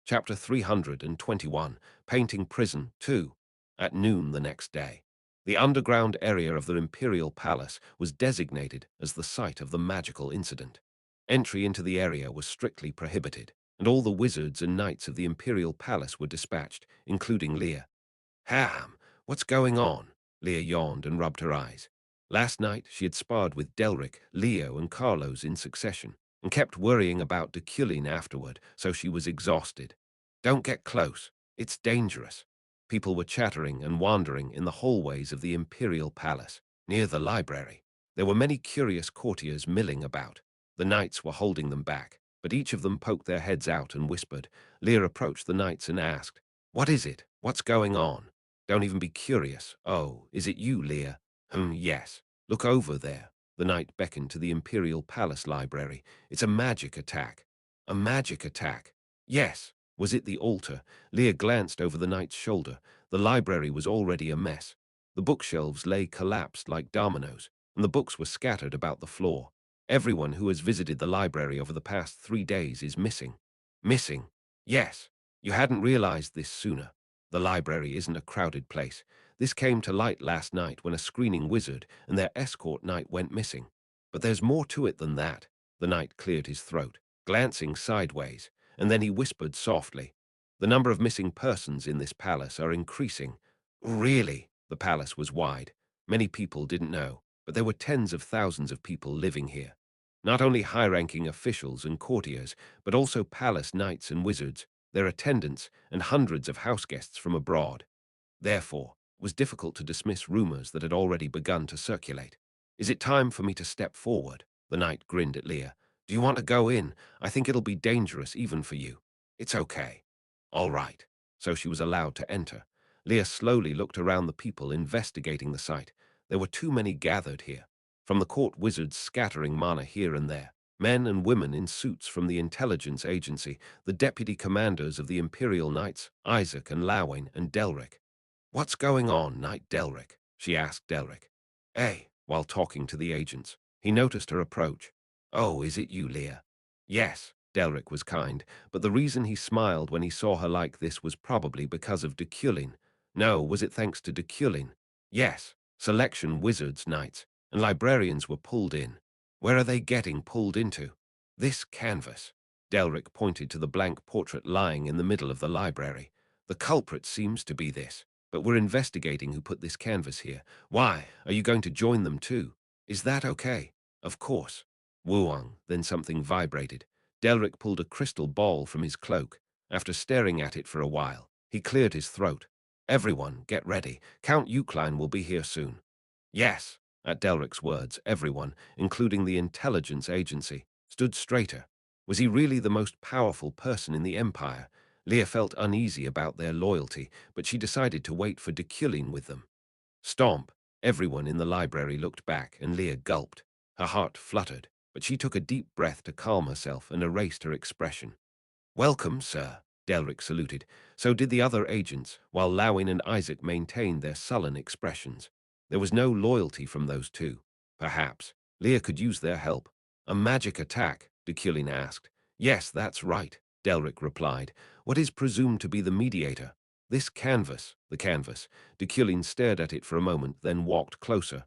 Chapter 321, Painting Prison 2. At noon the next day, the underground area of the Imperial Palace was designated as the site of the magical incident. Entry into the area was strictly prohibited, and all the wizards and knights of the Imperial Palace were dispatched, including Leah. Ham, what's going on? Leah yawned and rubbed her eyes. Last night she had sparred with Delric, Leo, and Carlos in succession, and kept worrying about Deculein afterward, so she was exhausted. Don't get close. It's dangerous. People were chattering and wandering in the hallways of the Imperial Palace, near the library. There were many curious courtiers milling about. The knights were holding them back, but each of them poked their heads out and whispered. Leah approached the knights and asked, "What is it? What's going on?" "Don't even be curious." "Oh, is it you, Leah?" Yes. Look over there." The knight beckoned to the Imperial Palace library. "It's a magic attack." "A magic attack?" "Yes." Was it the altar? Leah glanced over the knight's shoulder. The library was already a mess. The bookshelves lay collapsed like dominoes, and the books were scattered about the floor. Everyone who has visited the library over the past 3 days is missing. Missing? Yes. You hadn't realized this sooner. The library isn't a crowded place. This came to light last night when a screening wizard and their escort knight went missing. But there's more to it than that. The knight cleared his throat, glancing sideways, and then he whispered softly, "The number of missing persons in this palace are increasing." Really? The palace was wide. Many people didn't know, but there were tens of thousands of people living here. Not only high-ranking officials and courtiers, but also palace knights and wizards, their attendants, and hundreds of houseguests from abroad. Therefore, it was difficult to dismiss rumors that had already begun to circulate. "Is it time for me to step forward?" The knight grinned at Leah. "Do you want to go in? I think it'll be dangerous even for you." "It's okay." "All right." So she was allowed to enter. Leah slowly looked around the people investigating the site. There were too many gathered here. From the court wizards scattering mana here and there, men and women in suits from the intelligence agency, the deputy commanders of the Imperial Knights, Isaac and Lawain and Delric. "What's going on, Knight Delric?" she asked Delric. While talking to the agents, he noticed her approach. "Oh, is it you, Leah?" "Yes." Delric was kind, but the reason he smiled when he saw her like this was probably because of Deculein. No, was it thanks to Deculein? Yes. Selection wizards, knights, and librarians were pulled in. Where are they getting pulled into? This canvas. Delric pointed to the blank portrait lying in the middle of the library. The culprit seems to be this. But we're investigating who put this canvas here. Why? Are you going to join them too? Is that okay? Of course. Wuong, then something vibrated. Delric pulled a crystal ball from his cloak. After staring at it for a while, he cleared his throat. "Everyone, get ready. Count Eucline will be here soon." "Yes." At Delric's words, everyone, including the intelligence agency, stood straighter. Was he really the most powerful person in the Empire? Leah felt uneasy about their loyalty, but she decided to wait for Deculein with them. Stomp! Everyone in the library looked back, and Leah gulped. Her heart fluttered, but she took a deep breath to calm herself and erased her expression. "Welcome, sir." Delric saluted. So did the other agents, while Lawin and Isaac maintained their sullen expressions. There was no loyalty from those two. Perhaps Leah could use their help. "A magic attack?" Deculein asked. "Yes, that's right," Delric replied. "What is presumed to be the mediator?" "This canvas." The canvas. Deculein stared at it for a moment, then walked closer.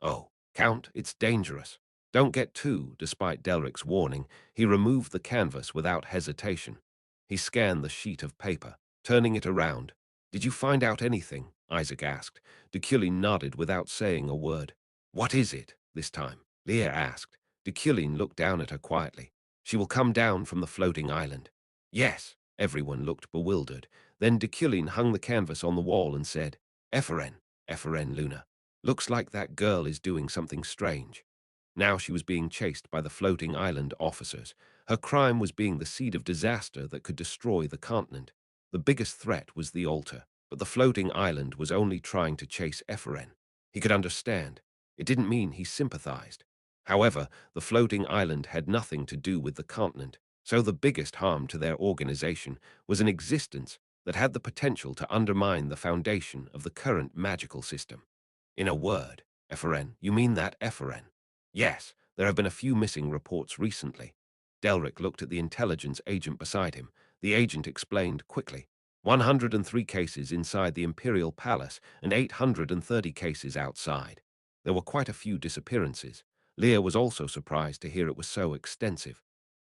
"Oh, Count, it's dangerous." "Don't get too," despite Delric's warning, he removed the canvas without hesitation. He scanned the sheet of paper, turning it around. "Did you find out anything?" Isaac asked. Deculein nodded without saying a word. "What is it, this time?" Leah asked. Deculein looked down at her quietly. "She will come down from the floating island." "Yes." Everyone looked bewildered. Then Deculein hung the canvas on the wall and said, Ephren Luna. Looks like that girl is doing something strange." Now she was being chased by the floating island officers. Her crime was being the seed of disaster that could destroy the continent. The biggest threat was the altar, but the floating island was only trying to chase Ephren. He could understand. It didn't mean he sympathized. However, the floating island had nothing to do with the continent, so the biggest harm to their organization was an existence that had the potential to undermine the foundation of the current magical system. In a word, Ephren, you mean that Ephren? Yes, there have been a few missing reports recently. Delric looked at the intelligence agent beside him. The agent explained quickly. 103 cases inside the Imperial Palace and 830 cases outside. There were quite a few disappearances. Leah was also surprised to hear it was so extensive.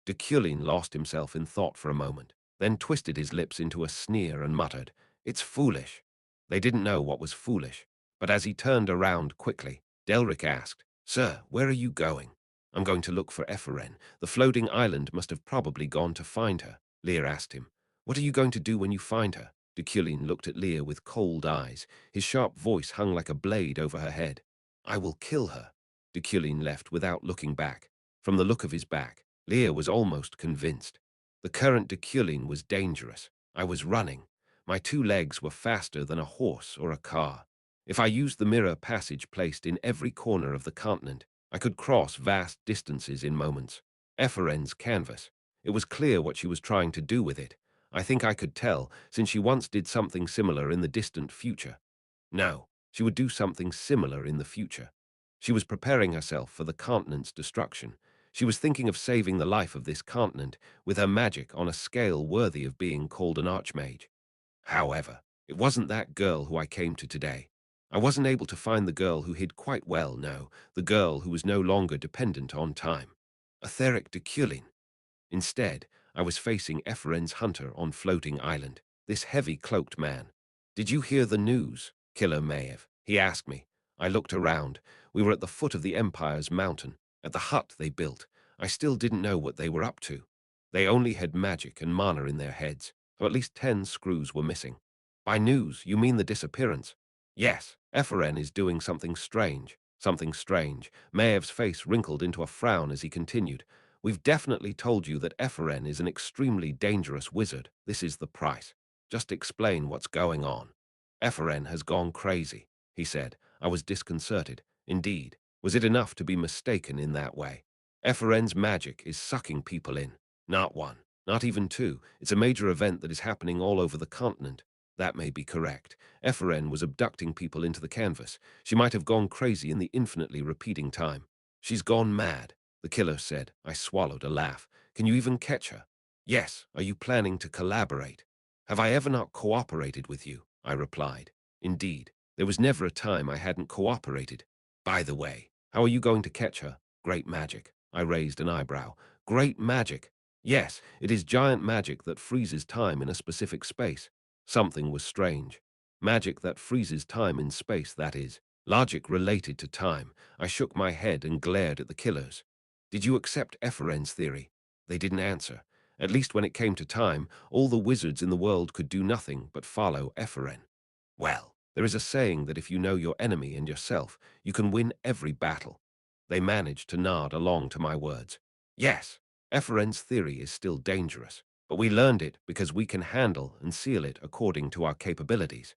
Deculein lost himself in thought for a moment, then twisted his lips into a sneer and muttered, "It's foolish." They didn't know what was foolish, but as he turned around quickly, Delric asked, "Sir, where are you going?" "I'm going to look for Epheren. The floating island must have probably gone to find her." Leah asked him, "What are you going to do when you find her?" Deculein looked at Leah with cold eyes. His sharp voice hung like a blade over her head. "I will kill her." Deculein left without looking back. From the look of his back, Leah was almost convinced. The current Deculein was dangerous. I was running. My two legs were faster than a horse or a car. If I used the mirror passage placed in every corner of the continent, I could cross vast distances in moments. Ephren's canvas. It was clear what she was trying to do with it. I think I could tell, since she once did something similar in the distant future. No, she would do something similar in the future. She was preparing herself for the continent's destruction. She was thinking of saving the life of this continent with her magic on a scale worthy of being called an archmage. However, it wasn't that girl who I came to today. I wasn't able to find the girl who hid quite well, no, the girl who was no longer dependent on time. Etheric Deculein. Instead, I was facing Ephren's hunter on Floating Island, this heavy cloaked man. "Did you hear the news, Killer Maeve?" he asked me. I looked around. We were at the foot of the Empire's mountain, at the hut they built. I still didn't know what they were up to. They only had magic and mana in their heads, so at least 10 screws were missing. "By news, you mean the disappearance?" "Yes, Ephren is doing something strange." Something strange. Maeve's face wrinkled into a frown as he continued. "We've definitely told you that Ephren is an extremely dangerous wizard. This is the price. Just explain what's going on." "Ephren has gone crazy," he said. I was disconcerted. Indeed, was it enough to be mistaken in that way? Ephren's magic is sucking people in. Not one, not even two. It's a major event that is happening all over the continent. That may be correct. Ephren was abducting people into the canvas. She might have gone crazy in the infinitely repeating time. "She's gone mad," the killer said. I swallowed a laugh. "Can you even catch her?" "Yes. Are you planning to collaborate?" "Have I ever not cooperated with you?" I replied. Indeed, there was never a time I hadn't cooperated. "By the way, how are you going to catch her?" "Great magic." I raised an eyebrow. "Great magic?" "Yes, it is giant magic that freezes time in a specific space." Something was strange. Magic that freezes time in space, that is. Logic related to time. I shook my head and glared at the killers. "Did you accept Ephren's theory?" They didn't answer. At least when it came to time, all the wizards in the world could do nothing but follow Ephren. "Well, there is a saying that if you know your enemy and yourself, you can win every battle." They managed to nod along to my words. "Yes, Ephren's theory is still dangerous, but we learned it because we can handle and seal it according to our capabilities."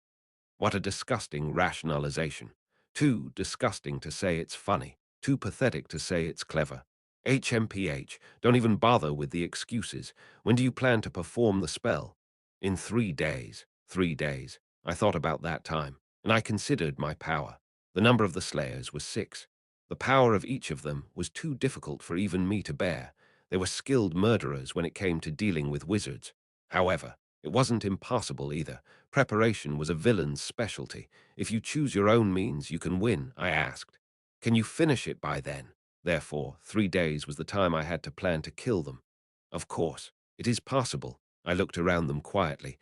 What a disgusting rationalization. Too disgusting to say it's funny, too pathetic to say it's clever. HMPH, don't even bother with the excuses. When do you plan to perform the spell? In 3 days. 3 days. I thought about that time, and I considered my power. The number of the slayers was 6. The power of each of them was too difficult for even me to bear. They were skilled murderers when it came to dealing with wizards. However, it wasn't impossible either. Preparation was a villain's specialty. "If you choose your own means, you can win," I asked. "Can you finish it by then?" Therefore, 3 days was the time I had to plan to kill them. "Of course, it is possible." I looked around them quietly.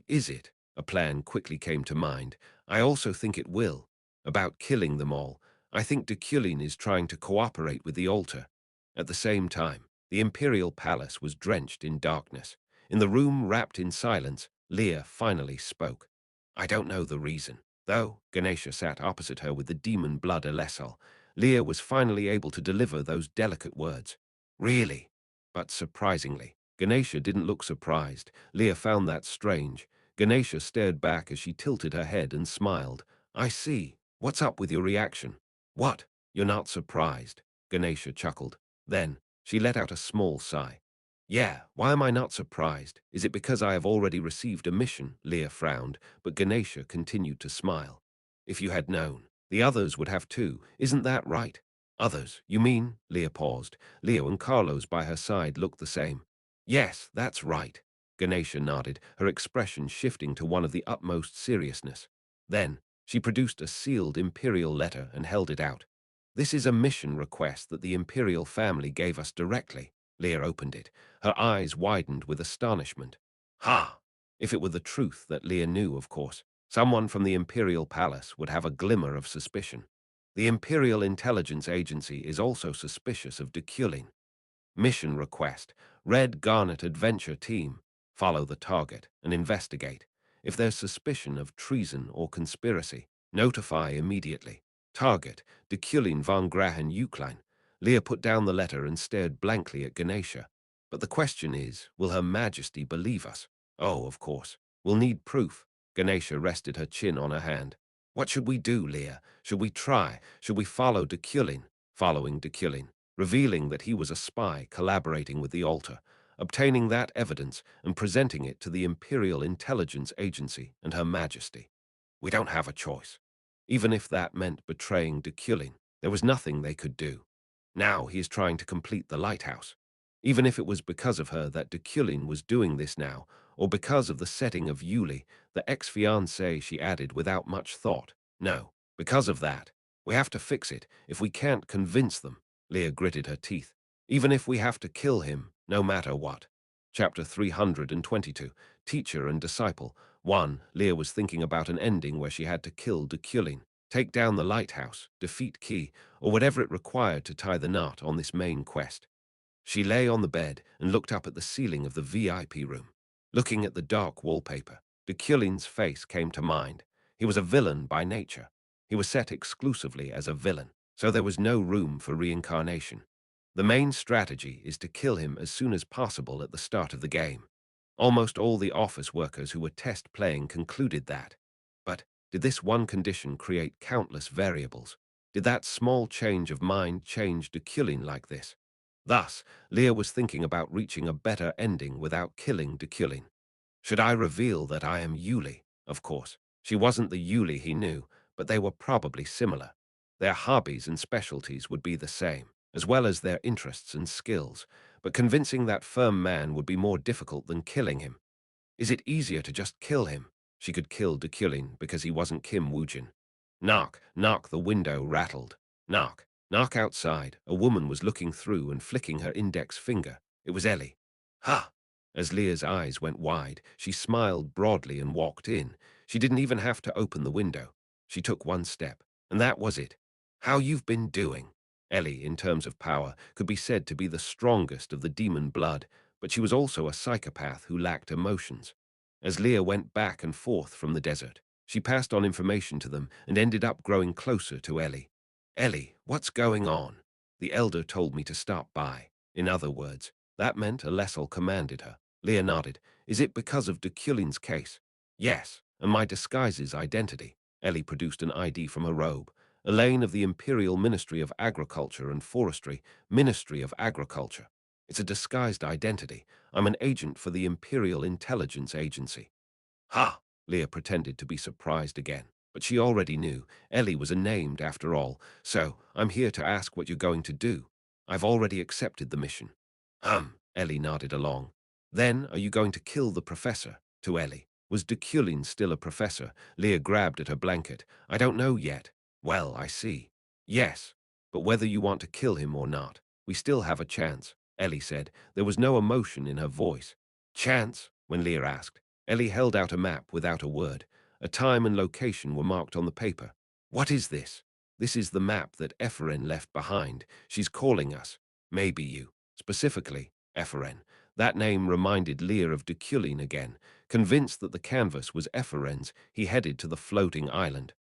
Is it?" A plan quickly came to mind. "I also think it will. About killing them all. I think Deculein is trying to cooperate with the altar." At the same time, the Imperial Palace was drenched in darkness. In the room wrapped in silence, Leah finally spoke. "I don't know the reason." Though Ganesha sat opposite her with the demon blood elessol, Leah was finally able to deliver those delicate words. "Really?" But surprisingly, Ganesha didn't look surprised. Leah found that strange. Ganesha stared back as she tilted her head and smiled. "I see. What's up with your reaction?" "What? You're not surprised?" Ganesha chuckled. Then she let out a small sigh. "Yeah, why am I not surprised? Is it because I have already received a mission?" Leah frowned, but Ganesha continued to smile. "If you had known, the others would have too. Isn't that right?" "Others, you mean?" Leah paused. Leo and Carlos by her side looked the same. "Yes, that's right." Ganesha nodded, her expression shifting to one of the utmost seriousness. Then, she produced a sealed imperial letter and held it out. This is a mission request that the imperial family gave us directly. Leah opened it. Her eyes widened with astonishment. Ha! If it were the truth that Leah knew, of course, someone from the imperial palace would have a glimmer of suspicion. The Imperial Intelligence Agency is also suspicious of Deculein. Mission request: Red Garnet Adventure Team. Follow the target and investigate. If there's suspicion of treason or conspiracy, notify immediately. Target: Deculein von Grahen Uklein. Leah put down the letter and stared blankly at Ganesha. But the question is, will Her Majesty believe us? Oh, of course. We'll need proof. Ganesha rested her chin on her hand. What should we do, Leah? Should we try? Should we follow Deculein? Following Deculein, revealing that he was a spy collaborating with the Altar, obtaining that evidence and presenting it to the Imperial Intelligence Agency and Her Majesty. We don't have a choice. Even if that meant betraying Deculein, there was nothing they could do. Now he is trying to complete the lighthouse. Even if it was because of her that Deculein was doing this now, or because of the setting of Yuli, the ex-fiancée, she added without much thought. No, because of that. We have to fix it if we can't convince them. Leah gritted her teeth. Even if we have to kill him, no matter what. Chapter 322, Teacher and Disciple. 1. Leah was thinking about an ending where she had to kill Deculein, take down the lighthouse, defeat Key, or whatever it required to tie the knot on this main quest. She lay on the bed and looked up at the ceiling of the VIP room. Looking at the dark wallpaper, Deculein's face came to mind. He was a villain by nature. He was set exclusively as a villain, so there was no room for reincarnation. The main strategy is to kill him as soon as possible at the start of the game. Almost all the office workers who were test playing concluded that. But did this one condition create countless variables? Did that small change of mind change Deculein like this? Thus, Leah was thinking about reaching a better ending without killing Deculein. Should I reveal that I am Yuli? Of course, she wasn't the Yuli he knew, but they were probably similar. Their hobbies and specialties would be the same, as well as their interests and skills, but convincing that firm man would be more difficult than killing him. Is it easier to just kill him? She could kill Deculein because he wasn't Kim Woojin. Knock, knock, the window rattled. Knock, knock outside. A woman was looking through and flicking her index finger. It was Ellie. Ha! As Leah's eyes went wide, she smiled broadly and walked in. She didn't even have to open the window. She took one step, and that was it. How you've been doing. Ellie, in terms of power, could be said to be the strongest of the demon blood, but she was also a psychopath who lacked emotions. As Leah went back and forth from the desert, she passed on information to them and ended up growing closer to Ellie. Ellie, what's going on? The elder told me to stop by. In other words, that meant Alessal commanded her. Leah nodded. Is it because of Deculein's case? Yes, and my disguise's identity. Ellie produced an ID from her robe. Elaine of the Imperial Ministry of Agriculture and Forestry, Ministry of Agriculture. It's a disguised identity. I'm an agent for the Imperial Intelligence Agency. Ha! Leah pretended to be surprised again, but she already knew. Ellie was a named after all, so I'm here to ask what you're going to do. I've already accepted the mission. Ellie nodded along. Then, are you going to kill the professor? To Ellie. Was Deculein still a professor? Leah grabbed at her blanket. I don't know yet. Well, I see. Yes, but whether you want to kill him or not, we still have a chance, Ellie said. There was no emotion in her voice. Chance? When Leah asked. Ellie held out a map without a word. A time and location were marked on the paper. What is this? This is the map that Ephraim left behind. She's calling us. Maybe you. Specifically, Ephraim. That name reminded Leah of Deculein again. Convinced that the canvas was Ephraim's, he headed to the floating island.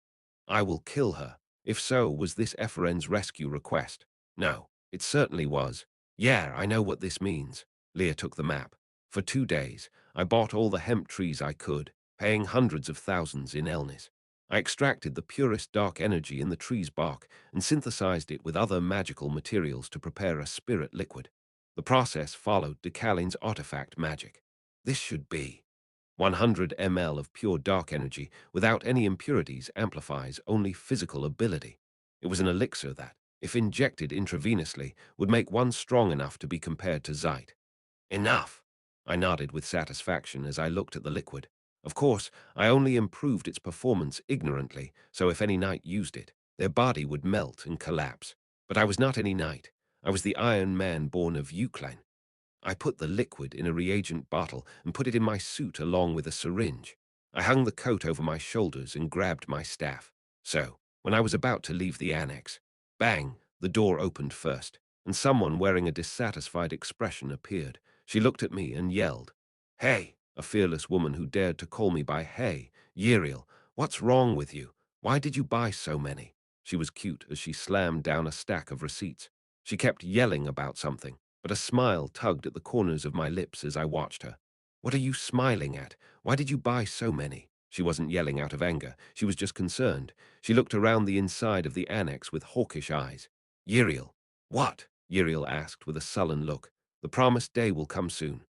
I will kill her. If so, was this Ephraim's rescue request? No, it certainly was. Yeah, I know what this means. Leah took the map. For 2 days, I bought all the hemp trees I could, paying hundreds of thousands in Elnis. I extracted the purest dark energy in the tree's bark and synthesized it with other magical materials to prepare a spirit liquid. The process followed Decalein's artifact magic. This should be 100 ml of pure dark energy without any impurities amplifies only physical ability. It was an elixir that, if injected intravenously, would make one strong enough to be compared to Zeit. Enough! I nodded with satisfaction as I looked at the liquid. Of course, I only improved its performance ignorantly, so if any knight used it, their body would melt and collapse. But I was not any knight. I was the Iron Man born of Deculein. I put the liquid in a reagent bottle and put it in my suit along with a syringe. I hung the coat over my shoulders and grabbed my staff. So, when I was about to leave the annex, bang, the door opened first, and someone wearing a dissatisfied expression appeared. She looked at me and yelled, "Hey!" A fearless woman who dared to call me by hey. Uriel, what's wrong with you? Why did you buy so many? She was cute as she slammed down a stack of receipts. She kept yelling about something, but a smile tugged at the corners of my lips as I watched her. What are you smiling at? Why did you buy so many? She wasn't yelling out of anger. She was just concerned. She looked around the inside of the annex with hawkish eyes. Uriel. What? Uriel asked with a sullen look. The promised day will come soon.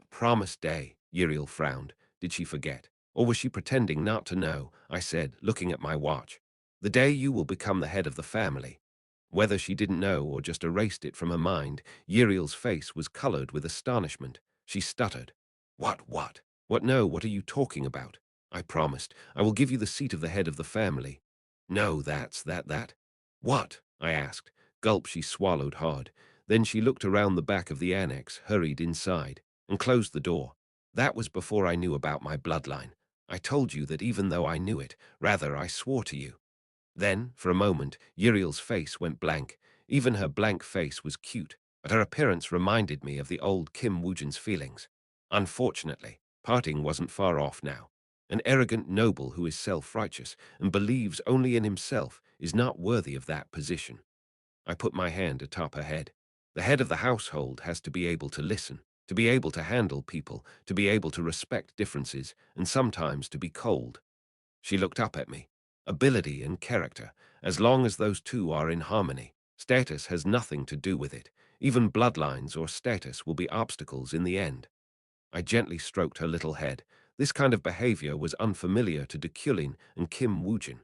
Promised day, Uriel frowned. Did she forget? Or was she pretending not to know? I said, looking at my watch. The day you will become the head of the family. Whether she didn't know or just erased it from her mind, Uriel's face was colored with astonishment. She stuttered. What? What no, what are you talking about? I promised. I will give you the seat of the head of the family. No, that. What? I asked. Gulp, she swallowed hard. Then she looked around the back of the annex, hurried inside, and closed the door. That was before I knew about my bloodline. I told you that even though I knew it, rather I swore to you. Then, for a moment, Uriel's face went blank. Even her blank face was cute, but her appearance reminded me of the old Kim Woojin's feelings. Unfortunately, parting wasn't far off now. An arrogant noble who is self-righteous and believes only in himself is not worthy of that position. I put my hand atop her head. The head of the household has to be able to listen, to be able to handle people, to be able to respect differences, and sometimes to be cold. She looked up at me. Ability and character, as long as those two are in harmony. Status has nothing to do with it. Even bloodlines or status will be obstacles in the end. I gently stroked her little head. This kind of behavior was unfamiliar to Deculein and Kim Woojin.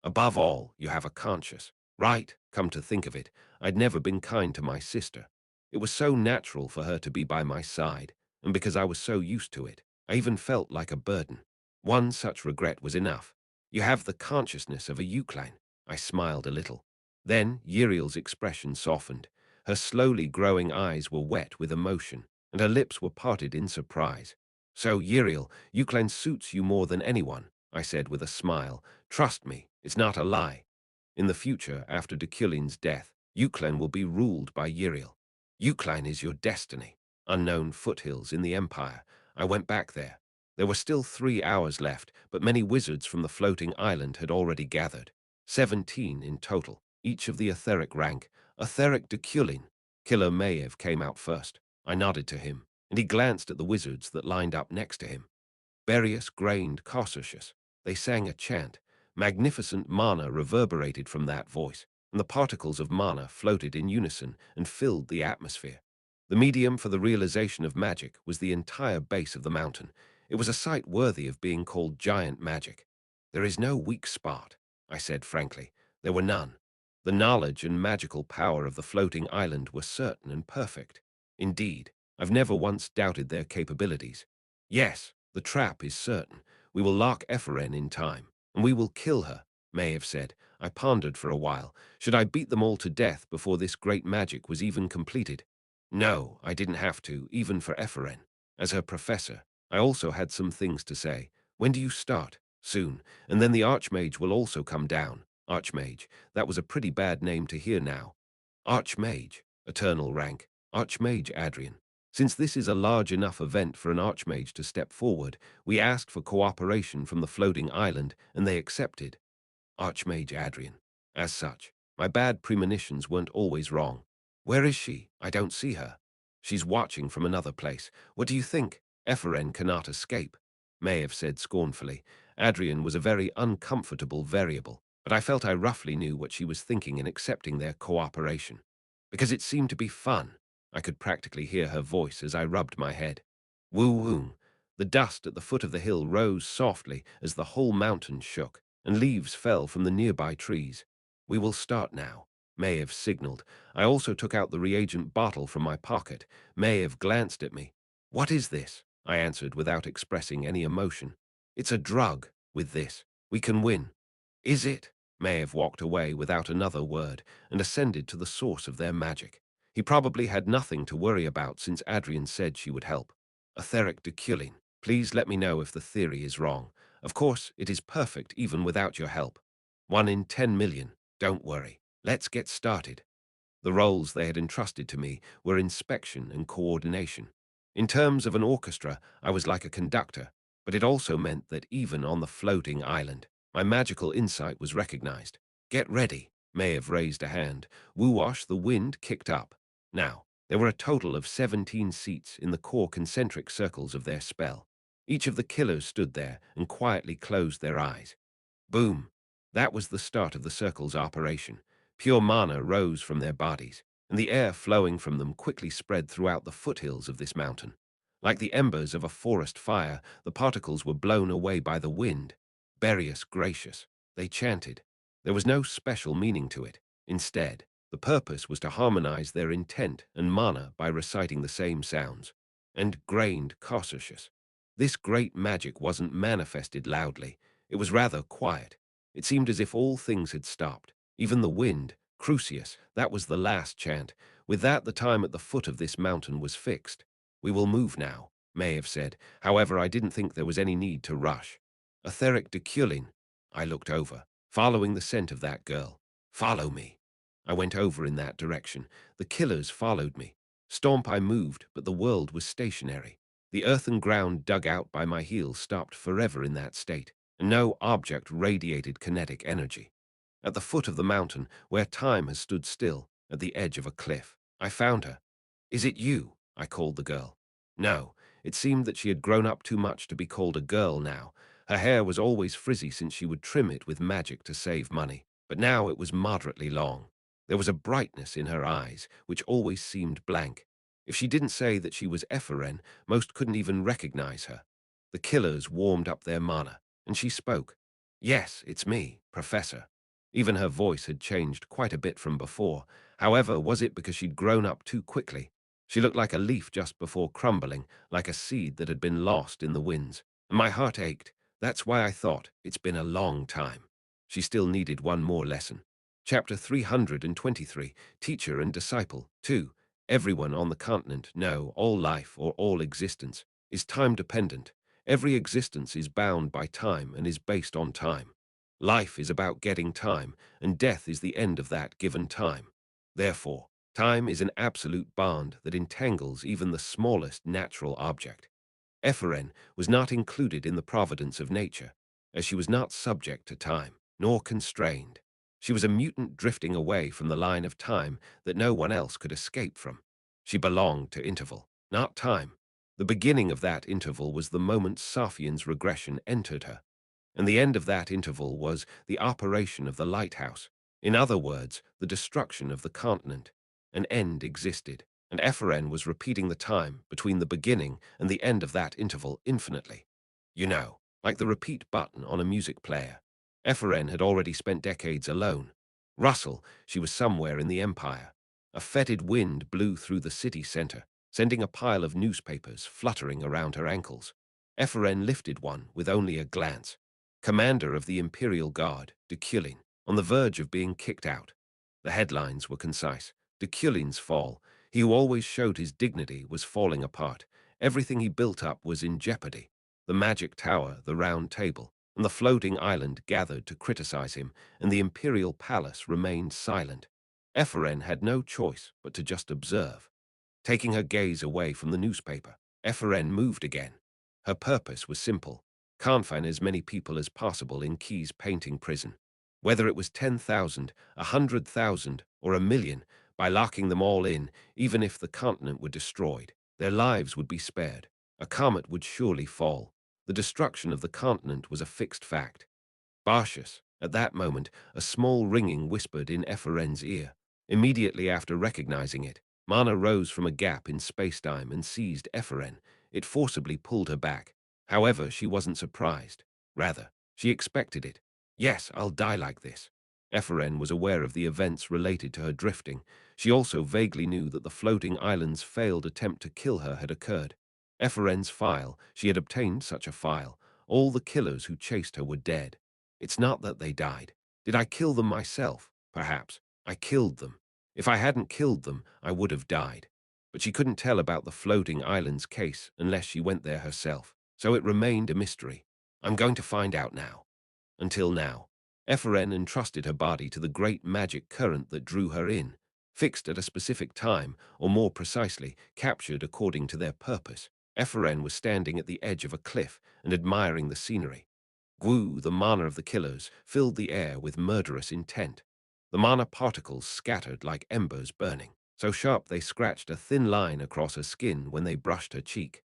Above all, you have a conscience. Right, come to think of it, I'd never been kind to my sister. It was so natural for her to be by my side, and because I was so used to it, I even felt like a burden. One such regret was enough. You have the consciousness of a Deculein. I smiled a little. Then Uriel's expression softened. Her slowly growing eyes were wet with emotion, and her lips were parted in surprise. So, Uriel, Deculein suits you more than anyone, I said with a smile. Trust me, it's not a lie. In the future, after Deculein's death, Deculein will be ruled by Uriel. Deculein is your destiny. Unknown foothills in the Empire. I went back there. There were still 3 hours left, but many wizards from the floating island had already gathered. 17 in total, each of the etheric rank. Etheric Deculein. Killer Maev came out first. I nodded to him, and he glanced at the wizards that lined up next to him. Berius grained cautious. They sang a chant. Magnificent mana reverberated from that voice, and the particles of mana floated in unison and filled the atmosphere. The medium for the realization of magic was the entire base of the mountain. It was a sight worthy of being called giant magic. There is no weak spot, I said frankly. There were none. The knowledge and magical power of the floating island were certain and perfect. Indeed, I've never once doubted their capabilities. Yes, the trap is certain. We will lock Epheren in time, and we will kill her, Maev said. I pondered for a while. Should I beat them all to death before this great magic was even completed? No, I didn't have to, even for Epheren. As her professor, I also had some things to say. When do you start? Soon, and then the Archmage will also come down. Archmage, that was a pretty bad name to hear now. Archmage, eternal rank. Archmage Adrian. Since this is a large enough event for an Archmage to step forward, we asked for cooperation from the floating island, and they accepted. Archmage Adrian. As such, my bad premonitions weren't always wrong. Where is she? I don't see her. She's watching from another place. What do you think? Epheren cannot escape. Maev said scornfully. Adrian was a very uncomfortable variable, but I felt I roughly knew what she was thinking in accepting their cooperation. Because it seemed to be fun. I could practically hear her voice as I rubbed my head. Woo-woo. The dust at the foot of the hill rose softly as the whole mountain shook, and leaves fell from the nearby trees. We will start now, Maev signaled. I also took out the reagent bottle from my pocket. Maev glanced at me. What is this? I answered without expressing any emotion. It's a drug. With this, we can win. Is it? Maeve walked away without another word and ascended to the source of their magic. He probably had nothing to worry about since Adrian said she would help. Etheric Deculein, please let me know if the theory is wrong. Of course, it is perfect even without your help. 1 in 10 million. Don't worry. Let's get started. The roles they had entrusted to me were inspection and coordination. In terms of an orchestra, I was like a conductor, but it also meant that even on the floating island, my magical insight was recognized. Get ready. Maeve raised a hand. Woo-wash, the wind kicked up. Now, there were a total of 17 seats in the core concentric circles of their spell. Each of the killers stood there and quietly closed their eyes. Boom! That was the start of the circle's operation. Pure mana rose from their bodies, and the air flowing from them quickly spread throughout the foothills of this mountain. Like the embers of a forest fire, the particles were blown away by the wind. Berius gracious, they chanted. There was no special meaning to it. Instead, the purpose was to harmonize their intent and mana by reciting the same sounds. And grained cautious. This great magic wasn't manifested loudly. It was rather quiet. It seemed as if all things had stopped. Even the wind. Crucius, that was the last chant. With that, the time at the foot of this mountain was fixed. We will move now, Maeve said. However, I didn't think there was any need to rush. Etheric Deculein. I looked over, following the scent of that girl. Follow me. I went over in that direction. The killers followed me. Stomp I moved, but the world was stationary. The earthen ground dug out by my heels stopped forever in that state, and no object radiated kinetic energy. At the foot of the mountain, where time has stood still, at the edge of a cliff, I found her. Is it you? I called the girl. No, it seemed that she had grown up too much to be called a girl now. Her hair was always frizzy since she would trim it with magic to save money, but now it was moderately long. There was a brightness in her eyes, which always seemed blank. If she didn't say that she was Epheren, most couldn't even recognize her. The killers warmed up their mana, and she spoke. Yes, it's me, Professor. Even her voice had changed quite a bit from before. However, was it because she'd grown up too quickly? She looked like a leaf just before crumbling, like a seed that had been lost in the winds. And my heart ached. That's why I thought, it's been a long time. She still needed one more lesson. Chapter 323, Teacher and Disciple, 2. Everyone on the continent, no, all life or all existence, is time-dependent. Every existence is bound by time and is based on time. Life is about getting time, and death is the end of that given time. Therefore, time is an absolute bond that entangles even the smallest natural object. Epheren was not included in the providence of nature, as she was not subject to time, nor constrained. She was a mutant drifting away from the line of time that no one else could escape from. She belonged to interval, not time. The beginning of that interval was the moment Safian's regression entered her, and the end of that interval was the operation of the lighthouse. In other words, the destruction of the continent. An end existed, and Epheren was repeating the time between the beginning and the end of that interval infinitely. You know, like the repeat button on a music player. Epheren had already spent decades alone. Russell, she was somewhere in the Empire. A fetid wind blew through the city center, sending a pile of newspapers fluttering around her ankles. Epheren lifted one with only a glance. Commander of the Imperial Guard, Deculein, on the verge of being kicked out. The headlines were concise. Deculein's fall. He who always showed his dignity was falling apart. Everything he built up was in jeopardy. The magic tower, the round table, and the floating island gathered to criticize him, and the imperial palace remained silent. Epheren had no choice but to just observe. Taking her gaze away from the newspaper, Epheren moved again. Her purpose was simple: confine as many people as possible in Key's painting prison. Whether it was 10,000, 100,000, or 1,000,000, by locking them all in, even if the continent were destroyed, their lives would be spared. A comet would surely fall. The destruction of the continent was a fixed fact. Bartius, at that moment, a small ringing whispered in Epheren's ear. Immediately after recognizing it, Mana rose from a gap in spacetime and seized Epheren. It forcibly pulled her back. However, she wasn't surprised. Rather, she expected it. Yes, I'll die like this. Epheren was aware of the events related to her drifting. She also vaguely knew that the floating island's failed attempt to kill her had occurred. Ephraim's file. She had obtained such a file. All the killers who chased her were dead. It's not that they died. Did I kill them myself? Perhaps. I killed them. If I hadn't killed them, I would have died. But she couldn't tell about the floating islands case unless she went there herself, so it remained a mystery. I'm going to find out now. Until now, Ephraim entrusted her body to the great magic current that drew her in, fixed at a specific time, or more precisely, captured according to their purpose. Ephraim was standing at the edge of a cliff and admiring the scenery. Gu, the mana of the killers, filled the air with murderous intent. The mana particles scattered like embers burning, so sharp they scratched a thin line across her skin when they brushed her cheek.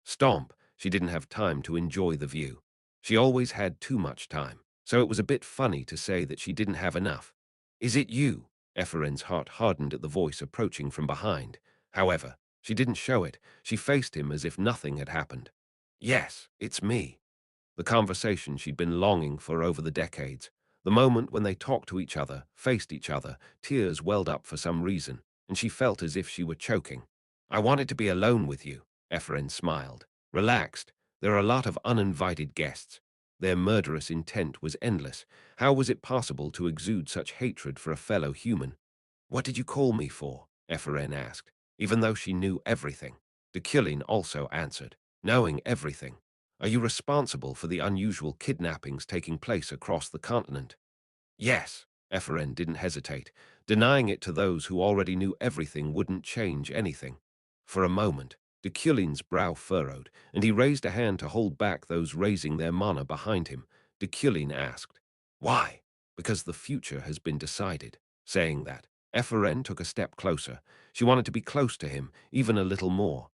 Stomp, she didn't have time to enjoy the view. She always had too much time, so it was a bit funny to say that she didn't have enough. Is it you? Ephraim's heart hardened at the voice approaching from behind. However, she didn't show it. She faced him as if nothing had happened. Yes, it's me. The conversation she'd been longing for over the decades. The moment when they talked to each other, faced each other, tears welled up for some reason, and she felt as if she were choking. I wanted to be alone with you, Ephraim smiled. Relaxed. There are a lot of uninvited guests. Their murderous intent was endless. How was it possible to exude such hatred for a fellow human? What did you call me for? Ephraim asked, even though she knew everything. Deculein also answered, knowing everything. Are you responsible for the unusual kidnappings taking place across the continent? Yes, Ephraim didn't hesitate. Denying it to those who already knew everything wouldn't change anything. For a moment, Deculein's brow furrowed, and he raised a hand to hold back those raising their mana behind him. Deculein asked, Why? Because the future has been decided. Saying that, Ephraim took a step closer. She wanted to be close to him, even a little more.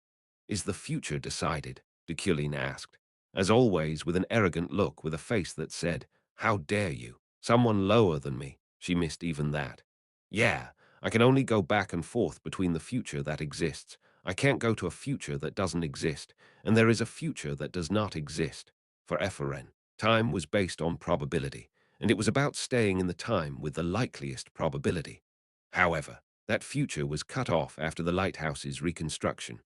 Is the future decided? Deculein asked, as always with an arrogant look with a face that said, How dare you? Someone lower than me. She missed even that. Yeah, I can only go back and forth between the future that exists. I can't go to a future that doesn't exist, and there is a future that does not exist. For Ephraim, time was based on probability, and it was about staying in the time with the likeliest probability. However, that future was cut off after the lighthouse's reconstruction,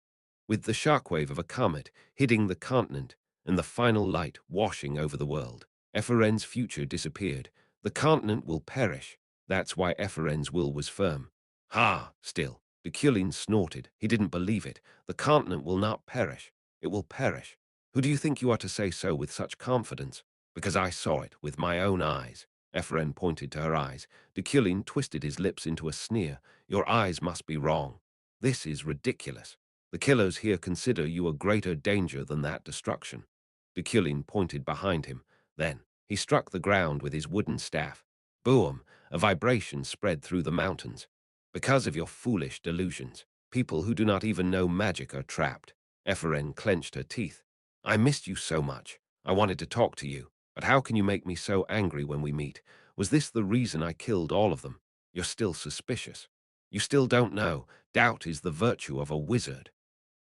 with the shockwave of a comet hitting the continent and the final light washing over the world. Ephraim's future disappeared. The continent will perish. That's why Ephraim's will was firm. Ha! Still, Deculein snorted. He didn't believe it. The continent will not perish. It will perish. Who do you think you are to say so with such confidence? Because I saw it with my own eyes. Ephraim pointed to her eyes. Deculein twisted his lips into a sneer. Your eyes must be wrong. This is ridiculous. The killers here consider you a greater danger than that destruction. Deculein pointed behind him. Then he struck the ground with his wooden staff. Boom! A vibration spread through the mountains. Because of your foolish delusions, people who do not even know magic are trapped. Ephraim clenched her teeth. I missed you so much. I wanted to talk to you, but how can you make me so angry when we meet? Was this the reason I killed all of them? You're still suspicious. You still don't know. Doubt is the virtue of a wizard.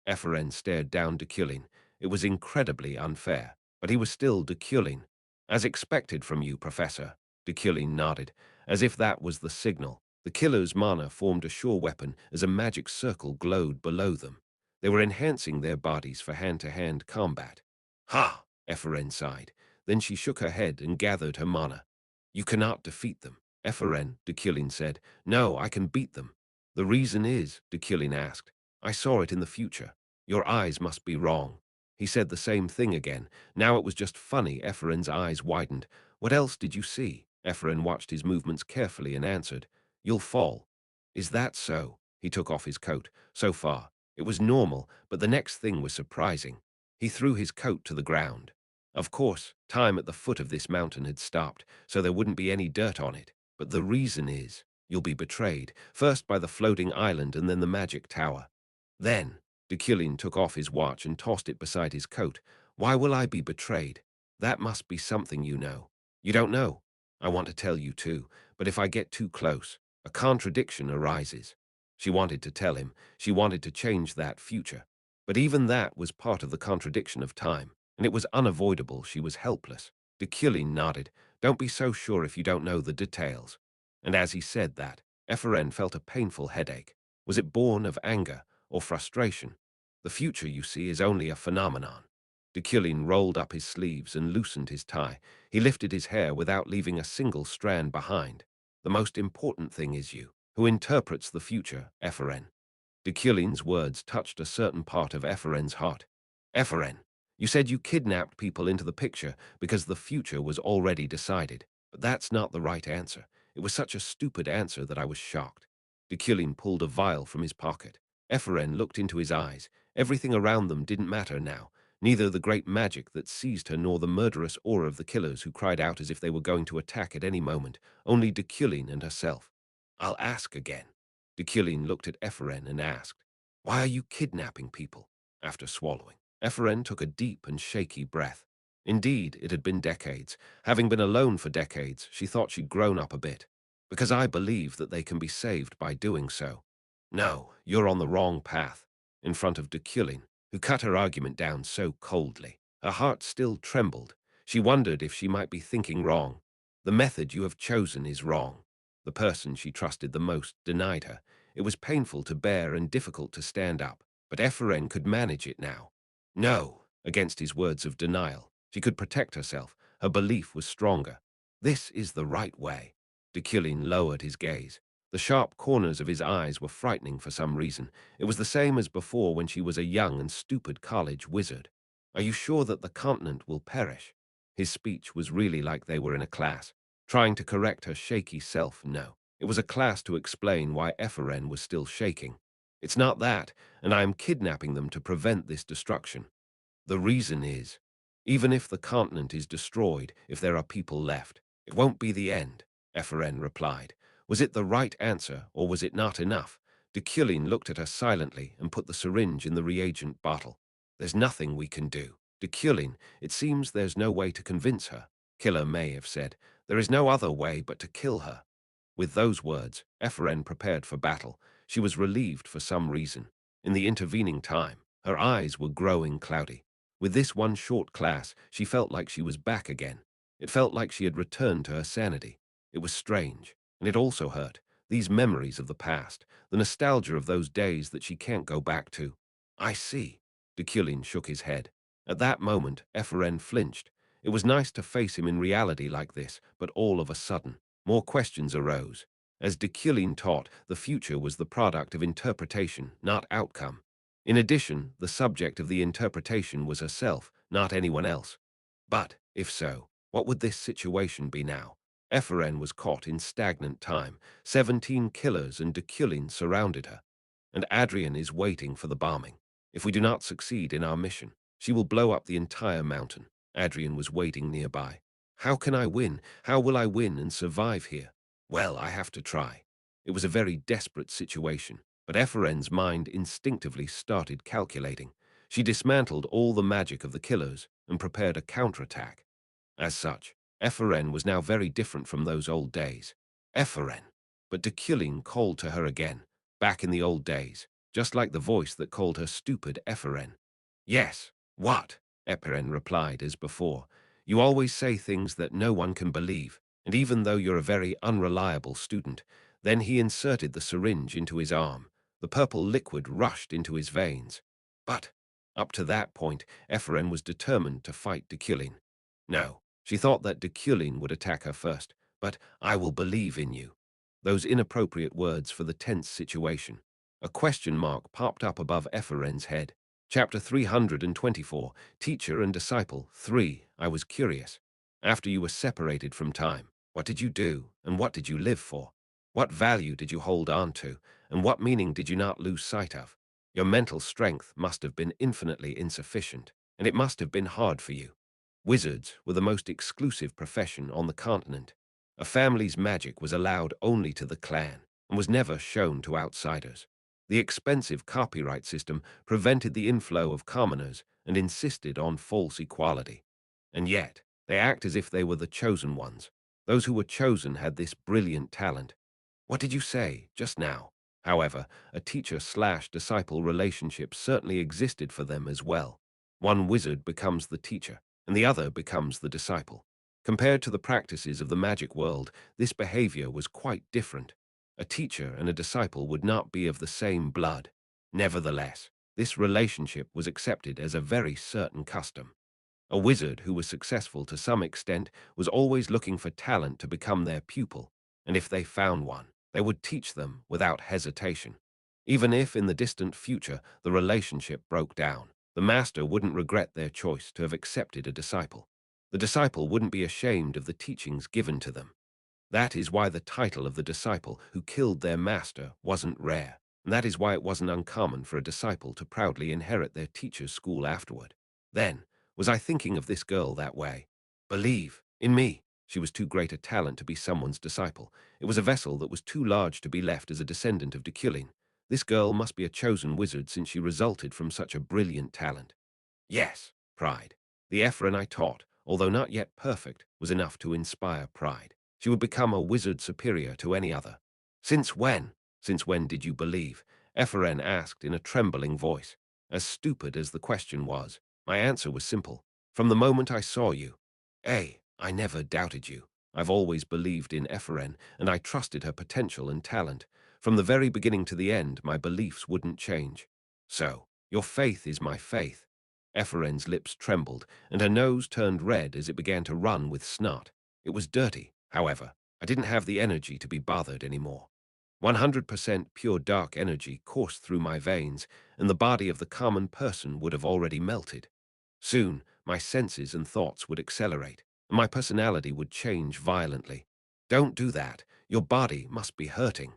Ephraim stared down Deculein. It was incredibly unfair, but he was still Deculein. As expected from you, Professor. Deculein nodded, as if that was the signal. The killer's mana formed a sure weapon as a magic circle glowed below them. They were enhancing their bodies for hand-to-hand combat. Ha! Ephraim sighed. Then she shook her head and gathered her mana. You cannot defeat them. Ephraim, Deculein said. No, I can beat them. The reason is, Deculein asked. I saw it in the future. Your eyes must be wrong. He said the same thing again. Now it was just funny. Ephraim's eyes widened. What else did you see? Ephraim watched his movements carefully and answered, You'll fall. Is that so? He took off his coat. So far, it was normal, but the next thing was surprising. He threw his coat to the ground. Of course, time at the foot of this mountain had stopped, so there wouldn't be any dirt on it. But the reason is, you'll be betrayed, first by the floating island and then the magic tower. Then, Deculein took off his watch and tossed it beside his coat. Why will I be betrayed? That must be something you know. You don't know? I want to tell you too, but if I get too close, a contradiction arises. She wanted to tell him. She wanted to change that future. But even that was part of the contradiction of time, and it was unavoidable. She was helpless. Deculein nodded. Don't be so sure if you don't know the details. And as he said that, Ephraim felt a painful headache. Was it born of anger or frustration? The future, you see, is only a phenomenon. Deculein rolled up his sleeves and loosened his tie. He lifted his hair without leaving a single strand behind. The most important thing is you, who interprets the future, Epheren. Deculein's words touched a certain part of Epheren's heart. Epheren, you said you kidnapped people into the picture because the future was already decided. But that's not the right answer. It was such a stupid answer that I was shocked. Deculein pulled a vial from his pocket. Epheren looked into his eyes. Everything around them didn't matter now. Neither the great magic that seized her nor the murderous aura of the killers who cried out as if they were going to attack at any moment. Only Deculein and herself. I'll ask again. Deculein looked at Epheren and asked, "Why are you kidnapping people?" After swallowing, Epheren took a deep and shaky breath. Indeed, it had been decades. Having been alone for decades, she thought she'd grown up a bit. Because I believe that they can be saved by doing so. No, you're on the wrong path. In front of Deculein, who cut her argument down so coldly. Her heart still trembled. She wondered if she might be thinking wrong. The method you have chosen is wrong. The person she trusted the most denied her. It was painful to bear and difficult to stand up, but Epheren could manage it now. No, against his words of denial. She could protect herself. Her belief was stronger. This is the right way. Deculein lowered his gaze. The sharp corners of his eyes were frightening for some reason. It was the same as before when she was a young and stupid college wizard. Are you sure that the continent will perish? His speech was really like they were in a class, trying to correct her shaky self. No, it was a class to explain why Epheren was still shaking. It's not that, and I am kidnapping them to prevent this destruction. The reason is, even if the continent is destroyed, if there are people left, it won't be the end, Epheren replied. Was it the right answer, or was it not enough? Deculein looked at her silently and put the syringe in the reagent bottle. There's nothing we can do. Deculein, it seems there's no way to convince her. Killer may have said, there is no other way but to kill her. With those words, Epheren prepared for battle. She was relieved for some reason. In the intervening time, her eyes were growing cloudy. With this one short class, she felt like she was back again. It felt like she had returned to her sanity. It was strange, and it also hurt. These memories of the past, the nostalgia of those days that she can't go back to. I see. Deculein shook his head. At that moment, Epheren flinched. It was nice to face him in reality like this, but all of a sudden, more questions arose. As Deculein taught, the future was the product of interpretation, not outcome. In addition, the subject of the interpretation was herself, not anyone else. But, if so, what would this situation be now? Epheren was caught in stagnant time. 17 killers and Deculein surrounded her. And Adrian is waiting for the bombing. If we do not succeed in our mission, she will blow up the entire mountain. Adrian was waiting nearby. How can I win? How will I win and survive here? Well, I have to try. It was a very desperate situation, but Epheren's mind instinctively started calculating. She dismantled all the magic of the killers and prepared a counterattack. As such, Epheren was now very different from those old days. Epheren. But Deculein called to her again, back in the old days, just like the voice that called her stupid Epheren. Yes, what? Epheren replied as before. You always say things that no one can believe, and even though you're a very unreliable student. Then he inserted the syringe into his arm. The purple liquid rushed into his veins. But, up to that point, Epheren was determined to fight Deculein. No, she thought that Deculein would attack her first, but I will believe in you. Those inappropriate words for the tense situation. A question mark popped up above Epheren's head. Chapter 324, Teacher and Disciple 3. I was curious. After you were separated from time, what did you do, and what did you live for? What value did you hold on to, and what meaning did you not lose sight of? Your mental strength must have been infinitely insufficient, and it must have been hard for you. Wizards were the most exclusive profession on the continent. A family's magic was allowed only to the clan, and was never shown to outsiders. The expensive copyright system prevented the inflow of commoners and insisted on false equality. And yet, they act as if they were the chosen ones. Those who were chosen had this brilliant talent. What did you say just now? However, a teacher-slash-disciple relationship certainly existed for them as well. One wizard becomes the teacher, and the other becomes the disciple. Compared to the practices of the magic world, this behavior was quite different. A teacher and a disciple would not be of the same blood. Nevertheless, This relationship was accepted as a very certain custom. A wizard who was successful to some extent was always looking for talent to become their pupil, and if they found one, they would teach them without hesitation. Even if in the distant future the relationship broke down, the master wouldn't regret their choice to have accepted a disciple. The disciple wouldn't be ashamed of the teachings given to them. That is why the title of the disciple who killed their master wasn't rare, and that is why it wasn't uncommon for a disciple to proudly inherit their teacher's school afterward. Then, was I thinking of this girl that way? Believe in me. She was too great a talent to be someone's disciple. It was a vessel that was too large to be left as a descendant of Deculein. This girl must be a chosen wizard since she resulted from such a brilliant talent. Yes, pride. The Ephron I taught, although not yet perfect, was enough to inspire pride. She would become a wizard superior to any other. Since when? Since when did you believe? Ephron asked in a trembling voice. As stupid as the question was, my answer was simple. From the moment I saw you. I never doubted you. I've always believed in Ephron, and I trusted her potential and talent. From the very beginning to the end, my beliefs wouldn't change. So, your faith is my faith. Ephron's lips trembled, and her nose turned red as it began to run with snot. It was dirty, however. I didn't have the energy to be bothered anymore. 100% pure dark energy coursed through my veins, and the body of the common person would have already melted. Soon, my senses and thoughts would accelerate, and my personality would change violently. Don't do that. Your body must be hurting.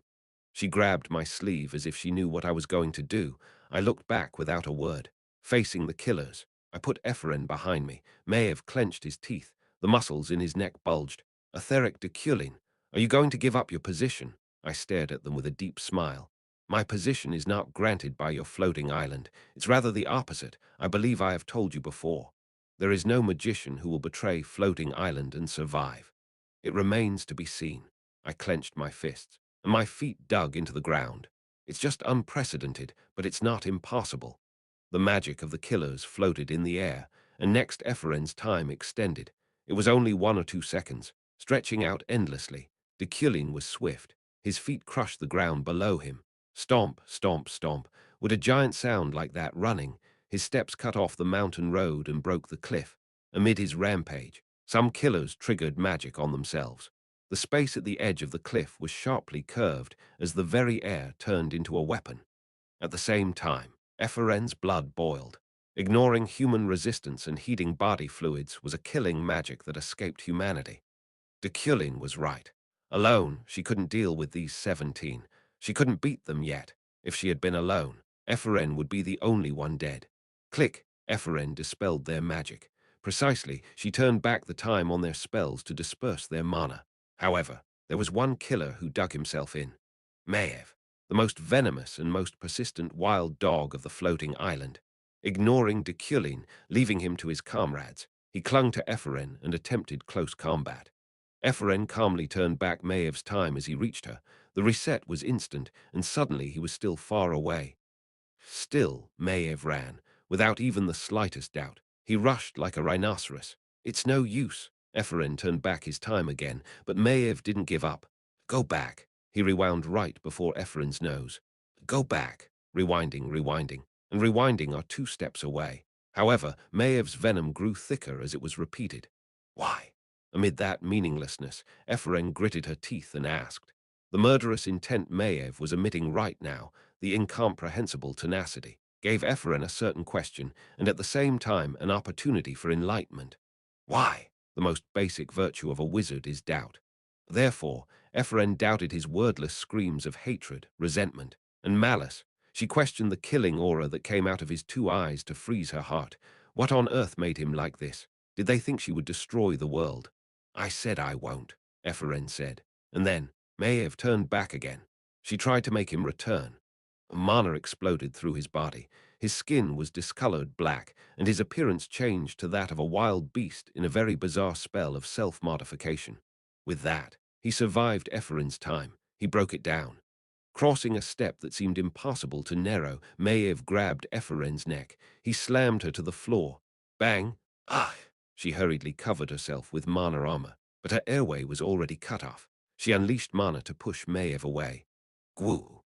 She grabbed my sleeve as if she knew what I was going to do. I looked back without a word. Facing the killers, I put Ephron behind me. Maev clenched his teeth. The muscles in his neck bulged. Etheric Deculein, are you going to give up your position? I stared at them with a deep smile. My position is not granted by your floating island. It's rather the opposite. I believe I have told you before. There is no magician who will betray floating island and survive. It remains to be seen. I clenched my fists, and my feet dug into the ground. It's just unprecedented, but it's not impossible. The magic of the killers floated in the air, and next Ephron's time extended. It was only 1 or 2 seconds, stretching out endlessly. Deculein was swift. His feet crushed the ground below him. Stomp, stomp, stomp. Would a giant sound like that running? His steps cut off the mountain road and broke the cliff. Amid his rampage, some killers triggered magic on themselves. The space at the edge of the cliff was sharply curved as the very air turned into a weapon. At the same time, Ephron's blood boiled. Ignoring human resistance and heating body fluids was a killing magic that escaped humanity. Deculein was right. Alone, she couldn't deal with these 17. She couldn't beat them yet. If she had been alone, Ephron would be the only one dead. Click, Ephron dispelled their magic. Precisely, she turned back the time on their spells to disperse their mana. However, there was one killer who dug himself in. Maev, the most venomous and most persistent wild dog of the floating island. Ignoring Deculein, leaving him to his comrades, he clung to Ephron and attempted close combat. Ephron calmly turned back Maev's time as he reached her. The reset was instant, and suddenly he was still far away. Still, Maev ran, without even the slightest doubt. He rushed like a rhinoceros. It's no use. Ephron turned back his time again, but Maev didn't give up. Go back. He rewound right before Ephron's nose. Go back. Rewinding, and rewinding are 2 steps away. However, Maev's venom grew thicker as it was repeated. Why? Amid that meaninglessness, Ephron gritted her teeth and asked. The murderous intent Maev was emitting right now, the incomprehensible tenacity, gave Ephron a certain question and at the same time an opportunity for enlightenment. Why? The most basic virtue of a wizard is doubt. Therefore, Ephron doubted his wordless screams of hatred, resentment, and malice. She questioned the killing aura that came out of his 2 eyes to freeze her heart. What on earth made him like this? Did they think she would destroy the world? I said I won't, Ephron said. And then, Maev turned back again. She tried to make him return. Mana exploded through his body. His skin was discolored black, and his appearance changed to that of a wild beast in a very bizarre spell of self-modification. With that, he survived Ephron's time. He broke it down. Crossing a step that seemed impossible to narrow, Maev grabbed Ephron's neck. He slammed her to the floor. Bang! Ah! She hurriedly covered herself with mana armor, but her airway was already cut off. She unleashed mana to push Maev away. Gwoo!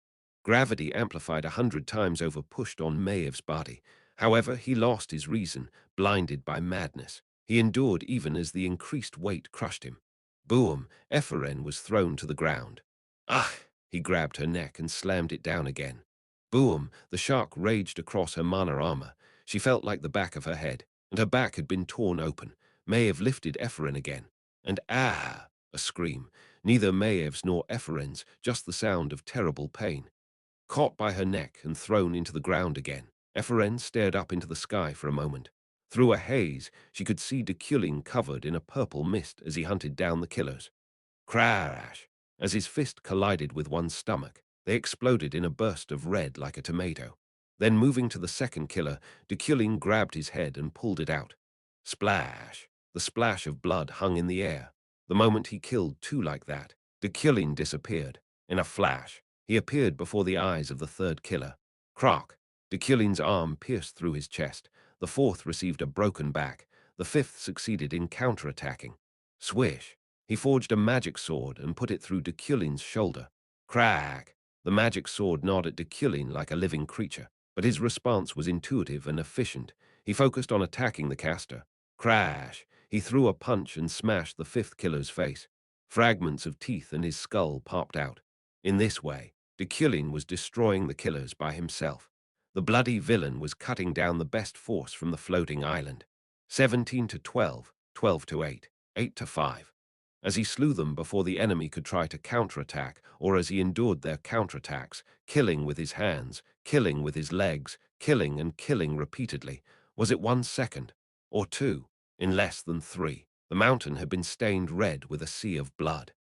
Gravity amplified 100 times over pushed on Maev's body. However, he lost his reason, blinded by madness. He endured even as the increased weight crushed him. Boom! Epheren was thrown to the ground. Ah! He grabbed her neck and slammed it down again. Boom! The shark raged across her mana armor. She felt like the back of her head, and her back had been torn open. Maev lifted Epheren again. And ah! A scream. Neither Maev's nor Epheren's, just the sound of terrible pain. Caught by her neck and thrown into the ground again, Epheren stared up into the sky for a moment. Through a haze, she could see Deculein covered in a purple mist as he hunted down the killers. Crash! As his fist collided with one's stomach, they exploded in a burst of red like a tomato. Then moving to the second killer, Deculein grabbed his head and pulled it out. Splash! The splash of blood hung in the air. The moment he killed two like that, Deculein disappeared. In a flash, he appeared before the eyes of the third killer. Croc! Deculein's arm pierced through his chest. The fourth received a broken back. The fifth succeeded in counterattacking. Swish! He forged a magic sword and put it through Deculein's shoulder. Crack! The magic sword gnawed at Deculein like a living creature, but his response was intuitive and efficient. He focused on attacking the caster. Crash! He threw a punch and smashed the fifth killer's face. Fragments of teeth and his skull popped out. In this way, Deculein was destroying the killers by himself. The bloody villain was cutting down the best force from the floating island. 17 to 12, 12 to 8, 8 to 5. As he slew them before the enemy could try to counterattack, or as he endured their counterattacks, killing with his hands, killing with his legs, killing and killing repeatedly. Was it 1 second? Or 2? In less than 3. The mountain had been stained red with a sea of blood.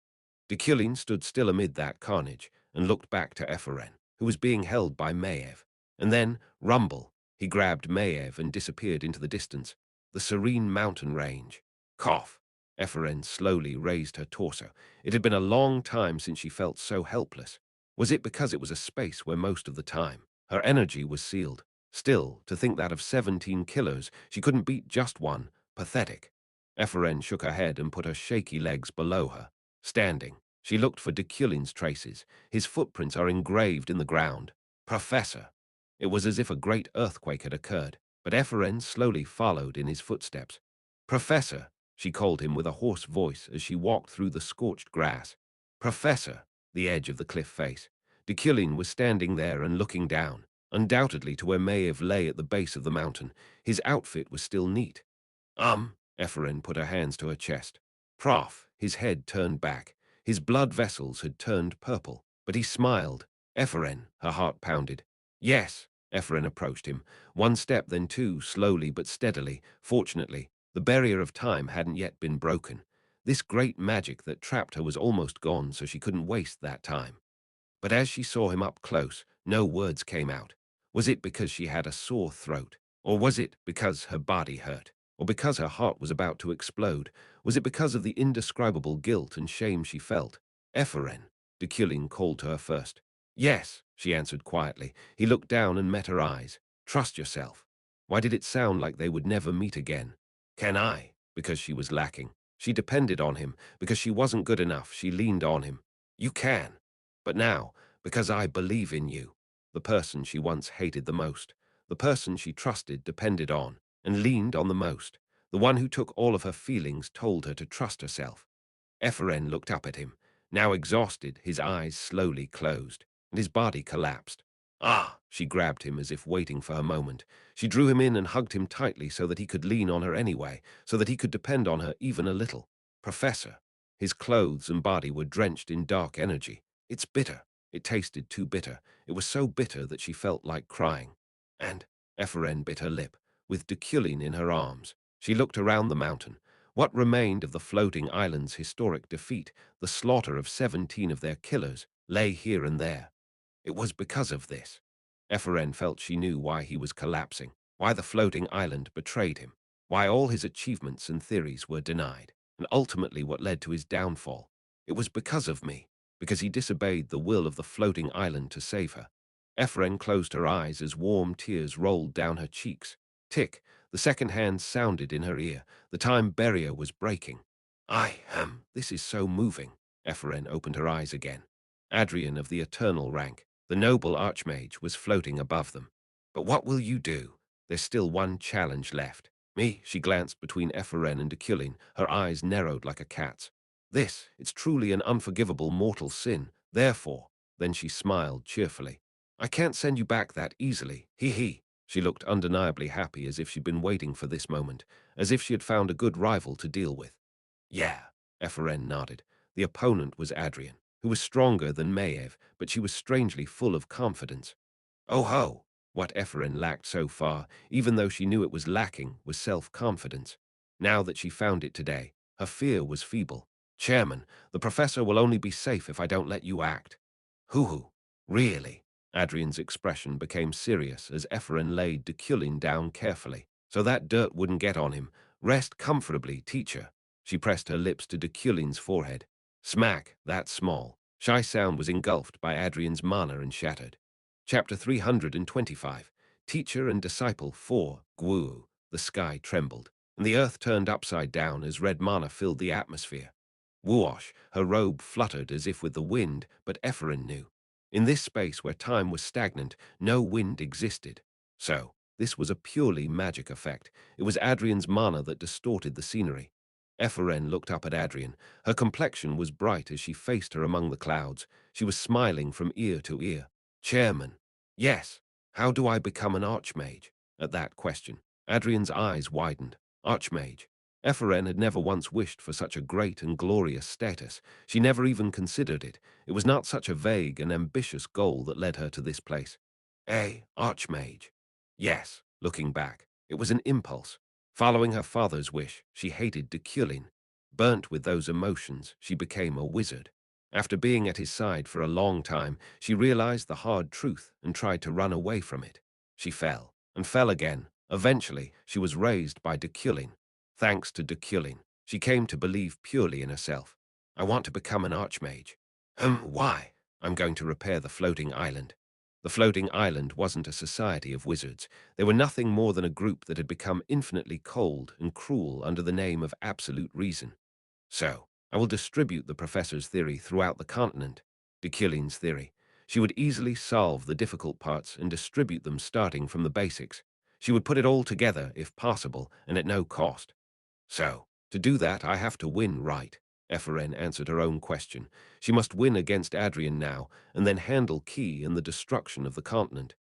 Deculein stood still amid that carnage and looked back to Epheren, who was being held by Maev. And then, rumble, he grabbed Maev and disappeared into the distance. The serene mountain range. Cough. Epheren slowly raised her torso. It had been a long time since she felt so helpless. Was it because it was a space where most of the time her energy was sealed? Still, to think that of 17 killers, she couldn't beat just one. Pathetic. Epheren shook her head and put her shaky legs below her. Standing, she looked for Deculein's traces. His footprints are engraved in the ground. Professor! It was as if a great earthquake had occurred, but Epheren slowly followed in his footsteps. Professor! She called him with a hoarse voice as she walked through the scorched grass. Professor! The edge of the cliff face. Deculein was standing there and looking down, undoubtedly to where Maev lay at the base of the mountain. His outfit was still neat. Epheren put her hands to her chest. Prof, his head turned back. His blood vessels had turned purple, but he smiled. Epheren, her heart pounded. Yes, Epheren approached him. 1 step, then 2, slowly but steadily. Fortunately, the barrier of time hadn't yet been broken. This great magic that trapped her was almost gone, so she couldn't waste that time. But as she saw him up close, no words came out. Was it because she had a sore throat? Or was it because her body hurt? Or because her heart was about to explode? Was it because of the indescribable guilt and shame she felt? Epheren, Deculein called to her first. Yes, she answered quietly. He looked down and met her eyes. Trust yourself. Why did it sound like they would never meet again? Can I? Because she was lacking. She depended on him. Because she wasn't good enough, she leaned on him. You can. But now, because I believe in you. The person she once hated the most. The person she trusted, depended on, and leaned on the most. The one who took all of her feelings told her to trust herself. Epheren looked up at him. Now exhausted, his eyes slowly closed, and his body collapsed. Ah! She grabbed him as if waiting for her moment. She drew him in and hugged him tightly so that he could lean on her anyway, so that he could depend on her even a little. Professor. His clothes and body were drenched in dark energy. It's bitter. It tasted too bitter. It was so bitter that she felt like crying. And Epheren bit her lip, with Deculein in her arms. She looked around the mountain. What remained of the floating island's historic defeat, the slaughter of 17 of their killers, lay here and there. It was because of this. Epheren felt she knew why he was collapsing, why the floating island betrayed him, why all his achievements and theories were denied, and ultimately what led to his downfall. It was because of me, because he disobeyed the will of the floating island to save her. Epheren closed her eyes as warm tears rolled down her cheeks. Tick, the second hand sounded in her ear. The time barrier was breaking. This is so moving. Epheren opened her eyes again. Adrian of the Eternal rank, The noble archmage was floating above them. But what will you do? There's still one challenge left. Me? She glanced between Ephraim and Deculein, her eyes narrowed like a cat's. It's truly an unforgivable mortal sin. Therefore, then she smiled cheerfully. I can't send you back that easily. He. She looked undeniably happy, as if she'd been waiting for this moment, as if she had found a good rival to deal with. Yeah, Ephraim nodded. The opponent was Adrian, who was stronger than Maev, but she was strangely full of confidence. Oh ho! What Ephraim lacked so far, even though she knew it was lacking, was self-confidence. Now that she found it today, her fear was feeble. Chairman, the professor will only be safe if I don't let you act. Hoo-hoo. Really? Adrian's expression became serious as Ephraim laid Deculein down carefully, so that dirt wouldn't get on him. Rest comfortably, teacher. She pressed her lips to Deculein's forehead. Smack, that small. Shy sound was engulfed by Adrian's mana and shattered. Chapter 325. Teacher and Disciple 4. Gwoo. The sky trembled, and the earth turned upside down as red mana filled the atmosphere. Whoosh, her robe fluttered as if with the wind, but Ephraim knew. In this space where time was stagnant, no wind existed. So, this was a purely magic effect. It was Adrian's mana that distorted the scenery. Ephraim looked up at Adrian. Her complexion was bright as she faced her among the clouds. She was smiling from ear to ear. Chairman. Yes. How do I become an archmage? At that question, Adrian's eyes widened. Archmage. Ephraim had never once wished for such a great and glorious status. She never even considered it. It was not such a vague and ambitious goal that led her to this place. Archmage. Yes, looking back, it was an impulse. Following her father's wish, she hated Deculein. Burnt with those emotions, she became a wizard. After being at his side for a long time, she realized the hard truth and tried to run away from it. She fell, and fell again. Eventually, she was raised by Deculein. Thanks to Deculein, she came to believe purely in herself. I want to become an archmage. Why? I'm going to repair the floating island. The floating island wasn't a society of wizards. They were nothing more than a group that had become infinitely cold and cruel under the name of absolute reason. So, I will distribute the professor's theory throughout the continent. Deculein's theory. She would easily solve the difficult parts and distribute them starting from the basics. She would put it all together, if possible, and at no cost. So, to do that, I have to win, right? Ephraim answered her own question. She must win against Adrian now, and then handle Key and the destruction of the continent.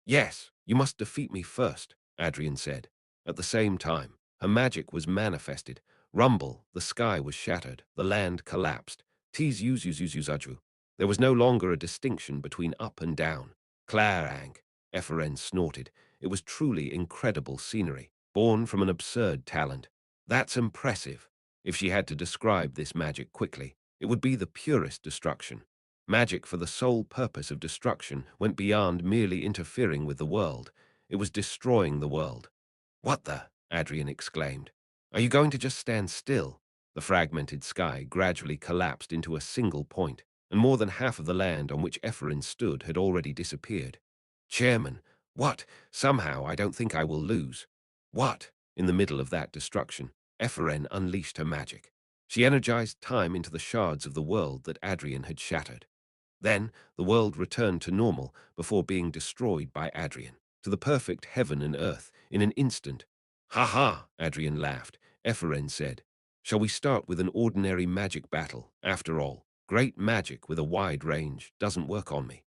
Yes, you must defeat me first, Adrian said. At the same time, her magic was manifested. Rumble, the sky was shattered, the land collapsed. Tzuzuzuzuzaju. There was no longer a distinction between up and down. Clarang, Ephraim snorted. It was truly incredible scenery, born from an absurd talent. That's impressive. If she had to describe this magic quickly, it would be the purest destruction. Magic for the sole purpose of destruction went beyond merely interfering with the world. It was destroying the world. What the? Adrian exclaimed. Are you going to just stand still? The fragmented sky gradually collapsed into a single point, and more than half of the land on which Ephraim stood had already disappeared. Chairman, what? Somehow I don't think I will lose. What? In the middle of that destruction, Ephraim unleashed her magic. She energized time into the shards of the world that Adrian had shattered. Then, the world returned to normal before being destroyed by Adrian, to the perfect heaven and earth, in an instant. Ha ha, Adrian laughed. Ephraim said, shall we start with an ordinary magic battle? After all, great magic with a wide range doesn't work on me.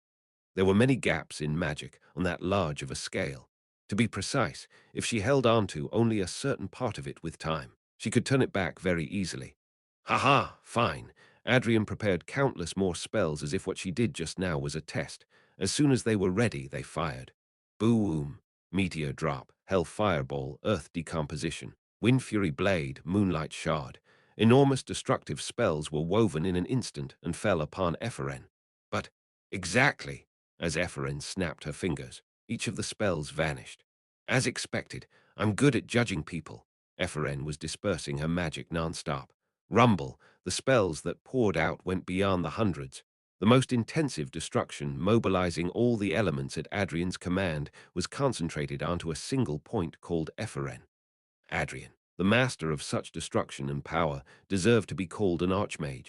There were many gaps in magic on that large of a scale. To be precise, if she held on to only a certain part of it with time, she could turn it back very easily. Ha ha, fine. Adrian prepared countless more spells as if what she did just now was a test. As soon as they were ready, they fired. Boom! Meteor drop, hell fireball, earth decomposition, wind fury blade, moonlight shard. Enormous destructive spells were woven in an instant and fell upon Ephraim. But, exactly, as Ephraim snapped her fingers, each of the spells vanished. As expected, I'm good at judging people. Ephraim was dispersing her magic non-stop. Rumble, the spells that poured out went beyond the hundreds. The most intensive destruction, mobilizing all the elements at Adrian's command, was concentrated onto a single point called Ephraim. Adrian, the master of such destruction and power, deserved to be called an archmage.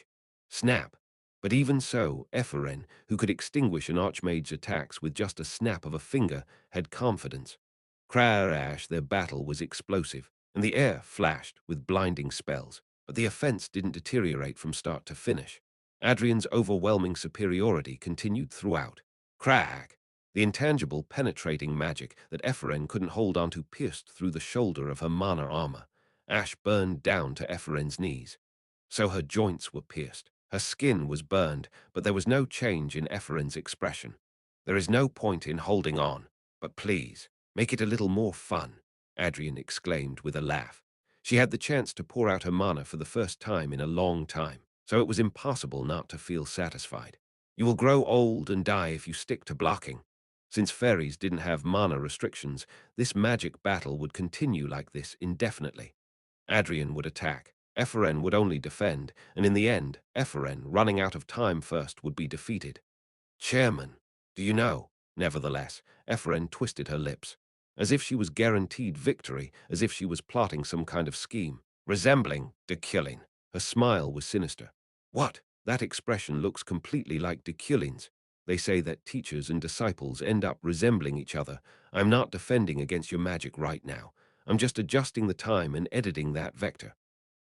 Snap! But even so, Ephraim, who could extinguish an archmage's attacks with just a snap of a finger, had confidence. Crash, their battle was explosive, and the air flashed with blinding spells, but the offense didn't deteriorate from start to finish. Adrian's overwhelming superiority continued throughout. Crack! The intangible, penetrating magic that Ephraim couldn't hold onto pierced through the shoulder of her mana armor. Ash burned down to Ephraim's knees. So her joints were pierced. Her skin was burned, but there was no change in Ephraim's expression. There is no point in holding on, but please, make it a little more fun, Adrian exclaimed with a laugh. She had the chance to pour out her mana for the first time in a long time, so it was impossible not to feel satisfied. You will grow old and die if you stick to blocking. Since fairies didn't have mana restrictions, this magic battle would continue like this indefinitely. Adrian would attack, Ephraim would only defend, and in the end, Ephraim, running out of time first, would be defeated. Chairman, do you know? Nevertheless, Ephraim twisted her lips, as if she was guaranteed victory, as if she was plotting some kind of scheme, resembling Deculein. Her smile was sinister. What? That expression looks completely like Deculein's. They say that teachers and disciples end up resembling each other. I'm not defending against your magic right now. I'm just adjusting the time and editing that vector.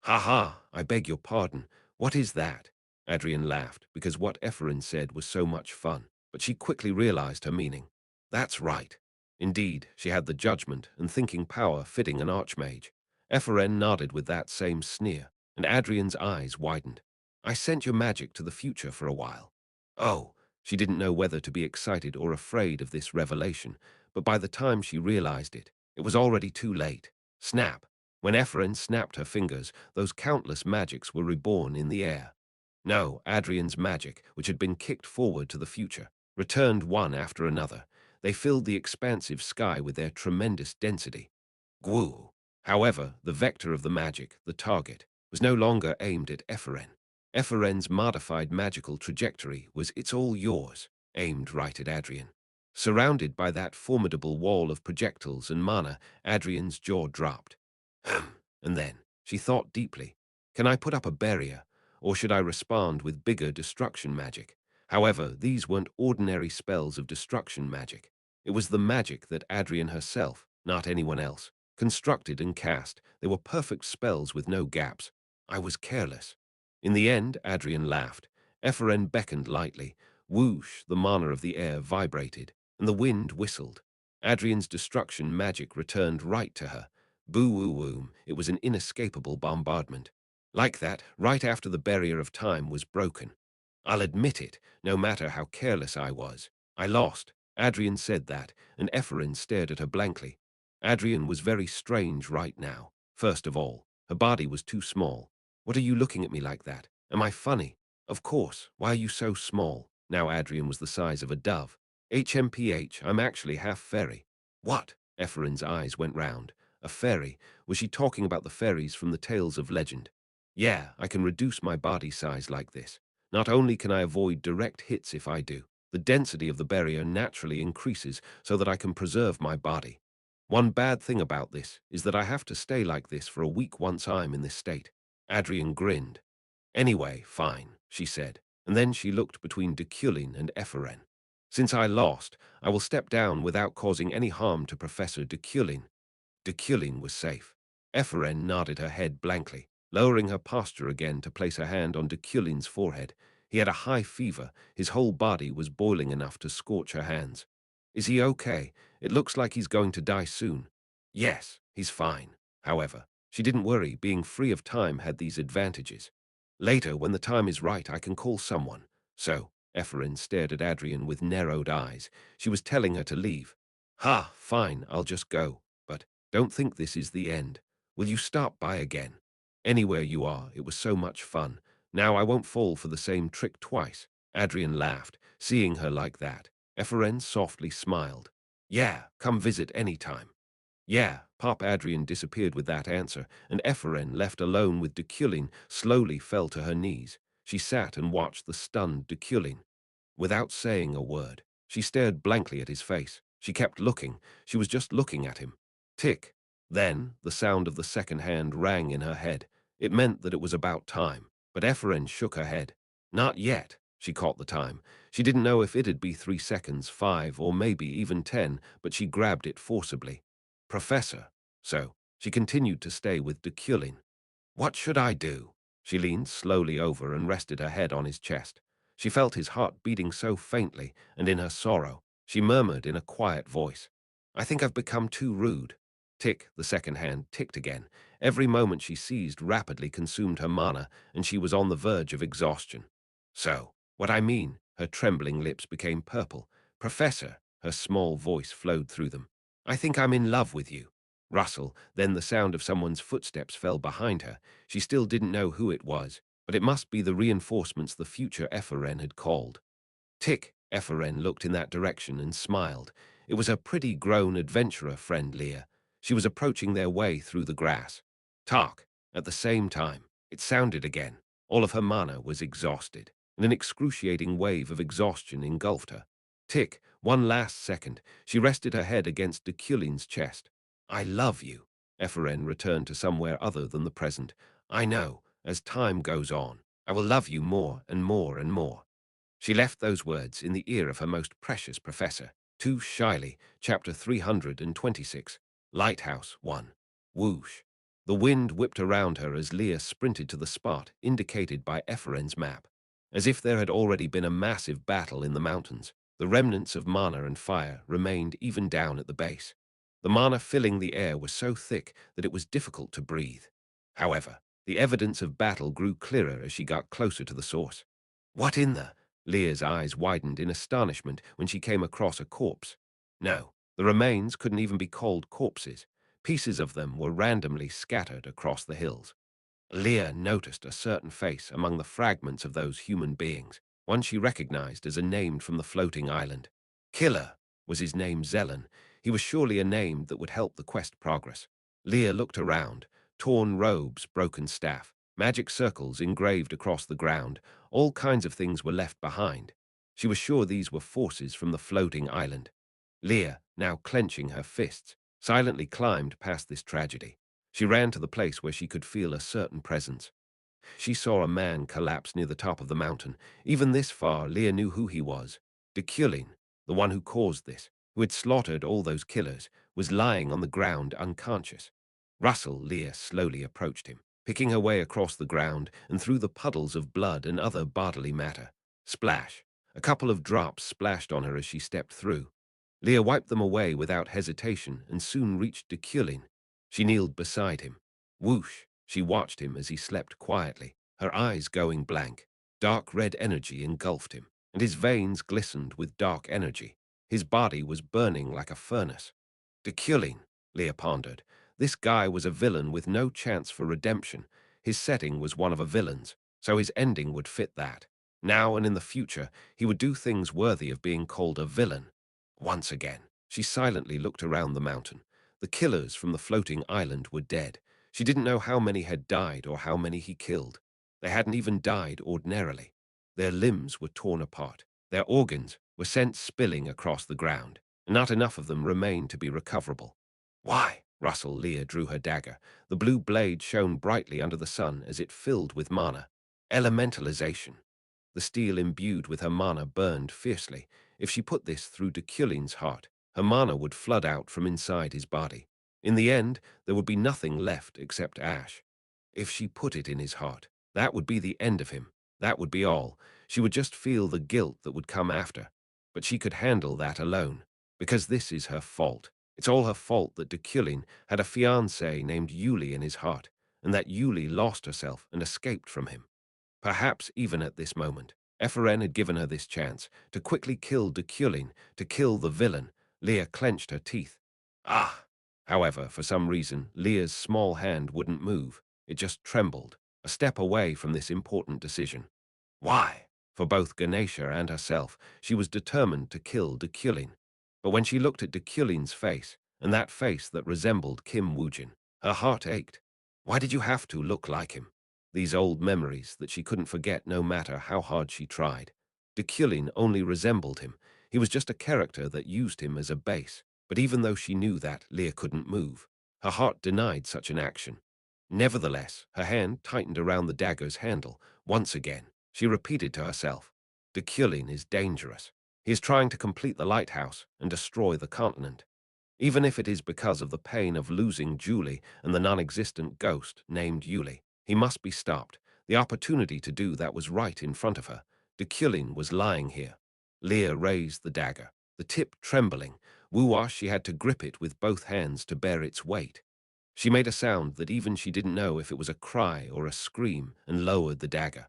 Ha ha, I beg your pardon. What is that? Adrian laughed, because what Ephraim said was so much fun, but she quickly realized her meaning. That's right. Indeed, she had the judgment and thinking power fitting an archmage. Ephraim nodded with that same sneer, and Adrian's eyes widened. I sent your magic to the future for a while. Oh, she didn't know whether to be excited or afraid of this revelation, but by the time she realized it, it was already too late. Snap! When Ephraim snapped her fingers, those countless magics were reborn in the air. No, Adrian's magic, which had been kicked forward to the future, returned one after another. They filled the expansive sky with their tremendous density. Gwoo! However, the vector of the magic, the target, was no longer aimed at Ephraim. Ephraim's modified magical trajectory was "it's all yours," aimed right at Adrian. Surrounded by that formidable wall of projectiles and mana, Adrian's jaw dropped. And then she thought deeply. Can I put up a barrier, or should I respond with bigger destruction magic? However, these weren't ordinary spells of destruction magic. It was the magic that Adrian herself, not anyone else, constructed and cast. They were perfect spells with no gaps. I was careless. In the end, Adrian laughed. Ephraim beckoned lightly. Whoosh, the mana of the air vibrated, and the wind whistled. Adrian's destruction magic returned right to her. Boo-woo-woom, it was an inescapable bombardment. Like that, right after the barrier of time was broken. I'll admit it, no matter how careless I was. I lost. Adrian said that, and Ephraim stared at her blankly. Adrian was very strange right now. First of all, her body was too small. What are you looking at me like that? Am I funny? Of course. Why are you so small? Now Adrian was the size of a dove. HMPH, I'm actually half fairy. What? Ephraim's eyes went round. A fairy? Was she talking about the fairies from the tales of legend? Yeah, I can reduce my body size like this. Not only can I avoid direct hits if I do, the density of the barrier naturally increases so that I can preserve my body. One bad thing about this is that I have to stay like this for a week once I'm in this state. Adrian grinned. Anyway, fine, she said, and then she looked between Deculein and Ephraim. Since I lost, I will step down without causing any harm to Professor Deculein. Deculein was safe. Ephraim nodded her head blankly, lowering her posture again to place her hand on Deculein's forehead. He had a high fever. His whole body was boiling enough to scorch her hands. Is he okay? It looks like he's going to die soon. Yes, he's fine. However, she didn't worry. Being free of time had these advantages. Later, when the time is right, I can call someone. So, Ephraim stared at Adrian with narrowed eyes. She was telling her to leave. Ha, fine, I'll just go. But don't think this is the end. Will you stop by again? Anywhere you are, it was so much fun. Now I won't fall for the same trick twice. Adrian laughed, seeing her like that. Ephraim softly smiled. Yeah, come visit any time. Yeah, Pop. Adrian disappeared with that answer, and Ephraim, left alone with Deculein, slowly fell to her knees. She sat and watched the stunned Deculein. Without saying a word, she stared blankly at his face. She kept looking. She was just looking at him. Tick. Then, the sound of the second hand rang in her head. It meant that it was about time. But Ephraim shook her head. Not yet. She caught the time. She didn't know if it'd be 3 seconds, 5, or maybe even 10, but she grabbed it forcibly. Professor. So, she continued to stay with Deculein. What should I do? She leaned slowly over and rested her head on his chest. She felt his heart beating so faintly, and in her sorrow, she murmured in a quiet voice, I think I've become too rude. Tick, the second hand ticked again. Every moment she seized rapidly consumed her mana, and she was on the verge of exhaustion. So, what I mean, her trembling lips became purple. Professor, her small voice flowed through them. I think I'm in love with you. Rustle, then the sound of someone's footsteps fell behind her. She still didn't know who it was, but it must be the reinforcements the future Epheren had called. Tick, Epheren looked in that direction and smiled. It was her pretty grown adventurer friend Leah. She was approaching their way through the grass. Tark, at the same time, it sounded again. All of her mana was exhausted, and an excruciating wave of exhaustion engulfed her. Tick, one last second, she rested her head against Deculein's chest. I love you. Epheren returned to somewhere other than the present. I know, as time goes on, I will love you more and more and more. She left those words in the ear of her most precious professor. Too shyly, chapter 326, Lighthouse 1. Whoosh. The wind whipped around her as Leah sprinted to the spot indicated by Epheren's map. As if there had already been a massive battle in the mountains, the remnants of mana and fire remained even down at the base. The mana filling the air was so thick that it was difficult to breathe. However, the evidence of battle grew clearer as she got closer to the source. What in the? Leah's eyes widened in astonishment when she came across a corpse. No, the remains couldn't even be called corpses. Pieces of them were randomly scattered across the hills. Leah noticed a certain face among the fragments of those human beings, one she recognized as a name from the floating island. Killer was his name. Zelen. He was surely a name that would help the quest progress. Leah looked around. Torn robes, broken staff, magic circles engraved across the ground, all kinds of things were left behind. She was sure these were forces from the floating island. Leah, now clenching her fists, silently climbed past this tragedy. She ran to the place where she could feel a certain presence. She saw a man collapse near the top of the mountain. Even this far, Leah knew who he was. Deculein, the one who caused this, who had slaughtered all those killers, was lying on the ground unconscious. Russell, Leah slowly approached him, picking her way across the ground and through the puddles of blood and other bodily matter. Splash! A couple of drops splashed on her as she stepped through. Leah wiped them away without hesitation and soon reached Deculein. She kneeled beside him. Whoosh! She watched him as he slept quietly, her eyes going blank. Dark red energy engulfed him, and his veins glistened with dark energy. His body was burning like a furnace. Deculein, Leah pondered. This guy was a villain with no chance for redemption. His setting was one of a villain's, so his ending would fit that. Now and in the future, he would do things worthy of being called a villain. Once again, she silently looked around the mountain. The killers from the floating island were dead. She didn't know how many had died or how many he killed. They hadn't even died ordinarily. Their limbs were torn apart. Their organs were sent spilling across the ground. Not enough of them remained to be recoverable. Why? Russell. Leah drew her dagger. The blue blade shone brightly under the sun as it filled with mana. Elementalization. The steel imbued with her mana burned fiercely. If she put this through Deculein's heart, her mana would flood out from inside his body. In the end, there would be nothing left except ash. If she put it in his heart, that would be the end of him. That would be all. She would just feel the guilt that would come after. But she could handle that alone, because this is her fault. It's all her fault that Deculein had a fiancée named Yuli in his heart, and that Yuli lost herself and escaped from him. Perhaps even at this moment, Epheren had given her this chance to quickly kill Deculein, to kill the villain. Leah clenched her teeth. Ah! However, for some reason, Leah's small hand wouldn't move. It just trembled, a step away from this important decision. Why? For both Ganesha and herself, she was determined to kill Deculein. But when she looked at Deculein's face, and that face that resembled Kim Woojin, her heart ached. Why did you have to look like him? These old memories that she couldn't forget no matter how hard she tried. Deculein only resembled him. He was just a character that used him as a base. But even though she knew that, Leah couldn't move. Her heart denied such an action. Nevertheless, her hand tightened around the dagger's handle. Once again, She repeated to herself. Deculein is dangerous. He is trying to complete the lighthouse and destroy the continent. Even if it is because of the pain of losing Julie and the non-existent ghost named Yuli, he must be stopped. The opportunity to do that was right in front of her. Deculein was lying here. Leah raised the dagger, the tip trembling. Woo-ah, she had to grip it with both hands to bear its weight. She made a sound that even she didn't know if it was a cry or a scream and lowered the dagger.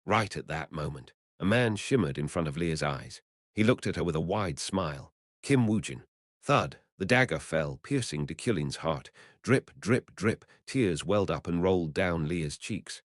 Right at that moment, a man shimmered in front of Leah's eyes. He looked at her with a wide smile. Kim Woojin. Thud, the dagger fell, piercing Deculein's heart. Drip, drip, drip, tears welled up and rolled down Leah's cheeks.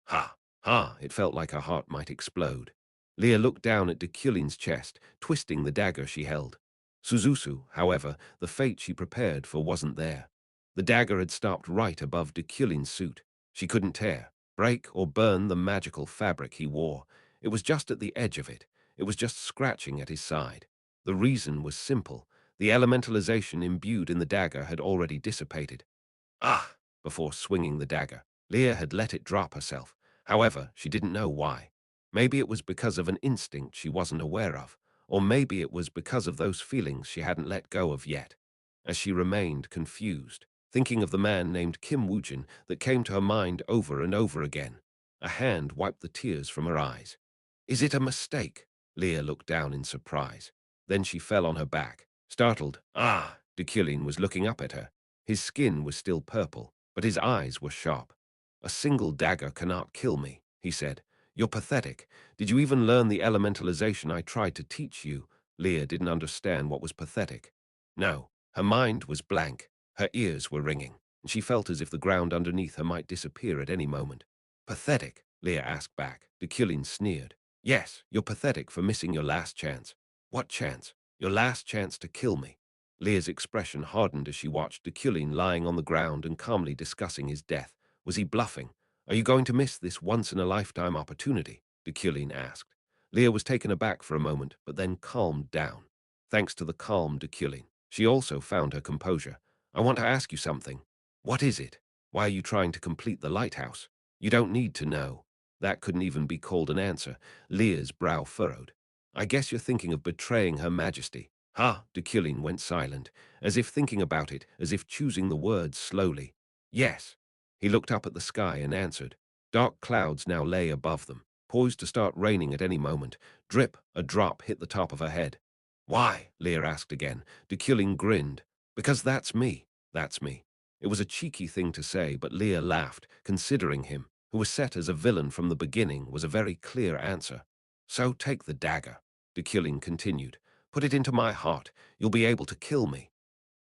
Ha, ha, it felt like her heart might explode. Leah looked down at Deculein's chest, twisting the dagger she held. Suzusu, however, the fate she prepared for wasn't there. The dagger had stopped right above Deculein's suit. She couldn't tear, break, or burn the magical fabric he wore. It was just at the edge of it. It was just scratching at his side. The reason was simple. The elementalization imbued in the dagger had already dissipated. Ah! Before swinging the dagger, Leah had let it drop herself. However, she didn't know why. Maybe it was because of an instinct she wasn't aware of, or maybe it was because of those feelings she hadn't let go of yet. As she remained confused, thinking of the man named Kim Woojin that came to her mind over and over again, a hand wiped the tears from her eyes. Is it a mistake? Leah looked down in surprise. Then she fell on her back, startled. Ah! Deculein was looking up at her. His skin was still purple, but his eyes were sharp. A single dagger cannot kill me, he said. You're pathetic. Did you even learn the elementalization I tried to teach you? Leah didn't understand what was pathetic. No, her mind was blank. Her ears were ringing, and she felt as if the ground underneath her might disappear at any moment. Pathetic? Leah asked back. Deculein sneered. Yes, you're pathetic for missing your last chance. What chance? Your last chance to kill me. Leah's expression hardened as she watched Deculein lying on the ground and calmly discussing his death. Was he bluffing? Are you going to miss this once-in-a-lifetime opportunity? Deculein asked. Leah was taken aback for a moment, but then calmed down. Thanks to the calm Deculein, she also found her composure. I want to ask you something. What is it? Why are you trying to complete the lighthouse? You don't need to know. That couldn't even be called an answer. Leah's brow furrowed. I guess you're thinking of betraying Her Majesty. Ha! Deculein went silent, as if thinking about it, as if choosing the words slowly. Yes. He looked up at the sky and answered. Dark clouds now lay above them, poised to start raining at any moment. Drip, a drop hit the top of her head. Why? Leah asked again. Deculein grinned. Because that's me. That's me. It was a cheeky thing to say, but Leah laughed, considering him, who was set as a villain from the beginning, was a very clear answer. So take the dagger, Deculein continued. Put it into my heart. You'll be able to kill me.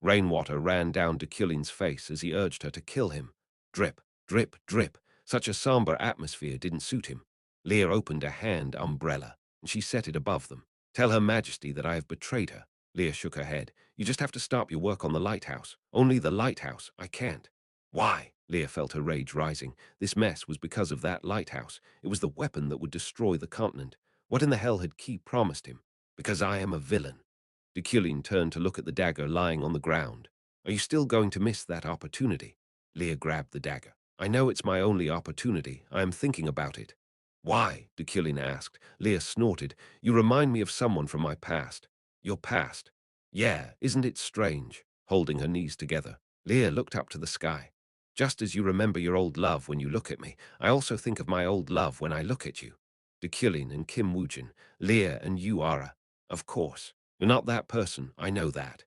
Rainwater ran down Deculein's face as he urged her to kill him. Drip, drip, drip. Such a somber atmosphere didn't suit him. Leah opened a hand umbrella, and she set it above them. Tell Her Majesty that I have betrayed her. Leah shook her head. You just have to stop your work on the lighthouse. Only the lighthouse. I can't. Why? Leah felt her rage rising. This mess was because of that lighthouse. It was the weapon that would destroy the continent. What in the hell had Key promised him? Because I am a villain. Deculein turned to look at the dagger lying on the ground. Are you still going to miss that opportunity? Leah grabbed the dagger. I know it's my only opportunity. I am thinking about it. Why? Deculein asked. Leah snorted. You remind me of someone from my past. Your past? Yeah, isn't it strange? Holding her knees together, Leah looked up to the sky. Just as you remember your old love when you look at me, I also think of my old love when I look at you. Deculein and Kim Woojin, Leah and you, Ara. Of course. You're not that person, I know that.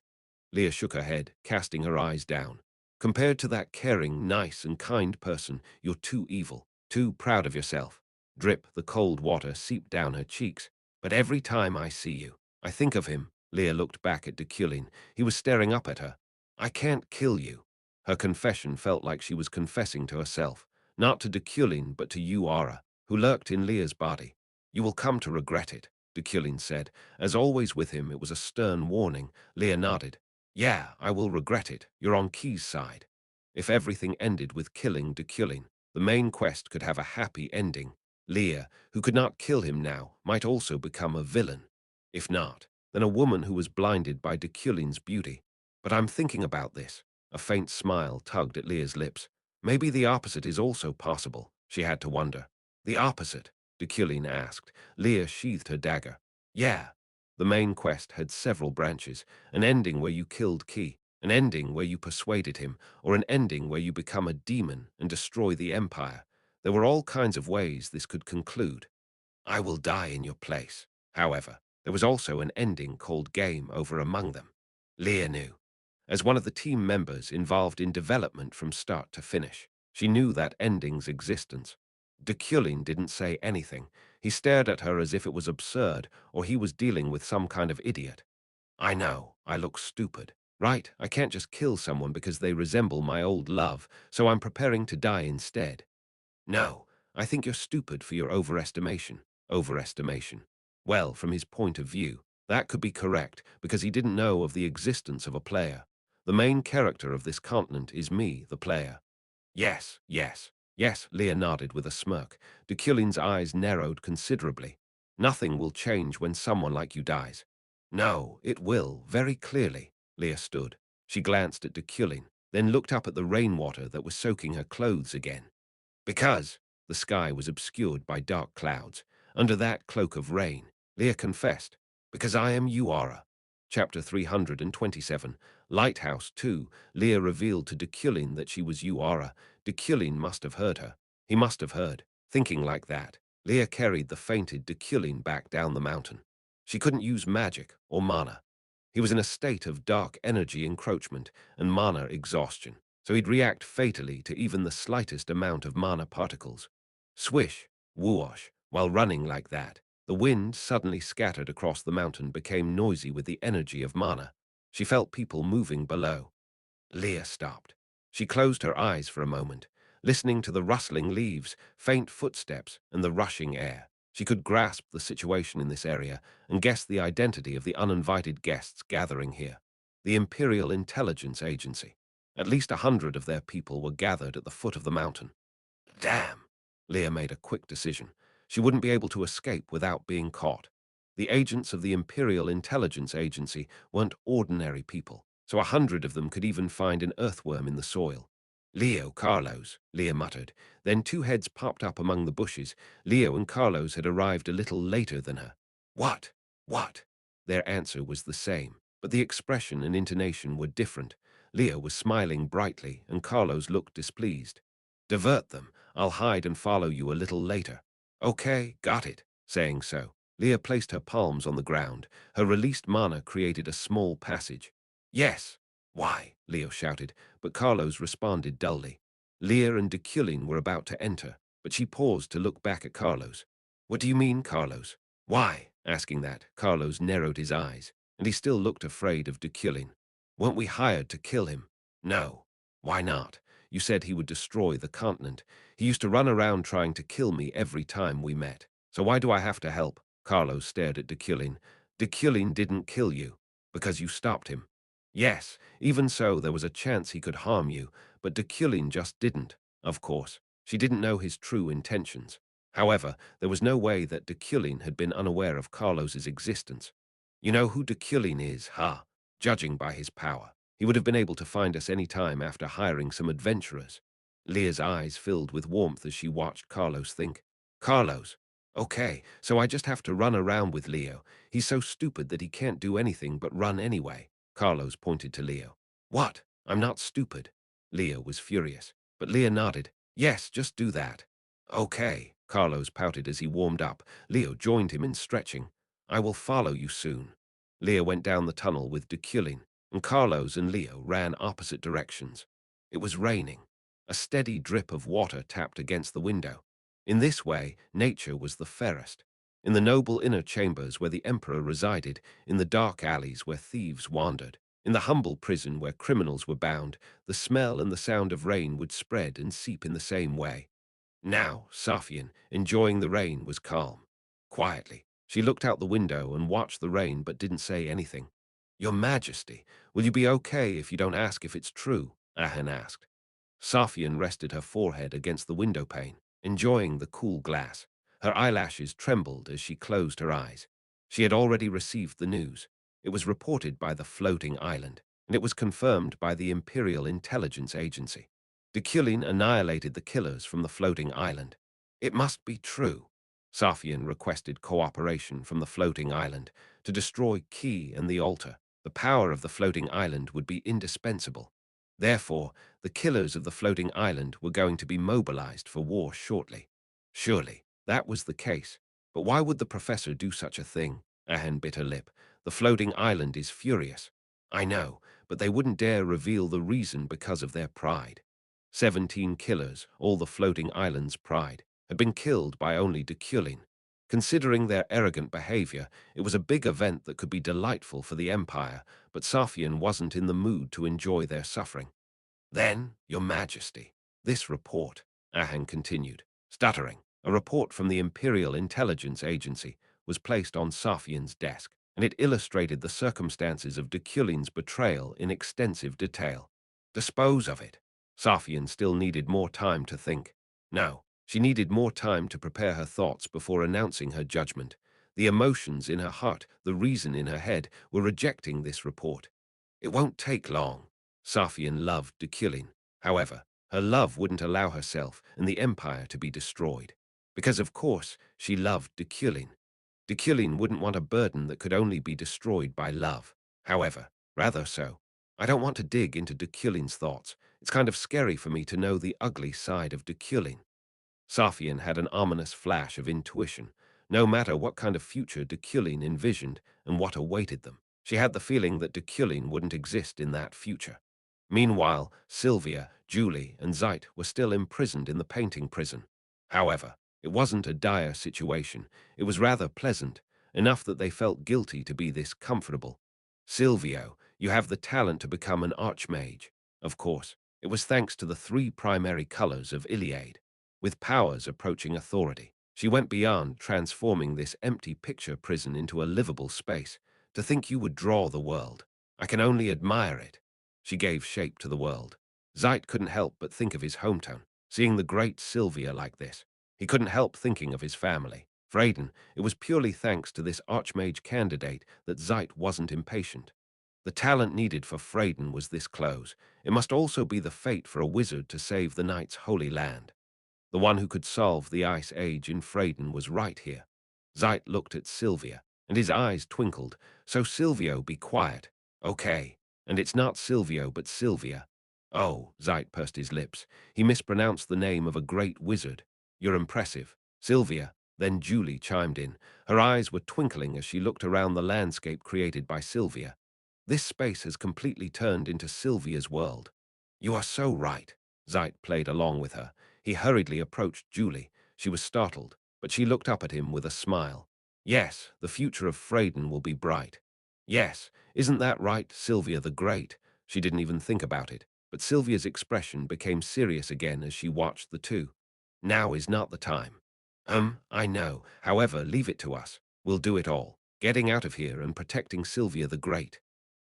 Leah shook her head, casting her eyes down. Compared to that caring, nice, and kind person, you're too evil, too proud of yourself. Drip, the cold water seeped down her cheeks. But every time I see you, I think of him. Leah looked back at Deculein. He was staring up at her. I can't kill you. Her confession felt like she was confessing to herself, not to Deculein, but to you, Ara, who lurked in Leah's body. You will come to regret it, Deculein said. As always with him, it was a stern warning. Leah nodded. Yeah, I will regret it. You're on Key's side. If everything ended with killing Deculein, the main quest could have a happy ending. Leah, who could not kill him now, might also become a villain. If not, then a woman who was blinded by Deculein's beauty. But I'm thinking about this. A faint smile tugged at Leah's lips. Maybe the opposite is also possible, she had to wonder. The opposite. Deculein asked. Leah sheathed her dagger. Yeah. The main quest had several branches, an ending where you killed Key, an ending where you persuaded him, or an ending where you become a demon and destroy the Empire. There were all kinds of ways this could conclude. I will die in your place. However, there was also an ending called game over among them. Leah knew. As one of the team members involved in development from start to finish, she knew that ending's existence. Deculein didn't say anything. He stared at her as if it was absurd or he was dealing with some kind of idiot. I know, I look stupid. Right, I can't just kill someone because they resemble my old love, so I'm preparing to die instead. No, I think you're stupid for your overestimation. Overestimation. Well, from his point of view, that could be correct because he didn't know of the existence of a player. The main character of this continent is me, the player. Yes, yes, yes, Leah nodded with a smirk. Deculein's eyes narrowed considerably. Nothing will change when someone like you dies. No, it will, very clearly. Leah stood. She glanced at Deculein, then looked up at the rainwater that was soaking her clothes again. Because the sky was obscured by dark clouds. Under that cloak of rain, Leah confessed, because I am Uara. Chapter 327, Lighthouse 2, Leah revealed to Deculein that she was Uara. Deculein must have heard her. He must have heard. Thinking like that, Leah carried the fainted Deculein back down the mountain. She couldn't use magic or mana. He was in a state of dark energy encroachment and mana exhaustion, so he'd react fatally to even the slightest amount of mana particles. Swish, whoosh, while running like that, the wind suddenly scattered across the mountain became noisy with the energy of mana. She felt people moving below. Leah stopped. She closed her eyes for a moment, listening to the rustling leaves, faint footsteps, and the rushing air. She could grasp the situation in this area and guess the identity of the uninvited guests gathering here. The Imperial Intelligence Agency. At least 100 of their people were gathered at the foot of the mountain. Damn! Leah made a quick decision. She wouldn't be able to escape without being caught. The agents of the Imperial Intelligence Agency weren't ordinary people, so 100 of them could even find an earthworm in the soil. Leo, Carlos, Leah muttered. Then two heads popped up among the bushes. Leo and Carlos had arrived a little later than her. What? What? Their answer was the same, but the expression and intonation were different. Leo was smiling brightly, and Carlos looked displeased. Divert them. I'll hide and follow you a little later. Okay, got it. Saying so, Leah placed her palms on the ground. Her released mana created a small passage. Yes. Why? Leo shouted, but Carlos responded dully. Leah and Deculein were about to enter, but she paused to look back at Carlos. What do you mean, Carlos? Why? Asking that, Carlos narrowed his eyes, and he still looked afraid of Deculein. Weren't we hired to kill him? No. Why not? You said he would destroy the continent. He used to run around trying to kill me every time we met. So why do I have to help? Carlos stared at Deculein. Deculein didn't kill you, because you stopped him. Yes, even so there was a chance he could harm you, but Deculein just didn't, of course. She didn't know his true intentions. However, there was no way that Deculein had been unaware of Carlos's existence. You know who Deculein is, huh? Judging by his power, he would have been able to find us any time after hiring some adventurers. Leah's eyes filled with warmth as she watched Carlos think. Carlos? Okay, so I just have to run around with Leo. He's so stupid that he can't do anything but run anyway. Carlos pointed to Leo. What? I'm not stupid. Leo was furious, but Leah nodded. Yes, just do that. Okay, Carlos pouted as he warmed up. Leo joined him in stretching. I will follow you soon. Leah went down the tunnel with Deculein, and Carlos and Leo ran opposite directions. It was raining. A steady drip of water tapped against the window. In this way, nature was the fairest. In the noble inner chambers where the emperor resided, in the dark alleys where thieves wandered, in the humble prison where criminals were bound, the smell and the sound of rain would spread and seep in the same way. Now, Safian, enjoying the rain, was calm. Quietly, she looked out the window and watched the rain but didn't say anything. Your Majesty, will you be okay if you don't ask if it's true? Ahan asked. Safian rested her forehead against the window pane, enjoying the cool glass. Her eyelashes trembled as she closed her eyes. She had already received the news. It was reported by the floating island, and it was confirmed by the Imperial Intelligence Agency. Deculein annihilated the killers from the floating island. It must be true. Safian requested cooperation from the floating island to destroy Key and the altar. The power of the floating island would be indispensable. Therefore, the killers of the floating island were going to be mobilized for war shortly. Surely, that was the case. But why would the professor do such a thing? Ahan bit her lip. The floating island is furious. I know, but they wouldn't dare reveal the reason because of their pride. 17 killers, all the floating island's pride, had been killed by only Deculein. Considering their arrogant behavior, it was a big event that could be delightful for the Empire, but Safian wasn't in the mood to enjoy their suffering. Then, Your Majesty, this report, Ahan continued, stuttering, a report from the Imperial Intelligence Agency, was placed on Safian's desk, and it illustrated the circumstances of Deculein's betrayal in extensive detail. Dispose of it. Safian still needed more time to think. No, she needed more time to prepare her thoughts before announcing her judgment. The emotions in her heart, the reason in her head, were rejecting this report. It won't take long. Safian loved Deculein. However, her love wouldn't allow herself and the Empire to be destroyed. Because, of course, she loved Deculein. Deculein wouldn't want a burden that could only be destroyed by love. However, rather so. I don't want to dig into Deculein's thoughts. It's kind of scary for me to know the ugly side of Deculein. Safian had an ominous flash of intuition. No matter what kind of future Deculein envisioned and what awaited them, she had the feeling that Deculein wouldn't exist in that future. Meanwhile, Sylvia, Julie, and Zeit were still imprisoned in the painting prison. However, it wasn't a dire situation. It was rather pleasant, enough that they felt guilty to be this comfortable. Silvio, you have the talent to become an archmage. Of course, it was thanks to the 3 primary colors of Iliad. With powers approaching authority, she went beyond transforming this empty picture prison into a livable space. To think you would draw the world. I can only admire it. She gave shape to the world. Zeit couldn't help but think of his hometown, seeing the great Sylvia like this. He couldn't help thinking of his family. For Aiden, it was purely thanks to this archmage candidate that Zeit wasn't impatient. The talent needed for Freyden was this close. It must also be the fate for a wizard to save the knight's holy land. The one who could solve the Ice Age in Freyden was right here. Zeit looked at Sylvia, and his eyes twinkled. So Silvio, be quiet. Okay. And it's not Silvio but Sylvia. Oh, Zeit pursed his lips. He mispronounced the name of a great wizard. You're impressive. Sylvia. Then Julie chimed in. Her eyes were twinkling as she looked around the landscape created by Sylvia. This space has completely turned into Sylvia's world. You are so right. Zeit played along with her. He hurriedly approached Julie. She was startled, but she looked up at him with a smile. Yes, the future of Freyden will be bright. Yes, isn't that right, Sylvia the Great? She didn't even think about it, but Sylvia's expression became serious again as she watched the two. Now is not the time. I know. However, leave it to us. We'll do it all. Getting out of here and protecting Sylvia the Great.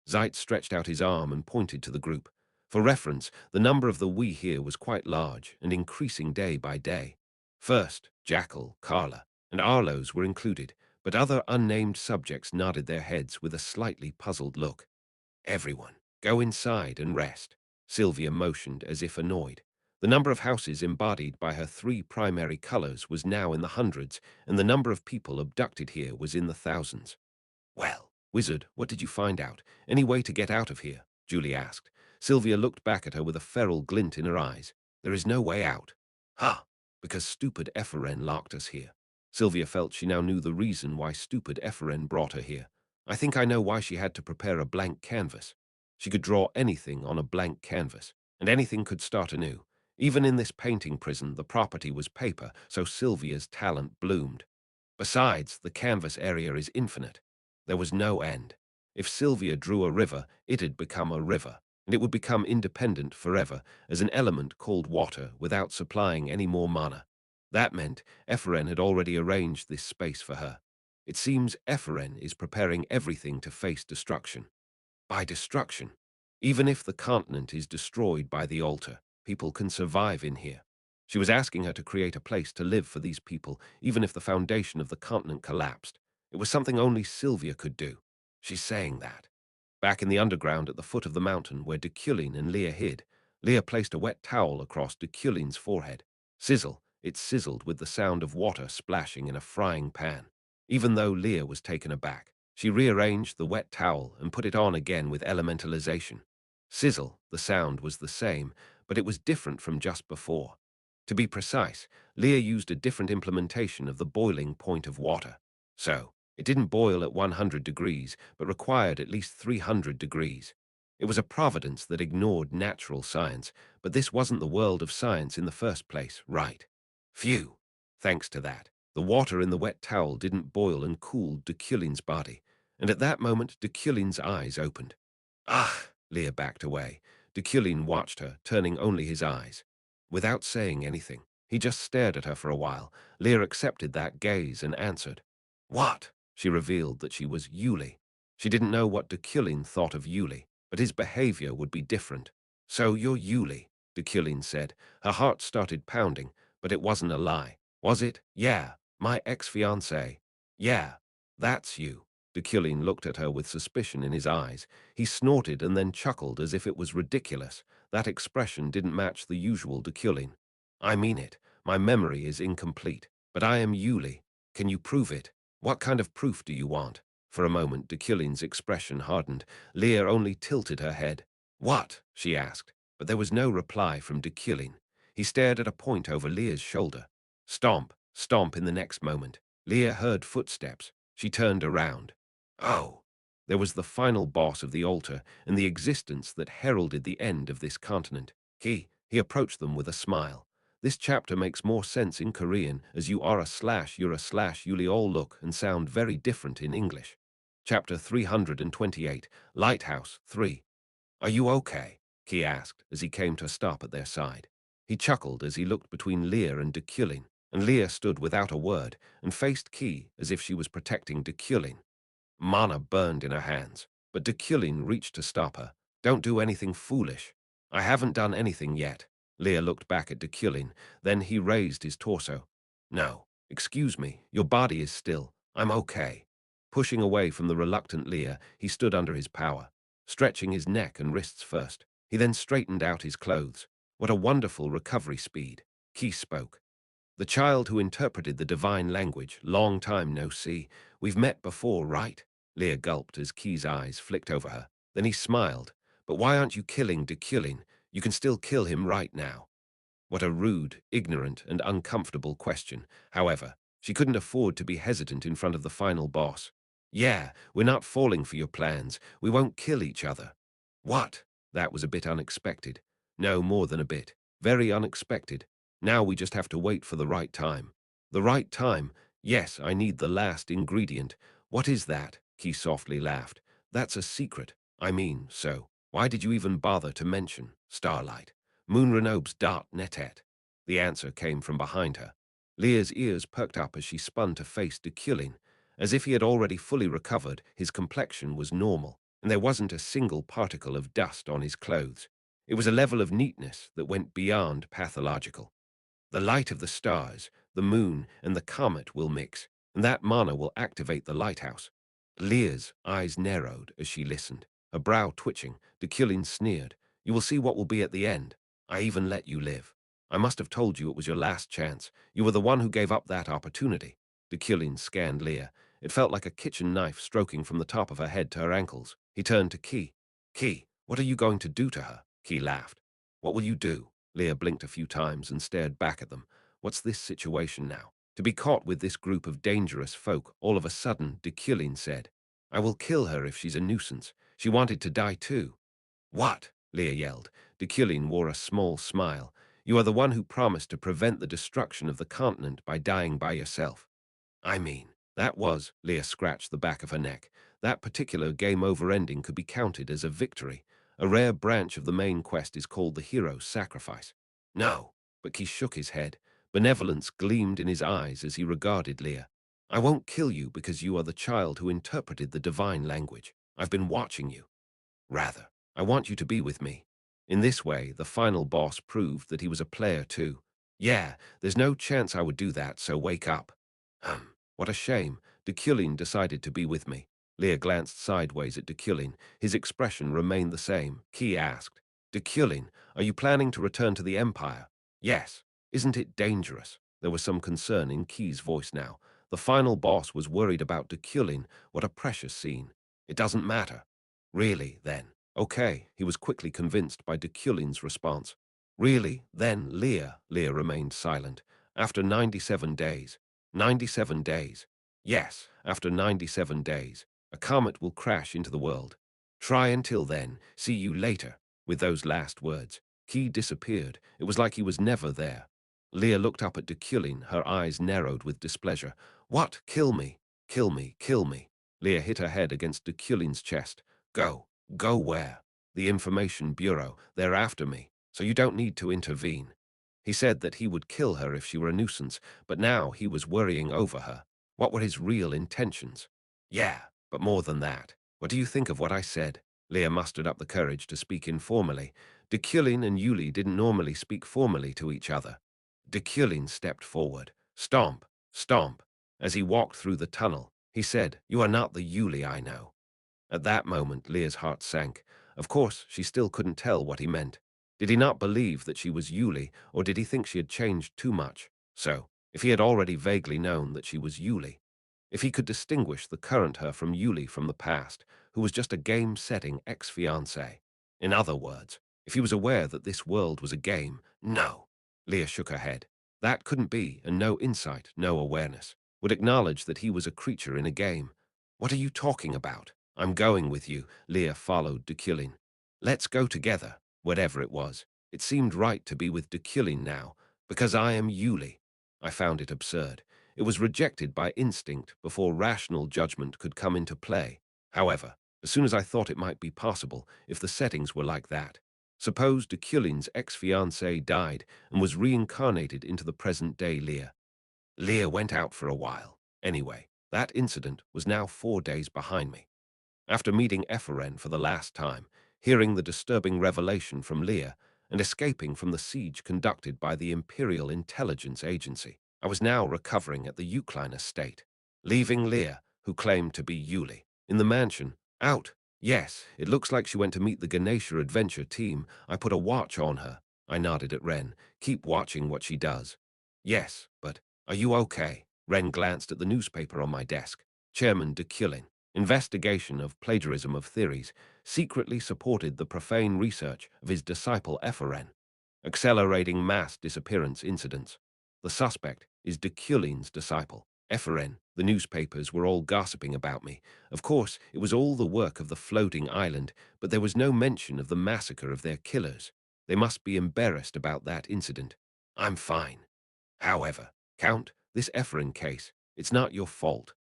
Zeit stretched out his arm and pointed to the group. For reference, the number of the we here was quite large and increasing day by day. First, Jackal, Carla, and Arlo's were included, but other unnamed subjects nodded their heads with a slightly puzzled look. Everyone, go inside and rest. Sylvia motioned as if annoyed. The number of houses embodied by her 3 primary colors was now in the hundreds, and the number of people abducted here was in the thousands. Well, wizard, what did you find out? Any way to get out of here? Julie asked. Sylvia looked back at her with a feral glint in her eyes. There is no way out. Ha! Because stupid Epheren locked us here. Sylvia felt she now knew the reason why stupid Epheren brought her here. I think I know why she had to prepare a blank canvas. She could draw anything on a blank canvas, and anything could start anew. Even in this painting prison, the property was paper, so Sylvia's talent bloomed. Besides, the canvas area is infinite. There was no end. If Sylvia drew a river, it'd become a river, and it would become independent forever as an element called water without supplying any more mana. That meant Epheren had already arranged this space for her. It seems Epheren is preparing everything to face destruction. By destruction. Even if the continent is destroyed by the altar, people can survive in here. She was asking her to create a place to live for these people, even if the foundation of the continent collapsed. It was something only Sylvia could do. She's saying that. Back in the underground at the foot of the mountain where Deculein and Leah hid, Leah placed a wet towel across Deculein's forehead. Sizzle, It sizzled with the sound of water splashing in a frying pan. Even though Leah was taken aback, she rearranged the wet towel and put it on again with elementalization. Sizzle, the sound was the same, but it was different from just before. To be precise, Leah used a different implementation of the boiling point of water. So, it didn't boil at 100 degrees, but required at least 300 degrees. It was a providence that ignored natural science, but this wasn't the world of science in the first place, right? Phew! Thanks to that, the water in the wet towel didn't boil and cooled Deculein's body, and at that moment Deculein's eyes opened. Ah! Leah backed away. Deculein watched her, turning only his eyes. Without saying anything, he just stared at her for a while. Leah accepted that gaze and answered. What? She revealed that she was Yuli. She didn't know what Deculein thought of Yuli, but his behavior would be different. So you're Yuli, Deculein said. Her heart started pounding, but it wasn't a lie. Was it? Yeah, my ex-fiancée. Yeah, that's you. Deculein looked at her with suspicion in his eyes. He snorted and then chuckled as if it was ridiculous. That expression didn't match the usual Deculein. I mean it. My memory is incomplete. But I am Yuli. Can you prove it? What kind of proof do you want? For a moment, Deculein's expression hardened. Leah only tilted her head. What? She asked. But there was no reply from Deculein. He stared at a point over Leah's shoulder. Stomp, stomp in the next moment. Leah heard footsteps. She turned around. Oh! There was the final boss of the altar and the existence that heralded the end of this continent. He approached them with a smile. This chapter makes more sense in Korean as you are a slash, you're a slash, you all look and sound very different in English. Chapter 328, Lighthouse 3. Are you okay? He asked as he came to a stop at their side. He chuckled as he looked between Leah and Deculein, and Leah stood without a word and faced Key as if she was protecting Deculein. Mana burned in her hands, but Deculein reached to stop her. Don't do anything foolish. I haven't done anything yet. Leah looked back at Deculein, then he raised his torso. No, excuse me, your body is still. I'm okay. Pushing away from the reluctant Leah, he stood under his power, stretching his neck and wrists first. He then straightened out his clothes. What a wonderful recovery speed. Key spoke. The child who interpreted the divine language, long time no see. We've met before, right? Leah gulped as Key's eyes flicked over her. Then he smiled. But why aren't you killing Deculein? You can still kill him right now. What a rude, ignorant, and uncomfortable question. However, she couldn't afford to be hesitant in front of the final boss. Yeah, we're not falling for your plans. We won't kill each other. What? That was a bit unexpected. No, more than a bit. Very unexpected. Now we just have to wait for the right time. The right time? Yes, I need the last ingredient. What is that? Key softly laughed. That's a secret. I mean, so. Why did you even bother to mention Starlight? Moonrenobes dot netet. The answer came from behind her. Leah's ears perked up as she spun to face Deculein. As if he had already fully recovered, his complexion was normal, and there wasn't a single particle of dust on his clothes. It was a level of neatness that went beyond pathological. The light of the stars, the moon, and the comet will mix, and that mana will activate the lighthouse. Leah's eyes narrowed as she listened, her brow twitching. Deculein sneered. You will see what will be at the end. I even let you live. I must have told you it was your last chance. You were the one who gave up that opportunity. Deculein scanned Leah. It felt like a kitchen knife stroking from the top of her head to her ankles. He turned to Key. Key, what are you going to do to her? Key laughed. What will you do? Leah blinked a few times and stared back at them. What's this situation now? To be caught with this group of dangerous folk all of a sudden, Deculein said. I will kill her if she's a nuisance. She wanted to die too. What? Leah yelled. Deculein wore a small smile. You are the one who promised to prevent the destruction of the continent by dying by yourself. I mean, Leah scratched the back of her neck. That particular game-over ending could be counted as a victory. A rare branch of the main quest is called the hero's sacrifice. No, but he shook his head. Benevolence gleamed in his eyes as he regarded Leah. I won't kill you because you are the child who interpreted the divine language. I've been watching you. Rather, I want you to be with me. In this way, the final boss proved that he was a player too. Yeah, there's no chance I would do that, so wake up. What a shame. Deculein decided to be with me. Leah glanced sideways at Deculein. His expression remained the same. Key asked, Deculein, are you planning to return to the Empire? Yes. Isn't it dangerous? There was some concern in Key's voice now. The final boss was worried about Deculein. What a precious scene. It doesn't matter. Really, then. Okay, he was quickly convinced by Deculein's response. Really, then, Leah. Leah remained silent. After 97 days. 97 days. Yes, after 97 days. A comet will crash into the world. Try until then. See you later. With those last words, Key disappeared. It was like he was never there. Leah looked up at Deculein, her eyes narrowed with displeasure. What? Kill me. Kill me. Kill me. Leah hit her head against Deculein's chest. Go. Go where? The Information Bureau. They're after me, so you don't need to intervene. He said that he would kill her if she were a nuisance, but now he was worrying over her. What were his real intentions? Yeah, but more than that. What do you think of what I said? Leah mustered up the courage to speak informally. Deculein and Yuli didn't normally speak formally to each other. Deculein stepped forward. Stomp, stomp. As he walked through the tunnel, he said, "You are not the Yuli I know." At that moment, Leah's heart sank. Of course, she still couldn't tell what he meant. Did he not believe that she was Yuli, or did he think she had changed too much? So, if he had already vaguely known that she was Yuli, if he could distinguish the current her from Yuli from the past, who was just a game-setting ex-fiancée. In other words, if he was aware that this world was a game, no. Leah shook her head. That couldn't be, and no insight, no awareness, would acknowledge that he was a creature in a game. What are you talking about? I'm going with you. Leah followed Deculein. Let's go together, whatever it was. It seemed right to be with Deculein now, because I am Yuli. I found it absurd. It was rejected by instinct before rational judgment could come into play. However, as soon as I thought it might be possible, if the settings were like that. Suppose Deculein's ex-fiancée died and was reincarnated into the present-day Leah. Leah went out for a while. Anyway, that incident was now 4 days behind me. After meeting Epheren for the last time, hearing the disturbing revelation from Leah, and escaping from the siege conducted by the Imperial Intelligence Agency, I was now recovering at the Deculein estate, leaving Leah, who claimed to be Yuli, in the mansion. Out. Yes, it looks like she went to meet the Ganesha adventure team. I put a watch on her. I nodded at Ren. Keep watching what she does. Yes, but are you okay? Ren glanced at the newspaper on my desk. Chairman Deculein, investigation of plagiarism of theories, secretly supported the profane research of his disciple Epheren, accelerating mass disappearance incidents. The suspect is Deculein's disciple, Epheren. The newspapers were all gossiping about me. Of course, it was all the work of the floating island, but there was no mention of the massacre of their killers. They must be embarrassed about that incident. I'm fine. However, Count, this Epheren case, it's not your fault.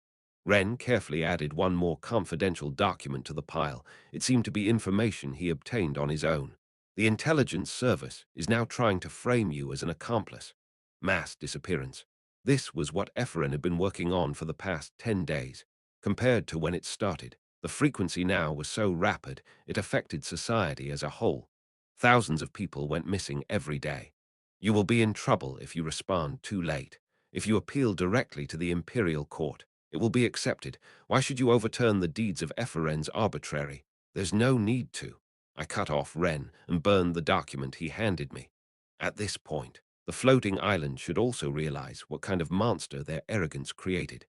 Ren carefully added one more confidential document to the pile. It seemed to be information he obtained on his own. The intelligence service is now trying to frame you as an accomplice. Mass disappearance. This was what Epheren had been working on for the past 10 days. Compared to when it started, the frequency now was so rapid it affected society as a whole. Thousands of people went missing every day. You will be in trouble if you respond too late. If you appeal directly to the Imperial Court, it will be accepted. Why should you overturn the deeds of Epheren's arbitrary? There's no need to. I cut off Ren and burned the document he handed me. At this point, the floating island should also realize what kind of monster their arrogance created.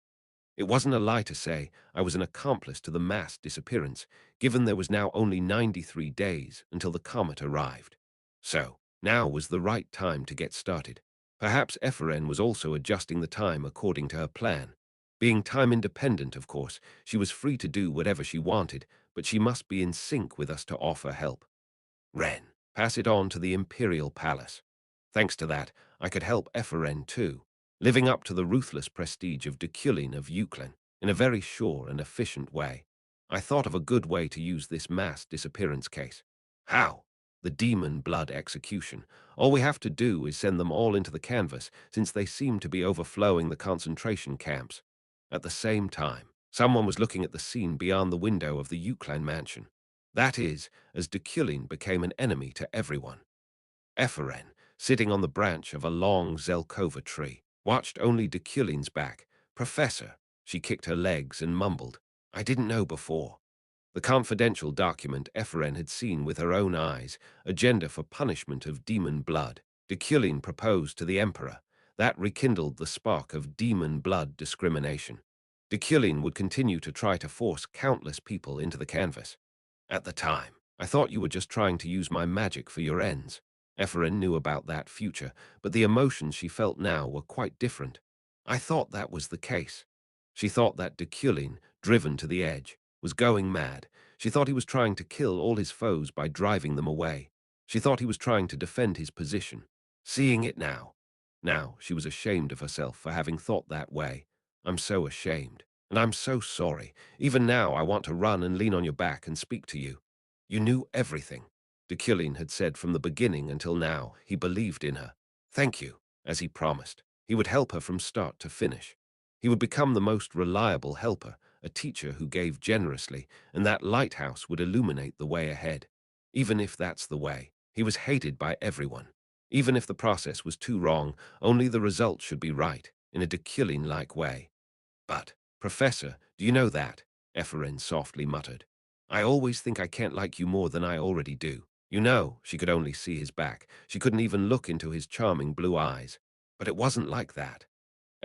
It wasn't a lie to say I was an accomplice to the mass disappearance, given there was now only 93 days until the comet arrived. So, now was the right time to get started. Perhaps Epheren was also adjusting the time according to her plan. Being time-independent, of course, she was free to do whatever she wanted, but she must be in sync with us to offer help. Ren, pass it on to the Imperial Palace. Thanks to that, I could help Epheren too, living up to the ruthless prestige of Deculein of Deculein in a very sure and efficient way. I thought of a good way to use this mass disappearance case. How? The demon blood execution. All we have to do is send them all into the canvas, since they seem to be overflowing the concentration camps. At the same time, someone was looking at the scene beyond the window of the Deculein mansion. That is, as Deculein became an enemy to everyone. Epheren, sitting on the branch of a long Zelkova tree, watched only Deculein's back. Professor, she kicked her legs and mumbled, I didn't know before. The confidential document Epheren had seen with her own eyes, agenda for punishment of demon blood. Deculein proposed to the Emperor. That rekindled the spark of demon blood discrimination. Deculein would continue to try to force countless people into the canvas. At the time, I thought you were just trying to use my magic for your ends. Ephraim knew about that future, but the emotions she felt now were quite different. I thought that was the case. She thought that Deculein, driven to the edge, was going mad. She thought he was trying to kill all his foes by driving them away. She thought he was trying to defend his position. Seeing it now. Now, she was ashamed of herself for having thought that way. I'm so ashamed. And I'm so sorry. Even now, I want to run and lean on your back and speak to you. You knew everything. Deculein had said from the beginning until now he believed in her. Thank you, as he promised. He would help her from start to finish. He would become the most reliable helper, a teacher who gave generously, and that lighthouse would illuminate the way ahead. Even if that's the way, he was hated by everyone. Even if the process was too wrong, only the result should be right, in a Deculein-like way. But, Professor, do you know that? Ephraim softly muttered. I always think I can't like you more than I already do. You know, she could only see his back. She couldn't even look into his charming blue eyes. But it wasn't like that.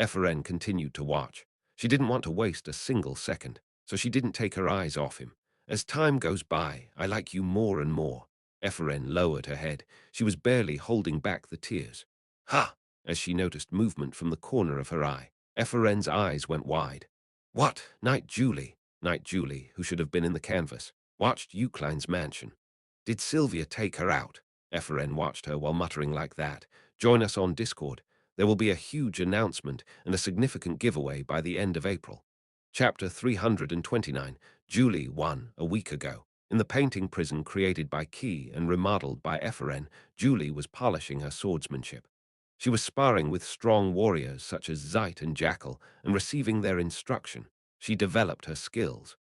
Ephraim continued to watch. She didn't want to waste a single second, so she didn't take her eyes off him. As time goes by, I like you more and more. Ephraim lowered her head. She was barely holding back the tears. Ha! As she noticed movement from the corner of her eye. Ephraim's eyes went wide. What? Night Julie, who should have been in the canvas, watched Eucline's mansion. Did Sylvia take her out? Ephraim watched her while muttering like that. Join us on Discord. There will be a huge announcement and a significant giveaway by the end of April. Chapter 329. Julie won a week ago. In the painting prison created by Key and remodeled by Ephraim, Julie was polishing her swordsmanship. She was sparring with strong warriors such as Zeit and Jackal and receiving their instruction. She developed her skills.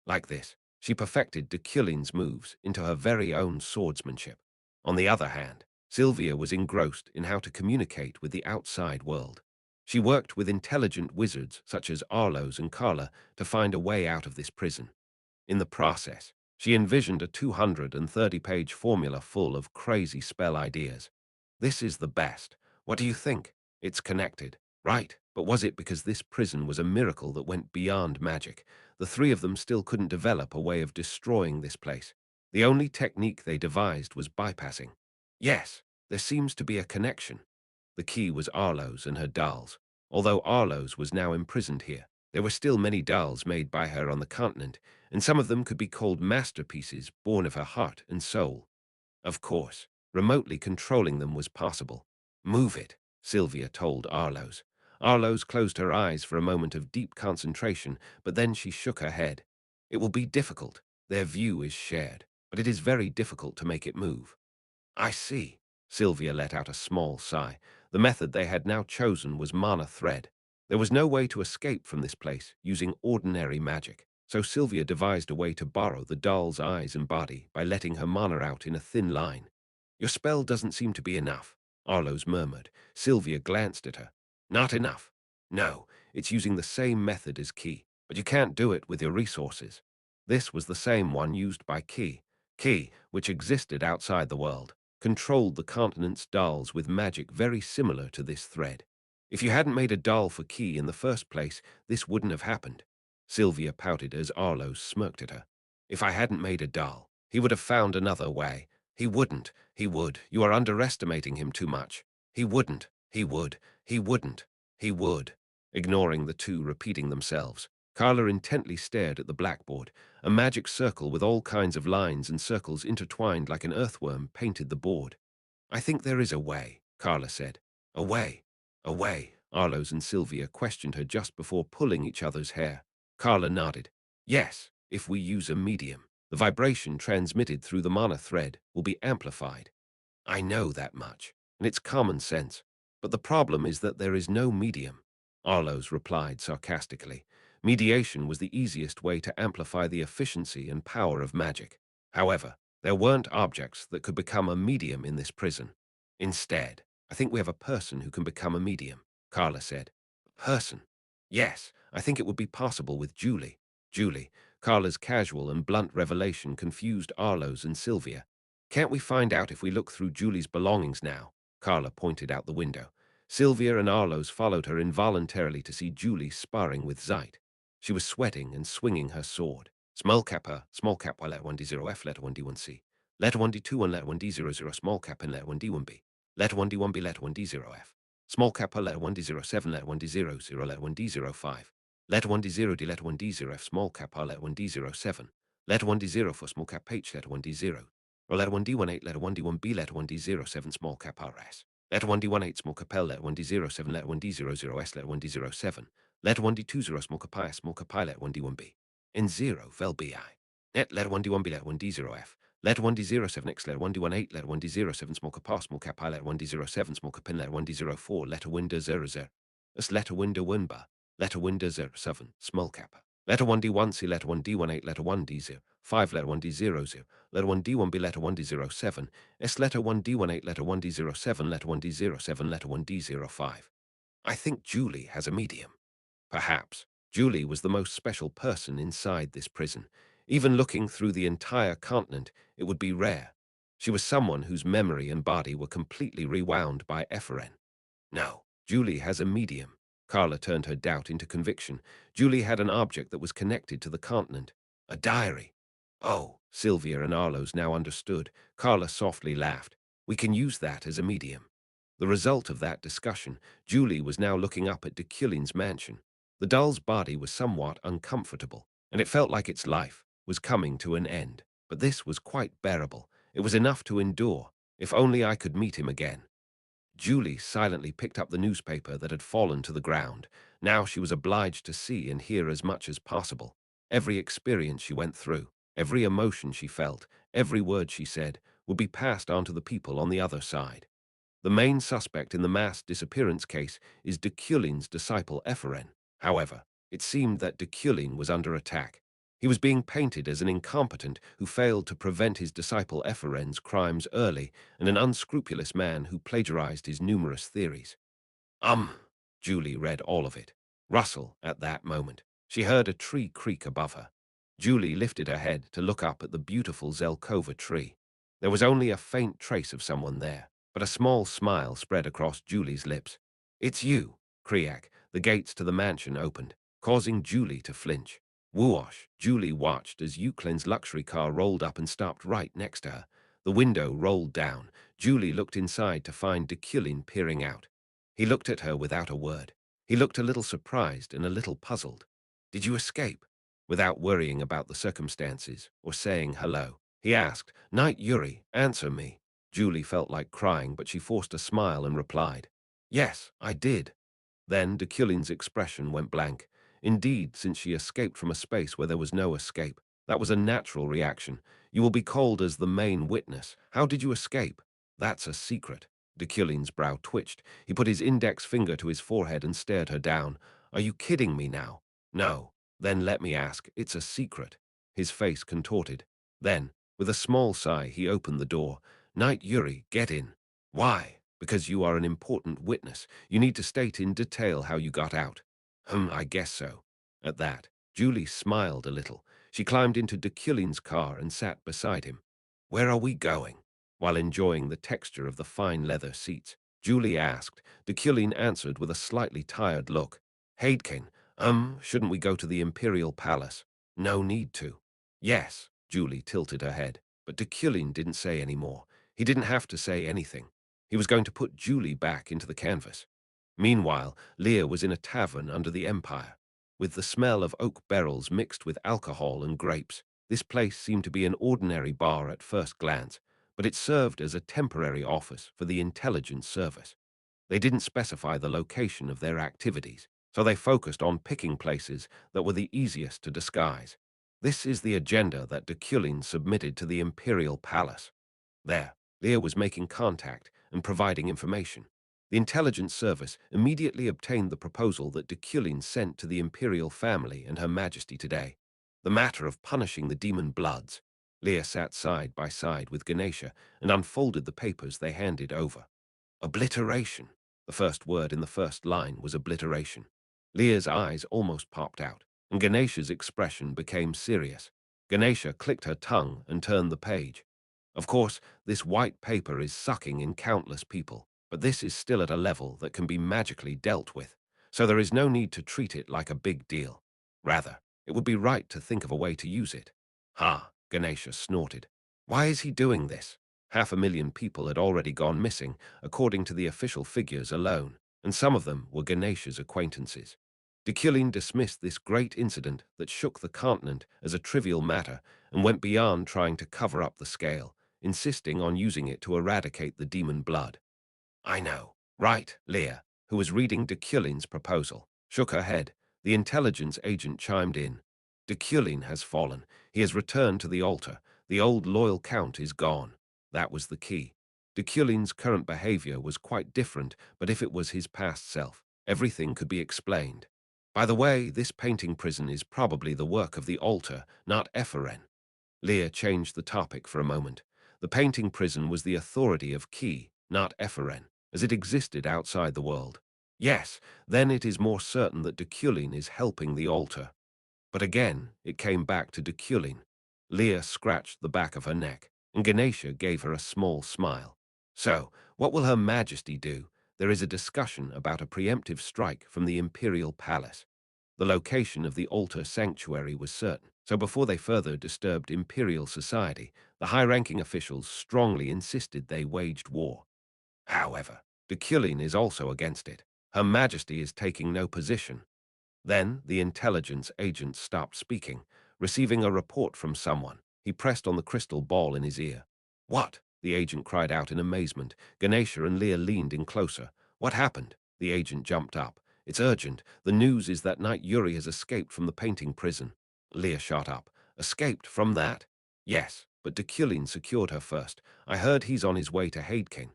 Like this, she perfected Deculein's moves into her very own swordsmanship. On the other hand, Sylvia was engrossed in how to communicate with the outside world. She worked with intelligent wizards such as Arlos and Carla to find a way out of this prison. In the process, she envisioned a 230-page formula full of crazy spell ideas. This is the best. What do you think? It's connected. Right, but was it because this prison was a miracle that went beyond magic? The three of them still couldn't develop a way of destroying this place. The only technique they devised was bypassing. Yes, there seems to be a connection. The key was Arlo's and her dolls. Although Arlo's was now imprisoned here, there were still many dolls made by her on the continent, and some of them could be called masterpieces born of her heart and soul. Of course, remotely controlling them was possible. Move it, Sylvia told Arlo's. Arlo's closed her eyes for a moment of deep concentration, but then she shook her head. It will be difficult. Their view is shared, but it is very difficult to make it move. I see. Sylvia let out a small sigh. The method they had now chosen was mana thread. There was no way to escape from this place using ordinary magic, so Sylvia devised a way to borrow the doll's eyes and body by letting her mana out in a thin line. Your spell doesn't seem to be enough, Arlo's murmured. Sylvia glanced at her. Not enough. No, it's using the same method as Key, but you can't do it with your resources. This was the same one used by Key. Key, which existed outside the world, controlled the continent's dolls with magic very similar to this thread. If you hadn't made a doll for Key in the first place, this wouldn't have happened. Sylvia pouted as Arlo smirked at her. If I hadn't made a doll, he would have found another way. He wouldn't. He would. You are underestimating him too much. He wouldn't. He would. He wouldn't. He would. Ignoring the two repeating themselves, Carla intently stared at the blackboard. A magic circle with all kinds of lines and circles intertwined like an earthworm painted the board. I think there is a way, Carla said. A way. A way. Arlos and Sylvia questioned her just before pulling each other's hair. Carla nodded. Yes, if we use a medium. The vibration transmitted through the mana thread will be amplified. I know that much, and it's common sense. But the problem is that there is no medium. Arlos replied sarcastically. Mediation was the easiest way to amplify the efficiency and power of magic. However, there weren't objects that could become a medium in this prison. Instead, I think we have a person who can become a medium, Carla said. A person? Yes, I think it would be possible with Julie. Julie. Carla's casual and blunt revelation confused Arlos and Sylvia. Can't we find out if we look through Julie's belongings now? Carla pointed out the window. Sylvia and Arloes followed her involuntarily to see Julie sparring with Zeit. She was sweating and swinging her sword. Small kappa, small kappa, letter 1D0F, letter 1D1C. Letter 1D2 and letter 1D00, small kappa and letter 1D1B. Letter 1D1B, letter 1D0F. Small kappa, letter 1D07, letter 1D00, letter 1D05. Letter 1D0D, letter 1D0F, small kappa, letter 1D07. Letter 1D0 for small cap H, letter 1D0. Or letter 1D18, letter 1D1B, letter 1D07, small cap RS. Letter 1D18, small cap L, letter 1D07, letter 1D00S, letter 1D07. Letter 1D20, small cap I, small cap I, letter 1D1B. In 0, vel BI. Net, letter 1D1B, letter 1D0F. Letter 1D07X, letter 1D18, letter 1D07, small cap R, small cap I, letter 1D07, small cap in, letter 1D04, letter window 00. As letter window 1 letter window 07, small kappa. Letter 1D1C, letter 1D18, letter 1D0, 5, letter 1D00, letter 1D1B, letter 1D07, S, letter 1D18, letter 1D07, letter 1D07, letter 1D05. I think Julie has a medium. Perhaps. Julie was the most special person inside this prison. Even looking through the entire continent, it would be rare. She was someone whose memory and body were completely rewound by Ephren. No, Julie has a medium. Carla turned her doubt into conviction. Julie had an object that was connected to the continent. A diary. Oh, Sylvia and Arloes now understood. Carla softly laughed. We can use that as a medium. The result of that discussion, Julie was now looking up at Deculein's mansion. The doll's body was somewhat uncomfortable, and it felt like its life was coming to an end. But this was quite bearable. It was enough to endure. If only I could meet him again. Julie silently picked up the newspaper that had fallen to the ground. Now she was obliged to see and hear as much as possible. Every experience she went through, every emotion she felt, every word she said, would be passed on to the people on the other side. The main suspect in the mass disappearance case is Deculein's disciple Ephren. However, it seemed that Deculein was under attack. He was being painted as an incompetent who failed to prevent his disciple Ephren's crimes early and an unscrupulous man who plagiarized his numerous theories. Julie read all of it. Rustle at that moment. She heard a tree creak above her. Julie lifted her head to look up at the beautiful Zelkova tree. There was only a faint trace of someone there, but a small smile spread across Julie's lips. It's you, Kriak. The gates to the mansion opened, causing Julie to flinch. Whoosh! Julie watched as Euclin's luxury car rolled up and stopped right next to her. The window rolled down. Julie looked inside to find Deculein peering out. He looked at her without a word. He looked a little surprised and a little puzzled. Did you escape? Without worrying about the circumstances or saying hello, he asked, Knight Yuri, answer me. Julie felt like crying, but she forced a smile and replied, Yes, I did. Then Deculein's expression went blank. Indeed, since she escaped from a space where there was no escape, that was a natural reaction. You will be called as the main witness. How did you escape? That's a secret. Deculein's brow twitched. He put his index finger to his forehead and stared her down. Are you kidding me now? No. Then let me ask. It's a secret. His face contorted. Then, with a small sigh, he opened the door. Knight Yuri, get in. Why? Because you are an important witness. You need to state in detail how you got out. I guess so. At that, Julie smiled a little. She climbed into Deculein's car and sat beside him. Where are we going? While enjoying the texture of the fine leather seats, Julie asked. Deculein answered with a slightly tired look. Haidkin, shouldn't we go to the Imperial Palace? No need to. Yes, Julie tilted her head, but Deculein didn't say any more. He didn't have to say anything. He was going to put Julie back into the canvas. Meanwhile, Leah was in a tavern under the Empire. With the smell of oak barrels mixed with alcohol and grapes, this place seemed to be an ordinary bar at first glance, but it served as a temporary office for the intelligence service. They didn't specify the location of their activities, so they focused on picking places that were the easiest to disguise. This is the agenda that Deculein submitted to the Imperial Palace. There, Leah was making contact and providing information. The intelligence service immediately obtained the proposal that Deculein sent to the imperial family and Her Majesty today. The matter of punishing the demon bloods. Leah sat side by side with Ganesha and unfolded the papers they handed over. Obliteration. The first word in the first line was obliteration. Leah's eyes almost popped out, and Ganesha's expression became serious. Ganesha clicked her tongue and turned the page. Of course, this white paper is sucking in countless people. but this is still at a level that can be magically dealt with, so there is no need to treat it like a big deal. Rather, it would be right to think of a way to use it. Ha, Ganesha snorted. Why is he doing this? 500,000 people had already gone missing, according to the official figures alone, and some of them were Ganesha's acquaintances. Deculein dismissed this great incident that shook the continent as a trivial matter and went beyond trying to cover up the scale, insisting on using it to eradicate the demon blood. I know, right? Leah, who was reading Deculein's proposal, shook her head. The intelligence agent chimed in. Deculein has fallen. He has returned to the altar. The old loyal count is gone. That was the key. Deculein's current behavior was quite different, but if it was his past self, everything could be explained. By the way, this painting prison is probably the work of the altar, not Ephren. Leah changed the topic for a moment. The painting prison was the authority of Ki, not Ephren, as it existed outside the world. Yes, then it is more certain that Deculein is helping the altar. But again, it came back to Deculein. Leah scratched the back of her neck, and Ganesha gave her a small smile. So, what will Her Majesty do? There is a discussion about a preemptive strike from the Imperial Palace. The location of the altar sanctuary was certain, so before they further disturbed imperial society, the high-ranking officials strongly insisted they waged war. However, Deculein is also against it. Her Majesty is taking no position. Then the intelligence agent stopped speaking, receiving a report from someone. He pressed on the crystal ball in his ear. What? The agent cried out in amazement. Ganesha and Leah leaned in closer. What happened? The agent jumped up. It's urgent. The news is that Knight Yuri has escaped from the painting prison. Leah shot up. Escaped from that? Yes, but Deculein secured her first. I heard he's on his way to Hadekin.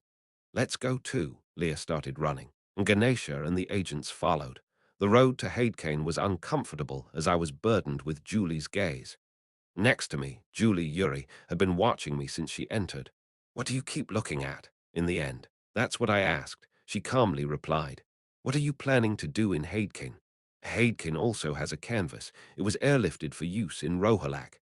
Let's go too. Leah started running, and Ganesha and the agents followed. The road to Hadekin was uncomfortable as I was burdened with Julie's gaze. Next to me, Julie Yuri had been watching me since she entered. What do you keep looking at? In the end, that's what I asked. She calmly replied. What are you planning to do in Hadekin? Hadekin also has a canvas. It was airlifted for use in Rohalak.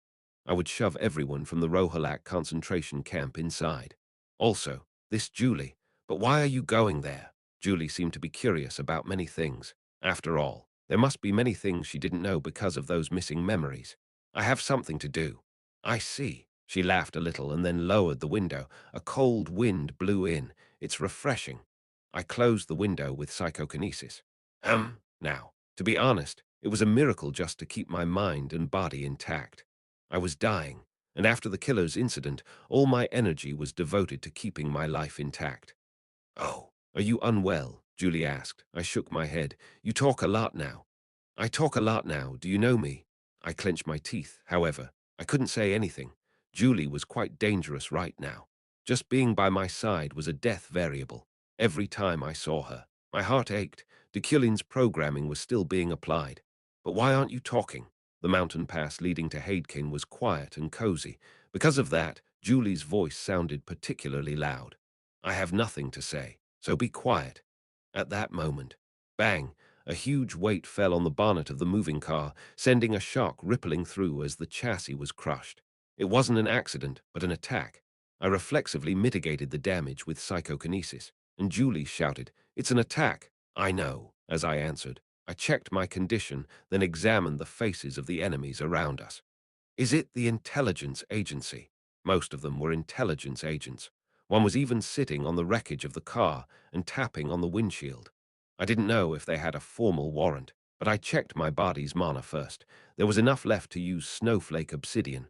I would shove everyone from the Rohalak concentration camp inside. Also, this Julie. But why are you going there? Julie seemed to be curious about many things. After all, there must be many things she didn't know because of those missing memories. I have something to do. I see. She laughed a little and then lowered the window. A cold wind blew in. It's refreshing. I closed the window with psychokinesis. Now, to be honest, it was a miracle just to keep my mind and body intact. I was dying, and after the killer's incident, all my energy was devoted to keeping my life intact. Oh, are you unwell? Julie asked. I shook my head. You talk a lot now. I talk a lot now. Do you know me? I clenched my teeth, however. I couldn't say anything. Julie was quite dangerous right now. Just being by my side was a death variable. Every time I saw her, my heart ached. Deculein's programming was still being applied. But why aren't you talking? The mountain pass leading to Hadekin was quiet and cozy. Because of that, Julie's voice sounded particularly loud. I have nothing to say, so be quiet. At that moment, bang, a huge weight fell on the bonnet of the moving car, sending a shock rippling through as the chassis was crushed. It wasn't an accident, but an attack. I reflexively mitigated the damage with psychokinesis, and Julie shouted, "It's an attack!" I know, as I answered. I checked my condition, then examined the faces of the enemies around us. Is it the intelligence agency? Most of them were intelligence agents. One was even sitting on the wreckage of the car and tapping on the windshield. I didn't know if they had a formal warrant, but I checked my body's mana first. There was enough left to use snowflake obsidian.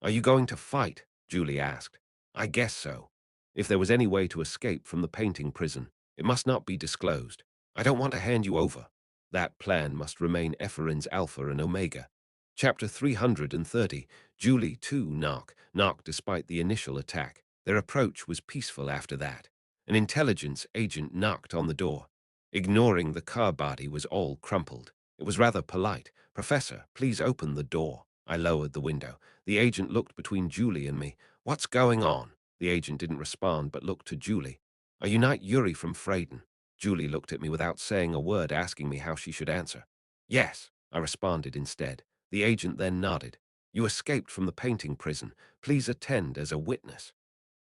Are you going to fight? Julie asked. I guess so. If there was any way to escape from the painting prison, it must not be disclosed. I don't want to hand you over. That plan must remain Epherin's Alpha and Omega. Chapter 330. Julie too knocked despite the initial attack. Their approach was peaceful after that. An intelligence agent knocked on the door. Ignoring the car body was all crumpled. It was rather polite. Professor, please open the door. I lowered the window. The agent looked between Julie and me. What's going on? The agent didn't respond but looked to Julie. Are you Knight Yuri from Freyden? Julie looked at me without saying a word, asking me how she should answer. Yes, I responded instead. The agent then nodded. You escaped from the painting prison. Please attend as a witness.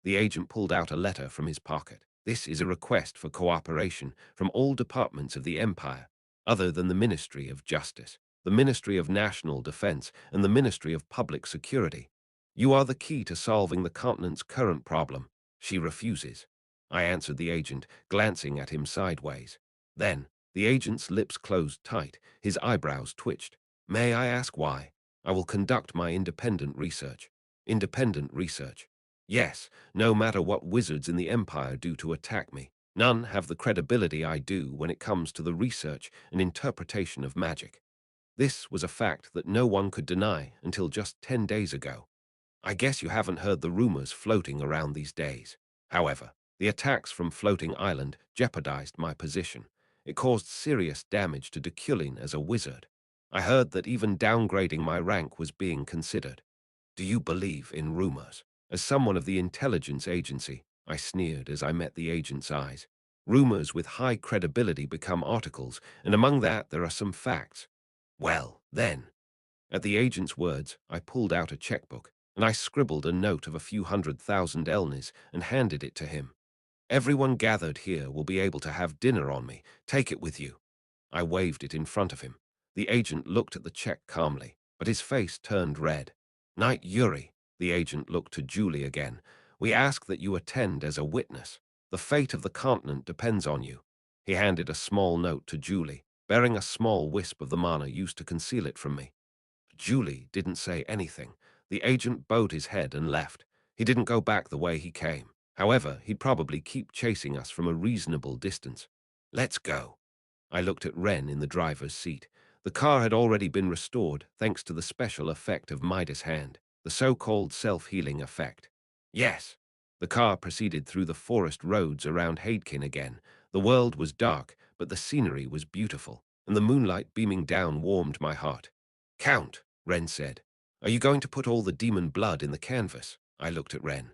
The agent pulled out a letter from his pocket. This is a request for cooperation from all departments of the Empire, other than the Ministry of Justice, the Ministry of National Defense, and the Ministry of Public Security. You are the key to solving the continent's current problem. She refuses. I answered the agent, glancing at him sideways. Then, the agent's lips closed tight, his eyebrows twitched. May I ask why? I will conduct my independent research. Independent research. Yes, no matter what wizards in the Empire do to attack me, none have the credibility I do when it comes to the research and interpretation of magic. This was a fact that no one could deny until just 10 days ago. I guess you haven't heard the rumors floating around these days. However, the attacks from Floating Island jeopardized my position. It caused serious damage to Deculein as a wizard. I heard that even downgrading my rank was being considered. Do you believe in rumors? As someone of the intelligence agency, I sneered as I met the agent's eyes. Rumors with high credibility become articles, and among that there are some facts. Well, then. At the agent's words, I pulled out a checkbook, and I scribbled a note of a few 100,000 elnis and handed it to him. Everyone gathered here will be able to have dinner on me. Take it with you. I waved it in front of him. The agent looked at the check calmly, but his face turned red. Knight Yuri, the agent looked to Julie again. We ask that you attend as a witness. The fate of the continent depends on you. He handed a small note to Julie, bearing a small wisp of the mana used to conceal it from me. Julie didn't say anything. The agent bowed his head and left. He didn't go back the way he came. However, he'd probably keep chasing us from a reasonable distance. Let's go. I looked at Ren in the driver's seat. The car had already been restored thanks to the special effect of Midas' hand, the so-called self-healing effect. Yes. The car proceeded through the forest roads around Hadekin again. The world was dark, but the scenery was beautiful, and the moonlight beaming down warmed my heart. Count, Ren said, are you going to put all the demon blood in the canvas? I looked at Ren.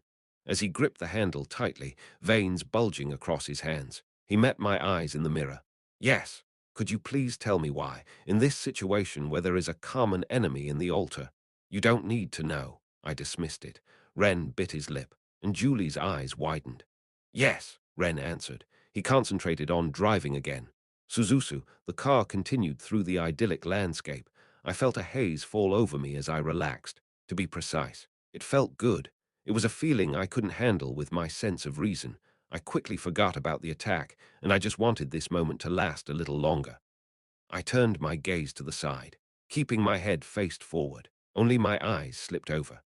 As he gripped the handle tightly, veins bulging across his hands, he met my eyes in the mirror. Yes. Could you please tell me why, in this situation where there is a common enemy in the altar? You don't need to know. I dismissed it. Ren bit his lip, and Julie's eyes widened. Yes, Ren answered. He concentrated on driving again. Suzusu, the car continued through the idyllic landscape. I felt a haze fall over me as I relaxed. To be precise, it felt good. It was a feeling I couldn't handle with my sense of reason. I quickly forgot about the attack, and I just wanted this moment to last a little longer. I turned my gaze to the side, keeping my head faced forward. Only my eyes slipped over.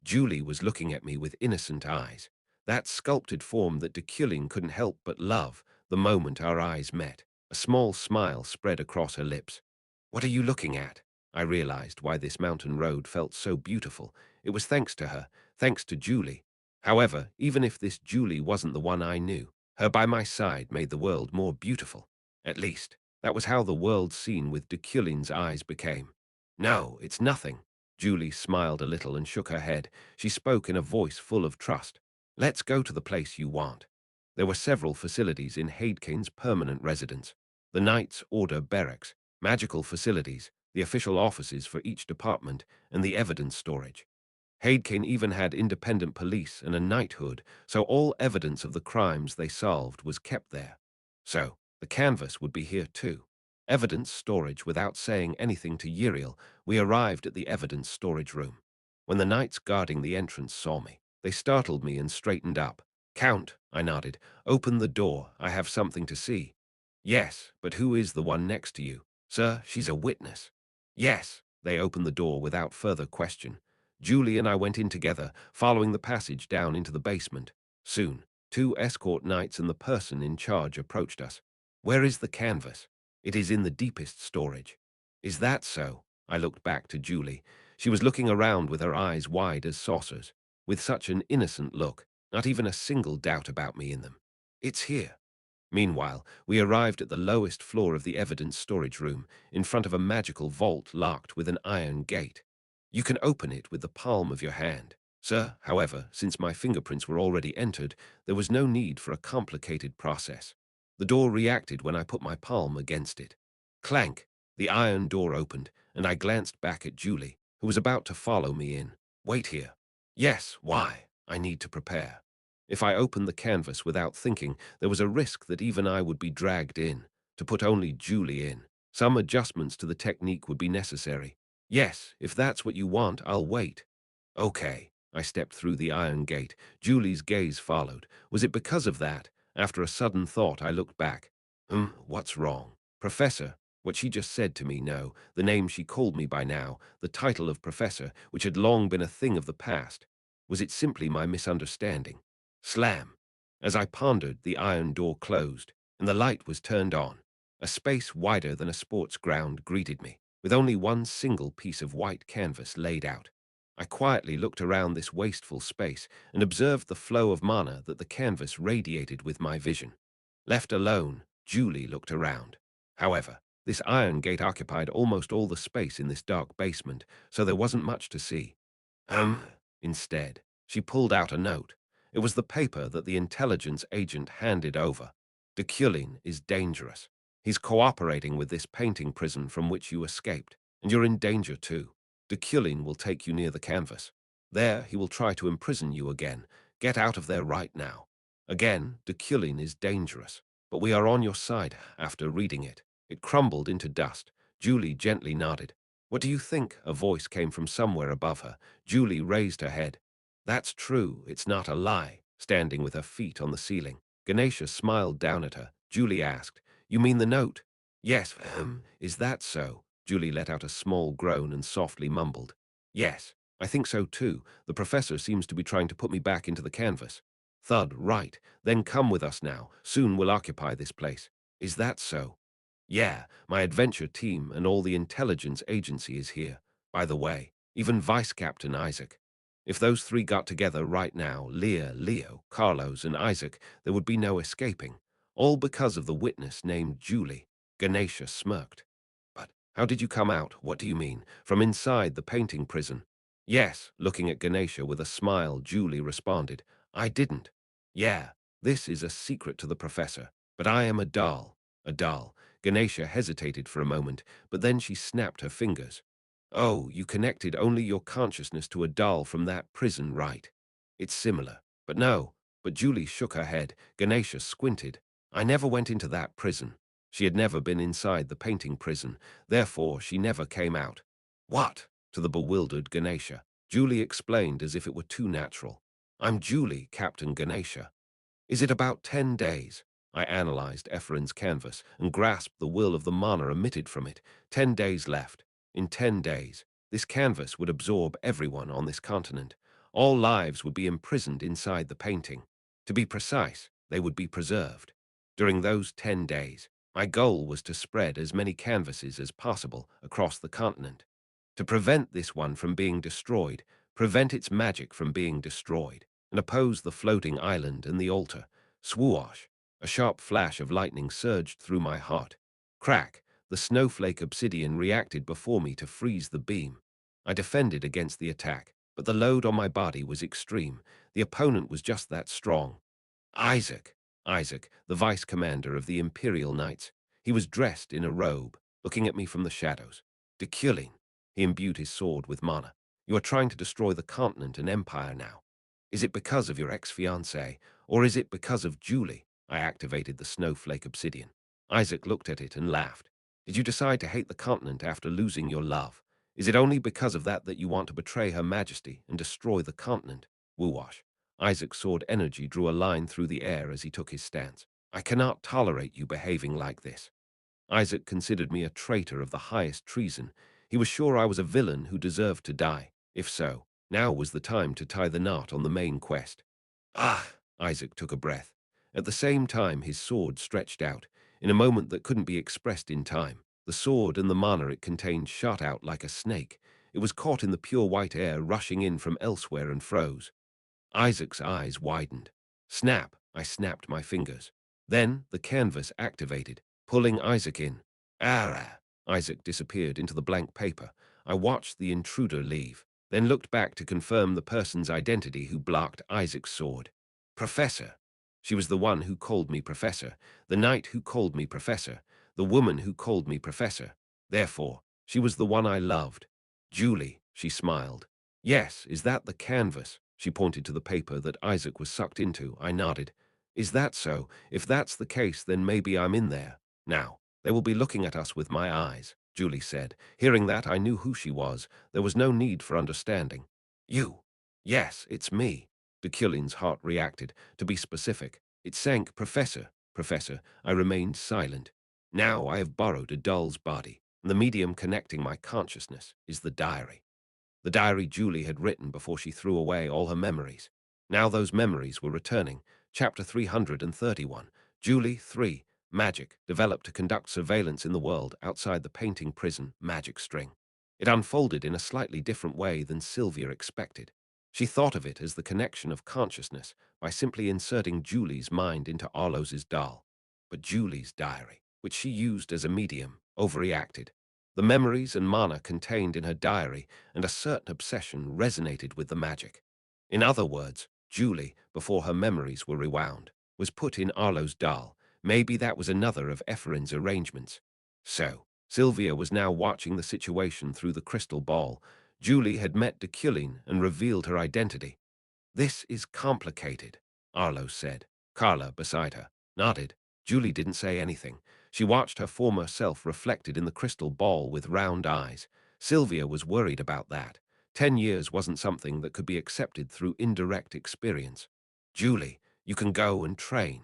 Julie was looking at me with innocent eyes, that sculpted form that Deculein couldn't help but love the moment our eyes met. A small smile spread across her lips. What are you looking at? I realized why this mountain road felt so beautiful. It was thanks to her, thanks to Julie. However, even if this Julie wasn't the one I knew, her by my side made the world more beautiful. At least, that was how the world seen with Deculein's eyes became. No, it's nothing. Julie smiled a little and shook her head. She spoke in a voice full of trust. Let's go to the place you want. There were several facilities in Hadekane's permanent residence. The Knight's Order Barracks, magical facilities, the official offices for each department, and the evidence storage. Hadekane even had independent police and a knighthood, so all evidence of the crimes they solved was kept there. So, the canvas would be here too. Evidence storage. Without saying anything to Uriel, we arrived at the evidence storage room. When the knights guarding the entrance saw me, they startled me and straightened up. Count, I nodded, open the door, I have something to see. Yes, but who is the one next to you? Sir, she's a witness. Yes, they opened the door without further question. Julie and I went in together, following the passage down into the basement. Soon, two escort knights and the person in charge approached us. Where is the canvas? It is in the deepest storage. Is that so? I looked back to Julie. She was looking around with her eyes wide as saucers, with such an innocent look, not even a single doubt about me in them. It's here. Meanwhile, we arrived at the lowest floor of the evidence storage room, in front of a magical vault locked with an iron gate. You can open it with the palm of your hand. Sir, however, since my fingerprints were already entered, there was no need for a complicated process. The door reacted when I put my palm against it. Clank! The iron door opened, and I glanced back at Julie, who was about to follow me in. Wait here. Yes, why? I need to prepare. If I opened the canvas without thinking, there was a risk that even I would be dragged in, to put only Julie in. Some adjustments to the technique would be necessary. Yes, if that's what you want, I'll wait. Okay. I stepped through the iron gate. Julie's gaze followed. Was it because of that? After a sudden thought, I looked back. What's wrong? Professor, what she just said to me, no, the name she called me by now, the title of professor, which had long been a thing of the past. Was it simply my misunderstanding? Slam! As I pondered, the iron door closed, and the light was turned on. A space wider than a sports ground greeted me, with only one single piece of white canvas laid out. I quietly looked around this wasteful space and observed the flow of mana that the canvas radiated with my vision. Left alone, Julie looked around. However, this iron gate occupied almost all the space in this dark basement, so there wasn't much to see. Um, Instead, she pulled out a note. It was the paper that the intelligence agent handed over. Deculein is dangerous. He's cooperating with this painting prison from which you escaped, and you're in danger too. Deculein will take you near the canvas. There, he will try to imprison you again. Get out of there right now. Again, Deculein is dangerous, but we are on your side after reading it. It crumbled into dust. Julie gently nodded. What do you think? A voice came from somewhere above her. Julie raised her head. That's true, it's not a lie, standing with her feet on the ceiling. Ganesha smiled down at her. Julie asked, You mean the note? Yes, is that so? Julie let out a small groan and softly mumbled. Yes, I think so too. The professor seems to be trying to put me back into the canvas. Thud, right. Then come with us now. Soon we'll occupy this place. Is that so? Yeah, my adventure team and all the intelligence agency is here. By the way, even Vice Captain Isaac. If those three got together right now, Leah, Leo, Carlos, and Isaac, there would be no escaping. All because of the witness named Julie. Ganesha smirked. But how did you come out? What do you mean? From inside the painting prison? Yes, looking at Ganesha with a smile, Julie responded. I didn't. Yeah, this is a secret to the professor, but I am a doll. A doll. Ganesha hesitated for a moment, but then she snapped her fingers. Oh, you connected only your consciousness to a doll from that prison, right? It's similar. But no. But Julie shook her head. Ganesha squinted. I never went into that prison. She had never been inside the painting prison. Therefore, she never came out. What? To the bewildered Ganesha. Julie explained as if it were too natural. I'm Julie, Captain Ganesha. Is it about 10 days? I analyzed Ephraim's canvas and grasped the will of the mana emitted from it. 10 days left. In 10 days, this canvas would absorb everyone on this continent. All lives would be imprisoned inside the painting. To be precise, they would be preserved. During those 10 days, my goal was to spread as many canvases as possible across the continent. To prevent this one from being destroyed, prevent its magic from being destroyed, and oppose the floating island and the altar. Swoosh! A sharp flash of lightning surged through my heart. Crack! The snowflake obsidian reacted before me to freeze the beam. I defended against the attack, but the load on my body was extreme. The opponent was just that strong. Isaac! Isaac, the vice commander of the Imperial Knights. He was dressed in a robe, looking at me from the shadows. Deculein. He imbued his sword with mana. You are trying to destroy the continent and empire now. Is it because of your ex-fiancée, or is it because of Julie? I activated the snowflake obsidian. Isaac looked at it and laughed. Did you decide to hate the continent after losing your love? Is it only because of that that you want to betray Her Majesty and destroy the continent? Woowash. Isaac's sword energy drew a line through the air as he took his stance. I cannot tolerate you behaving like this. Isaac considered me a traitor of the highest treason. He was sure I was a villain who deserved to die. If so, now was the time to tie the knot on the main quest. Ah! Isaac took a breath. At the same time, his sword stretched out. In a moment that couldn't be expressed in time, the sword and the mana it contained shot out like a snake. It was caught in the pure white air rushing in from elsewhere and froze. Isaac's eyes widened. Snap! I snapped my fingers. Then the canvas activated, pulling Isaac in. Ah! Isaac disappeared into the blank paper. I watched the intruder leave, then looked back to confirm the person's identity who blocked Isaac's sword. Professor. She was the one who called me professor, the knight who called me professor, the woman who called me professor. Therefore, she was the one I loved. Julie, she smiled. Yes, is that the canvas? She pointed to the paper that Isaac was sucked into. I nodded. Is that so? If that's the case, then maybe I'm in there. Now, they will be looking at us with my eyes, Julie said. Hearing that, I knew who she was. There was no need for understanding. You. Yes, it's me. Deculein's heart reacted. To be specific, it sank. Professor. Professor, I remained silent. Now I have borrowed a doll's body. The medium connecting my consciousness is the diary. The diary Julie had written before she threw away all her memories. Now those memories were returning. Chapter 331. Julie 3. Magic, developed to conduct surveillance in the world outside the painting prison magic string. It unfolded in a slightly different way than Sylvia expected. She thought of it as the connection of consciousness by simply inserting Julie's mind into Arlo's doll. But Julie's diary, which she used as a medium, overreacted. The memories and mana contained in her diary and a certain obsession resonated with the magic. In other words, Julie, before her memories were rewound, was put in Arlo's doll. Maybe that was another of Ephraim's arrangements. So, Sylvia was now watching the situation through the crystal ball. Julie had met Deculein and revealed her identity. This is complicated, Arlo said. Carla, beside her, nodded. Julie didn't say anything. She watched her former self reflected in the crystal ball with round eyes. Sylvia was worried about that. 10 years wasn't something that could be accepted through indirect experience. Julie, you can go and train.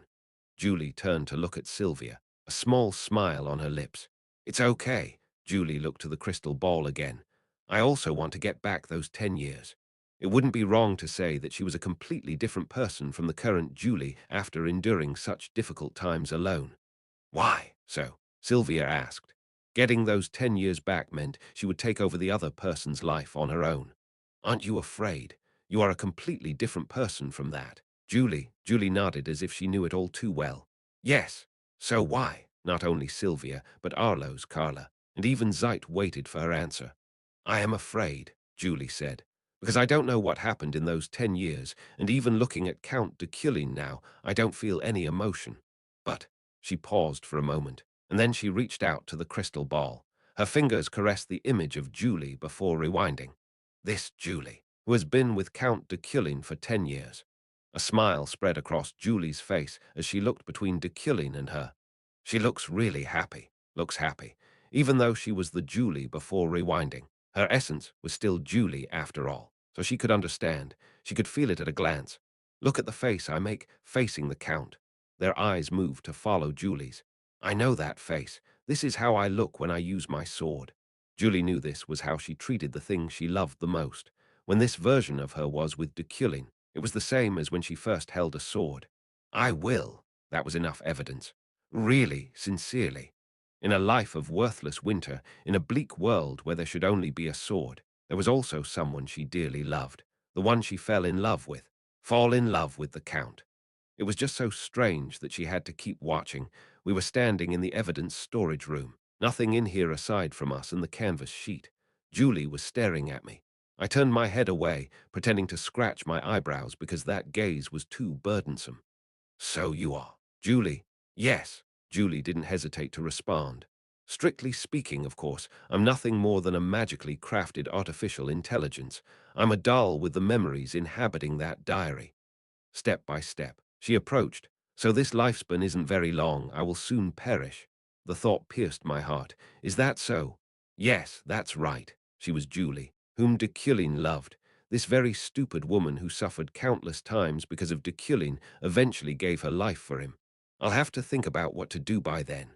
Julie turned to look at Sylvia, a small smile on her lips. It's okay. Julie looked to the crystal ball again. I also want to get back those 10 years. It wouldn't be wrong to say that she was a completely different person from the current Julie after enduring such difficult times alone. Why so? Sylvia asked. Getting those 10 years back meant she would take over the other person's life on her own. Aren't you afraid? You are a completely different person from that. Julie nodded as if she knew it all too well. Yes. So why? Not only Sylvia, but Arlo's Carla, and even Zeit waited for her answer. I am afraid, Julie said, because I don't know what happened in those 10 years, and even looking at Count Deculein now, I don't feel any emotion. But, she paused for a moment, and then she reached out to the crystal ball. Her fingers caressed the image of Julie before rewinding. This Julie, who has been with Count Deculein for 10 years. A smile spread across Julie's face as she looked between Deculein and her. She looks really happy, even though she was the Julie before rewinding. Her essence was still Julie after all, so she could understand. She could feel it at a glance. Look at the face I make facing the Count. Their eyes moved to follow Julie's. I know that face. This is how I look when I use my sword. Julie knew this was how she treated the thing she loved the most. When this version of her was with Deculein, it was the same as when she first held a sword. I will. That was enough evidence. Really, sincerely. In a life of worthless winter, in a bleak world where there should only be a sword, there was also someone she dearly loved, the one she fell in love with. Fall in love with the Count. It was just so strange that she had to keep watching. We were standing in the evidence storage room. Nothing in here aside from us and the canvas sheet. Julie was staring at me. I turned my head away, pretending to scratch my eyebrows because that gaze was too burdensome. So you are. Julie. Yes. Julie didn't hesitate to respond. Strictly speaking, of course, I'm nothing more than a magically crafted artificial intelligence. I'm a doll with the memories inhabiting that diary. Step by step, she approached. So this lifespan isn't very long. I will soon perish. The thought pierced my heart. Is that so? Yes, that's right. She was Julie, whom Deculein loved. This very stupid woman who suffered countless times because of Deculein eventually gave her life for him. I'll have to think about what to do by then.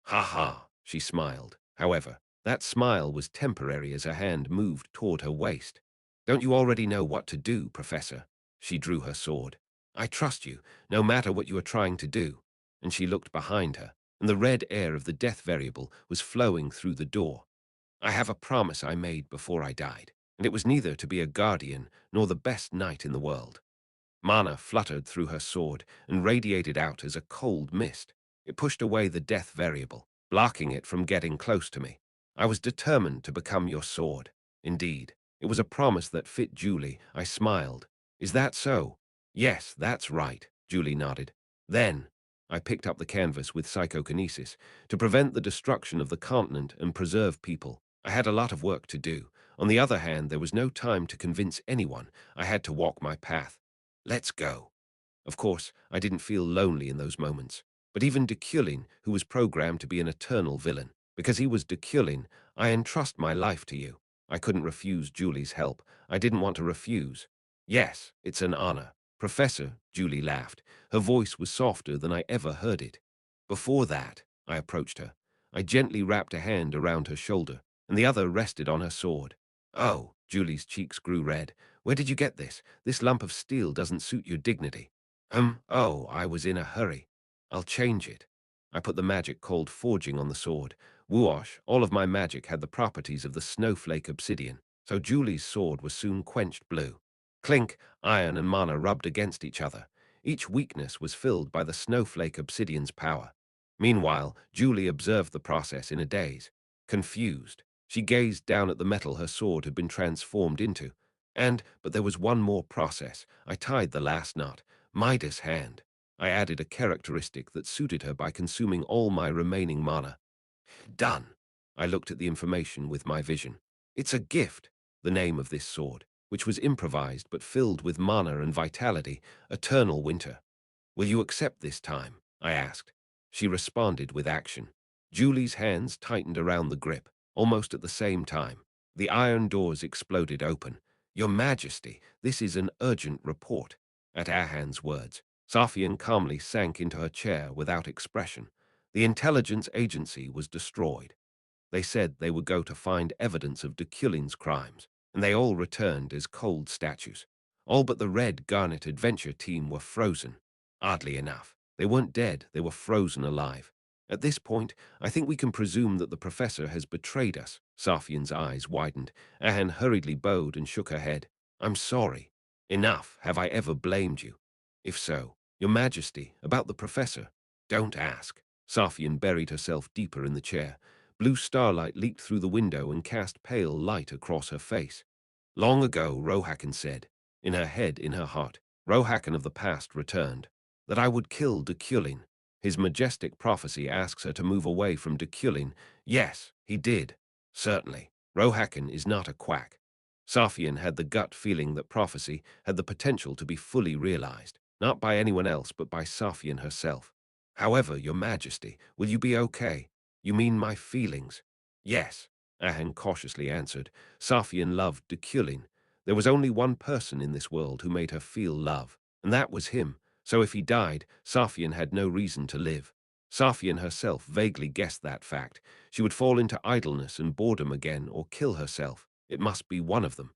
Ha ha, she smiled. However, that smile was temporary as her hand moved toward her waist. Don't you already know what to do, Professor? She drew her sword. I trust you, no matter what you are trying to do. And she looked behind her, and the red air of the death variable was flowing through the door. I have a promise I made before I died, and it was neither to be a guardian nor the best knight in the world. Mana fluttered through her sword and radiated out as a cold mist. It pushed away the death variable, blocking it from getting close to me. I was determined to become your sword. Indeed, it was a promise that fit Julie. I smiled. Is that so? Yes, that's right, Julie nodded. Then, I picked up the canvas with psychokinesis to prevent the destruction of the continent and preserve people. I had a lot of work to do. On the other hand, there was no time to convince anyone. I had to walk my path. Let's go. Of course, I didn't feel lonely in those moments. But even Deculein, who was programmed to be an eternal villain, because he was Deculein, I entrust my life to you. I couldn't refuse Julie's help. I didn't want to refuse. Yes, it's an honor. Professor, Julie laughed. Her voice was softer than I ever heard it. Before that, I approached her. I gently wrapped a hand around her shoulder, and the other rested on her sword. Oh, Julie's cheeks grew red. Where did you get this? This lump of steel doesn't suit your dignity. Oh, I was in a hurry. I'll change it. I put the magic called forging on the sword. Whoosh, all of my magic had the properties of the snowflake obsidian, so Julie's sword was soon quenched blue. Clink, iron and mana rubbed against each other. Each weakness was filled by the snowflake obsidian's power. Meanwhile, Julie observed the process in a daze. Confused, she gazed down at the metal her sword had been transformed into. But there was one more process. I tied the last knot. Midas' hand. I added a characteristic that suited her by consuming all my remaining mana. Done. I looked at the information with my vision. It's a gift, the name of this sword, which was improvised but filled with mana and vitality, eternal winter. Will you accept this time? I asked. She responded with action. Julie's hands tightened around the grip, almost at the same time. The iron doors exploded open. Your Majesty, this is an urgent report. At Ahan's words, Safian calmly sank into her chair without expression. The intelligence agency was destroyed. They said they would go to find evidence of Deculein's crimes, and they all returned as cold statues. All but the Red Garnet adventure team were frozen. Oddly enough, they weren't dead, they were frozen alive. At this point, I think we can presume that the professor has betrayed us. Safian's eyes widened. Ahan hurriedly bowed and shook her head. I'm sorry. Enough. Have I ever blamed you? If so, Your Majesty, about the professor. Don't ask. Safian buried herself deeper in the chair. Blue starlight leaked through the window and cast pale light across her face. Long ago, Rohakon said, in her head, in her heart, Rohakon of the past returned, that I would kill Deculein. His majestic prophecy asks her to move away from Deculein. Yes, he did. Certainly. Rohakon is not a quack. Safian had the gut feeling that prophecy had the potential to be fully realized, not by anyone else but by Safian herself. However, Your Majesty, will you be okay? You mean my feelings? Yes, Ahan cautiously answered. Safian loved Deculein. There was only one person in this world who made her feel love, and that was him. So if he died, Safian had no reason to live. Safian herself vaguely guessed that fact. She would fall into idleness and boredom again or kill herself. It must be one of them.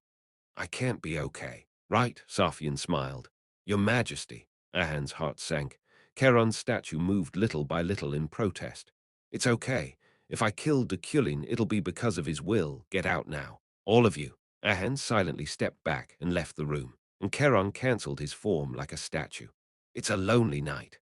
I can't be okay. Right, Safian smiled. Your Majesty. Ahan's heart sank. Charon's statue moved little by little in protest. It's okay. If I kill Deculein, it'll be because of his will. Get out now. All of you. Ahan silently stepped back and left the room, and Charon cancelled his form like a statue. It's a lonely night.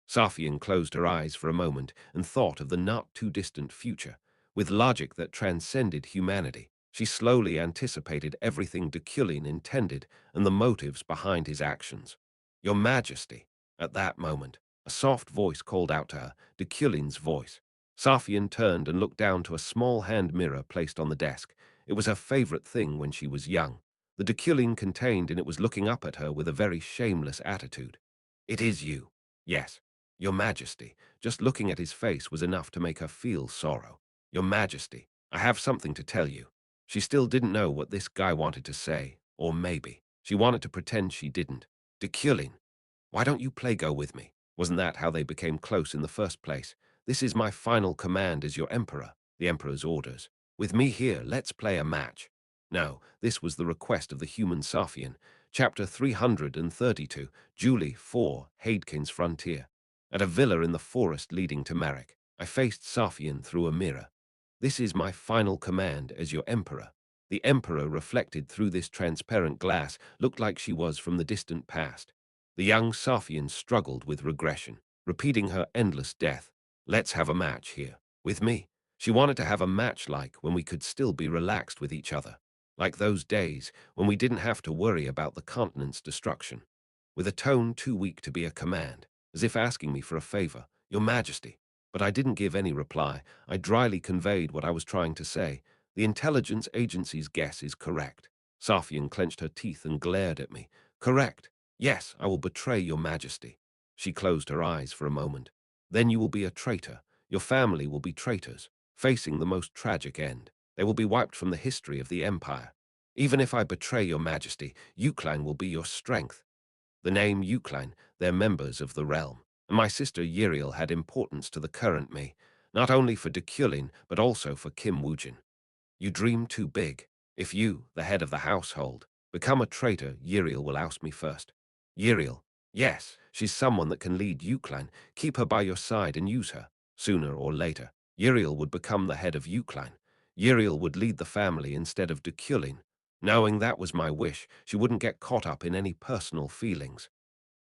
Safian closed her eyes for a moment and thought of the not-too-distant future. With logic that transcended humanity, she slowly anticipated everything Deculein intended and the motives behind his actions. Your Majesty. At that moment, a soft voice called out to her, Deculein's voice. Safian turned and looked down to a small hand mirror placed on the desk. It was her favorite thing when she was young. The Deculein contained, and it was looking up at her with a very shameless attitude. It is you. Yes, Your Majesty. Just looking at his face was enough to make her feel sorrow. Your Majesty, I have something to tell you. She still didn't know what this guy wanted to say, or maybe she wanted to pretend she didn't. Deculein, why don't you play go with me? Wasn't that how they became close in the first place? This is my final command as your emperor, the emperor's orders. With me here, let's play a match. No, this was the request of the human Safian. Chapter 332, Julie 4, Hadekin's Frontier. At a villa in the forest leading to Marek, I faced Safian through a mirror. This is my final command as your emperor. The emperor, reflected through this transparent glass, looked like she was from the distant past. The young Safian struggled with regression, repeating her endless death. Let's have a match here. With me. She wanted to have a match like when we could still be relaxed with each other. Like those days when we didn't have to worry about the continent's destruction. With a tone too weak to be a command, as if asking me for a favor. Your Majesty. But I didn't give any reply. I dryly conveyed what I was trying to say. The intelligence agency's guess is correct. Safian clenched her teeth and glared at me. Correct. Yes, I will betray your majesty. She closed her eyes for a moment. Then you will be a traitor. Your family will be traitors, facing the most tragic end. They will be wiped from the history of the empire. Even if I betray your majesty, Eucline will be your strength. The name Eucline, they're members of the realm. And my sister Yriel had importance to the current me, not only for Deculein, but also for Kim Woojin. You dream too big. If you, the head of the household, become a traitor, Yriel will oust me first. Yriel, yes, she's someone that can lead Eucline. Keep her by your side and use her. Sooner or later, Yriel would become the head of Eucline. Yriel would lead the family instead of Deculein. Knowing that was my wish, she wouldn't get caught up in any personal feelings.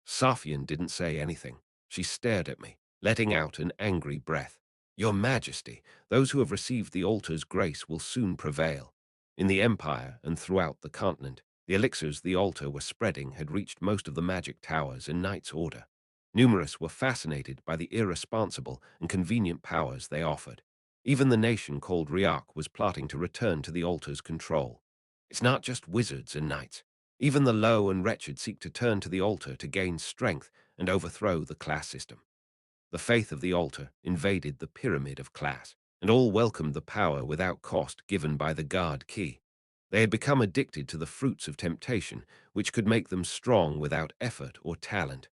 Safian didn't say anything. She stared at me, letting out an angry breath. Your Majesty, those who have received the altar's grace will soon prevail. In the Empire and throughout the continent, the elixirs the altar were spreading had reached most of the magic towers in Knight's Order. Numerous were fascinated by the irresponsible and convenient powers they offered. Even the nation called Riak was plotting to return to the altar's control. It's not just wizards and knights. Even the low and wretched seek to turn to the altar to gain strength and overthrow the class system. The faith of the altar invaded the pyramid of class, and all welcomed the power without cost given by the guard key. They had become addicted to the fruits of temptation, which could make them strong without effort or talent.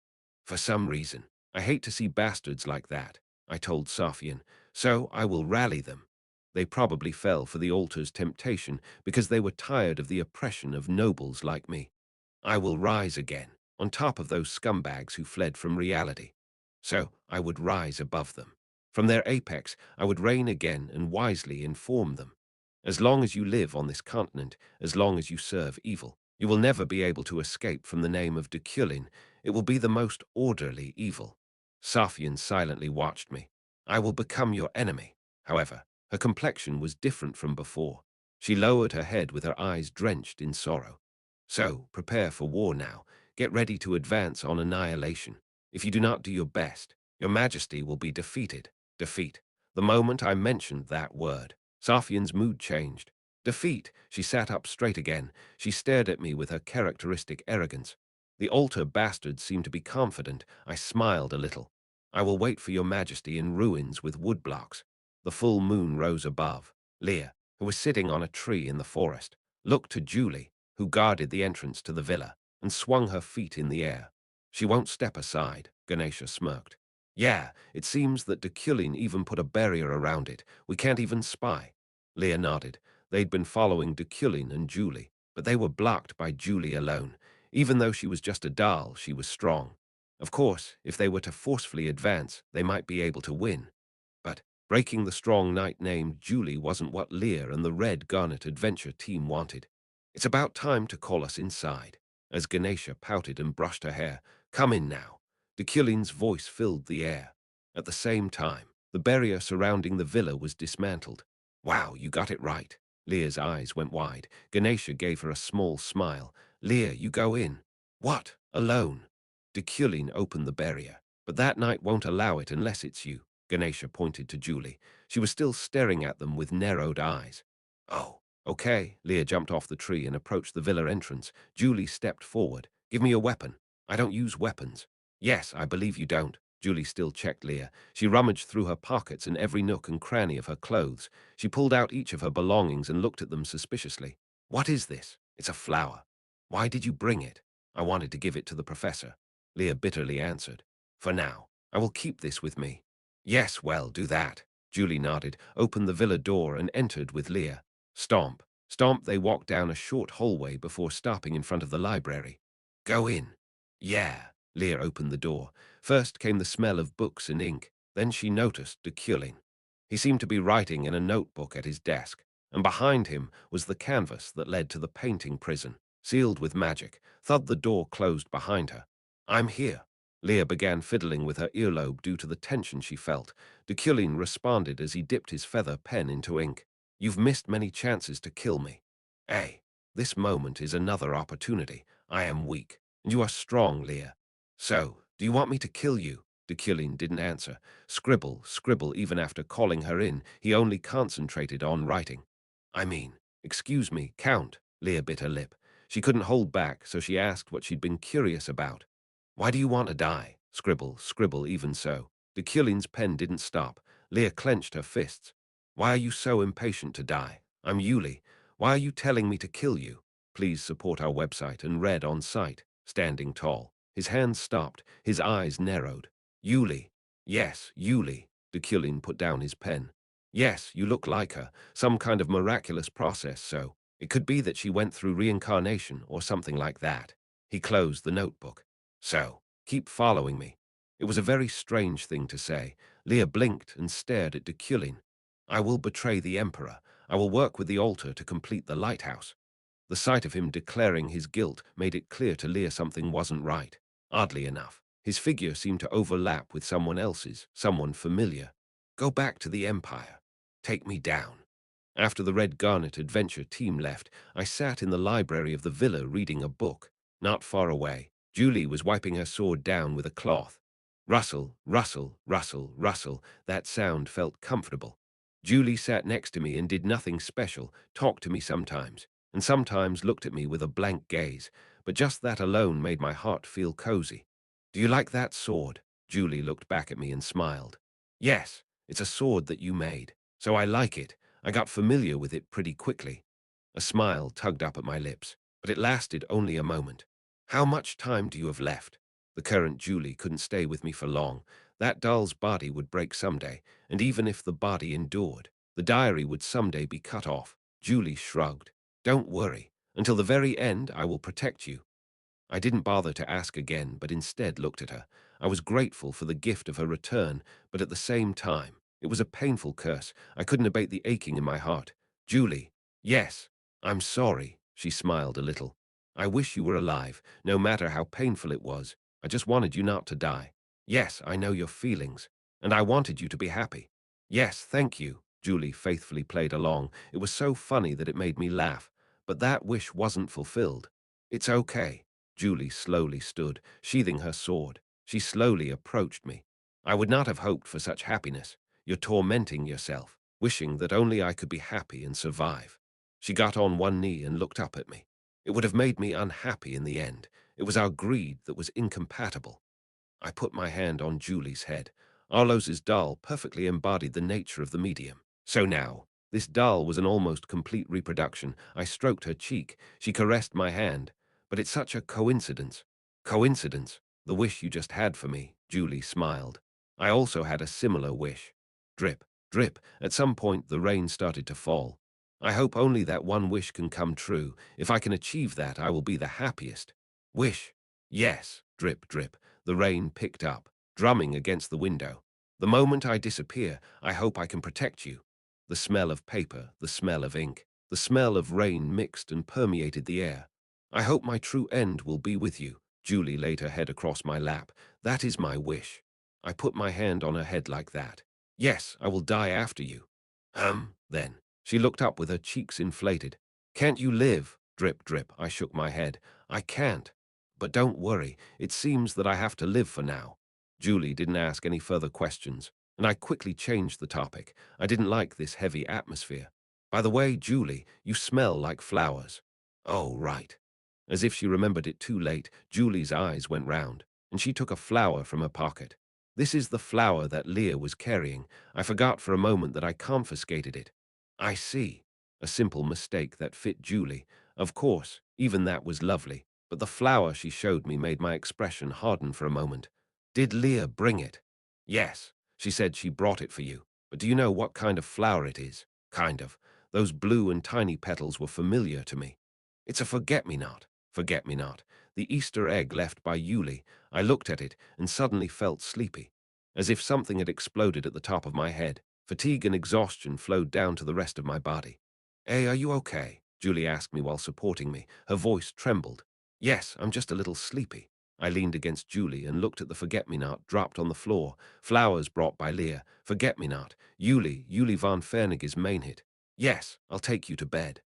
For some reason, I hate to see bastards like that, I told Safian, so I will rally them. They probably fell for the altar's temptation because they were tired of the oppression of nobles like me. I will rise again, on top of those scumbags who fled from reality. So I would rise above them. From their apex, I would reign again and wisely inform them. As long as you live on this continent, as long as you serve evil, you will never be able to escape from the name of Deculein. It will be the most orderly evil. Safian silently watched me. I will become your enemy. However, her complexion was different from before. She lowered her head with her eyes drenched in sorrow. So, prepare for war now. Get ready to advance on annihilation. If you do not do your best, your majesty will be defeated. Defeat. The moment I mentioned that word, Safian's mood changed. Defeat. She sat up straight again. She stared at me with her characteristic arrogance. The altar bastards seemed to be confident. I smiled a little. I will wait for your majesty in ruins with wood blocks. The full moon rose above. Leah, who was sitting on a tree in the forest, looked to Julie, who guarded the entrance to the villa, and swung her feet in the air. She won't step aside, Ganesha smirked. Yeah, it seems that Deculein even put a barrier around it. We can't even spy. Leah nodded. They'd been following Deculein and Julie, but they were blocked by Julie alone. Even though she was just a doll, she was strong. Of course, if they were to forcefully advance, they might be able to win. But breaking the strong knight named Julie wasn't what Leah and the Red Garnet adventure team wanted. It's about time to call us inside. As Ganesha pouted and brushed her hair, come in now. Deculein's voice filled the air. At the same time, the barrier surrounding the villa was dismantled. Wow, you got it right. Leah's eyes went wide. Ganesha gave her a small smile. Leah, you go in. What? Alone? Deculein opened the barrier. But that knight won't allow it unless it's you. Ganesha pointed to Julie. She was still staring at them with narrowed eyes. Oh, okay. Leah jumped off the tree and approached the villa entrance. Julie stepped forward. Give me a weapon. I don't use weapons. Yes, I believe you don't. Julie still checked Leah. She rummaged through her pockets and every nook and cranny of her clothes. She pulled out each of her belongings and looked at them suspiciously. What is this? It's a flower. Why did you bring it? I wanted to give it to the professor. Leah bitterly answered. For now, I will keep this with me. Yes, well, do that. Julie nodded, opened the villa door and entered with Leah. Stomp. Stomp, they walked down a short hallway before stopping in front of the library. Go in. Yeah. Leah opened the door. First came the smell of books and ink. Then she noticed Deculein. He seemed to be writing in a notebook at his desk, and behind him was the canvas that led to the painting prison, sealed with magic. Thud the door closed behind her. I'm here. Leah began fiddling with her earlobe due to the tension she felt. Deculein responded as he dipped his feather pen into ink. You've missed many chances to kill me. Hey, this moment is another opportunity. I am weak, and you are strong, Leah. So, do you want me to kill you? Deculein didn't answer. Scribble, scribble, even after calling her in, he only concentrated on writing. I mean, excuse me, Count, Leah bit her lip. She couldn't hold back, so she asked what she'd been curious about. Why do you want to die? Scribble, scribble, even so. Deculein's pen didn't stop. Leah clenched her fists. Why are you so impatient to die? I'm Yuli. Why are you telling me to kill you? Please support our website and read on site. Standing tall. His hands stopped. His eyes narrowed. Yuli. Yes, Yuli. Deculein put down his pen. Yes, you look like her. Some kind of miraculous process, so. It could be that she went through reincarnation or something like that. He closed the notebook. So, keep following me. It was a very strange thing to say. Leah blinked and stared at Deculein. I will betray the Emperor. I will work with the altar to complete the lighthouse. The sight of him declaring his guilt made it clear to Leah something wasn't right. Oddly enough, his figure seemed to overlap with someone else's, someone familiar. Go back to the Empire. Take me down. After the Red Garnet adventure team left, I sat in the library of the villa reading a book. Not far away, Julie was wiping her sword down with a cloth. Rustle, rustle, rustle, rustle. That sound felt comfortable. Julie sat next to me and did nothing special, talked to me sometimes, and sometimes looked at me with a blank gaze, but just that alone made my heart feel cozy. Do you like that sword? Julie looked back at me and smiled. Yes, it's a sword that you made, so I like it. I got familiar with it pretty quickly. A smile tugged up at my lips, but it lasted only a moment. How much time do you have left? The current Julie couldn't stay with me for long. That doll's body would break someday, and even if the body endured, the diary would someday be cut off. Julie shrugged. Don't worry. Until the very end, I will protect you. I didn't bother to ask again, but instead looked at her. I was grateful for the gift of her return, but at the same time, it was a painful curse. I couldn't abate the aching in my heart. Julie. Yes. I'm sorry. She smiled a little. I wish you were alive, no matter how painful it was. I just wanted you not to die. Yes, I know your feelings. And I wanted you to be happy. Yes, thank you. Julie faithfully played along. It was so funny that it made me laugh. But that wish wasn't fulfilled. It's okay. Julie slowly stood, sheathing her sword. She slowly approached me. I would not have hoped for such happiness. You're tormenting yourself, wishing that only I could be happy and survive. She got on one knee and looked up at me. It would have made me unhappy in the end. It was our greed that was incompatible. I put my hand on Julie's head. Arlos's doll perfectly embodied the nature of the medium. So now, this doll was an almost complete reproduction. I stroked her cheek. She caressed my hand. But it's such a coincidence. Coincidence? The wish you just had for me, Julie smiled. I also had a similar wish. Drip, drip. At some point, the rain started to fall. I hope only that one wish can come true. If I can achieve that, I will be the happiest. Wish. Yes, drip, drip. The rain picked up, drumming against the window. The moment I disappear, I hope I can protect you. The smell of paper, the smell of ink, the smell of rain mixed and permeated the air. I hope my true end will be with you. Julie laid her head across my lap. That is my wish. I put my hand on her head like that. Yes, I will die after you. Then. She looked up with her cheeks inflated. Can't you live? Drip, drip. I shook my head. I can't. But don't worry, it seems that I have to live for now. Julie didn't ask any further questions, and I quickly changed the topic. I didn't like this heavy atmosphere. By the way, Julie, you smell like flowers. Oh, right. As if she remembered it too late, Julie's eyes went round, and she took a flower from her pocket. This is the flower that Leah was carrying. I forgot for a moment that I confiscated it. I see. A simple mistake that fit Julie. Of course, even that was lovely. But the flower she showed me made my expression harden for a moment. Did Leah bring it? Yes. She said she brought it for you. But do you know what kind of flower it is? Kind of. Those blue and tiny petals were familiar to me. It's a forget-me-not. Forget-me-not. The Easter egg left by Yuli. I looked at it and suddenly felt sleepy. As if something had exploded at the top of my head. Fatigue and exhaustion flowed down to the rest of my body. Hey, are you okay? Julie asked me while supporting me. Her voice trembled. Yes, I'm just a little sleepy. I leaned against Julie and looked at the forget-me-not dropped on the floor. Flowers brought by Leah. Forget-me-not. Yuli von Fernig's main hit. Yes, I'll take you to bed.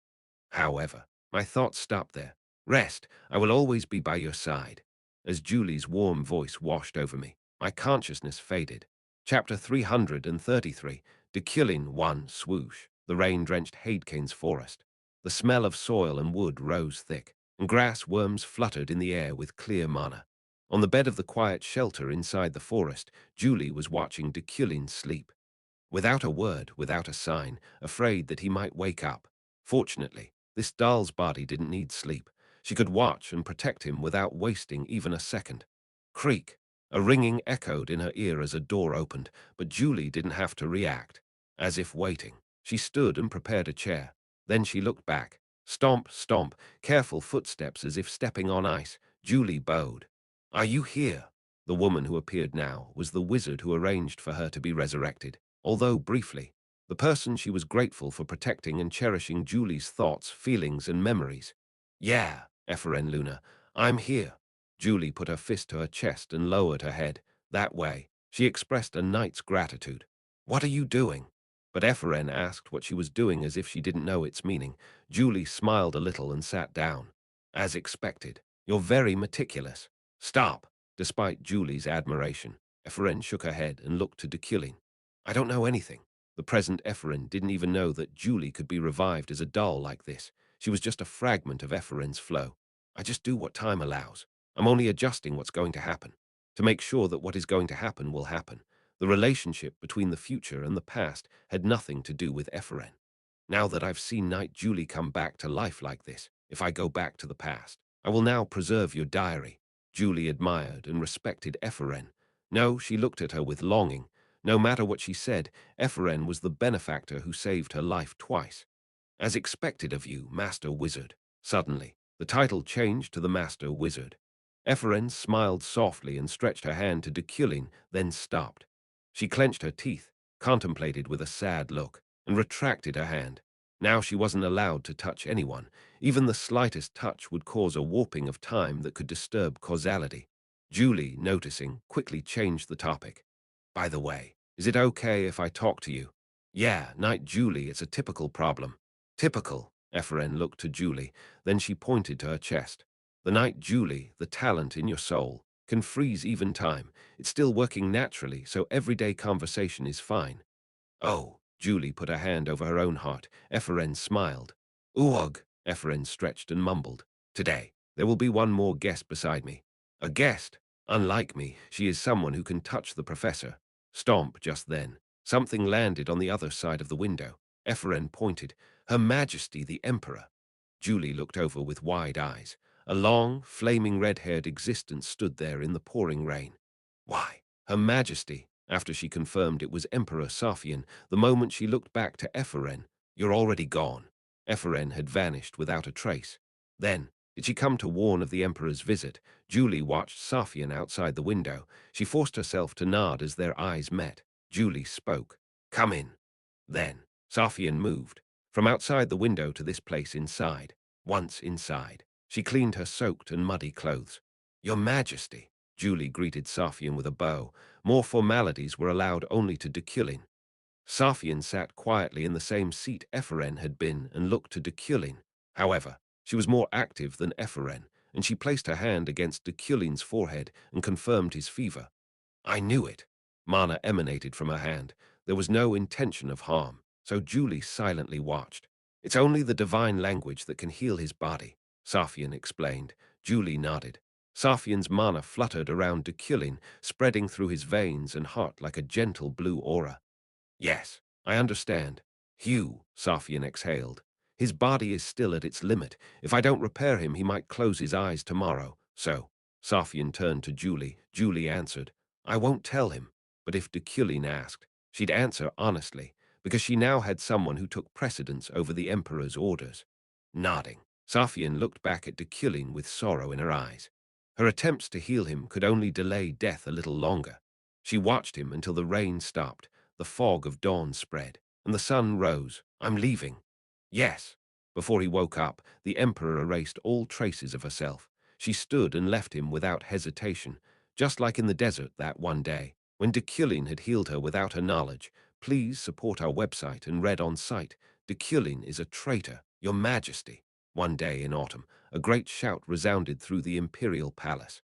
However, my thoughts stopped there. Rest. I will always be by your side. As Julie's warm voice washed over me, my consciousness faded. Chapter 333, Deculein 1 Swoosh. the rain-drenched Hadecane's forest. The smell of soil and wood rose thick, and grass worms fluttered in the air with clear mana. On the bed of the quiet shelter inside the forest, Julie was watching Deculein sleep. Without a word, without a sign, afraid that he might wake up. Fortunately, this doll's body didn't need sleep. She could watch and protect him without wasting even a second. Creak! A ringing echoed in her ear as a door opened, but Julie didn't have to react. As if waiting, she stood and prepared a chair. Then she looked back. Stomp, stomp, careful footsteps as if stepping on ice. Julie bowed. "Are you here?" The woman who appeared now was the wizard who arranged for her to be resurrected. Although briefly, the person she was grateful for protecting and cherishing Julie's thoughts, feelings, and memories. "Yeah, Eferen Luna, I'm here." Julie put her fist to her chest and lowered her head. That way, she expressed a knight's gratitude. "What are you doing?" But Eferen asked what she was doing as if she didn't know its meaning. Julie smiled a little and sat down. "As expected. You're very meticulous." "Stop!" Despite Julie's admiration, Eferen shook her head and looked to Deculein. "I don't know anything." The present Eferen didn't even know that Julie could be revived as a doll like this. She was just a fragment of Eferen's flow. "I just do what time allows. I'm only adjusting what's going to happen, to make sure that what is going to happen will happen." The relationship between the future and the past had nothing to do with Eferen. "Now that I've seen Knight Julie come back to life like this, if I go back to the past, I will now preserve your diary." Julie admired and respected Eferen. No, she looked at her with longing. No matter what she said, Eferen was the benefactor who saved her life twice. "As expected of you, Master Wizard." Suddenly, the title changed to the Master Wizard. Eferen smiled softly and stretched her hand to Deculein, then stopped. She clenched her teeth, contemplated with a sad look, and retracted her hand. Now she wasn't allowed to touch anyone. Even the slightest touch would cause a warping of time that could disturb causality. Julie, noticing, quickly changed the topic. "By the way, is it okay if I talk to you?" "Yeah, Knight Julie, it's a typical problem." "Typical?" Eferen looked to Julie, then she pointed to her chest. "The Knight Julie, the talent in your soul, can freeze even time. It's still working naturally, so everyday conversation is fine." "Oh." Julie put her hand over her own heart. Eferen smiled. "Uog." Eferen stretched and mumbled. "Today, there will be one more guest beside me." "A guest?" "Unlike me, she is someone who can touch the professor." Stomp just then. Something landed on the other side of the window. Eferen pointed. "Her Majesty the Emperor." Julie looked over with wide eyes. A long, flaming red-haired existence stood there in the pouring rain. "Why, Her Majesty," after she confirmed it was Emperor Safian, the moment she looked back to Eferen. "You're already gone." Eferen had vanished without a trace. Then, did she come to warn of the Emperor's visit? Julie watched Safian outside the window. She forced herself to nod as their eyes met. Julie spoke. "Come in." Then, Safian moved. From outside the window to this place inside. Once inside, she cleaned her soaked and muddy clothes. "Your Majesty." Julie greeted Safian with a bow. More formalities were allowed only to Deculein. Safian sat quietly in the same seat Eferen had been and looked to Deculein. However, she was more active than Eferen, and she placed her hand against Deculein's forehead and confirmed his fever. "I knew it." Mana emanated from her hand. There was no intention of harm, so Julie silently watched. "It's only the divine language that can heal his body," Safian explained. Julie nodded. Safian's mana fluttered around Deculein, spreading through his veins and heart like a gentle blue aura. "Yes, I understand." "Hugh," Safian exhaled. "His body is still at its limit. If I don't repair him, he might close his eyes tomorrow. So," Safian turned to Julie. Julie answered, "I won't tell him." But if Deculein asked, she'd answer honestly, because she now had someone who took precedence over the Emperor's orders. Nodding, Safian looked back at Deculein with sorrow in her eyes. Her attempts to heal him could only delay death a little longer. She watched him until the rain stopped, the fog of dawn spread, and the sun rose. "I'm leaving." "Yes." Before he woke up, the Emperor erased all traces of herself. She stood and left him without hesitation, just like in the desert that one day, when Deculein had healed her without her knowledge. Please support our website and read on site. "Deculein is a traitor, Your Majesty." One day in autumn, a great shout resounded through the imperial palace.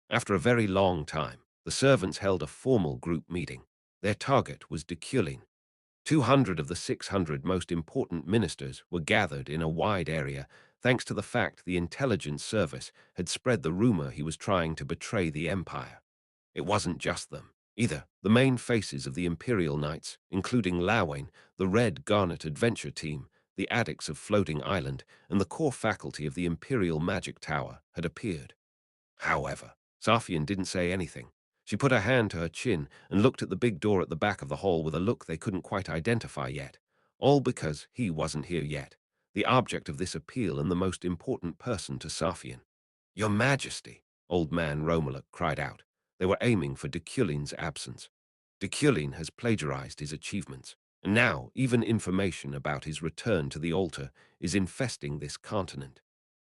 After a very long time, the servants held a formal group meeting. Their target was Deculein. 200 of the 600 most important ministers were gathered in a wide area, thanks to the fact the intelligence service had spread the rumor he was trying to betray the empire. It wasn't just them, either. The main faces of the Imperial Knights, including Lawain, the Red Garnet Adventure Team, the addicts of Floating Island, and the core faculty of the Imperial Magic Tower, had appeared. However, Safian didn't say anything. She put her hand to her chin and looked at the big door at the back of the hall with a look they couldn't quite identify yet. All because he wasn't here yet, the object of this appeal and the most important person to Safian. "Your Majesty," Old Man Romaluk cried out. They were aiming for Deculein's absence. Deculein has plagiarized his achievements, and now even information about his return to the altar is infesting this continent.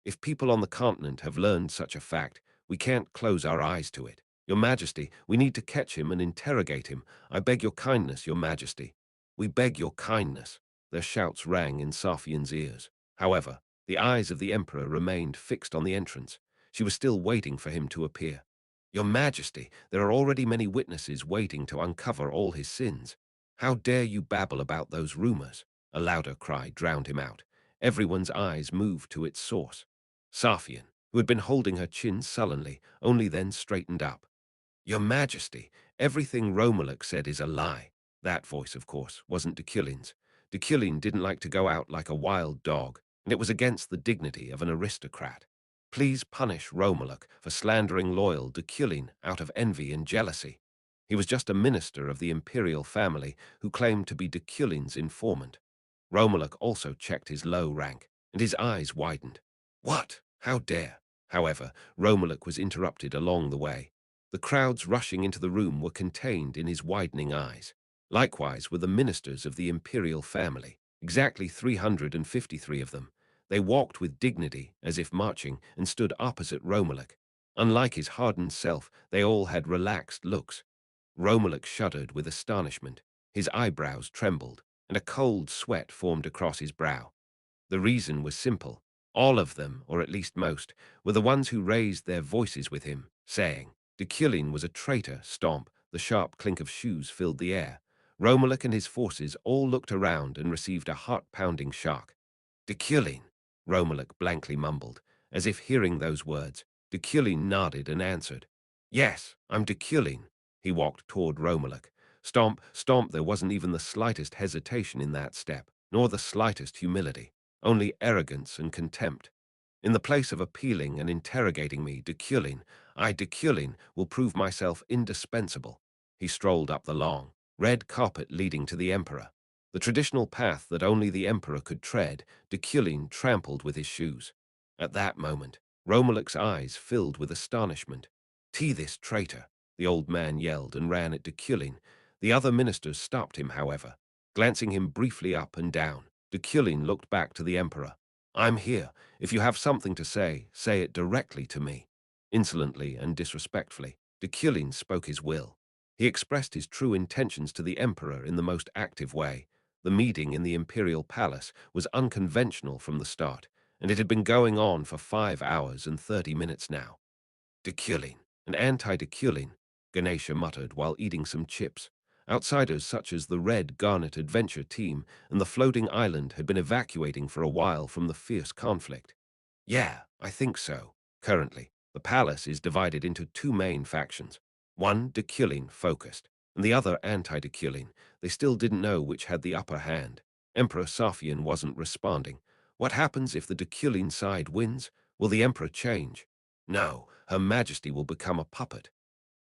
If people on the continent have learned such a fact, we can't close our eyes to it. Your Majesty, we need to catch him and interrogate him. I beg your kindness, Your Majesty. We beg your kindness. Their shouts rang in Safian's ears. However, the eyes of the Emperor remained fixed on the entrance. She was still waiting for him to appear. Your Majesty, there are already many witnesses waiting to uncover all his sins. How dare you babble about those rumors? A louder cry drowned him out. Everyone's eyes moved to its source. Safian, who had been holding her chin sullenly, only then straightened up. Your Majesty, everything Romaluk said is a lie. That voice, of course, wasn't Deculein's. Deculein didn't like to go out like a wild dog, and it was against the dignity of an aristocrat. Please punish Romaluk for slandering loyal Deculein out of envy and jealousy. He was just a minister of the imperial family who claimed to be Deculein's informant. Romaluk also checked his low rank, and his eyes widened. What? How dare? However, Romaluk was interrupted along the way. The crowds rushing into the room were contained in his widening eyes. Likewise were the ministers of the imperial family, exactly 353 of them. They walked with dignity, as if marching, and stood opposite Romaluk. Unlike his hardened self, they all had relaxed looks. Romaluk shuddered with astonishment. His eyebrows trembled, and a cold sweat formed across his brow. The reason was simple. All of them, or at least most, were the ones who raised their voices with him, saying, Deculein was a traitor. Stomp. The sharp clink of shoes filled the air. Romaluk and his forces all looked around and received a heart-pounding shock. Deculein, Romaluk blankly mumbled, as if hearing those words. Deculein nodded and answered, Yes, I'm Deculein. He walked toward Romaluk. Stomp, stomp. There wasn't even the slightest hesitation in that step, nor the slightest humility, only arrogance and contempt. In the place of appealing and interrogating me, Deculein, Deculein, will prove myself indispensable. He strolled up the long, red carpet leading to the Emperor. The traditional path that only the Emperor could tread, Deculein trampled with his shoes. At that moment, Romaluk's eyes filled with astonishment. This traitor, the old man yelled and ran at Deculein. The other ministers stopped him, however. Glancing him briefly up and down, Deculein looked back to the Emperor. I'm here. If you have something to say it directly to me. Insolently and disrespectfully, Deculein spoke his will. He expressed his true intentions to the Emperor in the most active way. The meeting in the Imperial Palace was unconventional from the start, and it had been going on for 5 hours and 30 minutes now. Deculein, an anti-Deculein, Ganesha muttered while eating some chips. Outsiders such as the Red Garnet Adventure Team and the Floating Island had been evacuating for a while from the fierce conflict. Yeah, I think so. Currently, the palace is divided into 2 main factions. One Deculein-focused, and the other anti-Deculein. They still didn't know which had the upper hand. Emperor Safian wasn't responding. What happens if the Deculein side wins? Will the Emperor change? No, Her Majesty will become a puppet.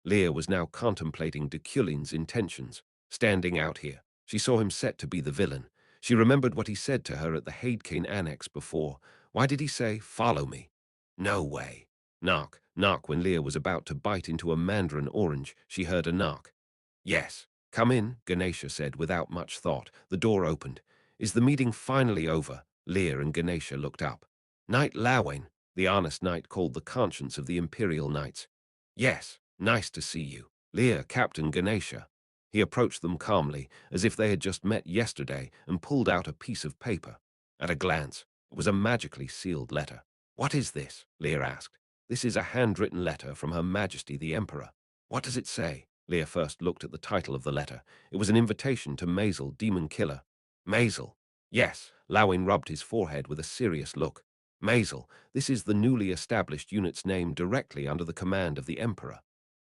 Leah was now contemplating Deculein's intentions. Standing out here, she saw him set to be the villain. She remembered what he said to her at the Hadekane Annex before. Why did he say, follow me? No way. Knock, knock. When Leah was about to bite into a mandarin orange, she heard a knock. Yes, come in, Ganesha said without much thought. The door opened. Is the meeting finally over? Leah and Ganesha looked up. Knight Lawain, the honest knight called the conscience of the Imperial Knights. Yes, nice to see you. Leah, Captain Ganesha. He approached them calmly, as if they had just met yesterday, and pulled out a piece of paper. At a glance, it was a magically sealed letter. What is this? Leah asked. This is a handwritten letter from Her Majesty the Emperor. What does it say? Leah first looked at the title of the letter. It was an invitation to Mazel, Demon Killer. Mazel. Yes, Lawin rubbed his forehead with a serious look. Mazel, this is the newly established unit's name directly under the command of the Emperor.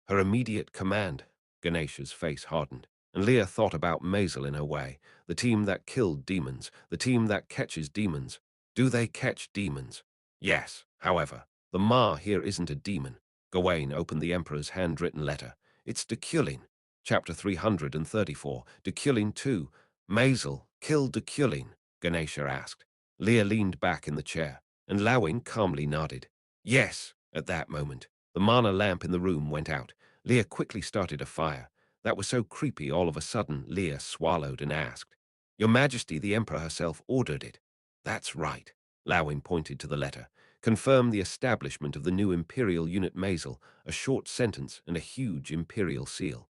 Her immediate command. Ganesha's face hardened, and Leah thought about Mazel in her way. The team that killed demons, the team that catches demons. Do they catch demons? Yes, however, the Ma here isn't a demon. Gawain opened the Emperor's handwritten letter. It's Deculein. Chapter 334, Deculein 2. Mazel, kill Deculein, Ganesha asked. Leah leaned back in the chair, and Lawin calmly nodded. Yes, at that moment. The mana lamp in the room went out. Leah quickly started a fire. That was so creepy all of a sudden, Leah swallowed and asked, Your Majesty, the Emperor herself ordered it. That's right. Lawin pointed to the letter. Confirm the establishment of the new Imperial Unit Mazel, a short sentence and a huge Imperial seal.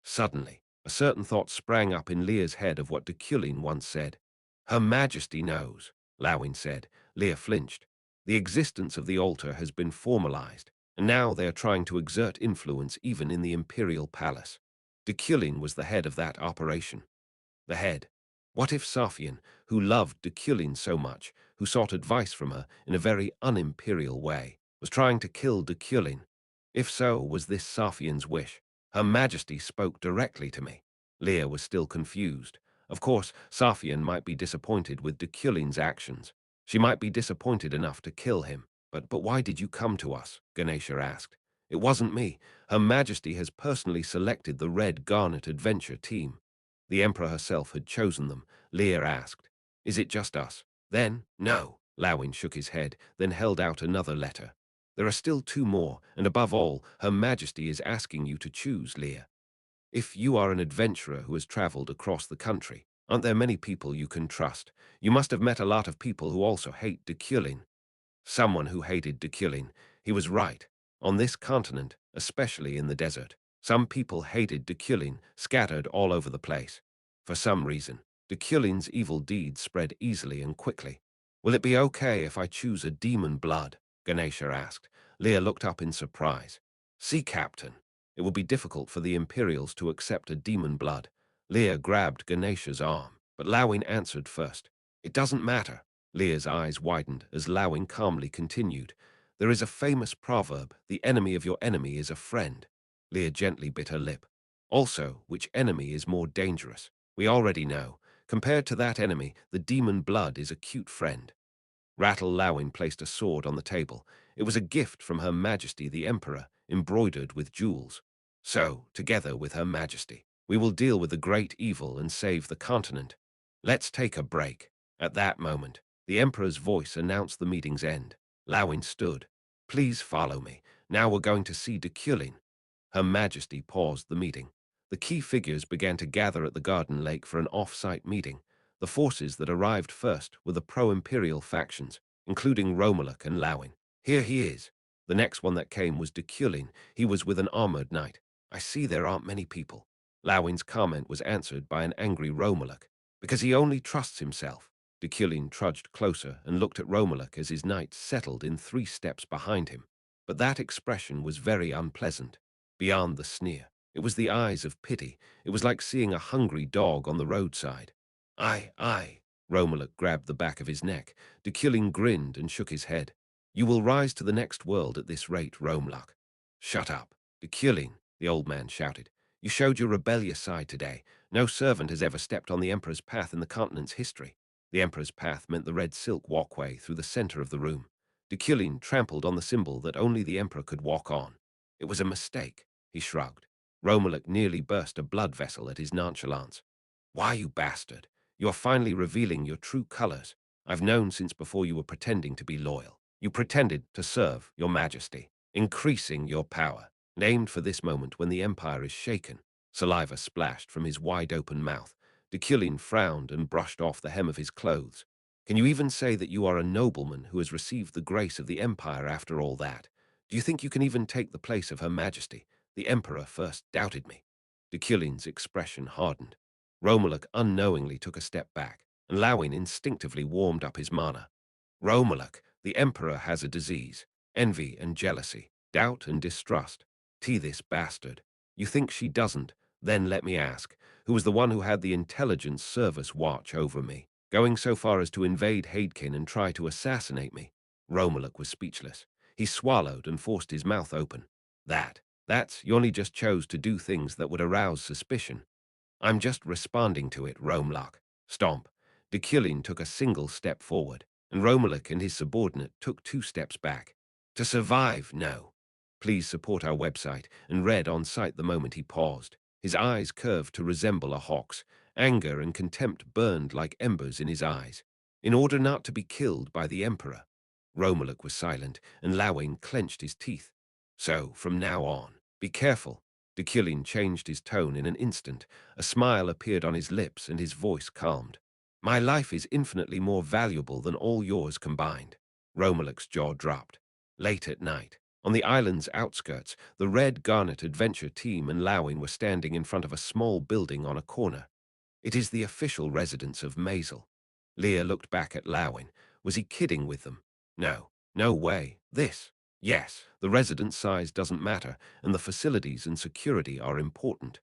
Suddenly, a certain thought sprang up in Leah's head of what Deculein once said. Her Majesty knows, Lawin said. Leah flinched. The existence of the altar has been formalized, and now they are trying to exert influence even in the Imperial Palace. Deculein was the head of that operation. The head. What if Safian, who loved Deculein so much, who sought advice from her in a very unimperial way, was trying to kill Deculein? If so, was this Safian's wish? Her Majesty spoke directly to me. Leah was still confused. Of course, Safian might be disappointed with Deculein's actions. She might be disappointed enough to kill him. But why did you come to us? Ganesha asked. It wasn't me. Her Majesty has personally selected the Red Garnet Adventure team. The Emperor herself had chosen them. Leah asked, Is it just us? Then, no. Lawin shook his head, then held out another letter. There are still two more, and above all, Her Majesty is asking you to choose, Leah. If you are an adventurer who has traveled across the country, aren't there many people you can trust? You must have met a lot of people who also hate Deculein. Someone who hated Deculein. He was right. On this continent, especially in the desert, some people hated Deculein, scattered all over the place. For some reason, Deculein's evil deeds spread easily and quickly. Will it be okay if I choose a demon blood? Ganesha asked. Leah looked up in surprise. Sea Captain. It will be difficult for the Imperials to accept a demon blood. Leah grabbed Ganesha's arm, but Lawin answered first. It doesn't matter. Leah's eyes widened as Lawin calmly continued. There is a famous proverb, the enemy of your enemy is a friend. Leah gently bit her lip. Also, which enemy is more dangerous? We already know. Compared to that enemy, the demon blood is a cute friend. Rattle Lawin placed a sword on the table. It was a gift from Her Majesty the Emperor, embroidered with jewels. So, together with Her Majesty, we will deal with the great evil and save the continent. Let's take a break. At that moment, the Emperor's voice announced the meeting's end. Lawin stood. Please follow me. Now we're going to see Deculein. Her Majesty paused the meeting. The key figures began to gather at the garden lake for an off-site meeting. The forces that arrived first were the pro-imperial factions, including Romuluk and Lawin. Here he is. The next one that came was Deculein. He was with an armored knight. I see there aren't many people. Lawin's comment was answered by an angry Romuluk. Because he only trusts himself. Deculein trudged closer and looked at Romuluk as his knight settled in 3 steps behind him. But that expression was very unpleasant. Beyond the sneer, it was the eyes of pity. It was like seeing a hungry dog on the roadside. Aye. Romuluk grabbed the back of his neck. Deculein grinned and shook his head. You will rise to the next world at this rate, Romuluk. Shut up. Deculein, the old man shouted. You showed your rebellious side today. No servant has ever stepped on the Emperor's path in the continent's history. The Emperor's path meant the red silk walkway through the center of the room. Deculein trampled on the symbol that only the Emperor could walk on. It was a mistake, he shrugged. Romuluk nearly burst a blood vessel at his nonchalance. Why, you bastard? You are finally revealing your true colors. I've known since before you were pretending to be loyal. You pretended to serve your Majesty, increasing your power, and aimed for this moment when the Empire is shaken. Saliva splashed from his wide-open mouth. Deculein frowned and brushed off the hem of his clothes. Can you even say that you are a nobleman who has received the grace of the Empire after all that? Do you think you can even take the place of Her Majesty? The Emperor first doubted me. Deculein's expression hardened. Romuluk unknowingly took a step back, and Lawin instinctively warmed up his mana. Romuluk, the Emperor has a disease, envy and jealousy, doubt and distrust. This bastard. You think she doesn't? Then let me ask, who was the one who had the intelligence service watch over me, going so far as to invade Hadekin and try to assassinate me? Romaluk was speechless. He swallowed and forced his mouth open. That's, you only just chose to do things that would arouse suspicion. I'm just responding to it, Romaluk. Stomp. Deculein took a single step forward, and Romaluk and his subordinate took 2 steps back. To survive, no. Please support our website, and read on site the moment he paused. His eyes curved to resemble a hawk's. Anger and contempt burned like embers in his eyes. In order not to be killed by the Emperor. Romaluk was silent, and Lawing clenched his teeth. So, from now on, be careful. Deculein changed his tone in an instant. A smile appeared on his lips, and his voice calmed. My life is infinitely more valuable than all yours combined. Romaluk's jaw dropped. Late at night, on the island's outskirts, the Red Garnet adventure team and Lawing were standing in front of a small building on a corner. It is the official residence of Maisel. Leah looked back at Lawing. Was he kidding with them? No, no way. Yes, the residence size doesn't matter, and the facilities and security are important.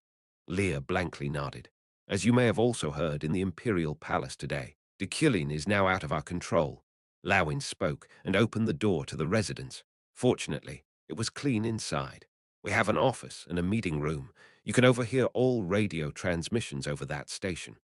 Leah blankly nodded. As you may have also heard in the Imperial Palace today, Deculein is now out of our control. Lawing spoke and opened the door to the residence. Fortunately, it was clean inside. We have an office and a meeting room. You can overhear all radio transmissions over that station.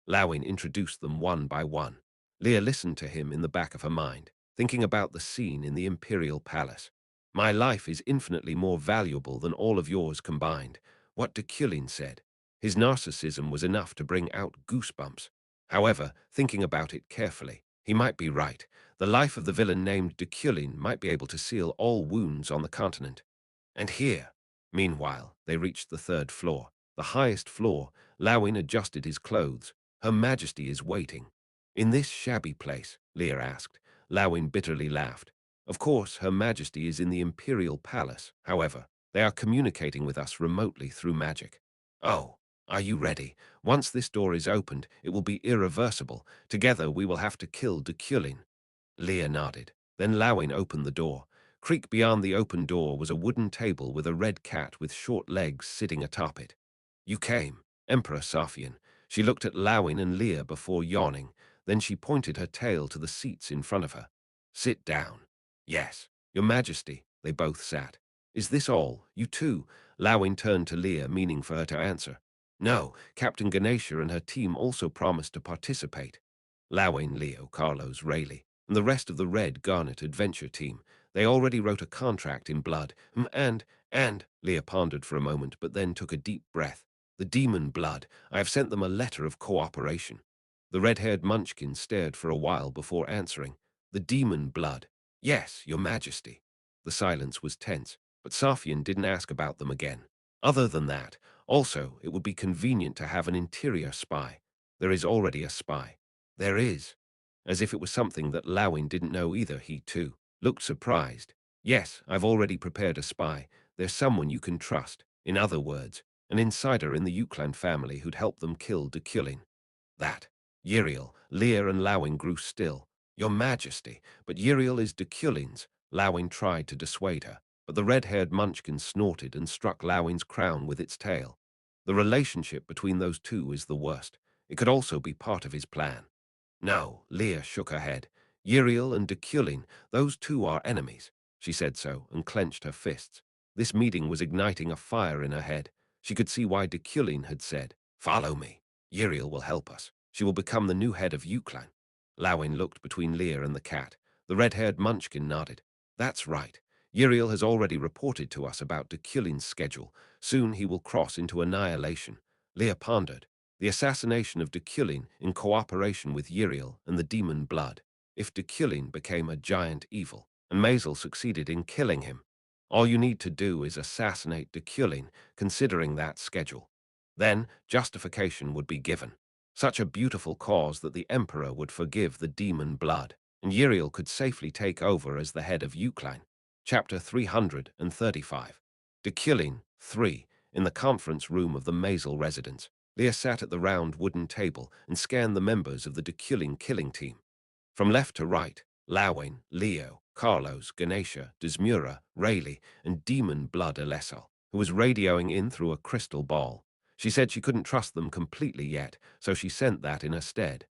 Lawing introduced them one by one. Leah listened to him in the back of her mind, thinking about the scene in the Imperial Palace. My life is infinitely more valuable than all of yours combined, what Deculein said. His narcissism was enough to bring out goosebumps. However, thinking about it carefully, he might be right. The life of the villain named Deculein might be able to seal all wounds on the continent. And here. Meanwhile, they reached the 3rd floor. The highest floor. Lawing adjusted his clothes. Her Majesty is waiting. In this shabby place? Leah asked. Lawing bitterly laughed. Of course, Her Majesty is in the Imperial Palace. However, they are communicating with us remotely through magic. Oh, are you ready? Once this door is opened, it will be irreversible. Together we will have to kill Deculein. Leah nodded. Then Lawing opened the door. Creak beyond the open door was a wooden table with a red cat with short legs sitting atop it. You came, Emperor Safian. She looked at Lawing and Leah before yawning. Then she pointed her tail to the seats in front of her. Sit down. Yes, Your Majesty. They both sat. Is this all? You too? Lawing turned to Leah, meaning for her to answer. No, Captain Ganesha and her team also promised to participate. Lawing, Leo, Carlos, Rayleigh, and the rest of the Red Garnet adventure team. They already wrote a contract in blood. And, Leah pondered for a moment, but then took a deep breath. The demon blood. I have sent them a letter of cooperation. The red-haired munchkin stared for a while before answering. The demon blood. Yes, Your Majesty. The silence was tense, but Safian didn't ask about them again. Other than that, also, it would be convenient to have an interior spy. There is already a spy. There is. As if it was something that Lawing didn't know either, he too looked surprised. Yes, I've already prepared a spy. There's someone you can trust. In other words, an insider in the Euclan family who'd help them kill Deculein. That. Uriel, Lear and Lawing grew still. Your Majesty, but Uriel is Deculein's. Lawing tried to dissuade her, but the red-haired munchkin snorted and struck Lawing's crown with its tail. The relationship between those two is the worst. It could also be part of his plan. No, Leah shook her head. Uriel and Deculein, those two are enemies. She said so and clenched her fists. This meeting was igniting a fire in her head. She could see why Deculein had said, "Follow me. Uriel will help us. She will become the new head of Euclan." Lawing looked between Leah and the cat. The red-haired munchkin nodded. That's right. Uriel has already reported to us about Deculein's schedule. Soon he will cross into annihilation. Leah pondered. The assassination of Deculein in cooperation with Uriel and the demon blood. If Deculein became a giant evil, and Maisel succeeded in killing him, all you need to do is assassinate Deculein, considering that schedule. Then justification would be given. Such a beautiful cause that the Emperor would forgive the demon blood, and Uriel could safely take over as the head of Euclan. Chapter 335. Deculein 3. In the conference room of the Maisel residence, Leah sat at the round wooden table and scanned the members of the Deculein killing team. From left to right, Lawing, Leo, Carlos, Ganesha, Desmura, Rayleigh, and Demon Blood Alessal. who was radioing in through a crystal ball. She said she couldn't trust them completely yet, so she sent that in her stead.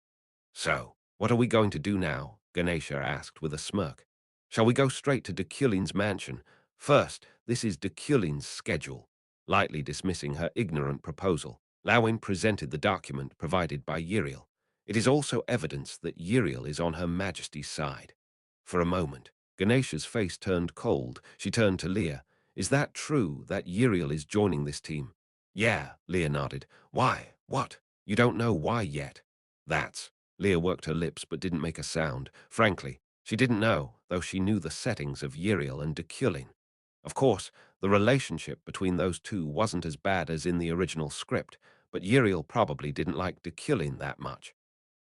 "So, what are we going to do now?" Ganesha asked with a smirk. "Shall we go straight to Deculein's mansion? First, this is Deculein's schedule." Lightly dismissing her ignorant proposal, Lawin presented the document provided by Uriel. "It is also evidence that Uriel is on Her Majesty's side." For a moment, Ganesha's face turned cold. She turned to Leah. "Is that true, that Uriel is joining this team?" "Yeah," Leah nodded. "Why? What? You don't know why yet?" "That's—" Leah worked her lips but didn't make a sound. Frankly, she didn't know, though she knew the settings of Uriel and Deculein. Of course, the relationship between those two wasn't as bad as in the original script, but Uriel probably didn't like Deculein that much.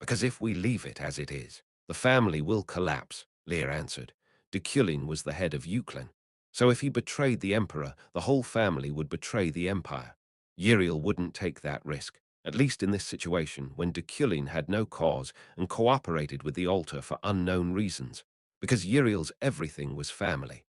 "Because if we leave it as it is, the family will collapse," Lear answered. Deculein was the head of Euclin. So if he betrayed the Emperor, the whole family would betray the Empire. Uriel wouldn't take that risk, at least in this situation when Deculein had no cause and cooperated with the altar for unknown reasons, because Uriel's everything was family.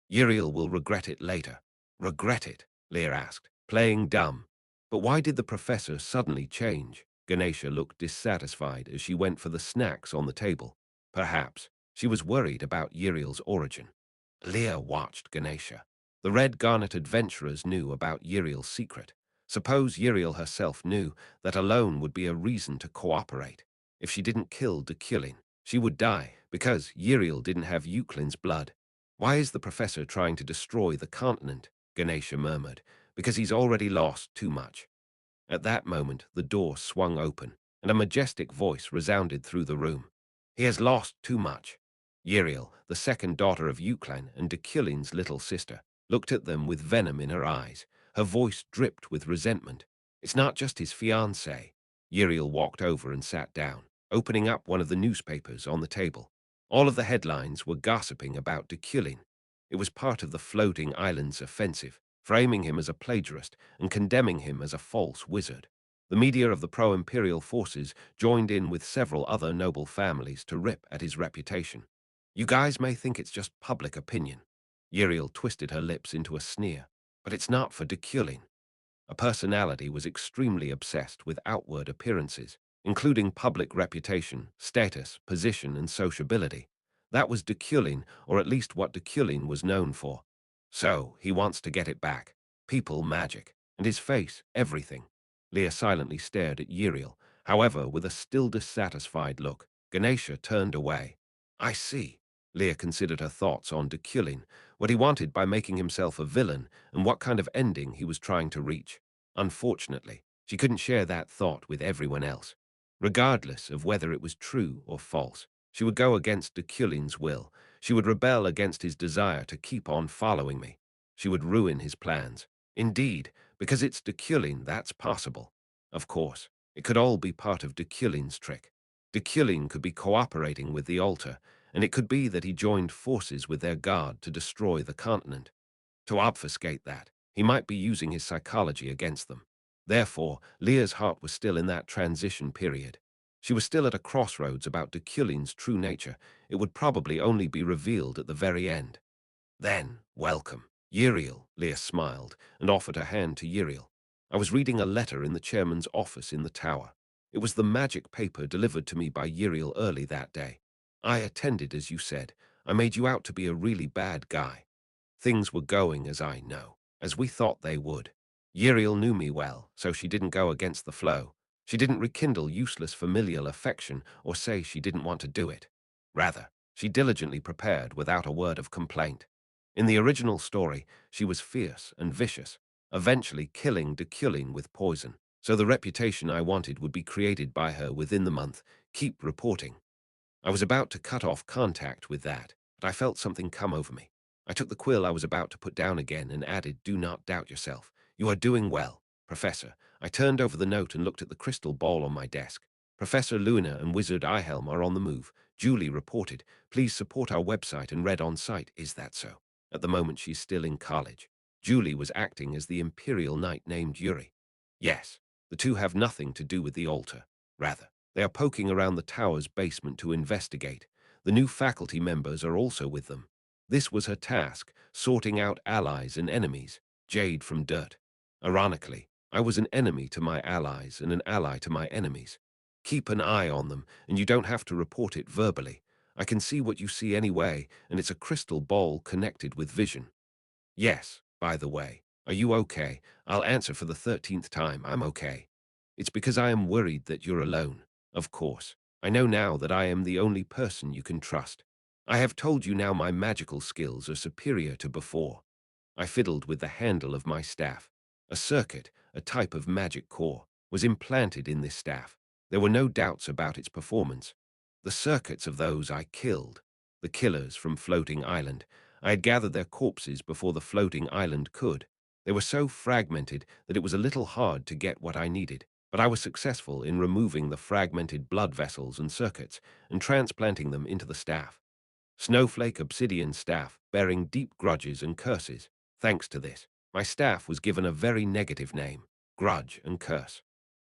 "Uriel will regret it later." "Regret it?" Lear asked, playing dumb. "But why did the professor suddenly change?" Ganesha looked dissatisfied as she went for the snacks on the table. Perhaps she was worried about Uriel's origin. Leah watched Ganesha. The Red Garnet adventurers knew about Uriel's secret. Suppose Uriel herself knew, that alone would be a reason to cooperate. If she didn't kill Deculein, she would die, because Uriel didn't have Euclin's blood. "Why is the professor trying to destroy the continent?" Ganesha murmured. "Because he's already lost too much." At that moment, the door swung open, and a majestic voice resounded through the room. "He has lost too much." Uriel, the second daughter of Euclin and Deculein's little sister, looked at them with venom in her eyes. Her voice dripped with resentment. "It's not just his fiancée." Uriel walked over and sat down, opening up one of the newspapers on the table. All of the headlines were gossiping about Deculein. It was part of the Floating Islands offensive, framing him as a plagiarist and condemning him as a false wizard. The media of the pro-imperial forces joined in with several other noble families to rip at his reputation. "You guys may think it's just public opinion." Uriel twisted her lips into a sneer. "But it's not for Deculein." A personality was extremely obsessed with outward appearances, including public reputation, status, position, and sociability. That was Deculein, or at least what Deculein was known for. So, he wants to get it back. People, magic, and his face, everything. Leah silently stared at Uriel. However, with a still dissatisfied look, Ganesha turned away. "I see." Leah considered her thoughts on Deculein, what he wanted by making himself a villain, and what kind of ending he was trying to reach. Unfortunately, she couldn't share that thought with everyone else. Regardless of whether it was true or false, she would go against Deculein's will. She would rebel against his desire to keep on following me. She would ruin his plans. Indeed, because it's Deculein, that's possible. Of course, it could all be part of Deculein's trick. Deculein could be cooperating with the altar, and it could be that he joined forces with their guard to destroy the continent. To obfuscate that, he might be using his psychology against them. Therefore, Leah's heart was still in that transition period. She was still at a crossroads about Deculein's true nature. It would probably only be revealed at the very end. "Then, welcome, Uriel," Leah smiled and offered her hand to Uriel. "I was reading a letter in the chairman's office in the tower. It was the magic paper delivered to me by Uriel early that day. I attended as you said. I made you out to be a really bad guy. Things were going as we thought they would. Uriel knew me well, so she didn't go against the flow. She didn't rekindle useless familial affection or say she didn't want to do it. Rather, she diligently prepared without a word of complaint. In the original story, she was fierce and vicious, eventually killing Deculein with poison. So the reputation I wanted would be created by her within the month. Keep reporting. I was about to cut off contact with that, but I felt something come over me. I took the quill I was about to put down again and added, "Do not doubt yourself. You are doing well, Professor." I turned over the note and looked at the crystal ball on my desk. "Professor Luna and Wizard Ihelm are on the move," Julie reported. "Please support our website and read on site." Is that so? At the moment, she's still in college. Julie was acting as the Imperial Knight named Yuri. Yes, the two have nothing to do with the altar. Rather, they are poking around the tower's basement to investigate. The new faculty members are also with them. This was her task, sorting out allies and enemies. Jade from dirt. Ironically, I was an enemy to my allies and an ally to my enemies. Keep an eye on them, and you don't have to report it verbally. I can see what you see anyway, and it's a crystal ball connected with vision. Yes, by the way. Are you okay? I'll answer for the 13th time. I'm okay. It's because I am worried that you're alone. Of course. I know now that I am the only person you can trust. I have told you now my magical skills are superior to before. I fiddled with the handle of my staff. A circuit, a type of magic core, was implanted in this staff. There were no doubts about its performance. The circuits of those I killed, the killers from Floating Island, I had gathered their corpses before the floating island could. They were so fragmented that it was a little hard to get what I needed, but I was successful in removing the fragmented blood vessels and circuits and transplanting them into the staff. Snowflake obsidian staff, bearing deep grudges and curses. Thanks to this, my staff was given a very negative name, grudge and curse.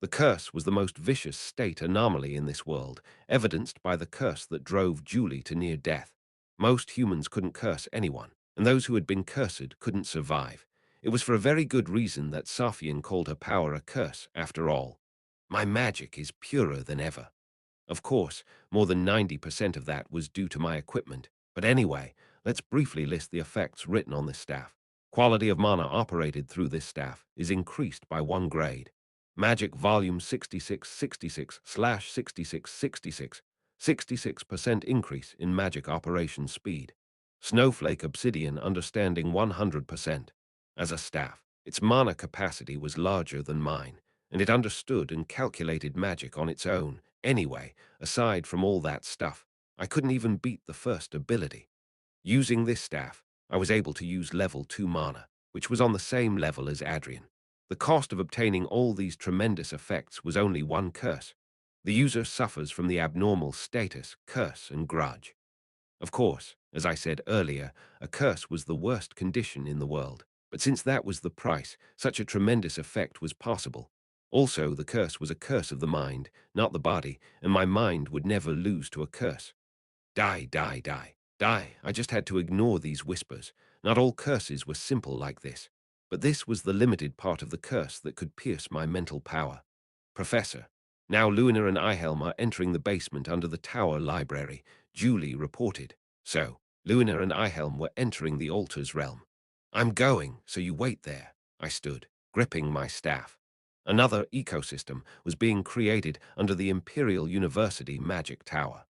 The curse was the most vicious state anomaly in this world, evidenced by the curse that drove Julie to near death. Most humans couldn't curse anyone, and those who had been cursed couldn't survive. It was for a very good reason that Safian called her power a curse, after all. My magic is purer than ever. Of course, more than 90% of that was due to my equipment. But anyway, let's briefly list the effects written on this staff. Quality of mana operated through this staff is increased by 1 grade. Magic volume 6666/6666. 66% increase in magic operation speed. Snowflake obsidian understanding 100%. As a staff, its mana capacity was larger than mine, and it understood and calculated magic on its own. Anyway, aside from all that stuff, I couldn't even beat the first ability. Using this staff, I was able to use level 2 mana, which was on the same level as Adrian. The cost of obtaining all these tremendous effects was only 1 curse. The user suffers from the abnormal status, curse, and grudge. Of course, as I said earlier, a curse was the worst condition in the world, but since that was the price, such a tremendous effect was possible. Also, the curse was a curse of the mind, not the body, and my mind would never lose to a curse. Die, die, die, die. I just had to ignore these whispers. Not all curses were simple like this, but this was the limited part of the curse that could pierce my mental power. Professor, now Luna and Ihelm are entering the basement under the tower library, Julie reported. So, Luna and Ihelm were entering the altar's realm. I'm going, so you wait there. I stood, gripping my staff. Another ecosystem was being created under the Imperial University Magic Tower.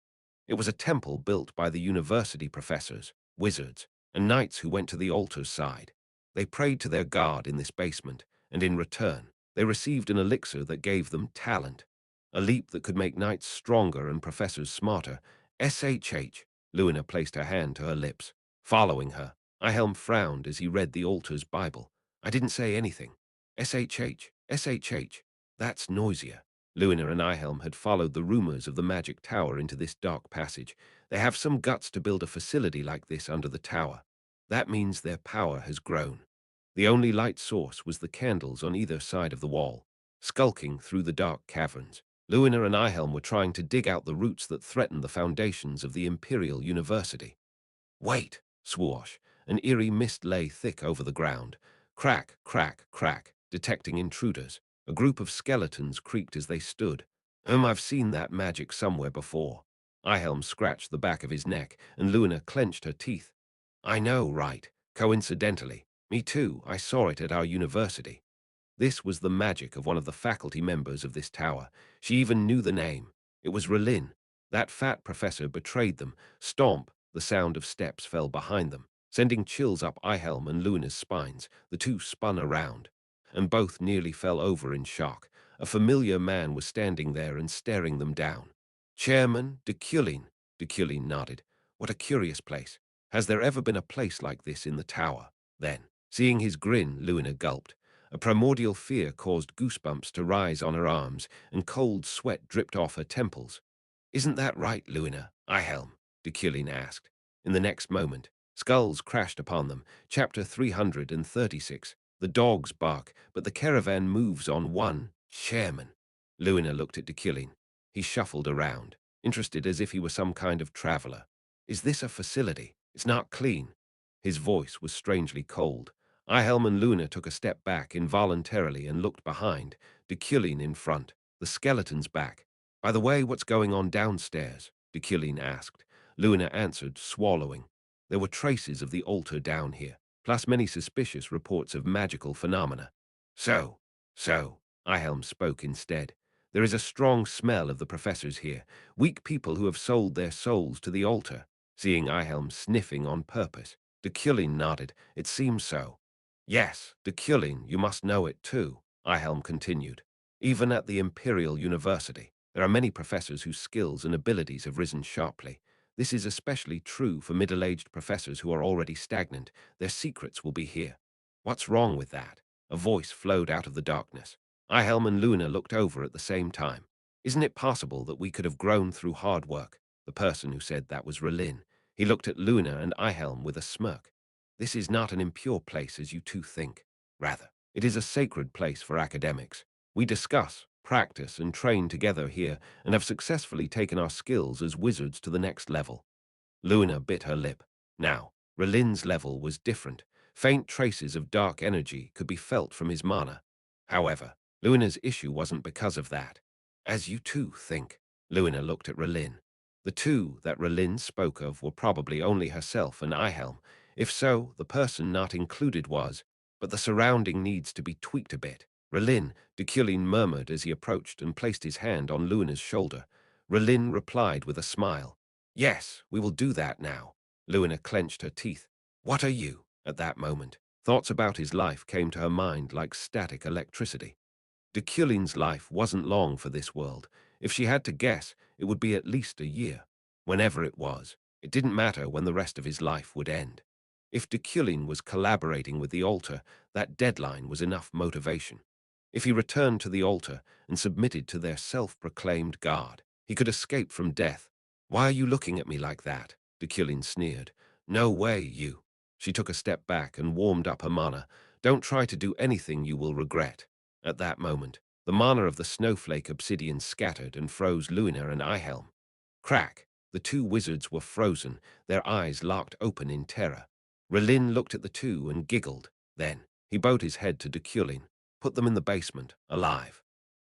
It was a temple built by the university professors, wizards, and knights who went to the altar's side. They prayed to their god in this basement, and in return, they received an elixir that gave them talent, a leap that could make knights stronger and professors smarter. SHH, Luna placed her hand to her lips. Following her, Ihelm frowned as he read the altar's Bible. I didn't say anything. SHH, SHH, that's noisier. Luna and Ihelm had followed the rumors of the magic tower into this dark passage. They have some guts to build a facility like this under the tower. That means their power has grown. The only light source was the candles on either side of the wall, skulking through the dark caverns. Luna and Ihelm were trying to dig out the roots that threatened the foundations of the Imperial University. Wait, swoosh. An eerie mist lay thick over the ground. Crack, crack, crack, detecting intruders. A group of skeletons creaked as they stood. I've seen that magic somewhere before. Ihelm scratched the back of his neck, and Luna clenched her teeth. I know, right? Coincidentally. Me too, I saw it at our university. This was the magic of one of the faculty members of this tower. She even knew the name. It was Relin. That fat professor betrayed them. Stomp, the sound of steps fell behind them, sending chills up Ihelm and Luna's spines. The two spun around, and both nearly fell over in shock. A familiar man was standing there and staring them down. Chairman Deculein. Deculein nodded. What a curious place. Has there ever been a place like this in the tower? Then, seeing his grin, Luna gulped. A primordial fear caused goosebumps to rise on her arms, and cold sweat dripped off her temples. Isn't that right, Luna? Ihelm, Deculein asked. In the next moment, skulls crashed upon them. Chapter 336. The dogs bark, but the caravan moves on one. Chairman. Luna looked at Deculein. He shuffled around, interested as if he were some kind of traveler. Is this a facility? It's not clean. His voice was strangely cold. Ihelm and Luna took a step back involuntarily and looked behind, Deculein in front, the skeleton's back. "By the way, what's going on downstairs?" Deculein asked. Luna answered, swallowing. There were traces of the altar down here, plus many suspicious reports of magical phenomena. So, Ihelm spoke instead. There is a strong smell of the professors here, weak people who have sold their souls to the altar. Seeing Ihelm sniffing on purpose, Deculein nodded. It seems so. Yes, Deculein, you must know it too, Ihelm continued. Even at the Imperial University, there are many professors whose skills and abilities have risen sharply. This is especially true for middle-aged professors who are already stagnant. Their secrets will be here. What's wrong with that? A voice flowed out of the darkness. Ihelm and Luna looked over at the same time. Isn't it possible that we could have grown through hard work? The person who said that was Relin. He looked at Luna and Ihelm with a smirk. This is not an impure place as you two think. Rather, it is a sacred place for academics. We discuss, practice, and train together here and have successfully taken our skills as wizards to the next level. Luna bit her lip. Now, Relin's level was different. Faint traces of dark energy could be felt from his mana. However, Luna's issue wasn't because of that. As you two think, Luna looked at Relin. The two that Relin spoke of were probably only herself and Ihelm. If so, the person not included was, but the surrounding needs to be tweaked a bit. Relin, Deculein murmured as he approached and placed his hand on Luna's shoulder. Relin replied with a smile. Yes, we will do that now. Luna clenched her teeth. What are you? At that moment, thoughts about his life came to her mind like static electricity. Deculein's life wasn't long for this world. If she had to guess, it would be at least a year. Whenever it was, it didn't matter when the rest of his life would end. If Deculein was collaborating with the altar, that deadline was enough motivation. If he returned to the altar and submitted to their self-proclaimed god, he could escape from death. Why are you looking at me like that? Deculein sneered. No way, you. She took a step back and warmed up her mana. Don't try to do anything you will regret. At that moment, the mana of the snowflake obsidian scattered and froze Luna and Ihelm. Crack! The two wizards were frozen, their eyes locked open in terror. Relin looked at the two and giggled. Then, he bowed his head to Deculein. Put them in the basement, alive.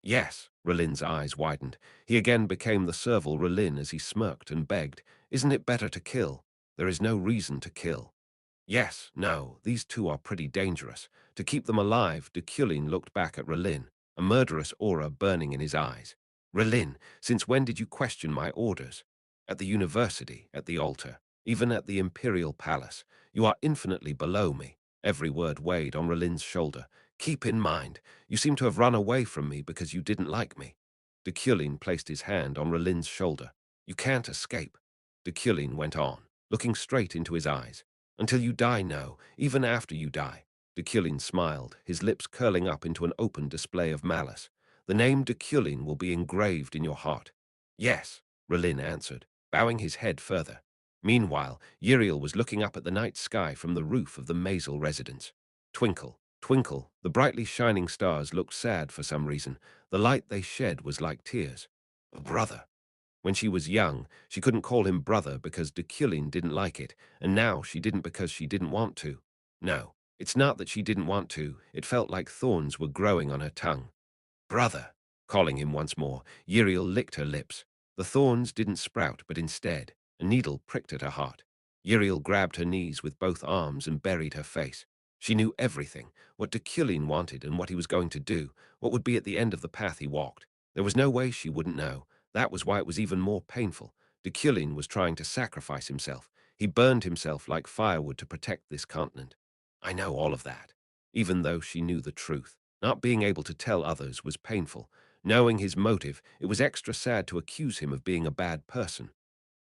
Yes, Relin's eyes widened. He again became the servile Relin as he smirked and begged. Isn't it better to kill? There is no reason to kill. Yes, no, these two are pretty dangerous. To keep them alive, Deculein looked back at Relin, a murderous aura burning in his eyes. Relin, since when did you question my orders? At the university, at the altar, even at the Imperial Palace. You are infinitely below me. Every word weighed on Relin's shoulder. Keep in mind, you seem to have run away from me because you didn't like me. Deculein placed his hand on Relin's shoulder. You can't escape. Deculein went on, looking straight into his eyes. Until you die, no, even after you die. Deculein smiled, his lips curling up into an open display of malice. The name Deculein will be engraved in your heart. Yes, Relin answered, bowing his head further. Meanwhile, Uriel was looking up at the night sky from the roof of the Mazel residence. Twinkle, twinkle, the brightly shining stars looked sad for some reason. The light they shed was like tears. Brother. When she was young, she couldn't call him brother because Deculein didn't like it, and now she didn't because she didn't want to. No, it's not that she didn't want to, it felt like thorns were growing on her tongue. Brother, calling him once more, Uriel licked her lips. The thorns didn't sprout, but instead, a needle pricked at her heart. Uriel grabbed her knees with both arms and buried her face. She knew everything, what Deculein wanted and what he was going to do, what would be at the end of the path he walked. There was no way she wouldn't know. That was why it was even more painful. Deculein was trying to sacrifice himself. He burned himself like firewood to protect this continent. I know all of that, even though she knew the truth. Not being able to tell others was painful. Knowing his motive, it was extra sad to accuse him of being a bad person.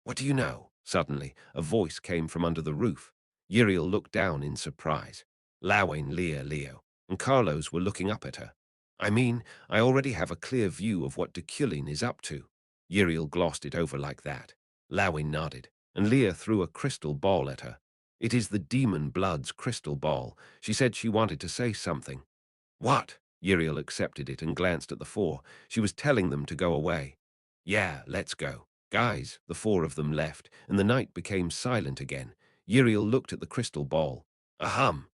What do you know? Suddenly, a voice came from under the roof. Uriel looked down in surprise. Lawain, Leo, and Carlos were looking up at her. I mean, I already have a clear view of what Deculein is up to. Uriel glossed it over like that. Lawain nodded, and Leah threw a crystal ball at her. It is the demon blood's crystal ball. She said she wanted to say something. What? Uriel accepted it and glanced at the four. She was telling them to go away. Yeah, let's go. Guys, the four of them left, and the night became silent again. Uriel looked at the crystal ball. Ahem.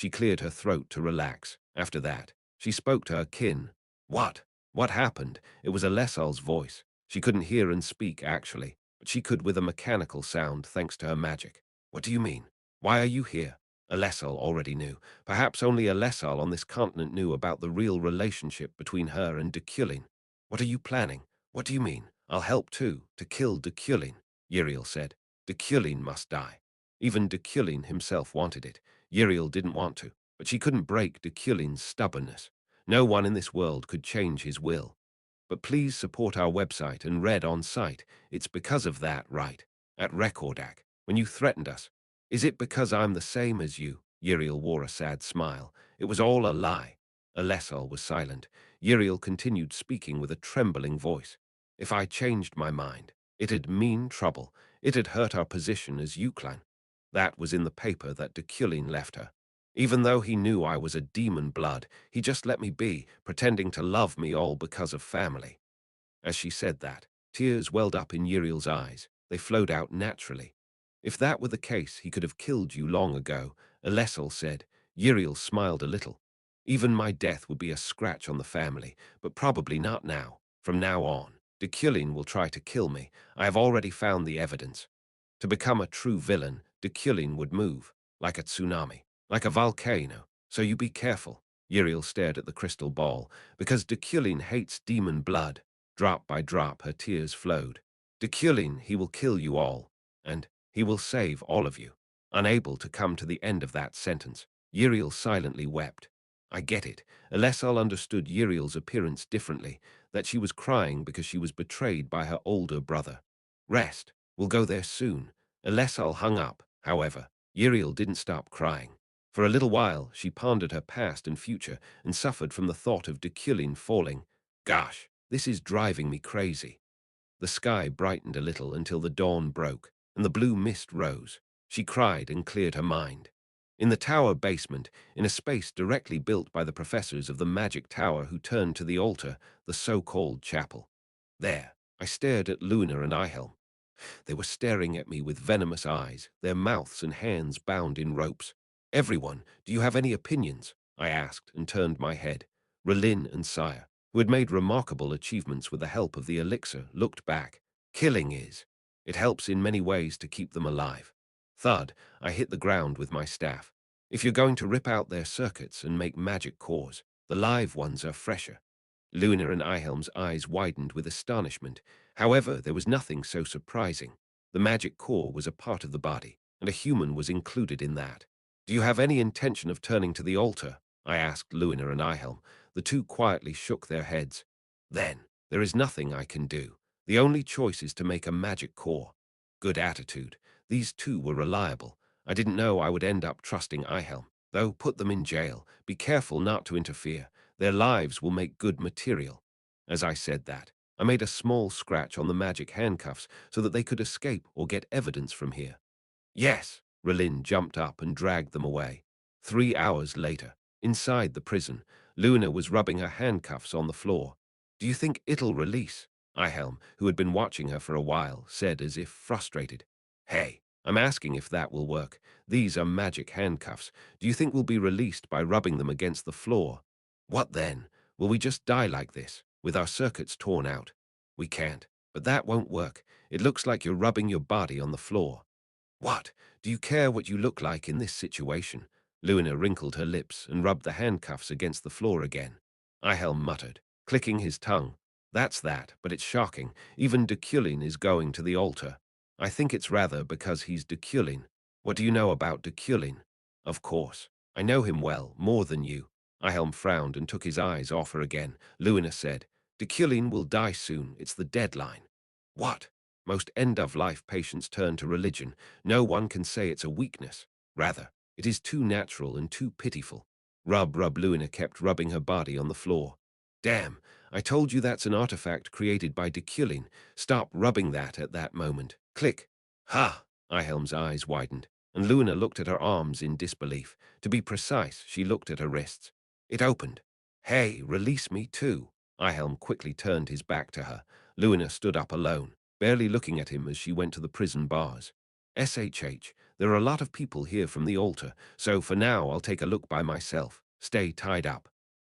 She cleared her throat to relax. After that, she spoke to her kin. What? What happened? It was Alessal's voice. She couldn't hear and speak, actually, but she could with a mechanical sound thanks to her magic. What do you mean? Why are you here? Alessal already knew. Perhaps only Alessal on this continent knew about the real relationship between her and Deculein. What are you planning? What do you mean? I'll help too, to kill Deculein, Uriel said. Deculein must die. Even Deculein himself wanted it. Uriel didn't want to, but she couldn't break Deculein's stubbornness. No one in this world could change his will. But please support our website and read on site. It's because of that, right? At Recordac, when you threatened us. Is it because I'm the same as you? Uriel wore a sad smile. It was all a lie. Alessal was silent. Uriel continued speaking with a trembling voice. If I changed my mind, it'd mean trouble. It'd hurt our position as Euclan. That was in the paper that Deculein left her. Even though he knew I was a demon blood, he just let me be, pretending to love me all because of family. As she said that, tears welled up in Uriel's eyes. They flowed out naturally. If that were the case, he could have killed you long ago, Alessal said. Uriel smiled a little. Even my death would be a scratch on the family, but probably not now. From now on, Deculein will try to kill me. I have already found the evidence. To become a true villain, Deculein would move, like a tsunami, like a volcano. So you be careful. Uriel stared at the crystal ball. Because Deculein hates demon blood. Drop by drop, her tears flowed. Deculein, he will kill you all, and he will save all of you. Unable to come to the end of that sentence, Uriel silently wept. I get it. Alessal understood Uriel's appearance differently, that she was crying because she was betrayed by her older brother. Rest. We'll go there soon. Alessal hung up, however. Uriel didn't stop crying. For a little while, she pondered her past and future and suffered from the thought of Deculein falling. Gosh, this is driving me crazy. The sky brightened a little until the dawn broke, and the blue mist rose. She cried and cleared her mind. In the tower basement, in a space directly built by the professors of the magic tower who turned to the altar, the so-called chapel. There, I stared at Luna and Ihelm. They were staring at me with venomous eyes, their mouths and hands bound in ropes. Everyone, do you have any opinions? I asked and turned my head. Relin and Sire, who had made remarkable achievements with the help of the elixir, looked back. Killing is. It helps in many ways to keep them alive. Thud, I hit the ground with my staff. If you're going to rip out their circuits and make magic cores, the live ones are fresher. Luna and Ihelm's eyes widened with astonishment. However, there was nothing so surprising. The magic core was a part of the body, and a human was included in that. Do you have any intention of turning to the altar? I asked Luna and Ihelm. The two quietly shook their heads. Then, there is nothing I can do. The only choice is to make a magic core. Good attitude. These two were reliable. I didn't know I would end up trusting Ihelm. Though, put them in jail. Be careful not to interfere. Their lives will make good material. As I said that, I made a small scratch on the magic handcuffs so that they could escape or get evidence from here. Yes, Relin jumped up and dragged them away. 3 hours later, inside the prison, Luna was rubbing her handcuffs on the floor. Do you think it'll release? Ihelm, who had been watching her for a while, said as if frustrated. Hey, I'm asking if that will work. These are magic handcuffs. Do you think we'll be released by rubbing them against the floor? What then? Will we just die like this, with our circuits torn out? We can't, but that won't work. It looks like you're rubbing your body on the floor. What? Do you care what you look like in this situation? Luna wrinkled her lips and rubbed the handcuffs against the floor again. Ihelm muttered, clicking his tongue. That's that, but it's shocking. Even Deculein is going to the altar. I think it's rather because he's Deculein. What do you know about Deculein? Of course. I know him well, more than you. Ihelm frowned and took his eyes off her again. Luna said, Deculein will die soon. It's the deadline. What? Most end-of-life patients turn to religion. No one can say it's a weakness. Rather, it is too natural and too pitiful. Rub. Luna kept rubbing her body on the floor. Damn, I told you that's an artifact created by Deculein. Stop rubbing that at that moment. Click. Ha! Ihelm's eyes widened, and Luna looked at her arms in disbelief. To be precise, she looked at her wrists. It opened. Hey, release me too. Ihelm quickly turned his back to her. Luna stood up alone, barely looking at him as she went to the prison bars. SHH, there are a lot of people here from the altar, so for now I'll take a look by myself. Stay tied up.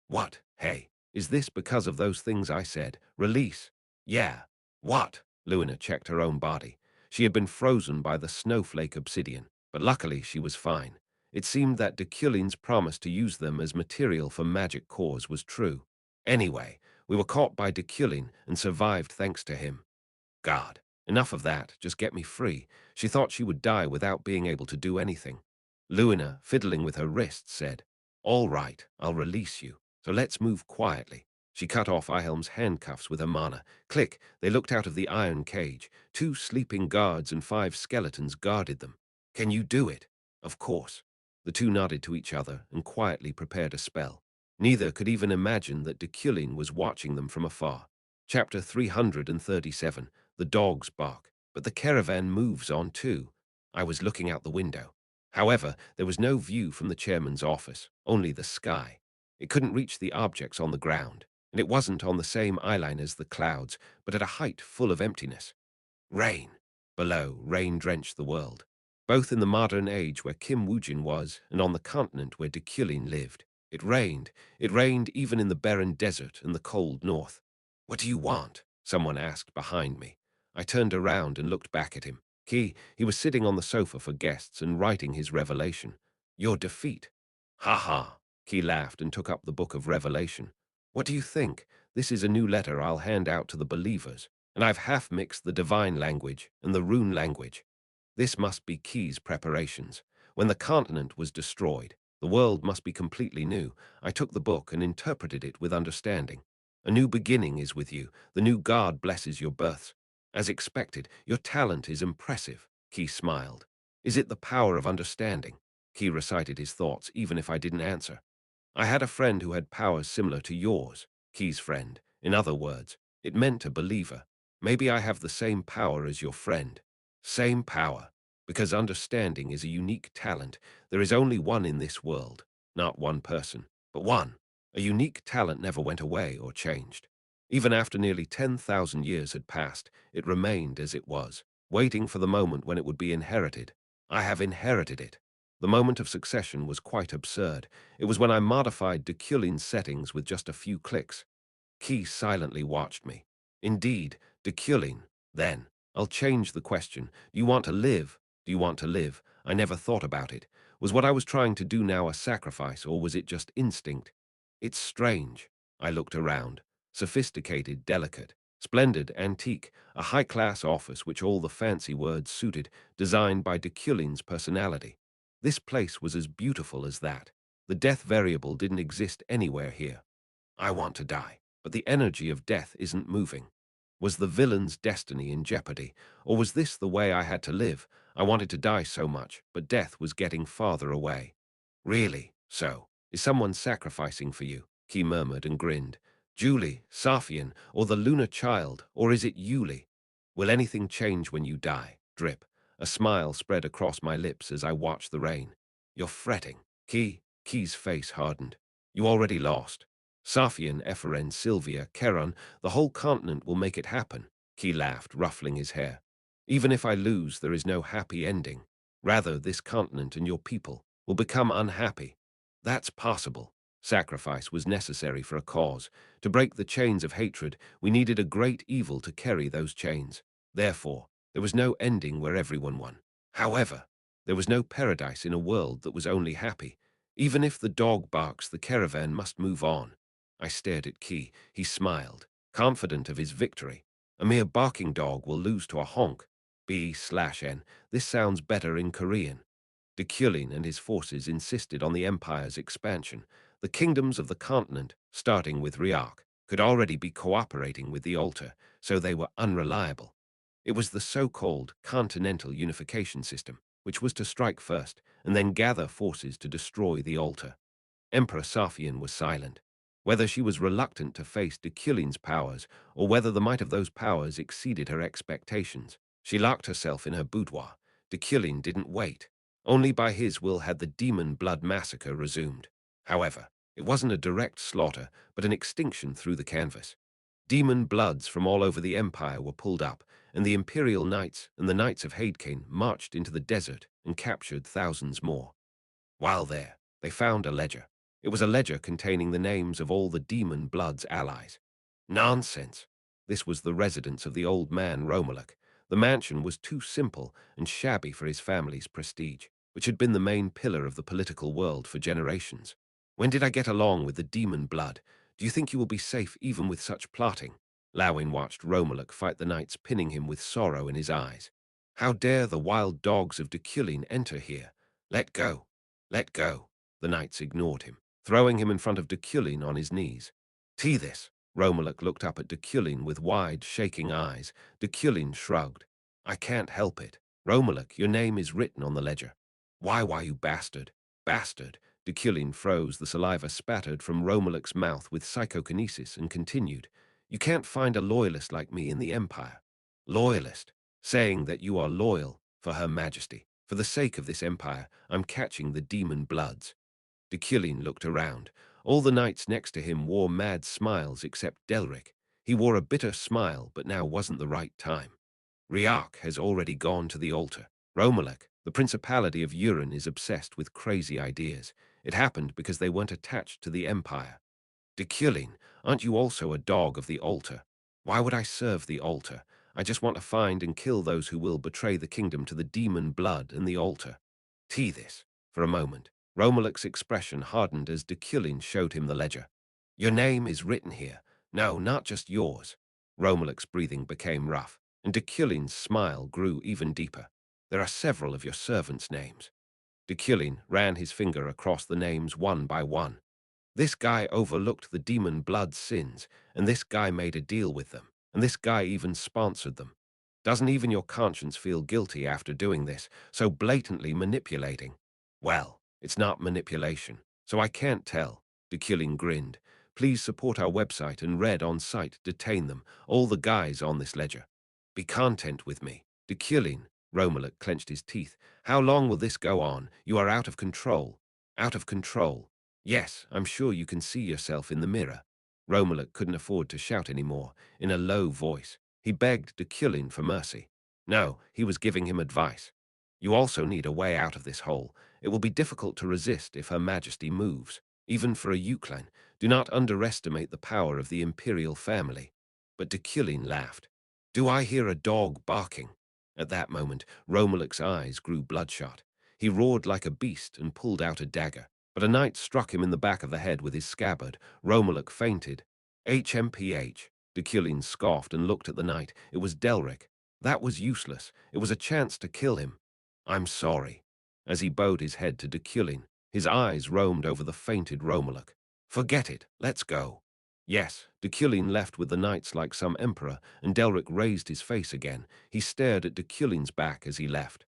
What? Hey, is this because of those things I said? Release. Yeah. What? Luina checked her own body. She had been frozen by the snowflake obsidian, but luckily she was fine. It seemed that Deculein's promise to use them as material for magic cores was true. Anyway, we were caught by Deculein and survived thanks to him. God, enough of that, just get me free. She thought she would die without being able to do anything. Luina, fiddling with her wrists, said, "All right, I'll release you, so let's move quietly." She cut off Ihelm's handcuffs with her mana. Click, they looked out of the iron cage. 2 sleeping guards and 5 skeletons guarded them. "Can you do it?" "Of course." The two nodded to each other and quietly prepared a spell. Neither could even imagine that Deculein was watching them from afar. Chapter 337. The dogs bark, but the caravan moves on too. I was looking out the window. However, there was no view from the chairman's office, only the sky. It couldn't reach the objects on the ground, and it wasn't on the same eyeline as the clouds, but at a height full of emptiness. Rain. Below, rain drenched the world, both in the modern age where Kim Woojin was and on the continent where Deculein lived. It rained. It rained even in the barren desert and the cold north. "What do you want?" someone asked behind me. I turned around and looked back at him. He was sitting on the sofa for guests and writing his revelation. "Your defeat." "Ha ha." Key laughed and took up the book of Revelation. "What do you think? This is a new letter I'll hand out to the believers, and I've half mixed the divine language and the rune language. This must be Key's preparations. When the continent was destroyed, the world must be completely new. I took the book and interpreted it with understanding. A new beginning is with you. The new God blesses your births. As expected, your talent is impressive." Key smiled. "Is it the power of understanding?" Key recited his thoughts, even if I didn't answer. "I had a friend who had powers similar to yours." Key's friend. In other words, it meant a believer. "Maybe I have the same power as your friend." Same power. Because understanding is a unique talent. There is only one in this world. Not one person, but one. A unique talent never went away or changed. Even after nearly 10,000 years had passed, it remained as it was, waiting for the moment when it would be inherited. I have inherited it. The moment of succession was quite absurd. It was when I modified Deculein's settings with just a few clicks. Key silently watched me. "Indeed, Deculein. Then, I'll change the question. Do you want to live? Do you want to live? I never thought about it. Was what I was trying to do now a sacrifice, or was it just instinct? It's strange." I looked around. Sophisticated, delicate, splendid, antique, a high-class office which all the fancy words suited, designed by Deculein's personality. This place was as beautiful as that. The death variable didn't exist anywhere here. I want to die, but the energy of death isn't moving. Was the villain's destiny in jeopardy, or was this the way I had to live? I wanted to die so much, but death was getting farther away. "Really? So, is someone sacrificing for you?" He murmured and grinned. "Julie, Safian, or the lunar child, or is it Yuli? Will anything change when you die?" Drip. A smile spread across my lips as I watched the rain. "You're fretting." Key's face hardened. "You already lost. Safian, Eferen, Sylvia, Keron, the whole continent will make it happen." Key laughed, ruffling his hair. "Even if I lose, there is no happy ending. Rather, this continent and your people will become unhappy." "That's possible." Sacrifice was necessary for a cause. To break the chains of hatred, we needed a great evil to carry those chains. Therefore, there was no ending where everyone won. However, there was no paradise in a world that was only happy. Even if the dog barks, the caravan must move on. I stared at Key. He smiled, confident of his victory. A mere barking dog will lose to a honk. B/N. This sounds better in Korean. Deculein and his forces insisted on the empire's expansion. The kingdoms of the continent, starting with Riak, could already be cooperating with the altar, so they were unreliable. It was the so-called continental unification system, which was to strike first and then gather forces to destroy the altar. Emperor Safian was silent. Whether she was reluctant to face Deculein's powers, or whether the might of those powers exceeded her expectations, she locked herself in her boudoir. Deculein didn't wait. Only by his will had the demon blood massacre resumed. However, it wasn't a direct slaughter, but an extinction through the canvas. Demon bloods from all over the empire were pulled up, and the Imperial Knights and the Knights of Hadekane marched into the desert and captured thousands more. While there, they found a ledger. It was a ledger containing the names of all the Demon Blood's allies. Nonsense! This was the residence of the old man Romalek. The mansion was too simple and shabby for his family's prestige, which had been the main pillar of the political world for generations. When did I get along with the Demon Blood? Do you think you will be safe even with such plotting? Lawin watched Romalek fight the knights, pinning him with sorrow in his eyes. How dare the wild dogs of Deculein enter here? Let go! Let go! The knights ignored him, throwing him in front of Deculein on his knees. This! Romalek looked up at Deculein with wide, shaking eyes. Deculein shrugged. I can't help it. Romalek, your name is written on the ledger. Why, you bastard? Bastard! Deculein froze, the saliva spattered from Romalek's mouth with psychokinesis, and continued. You can't find a loyalist like me in the Empire. Loyalist? Saying that you are loyal for Her Majesty. For the sake of this empire, I'm catching the Demon Bloods. Deculein looked around. All the knights next to him wore mad smiles except Delric. He wore a bitter smile, but now wasn't the right time. Riak has already gone to the altar. Romalek, the Principality of Urin, is obsessed with crazy ideas. It happened because they weren't attached to the Empire. Deculein, aren't you also a dog of the altar? Why would I serve the altar? I just want to find and kill those who will betray the kingdom to the Demon Blood and the altar. This. For a moment, Romalek's expression hardened as Deculein showed him the ledger. Your name is written here. No, not just yours. Romalek's breathing became rough, and Deculein's smile grew even deeper. There are several of your servants' names. Deculein ran his finger across the names one by one. This guy overlooked the Demon Blood's sins, and this guy made a deal with them, and this guy even sponsored them. Doesn't even your conscience feel guilty after doing this, so blatantly manipulating? Well, it's not manipulation, so I can't tell. Deculein grinned. Please support our website and read on site, detain them, all the guys on this ledger. Be content with me. Deculein, Romalek clenched his teeth. How long will this go on? You are out of control. Out of control. Yes, I'm sure you can see yourself in the mirror. Romalek couldn't afford to shout anymore. In a low voice, he begged Deculein for mercy. No, he was giving him advice. You also need a way out of this hole. It will be difficult to resist if Her Majesty moves. Even for a Deculein, do not underestimate the power of the imperial family. But Deculein laughed. Do I hear a dog barking? At that moment, Romalek's eyes grew bloodshot. He roared like a beast and pulled out a dagger. But a knight struck him in the back of the head with his scabbard. Romalek fainted. HMPH. Deculein scoffed and looked at the knight. It was Delric. That was useless. It was a chance to kill him. I'm sorry. As he bowed his head to Deculein, his eyes roamed over the fainted Romalek. Forget it. Let's go. Yes, Deculein left with the knights like some emperor, and Delric raised his face again. He stared at Deculein's back as he left.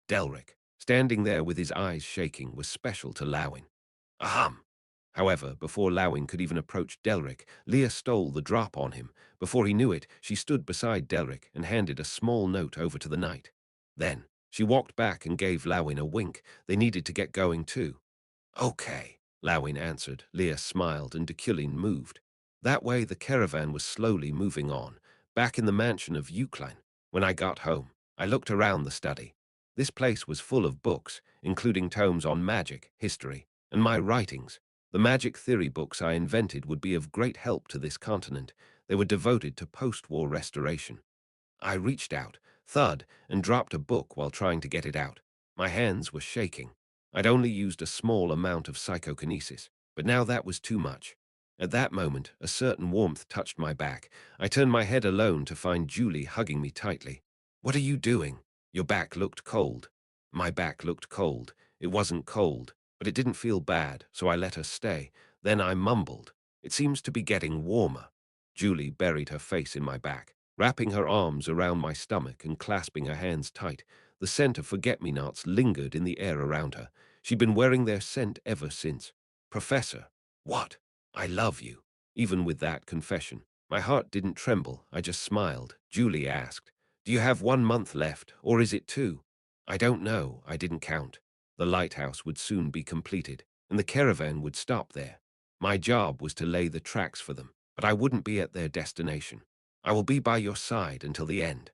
Delric, standing there with his eyes shaking, was special to Lawin. Ahem. However, before Lawin could even approach Delric, Leah stole the drop on him. Before he knew it, she stood beside Delric and handed a small note over to the knight. Then, she walked back and gave Lawin a wink. They needed to get going too. Okay, Lawin answered. Leah smiled and Deculein moved. That way the caravan was slowly moving on, back in the mansion of Deculein. When I got home, I looked around the study. This place was full of books, including tomes on magic, history, and my writings. The magic theory books I invented would be of great help to this continent. They were devoted to post-war restoration. I reached out, thud, and dropped a book while trying to get it out. My hands were shaking. I'd only used a small amount of psychokinesis, but now that was too much. At that moment, a certain warmth touched my back. I turned my head alone to find Julie hugging me tightly. What are you doing? Your back looked cold. My back looked cold. It wasn't cold, but it didn't feel bad, so I let her stay. Then I mumbled. It seems to be getting warmer. Julie buried her face in my back, wrapping her arms around my stomach and clasping her hands tight. The scent of forget-me-nots lingered in the air around her. She'd been wearing their scent ever since. Professor. What? I love you. Even with that confession, my heart didn't tremble. I just smiled. Julie asked, do you have 1 month left, or is it 2? I don't know. I didn't count. The lighthouse would soon be completed, and the caravan would stop there. My job was to lay the tracks for them. but I wouldn't be at their destination. I will be by your side until the end."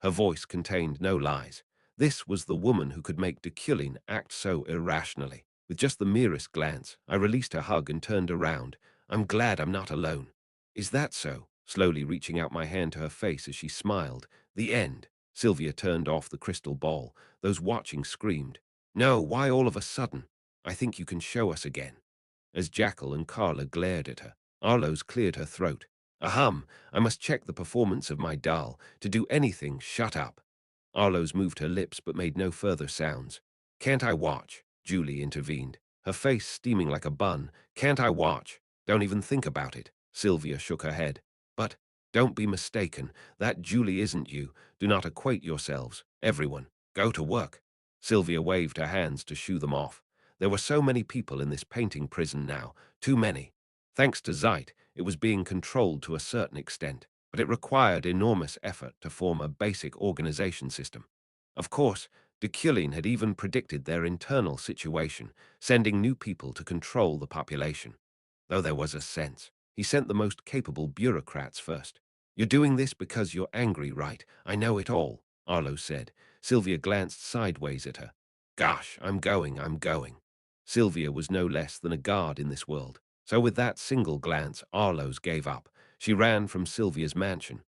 Her voice contained no lies. This was the woman who could make Deculein act so irrationally. With just the merest glance, I released her hug and turned around. "I'm glad I'm not alone." "Is that so?" Slowly reaching out my hand to her face as she smiled. "The end." Sylvia turned off the crystal ball. Those watching screamed. "No, why all of a sudden? I think you can show us again." As Jackal and Carla glared at her, Arlo's cleared her throat. "Ahem, I must check the performance of my doll. To do anything, shut up." Arlo's moved her lips but made no further sounds. "Can't I watch?" Julie intervened, her face steaming like a bun. "Can't I watch?" "Don't even think about it." Sylvia shook her head. "But, don't be mistaken, that Julie isn't you. Do not equate yourselves. Everyone, go to work." Sylvia waved her hands to shoo them off. There were so many people in this painting prison now, too many. Thanks to Zeit, it was being controlled to a certain extent, but it required enormous effort to form a basic organization system. Of course, Deculein had even predicted their internal situation, sending new people to control the population. Though there was a sense, he sent the most capable bureaucrats first. "You're doing this because you're angry, right? I know it all," Arlo said. Sylvia glanced sideways at her. "Gosh, I'm going." Sylvia was no less than a god in this world. So with that single glance, Arlo's gave up. She ran from Sylvia's mansion.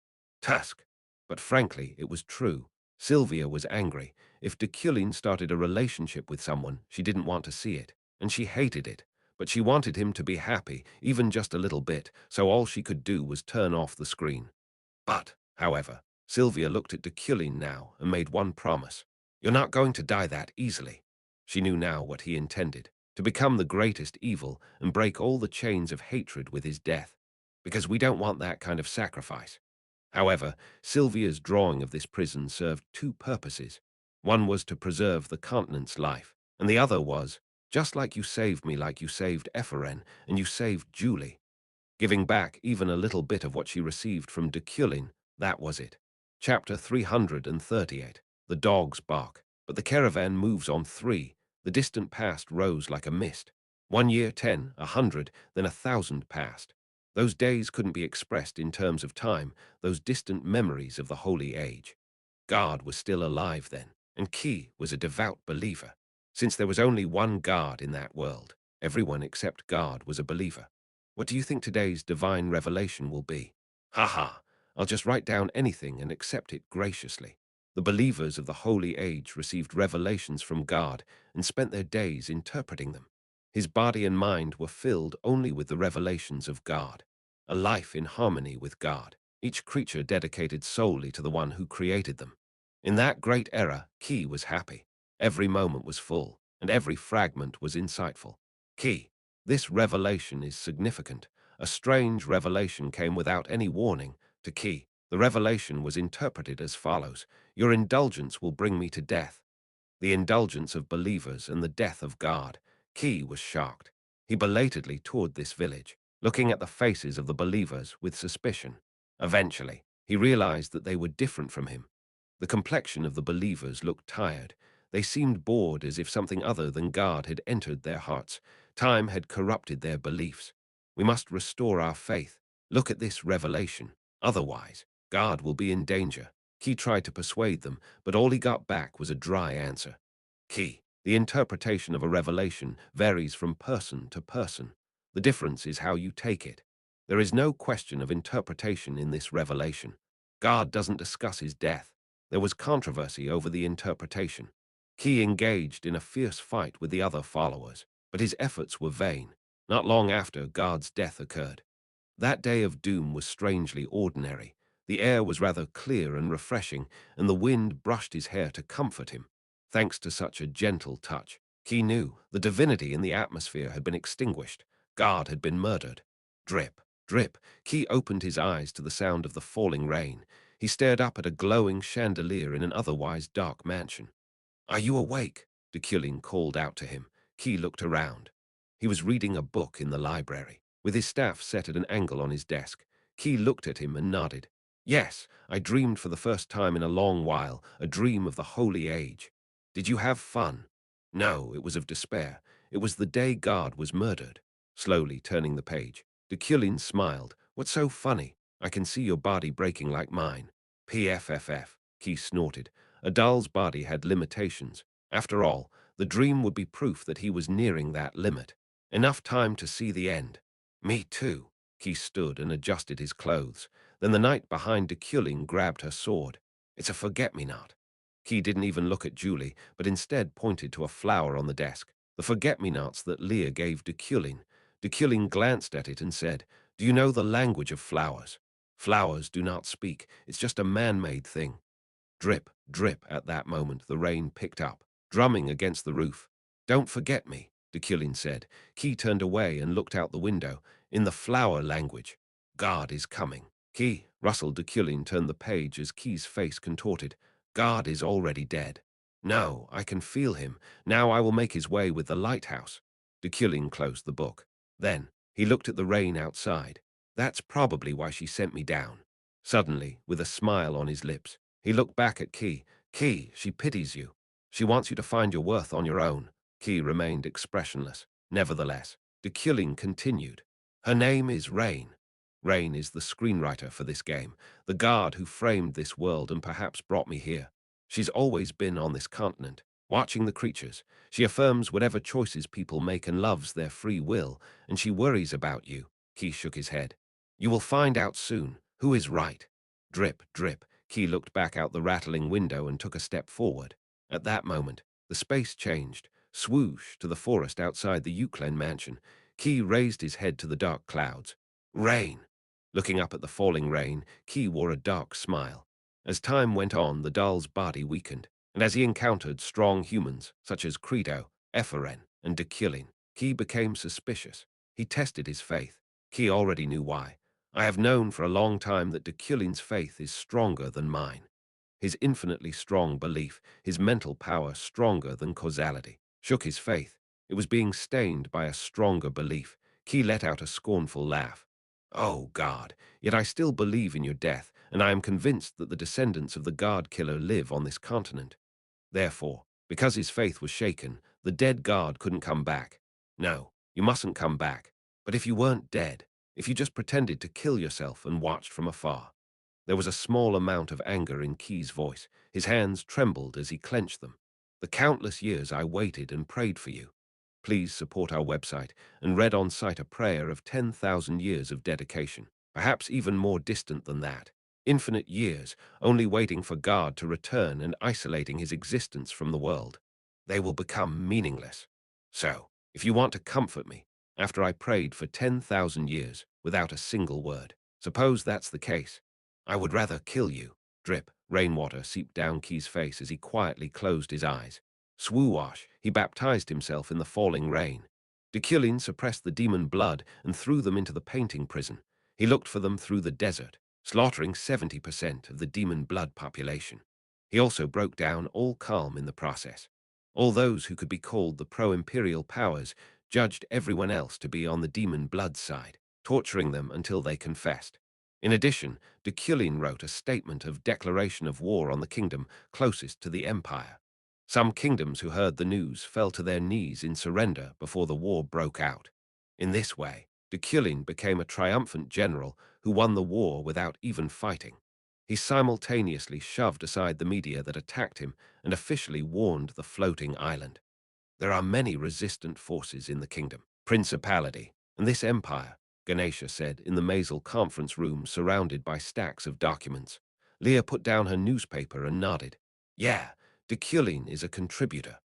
Tusk! But frankly, it was true. Sylvia was angry. If Deculein started a relationship with someone, she didn't want to see it, and she hated it. But she wanted him to be happy, even just a little bit, so all she could do was turn off the screen. But, however, Sylvia looked at Deculein now and made one promise. "You're not going to die that easily." She knew now what he intended, to become the greatest evil and break all the chains of hatred with his death. Because we don't want that kind of sacrifice. However, Sylvia's drawing of this prison served two purposes. One was to preserve the continent's life, and the other was, just like you saved me like you saved Epheren, and you saved Julie. Giving back even a little bit of what she received from Deculein, that was it. Chapter 338. The dogs bark, but the caravan moves on 3. The distant past rose like a mist. 1 year, 10, 100, then 1,000 passed. Those days couldn't be expressed in terms of time, those distant memories of the Holy Age. God was still alive then, and Ki was a devout believer. Since there was only one God in that world, everyone except God was a believer. What do you think today's divine revelation will be? Ha ha, I'll just write down anything and accept it graciously. The believers of the Holy Age received revelations from God and spent their days interpreting them. His body and mind were filled only with the revelations of God, a life in harmony with God, each creature dedicated solely to the one who created them. In that great era, Ki was happy. Every moment was full, and every fragment was insightful. Ki, this revelation is significant. A strange revelation came without any warning to Ki. The revelation was interpreted as follows: "Your indulgence will bring me to death." The indulgence of believers and the death of God. Ki was shocked. He belatedly toured this village, looking at the faces of the believers with suspicion. Eventually, he realized that they were different from him. The complexion of the believers looked tired. They seemed bored, as if something other than God had entered their hearts. Time had corrupted their beliefs. "We must restore our faith. Look at this revelation. Otherwise, God will be in danger." Ki tried to persuade them, but all he got back was a dry answer. Ki, the interpretation of a revelation varies from person to person. The difference is how you take it. There is no question of interpretation in this revelation. God doesn't discuss his death. There was controversy over the interpretation. Ki engaged in a fierce fight with the other followers, but his efforts were vain. Not long after, God's death occurred. That day of doom was strangely ordinary. The air was rather clear and refreshing, and the wind brushed his hair to comfort him. Thanks to such a gentle touch, Ki knew the divinity in the atmosphere had been extinguished. God had been murdered. Drip, drip. Ki opened his eyes to the sound of the falling rain. He stared up at a glowing chandelier in an otherwise dark mansion. "Are you awake?" Deculein called out to him. Ki looked around. He was reading a book in the library, with his staff set at an angle on his desk. Ki looked at him and nodded. "Yes, I dreamed for the first time in a long while, a dream of the Holy Age." "Did you have fun?" "No, it was of despair. It was the day God was murdered." Slowly turning the page, Deculein smiled. What's so funny? I can see your body breaking like mine. PFFF, Key snorted. Adal's body had limitations. After all, the dream would be proof that he was nearing that limit. Enough time to see the end. Me too. Key stood and adjusted his clothes. Then the knight behind Deculein grabbed her sword. It's a forget-me-not. Key didn't even look at Julie, but instead pointed to a flower on the desk. The forget-me-nots that Leah gave Deculein. Deculein glanced at it and said, "Do you know the language of flowers? Flowers do not speak. It's just a man-made thing." Drip, drip at that moment the rain picked up, drumming against the roof. "Don't forget me," Deculein said. Key turned away and looked out the window. In the flower language, "God is coming." Key, Russell Deculein turned the page as Key's face contorted. "God is already dead." "No, I can feel him. Now I will make his way with the lighthouse." Deculein closed the book. Then he looked at the rain outside. "That's probably why she sent me down." Suddenly, with a smile on his lips, he looked back at Key. "Key, she pities you. She wants you to find your worth on your own." Key remained expressionless. Nevertheless, Deculein continued. "Her name is Rain. Rain is the screenwriter for this game, the god who framed this world and perhaps brought me here. She's always been on this continent, watching the creatures. She affirms whatever choices people make and loves their free will, and she worries about you." Key shook his head. "You will find out soon. Who is right?" Drip, drip. Key looked back out the rattling window and took a step forward. At that moment, the space changed, swoosh to the forest outside the Euclid mansion. Key raised his head to the dark clouds. "Rain." Looking up at the falling rain, Key wore a dark smile. As time went on, the doll's body weakened, and as he encountered strong humans, such as Credo, Ephren, and Deculein, Key became suspicious. He tested his faith. Key already knew why. "I have known for a long time that Deculein's faith is stronger than mine." His infinitely strong belief, his mental power stronger than causality, shook his faith. It was being stained by a stronger belief. Key let out a scornful laugh. "Oh, God, yet I still believe in your death, and I am convinced that the descendants of the God Killer live on this continent." Therefore, because his faith was shaken, the dead God couldn't come back. "No, you mustn't come back. But if you weren't dead, if you just pretended to kill yourself and watched from afar." There was a small amount of anger in Key's voice. His hands trembled as he clenched them. "The countless years I waited and prayed for you." Please support our website and read on site a prayer of 10,000 years of dedication, perhaps even more distant than that. Infinite years, only waiting for God to return and isolating his existence from the world. They will become meaningless. So, if you want to comfort me, after I prayed for 10,000 years without a single word, suppose that's the case. I would rather kill you. Drip, rainwater seeped down Key's face as he quietly closed his eyes. Swoosh, he baptized himself in the falling rain. Deculein suppressed the demon blood and threw them into the painting prison. He looked for them through the desert, slaughtering 70% of the demon blood population. He also broke down all calm in the process. All those who could be called the pro-imperial powers judged everyone else to be on the demon blood side, torturing them until they confessed. In addition, Deculein wrote a statement of declaration of war on the kingdom closest to the empire. Some kingdoms who heard the news fell to their knees in surrender before the war broke out. In this way, Deculein became a triumphant general who won the war without even fighting. He simultaneously shoved aside the media that attacked him and officially warned the floating island. "There are many resistant forces in the kingdom, principality, and this empire," Ganesha said in the Maisel conference room surrounded by stacks of documents. Leah put down her newspaper and nodded. "Yeah, Deculein is a contributor."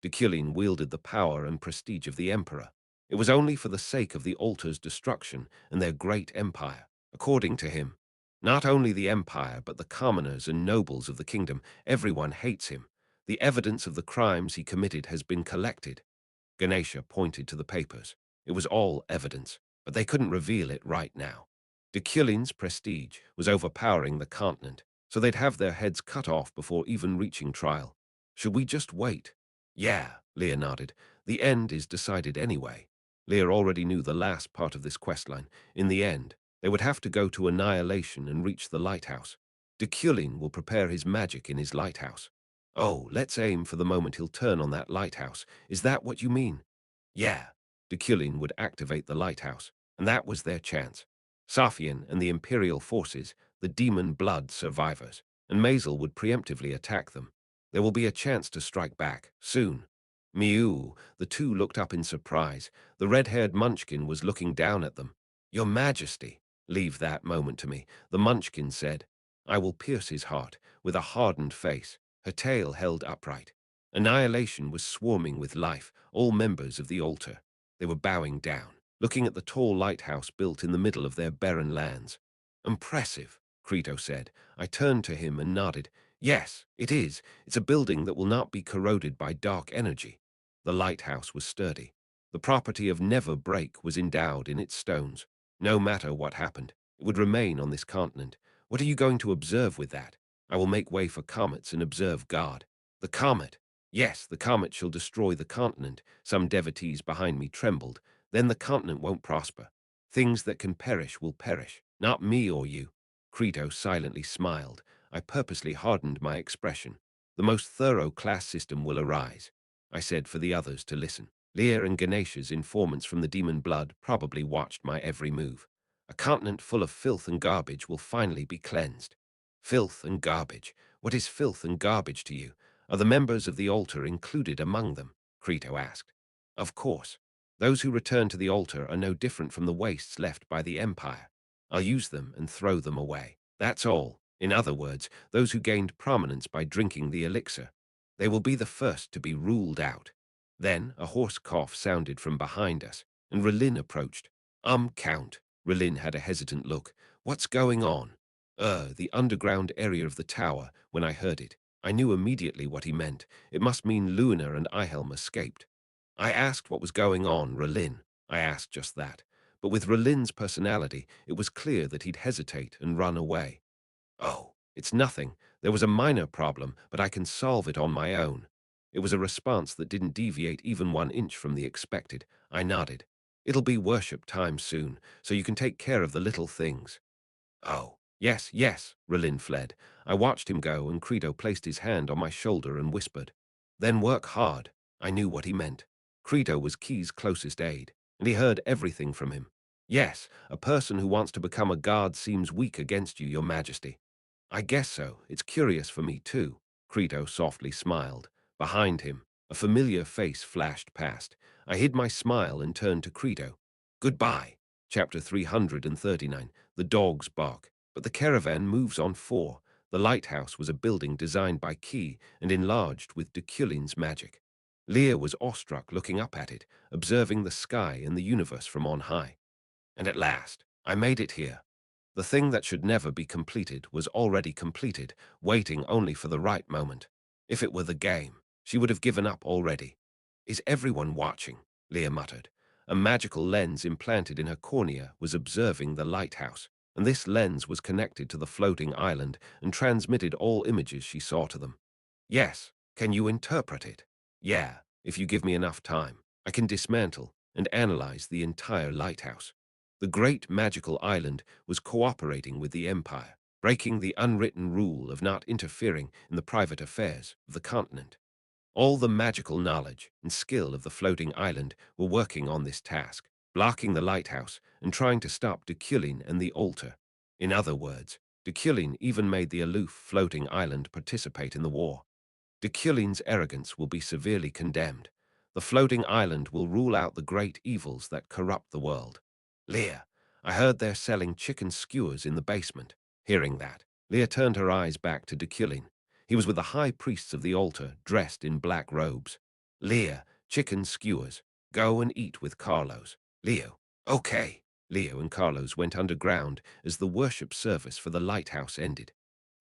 Deculein wielded the power and prestige of the emperor. It was only for the sake of the altar's destruction and their great empire, according to him. Not only the empire, but the commoners and nobles of the kingdom, everyone hates him. The evidence of the crimes he committed has been collected. Ganesha pointed to the papers. It was all evidence, but they couldn't reveal it right now. Deculein's prestige was overpowering the continent, so they'd have their heads cut off before even reaching trial. "Should we just wait?" "Yeah," Leah nodded. "The end is decided anyway." Leah already knew the last part of this questline. In the end, they would have to go to Annihilation and reach the lighthouse. Deculein will prepare his magic in his lighthouse. "Oh, let's aim for the moment he'll turn on that lighthouse. Is that what you mean?" "Yeah." Deculein would activate the lighthouse, and that was their chance. Safian and the Imperial forces, the demon blood survivors, and Maisel would preemptively attack them. There will be a chance to strike back, soon. Mew, the two looked up in surprise. The red-haired Munchkin was looking down at them. Your Majesty, leave that moment to me, the Munchkin said. I will pierce his heart, with a hardened face, her tail held upright. Annihilation was swarming with life, all members of the altar. They were bowing down, looking at the tall lighthouse built in the middle of their barren lands. Impressive, Crito said. I turned to him and nodded. Yes, it is. It's a building that will not be corroded by dark energy. The lighthouse was sturdy. The property of never break was endowed in its stones. No matter what happened, it would remain on this continent. What are you going to observe with that? I will make way for comets and observe God. The comet. Yes, the comet shall destroy the continent. Some devotees behind me trembled. Then the continent won't prosper. Things that can perish will perish, not me or you. Crito silently smiled. I purposely hardened my expression. The most thorough class system will arise, I said for the others to listen. Lear and Ganesha's informants from the demon blood probably watched my every move. A continent full of filth and garbage will finally be cleansed. Filth and garbage. What is filth and garbage to you? Are the members of the altar included among them? Crito asked. Of course. Those who return to the altar are no different from the wastes left by the empire. I'll use them and throw them away. That's all. In other words, those who gained prominence by drinking the elixir. They will be the first to be ruled out. Then a hoarse cough sounded from behind us, and Relin approached. Count. Relin had a hesitant look. What's going on? The underground area of the tower. When I heard it, I knew immediately what he meant. It must mean Luna and Ihelm escaped. I asked what was going on, Relin. I asked just that. But with Relin's personality, it was clear that he'd hesitate and run away. Oh, it's nothing. There was a minor problem, but I can solve it on my own. It was a response that didn't deviate even 1 inch from the expected. I nodded. It'll be worship time soon, so you can take care of the little things. Oh, yes, yes, Relin fled. I watched him go, and Crito placed his hand on my shoulder and whispered. Then work hard. I knew what he meant. Crito was Key's closest aide, and he heard everything from him. Yes, a person who wants to become a guard seems weak against you, Your Majesty. I guess so. It's curious for me, too. Crito softly smiled. Behind him, a familiar face flashed past. I hid my smile and turned to Crito. Goodbye. Chapter 339. The dogs bark. But the caravan moves on 4. The lighthouse was a building designed by Key and enlarged with Deculein's magic. Lear was awestruck looking up at it, observing the sky and the universe from on high. And at last, I made it here. The thing that should never be completed was already completed, waiting only for the right moment. If it were the game, she would have given up already. Is everyone watching? Leah muttered. A magical lens implanted in her cornea was observing the lighthouse, and this lens was connected to the floating island and transmitted all images she saw to them. Yes, can you interpret it? Yeah, if you give me enough time, I can dismantle and analyze the entire lighthouse. The great magical island was cooperating with the Empire, breaking the unwritten rule of not interfering in the private affairs of the continent. All the magical knowledge and skill of the floating island were working on this task, blocking the lighthouse and trying to stop Deculein and the altar. In other words, Deculein even made the aloof floating island participate in the war. Deculein's arrogance will be severely condemned. The floating island will rule out the great evils that corrupt the world. Leah, I heard they're selling chicken skewers in the basement. Hearing that, Leah turned her eyes back to Deculein. He was with the high priests of the altar, dressed in black robes. Leah, chicken skewers. Go and eat with Carlos. Leo. Okay. Leo and Carlos went underground as the worship service for the lighthouse ended.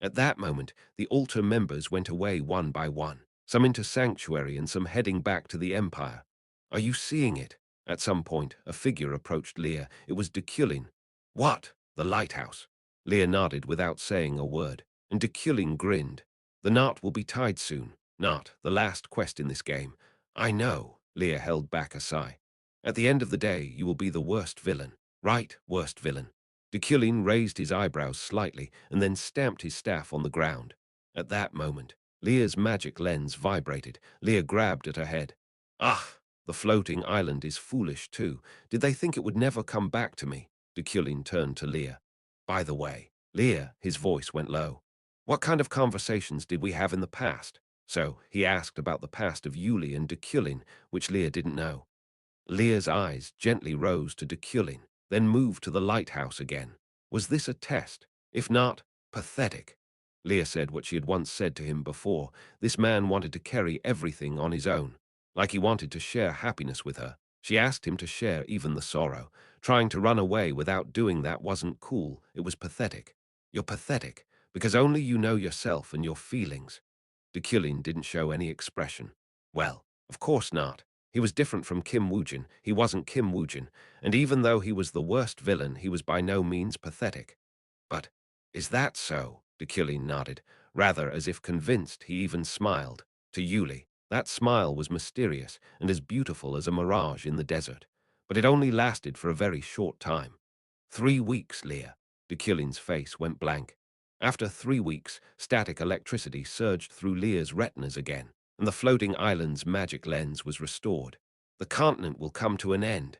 At that moment, the altar members went away one by one, some into sanctuary and some heading back to the Empire. Are you seeing it? At some point, a figure approached Leah. It was Deculein. What? The lighthouse. Leah nodded without saying a word, and Deculein grinned. The knot will be tied soon. Not the last quest in this game. I know. Leah held back a sigh. At the end of the day, you will be the worst villain. Right, worst villain. Deculein raised his eyebrows slightly and then stamped his staff on the ground. At that moment, Leah's magic lens vibrated. Leah grabbed at her head. Ah, the floating island is foolish too. Did they think it would never come back to me? Deculein turned to Leah. By the way, Leah, his voice went low. What kind of conversations did we have in the past? So he asked about the past of Yuli and Deculein, which Leah didn't know. Leah's eyes gently rose to Deculein, then moved to the lighthouse again. Was this a test? If not, pathetic. Leah said what she had once said to him before. This man wanted to carry everything on his own, like he wanted to share happiness with her. She asked him to share even the sorrow. Trying to run away without doing that wasn't cool. It was pathetic. You're pathetic, because only you know yourself and your feelings. Deculein didn't show any expression. Well, of course not. He was different from Kim Woojin. He wasn't Kim Woojin, and even though he was the worst villain, he was by no means pathetic. But is that so? Deculein nodded, rather as if convinced. He even smiled. To Yuli, that smile was mysterious and as beautiful as a mirage in the desert. But it only lasted for a very short time. 3 weeks, Leah. Deculein's face went blank. After 3 weeks, static electricity surged through Leah's retinas again, and the floating island's magic lens was restored. The continent will come to an end.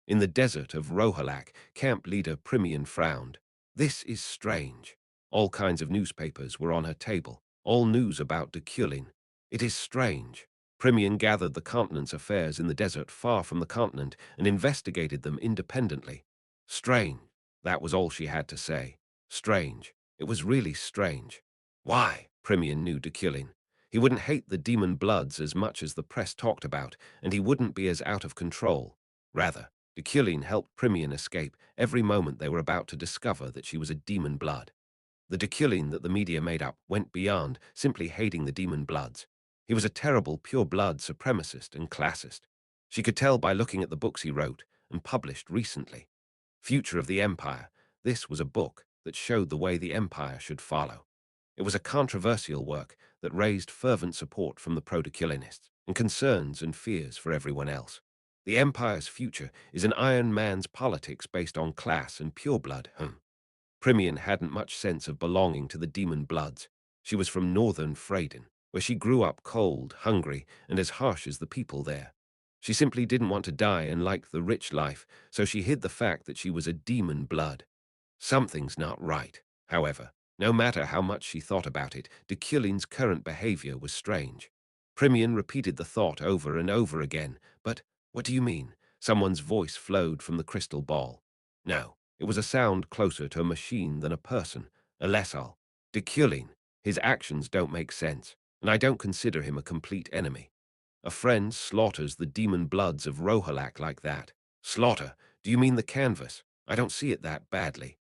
In the desert of Rohalak, camp leader Primian frowned. This is strange. All kinds of newspapers were on her table, all news about Deculein. It is strange. Primian gathered the continent's affairs in the desert far from the continent and investigated them independently. Strange. That was all she had to say. Strange. It was really strange. Why? Primian knew Deculein. He wouldn't hate the demon bloods as much as the press talked about, and he wouldn't be as out of control. Rather, Deculein helped Primian escape every moment they were about to discover that she was a demon blood. The Deculein that the media made up went beyond simply hating the demon bloods. He was a terrible pure-blood supremacist and classist. She could tell by looking at the books he wrote and published recently. Future of the Empire. This was a book that showed the way the Empire should follow. It was a controversial work that raised fervent support from the pro-Deculeinists and concerns and fears for everyone else. The Empire's future is an Iron Man's politics based on class and pureblood. Primian hadn't much sense of belonging to the demon bloods. She was from northern Freydin, where she grew up cold, hungry, and as harsh as the people there. She simply didn't want to die and like the rich life, so she hid the fact that she was a demon blood. Something's not right. However, no matter how much she thought about it, Deculein's current behavior was strange. Primian repeated the thought over and over again. But, what do you mean? Someone's voice flowed from the crystal ball. No, it was a sound closer to a machine than a person. Alessal. Deculein. His actions don't make sense, and I don't consider him a complete enemy. A friend slaughters the demon bloods of Rohalak like that. Slaughter? Do you mean the canvas? I don't see it that badly.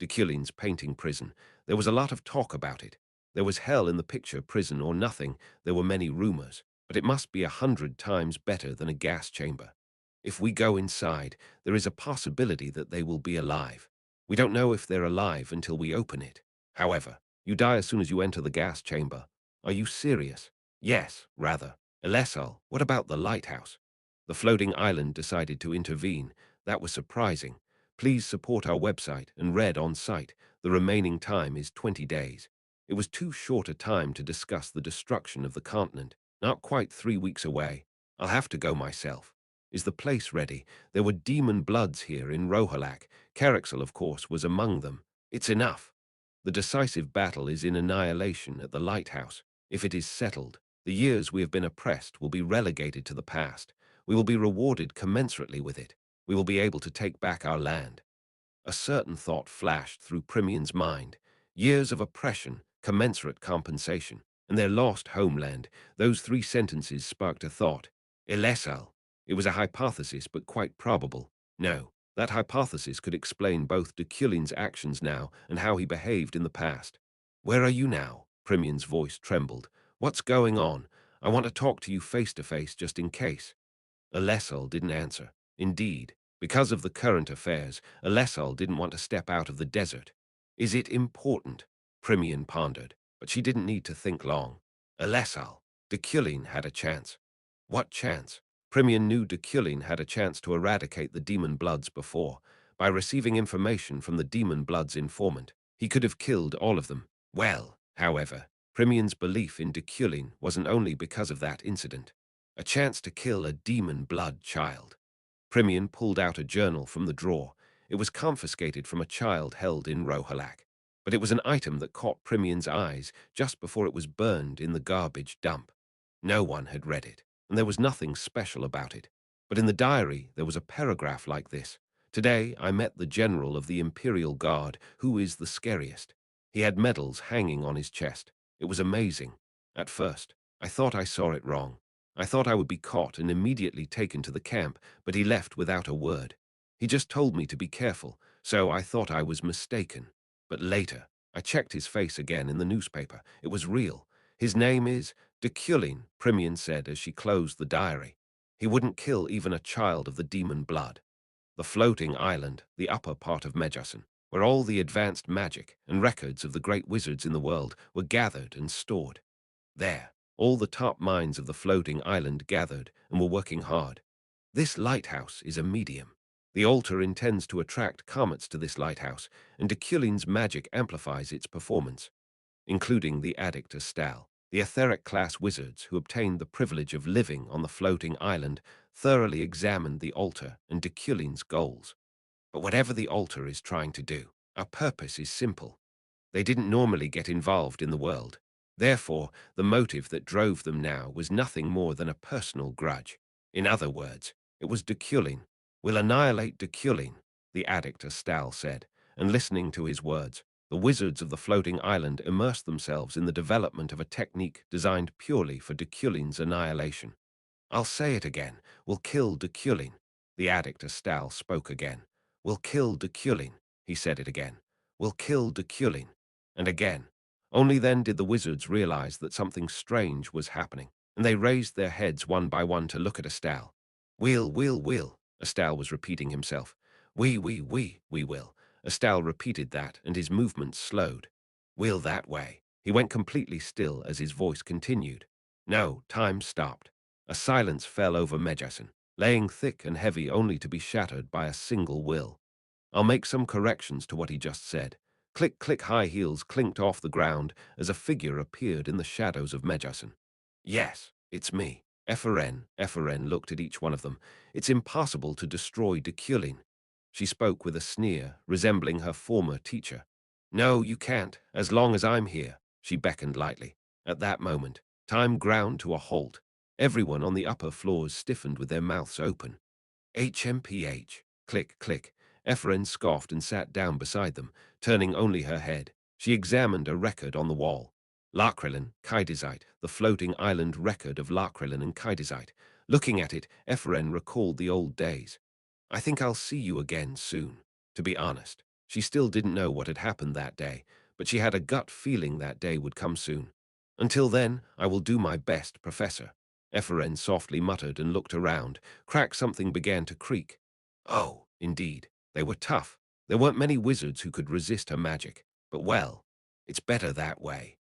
Deculein's painting prison. There was a lot of talk about it. There was hell in the picture, prison or nothing. There were many rumors, but it must be 100 times better than a gas chamber. If we go inside, there is a possibility that they will be alive. We don't know if they're alive until we open it. However, you die as soon as you enter the gas chamber. Are you serious? Yes, rather. Alessal, what about the lighthouse? The floating island decided to intervene. That was surprising. Please support our website and read on site. The remaining time is 20 days. It was too short a time to discuss the destruction of the continent. Not quite 3 weeks away. I'll have to go myself. Is the place ready? There were demon bloods here in Rohalak. Caraxel, of course, was among them. It's enough. The decisive battle is in annihilation at the lighthouse. If it is settled, the years we have been oppressed will be relegated to the past. We will be rewarded commensurately with it. We will be able to take back our land. A certain thought flashed through Primian's mind. Years of oppression, commensurate compensation, and their lost homeland. Those 3 sentences sparked a thought. Alessal. It was a hypothesis, but quite probable. No, that hypothesis could explain both Deculein's actions now and how he behaved in the past. Where are you now? Primian's voice trembled. What's going on? I want to talk to you face to face just in case. Alessal didn't answer. Indeed, because of the current affairs, Alessal didn't want to step out of the desert. Is it important? Primian pondered, but she didn't need to think long. Alessal. Deculein had a chance. What chance? Primian knew Deculein had a chance to eradicate the demon bloods before. By receiving information from the demon bloods informant, he could have killed all of them. Well, however, Primian's belief in Deculein wasn't only because of that incident. A chance to kill a demon blood child. Primian pulled out a journal from the drawer. It was confiscated from a child held in Rohalak. But it was an item that caught Primian's eyes just before it was burned in the garbage dump. No one had read it, and there was nothing special about it. But in the diary, there was a paragraph like this. Today, I met the general of the Imperial Guard, who is the scariest. He had medals hanging on his chest. It was amazing. At first, I thought I saw it wrong. I thought I would be caught and immediately taken to the camp, but he left without a word. He just told me to be careful, so I thought I was mistaken. But later, I checked his face again in the newspaper. It was real. His name is Deculein, Primian said as she closed the diary. He wouldn't kill even a child of the demon blood. The floating island, the upper part of Medjason, where all the advanced magic and records of the great wizards in the world were gathered and stored. There, all the top minds of the floating island gathered and were working hard. This lighthouse is a medium. The altar intends to attract comets to this lighthouse, and Deculein's magic amplifies its performance, including the addict Astal. The etheric-class wizards who obtained the privilege of living on the floating island thoroughly examined the altar and Deculein's goals. But whatever the altar is trying to do, our purpose is simple. They didn't normally get involved in the world. Therefore, the motive that drove them now was nothing more than a personal grudge. In other words, it was Deculein. We'll annihilate Deculein, the addict Astal said, and listening to his words, the wizards of the floating island immersed themselves in the development of a technique designed purely for Deculein's annihilation. I'll say it again. We'll kill Deculein. The addict Astal spoke again. We'll kill Deculein. He said it again. We'll kill Deculein. And again. Only then did the wizards realize that something strange was happening, and they raised their heads one by one to look at Astal. We'll. Astal was repeating himself. We will. Astal repeated that, and his movements slowed. We'll that way. He went completely still as his voice continued. No, time stopped. A silence fell over Medjason, laying thick and heavy only to be shattered by a single will. I'll make some corrections to what he just said. Click, click, high heels clinked off the ground as a figure appeared in the shadows of Medjason. Yes, it's me. Epheren looked at each one of them. It's impossible to destroy Deculein. She spoke with a sneer, resembling her former teacher. No, you can't, as long as I'm here, she beckoned lightly. At that moment, time ground to a halt. Everyone on the upper floors stiffened with their mouths open. HMPH. Click, click. Epheren scoffed and sat down beside them, turning only her head. She examined a record on the wall. Lakrelin, Kaidizite, the floating island record of Lakrelin and Kaidizite. Looking at it, Epheren recalled the old days. I think I'll see you again soon. To be honest, she still didn't know what had happened that day, but she had a gut feeling that day would come soon. Until then, I will do my best, Professor. Epheren softly muttered and looked around. Crack something began to creak. Oh, indeed. They were tough. There weren't many wizards who could resist her magic. But well, it's better that way.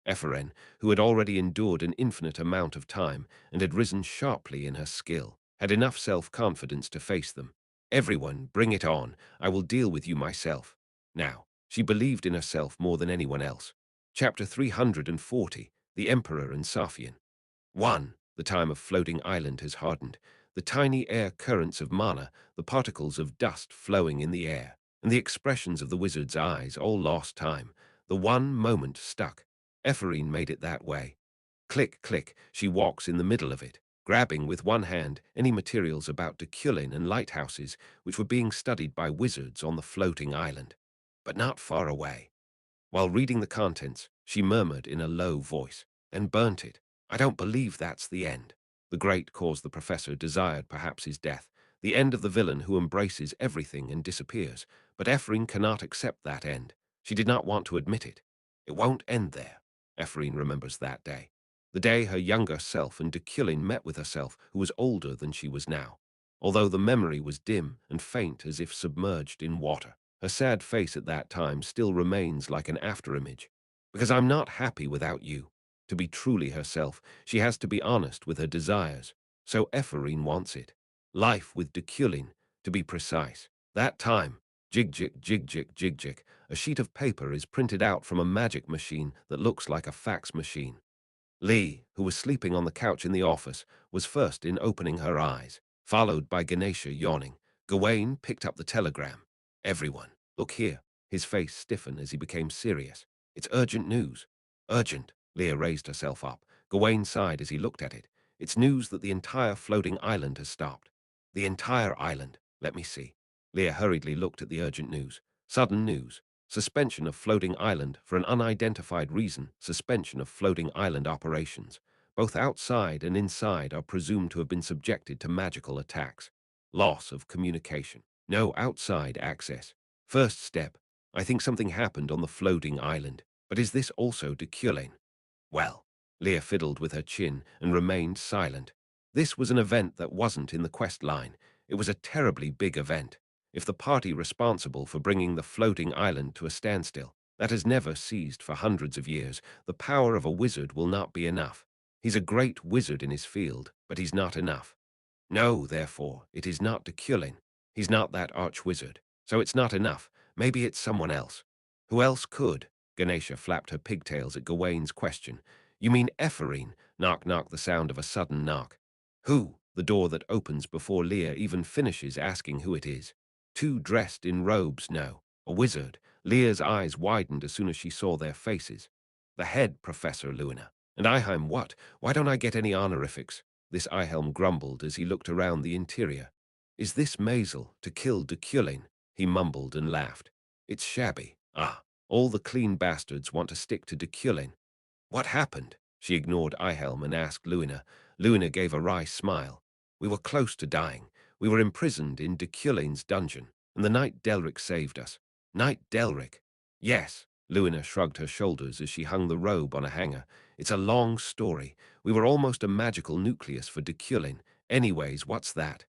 Epheren, who had already endured an infinite amount of time and had risen sharply in her skill, had enough self-confidence to face them. Everyone, bring it on. I will deal with you myself. Now, she believed in herself more than anyone else. Chapter 340, The Emperor and Safian. 1. The time of floating island has hardened. The tiny air currents of mana, the particles of dust flowing in the air, and the expressions of the wizard's eyes all lost time. The one moment stuck. Epheren made it that way. Click, click, she walks in the middle of it, grabbing with one hand any materials about Deculein and lighthouses which were being studied by wizards on the floating island. But not far away. While reading the contents, she murmured in a low voice, then burnt it. I don't believe that's the end. The great cause the professor desired perhaps his death, the end of the villain who embraces everything and disappears. But Epheren cannot accept that end. She did not want to admit it. It won't end there. Epheren remembers that day. The day her younger self and Deculein met with herself, who was older than she was now. Although the memory was dim and faint as if submerged in water, her sad face at that time still remains like an afterimage. Because I'm not happy without you. To be truly herself, she has to be honest with her desires. So Epheren wants it. Life with Deculein, to be precise. That time, jig, a sheet of paper is printed out from a magic machine that looks like a fax machine. Lee, who was sleeping on the couch in the office, was first in opening her eyes, followed by Ganesha yawning. Gawain picked up the telegram. Everyone, look here. His face stiffened as he became serious. It's urgent news. Urgent. Leah raised herself up. Gawain sighed as he looked at it. It's news that the entire floating island has stopped. The entire island. Let me see. Leah hurriedly looked at the urgent news. Sudden news. Suspension of floating island for an unidentified reason. Suspension of floating island operations. Both outside and inside are presumed to have been subjected to magical attacks. Loss of communication. No outside access. First step. I think something happened on the floating island. But is this also Deculein? Well, Leah fiddled with her chin and remained silent. This was an event that wasn't in the quest line. It was a terribly big event. If the party responsible for bringing the floating island to a standstill, that has never ceased for hundreds of years, the power of a wizard will not be enough. He's a great wizard in his field, but he's not enough. No, therefore, it is not Deculein. He's not that arch-wizard, so it's not enough. Maybe it's someone else. Who else could? Ganesha flapped her pigtails at Gawain's question. You mean Ephorine? Knock, knock, the sound of a sudden knock. Who? The door that opens before Leah even finishes asking who it is. Two dressed in robes, no. A wizard. Leah's eyes widened as soon as she saw their faces. The head, Professor Luina. And Iheim what? Why don't I get any honorifics? This Ihelm grumbled as he looked around the interior. Is this Mazel to kill Deculein? He mumbled and laughed. It's shabby. Ah, all the clean bastards want to stick to Deculein. What happened? She ignored Ihelm and asked Luina. Luina gave a wry smile. We were close to dying. We were imprisoned in Deculein's dungeon, and the Knight Delric saved us. Knight Delric? Yes. Luina shrugged her shoulders as she hung the robe on a hanger. It's a long story. We were almost a magical nucleus for Deculein. Anyways, what's that?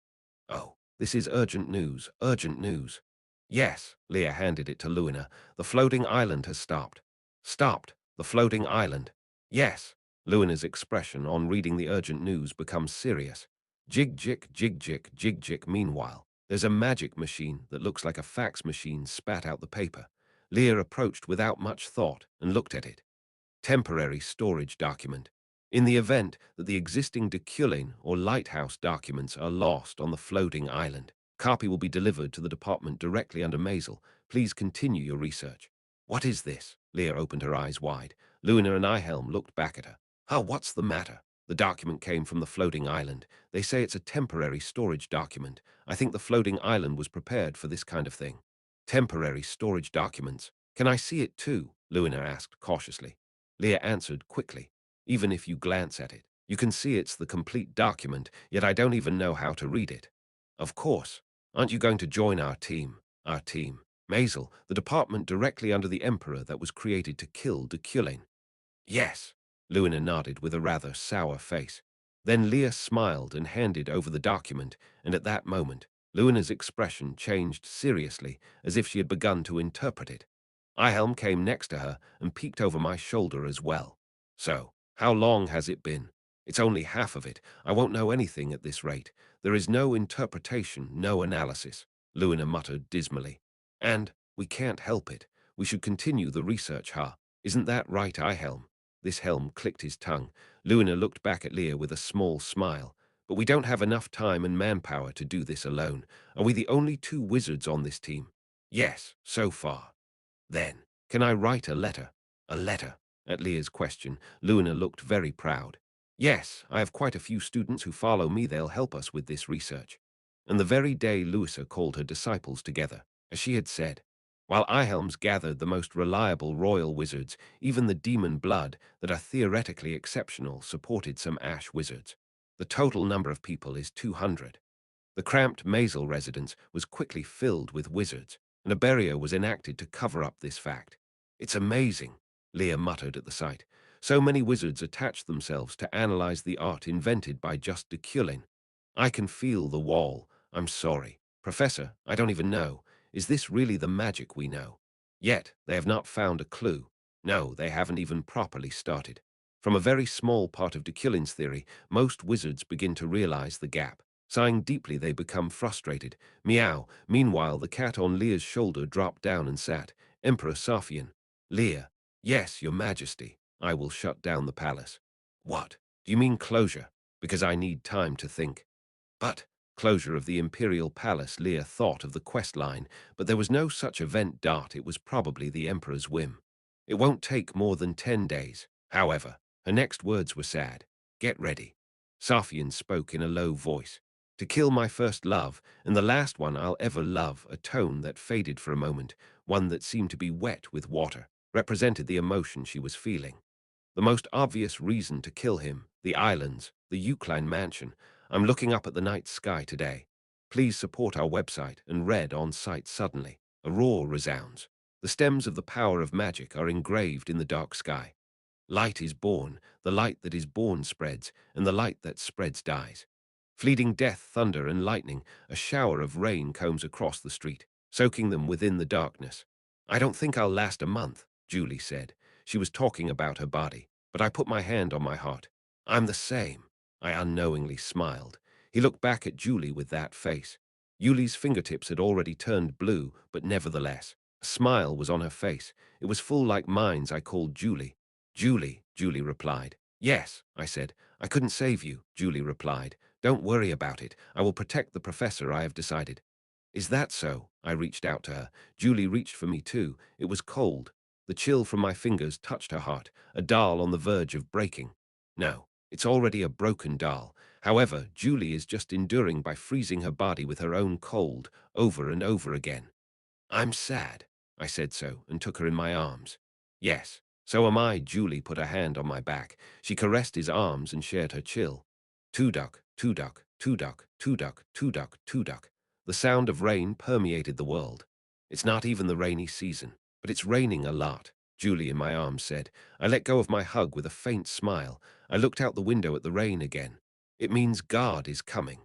Oh, this is urgent news, urgent news. Yes, Leah handed it to Luina. The floating island has stopped. Stopped? The floating island? Yes. Luina's expression on reading the urgent news becomes serious. Jig-jick, jig-jick, jig-jick. Meanwhile, there's a magic machine that looks like a fax machine spat out the paper. Leah approached without much thought and looked at it. Temporary storage document. In the event that the existing Deculein or lighthouse documents are lost on the floating island, copy will be delivered to the department directly under Mazel. Please continue your research. What is this? Leah opened her eyes wide. Luina and Ihelm looked back at her. Oh, what's the matter? The document came from the floating island. They say it's a temporary storage document. I think the floating island was prepared for this kind of thing. Temporary storage documents. Can I see it too? Luina asked cautiously. Leah answered quickly. Even if you glance at it, you can see it's the complete document, yet I don't even know how to read it. Of course. Aren't you going to join our team? Our team. Mazel, the department directly under the Emperor that was created to kill Deculein. Yes. Luina nodded with a rather sour face. Then Leah smiled and handed over the document, and at that moment, Luina's expression changed seriously, as if she had begun to interpret it. Ihelm came next to her and peeked over my shoulder as well. So, how long has it been? It's only half of it. I won't know anything at this rate. There is no interpretation, no analysis, Luina muttered dismally. And we can't help it. We should continue the research, huh? Isn't that right, Ihelm? This Helm clicked his tongue. Luina looked back at Leah with a small smile. But we don't have enough time and manpower to do this alone. Are we the only two wizards on this team? Yes, so far. Then, can I write a letter? A letter? At Leah's question, Luina looked very proud. Yes, I have quite a few students who follow me. They'll help us with this research. And the very day Louisa called her disciples together, as she had said, while Ihelms gathered the most reliable royal wizards, even the demon blood that are theoretically exceptional supported some ash wizards. The total number of people is 200. The cramped Mazel residence was quickly filled with wizards, and a barrier was enacted to cover up this fact. It's amazing, Leah muttered at the sight. So many wizards attached themselves to analyze the art invented by just Deculein. I can feel the wall. I'm sorry. Professor, I don't even know. Is this really the magic we know? Yet, they have not found a clue. No, they haven't even properly started. From a very small part of Deculein's theory, most wizards begin to realize the gap. Sighing deeply, they become frustrated. Meow. Meanwhile, the cat on Leah's shoulder dropped down and sat. Emperor Sophian. Leah. Yes, your majesty. I will shut down the palace. What? Do you mean closure? Because I need time to think. But, Closure of the Imperial Palace. Lear thought of the quest line, but there was no such event. It was probably the Emperor's whim. It won't take more than 10 days. However, her next words were sad. Get ready. Safian spoke in a low voice. To kill my first love, and the last one I'll ever love. A tone that faded for a moment, one that seemed to be wet with water, represented the emotion she was feeling. The most obvious reason to kill him, the islands, the Eucline mansion. I'm looking up at the night sky today. Please support our website. And read on site. Suddenly, a roar resounds. The stems of the power of magic are engraved in the dark sky. Light is born, the light that is born spreads, and the light that spreads dies. Fleeting death, thunder, and lightning, a shower of rain combs across the street, soaking them within the darkness. I don't think I'll last a month, Julie said. She was talking about her body, but I put my hand on my heart. I'm the same. I unknowingly smiled. He looked back at Julie with that face. Julie's fingertips had already turned blue, but nevertheless, a smile was on her face. It was full like mine's. I called Julie. Julie replied. Yes, I said. I couldn't save you, Julie replied. Don't worry about it. I will protect the professor, I have decided. Is that so? I reached out to her. Julie reached for me too. It was cold. The chill from my fingers touched her heart, a doll on the verge of breaking. No, it's already a broken doll. However, Julie is just enduring by freezing her body with her own cold, over and over again. I'm sad. I said so, and took her in my arms. Yes, so am I. Julie put a hand on my back. She caressed his arms and shared her chill. Two-duck, two-duck, two-duck, two-duck, two-duck, two-duck. The sound of rain permeated the world. It's not even the rainy season, but it's raining a lot, Julie in my arms said. I let go of my hug with a faint smile. I looked out the window at the rain again. It means God is coming.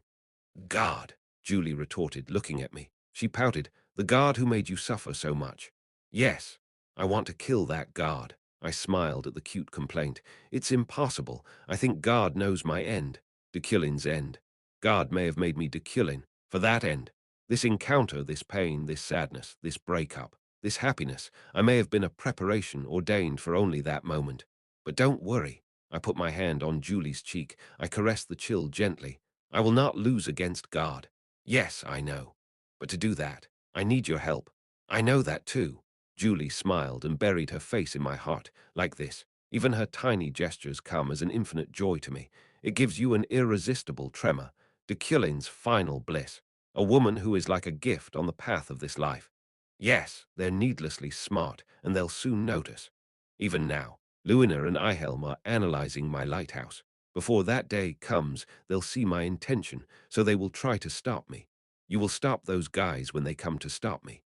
God, Julie retorted, looking at me. She pouted. The God who made you suffer so much. Yes, I want to kill that God. I smiled at the cute complaint. It's impossible. I think God knows my end. Deculein's end. God may have made me Deculein for that end. This encounter, this pain, this sadness, this breakup, this happiness, I may have been a preparation ordained for only that moment. But don't worry. I put my hand on Julie's cheek. I caressed the chill gently. I will not lose against God. Yes, I know. But to do that, I need your help. I know that too. Julie smiled and buried her face in my heart, like this. Even her tiny gestures come as an infinite joy to me. It gives you an irresistible tremor. Deculein's final bliss. A woman who is like a gift on the path of this life. Yes, they're needlessly smart, and they'll soon notice. Even now, Luina and Ihelm are analyzing my lighthouse. Before that day comes, they'll see my intention, so they will try to stop me. You will stop those guys when they come to stop me.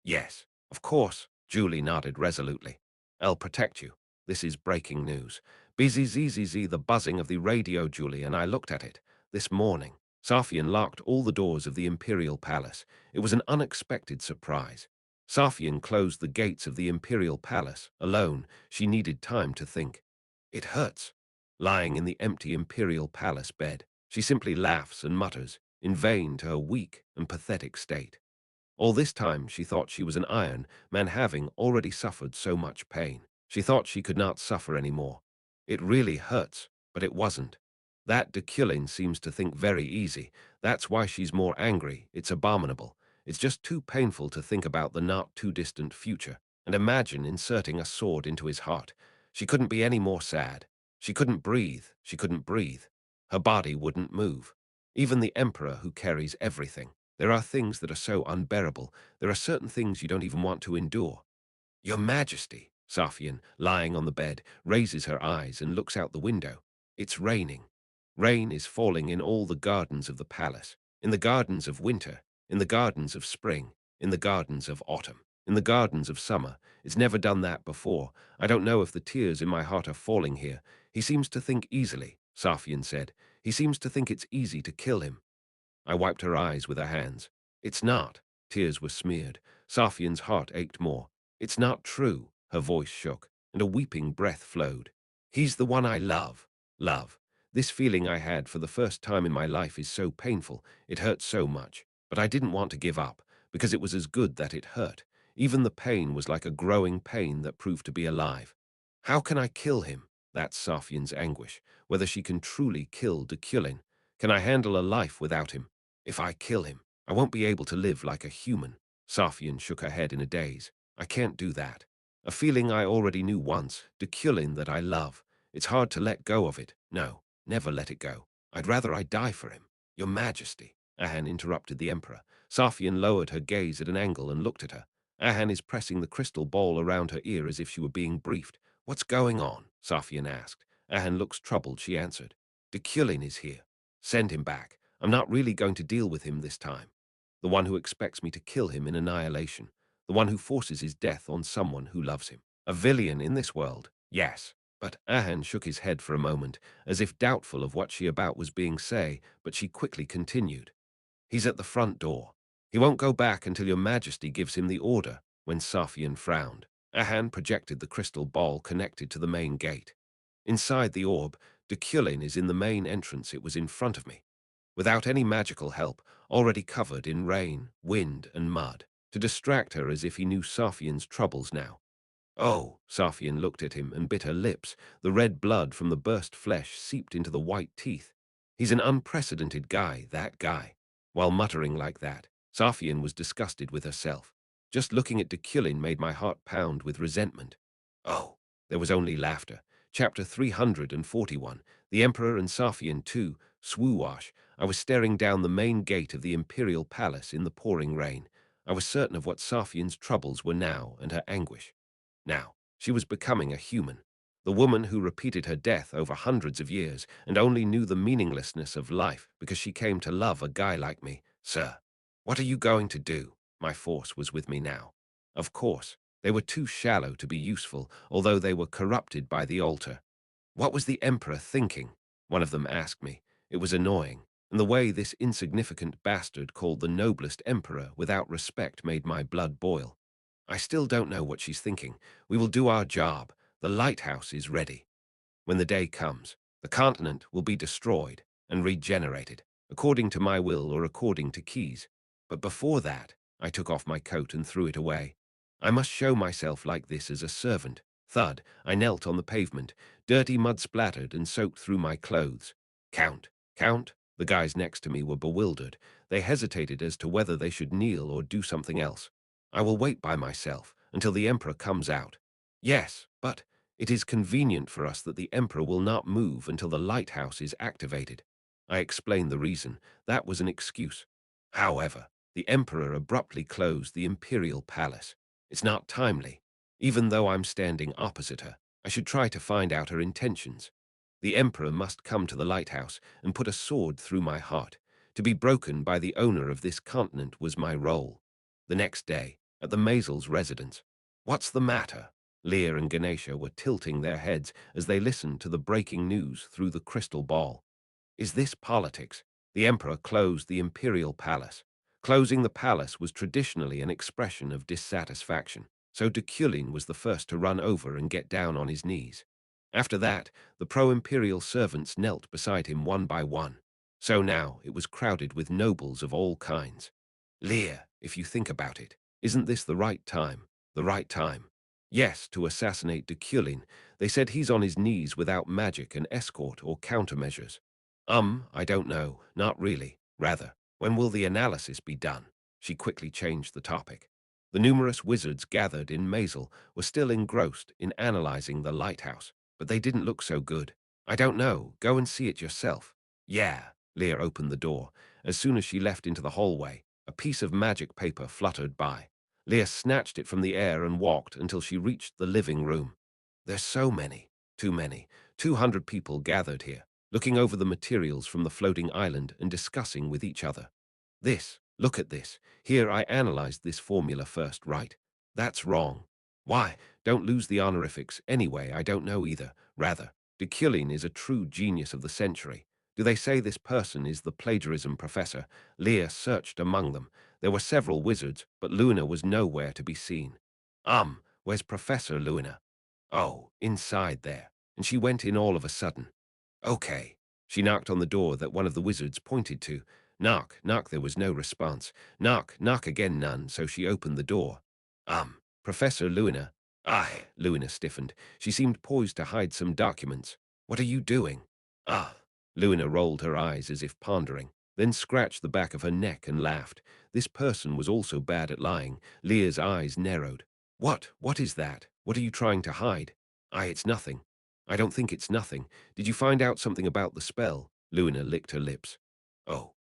Yes, of course, Julie nodded resolutely. I'll protect you. This is breaking news. BZZZZ, the buzzing of the radio, Julie, and I looked at it. This morning, Safian locked all the doors of the Imperial Palace. It was an unexpected surprise. Safian closed the gates of the Imperial Palace. Alone, she needed time to think. It hurts. Lying in the empty Imperial Palace bed, she simply laughs and mutters, in vain to her weak and pathetic state. All this time she thought she was an iron man, having already suffered so much pain. She thought she could not suffer any more. It really hurts, but it wasn't. That Deculein seems to think very easy. That's why she's more angry. It's abominable. It's just too painful to think about the not-too-distant future, and imagine inserting a sword into his heart. She couldn't be any more sad. She couldn't breathe. She couldn't breathe. Her body wouldn't move. Even the Emperor who carries everything. There are things that are so unbearable. There are certain things you don't even want to endure. Your Majesty, Safian, lying on the bed, raises her eyes and looks out the window. It's raining. Rain is falling in all the gardens of the palace, in the gardens of winter, in the gardens of spring, in the gardens of autumn, in the gardens of summer. It's never done that before. I don't know if the tears in my heart are falling here. He seems to think easily, Safian said. He seems to think it's easy to kill him. I wiped her eyes with her hands. It's not. Tears were smeared. Safian's heart ached more. It's not true. Her voice shook, and a weeping breath flowed. He's the one I love. Love. This feeling I had for the first time in my life is so painful. It hurts so much. But I didn't want to give up, because it was as good that it hurt. Even the pain was like a growing pain that proved to be alive. How can I kill him? That's Safian's anguish. Whether she can truly kill Deculein. Can I handle a life without him? If I kill him, I won't be able to live like a human. Safian shook her head in a daze. I can't do that. A feeling I already knew once, Deculein that I love. It's hard to let go of it. No, never let it go. I'd rather I die for him. Your Majesty, Ahan interrupted the Emperor. Safian lowered her gaze at an angle and looked at her. Ahan is pressing the crystal ball around her ear as if she were being briefed. What's going on? Safian asked. Ahan looks troubled, she answered. Deculein is here. Send him back. I'm not really going to deal with him this time. The one who expects me to kill him in annihilation. The one who forces his death on someone who loves him. A villain in this world, yes. But Ahan shook his head for a moment, as if doubtful of what she about was being say, but she quickly continued. He's at the front door. He won't go back until your Majesty gives him the order. When Safian frowned, Ahan projected the crystal ball connected to the main gate. Inside the orb, Deculein is in the main entrance. It was in front of me. Without any magical help, already covered in rain, wind, and mud, to distract her as if he knew Safian's troubles now. Oh, Safian looked at him and bit her lips. The red blood from the burst flesh seeped into the white teeth. He's an unprecedented guy, that guy. While muttering like that, Safian was disgusted with herself. Just looking at Deculein made my heart pound with resentment. Oh, there was only laughter. Chapter 341, The Emperor and Safian too, swoosh. I was staring down the main gate of the imperial palace in the pouring rain. I was certain of what Safian's troubles were now and her anguish. Now, she was becoming a human. The woman who repeated her death over hundreds of years and only knew the meaninglessness of life because she came to love a guy like me. Sir, what are you going to do? My force was with me now. Of course, they were too shallow to be useful, although they were corrupted by the altar. What was the Emperor thinking? One of them asked me. It was annoying, and the way this insignificant bastard called the noblest Emperor without respect made my blood boil. I still don't know what she's thinking. We will do our job. The lighthouse is ready. When the day comes, the continent will be destroyed and regenerated, according to my will or according to Key's. But before that, I took off my coat and threw it away. I must show myself like this as a servant. Thud, I knelt on the pavement. Dirty mud splattered and soaked through my clothes. Count, count. The guys next to me were bewildered. They hesitated as to whether they should kneel or do something else. I will wait by myself until the Emperor comes out. Yes, but it is convenient for us that the Emperor will not move until the lighthouse is activated. I explained the reason. That was an excuse. However, the Emperor abruptly closed the imperial palace. It's not timely. Even though I'm standing opposite her, I should try to find out her intentions. The Emperor must come to the lighthouse and put a sword through my heart. To be broken by the owner of this continent was my role. The next day, at the Mazel's residence. What's the matter? Lear and Ganesha were tilting their heads as they listened to the breaking news through the crystal ball. Is this politics? The Emperor closed the imperial palace. Closing the palace was traditionally an expression of dissatisfaction, so Deculein was the first to run over and get down on his knees. After that, the pro-imperial servants knelt beside him one by one. So now it was crowded with nobles of all kinds. Lear, if you think about it, isn't this the right time? The right time? Yes, to assassinate Deculein. They said he's on his knees without magic and escort or countermeasures. I don't know. Not really. Rather, when will the analysis be done? She quickly changed the topic. The numerous wizards gathered in Mazel were still engrossed in analyzing the lighthouse, but they didn't look so good. I don't know. Go and see it yourself. Yeah. Lear opened the door. As soon as she left into the hallway, a piece of magic paper fluttered by. Leah snatched it from the air and walked until she reached the living room. There's so many, too many, 200 people gathered here, looking over the materials from the floating island and discussing with each other. Look at this. Here I analyzed this formula first, right? That's wrong. Why? Don't lose the honorifics. Anyway, I don't know either. Rather, Deculein is a true genius of the century. Do they say this person is the plagiarism professor? Leah searched among them. There were several wizards, but Luna was nowhere to be seen. Where's Professor Luna? Oh, inside there. And she went in all of a sudden. Okay. She knocked on the door that one of the wizards pointed to. Knock, knock, there was no response. Knock, knock again, none, so she opened the door. Professor Luna. Aye, Luna stiffened. She seemed poised to hide some documents. What are you doing? Luna rolled her eyes as if pondering. then scratched the back of her neck and laughed. This person was also bad at lying. Leah's eyes narrowed. What is that? What are you trying to hide? It's nothing. I don't think it's nothing. Did you find out something about the spell? Luina licked her lips. Oh,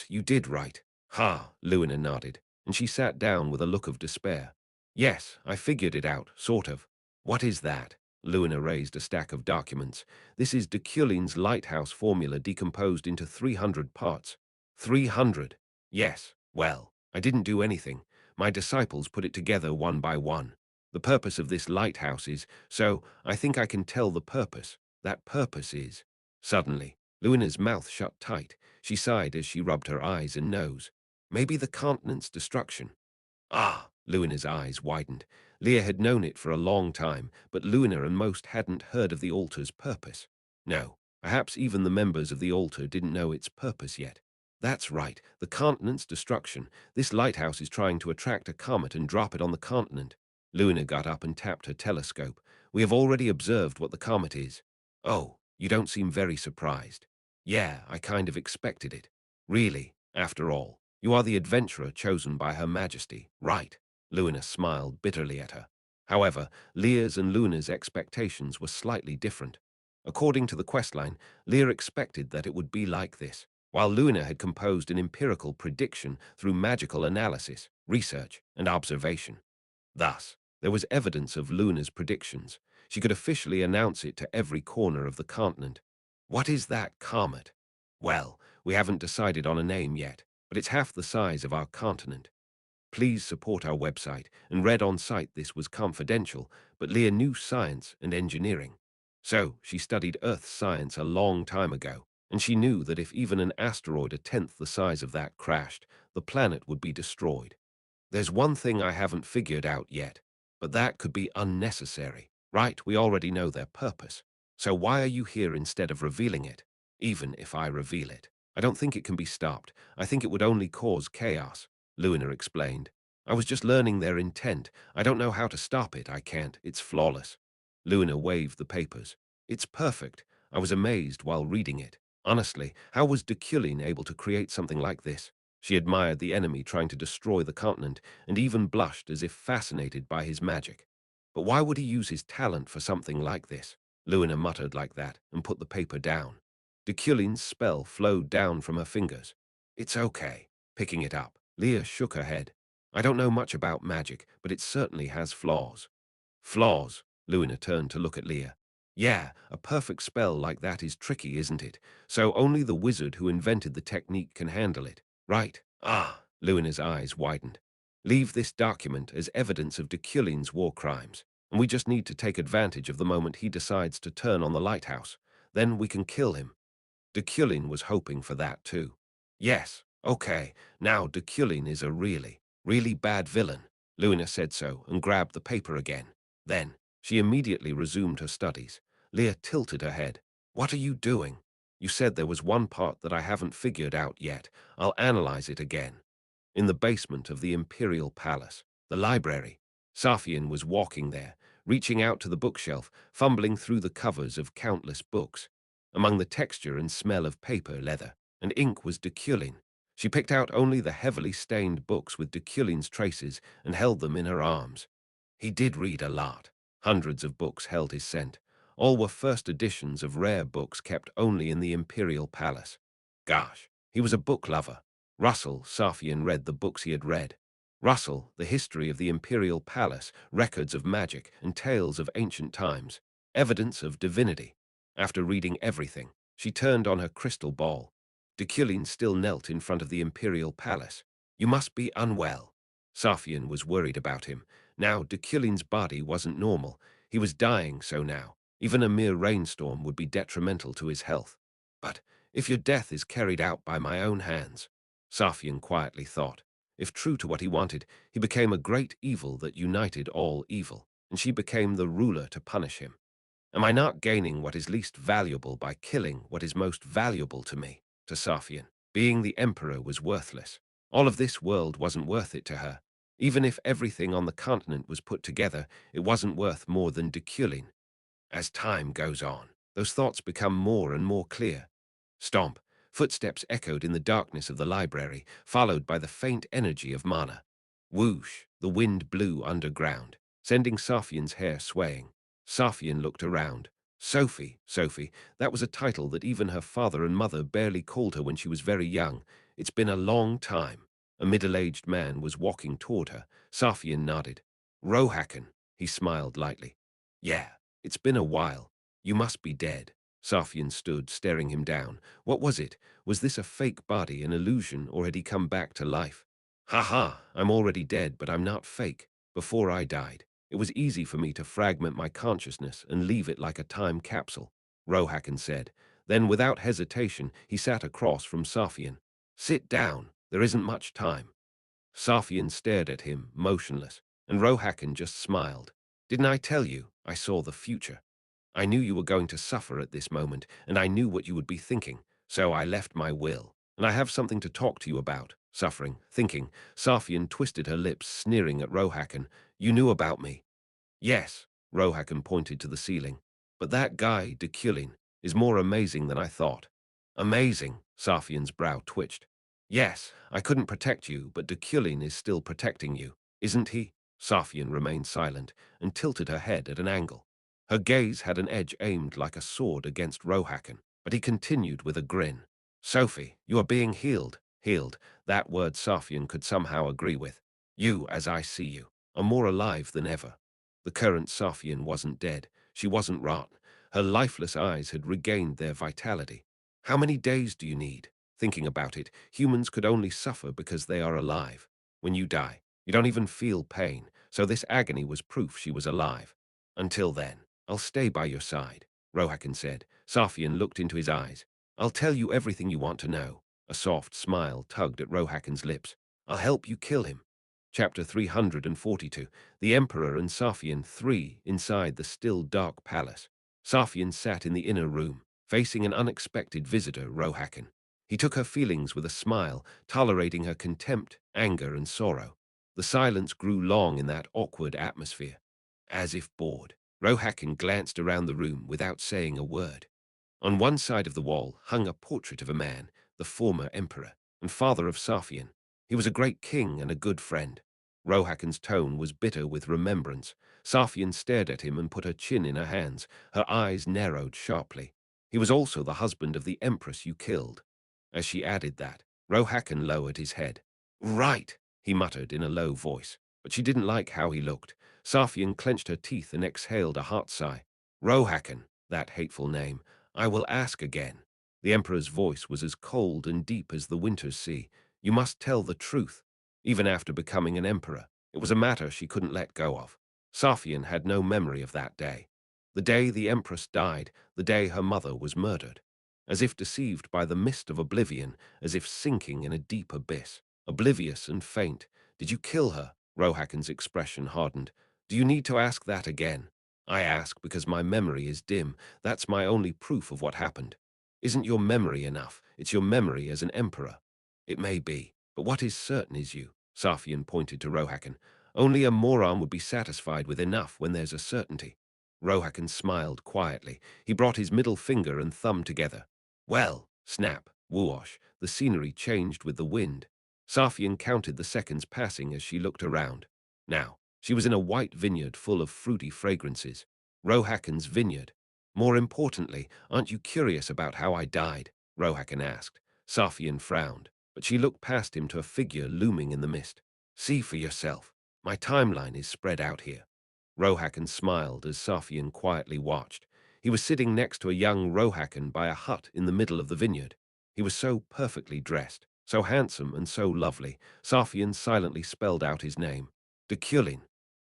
you did right. Ha, Luina nodded, and she sat down with a look of despair. Yes, I figured it out, sort of. What is that? Luina raised a stack of documents. This is Deculein's lighthouse formula decomposed into 300 parts. 300? Yes, well, I didn't do anything. My disciples put it together one by one. The purpose of this lighthouse is, so I think I can tell the purpose. That purpose is. Suddenly, Luina's mouth shut tight. She sighed as she rubbed her eyes and nose. Maybe the continent's destruction. Luina's eyes widened. Leah had known it for a long time, but Luina and most hadn't heard of the altar's purpose. No, perhaps even the members of the altar didn't know its purpose yet. That's right, the continent's destruction. This lighthouse is trying to attract a comet and drop it on the continent. Luina got up and tapped her telescope. We have already observed what the comet is. Oh, you don't seem very surprised. Yeah, I kind of expected it. Really, after all, you are the adventurer chosen by Her Majesty, right? Luina smiled bitterly at her. However, Leah's and Luna's expectations were slightly different. According to the questline, Leah expected that it would be like this, while Luna had composed an empirical prediction through magical analysis, research, and observation. Thus, there was evidence of Luna's predictions. She could officially announce it to every corner of the continent. What is that comet? Well, we haven't decided on a name yet, but it's half the size of our continent. Please support our website, and read on site this was confidential, but Leah knew science and engineering. So, she studied Earth science a long time ago, and she knew that if even an asteroid a tenth the size of that crashed, the planet would be destroyed. There's one thing I haven't figured out yet, but that could be unnecessary. Right, we already know their purpose. So why are you here instead of revealing it? Even if I reveal it, I don't think it can be stopped. I think it would only cause chaos, Luina explained. I was just learning their intent. I don't know how to stop it. I can't. It's flawless. Luina waved the papers. It's perfect. I was amazed while reading it. Honestly, how was Deculein able to create something like this? She admired the enemy trying to destroy the continent and even blushed as if fascinated by his magic. But why would he use his talent for something like this? Luina muttered like that and put the paper down. Deculein's spell flowed down from her fingers. It's okay. Picking it up, Leah shook her head. I don't know much about magic, but it certainly has flaws. Flaws? Luina turned to look at Leah. Yeah, a perfect spell like that is tricky, isn't it? So only the wizard who invented the technique can handle it. Right. Luina's eyes widened. Leave this document as evidence of Deculein's war crimes, and we just need to take advantage of the moment he decides to turn on the lighthouse. Then we can kill him. Deculein was hoping for that too. Yes, okay, now Deculein is a really bad villain. Luina said so and grabbed the paper again. Then, she immediately resumed her studies. Leah tilted her head. What are you doing? You said there was one part that I haven't figured out yet. I'll analyze it again. In the basement of the Imperial Palace, the library, Safian was walking there, reaching out to the bookshelf, fumbling through the covers of countless books. Among the texture and smell of paper, leather, and ink was Deculein. She picked out only the heavily stained books with Deculein's traces and held them in her arms. He did read a lot. Hundreds of books held his scent. All were first editions of rare books kept only in the Imperial Palace. Gosh, he was a book lover. Russell, Safian read the books he had read. Russell, The History of the Imperial Palace, Records of Magic, and Tales of Ancient Times, Evidence of Divinity. After reading everything, she turned on her crystal ball. Deculein still knelt in front of the Imperial Palace. You must be unwell. Safian was worried about him. Now, Deculein's body wasn't normal. He was dying, so now, even a mere rainstorm would be detrimental to his health. But if your death is carried out by my own hands, Safian quietly thought. If true to what he wanted, he became a great evil that united all evil, and she became the ruler to punish him. Am I not gaining what is least valuable by killing what is most valuable to me? To Safian, being the emperor was worthless. All of this world wasn't worth it to her. Even if everything on the continent was put together, it wasn't worth more than Deculein. As time goes on, those thoughts become more and more clear. Stomp. Footsteps echoed in the darkness of the library, followed by the faint energy of mana. Whoosh! The wind blew underground, sending Safian's hair swaying. Safian looked around. Sophie, that was a title that even her father and mother barely called her when she was very young. It's been a long time. A middle-aged man was walking toward her. Safian nodded. Rohakan, he smiled lightly. Yeah, it's been a while. You must be dead. Safian stood, staring him down. What was it? Was this a fake body, an illusion, or had he come back to life? Ha ha, I'm already dead, but I'm not fake. Before I died, it was easy for me to fragment my consciousness and leave it like a time capsule, Rohakan said. Then, without hesitation, he sat across from Safian. Sit down, there isn't much time. Safian stared at him, motionless, and Rohakan just smiled. Didn't I tell you I saw the future? I knew you were going to suffer at this moment, and I knew what you would be thinking, so I left my will. And I have something to talk to you about. Suffering, thinking. Safian twisted her lips, sneering at Rohakan. You knew about me. Yes, Rohakan pointed to the ceiling. But that guy, Deculein, is more amazing than I thought. Amazing, Safian's brow twitched. Yes, I couldn't protect you, but Deculein is still protecting you, isn't he? Safian remained silent and tilted her head at an angle. Her gaze had an edge aimed like a sword against Rohakan, but he continued with a grin. Sophie, you are being healed. Healed, that word Safian could somehow agree with. You, as I see you, are more alive than ever. The current Safian wasn't dead. She wasn't rotten. Her lifeless eyes had regained their vitality. How many days do you need? Thinking about it, humans could only suffer because they are alive. When you die, you don't even feel pain, so this agony was proof she was alive. Until then, I'll stay by your side, Rohakan said. Safian looked into his eyes. I'll tell you everything you want to know. A soft smile tugged at Rohakan's lips. I'll help you kill him. Chapter 342. The Emperor and Safian 3 inside the still dark palace. Safian sat in the inner room, facing an unexpected visitor, Rohakan. He took her feelings with a smile, tolerating her contempt, anger, and sorrow. The silence grew long in that awkward atmosphere. As if bored, Rohakan glanced around the room without saying a word. On one side of the wall hung a portrait of a man, the former emperor, and father of Safian. He was a great king and a good friend. Rohakan's tone was bitter with remembrance. Safian stared at him and put her chin in her hands. Her eyes narrowed sharply. He was also the husband of the empress you killed. As she added that, Rohakan lowered his head. Right, he muttered in a low voice, but she didn't like how he looked. Safian clenched her teeth and exhaled a hot sigh. Rohakan, that hateful name. I will ask again. The emperor's voice was as cold and deep as the winter's sea. You must tell the truth. Even after becoming an emperor, it was a matter she couldn't let go of. Safian had no memory of that day. The day the empress died, the day her mother was murdered. As if deceived by the mist of oblivion, as if sinking in a deep abyss. Oblivious and faint. Did you kill her? Rohakan's expression hardened. Do you need to ask that again? I ask because my memory is dim. That's my only proof of what happened. Isn't your memory enough? It's your memory as an emperor. It may be, but what is certain is you. Safian pointed to Rohakan. Only a moron would be satisfied with enough when there's a certainty. Rohakan smiled quietly. He brought his middle finger and thumb together. Well, snap, whoosh, the scenery changed with the wind. Safian counted the seconds passing as she looked around. Now, she was in a white vineyard full of fruity fragrances. Rohakan's vineyard. More importantly, aren't you curious about how I died? Rohakan asked. Safian frowned, but she looked past him to a figure looming in the mist. See for yourself. My timeline is spread out here. Rohakan smiled as Safian quietly watched. He was sitting next to a young Rohakan by a hut in the middle of the vineyard. He was so perfectly dressed, so handsome and so lovely. Safian silently spelled out his name. Deculein.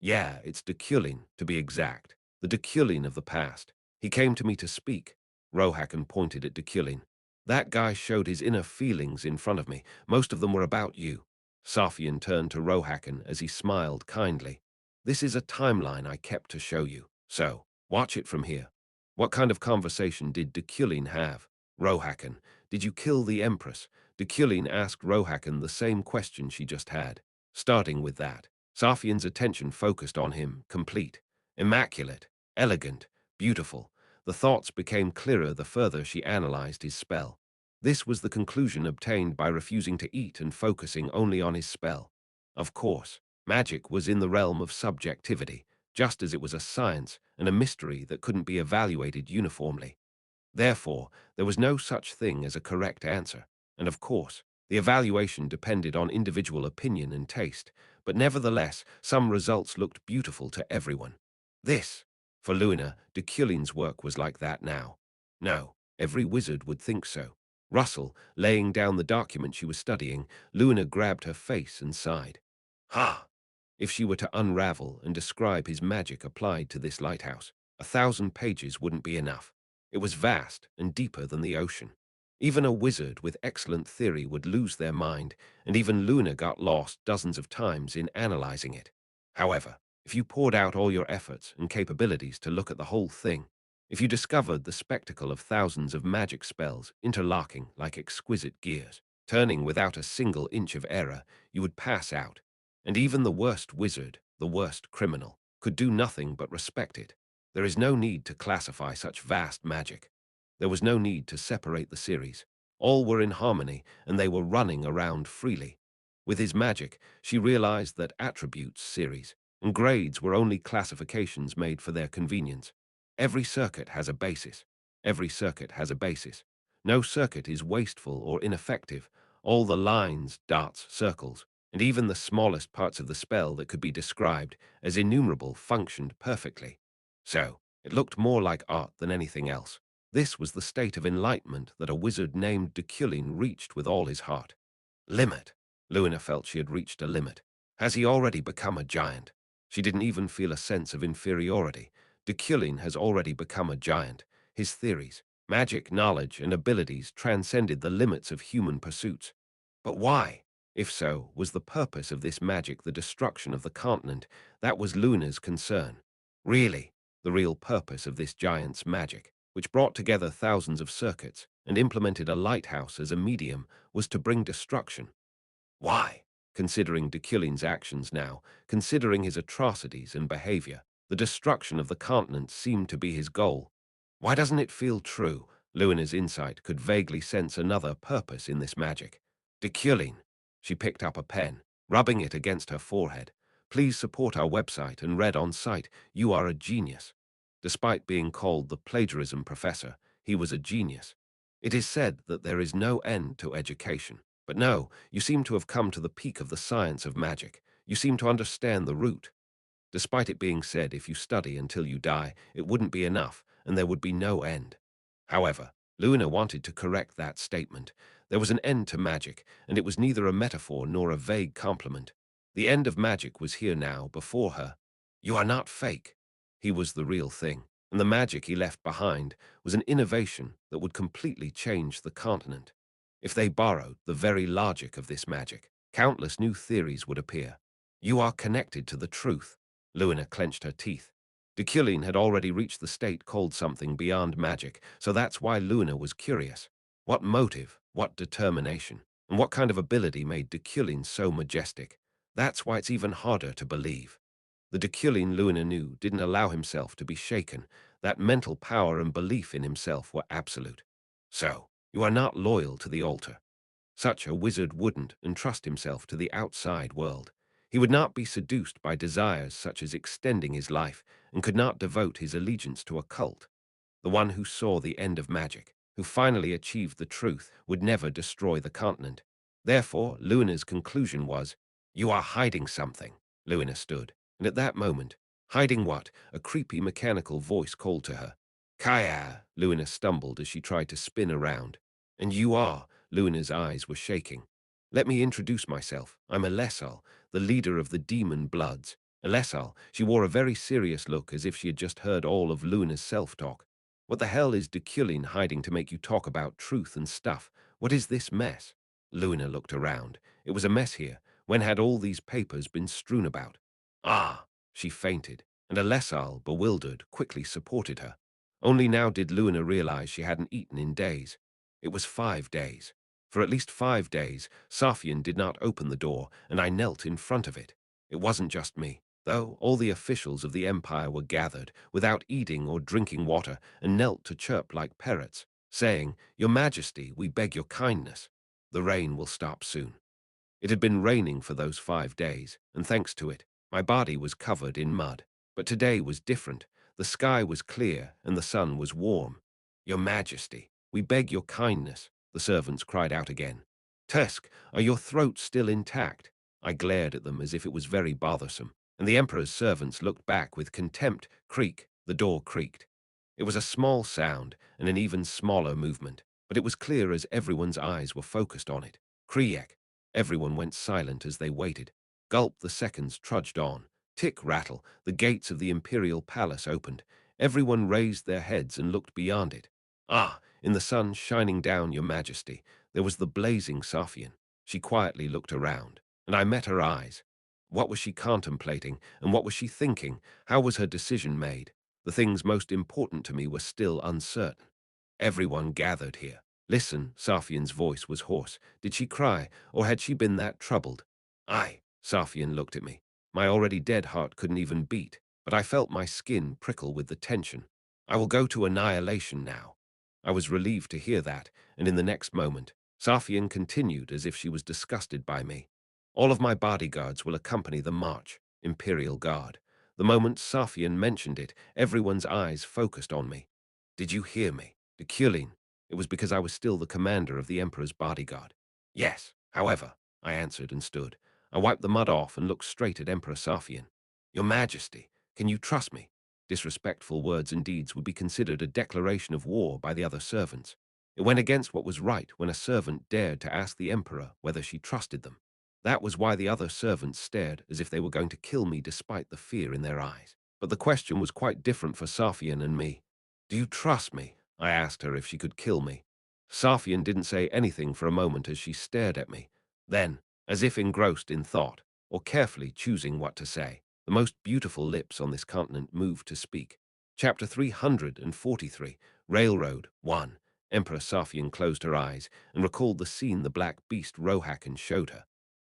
Yeah, it's Deculein, to be exact. The Deculein of the past. He came to me to speak. Rohakan pointed at Deculein. That guy showed his inner feelings in front of me. Most of them were about you. Safian turned to Rohakan as he smiled kindly. This is a timeline I kept to show you, so watch it from here. What kind of conversation did Deculein have? Rohakan, did you kill the Empress? Deculein asked Rohakan the same question she just had. Starting with that, Safian's attention focused on him, complete, immaculate, elegant, beautiful. The thoughts became clearer the further she analyzed his spell. This was the conclusion obtained by refusing to eat and focusing only on his spell. Of course, magic was in the realm of subjectivity, just as it was a science and a mystery that couldn't be evaluated uniformly. Therefore, there was no such thing as a correct answer, and of course, the evaluation depended on individual opinion and taste, but nevertheless, some results looked beautiful to everyone. This, for Luna, Deculein's work was like that now. No, every wizard would think so. Russell, laying down the document she was studying, Luna grabbed her face and sighed. Ha! If she were to unravel and describe his magic applied to this lighthouse, 1,000 pages wouldn't be enough. It was vast and deeper than the ocean. Even a wizard with excellent theory would lose their mind, and even Luna got lost dozens of times in analyzing it. However, if you poured out all your efforts and capabilities to look at the whole thing, if you discovered the spectacle of thousands of magic spells interlocking like exquisite gears, turning without a single inch of error, you would pass out. And even the worst wizard, the worst criminal, could do nothing but respect it. There is no need to classify such vast magic. There was no need to separate the series. All were in harmony, and they were running around freely. With his magic, she realized that attributes, series, and grades were only classifications made for their convenience. Every circuit has a basis. Every circuit has a basis. No circuit is wasteful or ineffective. All the lines, dots, circles, and even the smallest parts of the spell that could be described as innumerable functioned perfectly. So, it looked more like art than anything else. This was the state of enlightenment that a wizard named Deculein reached with all his heart. Limit. Luna felt she had reached a limit. Has he already become a giant? She didn't even feel a sense of inferiority. Deculein has already become a giant. His theories, magic knowledge, and abilities transcended the limits of human pursuits. But why? If so, was the purpose of this magic the destruction of the continent? That was Luna's concern. Really, the real purpose of this giant's magic, which brought together thousands of circuits and implemented a lighthouse as a medium, was to bring destruction. Why? Considering Deculein's actions now, considering his atrocities and behavior, the destruction of the continent seemed to be his goal. Why doesn't it feel true? Luna's insight could vaguely sense another purpose in this magic. Deculein. She picked up a pen, rubbing it against her forehead. Please support our website and read on site. You are a genius. Despite being called the plagiarism professor, he was a genius. It is said that there is no end to education. But no, you seem to have come to the peak of the science of magic. You seem to understand the root. Despite it being said if you study until you die, it wouldn't be enough, and there would be no end. However, Luna wanted to correct that statement. There was an end to magic, and it was neither a metaphor nor a vague compliment. The end of magic was here now, before her. You are not fake. He was the real thing, and the magic he left behind was an innovation that would completely change the continent. If they borrowed the very logic of this magic, countless new theories would appear. You are connected to the truth. Luna clenched her teeth. Deculein had already reached the state called something beyond magic, so that's why Luna was curious. What motive, what determination, and what kind of ability made Deculein so majestic? That's why it's even harder to believe. The Deculein Luna knew didn't allow himself to be shaken. That mental power and belief in himself were absolute. So, you are not loyal to the altar. Such a wizard wouldn't entrust himself to the outside world. He would not be seduced by desires such as extending his life and could not devote his allegiance to a cult. The one who saw the end of magic, who finally achieved the truth, would never destroy the continent. Therefore, Luna's conclusion was, you are hiding something. Luna stood, and at that moment, hiding what? A creepy mechanical voice called to her. Kaya, Luna stumbled as she tried to spin around. And you are, Luna's eyes were shaking. Let me introduce myself. I'm Alessal, the leader of the Demon Bloods. Alessal, she wore a very serious look as if she had just heard all of Luna's self-talk. What the hell is Deculein hiding to make you talk about truth and stuff? What is this mess? Luna looked around. It was a mess here. When had all these papers been strewn about? Ah! She fainted, and Alessal, bewildered, quickly supported her. Only now did Luna realize she hadn't eaten in days. It was 5 days. For at least 5 days, Safian did not open the door, and I knelt in front of it. It wasn't just me, though. All the officials of the Empire were gathered, without eating or drinking water, and knelt to chirp like parrots. saying, "Your Majesty, we beg your kindness. The rain will stop soon." It had been raining for those 5 days, and thanks to it, my body was covered in mud. But today was different. The sky was clear, and the sun was warm. "Your Majesty, we beg your kindness," the servants cried out again. "Tusk, are your throats still intact?" I glared at them as if it was very bothersome, and the Emperor's servants looked back with contempt. Creak, the door creaked. It was a small sound and an even smaller movement, but it was clear as everyone's eyes were focused on it. Kriek. Everyone went silent as they waited. Gulp, the seconds trudged on. Tick, rattle, the gates of the imperial palace opened. Everyone raised their heads and looked beyond it. Ah, in the sun shining down, Your Majesty, there was the blazing Safian. She quietly looked around, and I met her eyes. What was she contemplating, and what was she thinking? How was her decision made? The things most important to me were still uncertain. Everyone gathered here. "Listen," Safian's voice was hoarse. "Did she cry, or had she been that troubled?" "Aye," Safian looked at me. My already dead heart couldn't even beat, but I felt my skin prickle with the tension. "I will go to annihilation now." I was relieved to hear that, and in the next moment, Safian continued as if she was disgusted by me. "All of my bodyguards will accompany the march, Imperial Guard." The moment Safian mentioned it, everyone's eyes focused on me. "Did you hear me? Deculein." It was because I was still the commander of the Emperor's bodyguard. "Yes, however," I answered and stood. I wiped the mud off and looked straight at Emperor Safian. "Your Majesty, can you trust me?" Disrespectful words and deeds would be considered a declaration of war by the other servants. It went against what was right when a servant dared to ask the Emperor whether she trusted them. That was why the other servants stared as if they were going to kill me despite the fear in their eyes. But the question was quite different for Safian and me. "Do you trust me?" I asked her if she could kill me. Safian didn't say anything for a moment as she stared at me. Then, as if engrossed in thought, or carefully choosing what to say, the most beautiful lips on this continent moved to speak. Chapter 343, Railroad 1. Emperor Safian closed her eyes and recalled the scene the black beast Rohakan showed her.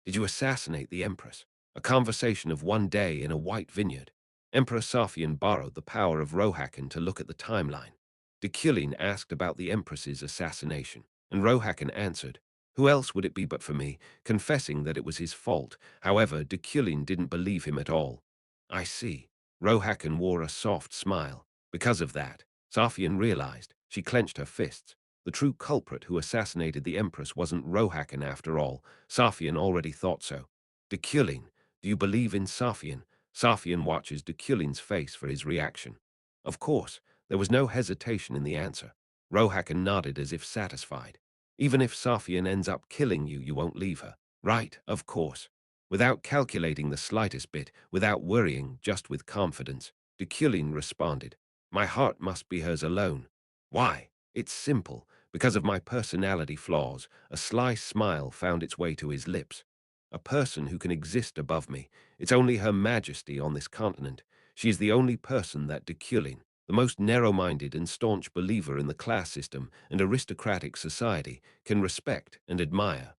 "Did you assassinate the Empress?" A conversation of one day in a white vineyard. Emperor Safian borrowed the power of Rohakan to look at the timeline. Deculein asked about the Empress's assassination, and Rohakan answered, "Who else would it be but for me?" confessing that it was his fault. However, Deculein didn't believe him at all. "I see." Rohakan wore a soft smile. Because of that, Safian realized. She clenched her fists. The true culprit who assassinated the Empress wasn't Rohakan after all. Safian already thought so. "Deculein, do you believe in Safian?" Safian watches Deculein's face for his reaction. Of course, there was no hesitation in the answer. Rohakan nodded as if satisfied. "Even if Safian ends up killing you, you won't leave her." "Right, of course." Without calculating the slightest bit, without worrying, just with confidence, Deculein responded, "My heart must be hers alone." "Why?" "It's simple. Because of my personality flaws." A sly smile found its way to his lips. "A person who can exist above me. It's only Her Majesty on this continent. She is the only person that Deculein, the most narrow-minded and staunch believer in the class system and aristocratic society, can respect and admire."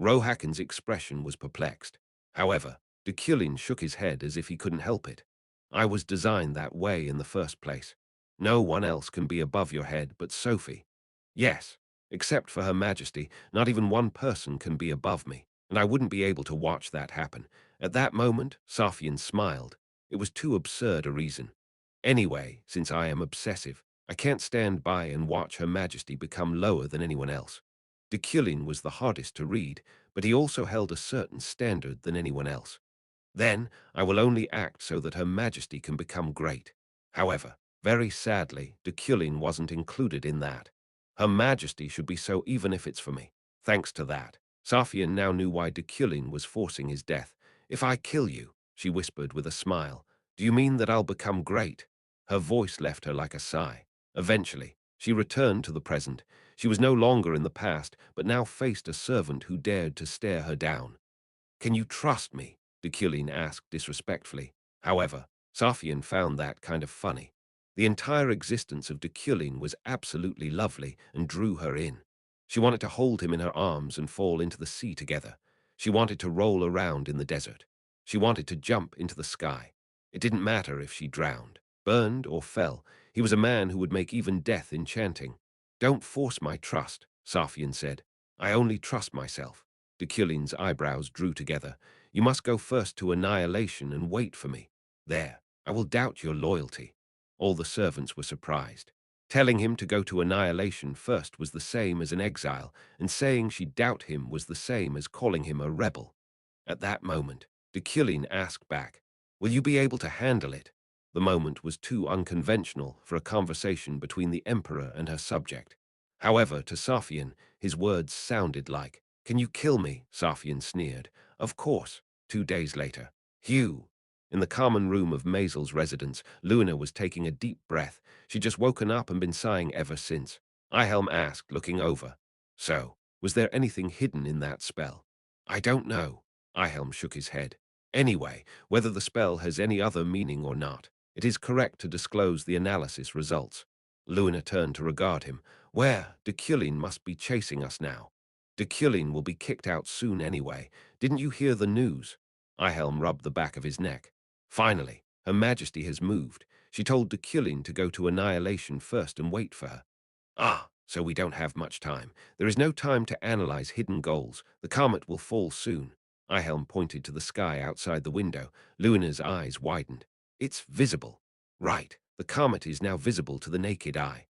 Rohakan's expression was perplexed. However, Deculein shook his head as if he couldn't help it. "I was designed that way in the first place. No one else can be above your head but Sophie." "Yes, except for Her Majesty, not even one person can be above me, and I wouldn't be able to watch that happen." At that moment, Safian smiled. It was too absurd a reason. "Anyway, since I am obsessive, I can't stand by and watch Her Majesty become lower than anyone else." Deculein was the hardest to read, but he also held a certain standard than anyone else. "Then I will only act so that Her Majesty can become great." However, very sadly, Deculein wasn't included in that. Her Majesty should be so even if it's for me. Thanks to that, Safian now knew why Deculein was forcing his death. "If I kill you," she whispered with a smile, "do you mean that I'll become great?" Her voice left her like a sigh. Eventually, she returned to the present. She was no longer in the past, but now faced a servant who dared to stare her down. "Can you trust me?" Deculein asked disrespectfully. However, Safian found that kind of funny. The entire existence of Deculein was absolutely lovely and drew her in. She wanted to hold him in her arms and fall into the sea together. She wanted to roll around in the desert. She wanted to jump into the sky. It didn't matter if she drowned, burned, or fell. He was a man who would make even death enchanting. Don't force my trust, Safian said. I only trust myself. Deculein's eyebrows drew together. You must go first to annihilation and wait for me. There, I will doubt your loyalty. All the servants were surprised. Telling him to go to annihilation first was the same as an exile, and saying she'd doubt him was the same as calling him a rebel. At that moment, Deculein asked back, will you be able to handle it? The moment was too unconventional for a conversation between the emperor and her subject. However, to Safian, his words sounded like, can you kill me? Safian sneered. Of course. 2 days later. Hugh. In the common room of Maisel's residence, Luna was taking a deep breath. She'd just woken up and been sighing ever since. Ihelm asked, looking over. So, was there anything hidden in that spell? I don't know. Ihelm shook his head. Anyway, whether the spell has any other meaning or not, it is correct to disclose the analysis results. Luna turned to regard him. Where? Deculein must be chasing us now. Deculein will be kicked out soon anyway. Didn't you hear the news? Ihelm rubbed the back of his neck. Finally, Her Majesty has moved. She told Deculein to go to annihilation first and wait for her. Ah, so we don't have much time. There is no time to analyze hidden goals. The comet will fall soon. Ihelm pointed to the sky outside the window. Luna's eyes widened. It's visible. Right, the comet is now visible to the naked eye.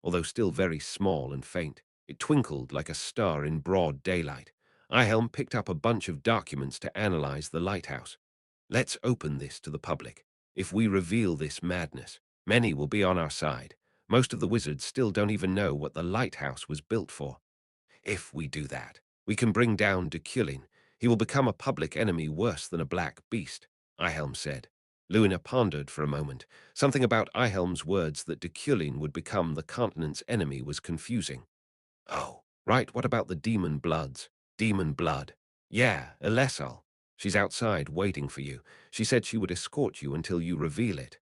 Although still very small and faint, it twinkled like a star in broad daylight. Ihelm picked up a bunch of documents to analyze the lighthouse. Let's open this to the public. If we reveal this madness, many will be on our side. Most of the wizards still don't even know what the lighthouse was built for. If we do that, we can bring down Deculein. He will become a public enemy worse than a black beast, Ihelm said. Luna pondered for a moment. Something about Ihelm's words that Deculein would become the continent's enemy was confusing. Oh, right, what about the demon bloods? Demon blood. Yeah, Elessal. She's outside waiting for you. She said she would escort you until you reveal it.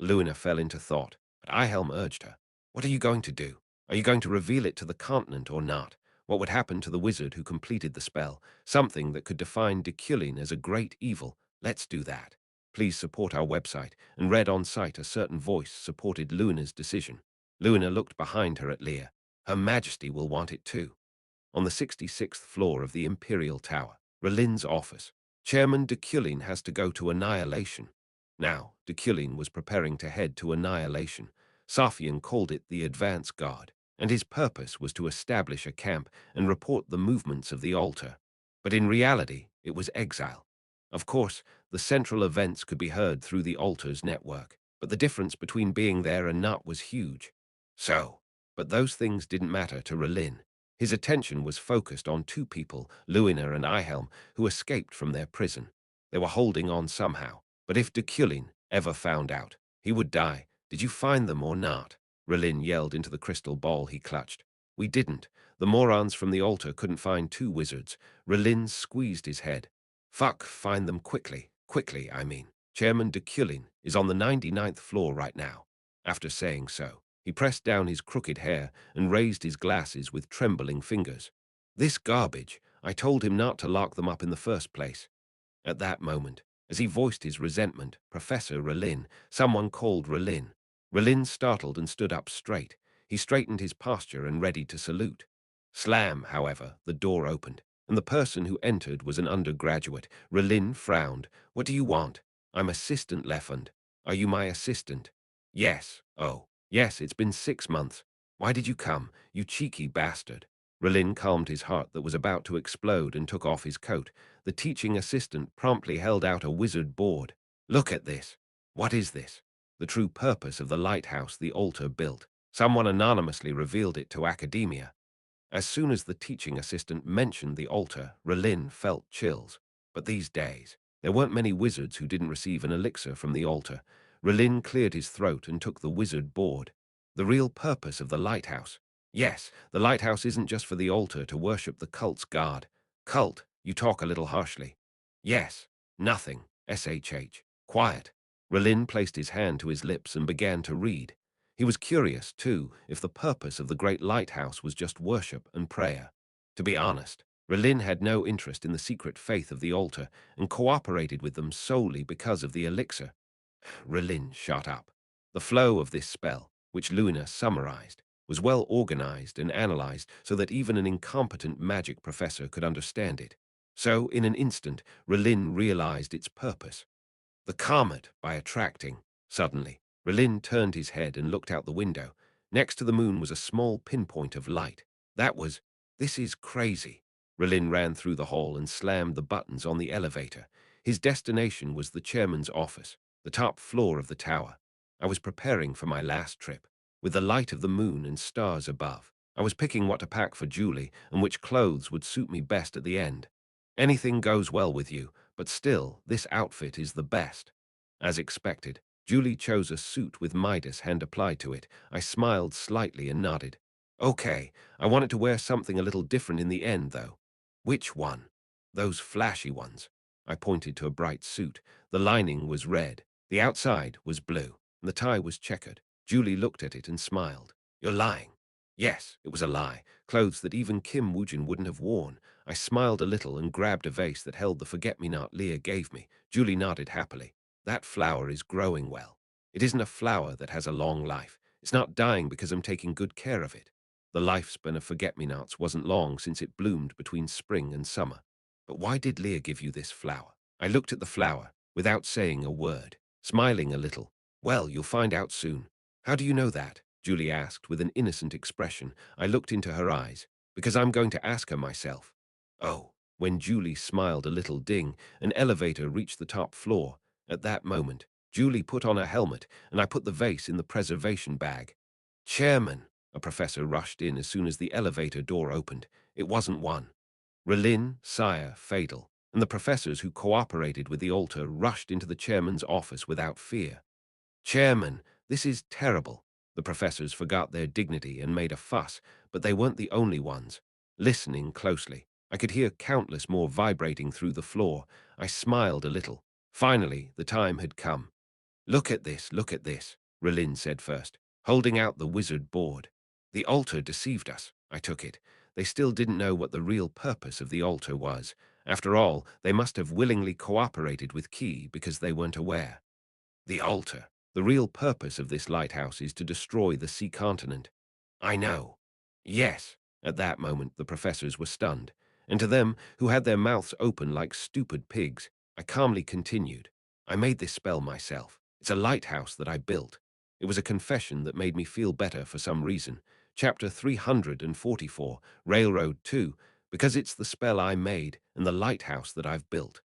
Luna fell into thought, but Ihelm urged her. What are you going to do? Are you going to reveal it to the continent or not? What would happen to the wizard who completed the spell? Something that could define Deculein as a great evil. Let's do that. Please support our website, and read on site a certain voice supported Luna's decision. Luna looked behind her at Leah. Her Majesty will want it too. On the 66th floor of the Imperial Tower, Relin's office, Chairman Deculein has to go to annihilation. Now, Deculein was preparing to head to annihilation. Safian called it the advance guard, and his purpose was to establish a camp and report the movements of the altar. But in reality, it was exile. Of course, the central events could be heard through the altar's network, but the difference between being there and not was huge. But those things didn't matter to Relin. His attention was focused on two people, Luina and Ihelm, who escaped from their prison. They were holding on somehow, but if Deculein ever found out, he would die. Did you find them or not? Relin yelled into the crystal ball he clutched. We didn't. The morons from the altar couldn't find two wizards. Relin squeezed his head. Fuck, find them quickly. Quickly, I mean. Chairman Deculein is on the 99th floor right now. After saying so, he pressed down his crooked hair and raised his glasses with trembling fingers. This garbage. I told him not to lock them up in the first place. At that moment, as he voiced his resentment, Professor Relin, someone called Relin. Relin startled and stood up straight. He straightened his posture and readied to salute. Slam, however, the door opened, and the person who entered was an undergraduate. Relin frowned. What do you want? I'm Assistant Leffand. Are you my assistant? Yes. Oh, yes, it's been 6 months. Why did you come, you cheeky bastard? Relin calmed his heart that was about to explode and took off his coat. The teaching assistant promptly held out a wizard board. Look at this. What is this? The true purpose of the lighthouse the altar built. Someone anonymously revealed it to academia. As soon as the teaching assistant mentioned the altar, Relin felt chills. But these days, there weren't many wizards who didn't receive an elixir from the altar. Relin cleared his throat and took the wizard board. The real purpose of the lighthouse. Yes, the lighthouse isn't just for the altar to worship the cult's god. Cult, you talk a little harshly. Yes, nothing, SHH. Quiet. Relin placed his hand to his lips and began to read. He was curious, too, if the purpose of the great lighthouse was just worship and prayer. To be honest, Relin had no interest in the secret faith of the altar and cooperated with them solely because of the elixir. Relin shot up. The flow of this spell, which Luna summarized, was well organized and analyzed so that even an incompetent magic professor could understand it. So, in an instant, Relin realized its purpose. The comet, by attracting. Suddenly, Relin turned his head and looked out the window. Next to the moon was a small pinpoint of light. That was, this is crazy. Relin ran through the hall and slammed the buttons on the elevator. His destination was the chairman's office, the top floor of the tower. I was preparing for my last trip, with the light of the moon and stars above. I was picking what to pack for Julie and which clothes would suit me best at the end. Anything goes well with you, but still, this outfit is the best. As expected, Julie chose a suit with Midas hand applied to it. I smiled slightly and nodded. Okay, I wanted to wear something a little different in the end, though. Which one? Those flashy ones. I pointed to a bright suit. The lining was red, the outside was blue, and the tie was checkered. Julie looked at it and smiled. You're lying. Yes, it was a lie. Clothes that even Kim Woojin wouldn't have worn. I smiled a little and grabbed a vase that held the forget-me-not Leah gave me. Julie nodded happily. That flower is growing well. It isn't a flower that has a long life. It's not dying because I'm taking good care of it. The lifespan of forget-me-nots wasn't long since it bloomed between spring and summer. But why did Leah give you this flower? I looked at the flower, without saying a word, smiling a little. Well, you'll find out soon. How do you know that? Julie asked with an innocent expression. I looked into her eyes. Because I'm going to ask her myself. Oh, when Julie smiled a little ding, an elevator reached the top floor. At that moment, Julie put on her helmet, and I put the vase in the preservation bag. Chairman, a professor rushed in as soon as the elevator door opened. It wasn't one. Relin, Sire, Fatal, and the professors who cooperated with the altar rushed into the chairman's office without fear. Chairman, this is terrible. The professors forgot their dignity and made a fuss, but they weren't the only ones. Listening closely, I could hear countless more vibrating through the floor. I smiled a little. Finally, the time had come. Look at this, Relin said first, holding out the wizard board. The altar deceived us, I took it. They still didn't know what the real purpose of the altar was. After all, they must have willingly cooperated with Key because they weren't aware. The altar. The real purpose of this lighthouse is to destroy the sea continent. I know. Yes. At that moment, the professors were stunned. And to them, who had their mouths open like stupid pigs, I calmly continued. I made this spell myself. It's a lighthouse that I built. It was a confession that made me feel better for some reason. Chapter 344, Railroad 2, because it's the spell I made and the lighthouse that I've built.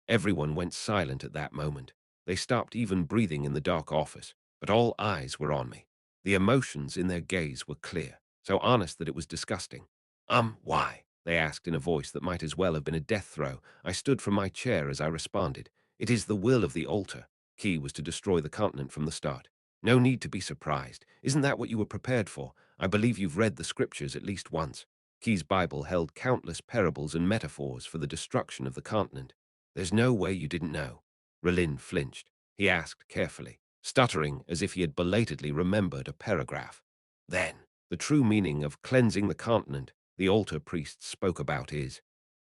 Everyone went silent at that moment. They stopped even breathing in the dark office, but all eyes were on me. The emotions in their gaze were clear, so honest that it was disgusting. Why? They asked in a voice that might as well have been a death throe. I stood from my chair as I responded. It is the will of the altar. Key was to destroy the continent from the start. No need to be surprised. Isn't that what you were prepared for? I believe you've read the scriptures at least once. Key's Bible held countless parables and metaphors for the destruction of the continent. There's no way you didn't know. Relin flinched. He asked carefully, stuttering as if he had belatedly remembered a paragraph. Then, the true meaning of cleansing the continent the altar priests spoke about is,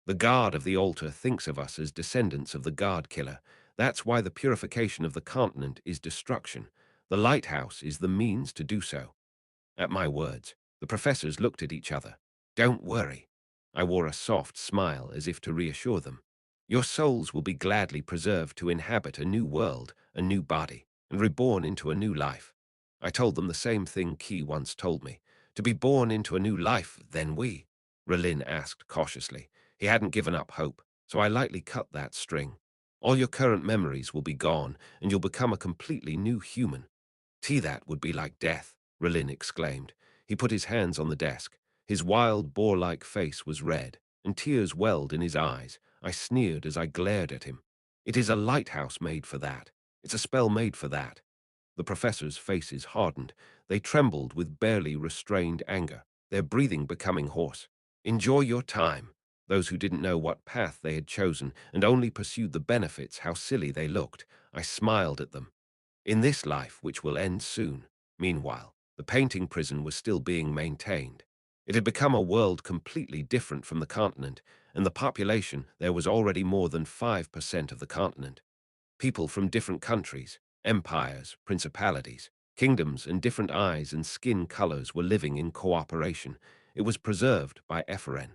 the god of the altar thinks of us as descendants of the god killer. That's why the purification of the continent is destruction. The lighthouse is the means to do so. At my words, the professors looked at each other. Don't worry. I wore a soft smile as if to reassure them. Your souls will be gladly preserved to inhabit a new world, a new body, and reborn into a new life. I told them the same thing Key once told me. To be born into a new life, then we? Relin asked cautiously. He hadn't given up hope, so I lightly cut that string. All your current memories will be gone, and you'll become a completely new human. That would be like death, Relin exclaimed. He put his hands on the desk. His wild, boar-like face was red, and tears welled in his eyes. I sneered as I glared at him. It is a lighthouse made for that. It's a spell made for that. The professors' faces hardened. They trembled with barely restrained anger, their breathing becoming hoarse. Enjoy your time. Those who didn't know what path they had chosen and only pursued the benefits, how silly they looked. I smiled at them. In this life, which will end soon. Meanwhile, the painting prison was still being maintained. It had become a world completely different from the continent, and the population there was already more than 5% of the continent. People from different countries, empires, principalities. Kingdoms and different eyes and skin colors were living in cooperation. It was preserved by Ephren.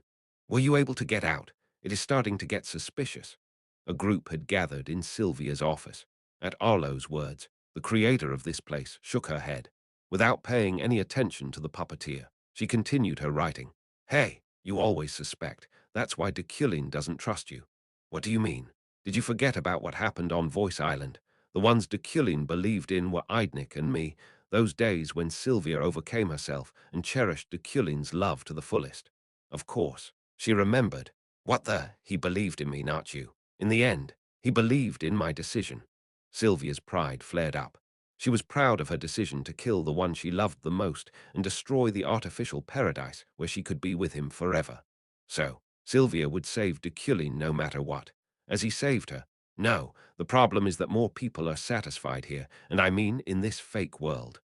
Were you able to get out? It is starting to get suspicious. A group had gathered in Sylvia's office. At Arlo's words, the creator of this place shook her head. Without paying any attention to the puppeteer, she continued her writing. Hey, you always suspect. That's why Deculein doesn't trust you. What do you mean? Did you forget about what happened on Voice Island? The ones Deculein believed in were Eidnik and me, those days when Sylvia overcame herself and cherished Deculein's love to the fullest. Of course, she remembered. What the? He believed in me, not you. In the end, he believed in my decision. Sylvia's pride flared up. She was proud of her decision to kill the one she loved the most and destroy the artificial paradise where she could be with him forever. So, Sylvia would save Deculein no matter what. As he saved her, no, the problem is that more people are satisfied here, and I mean in this fake world.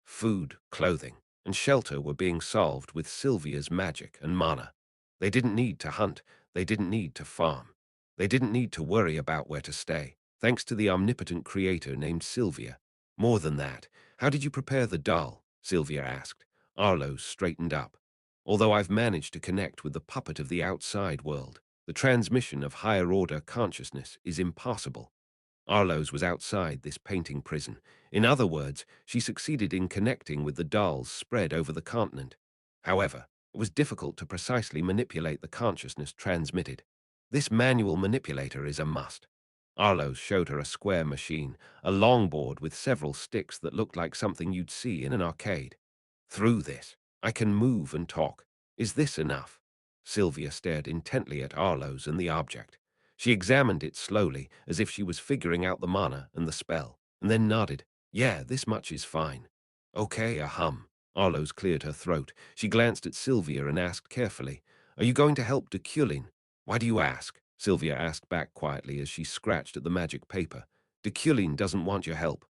Food, clothing, and shelter were being solved with Sylvia's magic and mana. They didn't need to hunt, they didn't need to farm. They didn't need to worry about where to stay, thanks to the omnipotent creator named Sylvia. More than that, how did you prepare the doll? Sylvia asked. Arlo straightened up. Although I've managed to connect with the puppet of the outside world, the transmission of higher-order consciousness is impossible. Arlo's was outside this painting prison. In other words, she succeeded in connecting with the dolls spread over the continent. However, it was difficult to precisely manipulate the consciousness transmitted. This manual manipulator is a must. Arlo's showed her a square machine, a long board with several sticks that looked like something you'd see in an arcade. Through this, I can move and talk. Is this enough? Sylvia stared intently at Arlo's and the object. She examined it slowly, as if she was figuring out the mana and the spell, and then nodded. Yeah, this much is fine. Okay, a hum. Arlo's cleared her throat. She glanced at Sylvia and asked carefully, Are you going to help Deculein? Why do you ask? Sylvia asked back quietly as she scratched at the magic paper. Deculein doesn't want your help.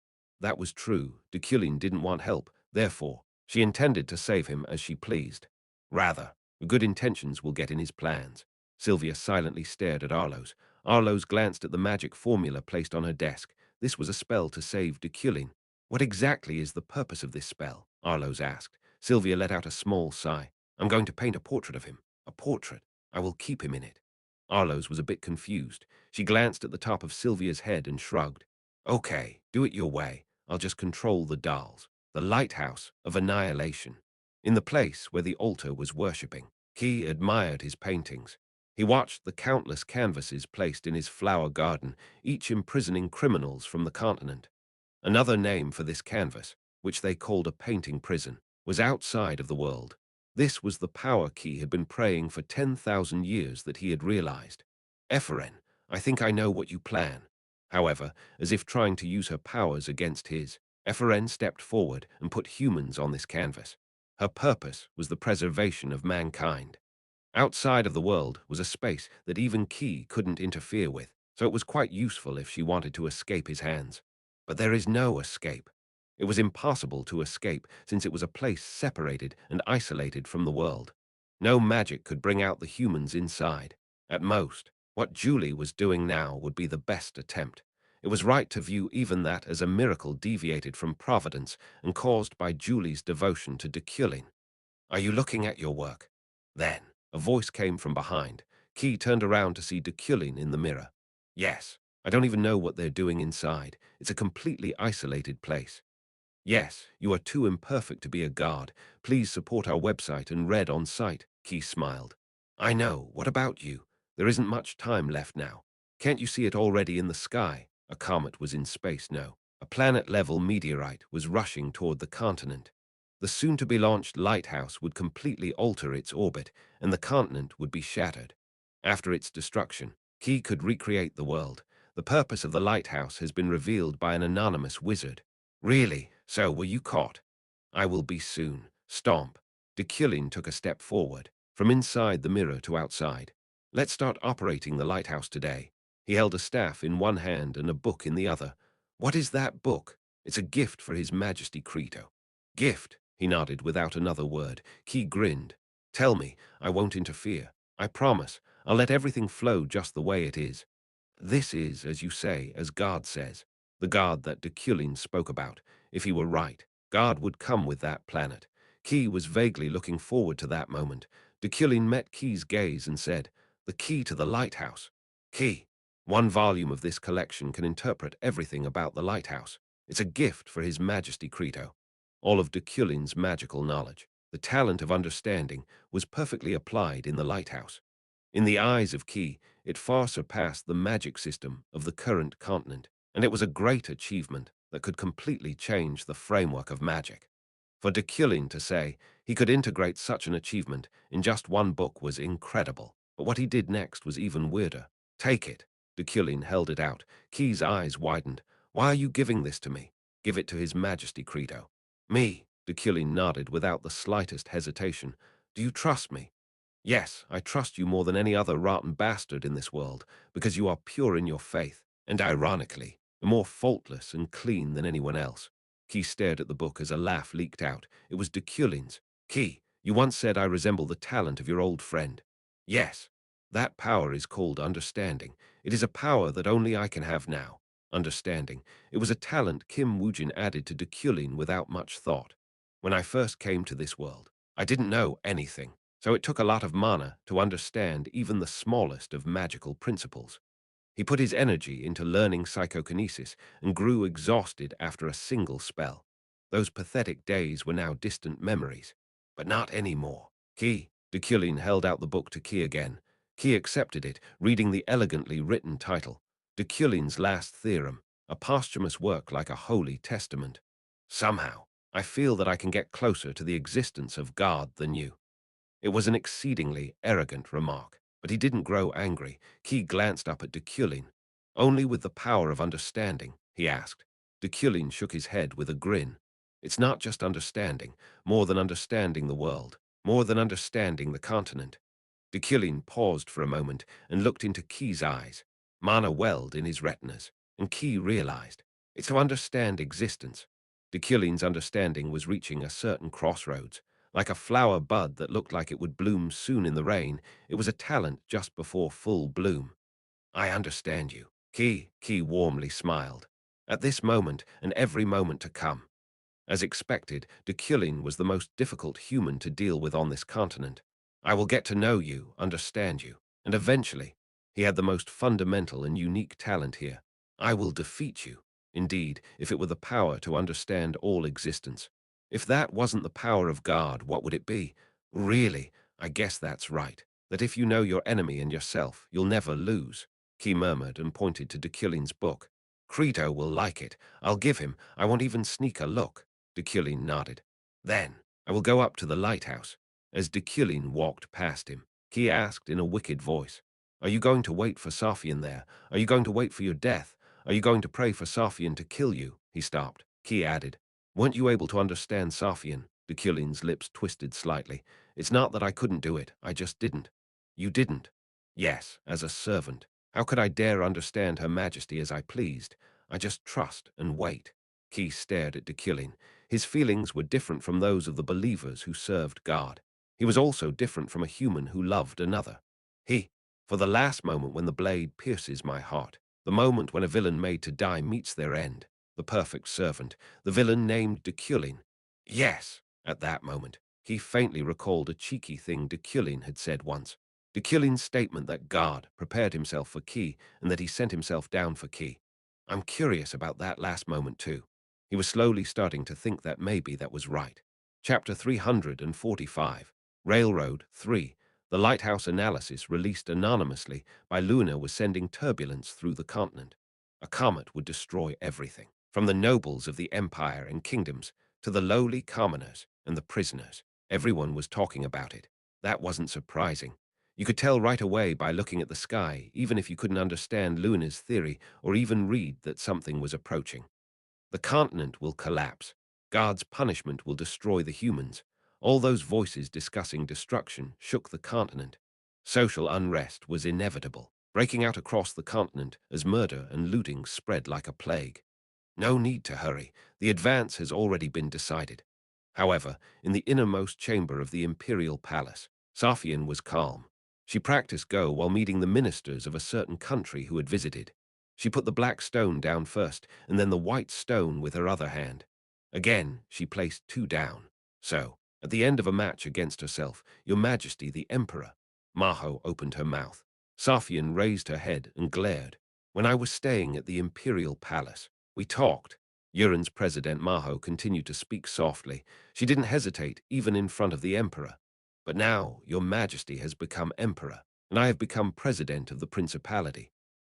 That was true. Deculein didn't want help. Therefore, she intended to save him as she pleased. Rather, good intentions will get in his plans. Sylvia silently stared at Arlo's. Arlo's glanced at the magic formula placed on her desk. This was a spell to save Deculein. What exactly is the purpose of this spell? Arlo's asked. Sylvia let out a small sigh. I'm going to paint a portrait of him. A portrait. I will keep him in it. Arlo's was a bit confused. She glanced at the top of Sylvia's head and shrugged. Okay, do it your way. I'll just control the dolls. The lighthouse of annihilation. In the place where the altar was worshipping, Key admired his paintings. He watched the countless canvases placed in his flower garden, each imprisoning criminals from the continent. Another name for this canvas, which they called a painting prison, was outside of the world. This was the power Key had been praying for 10,000 years that he had realized. Ephren, I think I know what you plan. However, as if trying to use her powers against his, Ephren stepped forward and put humans on this canvas. Her purpose was the preservation of mankind. Outside of the world was a space that even Key couldn't interfere with, so it was quite useful if she wanted to escape his hands. But there is no escape. It was impossible to escape since it was a place separated and isolated from the world. No magic could bring out the humans inside. At most, what Julie was doing now would be the best attempt. It was right to view even that as a miracle deviated from providence and caused by Julie's devotion to Deculein. Are you looking at your work? Then, a voice came from behind. Key turned around to see Deculein in the mirror. Yes, I don't even know what they're doing inside. It's a completely isolated place. Yes, you are too imperfect to be a guard. Please support our website and read on site, Key smiled. I know, what about you? There isn't much time left now. Can't you see it already in the sky? A comet was in space, no. A planet-level meteorite was rushing toward the continent. The soon-to-be-launched lighthouse would completely alter its orbit, and the continent would be shattered. After its destruction, Key could recreate the world. The purpose of the lighthouse has been revealed by an anonymous wizard. Really? So were you caught? I will be soon. Stomp. Deculein took a step forward, from inside the mirror to outside. Let's start operating the lighthouse today. He held a staff in one hand and a book in the other. What is that book? It's a gift for His Majesty Creto. Gift? He nodded without another word. Key grinned. Tell me, I won't interfere. I promise. I'll let everything flow just the way it is. This is, as you say, as God says. the guard that Deculein spoke about. If he were right, guard would come with that planet. Key was vaguely looking forward to that moment. Deculein met Key's gaze and said, "The key to the lighthouse." Key. One volume of this collection can interpret everything about the lighthouse. It's a gift for His Majesty Crito. All of Deculein's magical knowledge, the talent of understanding, was perfectly applied in the lighthouse. In the eyes of Key, it far surpassed the magic system of the current continent, and it was a great achievement that could completely change the framework of magic. For Deculein to say he could integrate such an achievement in just one book was incredible, but what he did next was even weirder. "Take it." Deculein held it out. Key's eyes widened. "Why are you giving this to me?" "Give it to His Majesty Crito." "Me?" Deculein nodded without the slightest hesitation. "Do you trust me?" "Yes, I trust you more than any other rotten bastard in this world, because you are pure in your faith, and ironically, more faultless and clean than anyone else." Key stared at the book as a laugh leaked out. It was Deculein's. "Key, you once said I resemble the talent of your old friend." "Yes. That power is called understanding. It is a power that only I can have now. Understanding. It was a talent Kim Woojin added to Deculein without much thought. When I first came to this world, I didn't know anything, so it took a lot of mana to understand even the smallest of magical principles. He put his energy into learning psychokinesis and grew exhausted after a single spell. Those pathetic days were now distant memories. But not anymore. Key. Deculein held out the book to Key again. Key accepted it, reading the elegantly written title. Deculein's Last Theorem, a posthumous work like a holy testament. "Somehow, I feel that I can get closer to the existence of God than you." It was an exceedingly arrogant remark, but he didn't grow angry. Key glanced up at Deculein. "Only with the power of understanding?" he asked. Deculein shook his head with a grin. "It's not just understanding, more than understanding the world, more than understanding the continent." Deculein paused for a moment and looked into Key's eyes. Mana welled in his retinas, and Key realized. It's to understand existence. Deculein's understanding was reaching a certain crossroads. Like a flower bud that looked like it would bloom soon in the rain, it was a talent just before full bloom. "I understand you." Key warmly smiled. "At this moment and every moment to come." As expected, Deculein was the most difficult human to deal with on this continent. "I will get to know you, understand you, and eventually," he had the most fundamental and unique talent here, "I will defeat you. Indeed, if it were the power to understand all existence. If that wasn't the power of God, what would it be? Really, I guess that's right. That if you know your enemy and yourself, you'll never lose." Key murmured and pointed to Deculein's book. "Crito will like it. I'll give him. I won't even sneak a look." Deculein nodded. "Then I will go up to the lighthouse." As Deculein walked past him, Key asked in a wicked voice, "Are you going to wait for Saphion there? Are you going to wait for your death? Are you going to pray for Saphion to kill you?" He stopped. Key added, "Weren't you able to understand Saphion?" Deculein's lips twisted slightly. "It's not that I couldn't do it, I just didn't." "You didn't?" "Yes, as a servant. How could I dare understand Her Majesty as I pleased? I just trust and wait." Key stared at Deculein. His feelings were different from those of the believers who served God. He was also different from a human who loved another. For the last moment when the blade pierces my heart, the moment when a villain made to die meets their end, the perfect servant, the villain named Deculein. Yes, at that moment, he faintly recalled a cheeky thing Deculein had said once. Deculein's statement that God prepared himself for Key and that he sent himself down for Key. I'm curious about that last moment too. He was slowly starting to think that maybe that was right. Chapter 345, Railroad 3. The lighthouse analysis released anonymously by Luna was sending turbulence through the continent. A comet would destroy everything, from the nobles of the empire and kingdoms to the lowly commoners and the prisoners. Everyone was talking about it. That wasn't surprising. You could tell right away by looking at the sky, even if you couldn't understand Luna's theory or even read that something was approaching. The continent will collapse. God's punishment will destroy the humans. All those voices discussing destruction shook the continent. Social unrest was inevitable, breaking out across the continent as murder and looting spread like a plague. No need to hurry. The advance has already been decided. However, in the innermost chamber of the imperial palace, Saphion was calm. She practiced Go while meeting the ministers of a certain country who had visited. She put the black stone down first, and then the white stone with her other hand. Again, she placed two down. So, at the end of a match against herself, Your Majesty the Emperor. Maho opened her mouth. Safian raised her head and glared. When I was staying at the Imperial Palace, we talked. Yuren's President Maho continued to speak softly. She didn't hesitate, even in front of the Emperor. But now, Your Majesty has become Emperor, and I have become President of the Principality.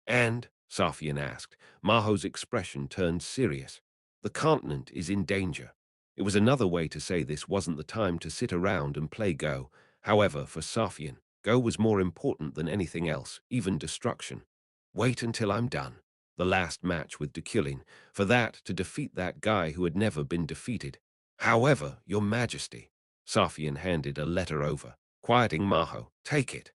And, Safian asked, Maho's expression turned serious. The continent is in danger. It was another way to say this wasn't the time to sit around and play Go. However, for Safian, Go was more important than anything else, even destruction. Wait until I'm done. The last match with Deculein, for that to defeat that guy who had never been defeated. However, Your Majesty, Safian handed a letter over, quieting Maho. Take it.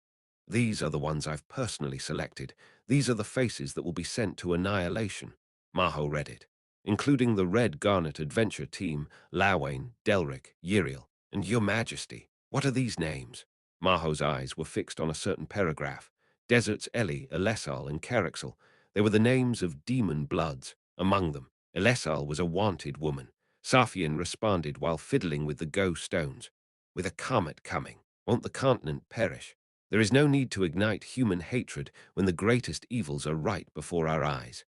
These are the ones I've personally selected. These are the faces that will be sent to annihilation. Maho read it, including the Red Garnet Adventure Team, Lawain, Delric, Yiriel, and Your Majesty. What are these names? Maho's eyes were fixed on a certain paragraph. Desert's Ellie, Elessal, and Caraxel. They were the names of demon bloods. Among them, Elessal was a wanted woman. Safian responded while fiddling with the Go stones. With a comet coming, won't the continent perish? There is no need to ignite human hatred when the greatest evils are right before our eyes.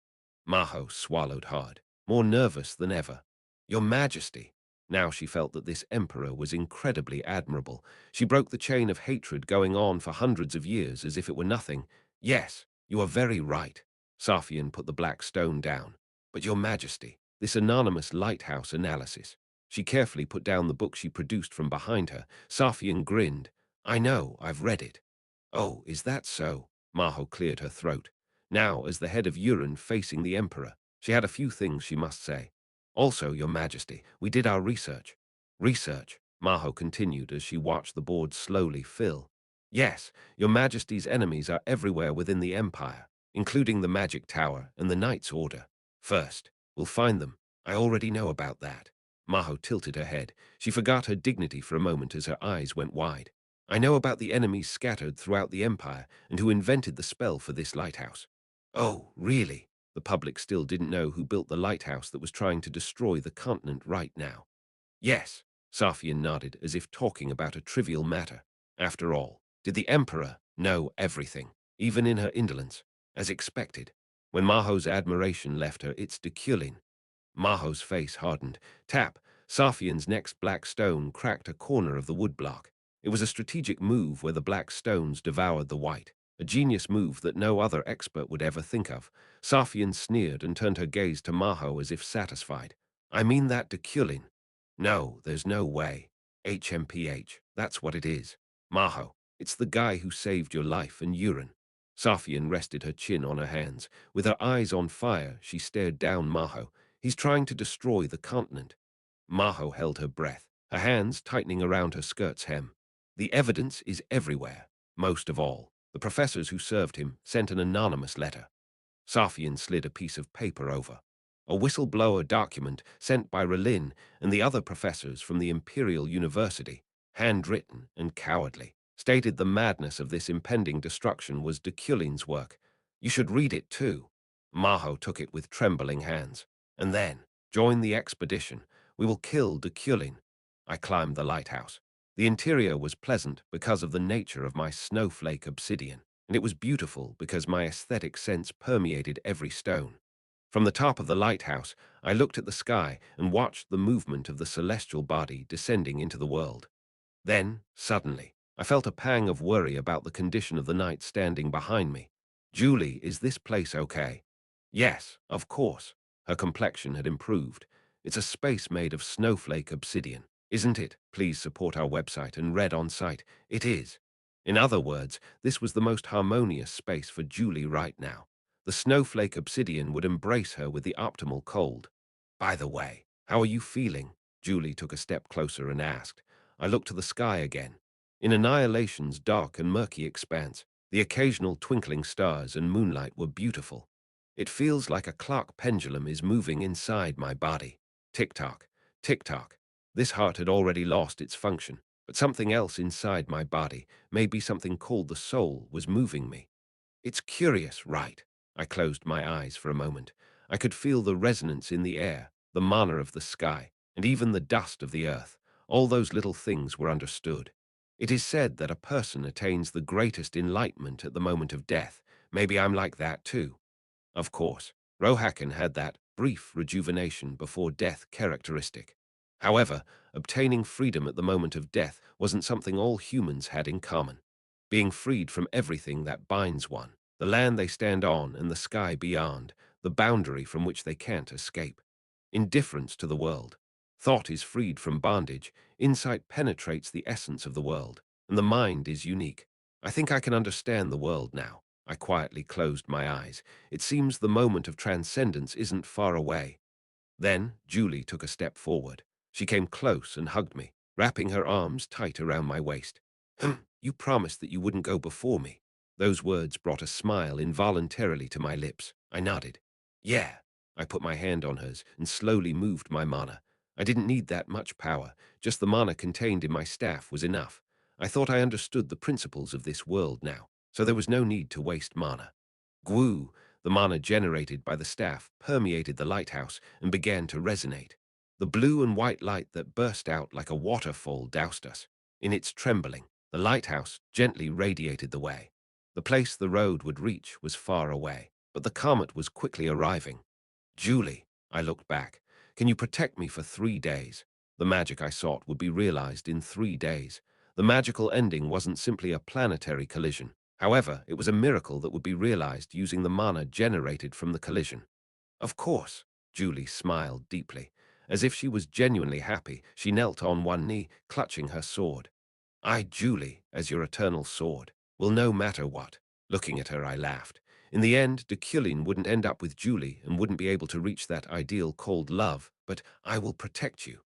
Maho swallowed hard, more nervous than ever. Your Majesty. Now she felt that this emperor was incredibly admirable. She broke the chain of hatred going on for hundreds of years as if it were nothing. Yes, you are very right. Safian put the black stone down. But Your Majesty, this anonymous lighthouse analysis. She carefully put down the book she produced from behind her. Safian grinned. I know, I've read it. Oh, is that so? Maho cleared her throat. Now, as the head of Yuren facing the Emperor, she had a few things she must say. Also, Your Majesty, we did our research. Research, Maho continued as she watched the board slowly fill. Yes, Your Majesty's enemies are everywhere within the Empire, including the Magic Tower and the Knight's Order. First, we'll find them. I already know about that. Maho tilted her head. She forgot her dignity for a moment as her eyes went wide. I know about the enemies scattered throughout the Empire and who invented the spell for this lighthouse. Oh, really? The public still didn't know who built the lighthouse that was trying to destroy the continent right now. Yes, Safian nodded as if talking about a trivial matter. After all, did the Emperor know everything, even in her indolence? As expected, when Maho's admiration left her, it's Deculein. Maho's face hardened. Tap, Safian's next black stone cracked a corner of the woodblock. It was a strategic move where the black stones devoured the white, a genius move that no other expert would ever think of. Safian sneered and turned her gaze to Maho as if satisfied. I mean that Deculein. No, there's no way. HMPH, that's what it is. Maho, it's the guy who saved your life and Yuren. Safian rested her chin on her hands. With her eyes on fire, she stared down Maho. He's trying to destroy the continent. Maho held her breath, her hands tightening around her skirt's hem. The evidence is everywhere. Most of all, the professors who served him sent an anonymous letter. Safian slid a piece of paper over. A whistleblower document sent by Relin and the other professors from the Imperial University, handwritten and cowardly, stated the madness of this impending destruction was Deculein's work. You should read it too. Maho took it with trembling hands. And then, join the expedition. We will kill Deculein. I climbed the lighthouse. The interior was pleasant because of the nature of my snowflake obsidian, and it was beautiful because my aesthetic sense permeated every stone. From the top of the lighthouse, I looked at the sky and watched the movement of the celestial body descending into the world. Then, suddenly, I felt a pang of worry about the condition of the knight standing behind me. Julie, is this place okay? Yes, of course. Her complexion had improved. It's a space made of snowflake obsidian, isn't it? Please support our website and read on site. It is. In other words, this was the most harmonious space for Julie right now. The snowflake obsidian would embrace her with the optimal cold. By the way, how are you feeling? Julie took a step closer and asked. I looked to the sky again. In Annihilation's dark and murky expanse, the occasional twinkling stars and moonlight were beautiful. It feels like a clock pendulum is moving inside my body. Tick-tock, tick-tock. This heart had already lost its function, but something else inside my body, maybe something called the soul, was moving me. It's curious, right? I closed my eyes for a moment. I could feel the resonance in the air, the mana of the sky, and even the dust of the earth. All those little things were understood. It is said that a person attains the greatest enlightenment at the moment of death. Maybe I'm like that too. Of course, Rohakan had that brief rejuvenation before death characteristic. However, obtaining freedom at the moment of death wasn't something all humans had in common. Being freed from everything that binds one, the land they stand on and the sky beyond, the boundary from which they can't escape. Indifference to the world. Thought is freed from bondage, insight penetrates the essence of the world, and the mind is unique. I think I can understand the world now. I quietly closed my eyes. It seems the moment of transcendence isn't far away. Then Julie took a step forward. She came close and hugged me, wrapping her arms tight around my waist. You promised that you wouldn't go before me. Those words brought a smile involuntarily to my lips. I nodded. Yeah. I put my hand on hers and slowly moved my mana. I didn't need that much power. Just the mana contained in my staff was enough. I thought I understood the principles of this world now, so there was no need to waste mana. Gwoo, the mana generated by the staff, permeated the lighthouse and began to resonate. The blue and white light that burst out like a waterfall doused us. In its trembling, the lighthouse gently radiated the way. The place the road would reach was far away, but the comet was quickly arriving. Julie, I looked back. Can you protect me for 3 days? The magic I sought would be realized in 3 days. The magical ending wasn't simply a planetary collision. However, it was a miracle that would be realized using the mana generated from the collision. Of course, Julie smiled deeply. As if she was genuinely happy, she knelt on one knee, clutching her sword. I, Julie, as your eternal sword, will no matter what. Looking at her, I laughed. In the end, Deculein wouldn't end up with Julie and wouldn't be able to reach that ideal called love, but I will protect you.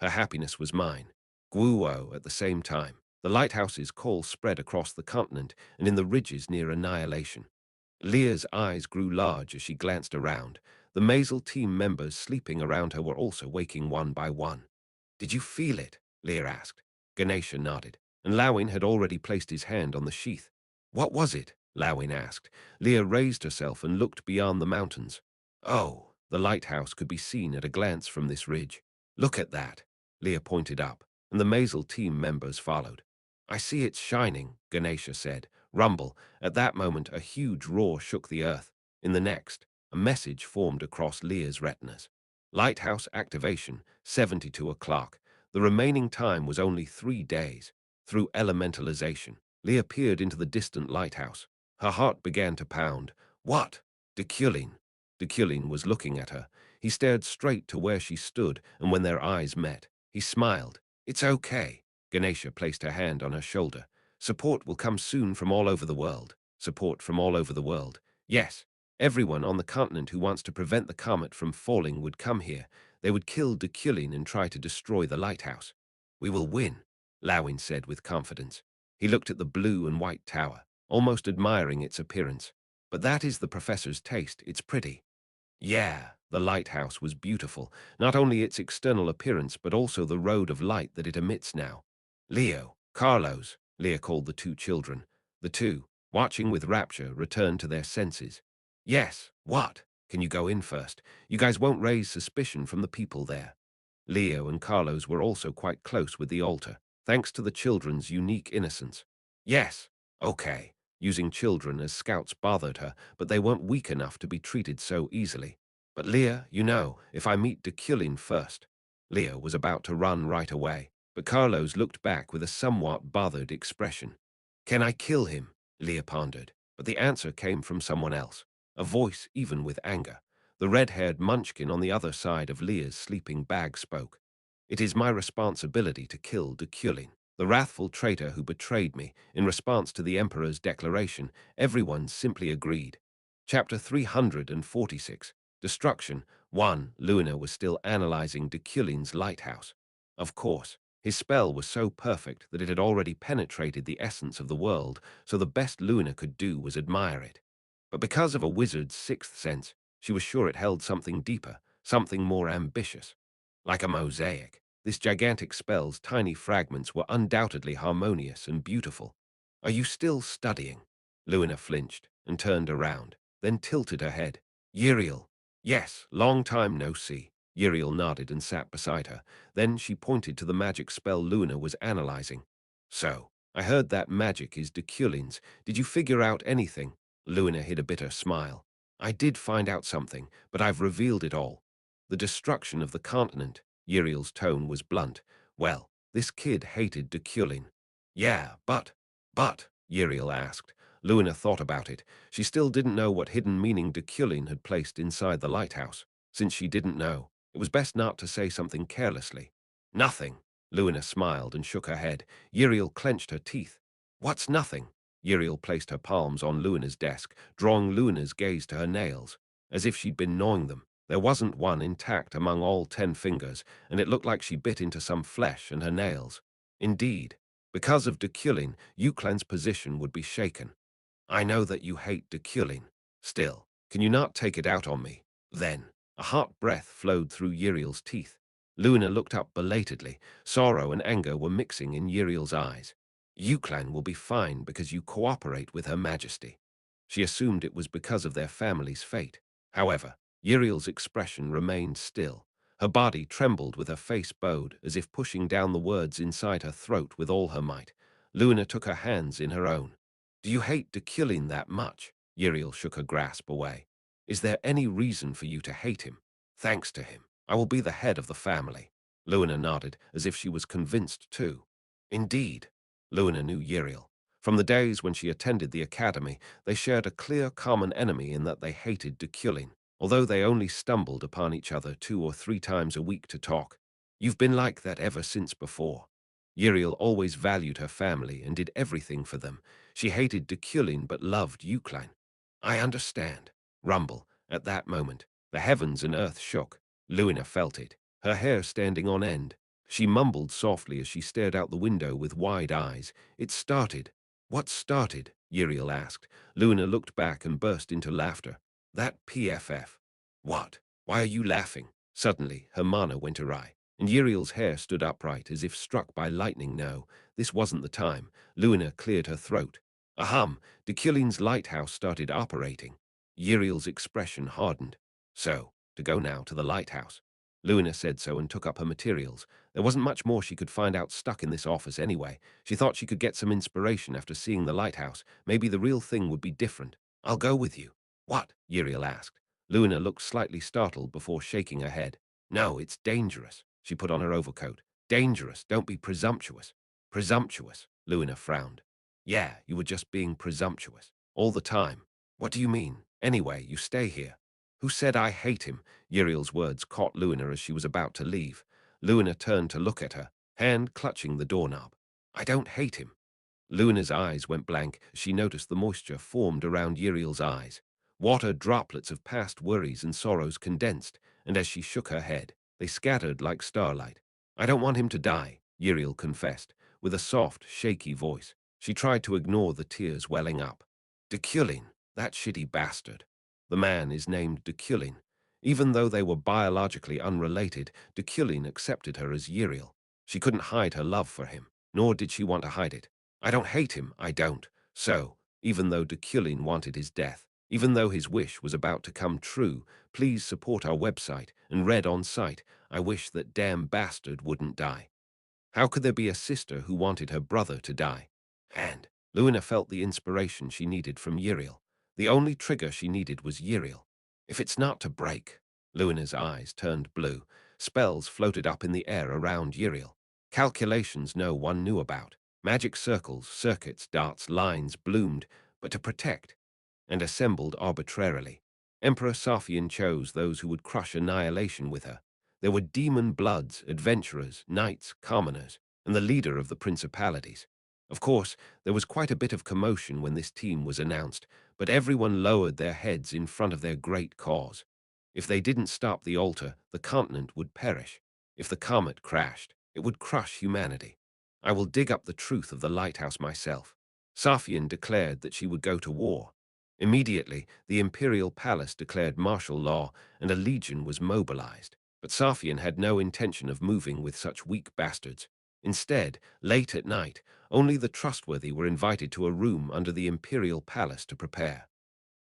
Her happiness was mine. Guo at the same time. The lighthouse's call spread across the continent and in the ridges near Annihilation. Leah's eyes grew large as she glanced around. The Maisel team members sleeping around her were also waking one by one. Did you feel it? Leah asked. Ganesha nodded, and Lawin had already placed his hand on the sheath. What was it? Lawin asked. Leah raised herself and looked beyond the mountains. Oh, the lighthouse could be seen at a glance from this ridge. Look at that. Leah pointed up, and the Maisel team members followed. I see it's shining, Ganesha said. Rumble. At that moment, a huge roar shook the earth. In the next, a message formed across Leah's retinas. Lighthouse activation, 72 o'clock. The remaining time was only 3 days. Through elementalization, Leah peered into the distant lighthouse. Her heart began to pound. What? Deculein. Deculein was looking at her. He stared straight to where she stood, and when their eyes met, he smiled. It's okay. Ganesha placed her hand on her shoulder. Support will come soon from all over the world. Support from all over the world. Yes, everyone on the continent who wants to prevent the comet from falling would come here. They would kill Deculein and try to destroy the lighthouse. We will win, Lawin said with confidence. He looked at the blue and white tower, almost admiring its appearance. But that is the professor's taste. It's pretty. Yeah, the lighthouse was beautiful, not only its external appearance but also the road of light that it emits now. Leo, Carlos, Leah called the 2 children. The 2, watching with rapture, returned to their senses. Yes, what? Can you go in first? You guys won't raise suspicion from the people there. Leo and Carlos were also quite close with the altar, thanks to the children's unique innocence. Yes, okay. Using children as scouts bothered her, but they weren't weak enough to be treated so easily. But Leah, you know, if I meet Deculein first. Leah was about to run right away, but Carlos looked back with a somewhat bothered expression. Can I kill him? Leah pondered, but the answer came from someone else, a voice even with anger. The red-haired munchkin on the other side of Leah's sleeping bag spoke. It is my responsibility to kill Deculein, the wrathful traitor who betrayed me. In response to the Emperor's declaration, everyone simply agreed. Chapter 346, Destruction. 1. Luina was still analyzing Deculein's lighthouse. Of course, his spell was so perfect that it had already penetrated the essence of the world, so the best Luina could do was admire it. But because of a wizard's sixth sense, she was sure it held something deeper, something more ambitious. Like a mosaic, this gigantic spell's tiny fragments were undoubtedly harmonious and beautiful. Are you still studying? Luina flinched and turned around. then tilted her head. Uriel. Yes, long time no see. Uriel nodded and sat beside her. Then she pointed to the magic spell Luna was analyzing. So, I heard that magic is Deculeins. Did you figure out anything? Luna hid a bitter smile. I did find out something, but I've revealed it all. The destruction of the continent. Uriel's tone was blunt. Well, this kid hated Deculein. Yeah, but, Uriel asked. Luna thought about it. She still didn't know what hidden meaning Deculein had placed inside the lighthouse. Since she didn't know, it was best not to say something carelessly. Nothing. Luna smiled and shook her head. Uriel clenched her teeth. What's nothing? Uriel placed her palms on Luna's desk, drawing Luna's gaze to her nails, as if she'd been gnawing them. There wasn't one intact among all 10 fingers, and it looked like she bit into some flesh and her nails. Indeed, because of Deculein, Euclan's position would be shaken. I know that you hate Deculein. Still, can you not take it out on me? Then, a hot breath flowed through Uriel's teeth. Luna looked up belatedly. Sorrow and anger were mixing in Uriel's eyes. Euclan will be fine because you cooperate with Her Majesty. She assumed it was because of their family's fate. However, Uriel's expression remained still. Her body trembled with her face bowed, as if pushing down the words inside her throat with all her might. Luna took her hands in her own. Do you hate Deculein that much? Uriel shook her grasp away. Is there any reason for you to hate him? Thanks to him, I will be the head of the family. Luna nodded, as if she was convinced too. Indeed. Luna knew Uriel. From the days when she attended the academy, they shared a clear common enemy in that they hated Deculein, although they only stumbled upon each other 2 or 3 times a week to talk. You've been like that ever since before. Uriel always valued her family and did everything for them. She hated Deculein but loved Euclan. I understand. Rumble. At that moment, the heavens and earth shook. Luna felt it, her hair standing on end. She mumbled softly as she stared out the window with wide eyes. It started. What started? Uriel asked. Luna looked back and burst into laughter. That PFF. What? Why are you laughing? Suddenly, her mana went awry, and Uriel's hair stood upright as if struck by lightning. No, this wasn't the time. Luna cleared her throat. Ahem, Deculein's lighthouse started operating. Uriel's expression hardened. So, to go now to the lighthouse. Luna said so and took up her materials. There wasn't much more she could find out stuck in this office anyway. She thought she could get some inspiration after seeing the lighthouse. Maybe the real thing would be different. I'll go with you. What? Uriel asked. Luna looked slightly startled before shaking her head. No, it's dangerous. She put on her overcoat. Dangerous, don't be presumptuous. Presumptuous, Luna frowned. Yeah, you were just being presumptuous. All the time. What do you mean? Anyway, you stay here. Who said I hate him? Uriel's words caught Luna as she was about to leave. Luna turned to look at her, hand clutching the doorknob. I don't hate him. Luna's eyes went blank as she noticed the moisture formed around Uriel's eyes. Water droplets of past worries and sorrows condensed, and as she shook her head, they scattered like starlight. I don't want him to die, Uriel confessed, with a soft, shaky voice. She tried to ignore the tears welling up. Deculein, that shitty bastard. The man is named Deculein. Even though they were biologically unrelated, Deculein accepted her as Uriel. She couldn't hide her love for him, nor did she want to hide it. I don't hate him, I don't. So, even though Deculein wanted his death, even though his wish was about to come true, please support our website and read on site, I wish that damn bastard wouldn't die. How could there be a sister who wanted her brother to die? And Luna felt the inspiration she needed from Uriel. The only trigger she needed was Uriel. If it's not to break. Luna's eyes turned blue. Spells floated up in the air around Uriel. Calculations no one knew about. Magic circles, circuits, darts, lines bloomed, but to protect, and assembled arbitrarily. Emperor Safian chose those who would crush annihilation with her. There were demon bloods, adventurers, knights, commoners, and the leader of the principalities. Of course, there was quite a bit of commotion when this team was announced, but everyone lowered their heads in front of their great cause. If they didn't stop the altar, the continent would perish. If the comet crashed, it would crush humanity. I will dig up the truth of the lighthouse myself. Safian declared that she would go to war. Immediately, the imperial palace declared martial law and a legion was mobilized. But Safian had no intention of moving with such weak bastards. Instead, late at night, only the trustworthy were invited to a room under the imperial palace to prepare.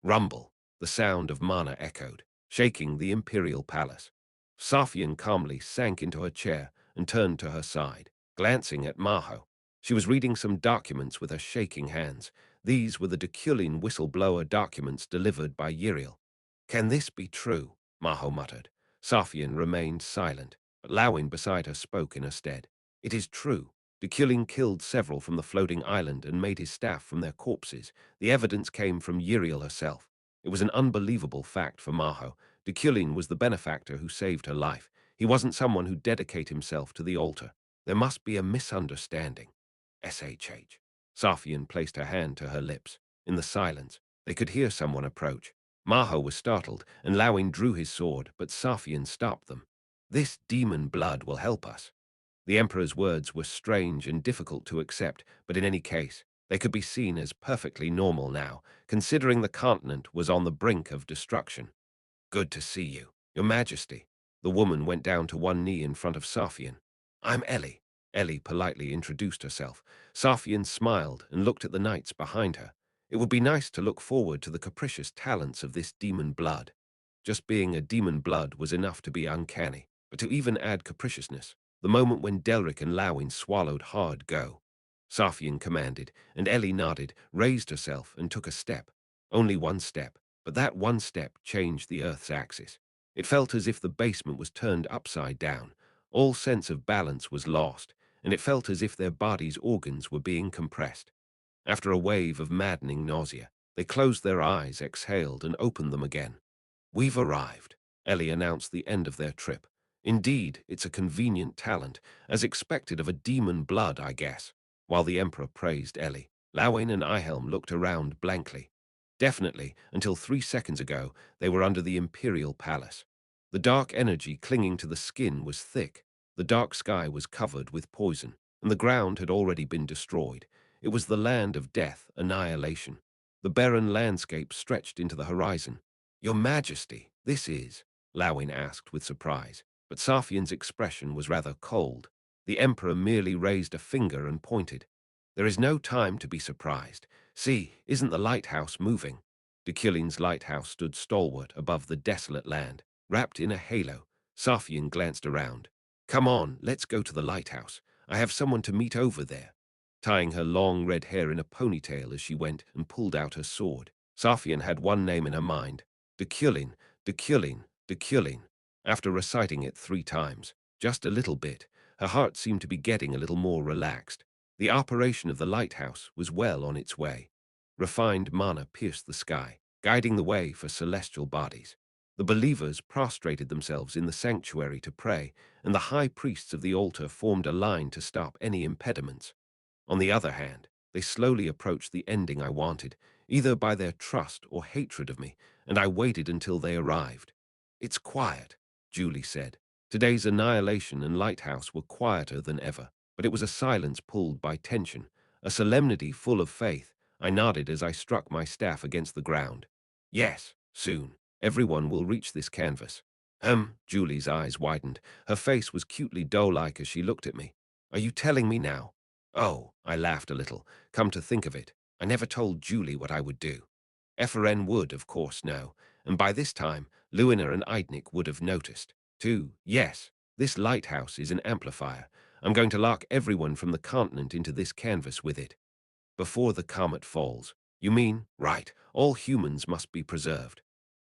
Rumble. The sound of mana echoed, shaking the imperial palace. Safian calmly sank into her chair and turned to her side, glancing at Maho. She was reading some documents with her shaking hands. These were the Deculein whistleblower documents delivered by Uriel. "Can this be true?" Maho muttered. Safian remained silent, but Lawin beside her spoke in her stead. "It is true. Deculein killed several from the floating island and made his staff from their corpses. The evidence came from Uriel herself. It was an unbelievable fact for Maho. Deculein was the benefactor who saved her life. He wasn't someone who dedicated himself to the altar. There must be a misunderstanding." SHH. Safian placed her hand to her lips. In the silence, they could hear someone approach. Maho was startled, and Lawin drew his sword, but Safian stopped them. "This demon blood will help us." The Emperor's words were strange and difficult to accept, but in any case, they could be seen as perfectly normal now, considering the continent was on the brink of destruction. "Good to see you, Your Majesty." The woman went down to one knee in front of Safian. "I'm Ellie." Ellie politely introduced herself. Safian smiled and looked at the knights behind her. It would be nice to look forward to the capricious talents of this demon blood. Just being a demon blood was enough to be uncanny, but to even add capriciousness, the moment when Delric and Lawin swallowed hard go. Safian commanded, and Ellie nodded, raised herself, and took a step. Only one step, but that one step changed the Earth's axis. It felt as if the basement was turned upside down. All sense of balance was lost, and it felt as if their bodies' organs were being compressed. After a wave of maddening nausea, they closed their eyes, exhaled, and opened them again. "We've arrived," Ellie announced the end of their trip. "Indeed, it's a convenient talent, as expected of a demon blood, I guess." While the Emperor praised Ellie, Lawin and Ihelm looked around blankly. Definitely, until 3 seconds ago, they were under the Imperial Palace. The dark energy clinging to the skin was thick. The dark sky was covered with poison, and the ground had already been destroyed. It was the land of death, annihilation. The barren landscape stretched into the horizon. "Your Majesty, this is?" Lawin asked with surprise, but Safian's expression was rather cold. The Emperor merely raised a finger and pointed. "There is no time to be surprised. See, isn't the lighthouse moving?" Deculein's lighthouse stood stalwart above the desolate land, wrapped in a halo. Safian glanced around. "Come on, let's go to the lighthouse. I have someone to meet over there." Tying her long red hair in a ponytail as she went and pulled out her sword, Safian had one name in her mind: Deculein, Deculein, Deculein. After reciting it 3 times, just a little bit, her heart seemed to be getting a little more relaxed. The operation of the lighthouse was well on its way. Refined mana pierced the sky, guiding the way for celestial bodies. The believers prostrated themselves in the sanctuary to pray, and the high priests of the altar formed a line to stop any impediments. On the other hand, they slowly approached the ending I wanted, either by their trust or hatred of me, and I waited until they arrived. "It's quiet," Julie said. Today's annihilation and lighthouse were quieter than ever, but it was a silence pulled by tension, a solemnity full of faith. I nodded as I struck my staff against the ground. "Yes, soon. Everyone will reach this canvas." Julie's eyes widened. Her face was cutely doe-like as she looked at me. "Are you telling me now?" "Oh," I laughed a little. "Come to think of it, I never told Julie what I would do." Efren would, of course, know, and by this time, Luina and Eidnik would have noticed, too. "Yes, this lighthouse is an amplifier. I'm going to lock everyone from the continent into this canvas with it. Before the comet falls." "You mean?" "Right, all humans must be preserved."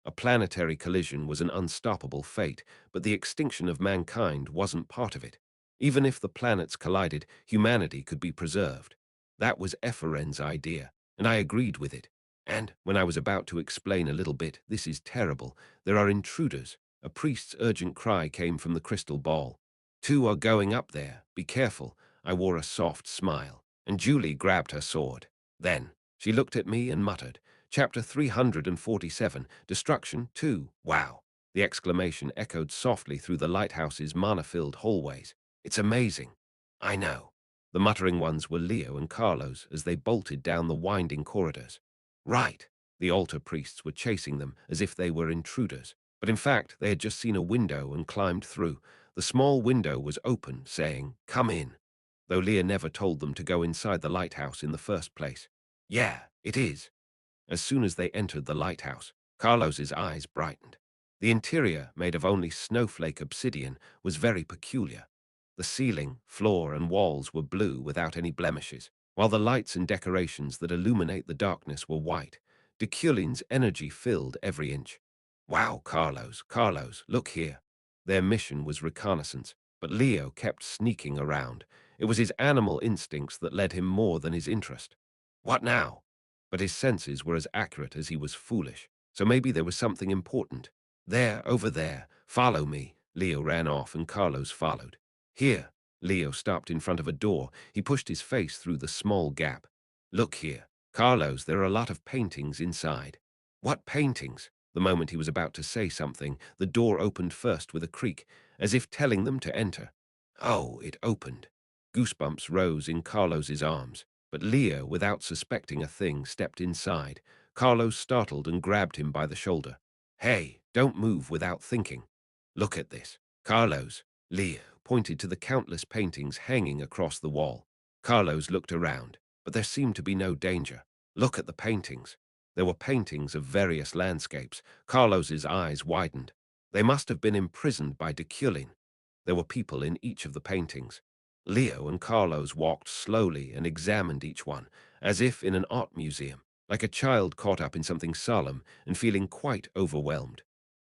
A planetary collision was an unstoppable fate, but the extinction of mankind wasn't part of it. Even if the planets collided, humanity could be preserved. That was Ephren's idea, and I agreed with it. And when I was about to explain a little bit, "This is terrible. There are intruders." A priest's urgent cry came from the crystal ball. "Two are going up there. Be careful." I wore a soft smile, and Julie grabbed her sword. Then she looked at me and muttered, "Chapter 347, Destruction 2. Wow." The exclamation echoed softly through the lighthouse's mana-filled hallways. "It's amazing." "I know." The muttering ones were Leo and Carlos as they bolted down the winding corridors. "Right." The altar priests were chasing them as if they were intruders, but in fact they had just seen a window and climbed through. The small window was open, saying, "Come in," though Leah never told them to go inside the lighthouse in the first place. "Yeah, it is." As soon as they entered the lighthouse, Carlos's eyes brightened. The interior, made of only snowflake obsidian, was very peculiar. The ceiling, floor, and walls were blue without any blemishes, while the lights and decorations that illuminate the darkness were white. Deculein's energy filled every inch. Wow, Carlos, look here. Their mission was reconnaissance, but Leo kept sneaking around. It was his animal instincts that led him more than his interest. What now? But his senses were as accurate as he was foolish, so maybe there was something important. There, over there, follow me. Leo ran off and Carlos followed. Here. Leo stopped in front of a door. He pushed his face through the small gap. Look here. Carlos, there are a lot of paintings inside. What paintings? The moment he was about to say something, the door opened first with a creak, as if telling them to enter. Oh, it opened. Goosebumps rose in Carlos's arms, but Leo, without suspecting a thing, stepped inside. Carlos startled and grabbed him by the shoulder. Hey, don't move without thinking. Look at this. Carlos. Leo pointed to the countless paintings hanging across the wall. Carlos looked around, but there seemed to be no danger. Look at the paintings. There were paintings of various landscapes. Carlos's eyes widened. They must have been imprisoned by Deculein. There were people in each of the paintings. Leo and Carlos walked slowly and examined each one, as if in an art museum, like a child caught up in something solemn and feeling quite overwhelmed.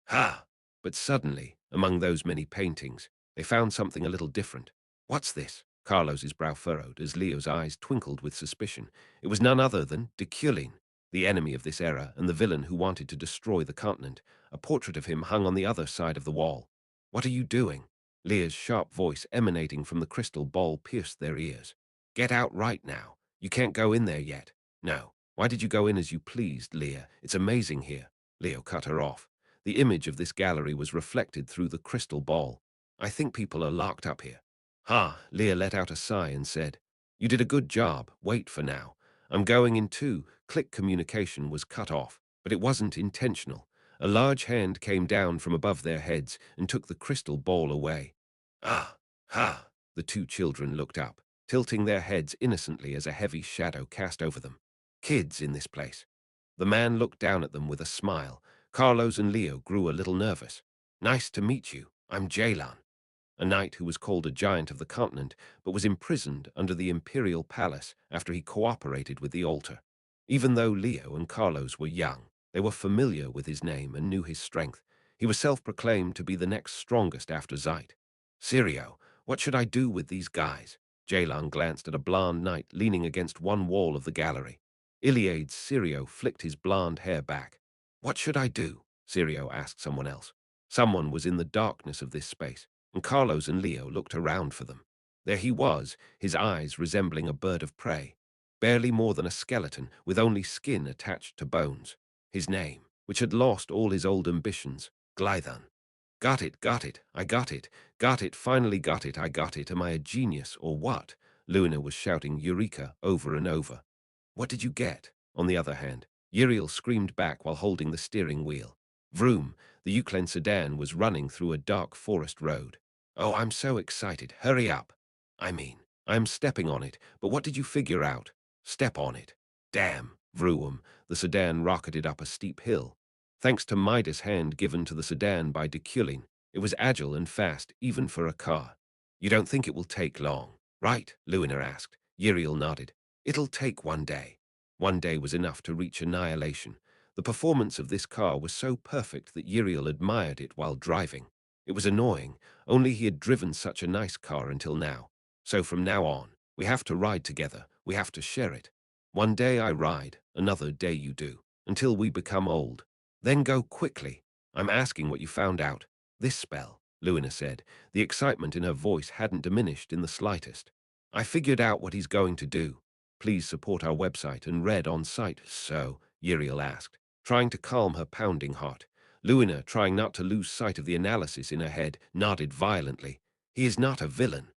Ha! But suddenly, among those many paintings, they found something a little different. What's this? Carlos's brow furrowed as Leo's eyes twinkled with suspicion. It was none other than Deculein, the enemy of this era and the villain who wanted to destroy the continent. A portrait of him hung on the other side of the wall. What are you doing? Leah's sharp voice emanating from the crystal ball pierced their ears. Get out right now. You can't go in there yet. No. Why did you go in as you pleased, Leah? It's amazing here. Leo cut her off. The image of this gallery was reflected through the crystal ball. I think people are locked up here. Ha! Leah let out a sigh and said, You did a good job. Wait for now. I'm going in too. Click communication was cut off, but it wasn't intentional. A large hand came down from above their heads and took the crystal ball away. Ah! Ha! The two children looked up, tilting their heads innocently as a heavy shadow cast over them. Kids in this place. The man looked down at them with a smile. Carlos and Leo grew a little nervous. Nice to meet you. I'm Jalan, a knight who was called a giant of the continent, but was imprisoned under the imperial palace after he cooperated with the altar. Even though Leo and Carlos were young, they were familiar with his name and knew his strength. He was self-proclaimed to be the next strongest after Zeit. Sirio, what should I do with these guys? Jalan glanced at a blond knight leaning against one wall of the gallery. Iliade's Sirio flicked his blonde hair back. What should I do? Sirio asked someone else. Someone was in the darkness of this space, and Carlos and Leo looked around for them. There he was, his eyes resembling a bird of prey, barely more than a skeleton with only skin attached to bones. His name, which had lost all his old ambitions, Glython. Got it, I got it, finally got it, I got it, am I a genius or what? Luna was shouting Eureka over and over. What did you get? On the other hand, Uriel screamed back while holding the steering wheel. Vroom, the Euclid sedan was running through a dark forest road. Oh, I'm so excited, hurry up. I'm stepping on it, but what did you figure out? Step on it. Damn, vroom, the sedan rocketed up a steep hill. Thanks to Midas' hand given to the sedan by Deculein, it was agile and fast, even for a car. You don't think it will take long, right? Luna asked. Uriel nodded. It'll take one day. One day was enough to reach annihilation. The performance of this car was so perfect that Uriel admired it while driving. It was annoying, only he had driven such a nice car until now. So from now on, we have to ride together, we have to share it. One day I ride, another day you do, until we become old. Then go quickly. I'm asking what you found out. This spell, Luna said. The excitement in her voice hadn't diminished in the slightest. I figured out what he's going to do. Please support our website and read on site. So, Uriel asked, trying to calm her pounding heart. Luna, trying not to lose sight of the analysis in her head, nodded violently. He is not a villain.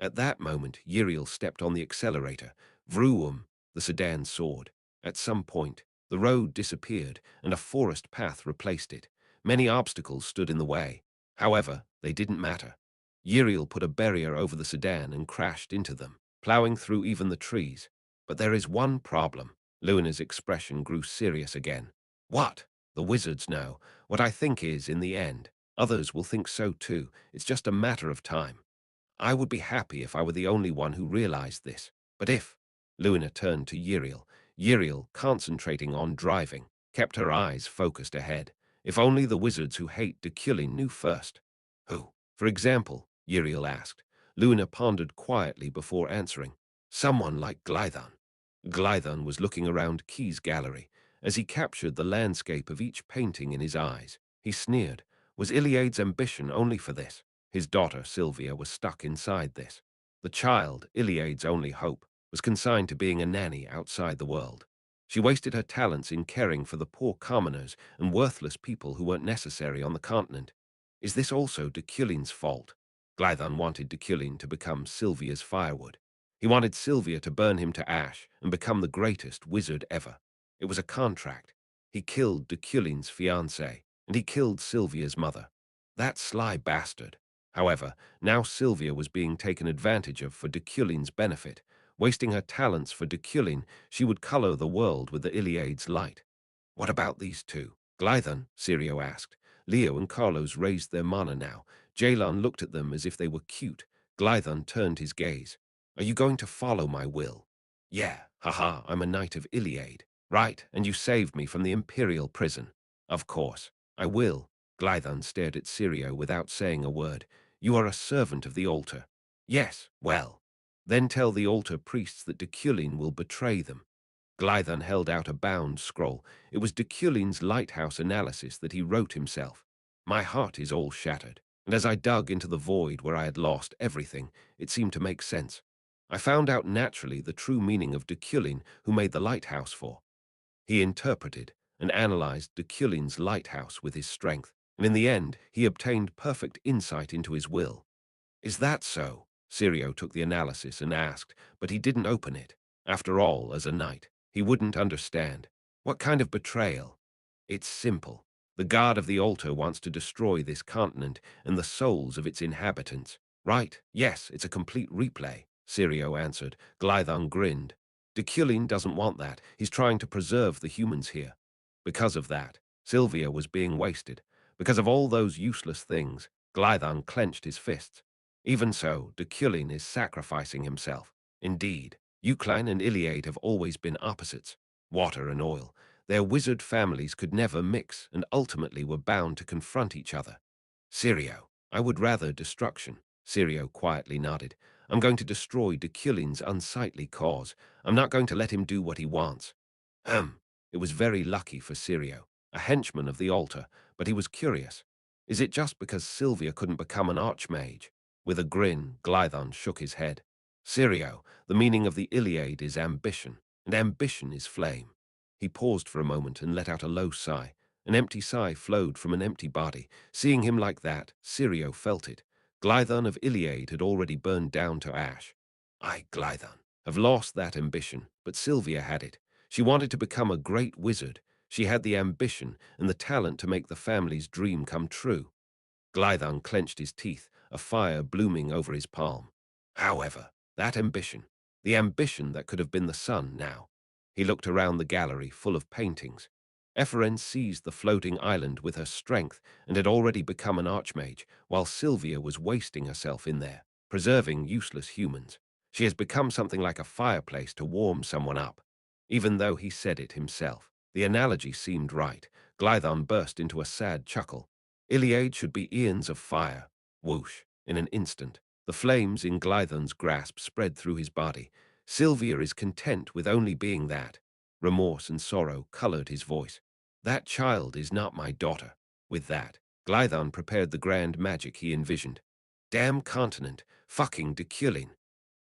At that moment, Uriel stepped on the accelerator. Vroom, the sedan soared. At some point, the road disappeared and a forest path replaced it. Many obstacles stood in the way. However, they didn't matter. Uriel put a barrier over the sedan and crashed into them, plowing through even the trees. But there is one problem. Luna's expression grew serious again. What? The wizards know. What I think is, in the end, others will think so too. It's just a matter of time. I would be happy if I were the only one who realized this. But if— Luna turned to Uriel. Uriel, concentrating on driving, kept her eyes focused ahead. If only the wizards who hate Deculein knew first. Who, for example? Uriel asked. Luna pondered quietly before answering. Someone like Glython. Glython was looking around Key's gallery. As he captured the landscape of each painting in his eyes, he sneered. Was Iliade's ambition only for this? His daughter, Sylvia, was stuck inside this. The child, Iliade's only hope, was consigned to being a nanny outside the world. She wasted her talents in caring for the poor commoners and worthless people who weren't necessary on the continent. Is this also Deculein's fault? Glython wanted Deculein to become Sylvia's firewood. He wanted Sylvia to burn him to ash and become the greatest wizard ever. It was a contract. He killed Deculein's fiancée, and he killed Sylvia's mother. That sly bastard. However, now Sylvia was being taken advantage of for Deculein's benefit. Wasting her talents for Deculein, she would color the world with the Iliade's light. What about these two? Glython, Sirio asked. Leo and Carlos raised their mana now. Jalon looked at them as if they were cute. Glython turned his gaze. Are you going to follow my will? Yeah, haha, I'm a knight of Iliade. Right, and you saved me from the imperial prison. Of course, I will. Glython stared at Sirio without saying a word. You are a servant of the altar. Yes, well. Then tell the altar priests that Deculein will betray them. Glython held out a bound scroll. It was Deculein's lighthouse analysis that he wrote himself. My heart is all shattered, and as I dug into the void where I had lost everything, it seemed to make sense. I found out naturally the true meaning of Deculein, who made the lighthouse for. He interpreted and analyzed Deculein's lighthouse with his strength, and in the end he obtained perfect insight into his will. Is that so? Sirio took the analysis and asked, but he didn't open it. After all, as a knight, he wouldn't understand. What kind of betrayal? It's simple. The god of the altar wants to destroy this continent and the souls of its inhabitants. Right, yes, it's a complete replay, Sirio answered. Glython grinned. Deculein doesn't want that. He's trying to preserve the humans here. Because of that, Sylvia was being wasted. Because of all those useless things, Glython clenched his fists. Even so, Deculein is sacrificing himself. Indeed, Eucline and Iliade have always been opposites. Water and oil. Their wizard families could never mix and ultimately were bound to confront each other. Sirio, I would rather destruction. Sirio quietly nodded. I'm going to destroy Deculein's unsightly cause. I'm not going to let him do what he wants. It was very lucky for Sirio, a henchman of the altar, but he was curious. Is it just because Sylvia couldn't become an archmage? With a grin, Glython shook his head. Sirio, the meaning of the Iliade is ambition, and ambition is flame. He paused for a moment and let out a low sigh. An empty sigh flowed from an empty body. Seeing him like that, Sirio felt it. Glython of Iliade had already burned down to ash. I, Glython, have lost that ambition, but Sylvia had it. She wanted to become a great wizard. She had the ambition and the talent to make the family's dream come true. Glython clenched his teeth, a fire blooming over his palm. However, that ambition, the ambition that could have been the sun now. He looked around the gallery full of paintings. Ephren seized the floating island with her strength and had already become an archmage, while Sylvia was wasting herself in there, preserving useless humans. She has become something like a fireplace to warm someone up. Even though he said it himself, the analogy seemed right. Glython burst into a sad chuckle. Iliade should be eons of fire. Whoosh, in an instant. The flames in Glython's grasp spread through his body. Sylvia is content with only being that. Remorse and sorrow colored his voice. That child is not my daughter. With that, Glython prepared the grand magic he envisioned. Damn continent, fucking Deculein.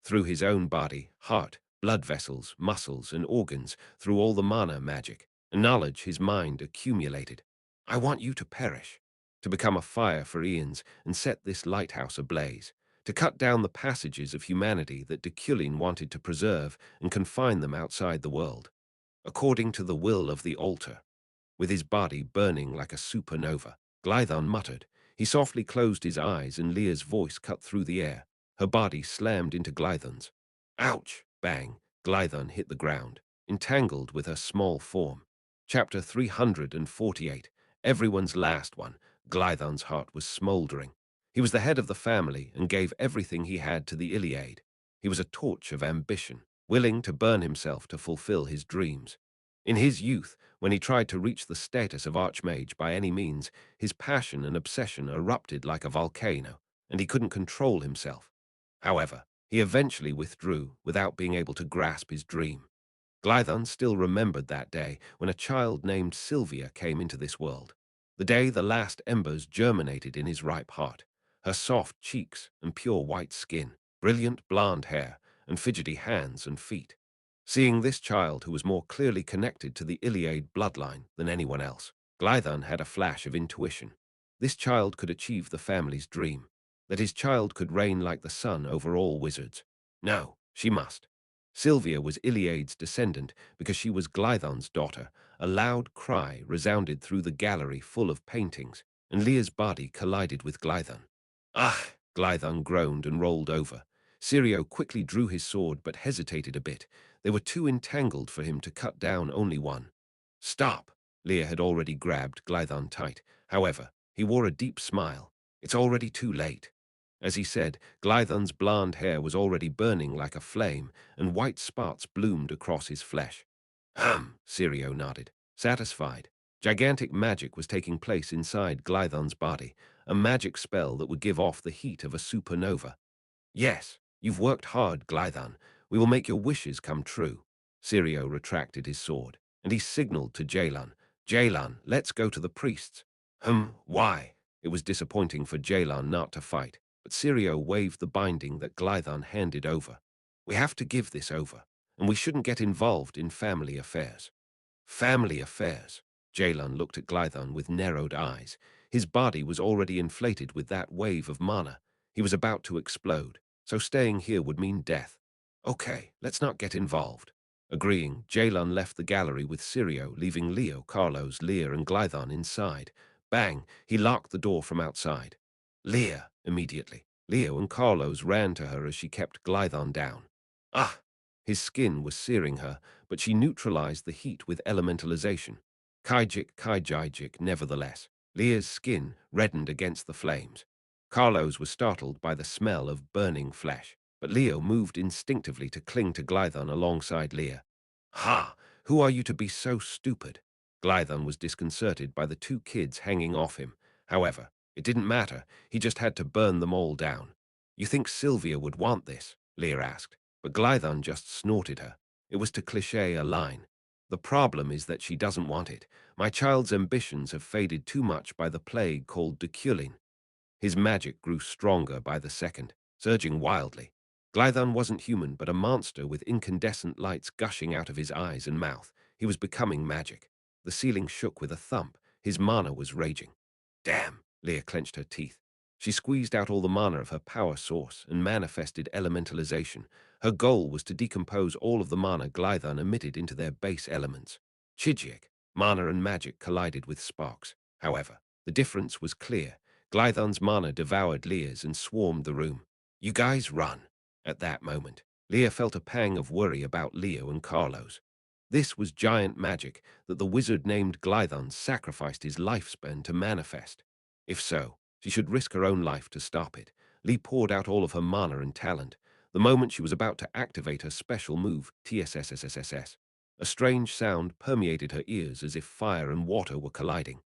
Through his own body, heart, blood vessels, muscles, and organs, through all the mana magic, and knowledge his mind accumulated. I want you to perish, to become a fire for eons and set this lighthouse ablaze, to cut down the passages of humanity that Deculein wanted to preserve and confine them outside the world, according to the will of the altar. With his body burning like a supernova, Glython muttered. He softly closed his eyes and Leah's voice cut through the air. Her body slammed into Glython's. Ouch! Bang! Glython hit the ground, entangled with her small form. Chapter 348. Everyone's last one. Glython's heart was smouldering. He was the head of the family and gave everything he had to the Iliad. He was a torch of ambition, willing to burn himself to fulfill his dreams. In his youth, when he tried to reach the status of Archmage by any means, his passion and obsession erupted like a volcano, and he couldn't control himself. However, he eventually withdrew without being able to grasp his dream. Glython still remembered that day when a child named Sylvia came into this world. The day the last embers germinated in his ripe heart. Her soft cheeks and pure white skin, brilliant blonde hair, and fidgety hands and feet. Seeing this child who was more clearly connected to the Iliad bloodline than anyone else, Glython had a flash of intuition. This child could achieve the family's dream, that his child could reign like the sun over all wizards. No, she must. Sylvia was Iliad's descendant because she was Glython's daughter. A loud cry resounded through the gallery full of paintings, and Leah's body collided with Glython. Ah! Glython groaned and rolled over. Sirio quickly drew his sword but hesitated a bit. They were too entangled for him to cut down only one. Stop! Leah had already grabbed Glython tight. However, he wore a deep smile. It's already too late. As he said, Glython's blonde hair was already burning like a flame, and white spots bloomed across his flesh. Sirio nodded, satisfied. Gigantic magic was taking place inside Glython's body, a magic spell that would give off the heat of a supernova. Yes, you've worked hard, Glython. We will make your wishes come true. Sirio retracted his sword, and he signaled to Jalan. Jalan, let's go to the priests. Why? It was disappointing for Jalan not to fight, but Sirio waved the binding that Glython handed over. We have to give this over, and we shouldn't get involved in family affairs. Family affairs? Jalan looked at Glython with narrowed eyes. His body was already inflated with that wave of mana. He was about to explode, so staying here would mean death. Okay, let's not get involved. Agreeing, Jalan left the gallery with Sirio, leaving Leo, Carlos, Leah, and Glython inside. Bang! He locked the door from outside. Leah, immediately. Leo and Carlos ran to her as she kept Glython down. Ah! His skin was searing her, but she neutralized the heat with elementalization. Kaijik, nevertheless. Leah's skin reddened against the flames. Carlos was startled by the smell of burning flesh, but Leo moved instinctively to cling to Glython alongside Leah. Ha! Who are you to be so stupid? Glython was disconcerted by the two kids hanging off him. However, it didn't matter. He just had to burn them all down. You think Sylvia would want this? Leah asked, but Glython just snorted her. It was to cliché a line. The problem is that she doesn't want it. My child's ambitions have faded too much by the plague called Deculein. His magic grew stronger by the second, surging wildly. Glython wasn't human, but a monster with incandescent lights gushing out of his eyes and mouth. He was becoming magic. The ceiling shook with a thump. His mana was raging. Damn! Leah clenched her teeth. She squeezed out all the mana of her power source and manifested elementalization. Her goal was to decompose all of the mana Glython emitted into their base elements. Chijik, mana and magic collided with sparks. However, the difference was clear. Glython's mana devoured Leah's and swarmed the room. You guys run. At that moment, Leah felt a pang of worry about Leo and Carlos. This was giant magic that the wizard named Glython sacrificed his lifespan to manifest. If so, she should risk her own life to stop it. Lee poured out all of her mana and talent. The moment she was about to activate her special move, TSSSSS, a strange sound permeated her ears as if fire and water were colliding.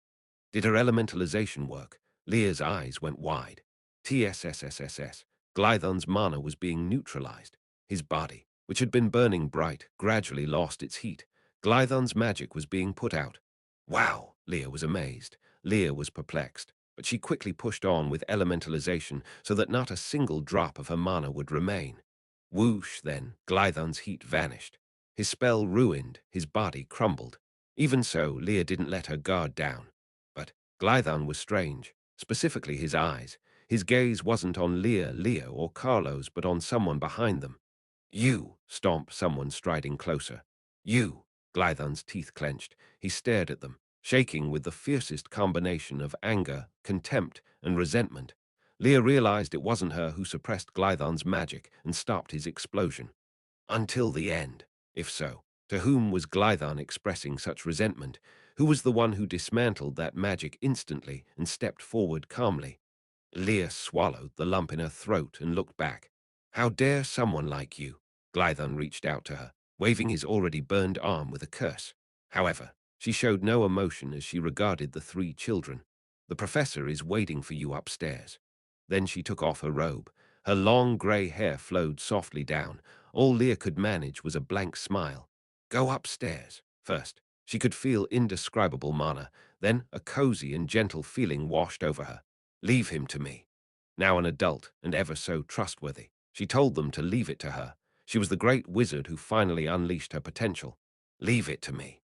Did her elementalization work? Leah's eyes went wide. TSSSSS. Glython's mana was being neutralized. His body, which had been burning bright, gradually lost its heat. Glython's magic was being put out. Wow! Leah was amazed. Leah was perplexed, but she quickly pushed on with elementalization so that not a single drop of her mana would remain. Whoosh, then, Glython's heat vanished. His spell ruined, his body crumbled. Even so, Leah didn't let her guard down. But Glython was strange, specifically his eyes. His gaze wasn't on Leah, Leo, or Carlos, but on someone behind them. You, stomped someone striding closer. You, Glython's teeth clenched. He stared at them, shaking with the fiercest combination of anger, contempt, and resentment. Leah realized it wasn't her who suppressed Glython's magic and stopped his explosion. Until the end. If so, To whom was Glython expressing such resentment? Who was the one who dismantled that magic instantly and stepped forward calmly? Leah swallowed the lump in her throat and looked back. How dare someone like you? Glython reached out to her, waving his already burned arm with a curse. However, she showed no emotion as she regarded the three children. The professor is waiting for you upstairs. Then she took off her robe. Her long grey hair flowed softly down. All Leah could manage was a blank smile. Go upstairs. First, she could feel indescribable mana. Then a cozy and gentle feeling washed over her. Leave him to me. Now an adult and ever so trustworthy, she told them to leave it to her. She was the great wizard who finally unleashed her potential. Leave it to me.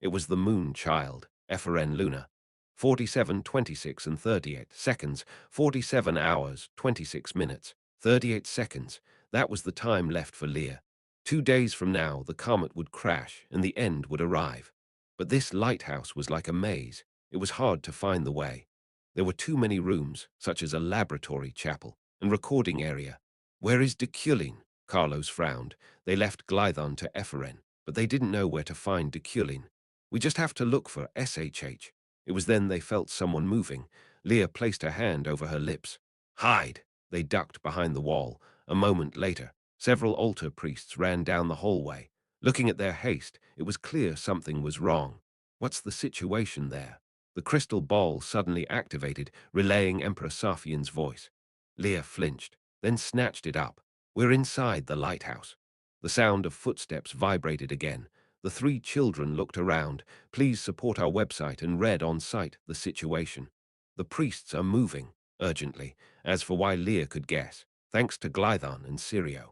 It was the moon child, Ephren Luna. 47, 26, and 38 seconds, 47 hours, 26 minutes, 38 seconds. That was the time left for Leah. 2 days from now, the comet would crash and the end would arrive. But this lighthouse was like a maze. It was hard to find the way. There were too many rooms, such as a laboratory chapel and recording area. Where is Deculein? Carlos frowned. They left Glython to Ephren, but they didn't know where to find Deculein. We just have to look for SHH. It was then they felt someone moving. Leah placed her hand over her lips. Hide! They ducked behind the wall. A moment later, several altar priests ran down the hallway. Looking at their haste, it was clear something was wrong. What's the situation there? The crystal ball suddenly activated, relaying Emperor Safian's voice. Leah flinched, then snatched it up. We're inside the lighthouse. The sound of footsteps vibrated again. The three children looked around. Please support our website and read on site the situation. The priests are moving, urgently, as for why Leah could guess, thanks to Glython and Sirio.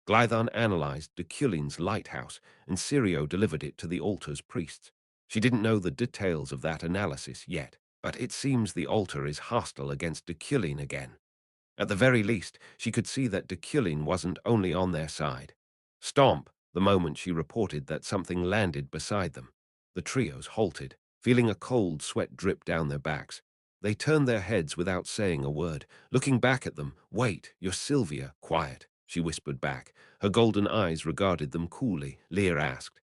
Glython analyzed Deculein's lighthouse, and Sirio delivered it to the altar's priests. She didn't know the details of that analysis yet, but it seems the altar is hostile against Deculein again. At the very least, she could see that Deculein wasn't only on their side. Stomp, the moment she reported that something landed beside them. The trios halted, feeling a cold sweat drip down their backs. They turned their heads without saying a word, looking back at them. Wait, you're Sylvia. Quiet, she whispered back. Her golden eyes regarded them coolly. Leah asked,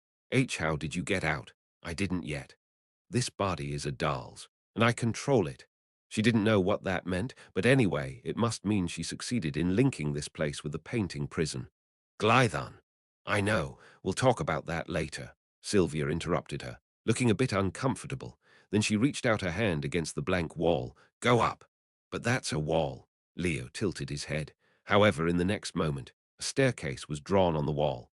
how did you get out? I didn't yet. This body is a doll's, and I control it. She didn't know what that meant, but anyway, it must mean she succeeded in linking this place with the painting prison. Glython. I know, we'll talk about that later, Sylvia interrupted her, looking a bit uncomfortable. Then she reached out her hand against the blank wall. Go up. But that's a wall. Leo tilted his head. However, in the next moment, a staircase was drawn on the wall.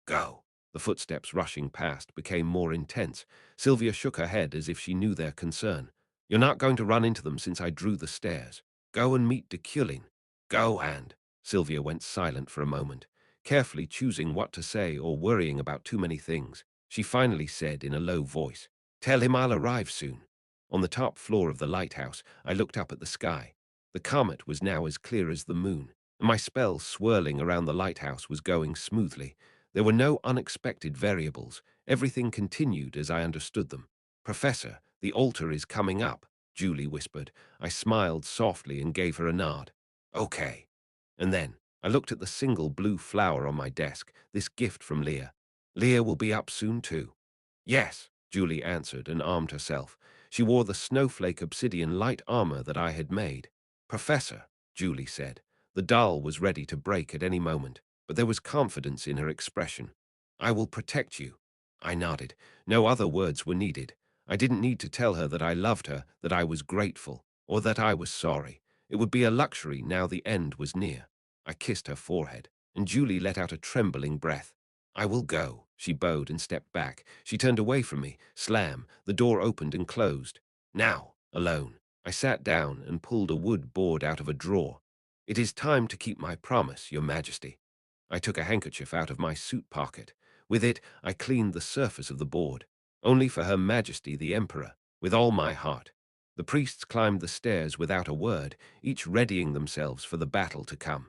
Go. The footsteps rushing past became more intense. Sylvia shook her head as if she knew their concern. You're not going to run into them since I drew the stairs. Go and meet Deculein. Go and... Sylvia went silent for a moment, carefully choosing what to say or worrying about too many things. She finally said in a low voice, Tell him I'll arrive soon. On the top floor of the lighthouse, I looked up at the sky. The comet was now as clear as the moon, and my spell swirling around the lighthouse was going smoothly. There were no unexpected variables. Everything continued as I understood them. Professor, the altar is coming up, Julie whispered. I smiled softly and gave her a nod. Okay. And then I looked at the single blue flower on my desk, this gift from Leah. Leah will be up soon too. Yes, Julie answered and armed herself. She wore the snowflake obsidian light armor that I had made. Professor, Julie said. The doll was ready to break at any moment, but there was confidence in her expression. I will protect you. I nodded. No other words were needed. I didn't need to tell her that I loved her, that I was grateful, or that I was sorry. It would be a luxury now the end was near. I kissed her forehead, and Julie let out a trembling breath. I will go. She bowed and stepped back. She turned away from me. Slam. The door opened and closed. Now, alone. I sat down and pulled a wood board out of a drawer. It is time to keep my promise, Your Majesty. I took a handkerchief out of my suit pocket. With it, I cleaned the surface of the board. Only for Her Majesty the Emperor, with all my heart. The priests climbed the stairs without a word, each readying themselves for the battle to come.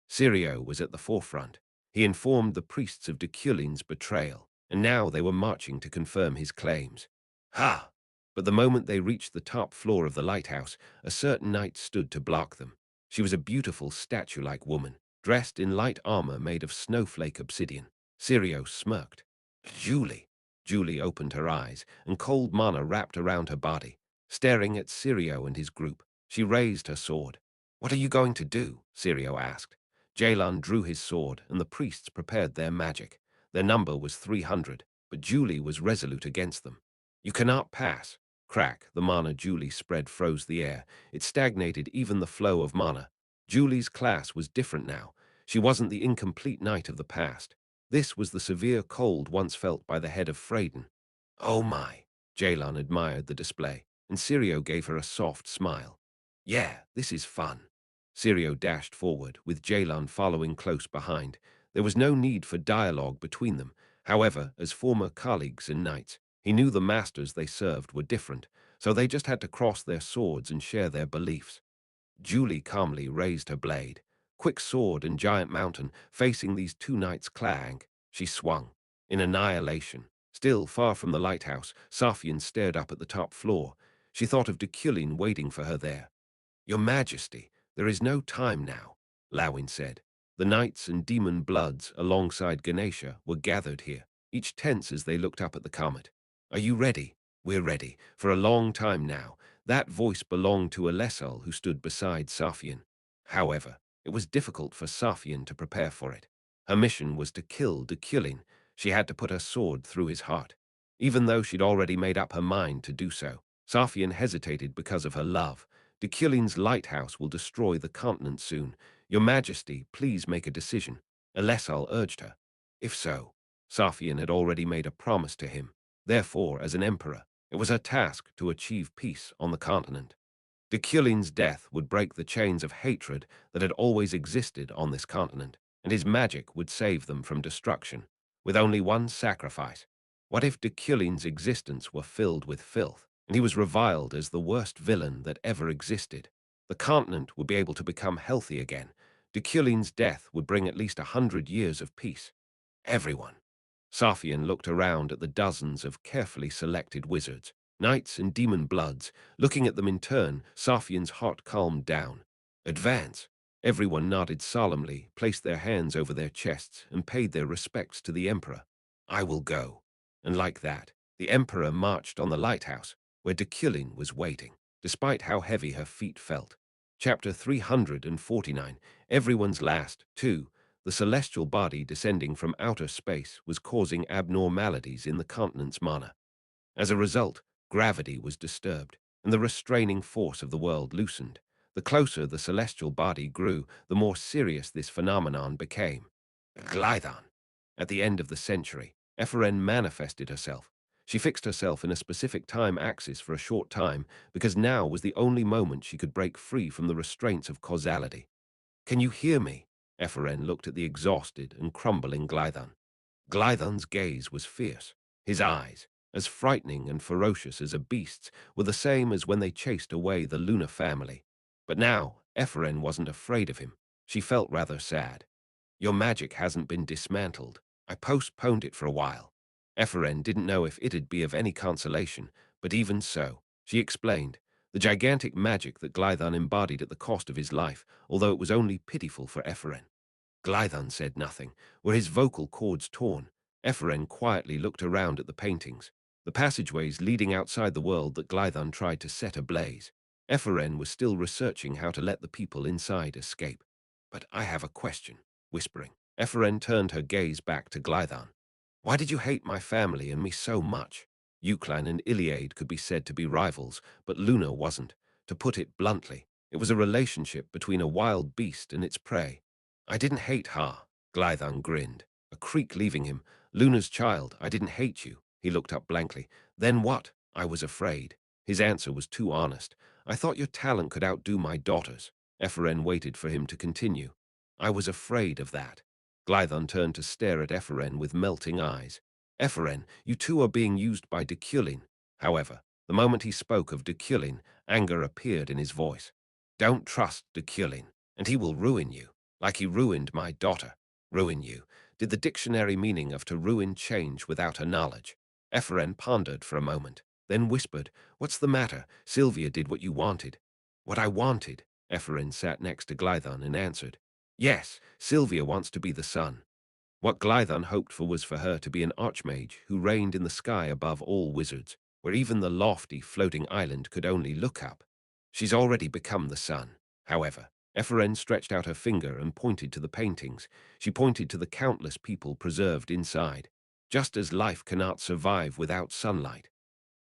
Sirio was at the forefront. He informed the priests of Deculein's betrayal, and now they were marching to confirm his claims. Ha! But the moment they reached the top floor of the lighthouse, a certain knight stood to block them. She was a beautiful statue-like woman, dressed in light armor made of snowflake obsidian. Sirio smirked. Julie. Julie opened her eyes, and cold mana wrapped around her body. Staring at Sirio and his group, she raised her sword. "What are you going to do?" Sirio asked. Jalan drew his sword, and the priests prepared their magic. Their number was 300, but Julie was resolute against them. "You cannot pass." Crack, the mana Julie spread froze the air. It stagnated even the flow of mana. Julie's class was different now. She wasn't the incomplete knight of the past. This was the severe cold once felt by the head of Freyden. "Oh my!" Jalan admired the display, and Sirio gave her a soft smile. "Yeah, this is fun." Sirio dashed forward, with Jalan following close behind. There was no need for dialogue between them. However, as former colleagues and knights, he knew the masters they served were different, so they just had to cross their swords and share their beliefs. Julie calmly raised her blade. Quick sword and giant mountain, facing these two knights clang, she swung. In annihilation, still far from the lighthouse, Safian stared up at the top floor. She thought of Deculein waiting for her there. "Your Majesty, there is no time now," Lawin said. The knights and demon bloods, alongside Ganesha, were gathered here, each tense as they looked up at the comet. "Are you ready?" "We're ready. For a long time now." That voice belonged to Alessal, who stood beside Safian. However, it was difficult for Safian to prepare for it. Her mission was to kill Deculein. She had to put her sword through his heart. Even though she'd already made up her mind to do so, Safian hesitated because of her love. "Deculein's lighthouse will destroy the continent soon. Your Majesty, please make a decision." Alessal urged her. If so, Safian had already made a promise to him. Therefore, as an emperor, it was her task to achieve peace on the continent. Deculein's death would break the chains of hatred that had always existed on this continent, and his magic would save them from destruction, with only one sacrifice. What if Deculein's existence were filled with filth, and he was reviled as the worst villain that ever existed? The continent would be able to become healthy again. Deculein's death would bring at least 100 years of peace. Everyone. Safian looked around at the dozens of carefully selected wizards, knights and demon bloods. Looking at them in turn, Safian's heart calmed down. "Advance." Everyone nodded solemnly, placed their hands over their chests, and paid their respects to the emperor. "I will go." And like that, the emperor marched on the lighthouse, where Deculein was waiting, despite how heavy her feet felt. Chapter 349, Everyone's Last, 2. The celestial body descending from outer space was causing abnormalities in the continent's mana. As a result, gravity was disturbed, and the restraining force of the world loosened. The closer the celestial body grew, the more serious this phenomenon became. Glython. At the end of the century, Ephren manifested herself. She fixed herself in a specific time axis for a short time, because now was the only moment she could break free from the restraints of causality. "Can you hear me?" Ephren looked at the exhausted and crumbling Glython. Glython's gaze was fierce. His eyes, as frightening and ferocious as a beast's, were the same as when they chased away the Lunar family. But now, Ephren wasn't afraid of him. She felt rather sad. "Your magic hasn't been dismantled. I postponed it for a while." Ephren didn't know if it'd be of any consolation, but even so, she explained, the gigantic magic that Glython embodied at the cost of his life, although it was only pitiful for Ephren. Glython said nothing. Were his vocal cords torn? Ephren quietly looked around at the paintings, the passageways leading outside the world that Glython tried to set ablaze. Ephren was still researching how to let the people inside escape. "But I have a question," whispering. Ephren turned her gaze back to Glython. "Why did you hate my family and me so much?" Euclan and Iliade could be said to be rivals, but Luna wasn't. To put it bluntly, it was a relationship between a wild beast and its prey. "I didn't hate Ha." Glython grinned, a creak leaving him. "Luna's child, I didn't hate you." He looked up blankly. "Then what?" "I was afraid." His answer was too honest. "I thought your talent could outdo my daughter's." Ephren waited for him to continue. "I was afraid of that." Glython turned to stare at Ephren with melting eyes. "Ephren, you two are being used by Deculein." However, the moment he spoke of Deculein, anger appeared in his voice. "Don't trust Deculein, and he will ruin you. Like he ruined my daughter." "Ruin you." Did the dictionary meaning of to ruin change without her knowledge? Ephren pondered for a moment, then whispered, "What's the matter? Sylvia did what you wanted." "What I wanted?" Ephren sat next to Glython and answered, "Yes, Sylvia wants to be the sun." What Glython hoped for was for her to be an archmage who reigned in the sky above all wizards, where even the lofty, floating island could only look up. She's already become the sun. However, Ephraim stretched out her finger and pointed to the paintings. She pointed to the countless people preserved inside. Just as life cannot survive without sunlight.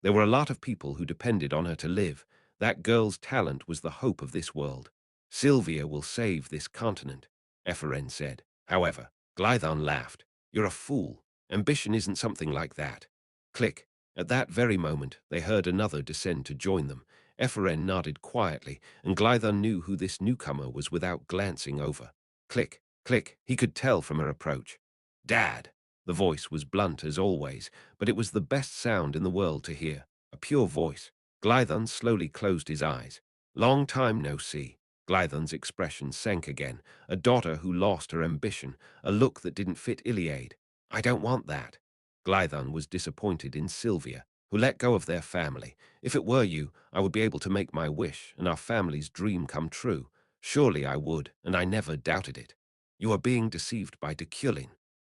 There were a lot of people who depended on her to live. That girl's talent was the hope of this world. Sylvia will save this continent, Ephraim said. However, Glython laughed. You're a fool. Ambition isn't something like that. Click. At that very moment, they heard another descend to join them. Ephraim nodded quietly, and Glython knew who this newcomer was without glancing over. Click, click, he could tell from her approach. Dad! The voice was blunt as always, but it was the best sound in the world to hear. A pure voice. Glython slowly closed his eyes. Long time no see. Glython's expression sank again. A daughter who lost her ambition, a look that didn't fit Iliade. I don't want that. Glython was disappointed in Sylvia, who let go of their family. If it were you, I would be able to make my wish and our family's dream come true. Surely I would, and I never doubted it. You are being deceived by Deculein,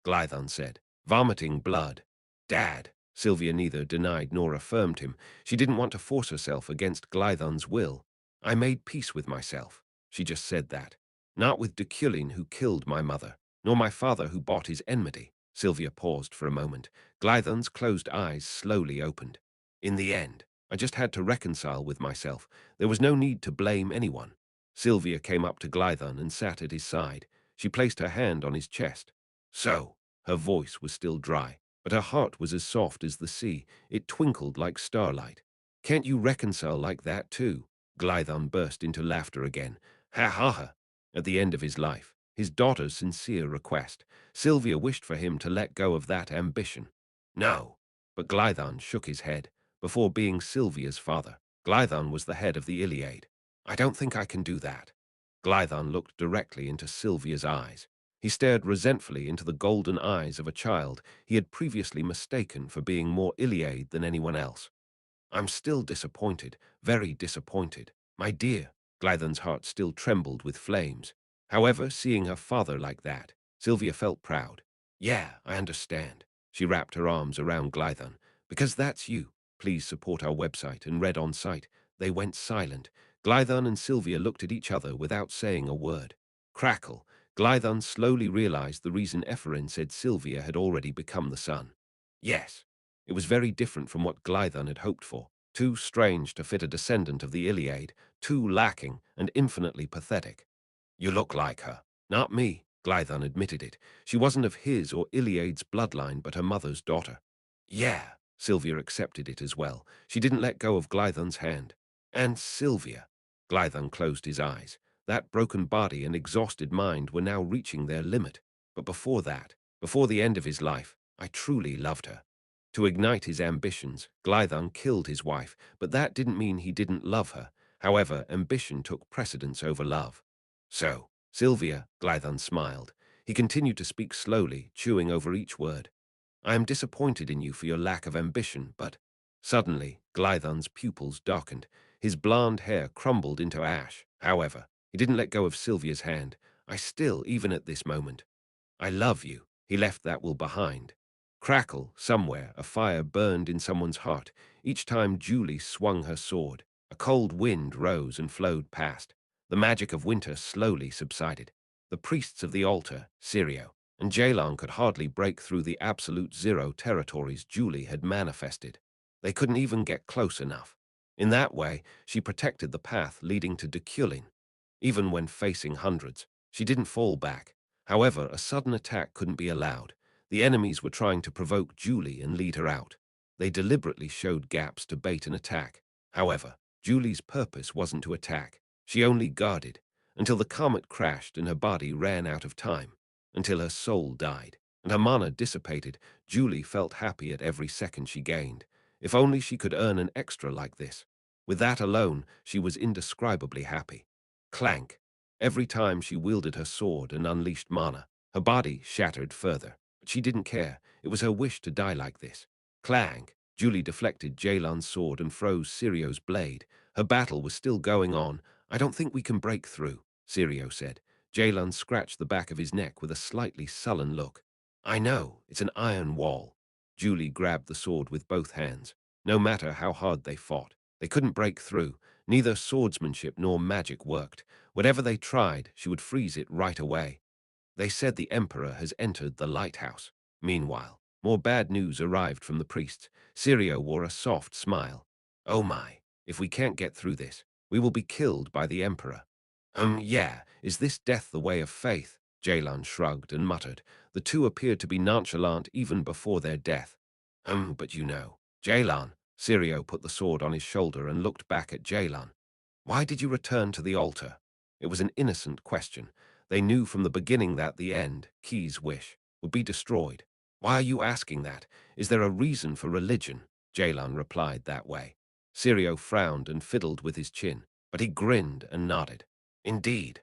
Glython said, vomiting blood. Dad. Sylvia neither denied nor affirmed him. She didn't want to force herself against Glython's will. I made peace with myself. She just said that. Not with Deculein, who killed my mother, nor my father, who bought his enmity. Sylvia paused for a moment. Glython's closed eyes slowly opened. In the end, I just had to reconcile with myself. There was no need to blame anyone. Sylvia came up to Glython and sat at his side. She placed her hand on his chest. So, her voice was still dry, but her heart was as soft as the sea. It twinkled like starlight. Can't you reconcile like that too? Glython burst into laughter again. Ha ha ha! At the end of his life, his daughter's sincere request, Sylvia wished for him to let go of that ambition. No. But Glython shook his head. Before being Sylvia's father, Glython was the head of the Iliade. I don't think I can do that. Glython looked directly into Sylvia's eyes. He stared resentfully into the golden eyes of a child he had previously mistaken for being more Iliade than anyone else. I'm still disappointed, very disappointed. My dear, Glython's heart still trembled with flames. However, seeing her father like that, Sylvia felt proud. Yeah, I understand. She wrapped her arms around Glython. Because that's you. Please support our website and read on site. They went silent. Glython and Sylvia looked at each other without saying a word. Crackle. Glython slowly realized the reason Ephraim said Sylvia had already become the sun. Yes. It was very different from what Glython had hoped for. Too strange to fit a descendant of the Iliade, too lacking and infinitely pathetic. You look like her. Not me, Glython admitted it. She wasn't of his or Iliade's bloodline, but her mother's daughter. Yeah, Sylvia accepted it as well. She didn't let go of Glython's hand. And Sylvia. Glython closed his eyes. That broken body and exhausted mind were now reaching their limit. But before that, before the end of his life, I truly loved her. To ignite his ambitions, Glython killed his wife, but that didn't mean he didn't love her. However, ambition took precedence over love. So, Sylvia, Glython smiled. He continued to speak slowly, chewing over each word. I am disappointed in you for your lack of ambition, but... Suddenly, Glython's pupils darkened. His blonde hair crumbled into ash. However, he didn't let go of Sylvia's hand. I still, even at this moment. I love you. He left that will behind. Crackle, somewhere, a fire burned in someone's heart. Each time Julie swung her sword, a cold wind rose and flowed past. The magic of winter slowly subsided. The priests of the altar, Sirio, and Jalon could hardly break through the absolute zero territories Julie had manifested. They couldn't even get close enough. In that way, she protected the path leading to Deculein. Even when facing hundreds, she didn't fall back. However, a sudden attack couldn't be allowed. The enemies were trying to provoke Julie and lead her out. They deliberately showed gaps to bait an attack. However, Julie's purpose wasn't to attack. She only guarded, until the comet crashed and her body ran out of time, until her soul died, and her mana dissipated. Julie felt happy at every second she gained. If only she could earn an extra like this. With that alone, she was indescribably happy. Clank. Every time she wielded her sword and unleashed mana, her body shattered further. But she didn't care. It was her wish to die like this. Clang. Julie deflected Jalon's sword and froze Sirio's blade. Her battle was still going on. I don't think we can break through, Sirio said. Jalon scratched the back of his neck with a slightly sullen look. I know, it's an iron wall. Julie grabbed the sword with both hands. No matter how hard they fought, they couldn't break through. Neither swordsmanship nor magic worked. Whatever they tried, she would freeze it right away. They said the Emperor has entered the lighthouse. Meanwhile, more bad news arrived from the priests. Sirio wore a soft smile. Oh my, if we can't get through this, we will be killed by the Emperor. Yeah, is this death the way of faith? Jalan shrugged and muttered. The two appeared to be nonchalant even before their death. But you know, Jalan. Sirio put the sword on his shoulder and looked back at Jalan. Why did you return to the altar? It was an innocent question. They knew from the beginning that the end, Key's wish, would be destroyed. Why are you asking that? Is there a reason for religion? Jalan replied that way. Sirio frowned and fiddled with his chin, but he grinned and nodded. Indeed,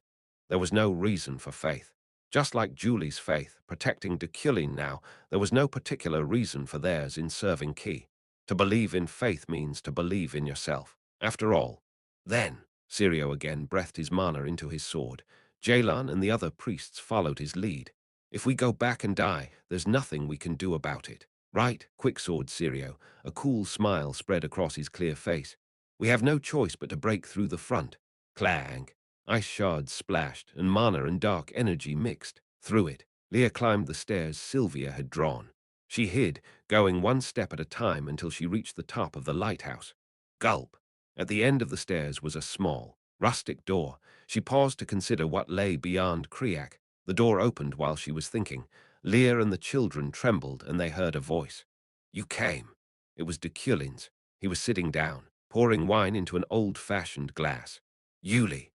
there was no reason for faith. Just like Julie's faith, protecting Deculein now, there was no particular reason for theirs in serving Key. To believe in faith means to believe in yourself. After all, then, Sirio again breathed his mana into his sword. Jalan and the other priests followed his lead. If we go back and die, there's nothing we can do about it. Right, quicksword Sirio. A cool smile spread across his clear face. We have no choice but to break through the front. Clang. Ice shards splashed, and mana and dark energy mixed. Through it, Leah climbed the stairs Sylvia had drawn. She hid, going one step at a time until she reached the top of the lighthouse. Gulp. At the end of the stairs was a small, rustic door. She paused to consider what lay beyond Kriak. The door opened while she was thinking. Leah and the children trembled, and they heard a voice. You came. It was Deculein's. He was sitting down, pouring wine into an old-fashioned glass. Yuli.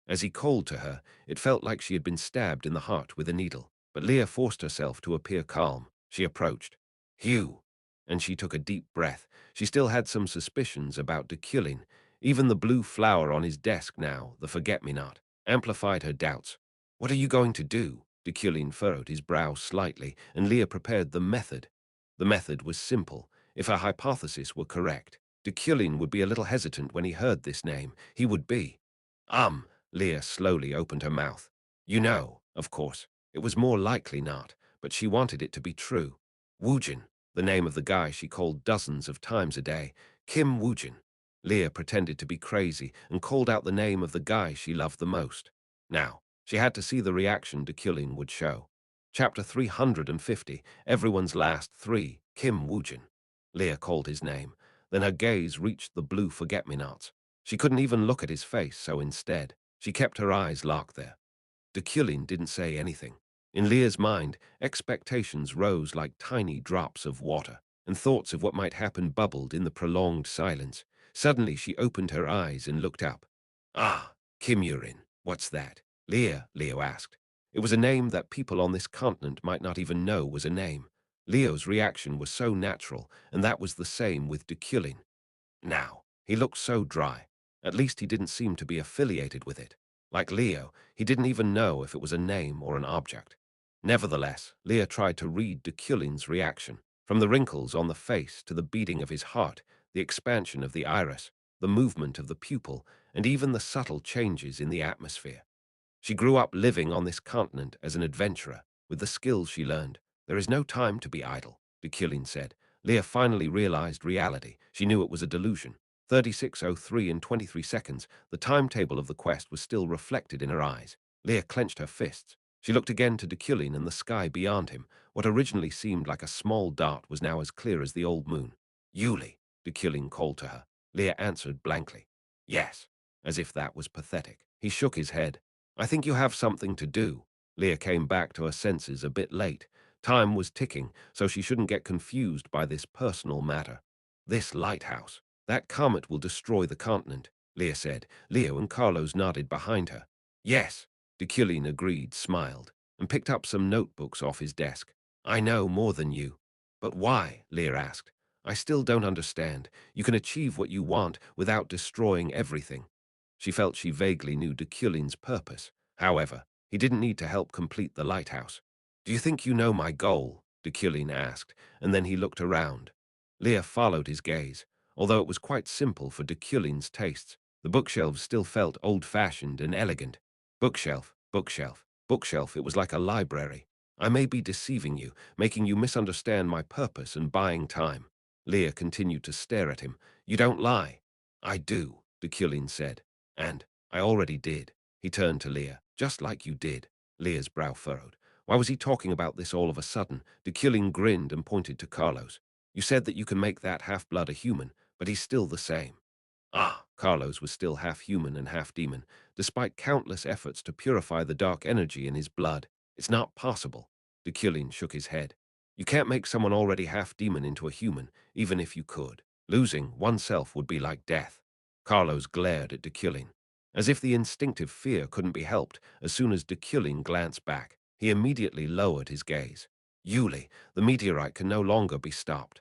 As he called to her, it felt like she had been stabbed in the heart with a needle. But Leah forced herself to appear calm. She approached. Hugh. And she took a deep breath. She still had some suspicions about Deculein. Even the blue flower on his desk now, the forget-me-not, amplified her doubts. What are you going to do? Deculein furrowed his brow slightly, and Leah prepared the method. The method was simple. If her hypothesis were correct, Deculein would be a little hesitant when he heard this name. He would be. Leah slowly opened her mouth. You know, of course, it was more likely not, but she wanted it to be true. Woojin, the name of the guy she called dozens of times a day. Kim Woojin. Leah pretended to be crazy and called out the name of the guy she loved the most. Now, she had to see the reaction Deculein would show. Chapter 350, Everyone's Last Three, Kim Woojin. Leah called his name. Then her gaze reached the blue forget-me-nots. She couldn't even look at his face, so instead, she kept her eyes locked there. Deculein didn't say anything. In Leah's mind, expectations rose like tiny drops of water, and thoughts of what might happen bubbled in the prolonged silence. Suddenly she opened her eyes and looked up. Ah, Kim Urin, what's that? Leo asked. It was a name that people on this continent might not even know was a name. Leo's reaction was so natural, and that was the same with Deculein. Now, he looked so dry. At least he didn't seem to be affiliated with it. Like Leo, he didn't even know if it was a name or an object. Nevertheless, Leah tried to read Deculein's reaction. From the wrinkles on the face to the beating of his heart, the expansion of the iris, the movement of the pupil, and even the subtle changes in the atmosphere. She grew up living on this continent as an adventurer. With the skills she learned, there is no time to be idle, Deculein said. Leah finally realized reality. She knew it was a delusion. 36:03 and 23 seconds, the timetable of the quest was still reflected in her eyes. Leah clenched her fists. She looked again to Deculein and the sky beyond him. What originally seemed like a small dot was now as clear as the old moon. Yuli, Deculein called to her. Leah answered blankly. Yes, as if that was pathetic. He shook his head. I think you have something to do. Leah came back to her senses a bit late. Time was ticking, so she shouldn't get confused by this personal matter. This lighthouse. That comet will destroy the continent, Leah said. Leo and Carlos nodded behind her. Yes, Deculein agreed, smiled, and picked up some notebooks off his desk. I know more than you. But why? Leah asked. I still don't understand. You can achieve what you want without destroying everything. She felt she vaguely knew Deculein's purpose. However, he didn't need to help complete the lighthouse. Do you think you know my goal? Deculein asked, and then he looked around. Leah followed his gaze. Although it was quite simple for Deculein's tastes, the bookshelves still felt old-fashioned and elegant. Bookshelf, bookshelf, bookshelf, it was like a library. I may be deceiving you, making you misunderstand my purpose and buying time. Leah continued to stare at him. You don't lie. I do, Deculein said. And I already did. He turned to Leah. Just like you did. Leah's brow furrowed. Why was he talking about this all of a sudden? Deculein grinned and pointed to Carlos. You said that you can make that half-blood a human, but he's still the same. Ah, Carlos was still half human and half demon, despite countless efforts to purify the dark energy in his blood. It's not possible. Deculein shook his head. You can't make someone already half demon into a human, even if you could. Losing oneself would be like death. Carlos glared at Deculein. As if the instinctive fear couldn't be helped, as soon as Deculein glanced back, he immediately lowered his gaze. Yuli, the meteorite can no longer be stopped.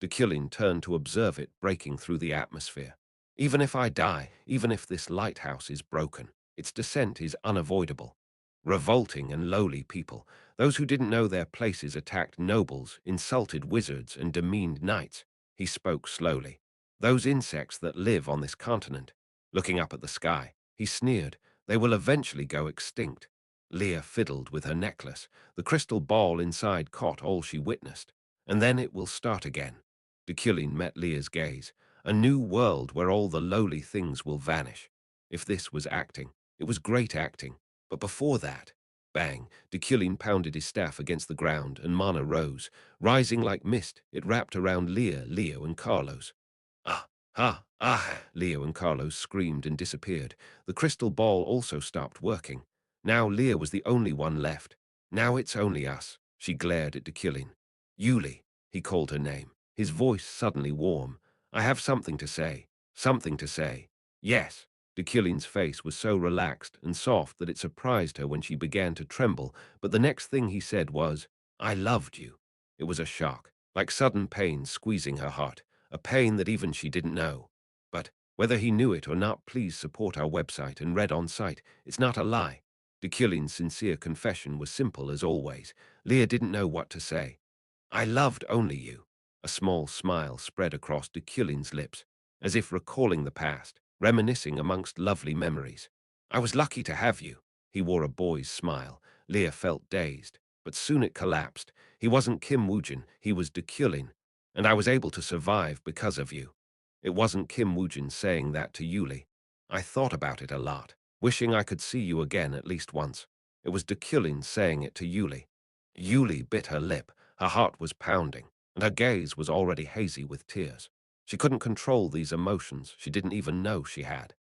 Deculein turned to observe it breaking through the atmosphere. Even if I die, even if this lighthouse is broken, its descent is unavoidable. Revolting and lowly people, those who didn't know their places attacked nobles, insulted wizards, and demeaned knights. He spoke slowly. Those insects that live on this continent. Looking up at the sky, he sneered. They will eventually go extinct. Leah fiddled with her necklace. The crystal ball inside caught all she witnessed. And then it will start again. Deculein met Leah's gaze. A new world where all the lowly things will vanish. If this was acting, it was great acting. But before that, bang, Deculein pounded his staff against the ground and mana rose. Rising like mist, it wrapped around Leah, Leo, and Carlos. Ah, Leo and Carlos screamed and disappeared. The crystal ball also stopped working. Now Leah was the only one left. Now it's only us. She glared at Deculein. Yuli, he called her name, his voice suddenly warm. I have something to say. Something to say. Yes. Deculein's face was so relaxed and soft that it surprised her when she began to tremble, but the next thing he said was, I loved you. It was a shock, like sudden pain squeezing her heart, a pain that even she didn't know. But whether he knew it or not, please support our website and read on site. It's not a lie. Deculein's sincere confession was simple as always. Leah didn't know what to say. I loved only you. A small smile spread across Deculein's lips, as if recalling the past, reminiscing amongst lovely memories. I was lucky to have you. He wore a boy's smile. Leah felt dazed, but soon it collapsed. He wasn't Kim Woojin, he was Deculein, and I was able to survive because of you. It wasn't Kim Woojin saying that to Yuli. I thought about it a lot, wishing I could see you again at least once. It was Deculein saying it to Yuli. Yuli bit her lip. Her heart was pounding, and her gaze was already hazy with tears. She couldn't control these emotions she didn't even know she had.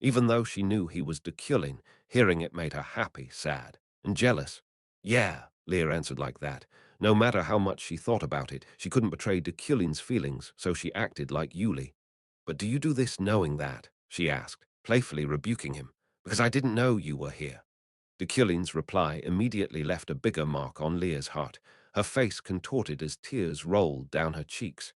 Even though she knew he was Deculein, hearing it made her happy, sad, and jealous. Yeah, Leah answered like that. No matter how much she thought about it, she couldn't betray Deculein's feelings, so she acted like Yuli. But do you do this knowing that? She asked, playfully rebuking him. Because I didn't know you were here. Deculein's reply immediately left a bigger mark on Leah's heart. Her face contorted as tears rolled down her cheeks.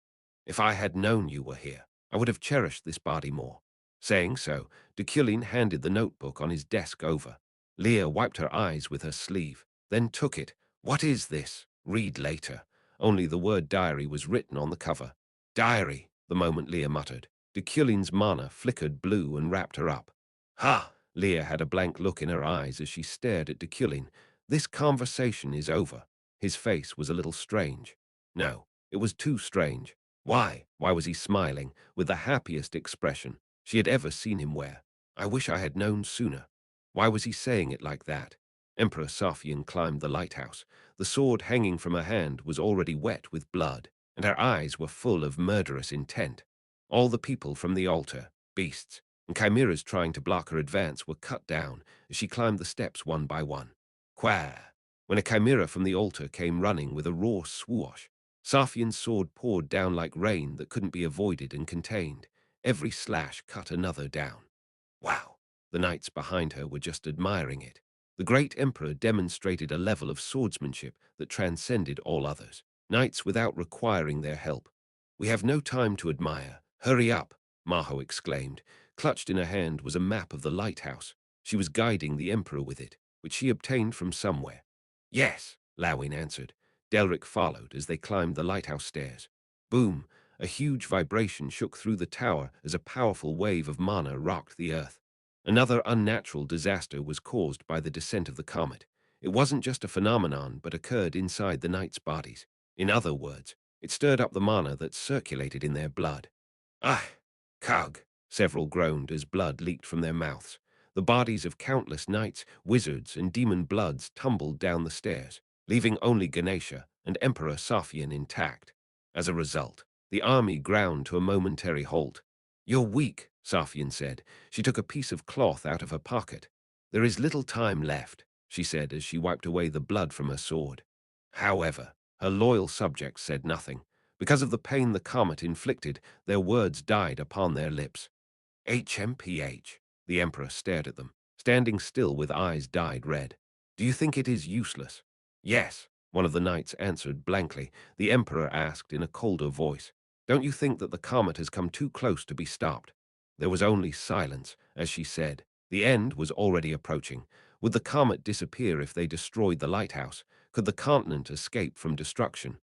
If I had known you were here, I would have cherished this body more. Saying so, Deculein handed the notebook on his desk over. Leah wiped her eyes with her sleeve, then took it. What is this? Read later. Only the word diary was written on the cover. Diary, the moment Leah muttered. Deculein's mana flickered blue and wrapped her up. Ha! Leah had a blank look in her eyes as she stared at Deculein. This conversation is over. His face was a little strange. No, it was too strange. Why? Why was he smiling, with the happiest expression she had ever seen him wear? I wish I had known sooner. Why was he saying it like that? Emperor Safian climbed the lighthouse. The sword hanging from her hand was already wet with blood, and her eyes were full of murderous intent. All the people from the altar, beasts, and chimeras trying to block her advance were cut down as she climbed the steps one by one. Quah! When a chimera from the altar came running with a raw swoosh, Safian's sword poured down like rain that couldn't be avoided and contained. Every slash cut another down. Wow! The knights behind her were just admiring it. The great emperor demonstrated a level of swordsmanship that transcended all others. Knights without requiring their help. We have no time to admire. Hurry up! Maho exclaimed. Clutched in her hand was a map of the lighthouse. She was guiding the emperor with it, which she obtained from somewhere. Yes, Lawin answered. Delric followed as they climbed the lighthouse stairs. Boom! A huge vibration shook through the tower as a powerful wave of mana rocked the earth. Another unnatural disaster was caused by the descent of the comet. It wasn't just a phenomenon, but occurred inside the knights' bodies. In other words, it stirred up the mana that circulated in their blood. Ah, Cug! Several groaned as blood leaked from their mouths. The bodies of countless knights, wizards, and demon bloods tumbled down the stairs, leaving only Ganesha and Emperor Sophian intact. As a result, the army ground to a momentary halt. "You're weak," Sophian said. She took a piece of cloth out of her pocket. "There is little time left," she said as she wiped away the blood from her sword. However, her loyal subjects said nothing. Because of the pain the comet inflicted, their words died upon their lips. HMPH. The Emperor stared at them, standing still with eyes dyed red. "Do you think it is useless?" "Yes," one of the knights answered blankly. The Emperor asked in a colder voice, "Don't you think that the comet has come too close to be stopped?" There was only silence, as she said. The end was already approaching. Would the comet disappear if they destroyed the lighthouse? Could the continent escape from destruction?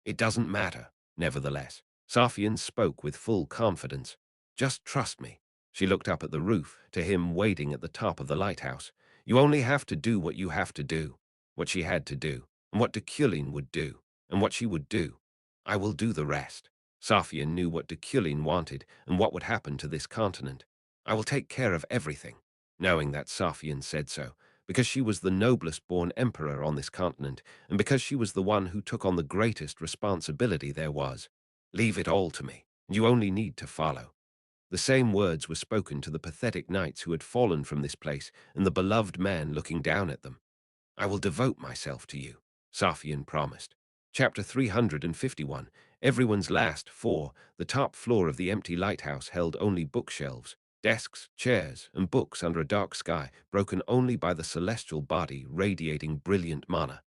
"It doesn't matter." Nevertheless, Sophian spoke with full confidence. "Just trust me." She looked up at the roof, to him waiting at the top of the lighthouse. "You only have to do what you have to do." What she had to do, and what Deculein would do, and what she would do. "I will do the rest." Sophian knew what Deculein wanted and what would happen to this continent. "I will take care of everything." Knowing that Sophian said so, because she was the noblest born emperor on this continent, and because she was the one who took on the greatest responsibility there was. "Leave it all to me, and you only need to follow." The same words were spoken to the pathetic knights who had fallen from this place and the beloved man looking down at them. "I will devote myself to you," Sophian promised. Chapter 351, Everyone's Last For. The top floor of the empty lighthouse held only bookshelves, desks, chairs, and books under a dark sky, broken only by the celestial body radiating brilliant mana.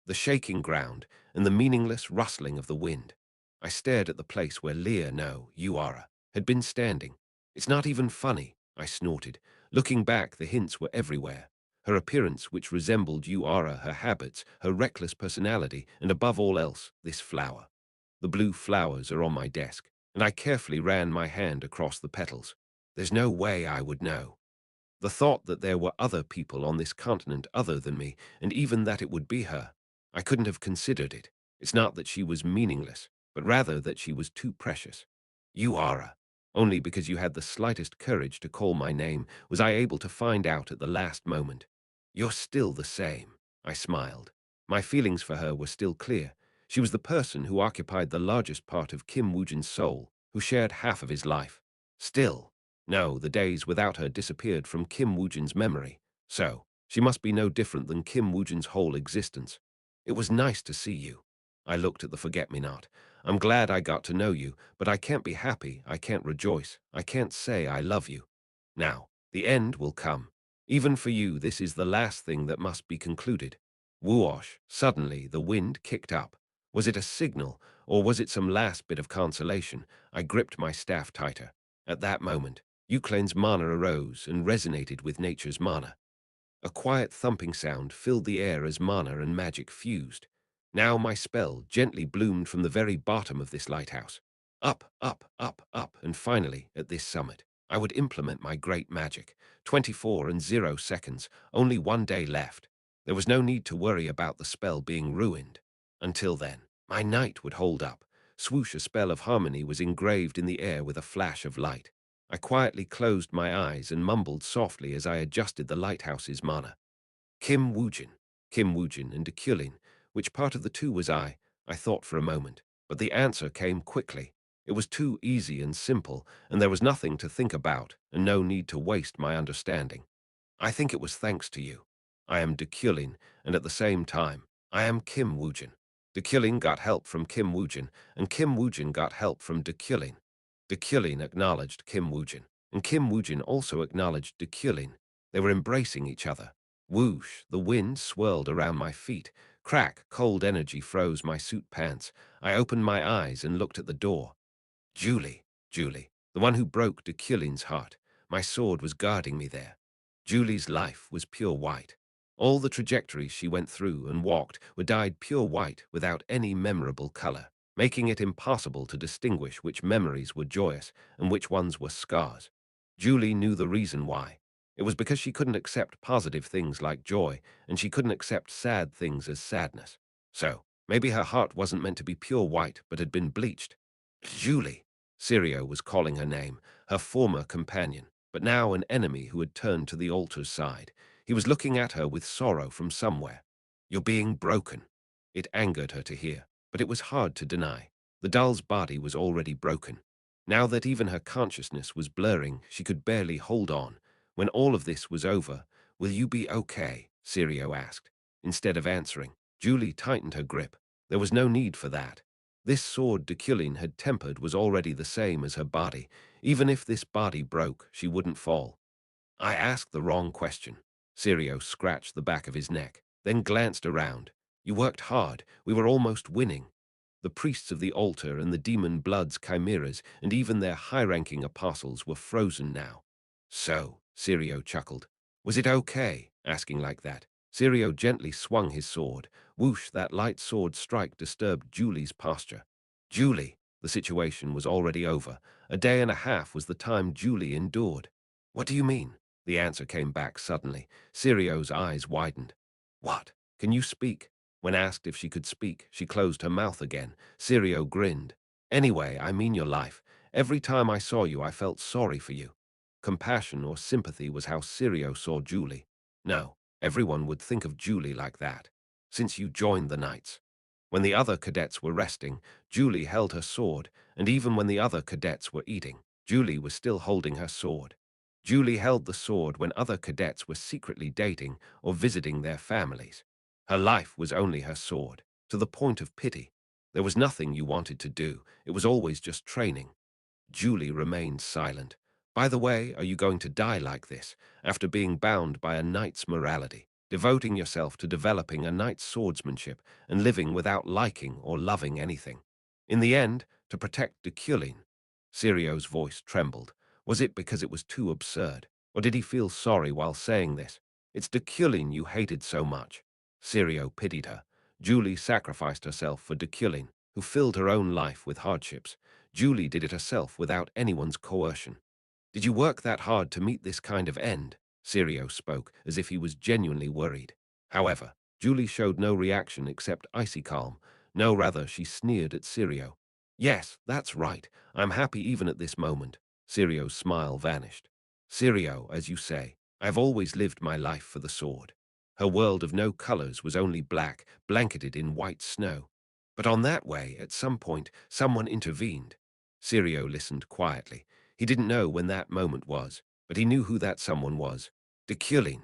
The shaking ground, and the meaningless rustling of the wind. I stared at the place where Leah, no, Uara, had been standing. "It's not even funny," I snorted. Looking back, the hints were everywhere. Her appearance, which resembled Uara, her habits, her reckless personality, and above all else, this flower. The blue flowers are on my desk, and I carefully ran my hand across the petals. There's no way I would know. The thought that there were other people on this continent other than me, and even that it would be her, I couldn't have considered it. It's not that she was meaningless, but rather that she was too precious. "You are a." Only because you had the slightest courage to call my name was I able to find out at the last moment. "You're still the same," I smiled. My feelings for her were still clear. She was the person who occupied the largest part of Kim Woojin's soul, who shared half of his life. Still. No, the days without her disappeared from Kim Woojin's memory. So, she must be no different than Kim Woojin's whole existence. "It was nice to see you." I looked at the forget-me-not. "I'm glad I got to know you, but I can't be happy, I can't rejoice, I can't say I love you. Now, the end will come. Even for you, this is the last thing that must be concluded." Whoosh! Suddenly, the wind kicked up. Was it a signal, or was it some last bit of consolation? I gripped my staff tighter. At that moment, Euclane's mana arose and resonated with nature's mana. A quiet thumping sound filled the air as mana and magic fused. Now my spell gently bloomed from the very bottom of this lighthouse. Up, up, up, up, and finally, at this summit, I would implement my great magic. 24 and 0 seconds, only 1 day left. There was no need to worry about the spell being ruined. Until then, my night would hold up. Swoosh, a spell of harmony was engraved in the air with a flash of light. I quietly closed my eyes and mumbled softly as I adjusted the lighthouse's mana. Kim Woojin and Deculein. Which part of the two was I? I thought for a moment, but the answer came quickly. It was too easy and simple, and there was nothing to think about, and no need to waste my understanding. "I think it was thanks to you. I am Deculein, and at the same time, I am Kim Woojin. Deculein got help from Kim Woojin, and Kim Woojin got help from Deculein. Deculein acknowledged Kim Woojin, and Kim Woojin also acknowledged Deculein. They were embracing each other. Whoosh, the wind swirled around my feet. Crack, cold energy froze my suit pants. I opened my eyes and looked at the door. Julie, the one who broke Deculein's heart. My sword was guarding me there. Julie's life was pure white. All the trajectories she went through and walked were dyed pure white without any memorable color, making it impossible to distinguish which memories were joyous and which ones were scars. Julie knew the reason why. It was because she couldn't accept positive things like joy, and she couldn't accept sad things as sadness. So, maybe her heart wasn't meant to be pure white, but had been bleached. Julie! Sirio was calling her name, her former companion, but now an enemy who had turned to the altar's side. He was looking at her with sorrow from somewhere. You're being broken. It angered her to hear, but it was hard to deny. The doll's body was already broken. Now that even her consciousness was blurring, she could barely hold on. When all of this was over, will you be okay? Sirio asked. Instead of answering, Julie tightened her grip. There was no need for that. This sword Deculein had tempered was already the same as her body. Even if this body broke, she wouldn't fall. I asked the wrong question. Sirio scratched the back of his neck, then glanced around. You worked hard. We were almost winning. The priests of the altar and the demon blood's chimeras and even their high-ranking apostles were frozen now. So, Sirio chuckled. Was it okay, asking like that? Sirio gently swung his sword. Whoosh, that light sword strike disturbed Julie's posture. Julie, the situation was already over. A day and a half was the time Julie endured. What do you mean? The answer came back suddenly. Sirio's eyes widened. What? Can you speak? When asked if she could speak, she closed her mouth again. Sirio grinned. Anyway, I mean your life. Every time I saw you, I felt sorry for you. Compassion or sympathy was how Sirio saw Julie. No, everyone would think of Julie like that. Since you joined the Knights. When the other cadets were resting, Julie held her sword, and even when the other cadets were eating, Julie was still holding her sword. Julie held the sword when other cadets were secretly dating or visiting their families. Her life was only her sword, to the point of pity. There was nothing you wanted to do. It was always just training. Julie remained silent. By the way, are you going to die like this, after being bound by a knight's morality, devoting yourself to developing a knight's swordsmanship and living without liking or loving anything? In the end, to protect Deculein. Sirio's voice trembled. Was it because it was too absurd, or did he feel sorry while saying this? It's Deculein you hated so much. Sirio pitied her. Julie sacrificed herself for Deculein, who filled her own life with hardships. Julie did it herself without anyone's coercion. Did you work that hard to meet this kind of end? Sirio spoke, as if he was genuinely worried. However, Julie showed no reaction except icy calm. No, rather, she sneered at Sirio. Yes, that's right. I'm happy even at this moment. Sirio's smile vanished. Sirio, as you say, I've always lived my life for the sword. Her world of no colors was only black, blanketed in white snow. But on that way, at some point, someone intervened. Sirio listened quietly. He didn't know when that moment was, but he knew who that someone was. Deculein.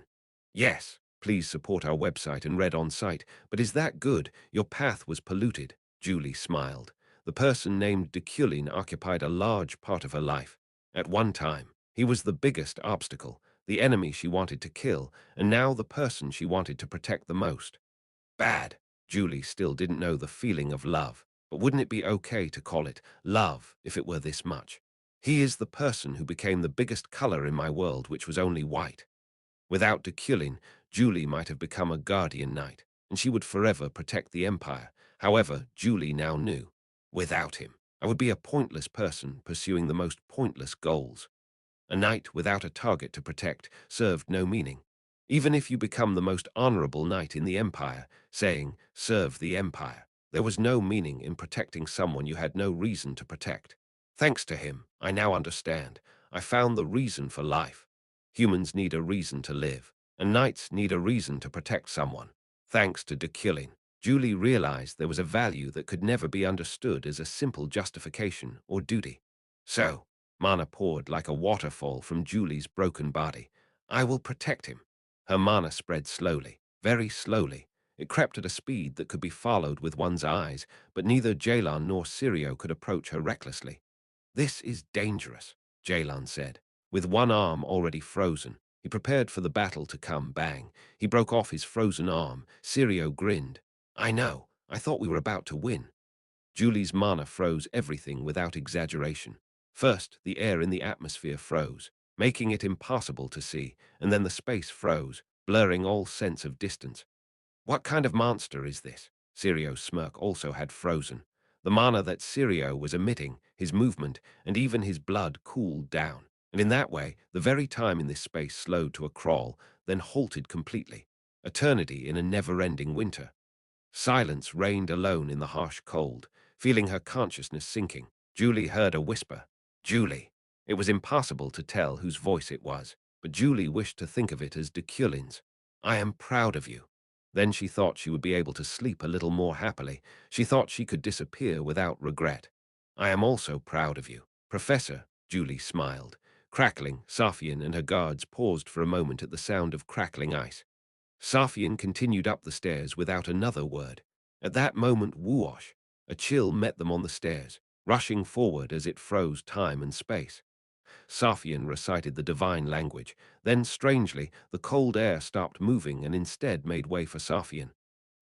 Yes, please support our website and read on site, but is that good? Your path was polluted. Julie smiled. The person named Deculein occupied a large part of her life. At one time, he was the biggest obstacle, the enemy she wanted to kill, and now the person she wanted to protect the most. Bad. Julie still didn't know the feeling of love, but wouldn't it be okay to call it love if it were this much? He is the person who became the biggest color in my world, which was only white. Without Deculein, Julie might have become a guardian knight, and she would forever protect the Empire. However, Julie now knew. Without him, I would be a pointless person pursuing the most pointless goals. A knight without a target to protect served no meaning. Even if you become the most honorable knight in the Empire, saying, serve the Empire, there was no meaning in protecting someone you had no reason to protect. Thanks to him, I now understand. I found the reason for life. Humans need a reason to live, and knights need a reason to protect someone. Thanks to Deculein, Julie realized there was a value that could never be understood as a simple justification or duty. So, mana poured like a waterfall from Julie's broken body. I will protect him. Her mana spread slowly, very slowly. It crept at a speed that could be followed with one's eyes, but neither Jalan nor Sirio could approach her recklessly. This is dangerous, Jalan said. With one arm already frozen, he prepared for the battle to come. Bang. He broke off his frozen arm. Sirio grinned. I know. I thought we were about to win. Julie's mana froze everything without exaggeration. First, the air in the atmosphere froze, making it impossible to see, and then the space froze, blurring all sense of distance. What kind of monster is this? Sirio's smirk also had frozen. The mana that Sirio was emitting, his movement, and even his blood cooled down. And in that way, the very time in this space slowed to a crawl, then halted completely. Eternity in a never-ending winter. Silence reigned alone in the harsh cold. Feeling her consciousness sinking, Julie heard a whisper. Julie. It was impossible to tell whose voice it was, but Julie wished to think of it as Deculein's. I am proud of you. Then she thought she would be able to sleep a little more happily. She thought she could disappear without regret. I am also proud of you. Professor, Julie smiled. Crackling, Safian and her guards paused for a moment at the sound of crackling ice. Safian continued up the stairs without another word. At that moment, whoosh! A chill met them on the stairs, rushing forward as it froze time and space. Safian recited the divine language. Then, strangely, the cold air stopped moving and instead made way for Safian.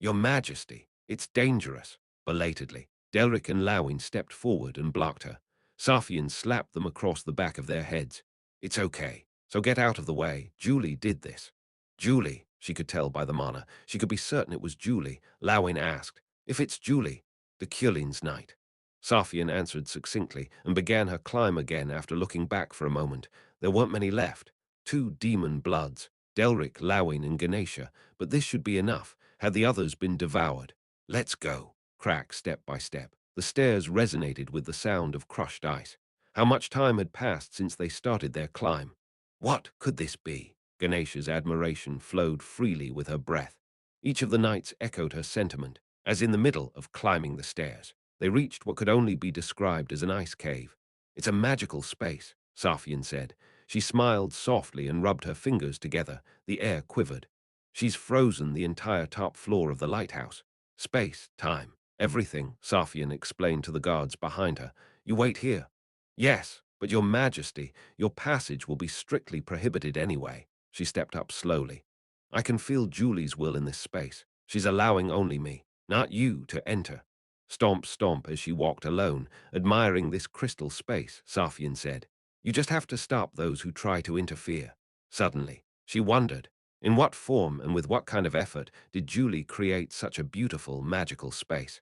Your Majesty, it's dangerous. Belatedly, Delric and Lawin stepped forward and blocked her. Safian slapped them across the back of their heads. It's okay, so get out of the way. Julie did this. Julie, she could tell by the mana. She could be certain it was Julie. Lawin asked, if it's Julie, the Culein's knight. Safian answered succinctly and began her climb again after looking back for a moment. There weren't many left. 2 demon bloods, Delric, Lawin, and Ganesha, but this should be enough, had the others been devoured. Let's go. Crack step by step. The stairs resonated with the sound of crushed ice. How much time had passed since they started their climb? What could this be? Ganesha's admiration flowed freely with her breath. Each of the knights echoed her sentiment, as in the middle of climbing the stairs. They reached what could only be described as an ice cave. It's a magical space, Safian said. She smiled softly and rubbed her fingers together. The air quivered. She's frozen the entire top floor of the lighthouse. Space, time, everything, Safian explained to the guards behind her. You wait here. Yes, but your Majesty, your passage will be strictly prohibited anyway. She stepped up slowly. I can feel Julie's will in this space. She's allowing only me, not you, to enter. Stomp, stomp as she walked alone, admiring this crystal space, Safian said. You just have to stop those who try to interfere. Suddenly, she wondered, in what form and with what kind of effort did Julie create such a beautiful, magical space?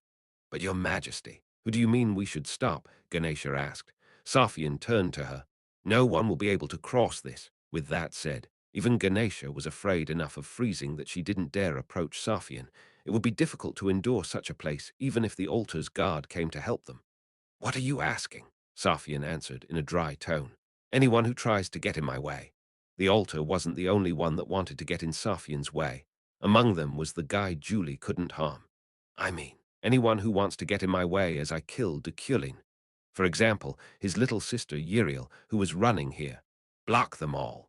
But your Majesty, who do you mean we should stop? Ganesha asked. Safian turned to her. No one will be able to cross this. With that said, even Ganesha was afraid enough of freezing that she didn't dare approach Safian. It would be difficult to endure such a place even if the altar's guard came to help them. What are you asking? Safian answered in a dry tone. Anyone who tries to get in my way. The altar wasn't the only one that wanted to get in Safian's way. Among them was the guy Julie couldn't harm. I mean, anyone who wants to get in my way as I kill Deculein. For example, his little sister Uriel, who was running here. Block them all.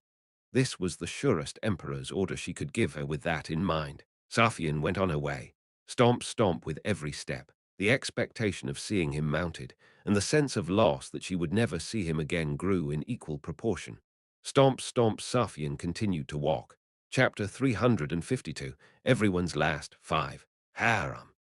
This was the surest emperor's order she could give her with that in mind. Safian went on her way, stomp stomp with every step, the expectation of seeing him mounted, and the sense of loss that she would never see him again grew in equal proportion. Stomp stomp Safian continued to walk. Chapter 352, Everyone's Last 5. Harem.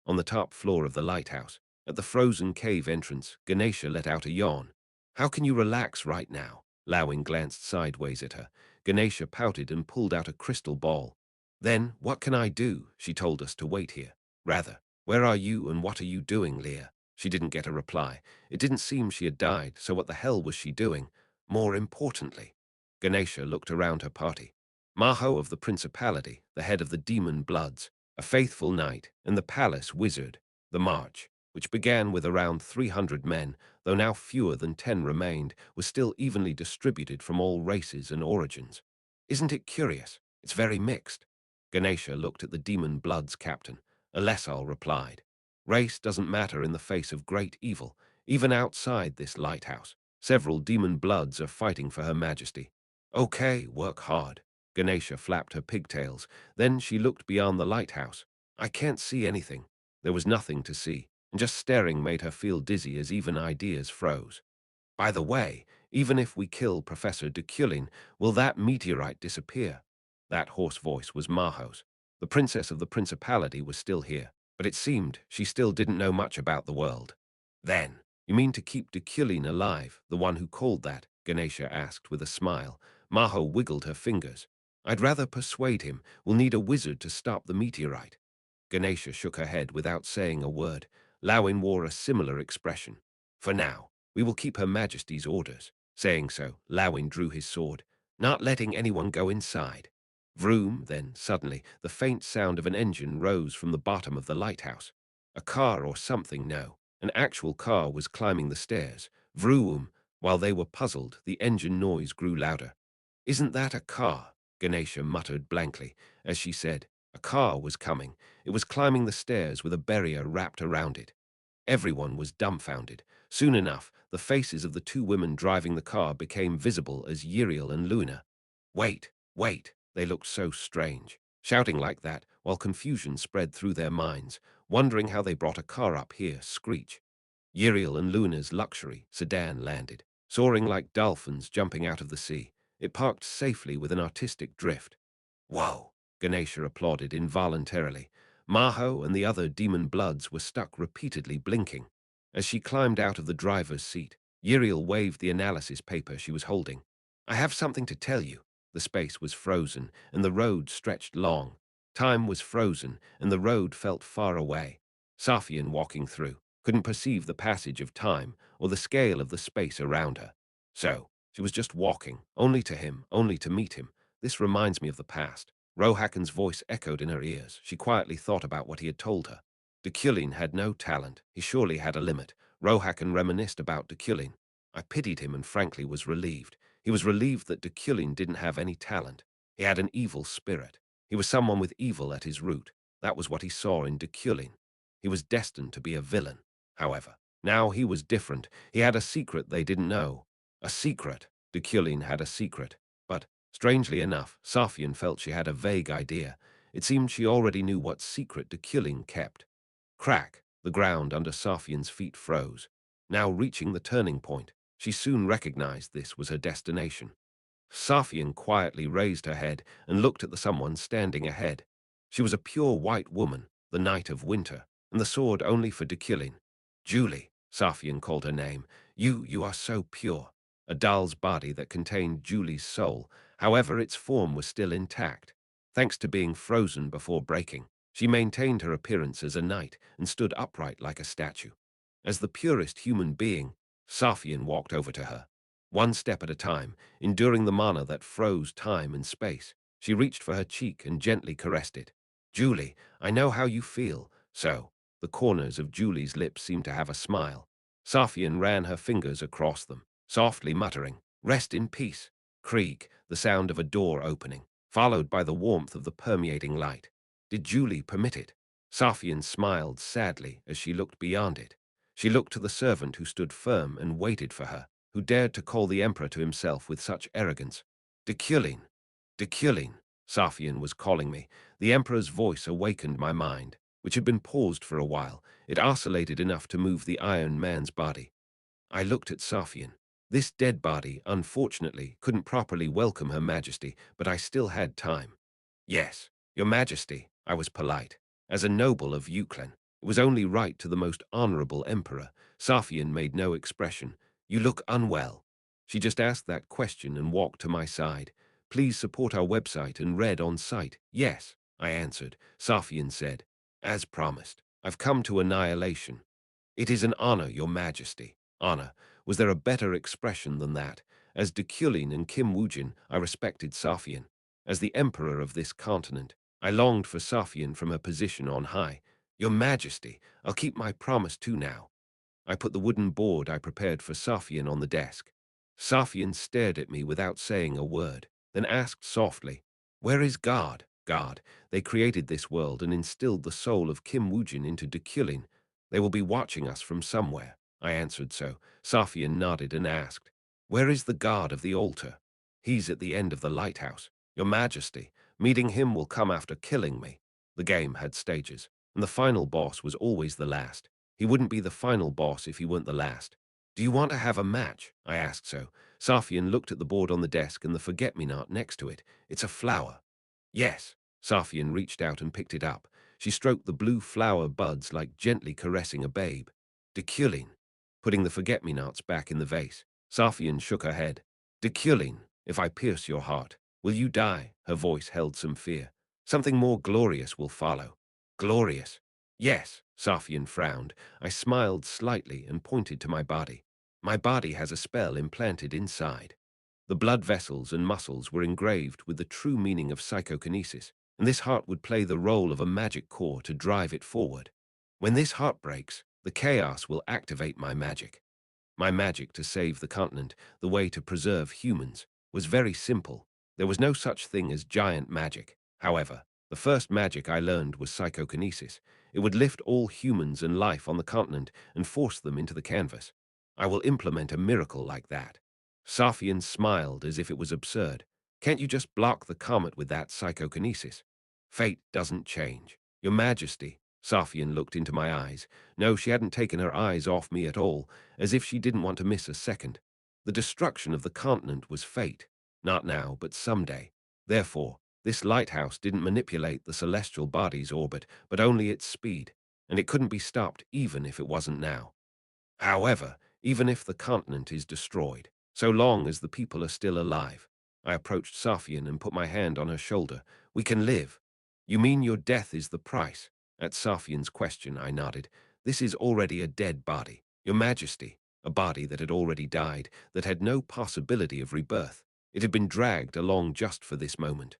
On the top floor of the lighthouse, at the frozen cave entrance, Ganesha let out a yawn. How can you relax right now? Lawin glanced sideways at her. Ganesha pouted and pulled out a crystal ball. Then, what can I do? She told us to wait here. Rather, where are you and what are you doing, Leah? She didn't get a reply. It didn't seem she had died, so what the hell was she doing? More importantly, Ganesha looked around her party. Maho of the Principality, the head of the Demon Bloods, a faithful knight, and the palace wizard, the march, which began with around 300 men, though now fewer than 10 remained, was still evenly distributed from all races and origins. Isn't it curious? It's very mixed. Ganesha looked at the Demon Blood's captain. Alessal replied, race doesn't matter in the face of great evil, even outside this lighthouse. Several Demon Bloods are fighting for Her Majesty. Okay, work hard. Ganesha flapped her pigtails. Then she looked beyond the lighthouse. I can't see anything. There was nothing to see, and just staring made her feel dizzy as even ideas froze. By the way, even if we kill Professor Deculein, will that meteorite disappear? That hoarse voice was Maho's. The princess of the Principality was still here, but it seemed she still didn't know much about the world. Then, you mean to keep Deculein alive, the one who called that? Ganesha asked with a smile. Maho wiggled her fingers. I'd rather persuade him. We'll need a wizard to stop the meteorite. Ganesha shook her head without saying a word. Lawin wore a similar expression. For now, we will keep Her Majesty's orders. Saying so, Lawin drew his sword, not letting anyone go inside. Vroom, then, suddenly, the faint sound of an engine rose from the bottom of the lighthouse. A car or something, no. An actual car was climbing the stairs. Vroom. While they were puzzled, the engine noise grew louder. "Isn't that a car?" Ganesha muttered blankly, as she said. A car was coming. It was climbing the stairs with a barrier wrapped around it. Everyone was dumbfounded. Soon enough, the faces of the two women driving the car became visible as Yriel and Luna. "Wait, wait!" They looked so strange, shouting like that while confusion spread through their minds, wondering how they brought a car up here. Screech. Yriel and Luna's luxury sedan landed, soaring like dolphins jumping out of the sea. It parked safely with an artistic drift. "Whoa!" Ganesha applauded involuntarily. Maho and the other demon bloods were stuck repeatedly blinking. As she climbed out of the driver's seat, Yriel waved the analysis paper she was holding. "I have something to tell you." The space was frozen, and the road stretched long. Time was frozen, and the road felt far away. Safian, walking through, couldn't perceive the passage of time or the scale of the space around her. So, she was just walking, only to him, only to meet him. "This reminds me of the past." Rohakan's voice echoed in her ears. She quietly thought about what he had told her. Deculein had no talent. He surely had a limit. Rohakan reminisced about Deculein. I pitied him and frankly was relieved. He was relieved that Deculein didn't have any talent. He had an evil spirit. He was someone with evil at his root. That was what he saw in Deculein. He was destined to be a villain. However, now he was different. He had a secret they didn't know. A secret. Deculein had a secret. But strangely enough, Safian felt she had a vague idea. It seemed she already knew what secret Deculein kept. Crack! The ground under Safian's feet froze. Now reaching the turning point, she soon recognized this was her destination. Safian quietly raised her head and looked at the someone standing ahead. She was a pure white woman, the Night of Winter, and the sword only for Deculein. "Julie," Safian called her name. You are so pure." A doll's body that contained Julie's soul. However, its form was still intact. Thanks to being frozen before breaking, she maintained her appearance as a knight and stood upright like a statue. As the purest human being, Safian walked over to her. One step at a time, enduring the mana that froze time and space, she reached for her cheek and gently caressed it. "Julie, I know how you feel." So, the corners of Julie's lips seemed to have a smile. Safian ran her fingers across them, softly muttering, "Rest in peace." Creak, the sound of a door opening, followed by the warmth of the permeating light. Did Julie permit it? Safian smiled sadly as she looked beyond it. She looked to the servant who stood firm and waited for her, who dared to call the emperor to himself with such arrogance. "Deculein! Deculein!" Safian was calling me. The emperor's voice awakened my mind, which had been paused for a while. It oscillated enough to move the Iron Man's body. I looked at Safian. This dead body, unfortunately, couldn't properly welcome Her Majesty, but I still had time. "Yes, Your Majesty," I was polite. As a noble of Euclid, it was only right to the most honorable emperor. Safian made no expression. "You look unwell." She just asked that question and walked to my side. "Please support our website and read on site." "Yes," I answered. Safian said, "As promised, I've come to Annihilation." "It is an honor, Your Majesty." Honor. Was there a better expression than that? As Deculein and Kim Woojin, I respected Safian. As the emperor of this continent, I longed for Safian from her position on high. "Your Majesty, I'll keep my promise too now." I put the wooden board I prepared for Safian on the desk. Safian stared at me without saying a word, then asked softly, "Where is God?" "God. They created this world and instilled the soul of Kim Woojin into Deculein. They will be watching us from somewhere." I answered so. Safian nodded and asked, "Where is the god of the altar?" "He's at the end of the lighthouse. Your Majesty, meeting him will come after killing me." The game had stages, and the final boss was always the last. He wouldn't be the final boss if he weren't the last. "Do you want to have a match?" I asked so. Safian looked at the board on the desk and the forget-me-not next to it. "It's a flower." "Yes." Safian reached out and picked it up. She stroked the blue flower buds like gently caressing a babe. "Deculein." Putting the forget-me-nots back in the vase, Safian shook her head. "Deculein, if I pierce your heart, will you die?" Her voice held some fear. "Something more glorious will follow." "Glorious?" "Yes." Safian frowned. I smiled slightly and pointed to my body. My body has a spell implanted inside. The blood vessels and muscles were engraved with the true meaning of psychokinesis, and this heart would play the role of a magic core to drive it forward. When this heart breaks, the chaos will activate my magic. My magic to save the continent, the way to preserve humans, was very simple. There was no such thing as giant magic. However, the first magic I learned was psychokinesis. It would lift all humans and life on the continent and force them into the canvas. I will implement a miracle like that. Safian smiled as if it was absurd. Can't you just block the comet with that psychokinesis? Fate doesn't change. Your Majesty, Safian looked into my eyes. No, she hadn't taken her eyes off me at all, as if she didn't want to miss a second. The destruction of the continent was fate. Not now, but someday. Therefore, this lighthouse didn't manipulate the celestial body's orbit, but only its speed, and it couldn't be stopped even if it wasn't now. However, even if the continent is destroyed, so long as the people are still alive, I approached Safian and put my hand on her shoulder. We can live. You mean your death is the price? At Safian's question, I nodded. This is already a dead body, Your Majesty, a body that had already died, that had no possibility of rebirth. It had been dragged along just for this moment.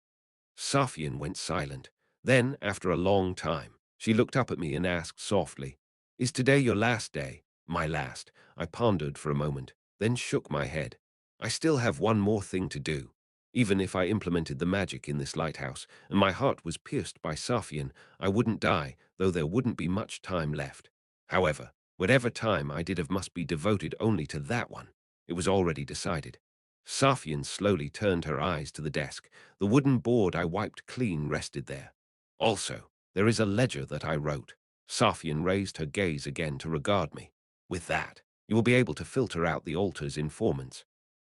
Safian went silent. Then, after a long time, she looked up at me and asked softly, "Is today your last day?" "My last." I pondered for a moment, then shook my head. "I still have one more thing to do. Even if I implemented the magic in this lighthouse, and my heart was pierced by Safian, I wouldn't die, though there wouldn't be much time left. However, whatever time I did have must be devoted only to that one. It was already decided." Safian slowly turned her eyes to the desk. The wooden board I wiped clean rested there. "Also, there is a ledger that I wrote." Safian raised her gaze again to regard me. "With that, you will be able to filter out the altar's informants."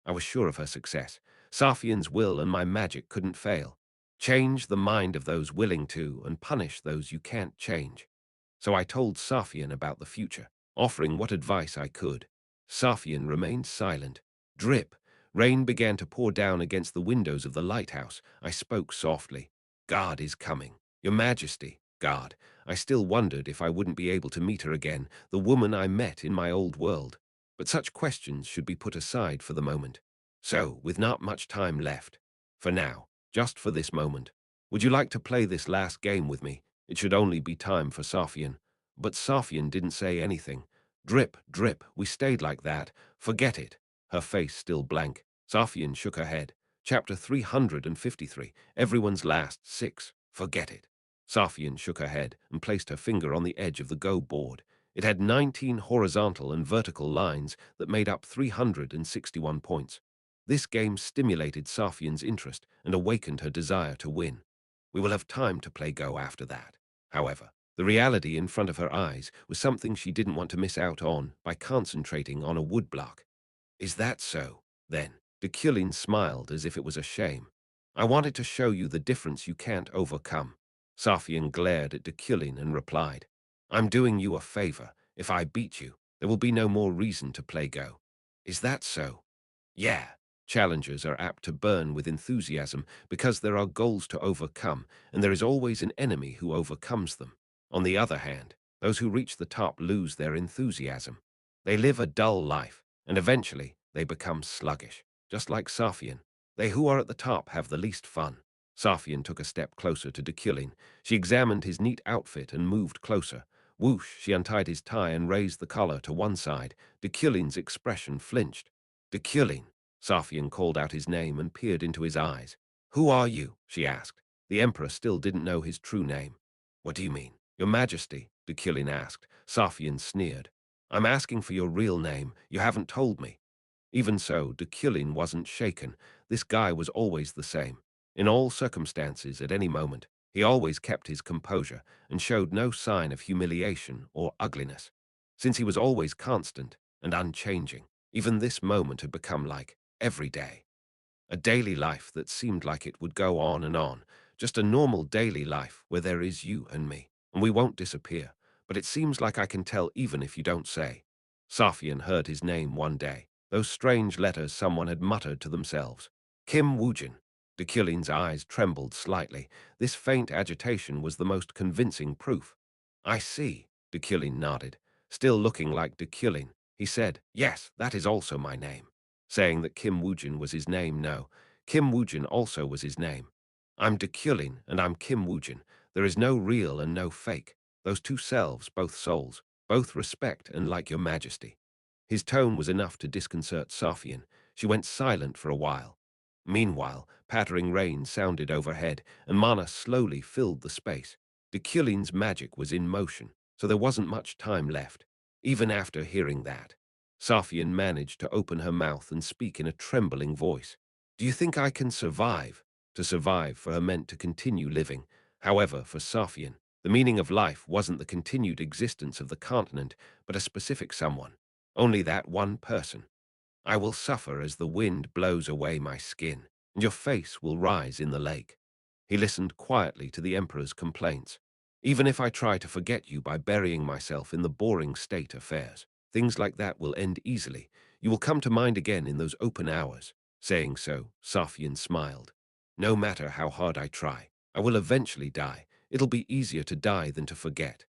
I was sure of her success. Safian's will and my magic couldn't fail. Change the mind of those willing to, and punish those you can't change. So I told Safian about the future, offering what advice I could. Safian remained silent. Drip. Rain began to pour down against the windows of the lighthouse. I spoke softly. "God is coming. Your Majesty, God." I still wondered if I wouldn't be able to meet her again, the woman I met in my old world. But such questions should be put aside for the moment. So, with not much time left, for now, just for this moment, would you like to play this last game with me? It should only be time for Safian. But Safian didn't say anything. Drip, drip, we stayed like that. Forget it. Her face still blank. Safian shook her head. Chapter 353, Everyone's Last Six. Forget it. Safian shook her head and placed her finger on the edge of the Go board. It had 19 horizontal and vertical lines that made up 361 points. This game stimulated Safian's interest and awakened her desire to win. We will have time to play Go after that. However, the reality in front of her eyes was something she didn't want to miss out on by concentrating on a woodblock. "Is that so, then?" Deculein smiled as if it was a shame. "I wanted to show you the difference you can't overcome." Safian glared at Deculein and replied, "I'm doing you a favor. If I beat you, there will be no more reason to play Go." "Is that so?" "Yeah." Challengers are apt to burn with enthusiasm because there are goals to overcome, and there is always an enemy who overcomes them. On the other hand, those who reach the top lose their enthusiasm. They live a dull life, and eventually they become sluggish, just like Safian. They who are at the top have the least fun. Safian took a step closer to Deculein. She examined his neat outfit and moved closer. Whoosh, she untied his tie and raised the collar to one side. Deculein's expression flinched. "Deculein." Safian called out his name and peered into his eyes. "Who are you?" she asked. The Emperor still didn't know his true name. "What do you mean?" "Your Majesty," Deculein asked. Safian sneered. "I'm asking for your real name. You haven't told me." Even so, Deculein wasn't shaken. This guy was always the same. In all circumstances, at any moment, he always kept his composure and showed no sign of humiliation or ugliness. Since he was always constant and unchanging, even this moment had become like every day. A daily life that seemed like it would go on, just a normal daily life where there is you and me, and we won't disappear, but it seems like I can tell even if you don't say. Safian heard his name one day, those strange letters someone had muttered to themselves. Kim Woojin. Deculein's eyes trembled slightly. This faint agitation was the most convincing proof. "I see," Deculein nodded. Still looking like Deculein, He said, "Yes, that is also my name," saying that Kim Woojin was his name. No, Kim Woojin also was his name. I'm Deculein, and I'm Kim Woojin. There is no real and no fake. Those two selves, both souls, both respect and like your majesty. His tone was enough to disconcert Safian. She went silent for a while. Meanwhile, pattering rain sounded overhead, and mana slowly filled the space. Deculein's magic was in motion, so there wasn't much time left. Even after hearing that, Safian managed to open her mouth and speak in a trembling voice. "Do you think I can survive?" To survive for her meant to continue living. However, for Safian, the meaning of life wasn't the continued existence of the continent, but a specific someone. Only that one person. "I will suffer as the wind blows away my skin, and your face will rise in the lake." He listened quietly to the Emperor's complaints. "Even if I try to forget you by burying myself in the boring state affairs, things like that will end easily. You will come to mind again in those open hours." Saying so, Safian smiled. "No matter how hard I try, I will eventually die. It'll be easier to die than to forget."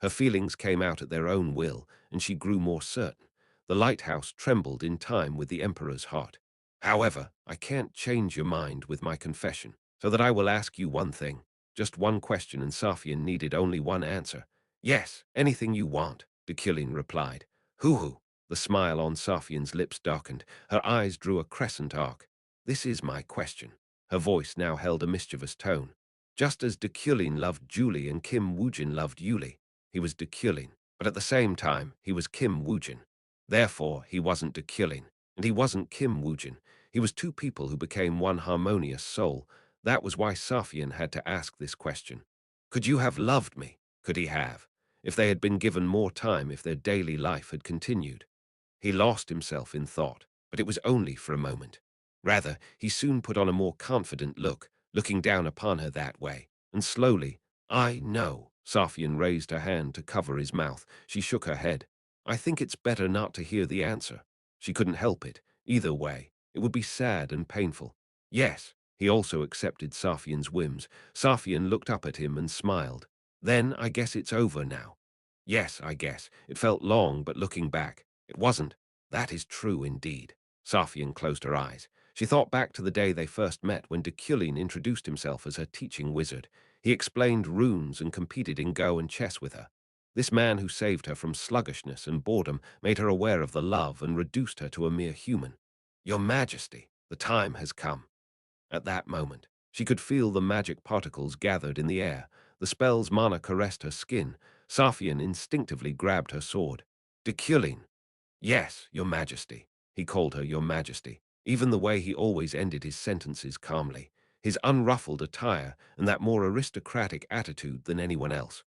Her feelings came out at their own will, and she grew more certain. The lighthouse trembled in time with the Emperor's heart. "However, I can't change your mind with my confession, so that I will ask you one thing. Just one question," and Safian needed only one answer. "Yes, anything you want," Deculein replied. "Hoo-hoo." The smile on Safian's lips darkened. Her eyes drew a crescent arc. "This is my question." Her voice now held a mischievous tone. Just as Deculein loved Julie and Kim Woojin loved Yuli, he was Deculein, but at the same time, he was Kim Woojin. Therefore, he wasn't Deculein, and he wasn't Kim Woojin. He was two people who became one harmonious soul. That was why Safian had to ask this question. Could you have loved me? Could he have? If they had been given more time, if their daily life had continued. He lost himself in thought, but it was only for a moment. Rather, he soon put on a more confident look, looking down upon her that way, and slowly, "I know." Safian raised her hand to cover his mouth. She shook her head. "I think it's better not to hear the answer." She couldn't help it. Either way, it would be sad and painful. "Yes." He also accepted Safian's whims. Safian looked up at him and smiled. "Then I guess it's over now." "Yes, I guess." It felt long, but looking back, it wasn't. "That is true indeed." Safian closed her eyes. She thought back to the day they first met when Deculein introduced himself as her teaching wizard. He explained runes and competed in Go and chess with her. This man who saved her from sluggishness and boredom made her aware of the love and reduced her to a mere human. "Your Majesty, the time has come." At that moment, she could feel the magic particles gathered in the air. The spell's mana caressed her skin. Safian instinctively grabbed her sword. "Deculein." "Yes, Your Majesty." He called her Your Majesty, even the way he always ended his sentences calmly, his unruffled attire and that more aristocratic attitude than anyone else.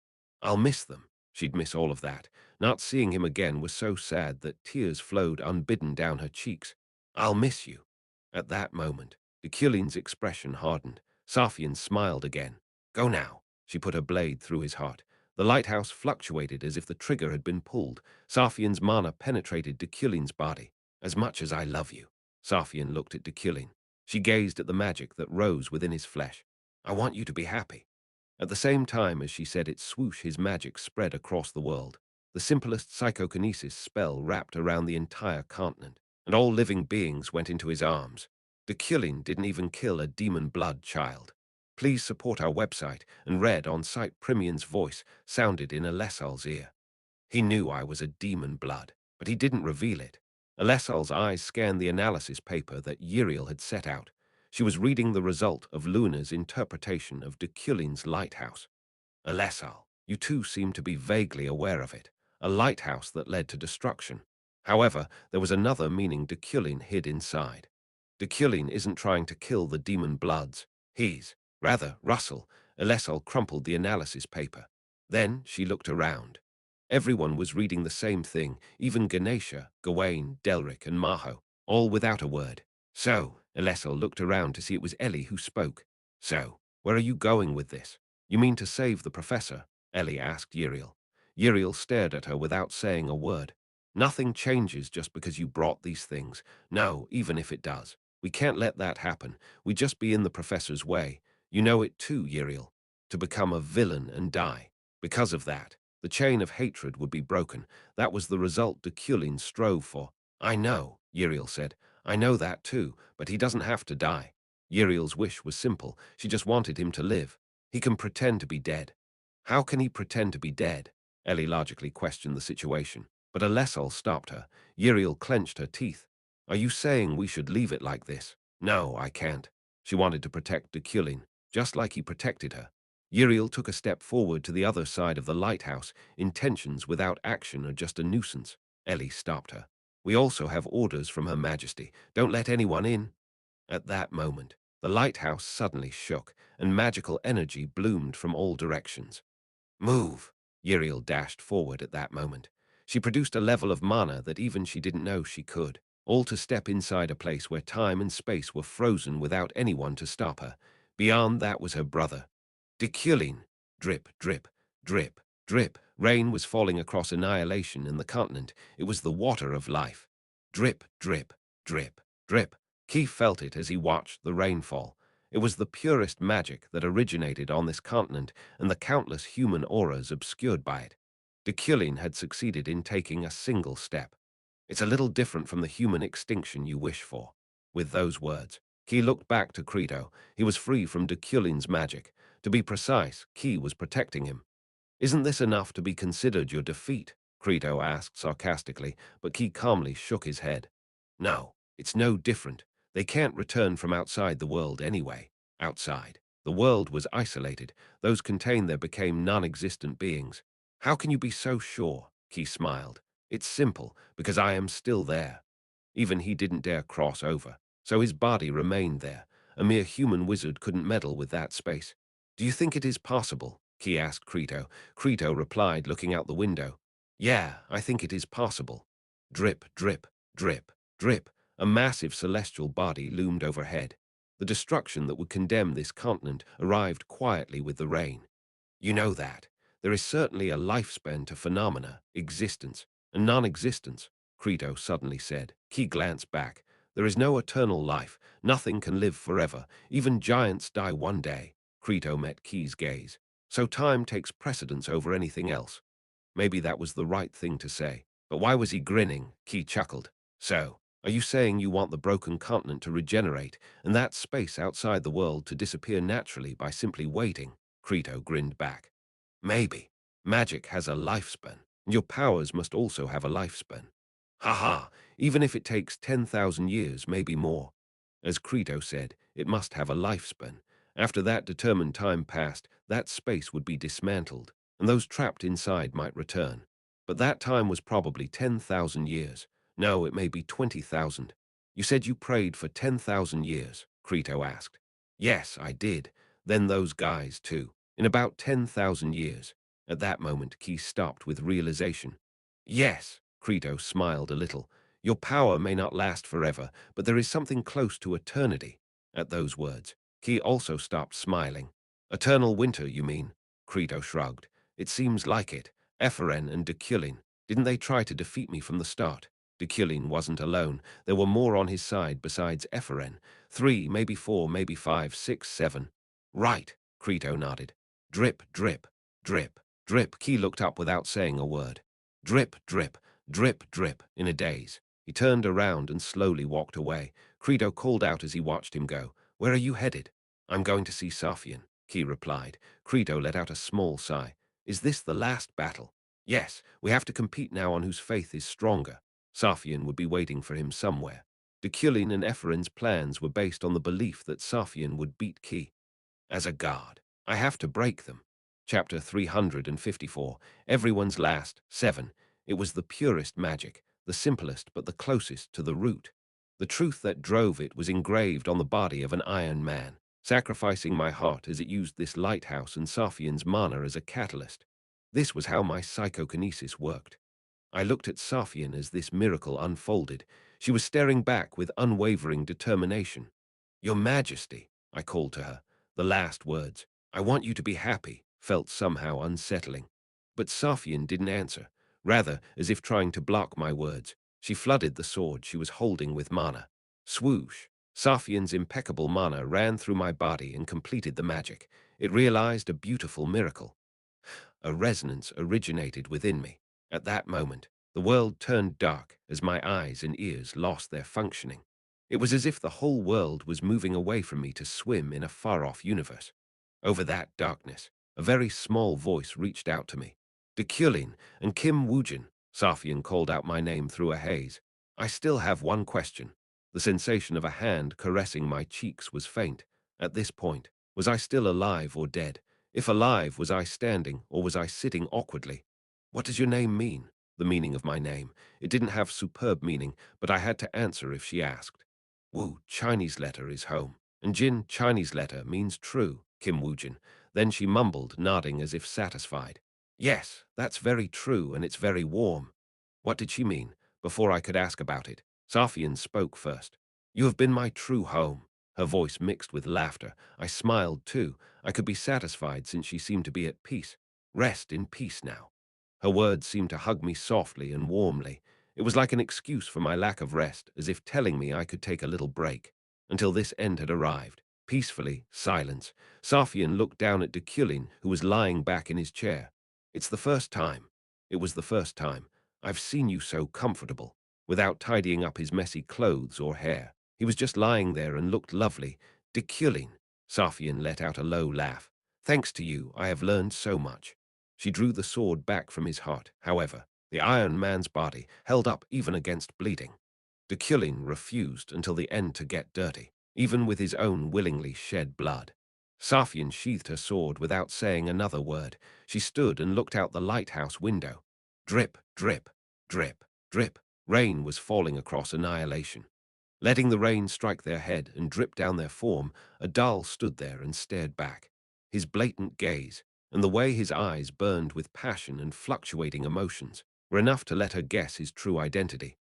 "I'll miss them." She'd miss all of that. Not seeing him again was so sad that tears flowed unbidden down her cheeks. "I'll miss you." At that moment, Deculein's expression hardened. Safian smiled again. "Go now." She put her blade through his heart. The lighthouse fluctuated as if the trigger had been pulled. Safian's mana penetrated Deculein's body. "As much as I love you." Safian looked at Deculein. She gazed at the magic that rose within his flesh. "I want you to be happy." At the same time as she said it, swoosh, his magic spread across the world. The simplest psychokinesis spell wrapped around the entire continent, and all living beings went into his arms. Deculein didn't even kill a demon blood child. Please support our website, and read on site Primian's voice sounded in Alesal's ear. He knew I was a demon blood, but he didn't reveal it. Alesal's eyes scanned the analysis paper that Uriel had set out. She was reading the result of Luna's interpretation of Deculein's lighthouse. "Alesal, you too seem to be vaguely aware of it. A lighthouse that led to destruction." However, there was another meaning Deculein hid inside. Deculein isn't trying to kill the demon bloods. Rather, Russell. Alesal crumpled the analysis paper. Then she looked around. Everyone was reading the same thing, even Ganesha, Gawain, Delric, and Maho, all without a word. "So," Alessal looked around to see it was Ellie who spoke. "So, where are you going with this? You mean to save the professor?" Ellie asked Uriel. Uriel stared at her without saying a word. "Nothing changes just because you brought these things. No, even if it does. We can't let that happen. We'd just be in the professor's way. You know it too, Uriel. To become a villain and die. Because of that." The chain of hatred would be broken. That was the result Deculein strove for. I know, Uriel said. I know that too, but he doesn't have to die. Uriel's wish was simple. She just wanted him to live. He can pretend to be dead. How can he pretend to be dead? Ellie logically questioned the situation, but Alessol stopped her. Uriel clenched her teeth. Are you saying we should leave it like this? No, I can't. She wanted to protect Deculein, just like he protected her. Uriel took a step forward to the other side of the lighthouse. Intentions without action are just a nuisance. Ellie stopped her. We also have orders from Her Majesty. Don't let anyone in. At that moment, the lighthouse suddenly shook, and magical energy bloomed from all directions. Move! Uriel dashed forward at that moment. She produced a level of mana that even she didn't know she could, all to step inside a place where time and space were frozen without anyone to stop her. Beyond that was her brother. Deculein. Drip, drip, drip, drip. Rain was falling across annihilation in the continent. It was the water of life. Drip, drip, drip, drip. Keith felt it as he watched the rainfall. It was the purest magic that originated on this continent, and the countless human auras obscured by it. Deculein had succeeded in taking a single step. It's a little different from the human extinction you wish for. With those words, Key looked back to Creto. He was free from Deculein's magic. To be precise, Key was protecting him. Isn't this enough to be considered your defeat? Creto asked sarcastically, but Key calmly shook his head. No, it's no different. They can't return from outside the world anyway. Outside. The world was isolated. Those contained there became non-existent beings. How can you be so sure? Key smiled. It's simple, because I am still there. Even he didn't dare cross over, so his body remained there. A mere human wizard couldn't meddle with that space. Do you think it is possible? Key asked Creto. Creto replied, looking out the window. Yeah, I think it is possible. Drip, drip, drip, drip. A massive celestial body loomed overhead. The destruction that would condemn this continent arrived quietly with the rain. You know that. There is certainly a lifespan to phenomena, existence, and non-existence, Creto suddenly said. Key glanced back. There is no eternal life. Nothing can live forever. Even giants die one day. Creto met Key's gaze. So time takes precedence over anything else. Maybe that was the right thing to say. But why was he grinning? Key chuckled. So, are you saying you want the broken continent to regenerate, and that space outside the world to disappear naturally by simply waiting? Creto grinned back. Maybe. Magic has a lifespan. Your powers must also have a lifespan. Ha, even if it takes 10,000 years, maybe more. As Creto said, it must have a lifespan. After that determined time passed, that space would be dismantled, and those trapped inside might return. But that time was probably 10,000 years. No, it may be 20,000. You said you prayed for 10,000 years, Creto asked. Yes, I did. Then those guys, too. In about 10,000 years. At that moment, Key stopped with realization. Yes, Creto smiled a little. Your power may not last forever, but there is something close to eternity. At those words, Key also stopped smiling. Eternal winter, you mean? Creto shrugged. It seems like it. Epheren and Deculein. Didn't they try to defeat me from the start? Deculein wasn't alone. There were more on his side besides Epheren. 3, maybe 4, maybe 5, 6, 7. Right, Creto nodded. Drip, drip, drip, drip. Key looked up without saying a word. Drip, drip, drip, drip, in a daze. He turned around and slowly walked away. Creto called out as he watched him go. Where are you headed? I'm going to see Saphian, Key replied. Creto let out a small sigh. Is this the last battle? Yes, we have to compete now on whose faith is stronger. Saphian would be waiting for him somewhere. Deculein and Epheren's plans were based on the belief that Saphian would beat Key. As a guard, I have to break them. Chapter 354, Everyone's Last, 7. It was the purest magic, the simplest but the closest to the root. The truth that drove it was engraved on the body of an Iron Man, sacrificing my heart as it used this lighthouse and Saphian's mana as a catalyst. This was how my psychokinesis worked. I looked at Saphian as this miracle unfolded. She was staring back with unwavering determination. Your Majesty, I called to her. The last words, I want you to be happy, felt somehow unsettling. But Saphian didn't answer. Rather, as if trying to block my words, she flooded the sword she was holding with mana. Swoosh! Saphian's impeccable mana ran through my body and completed the magic. It realized a beautiful miracle. A resonance originated within me. At that moment, the world turned dark as my eyes and ears lost their functioning. It was as if the whole world was moving away from me to swim in a far-off universe. Over that darkness, a very small voice reached out to me. Deculein and Kim Woojin, Safian called out my name through a haze. I still have one question. The sensation of a hand caressing my cheeks was faint. At this point, was I still alive or dead? If alive, was I standing or was I sitting awkwardly? What does your name mean? The meaning of my name. It didn't have superb meaning, but I had to answer if she asked. Wu, Chinese letter is home, and Jin, Chinese letter, means true, Kim Woojin. Then she mumbled, nodding as if satisfied. Yes, that's very true, and it's very warm. What did she mean? Before I could ask about it, Safian spoke first. You have been my true home. Her voice mixed with laughter. I smiled too. I could be satisfied since she seemed to be at peace. Rest in peace now. Her words seemed to hug me softly and warmly. It was like an excuse for my lack of rest, as if telling me I could take a little break. Until this end had arrived. Peacefully, silence. Safian looked down at Deculein, who was lying back in his chair. It's the first time. It was the first time. I've seen you so comfortable, without tidying up his messy clothes or hair. He was just lying there and looked lovely. Deculein. Safian let out a low laugh. Thanks to you, I have learned so much. She drew the sword back from his heart. However, the Iron Man's body held up even against bleeding. Deculein refused until the end to get dirty, even with his own willingly shed blood. Safian sheathed her sword without saying another word. She stood and looked out the lighthouse window. Drip, drip, drip, drip. Rain was falling across Annihilation. Letting the rain strike their head and drip down their form, Adal stood there and stared back. His blatant gaze, and the way his eyes burned with passion and fluctuating emotions, were enough to let her guess his true identity.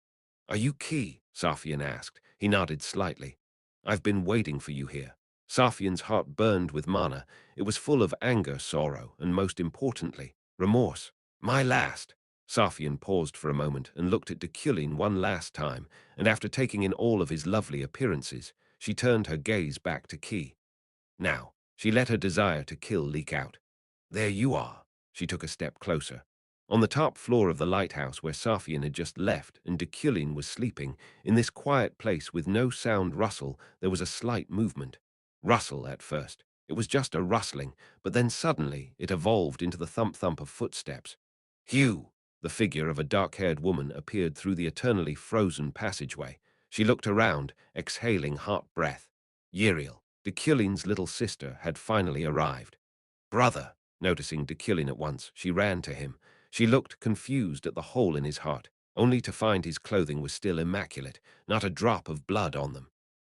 Are you Key? Safian asked. He nodded slightly. I've been waiting for you here. Safian's heart burned with mana. It was full of anger, sorrow, and most importantly, remorse. My last. Safian paused for a moment and looked at Deculein one last time, and after taking in all of his lovely appearances, she turned her gaze back to Key. Now, she let her desire to kill leak out. There you are. She took a step closer. On the top floor of the lighthouse where Safian had just left and Deculein was sleeping, in this quiet place with no sound rustle, there was a slight movement. Rustle at first. It was just a rustling, but then suddenly it evolved into the thump-thump of footsteps. Hugh! The figure of a dark-haired woman appeared through the eternally frozen passageway. She looked around, exhaling hot breath. Uriel, Deculein's little sister, had finally arrived. Brother! Noticing Deculein at once, she ran to him. She looked confused at the hole in his heart, only to find his clothing was still immaculate, not a drop of blood on them.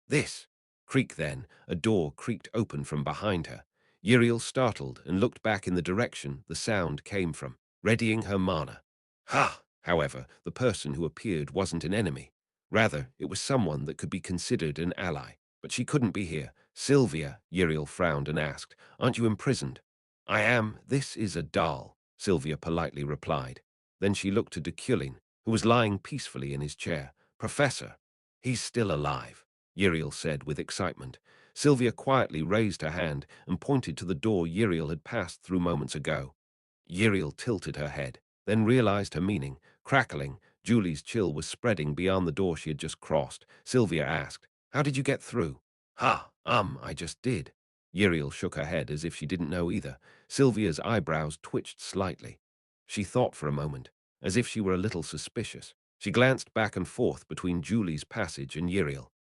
This! Creak then, a door creaked open from behind her. Uriel startled and looked back in the direction the sound came from, readying her mana. Ha! However, the person who appeared wasn't an enemy. Rather, it was someone that could be considered an ally. But she couldn't be here. Sylvia, Uriel frowned and asked, aren't you imprisoned? I am. This is a doll, Sylvia politely replied. Then she looked to Deculein, who was lying peacefully in his chair. Professor, he's still alive, Uriel said with excitement. Sylvia quietly raised her hand and pointed to the door Uriel had passed through moments ago. Uriel tilted her head, then realized her meaning. Crackling, Julie's chill was spreading beyond the door she had just crossed. Sylvia asked, how did you get through? I just did. Uriel shook her head as if she didn't know either. Sylvia's eyebrows twitched slightly. She thought for a moment, as if she were a little suspicious. She glanced back and forth between Julie's passage and Uriel.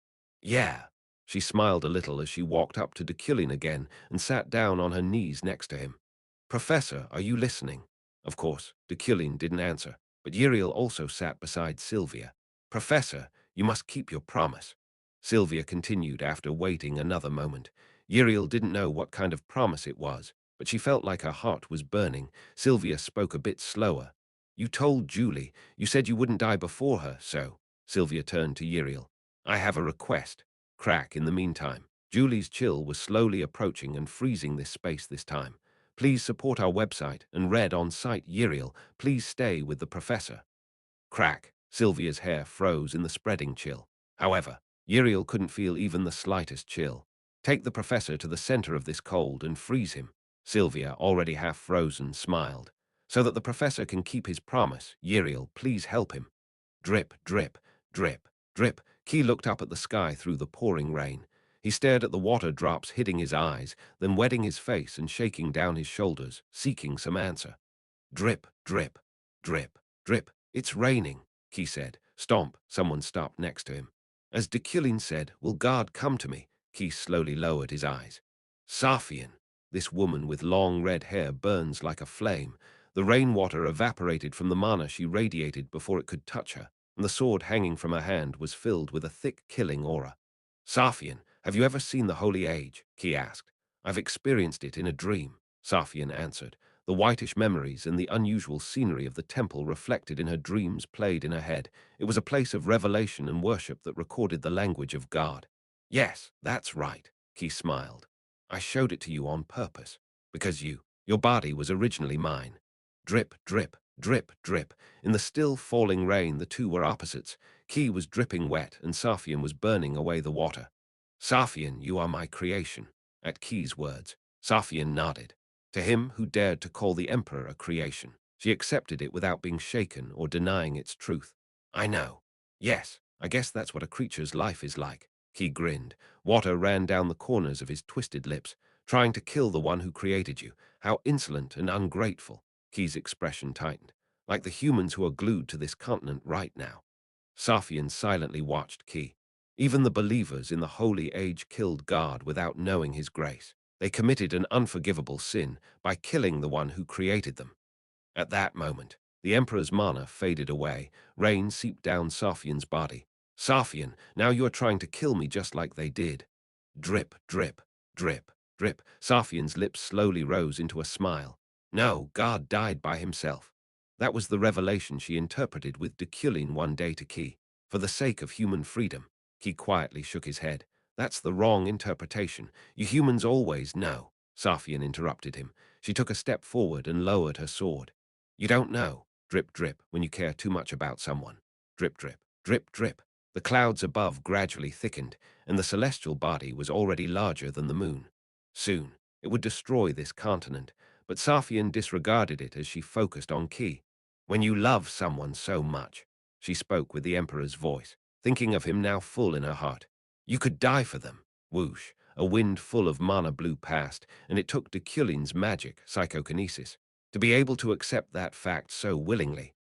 Yeah. She smiled a little as she walked up to Deculein again and sat down on her knees next to him. Professor, are you listening? Of course, Deculein didn't answer, but Uriel also sat beside Sylvia. Professor, you must keep your promise. Sylvia continued after waiting another moment. Uriel didn't know what kind of promise it was, but she felt like her heart was burning. Sylvia spoke a bit slower. You told Julie. You said you wouldn't die before her, so. Sylvia turned to Uriel. I have a request. Crack in the meantime. Julie's chill was slowly approaching and freezing this space this time. Please support our website and read on site Uriel. Please stay with the professor. Crack. Sylvia's hair froze in the spreading chill. However, Uriel couldn't feel even the slightest chill. Take the professor to the center of this cold and freeze him. Sylvia, already half frozen, smiled. so that the professor can keep his promise. Yriel, please help him. Drip, drip, drip, drip. Key looked up at the sky through the pouring rain. He stared at the water drops hitting his eyes, then wetting his face and shaking down his shoulders, seeking some answer. Drip, drip, drip, drip. It's raining, Key said. Stomp, someone stopped next to him. As Deculein said, will God come to me? Key slowly lowered his eyes. Saphian, this woman with long red hair burns like a flame. The rainwater evaporated from the mana she radiated before it could touch her, and the sword hanging from her hand was filled with a thick killing aura. Saphian, have you ever seen the Holy Age? Key asked. I've experienced it in a dream, Saphian answered. The whitish memories and the unusual scenery of the temple reflected in her dreams played in her head. It was a place of revelation and worship that recorded the language of God. Yes, that's right, Key smiled. I showed it to you on purpose, because your body was originally mine. Drip, drip, drip, drip. In the still falling rain, the two were opposites. Key was dripping wet, and Saphian was burning away the water. Saphian, you are my creation. At Key's words, Saphian nodded. To him who dared to call the Emperor a creation, she accepted it without being shaken or denying its truth. I know. Yes, I guess that's what a creature's life is like. Key grinned. Water ran down the corners of his twisted lips. Trying to kill the one who created you. How insolent and ungrateful. Key's expression tightened. Like the humans who are glued to this continent right now. Saphian silently watched Key. Even the believers in the Holy Age killed God without knowing his grace. They committed an unforgivable sin by killing the one who created them. At that moment, the Emperor's mana faded away. Rain seeped down Saphian's body. Saphian, now you are trying to kill me just like they did. Drip, drip, drip, drip. Saphian's lips slowly rose into a smile. No, God died by himself. That was the revelation she interpreted with Deculein one day to Key. For the sake of human freedom, Key quietly shook his head. That's the wrong interpretation. You humans always know. Saphian interrupted him. She took a step forward and lowered her sword. You don't know, drip, drip, when you care too much about someone. Drip, drip, drip, drip. The clouds above gradually thickened, and the celestial body was already larger than the moon. Soon, it would destroy this continent, but Saphian disregarded it as she focused on Key. When you love someone so much, she spoke with the Emperor's voice, thinking of him now full in her heart. You could die for them. Whoosh, a wind full of mana blew past, and it took Deculein's magic, psychokinesis, to be able to accept that fact so willingly.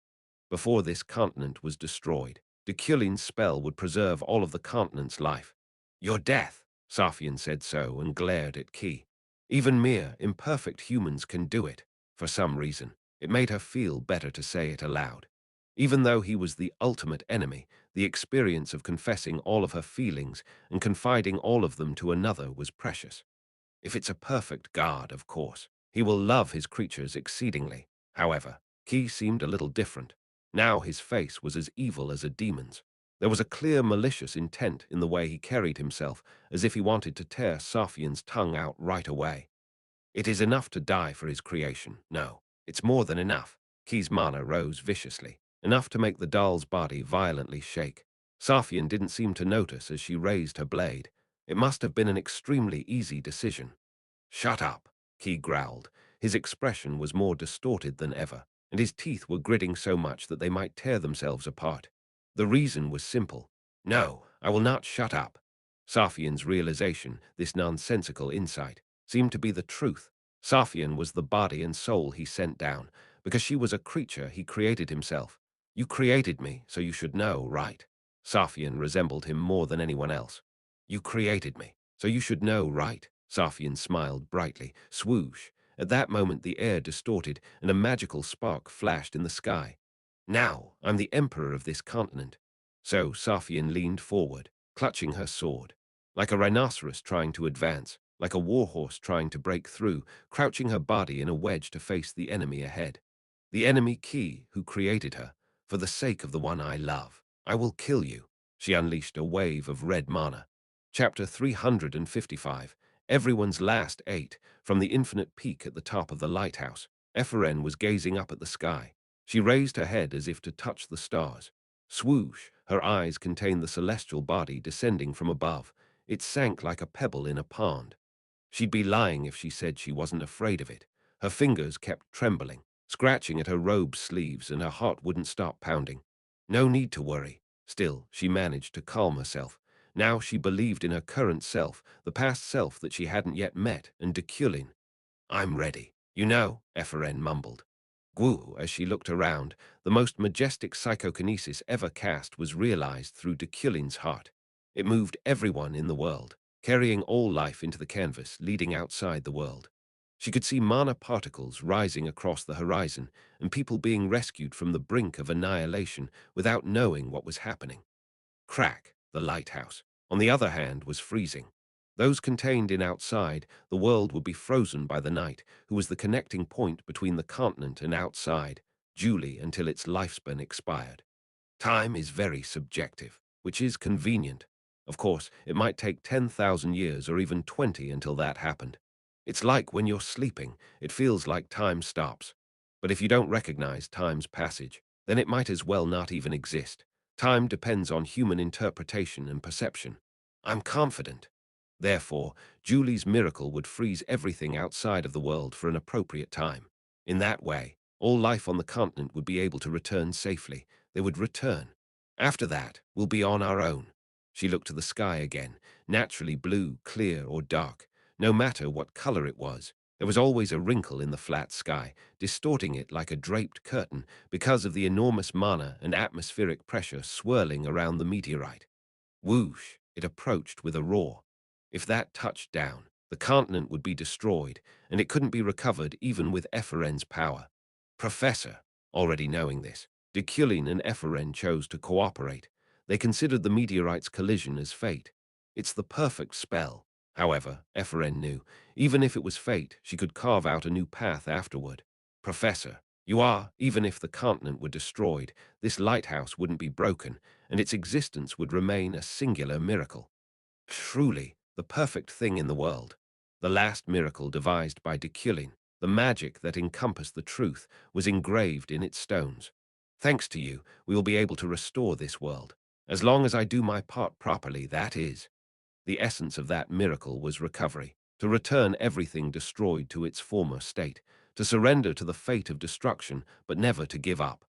Before this continent was destroyed, Deculein's spell would preserve all of the continent's life. Your death, Saphian said so and glared at Key. Even mere, imperfect humans can do it. For some reason, it made her feel better to say it aloud. Even though he was the ultimate enemy, the experience of confessing all of her feelings and confiding all of them to another was precious. If it's a perfect God, of course, he will love his creatures exceedingly. However, Key seemed a little different. Now his face was as evil as a demon's. There was a clear malicious intent in the way he carried himself, as if he wanted to tear Saphian's tongue out right away. It is enough to die for his creation. No, it's more than enough. Key's mana rose viciously, enough to make the doll's body violently shake. Saphian didn't seem to notice as she raised her blade. It must have been an extremely easy decision. Shut up, Key growled. His expression was more distorted than ever, and his teeth were gritting so much that they might tear themselves apart. The reason was simple. No, I will not shut up. Saphian's realization, this nonsensical insight, seemed to be the truth. Saphian was the body and soul he sent down, because she was a creature he created himself. You created me, so you should know, right? Saphian resembled him more than anyone else. You created me, so you should know, right? Saphian smiled brightly. Swoosh! At that moment the air distorted, and a magical spark flashed in the sky. Now, I'm the emperor of this continent. So Saphian leaned forward, clutching her sword. Like a rhinoceros trying to advance, like a warhorse trying to break through, crouching her body in a wedge to face the enemy ahead. The enemy Key, who created her. For the sake of the one I love, I will kill you. She unleashed a wave of red mana. Chapter 355. Everyone's last eight. From the infinite peak at the top of the lighthouse, Epheren was gazing up at the sky. She raised her head as if to touch the stars. Swoosh! Her eyes contained the celestial body descending from above. It sank like a pebble in a pond. She'd be lying if she said she wasn't afraid of it. Her fingers kept trembling. scratching at her robe sleeves, and her heart wouldn't stop pounding. No need to worry. Still, she managed to calm herself. Now she believed in her current self, the past self that she hadn't yet met, and Deculein. I'm ready. You know, Ephraim mumbled. Gu, as she looked around, the most majestic psychokinesis ever cast was realized through Deculein's heart. It moved everyone in the world, carrying all life into the canvas, leading outside the world. She could see mana particles rising across the horizon, and people being rescued from the brink of annihilation without knowing what was happening. Crack, the lighthouse, on the other hand, was freezing. Those contained in outside, the world would be frozen by the night, who was the connecting point between the continent and outside, duly until its lifespan expired. Time is very subjective, which is convenient. Of course, it might take 10,000 years or even 20 until that happened. It's like when you're sleeping, it feels like time stops. But if you don't recognize time's passage, then it might as well not even exist. Time depends on human interpretation and perception. I'm confident. Therefore, Julie's miracle would freeze everything outside of the world for an appropriate time. In that way, all life on the continent would be able to return safely. They would return. After that, we'll be on our own. She looked to the sky again, naturally blue, clear, or dark. No matter what color it was, there was always a wrinkle in the flat sky, distorting it like a draped curtain because of the enormous mana and atmospheric pressure swirling around the meteorite. Whoosh! It approached with a roar. If that touched down, the continent would be destroyed, and it couldn't be recovered even with Ephraim's power. Professor, already knowing this, Deculein and Ephraim chose to cooperate. They considered the meteorite's collision as fate. It's the perfect spell. However, Ephraim knew, even if it was fate, she could carve out a new path afterward. Professor, even if the continent were destroyed, this lighthouse wouldn't be broken, and its existence would remain a singular miracle. Truly, the perfect thing in the world. The last miracle devised by Deculein, the magic that encompassed the truth, was engraved in its stones. Thanks to you, we will be able to restore this world. As long as I do my part properly, that is. The essence of that miracle was recovery, to return everything destroyed to its former state, to surrender to the fate of destruction, but never to give up.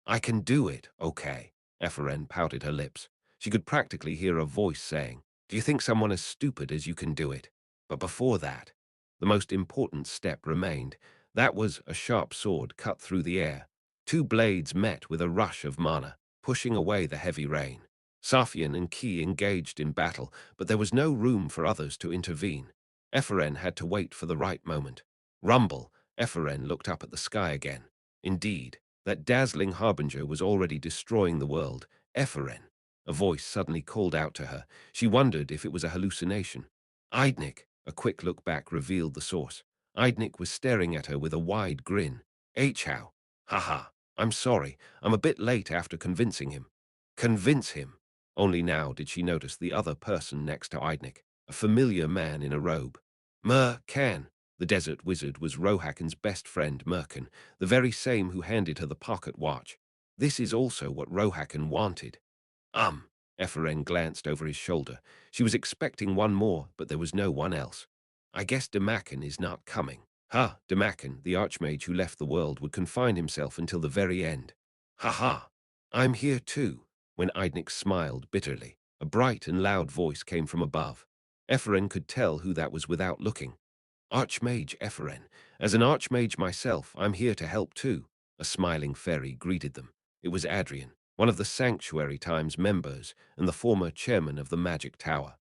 I can do it, okay. Ephraim pouted her lips. She could practically hear a voice saying, do you think someone as stupid as you can do it? But before that, the most important step remained. That was a sharp sword cut through the air. Two blades met with a rush of mana, pushing away the heavy rain. Safian and Ki engaged in battle, but there was no room for others to intervene. Ephraim had to wait for the right moment. Rumble, Ephraim looked up at the sky again. Indeed, that dazzling harbinger was already destroying the world. Ephraim. A voice suddenly called out to her. She wondered if it was a hallucination. Eidnik. A quick look back revealed the source. Eidnik was staring at her with a wide grin. How? Haha. I'm sorry. I'm a bit late after convincing him. Convince him. Only now did she notice the other person next to Eidnik, a familiar man in a robe. Merkan. The desert wizard was Rohaken's best friend, Merkan, the very same who handed her the pocket watch. This is also what Rohaken wanted. Ephraim glanced over his shoulder. She was expecting one more, but there was no one else. I guess Demakan is not coming. Demakan, the archmage who left the world, would confine himself until the very end. Ha! I'm here too. When Eidnik smiled bitterly, a bright and loud voice came from above. Ephraim could tell who that was without looking. Archmage Ephraim. As an archmage myself, I'm here to help too. A smiling fairy greeted them. It was Adrian, one of the Sanctuary Times members and the former chairman of the Magic Tower.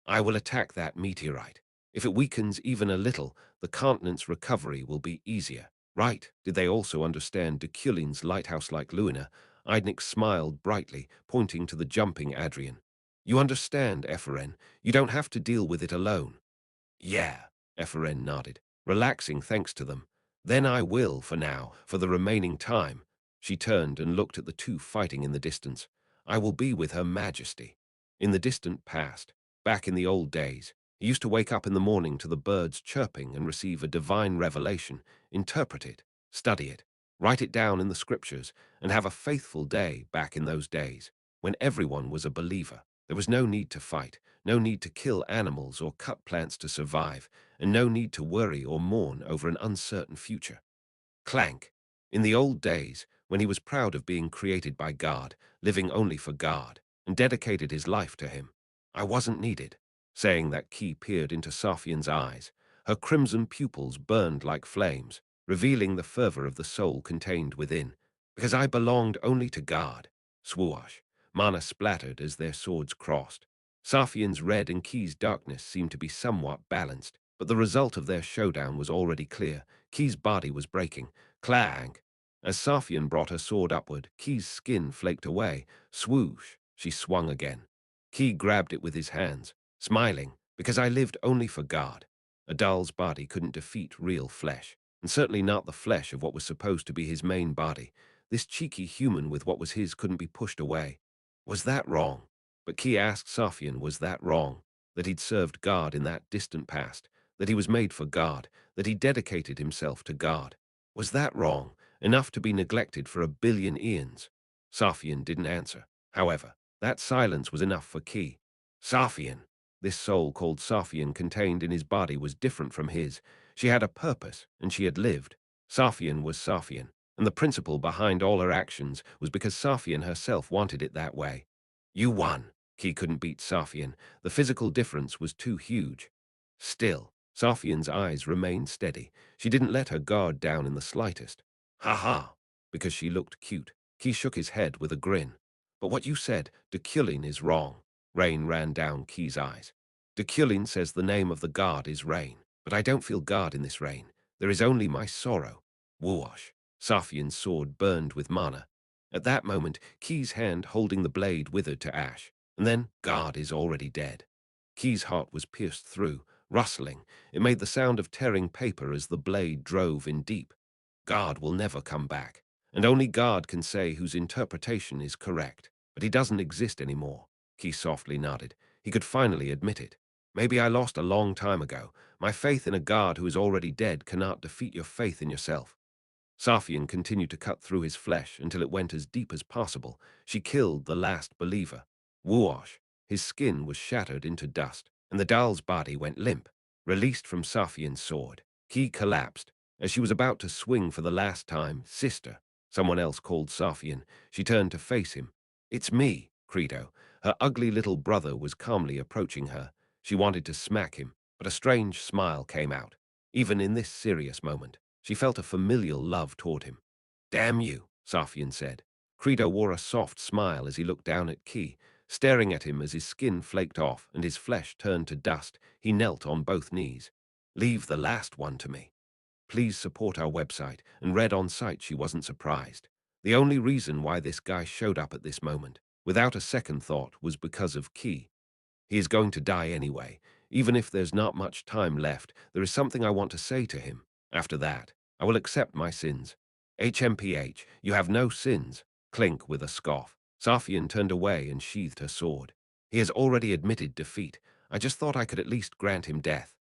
I will attack that meteorite. If it weakens even a little, the continent's recovery will be easier. Right? Did they also understand Deculein's lighthouse-like Luina? Eidnik smiled brightly, pointing to the jumping Adrian. You understand, Ephraim. You don't have to deal with it alone. Yeah, Ephraim nodded, relaxing thanks to them. Then I will, for now, for the remaining time. She turned and looked at the two fighting in the distance. I will be with Her Majesty. In the distant past, back in the old days, he used to wake up in the morning to the birds chirping and receive a divine revelation, interpret it, study it, write it down in the scriptures, and have a faithful day back in those days, when everyone was a believer. There was no need to fight, no need to kill animals or cut plants to survive, and no need to worry or mourn over an uncertain future. Clank! In the old days, when he was proud of being created by God, living only for God, and dedicated his life to him, I wasn't needed. Saying that, Key peered into Safian's eyes. Her crimson pupils burned like flames, revealing the fervor of the soul contained within. Because I belonged only to God. Swoosh. Mana splattered as their swords crossed. Safian's red and Key's darkness seemed to be somewhat balanced, but the result of their showdown was already clear. Key's body was breaking. Clang! As Safian brought her sword upward, Key's skin flaked away. Swoosh! She swung again. Key grabbed it with his hands, smiling, because I lived only for God. A doll's body couldn't defeat real flesh, and certainly not the flesh of what was supposed to be his main body. This cheeky human with what was his couldn't be pushed away. Was that wrong? But Key asked Safian, was that wrong? That he'd served God in that distant past, that he was made for God, that he dedicated himself to God. Was that wrong? Enough to be neglected for 1 billion eons? Safian didn't answer. However, that silence was enough for Key. Safian. This soul called Safian contained in his body was different from his. She had a purpose, and she had lived. Safian was Safian, and the principle behind all her actions was because Safian herself wanted it that way. You won. Key couldn't beat Safian. The physical difference was too huge. Still, Safian's eyes remained steady. She didn't let her guard down in the slightest. Ha ha! Because she looked cute. Key shook his head with a grin. But what you said, Deculein, is wrong. Rain ran down Key's eyes. Deculein says the name of the god is rain, but I don't feel God in this rain. There is only my sorrow. Whoosh! Safian's sword burned with mana. At that moment, Key's hand holding the blade withered to ash, and then God is already dead. Key's heart was pierced through, rustling. It made the sound of tearing paper as the blade drove in deep. God will never come back, and only God can say whose interpretation is correct. But he doesn't exist anymore. Key softly nodded. He could finally admit it. Maybe I lost a long time ago. My faith in a God who is already dead cannot defeat your faith in yourself. Safian continued to cut through his flesh until it went as deep as possible. She killed the last believer. Whoosh! His skin was shattered into dust, and the doll's body went limp. Released from Safian's sword, Key collapsed. As she was about to swing for the last time, Sister, someone else called Safian, she turned to face him. It's me, Credo. Her ugly little brother was calmly approaching her. She wanted to smack him, but a strange smile came out. Even in this serious moment, she felt a familial love toward him. Damn you, Safian said. Credo wore a soft smile as he looked down at Key. Staring at him as his skin flaked off and his flesh turned to dust, he knelt on both knees. Leave the last one to me. Please support our website, and read on site she wasn't surprised. The only reason why this guy showed up at this moment, without a second thought, was because of Key. He is going to die anyway. Even if there's not much time left, there is something I want to say to him. After that, I will accept my sins. HMPH, you have no sins. Clink with a scoff. Safian turned away and sheathed her sword. He has already admitted defeat. I just thought I could at least grant him death.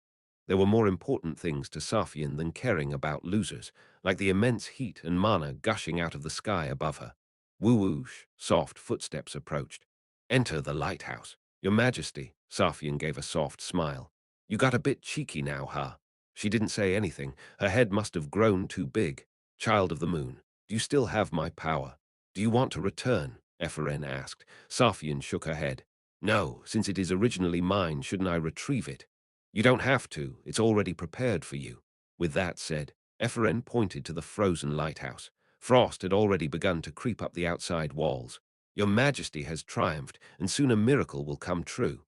There were more important things to Safian than caring about losers, like the immense heat and mana gushing out of the sky above her. Woo-woosh, soft footsteps approached. Enter the lighthouse. Your Majesty, Safian gave a soft smile. You got a bit cheeky now, huh? She didn't say anything. Her head must have grown too big. Child of the moon, do you still have my power? Do you want to return? Ephraim asked. Safian shook her head. No, since it is originally mine, shouldn't I retrieve it? You don't have to. It's already prepared for you. With that said, Ephraim pointed to the frozen lighthouse. Frost had already begun to creep up the outside walls. Your Majesty has triumphed, and soon a miracle will come true.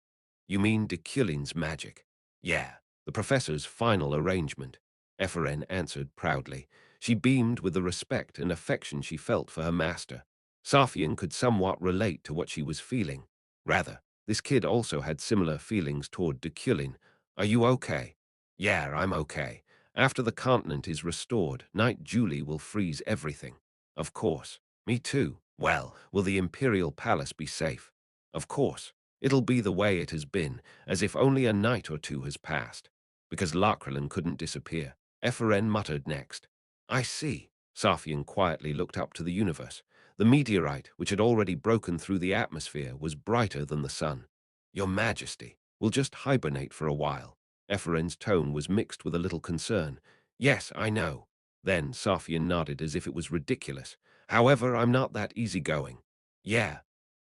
You mean Deculein's magic? Yeah, the professor's final arrangement. Ephraim answered proudly. She beamed with the respect and affection she felt for her master. Safian could somewhat relate to what she was feeling. Rather, this kid also had similar feelings toward Deculein. Are you okay? Yeah, I'm okay. After the continent is restored, Night Julie will freeze everything. Of course. Me too. Well, will the Imperial Palace be safe? Of course. It'll be the way it has been, as if only a night or two has passed. Because Lakrelin couldn't disappear. Ephraim muttered next. I see. Safian quietly looked up to the universe. The meteorite, which had already broken through the atmosphere, was brighter than the sun. Your Majesty, we'll just hibernate for a while. Ephraim's tone was mixed with a little concern. Yes, I know. Then Safian nodded as if it was ridiculous. However, I'm not that easygoing. Yeah,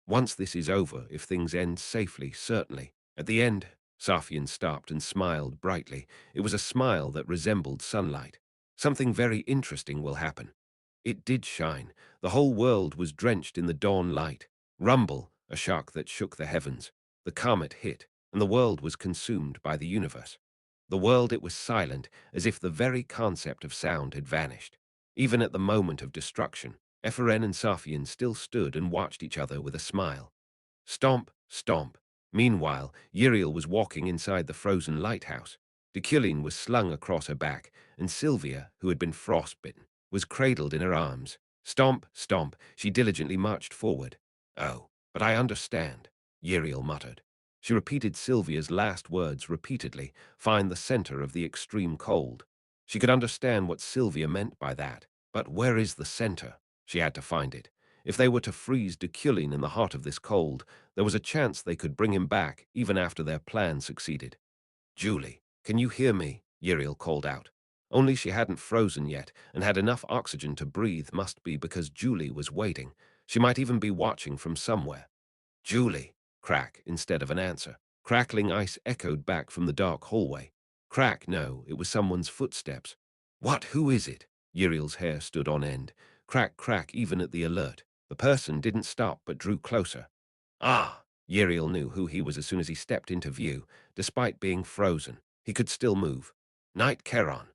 once this is over, if things end safely, certainly. At the end, Safian stopped and smiled brightly. It was a smile that resembled sunlight. Something very interesting will happen. It did shine. The whole world was drenched in the dawn light. Rumble, a shock that shook the heavens. The comet hit, and the world was consumed by the universe. The world, it was silent, as if the very concept of sound had vanished. Even at the moment of destruction, Ephraim and Safian still stood and watched each other with a smile. Stomp, stomp. Meanwhile, Uriel was walking inside the frozen lighthouse. Deculein was slung across her back, and Sylvia, who had been frostbitten, was cradled in her arms. Stomp, stomp, she diligently marched forward. Oh, but I understand, Uriel muttered. She repeated Sylvia's last words repeatedly, find the center of the extreme cold. She could understand what Sylvia meant by that, but where is the center? She had to find it. If they were to freeze Deculein in the heart of this cold, there was a chance they could bring him back even after their plan succeeded. Julie, can you hear me? Uriel called out. Only she hadn't frozen yet and had enough oxygen to breathe, must be because Julie was waiting. She might even be watching from somewhere. Julie, crack instead of an answer. Crackling ice echoed back from the dark hallway. Crack, no, it was someone's footsteps. What, who is it? Uriel's hair stood on end. Crack, crack, even at the alert. The person didn't stop but drew closer. Ah! Uriel knew who he was as soon as he stepped into view. Despite being frozen, he could still move. Knight Charon.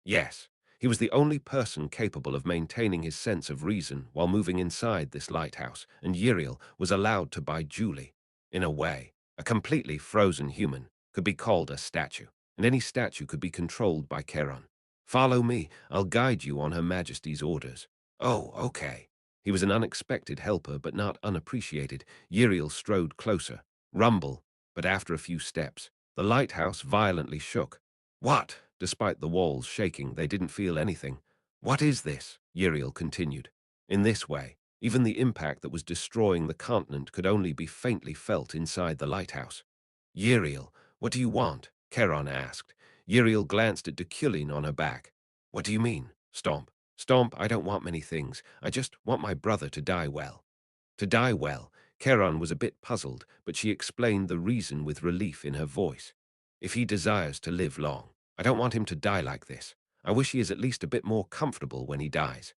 Yes, he was the only person capable of maintaining his sense of reason while moving inside this lighthouse, and Uriel was allowed to buy Julie. In a way, a completely frozen human could be called a statue, and any statue could be controlled by Charon. Follow me, I'll guide you on Her Majesty's orders. Oh, okay. He was an unexpected helper, but not unappreciated. Uriel strode closer. Rumble, but after a few steps, the lighthouse violently shook. What? Despite the walls shaking, they didn't feel anything. What is this? Uriel continued. In this way, even the impact that was destroying the continent could only be faintly felt inside the lighthouse. Uriel, what do you want? Charon asked. Uriel glanced at Deculein on her back. What do you mean? Stomp. Stomp, I don't want many things. I just want my brother to die well. To die well. Charon was a bit puzzled, but she explained the reason with relief in her voice. If he desires to live long, I don't want him to die like this. I wish he is at least a bit more comfortable when he dies.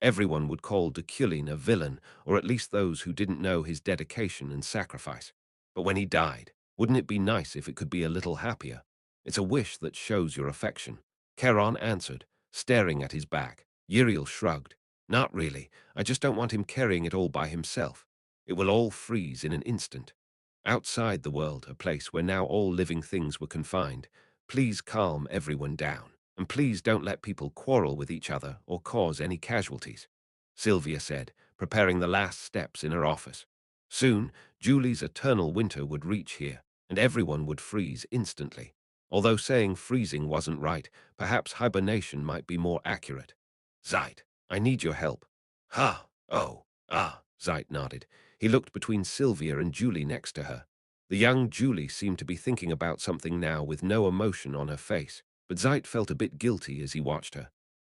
Everyone would call Deculein a villain, or at least those who didn't know his dedication and sacrifice. But when he died, wouldn't it be nice if it could be a little happier? It's a wish that shows your affection. Charon answered, staring at his back. Uriel shrugged. Not really. I just don't want him carrying it all by himself. It will all freeze in an instant. Outside the world, a place where now all living things were confined, please calm everyone down. And please don't let people quarrel with each other or cause any casualties, Sylvia said, preparing the last steps in her office. Soon, Julie's eternal winter would reach here, and everyone would freeze instantly. Although saying freezing wasn't right, perhaps hibernation might be more accurate. Zeit, I need your help. Ha, oh, ah, Zeit nodded. He looked between Sylvia and Julie next to her. The young Julie seemed to be thinking about something now with no emotion on her face. But Zeit felt a bit guilty as he watched her.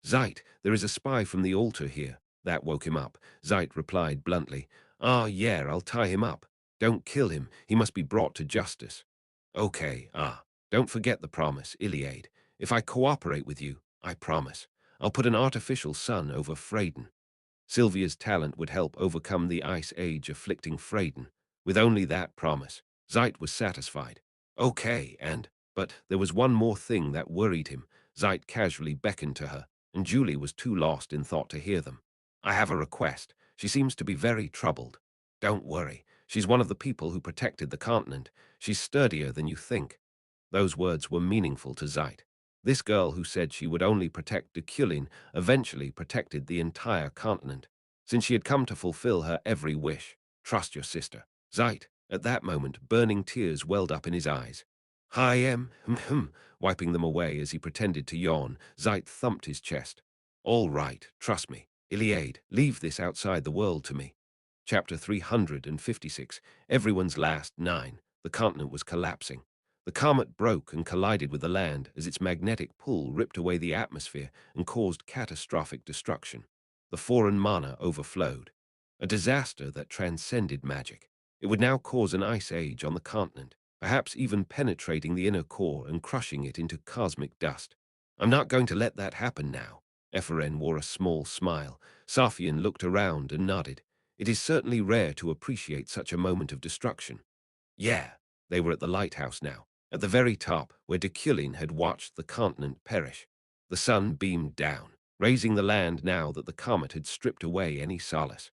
Zeit, there is a spy from the altar here. That woke him up. Zeit replied bluntly, Ah, yeah, I'll tie him up. Don't kill him. He must be brought to justice. Okay, don't forget the promise, Iliad. If I cooperate with you, I promise, I'll put an artificial sun over Freyden. Sylvia's talent would help overcome the Ice Age afflicting Freyden. With only that promise, Zeit was satisfied. Okay, but there was one more thing that worried him. Zeit casually beckoned to her, and Julie was too lost in thought to hear them. I have a request. She seems to be very troubled. Don't worry. She's one of the people who protected the continent. She's sturdier than you think. Those words were meaningful to Zeit. This girl who said she would only protect Deculein eventually protected the entire continent. Since she had come to fulfill her every wish, trust your sister. Zeit, at that moment, burning tears welled up in his eyes. I am, wiping them away as he pretended to yawn. Zeit thumped his chest. All right, trust me. Iliad, leave this outside the world to me. Chapter 356, Everyone's Last Nine. The continent was collapsing. The comet broke and collided with the land as its magnetic pull ripped away the atmosphere and caused catastrophic destruction. The foreign mana overflowed, a disaster that transcended magic. It would now cause an ice age on the continent, perhaps even penetrating the inner core and crushing it into cosmic dust. I'm not going to let that happen now. Ephraim wore a small smile. Safian looked around and nodded. It is certainly rare to appreciate such a moment of destruction. Yeah, they were at the lighthouse now, at the very top where Deculein had watched the continent perish. The sun beamed down, raising the land now that the comet had stripped away any solace.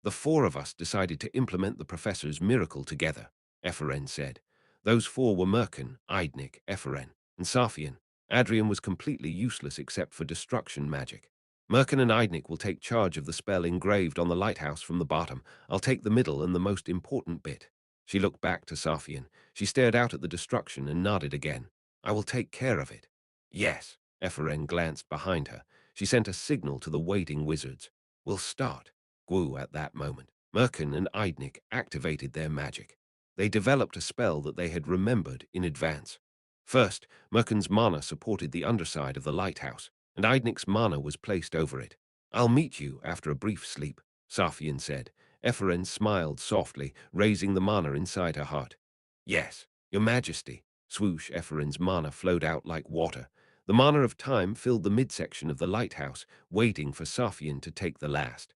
The four of us decided to implement the professor's miracle together, Ephraim said. Those four were Merkin, Eidnik, Ephraim, and Safian. Adrian was completely useless except for destruction magic. Merkin and Eidnik will take charge of the spell engraved on the lighthouse from the bottom. I'll take the middle and the most important bit. She looked back to Safian. She stared out at the destruction and nodded again. I will take care of it. Yes. Ephraim glanced behind her. She sent a signal to the waiting wizards. We'll start. Gu at that moment. Merkin and Eidnik activated their magic. They developed a spell that they had remembered in advance. First, Merkin's mana supported the underside of the lighthouse, and Eidnik's mana was placed over it. I'll meet you after a brief sleep, Safian said. Ephraim smiled softly, raising the mana inside her heart. Yes, your majesty. Swoosh, Ephraim's mana flowed out like water. The mana of time filled the midsection of the lighthouse, waiting for Safian to take the last.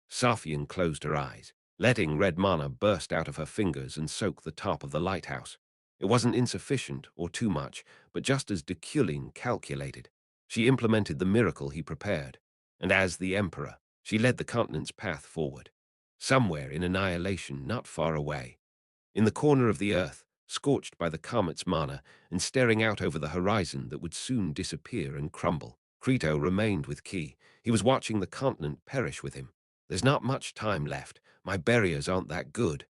Safian closed her eyes, letting red mana burst out of her fingers and soak the top of the lighthouse. It wasn't insufficient or too much, but just as Deculein calculated. She implemented the miracle he prepared, and as the Emperor, she led the continent's path forward. Somewhere in annihilation not far away. In the corner of the earth, scorched by the comet's mana and staring out over the horizon that would soon disappear and crumble, Crito remained with Key. He was watching the continent perish with him. There's not much time left. My barriers aren't that good.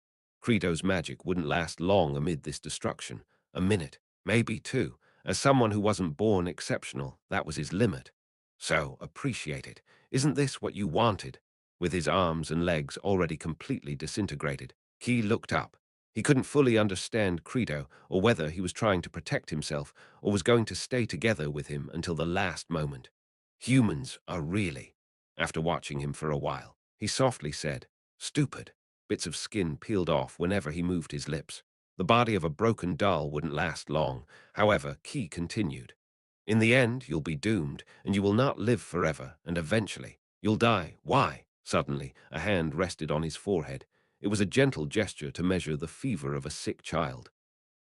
Crito's magic wouldn't last long amid this destruction. A minute, maybe two. As someone who wasn't born exceptional, that was his limit. So, appreciate it. Isn't this what you wanted? With his arms and legs already completely disintegrated, Key looked up. He couldn't fully understand Crito, or whether he was trying to protect himself, or was going to stay together with him until the last moment. Humans are really. After watching him for a while, he softly said, stupid. Bits of skin peeled off whenever he moved his lips. The body of a broken doll wouldn't last long. However, Key continued. In the end, you'll be doomed, and you will not live forever, and eventually, you'll die. Why? Suddenly, a hand rested on his forehead. It was a gentle gesture to measure the fever of a sick child.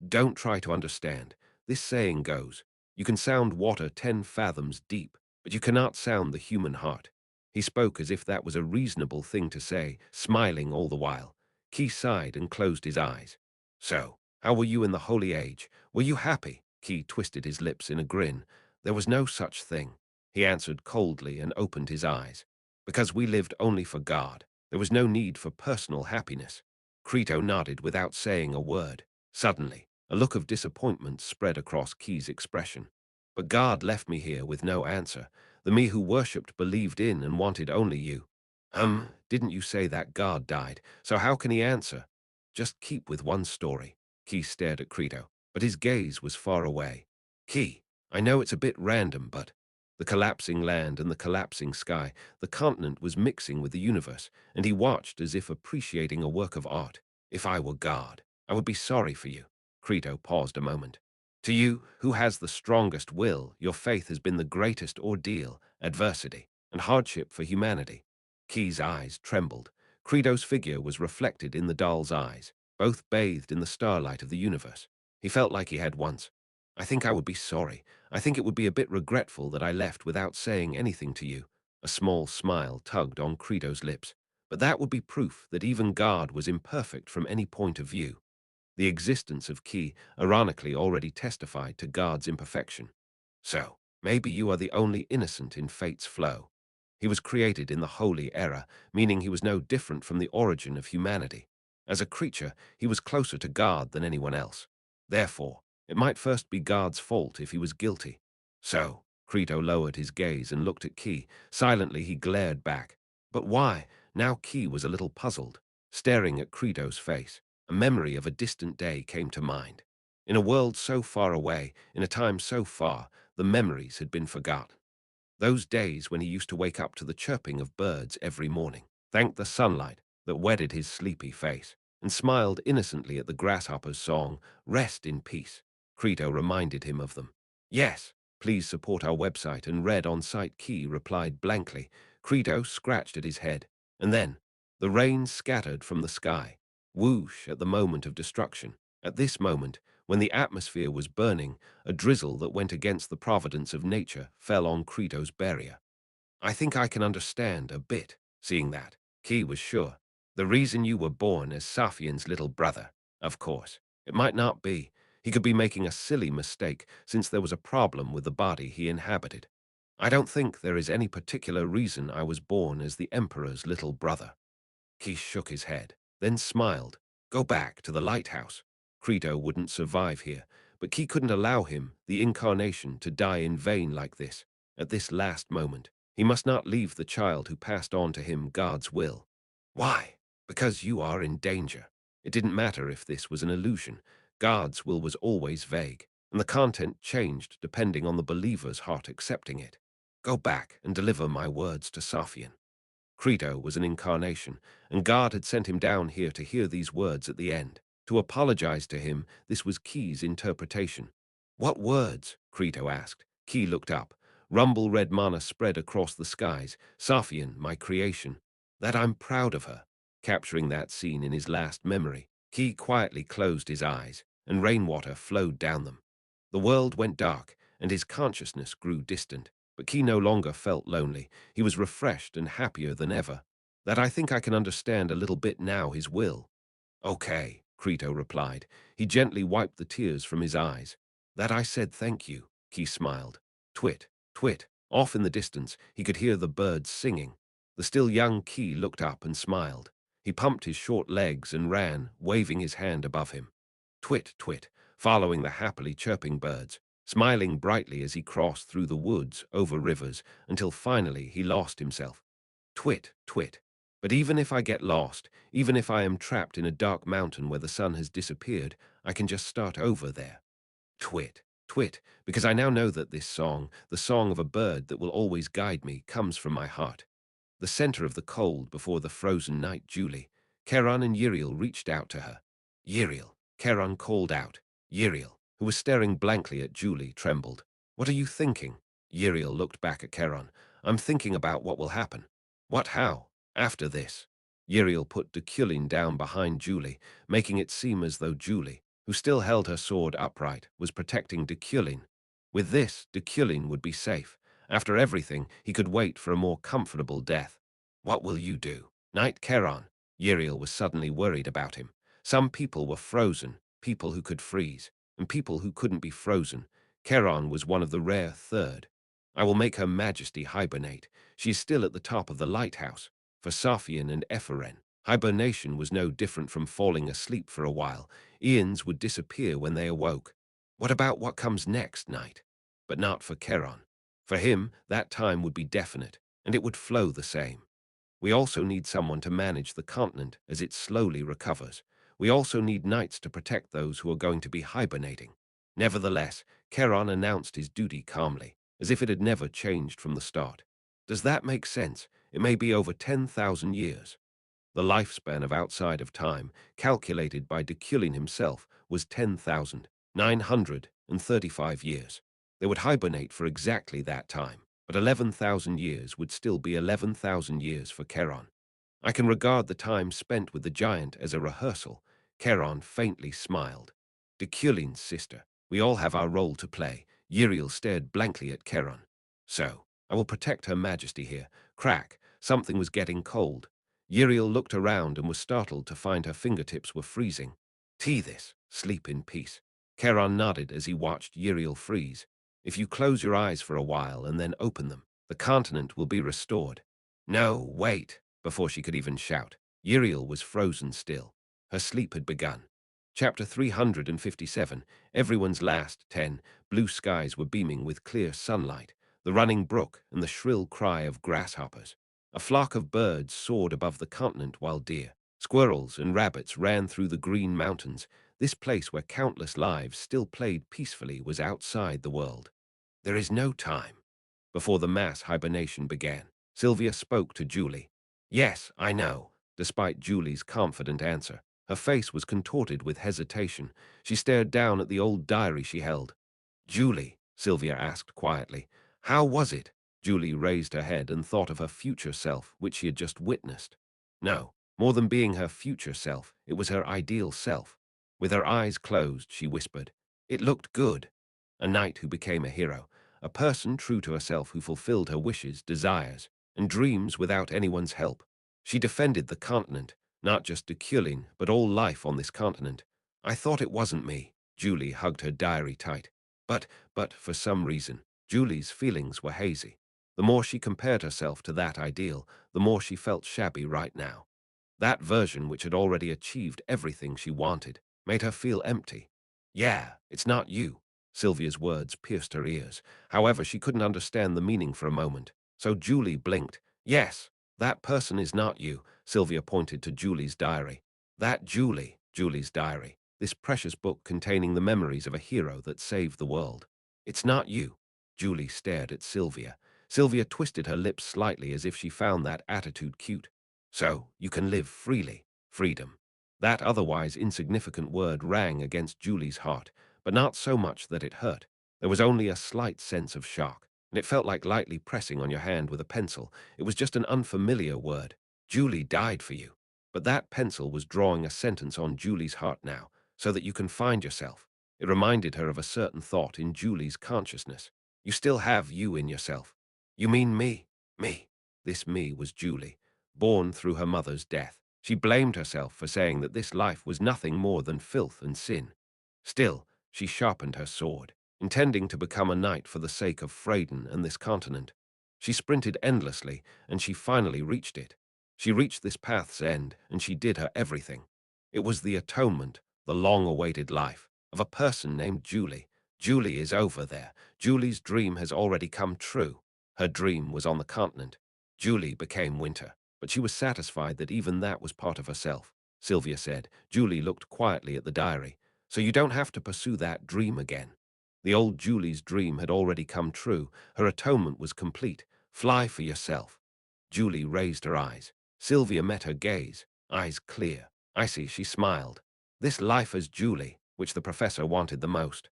Don't try to understand. This saying goes, you can sound water 10 fathoms deep, but you cannot sound the human heart. He spoke as if that was a reasonable thing to say, smiling all the while. Key sighed and closed his eyes. So, how were you in the Holy Age? Were you happy? Key twisted his lips in a grin. There was no such thing. He answered coldly and opened his eyes. Because we lived only for God. There was no need for personal happiness. Crito nodded without saying a word. Suddenly, a look of disappointment spread across Key's expression. But God left me here with no answer. The me who worshipped, believed in, and wanted only you. Didn't you say that God died? So how can he answer? Just keep with one story. Key stared at Crito, but his gaze was far away. Key, I know it's a bit random, but the collapsing land and the collapsing sky, the continent was mixing with the universe, and he watched as if appreciating a work of art. If I were God, I would be sorry for you. Crito paused a moment. To you, who has the strongest will, your faith has been the greatest ordeal, adversity, and hardship for humanity. Key's eyes trembled. Crito's figure was reflected in the doll's eyes, both bathed in the starlight of the universe. He felt like he had once. I think I would be sorry. I think it would be a bit regretful that I left without saying anything to you. A small smile tugged on Crito's lips. But that would be proof that even God was imperfect from any point of view. The existence of Key, ironically, already testified to God's imperfection. So, maybe you are the only innocent in fate's flow. He was created in the holy era, meaning he was no different from the origin of humanity. As a creature, he was closer to God than anyone else. Therefore, it might first be God's fault if he was guilty. So, Crito lowered his gaze and looked at Key. Silently, he glared back. But why? Now Key was a little puzzled, staring at Crito's face. A memory of a distant day came to mind. In a world so far away, in a time so far, the memories had been forgotten. Those days when he used to wake up to the chirping of birds every morning, thank the sunlight that wetted his sleepy face, and smiled innocently at the grasshopper's song, "Rest in peace." Creto reminded him of them. "Yes, please support our website," and Red on-site Key replied blankly. Creto scratched at his head, and then the rain scattered from the sky, whoosh at the moment of destruction. At this moment, when the atmosphere was burning, a drizzle that went against the providence of nature fell on Creto's barrier. "I think I can understand a bit, seeing that." Key was sure. "The reason you were born as Safian's little brother, of course. It might not be. He could be making a silly mistake, since there was a problem with the body he inhabited. I don't think there is any particular reason I was born as the Emperor's little brother." He shook his head, then smiled. "Go back to the lighthouse. Creto wouldn't survive here, but Key couldn't allow him, the incarnation, to die in vain like this. At this last moment, he must not leave the child who passed on to him God's will." "Why?" "Because you are in danger." It didn't matter if this was an illusion. God's will was always vague, and the content changed depending on the believer's heart accepting it. "Go back and deliver my words to Safian." Creto was an incarnation, and God had sent him down here to hear these words at the end. To apologize to him, this was Key's interpretation. "What words?" Creto asked. Key looked up. Rumble red mana spread across the skies. "Safian, my creation. That I'm proud of her." Capturing that scene in his last memory, Key quietly closed his eyes, and rainwater flowed down them. The world went dark, and his consciousness grew distant. But Key no longer felt lonely. He was refreshed and happier than ever. "That I think I can understand a little bit now, his will." "Okay," Creto replied. He gently wiped the tears from his eyes. "That I said thank you," Key smiled. Twit, twit. Off in the distance, he could hear the birds singing. The still young Key looked up and smiled. He pumped his short legs and ran, waving his hand above him. Twit, twit, following the happily chirping birds, smiling brightly as he crossed through the woods, over rivers, until finally he lost himself. Twit, twit. But even if I get lost, even if I am trapped in a dark mountain where the sun has disappeared, I can just start over there. Twit, twit, because I now know that this song, the song of a bird that will always guide me, comes from my heart. The center of the cold before the frozen night, Julie. Keran and Yiriel reached out to her. "Yiriel," Keran called out. Yiriel, who was staring blankly at Julie, trembled. "What are you thinking?" Yiriel looked back at Keran. "I'm thinking about what will happen." "What, how?" "After this." Yiriel put Deculein down behind Julie, making it seem as though Julie, who still held her sword upright, was protecting Deculein. With this, Deculein would be safe. After everything, he could wait for a more comfortable death. "What will you do?" "Knight Keran." Yiriel was suddenly worried about him. Some people were frozen, people who could freeze, and people who couldn't be frozen. Keran was one of the rare third. "I will make Her Majesty hibernate. She is still at the top of the lighthouse." For Safian and Epheren, hibernation was no different from falling asleep for a while. Eons would disappear when they awoke. "What about what comes next, Knight?" But not for Keran. For him, that time would be definite, and it would flow the same. "We also need someone to manage the continent as it slowly recovers. We also need knights to protect those who are going to be hibernating." Nevertheless, Keran announced his duty calmly, as if it had never changed from the start. "Does that make sense? It may be over 10,000 years." The lifespan of outside of time, calculated by Deculein himself, was 10,935 years. They would hibernate for exactly that time, but 11,000 years would still be 11,000 years for Keran. "I can regard the time spent with the giant as a rehearsal." Keran faintly smiled. "Deculein's sister, we all have our role to play." Yiriel stared blankly at Keran. "So, I will protect Her Majesty here." Crack, something was getting cold. Yiriel looked around and was startled to find her fingertips were freezing. "Tea this, sleep in peace." Keran nodded as he watched Yiriel freeze. "If you close your eyes for a while and then open them, the continent will be restored." "No, wait." Before she could even shout, Yiriel was frozen still. Her sleep had begun. Chapter 357, Everyone's Last 10. Blue skies were beaming with clear sunlight, the running brook and the shrill cry of grasshoppers. A flock of birds soared above the continent while deer, squirrels, and rabbits ran through the green mountains. This place where countless lives still played peacefully was outside the world. There is no time. Before the mass hibernation began, Sylvia spoke to Julie. Yes, I know. Despite Julie's confident answer, her face was contorted with hesitation. She stared down at the old diary she held. Julie, Sylvia asked quietly, how was it? Julie raised her head and thought of her future self, which she had just witnessed. No, more than being her future self, it was her ideal self. With her eyes closed, she whispered, it looked good. A knight who became a hero, a person true to herself who fulfilled her wishes, desires, and dreams without anyone's help. She defended the continent, not just Deculein, but all life on this continent. I thought it wasn't me. Julie hugged her diary tight. But for some reason, Julie's feelings were hazy. The more she compared herself to that ideal, the more she felt shabby right now. That version, which had already achieved everything she wanted, made her feel empty. Yeah, it's not you. Sylvia's words pierced her ears. However, she couldn't understand the meaning for a moment. So Julie blinked. Yes, that person is not you. Sylvia pointed to Julie's diary. That Julie, Julie's diary. This precious book containing the memories of a hero that saved the world. It's not you. Julie stared at Sylvia. Sylvia twisted her lips slightly as if she found that attitude cute. So, you can live freely. Freedom. That otherwise insignificant word rang against Julie's heart, but not so much that it hurt. There was only a slight sense of shock, and it felt like lightly pressing on your hand with a pencil. It was just an unfamiliar word. Julie died for you. But that pencil was drawing a sentence on Julie's heart now, so that you can find yourself. It reminded her of a certain thought in Julie's consciousness. You still have you in yourself. You mean me? Me. This me was Julie, born through her mother's death. She blamed herself for saying that this life was nothing more than filth and sin. Still, she sharpened her sword, intending to become a knight for the sake of Freyden and this continent. She sprinted endlessly, and she finally reached it. She reached this path's end, and she did her everything. It was the atonement, the long-awaited life, of a person named Julie. Julie is over there. Julie's dream has already come true. Her dream was on the continent. Julie became Winter, but she was satisfied that even that was part of herself. Sylvia said. Julie looked quietly at the diary. So you don't have to pursue that dream again. The old Julie's dream had already come true. Her atonement was complete. Fly for yourself. Julie raised her eyes. Sylvia met her gaze, eyes clear. I see, she smiled. This life as Julie, which the professor wanted the most.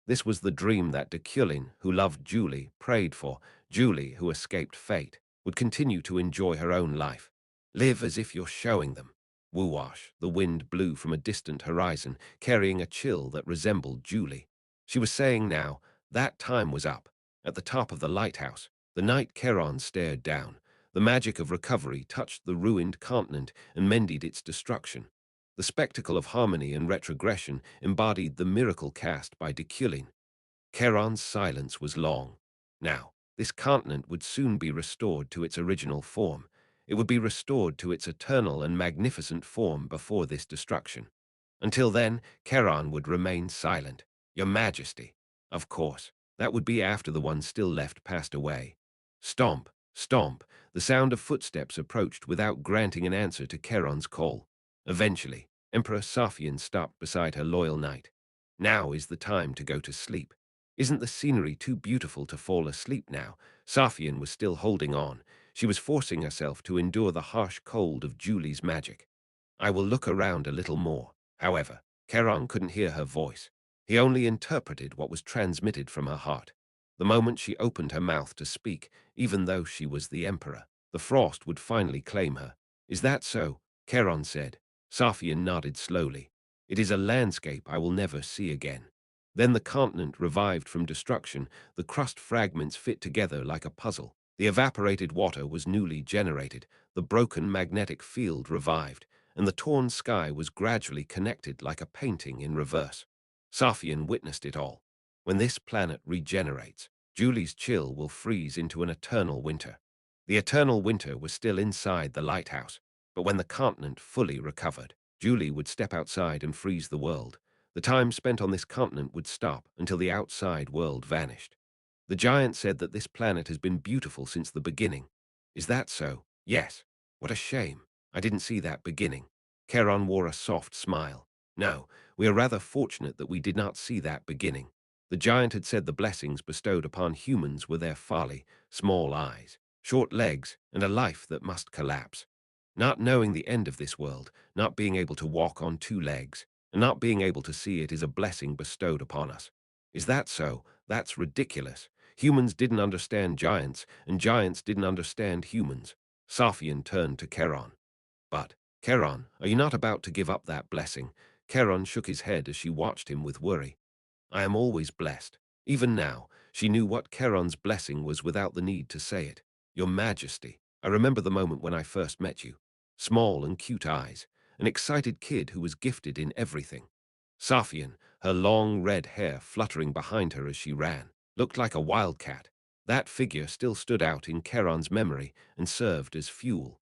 This was the dream that Deculein, who loved Julie, prayed for. Julie, who escaped fate, would continue to enjoy her own life. Live as if you're showing them. Woo-wash, the wind blew from a distant horizon, carrying a chill that resembled Julie. She was saying now, that time was up. At the top of the lighthouse, the knight Charon stared down. The magic of recovery touched the ruined continent and mended its destruction. The spectacle of harmony and retrogression embodied the miracle cast by Deculein. Charon's silence was long. Now, this continent would soon be restored to its original form. It would be restored to its eternal and magnificent form before this destruction. Until then, Charon would remain silent. Your Majesty. Of course, that would be after the one still left passed away. Stomp, stomp. The sound of footsteps approached without granting an answer to Charon's call. Eventually, Emperor Sophian stopped beside her loyal knight. Now is the time to go to sleep. Isn't the scenery too beautiful to fall asleep now? Sophian was still holding on. She was forcing herself to endure the harsh cold of Julie's magic. I will look around a little more. However, Charon couldn't hear her voice. He only interpreted what was transmitted from her heart. The moment she opened her mouth to speak, even though she was the emperor, the frost would finally claim her. Is that so? Charon said. Sophian nodded slowly. It is a landscape I will never see again. Then the continent revived from destruction, the crust fragments fit together like a puzzle. The evaporated water was newly generated, the broken magnetic field revived, and the torn sky was gradually connected like a painting in reverse. Sophian witnessed it all. When this planet regenerates, Julie's chill will freeze into an eternal winter. The eternal winter was still inside the lighthouse, but when the continent fully recovered, Julie would step outside and freeze the world. The time spent on this continent would stop until the outside world vanished. The giant said that this planet has been beautiful since the beginning. Is that so? Yes. What a shame. I didn't see that beginning. Charon wore a soft smile. No, we are rather fortunate that we did not see that beginning. The giant had said the blessings bestowed upon humans were their folly, small eyes, short legs, and a life that must collapse. Not knowing the end of this world, not being able to walk on two legs, and not being able to see it is a blessing bestowed upon us. Is that so? That's ridiculous. Humans didn't understand giants, and giants didn't understand humans. Sophian turned to Charon. But, Charon, are you not about to give up that blessing? Charon shook his head as she watched him with worry. I am always blessed. Even now, she knew what Charon's blessing was without the need to say it. Your Majesty, I remember the moment when I first met you. Small and cute eyes, an excited kid who was gifted in everything. Sophian, her long red hair fluttering behind her as she ran, looked like a wildcat. That figure still stood out in Charon's memory and served as fuel.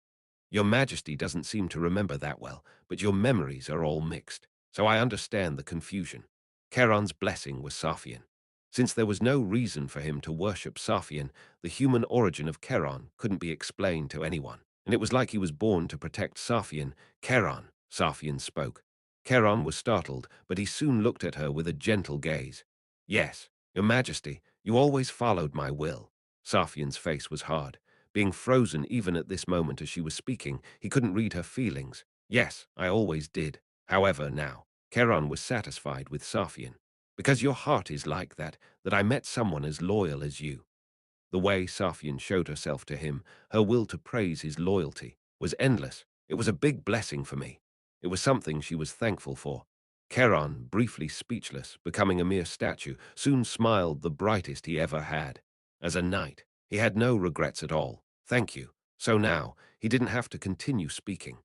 Your Majesty doesn't seem to remember that well, but your memories are all mixed, so I understand the confusion. Charon's blessing was Sophian. Since there was no reason for him to worship Sophian, the human origin of Charon couldn't be explained to anyone, and it was like he was born to protect Sophian. Charon, Sophian spoke. Charon was startled, but he soon looked at her with a gentle gaze. Yes, Your Majesty, you always followed my will. Sophian's face was hard. Being frozen even at this moment as she was speaking, he couldn't read her feelings. Yes, I always did. However, now, Charon was satisfied with Sophian. Because your heart is like that I met someone as loyal as you. The way Sophian showed herself to him, her will to praise his loyalty, was endless. It was a big blessing for me. It was something she was thankful for. Charon, briefly speechless, becoming a mere statue, soon smiled the brightest he ever had. As a knight, he had no regrets at all. Thank you. So now, he didn't have to continue speaking.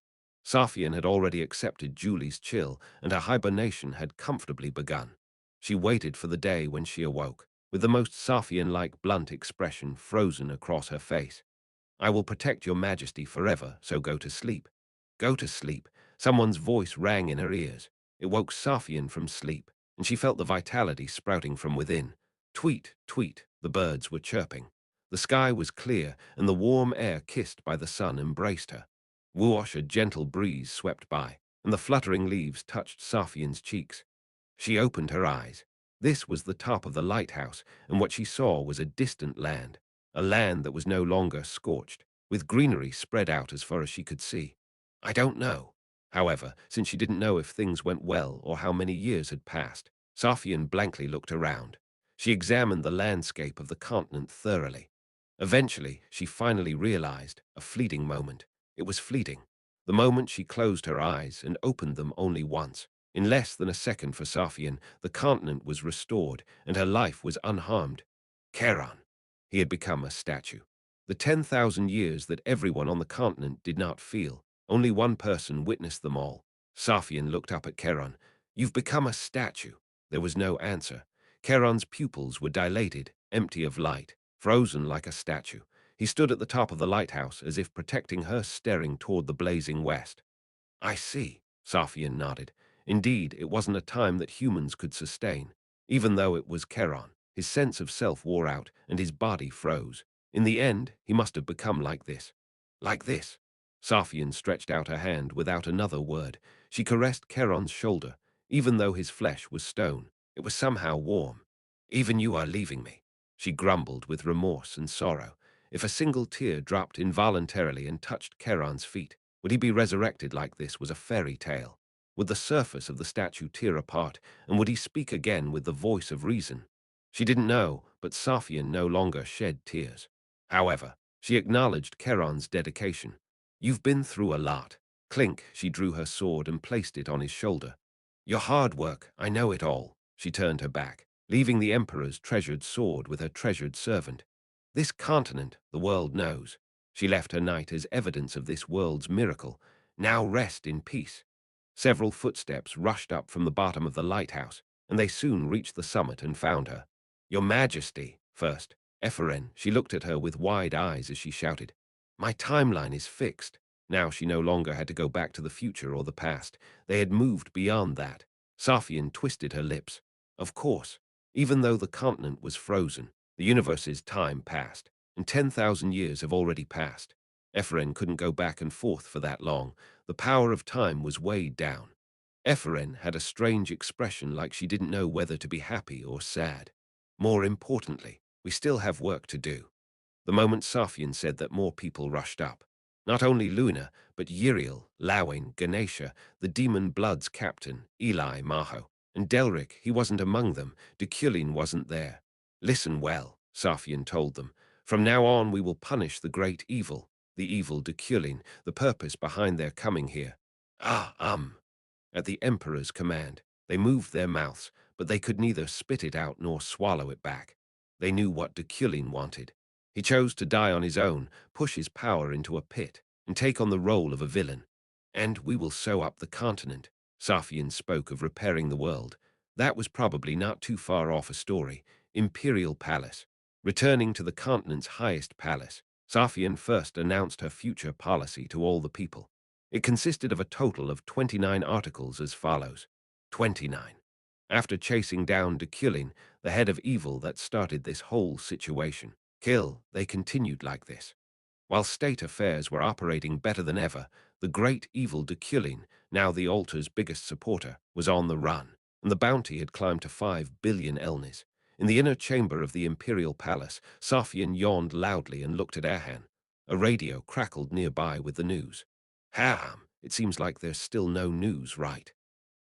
Sophian had already accepted Julie's chill, and her hibernation had comfortably begun. She waited for the day when she awoke, with the most Sophian-like blunt expression frozen across her face. I will protect your Majesty forever, so go to sleep. Go to sleep. Someone's voice rang in her ears. It woke Sophian from sleep, and she felt the vitality sprouting from within. Tweet, tweet, the birds were chirping. The sky was clear, and the warm air kissed by the sun embraced her. Whoosh, a gentle breeze swept by, and the fluttering leaves touched Sophian's cheeks. She opened her eyes. This was the top of the lighthouse, and what she saw was a distant land, a land that was no longer scorched, with greenery spread out as far as she could see. I don't know. However, since she didn't know if things went well or how many years had passed, Sophian blankly looked around. She examined the landscape of the continent thoroughly. Eventually, she finally realized, a fleeting moment. It was fleeting. The moment she closed her eyes and opened them only once. In less than a second for Sophian, the continent was restored, and her life was unharmed. Charon. He had become a statue. The 10,000 years that everyone on the continent did not feel. Only one person witnessed them all. Sophian looked up at Charon. You've become a statue. There was no answer. Charon's pupils were dilated, empty of light, frozen like a statue. He stood at the top of the lighthouse as if protecting her, staring toward the blazing west. I see, Sophian nodded. Indeed, it wasn't a time that humans could sustain. Even though it was Charon, his sense of self wore out and his body froze. In the end, he must have become like this. Like this. Sophian stretched out her hand without another word. She caressed Charon's shoulder. Even though his flesh was stone, it was somehow warm. Even you are leaving me, she grumbled with remorse and sorrow. If a single tear dropped involuntarily and touched Charon's feet, would he be resurrected like this was a fairy tale? Would the surface of the statue tear apart, and would he speak again with the voice of reason? She didn't know, but Sophian no longer shed tears. However, she acknowledged Charon's dedication. You've been through a lot. Clink, she drew her sword and placed it on his shoulder. Your hard work, I know it all. She turned her back, leaving the Emperor's treasured sword with her treasured servant. This continent, the world knows. She left her knight as evidence of this world's miracle. Now rest in peace. Several footsteps rushed up from the bottom of the lighthouse, and they soon reached the summit and found her. Your Majesty, first. Ephren, she looked at her with wide eyes as she shouted. My timeline is fixed. Now she no longer had to go back to the future or the past. They had moved beyond that. Sophian twisted her lips. Of course, even though the continent was frozen, the universe's time passed, and 10,000 years have already passed. Ephren couldn't go back and forth for that long. The power of time was weighed down. Ephraim had a strange expression like she didn't know whether to be happy or sad. More importantly, we still have work to do. The moment Safian said that, more people rushed up. Not only Luna, but Uriel, Lawin, Ganesha, the Demon Blood's captain, Eli Maho, and Delric. He wasn't among them. Deculein wasn't there. Listen well, Safian told them. From now on we will punish the great evil, the evil Deculein, the purpose behind their coming here. At the Emperor's command, they moved their mouths, but they could neither spit it out nor swallow it back. They knew what Deculein wanted. He chose to die on his own, push his power into a pit, and take on the role of a villain. And we will sew up the continent. Safian spoke of repairing the world. That was probably not too far off a story. Imperial Palace. Returning to the continent's highest palace, Safian first announced her future policy to all the people. It consisted of a total of 29 articles as follows. 29. After chasing down Deculein, the head of evil that started this whole situation, kill, they continued like this. While state affairs were operating better than ever, the great evil Deculein, now the altar's biggest supporter, was on the run, and the bounty had climbed to 5 billion elnis. In the inner chamber of the imperial palace, Safian yawned loudly and looked at Ahan. A radio crackled nearby with the news. It seems like there's still no news, right?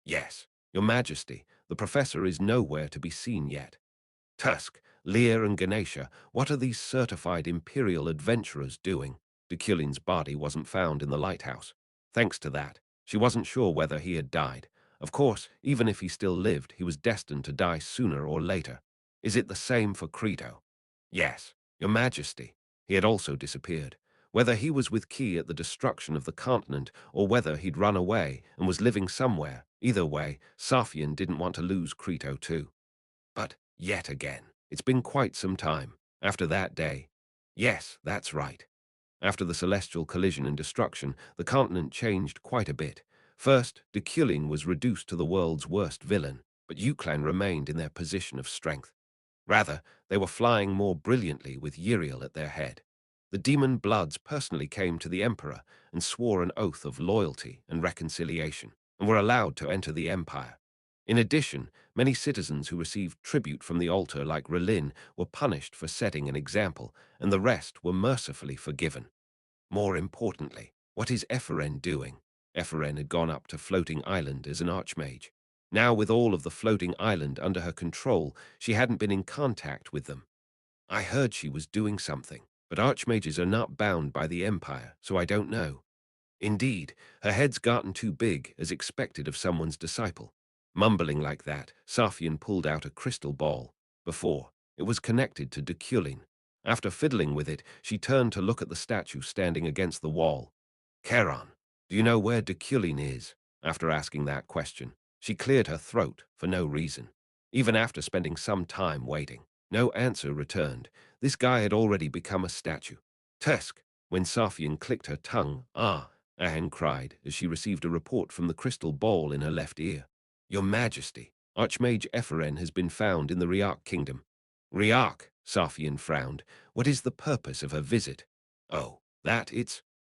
Yes, Your Majesty, the professor is nowhere to be seen yet. Tusk, Lear and Ganesha, what are these certified imperial adventurers doing? Deculein's body wasn't found in the lighthouse. Thanks to that, she wasn't sure whether he had died. Of course, even if he still lived, he was destined to die sooner or later. Is it the same for Crito? Yes, Your Majesty. He had also disappeared. Whether he was with Key at the destruction of the continent or whether he'd run away and was living somewhere, either way, Safian didn't want to lose Crito too. But, yet again, it's been quite some time. After that day. Yes, that's right. After the celestial collision and destruction, the continent changed quite a bit. First, Deculein was reduced to the world's worst villain, but Euclan remained in their position of strength. Rather, they were flying more brilliantly with Uriel at their head. The Demon Bloods personally came to the Emperor and swore an oath of loyalty and reconciliation, and were allowed to enter the Empire. In addition, many citizens who received tribute from the altar, like Relin, were punished for setting an example, and the rest were mercifully forgiven. More importantly, what is Ephraim doing? Ephraim had gone up to Floating Island as an archmage. Now, with all of the Floating Island under her control, she hadn't been in contact with them. I heard she was doing something, but archmages are not bound by the Empire, so I don't know. Indeed, her head's gotten too big, as expected of someone's disciple. Mumbling like that, Safian pulled out a crystal ball. Before, it was connected to Deculein. After fiddling with it, she turned to look at the statue standing against the wall. Charon, do you know where Deculein is? After asking that question, she cleared her throat for no reason. Even after spending some time waiting, no answer returned. This guy had already become a statue. Tusk, when Safian clicked her tongue, Ahan cried as she received a report from the crystal ball in her left ear. Your Majesty, Archmage Ephraim has been found in the Riak kingdom. Riak, Safian frowned. What is the purpose of her visit? Oh,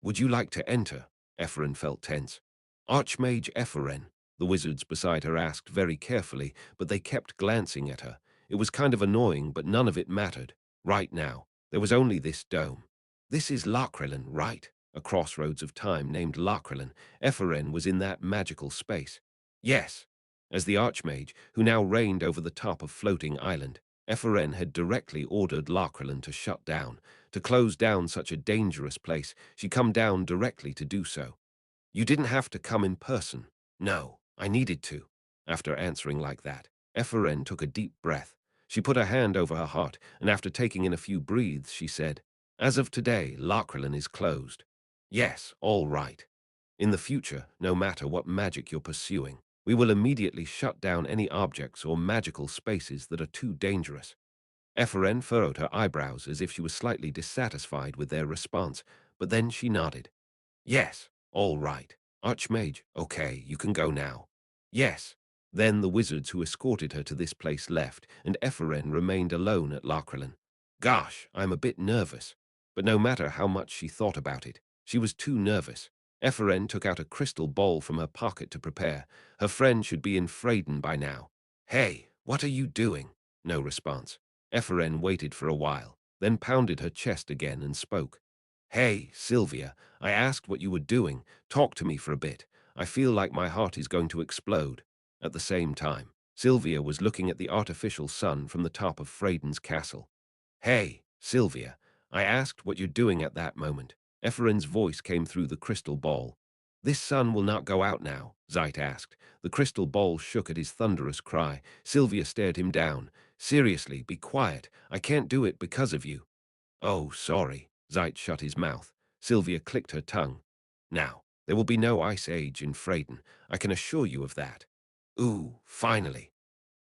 would you like to enter? Ephraim felt tense. Archmage Ephraim, the wizards beside her asked very carefully, but they kept glancing at her. It was kind of annoying, but none of it mattered. Right now, there was only this dome. This is Lakrelin, right? A crossroads of time named Lakrelin. Ephraim was in that magical space. Yes. As the Archmage, who now reigned over the top of Floating Island, Ephraim had directly ordered Lakrelin to shut down. To close down such a dangerous place, she come down directly to do so. You didn't have to come in person. No, I needed to. After answering like that, Ephraim took a deep breath. She put her hand over her heart, and after taking in a few breaths, she said, As of today, Lakrelin is closed. Yes, all right. In the future, no matter what magic you're pursuing, we will immediately shut down any objects or magical spaces that are too dangerous. Ephraim furrowed her eyebrows as if she was slightly dissatisfied with their response, but then she nodded. Yes, all right. Archmage, okay, you can go now. Yes. Then the wizards who escorted her to this place left, and Ephraim remained alone at Lakrelin. Gosh, I'm a bit nervous. But no matter how much she thought about it, she was too nervous. Eferen took out a crystal bowl from her pocket to prepare. Her friend should be in Freyden by now. Hey, what are you doing? No response. Eferen waited for a while, then pounded her chest again and spoke. Hey, Sylvia, I asked what you were doing. Talk to me for a bit. I feel like my heart is going to explode. At the same time, Sylvia was looking at the artificial sun from the top of Freyden's castle. Hey, Sylvia, I asked what you're doing at that moment. Epherin's voice came through the crystal ball. This sun will not go out now, Zeit asked. The crystal ball shook at his thunderous cry. Sylvia stared him down. Seriously, be quiet. I can't do it because of you. Oh, sorry. Zeit shut his mouth. Sylvia clicked her tongue. Now, there will be no ice age in Freyden. I can assure you of that. Ooh, finally.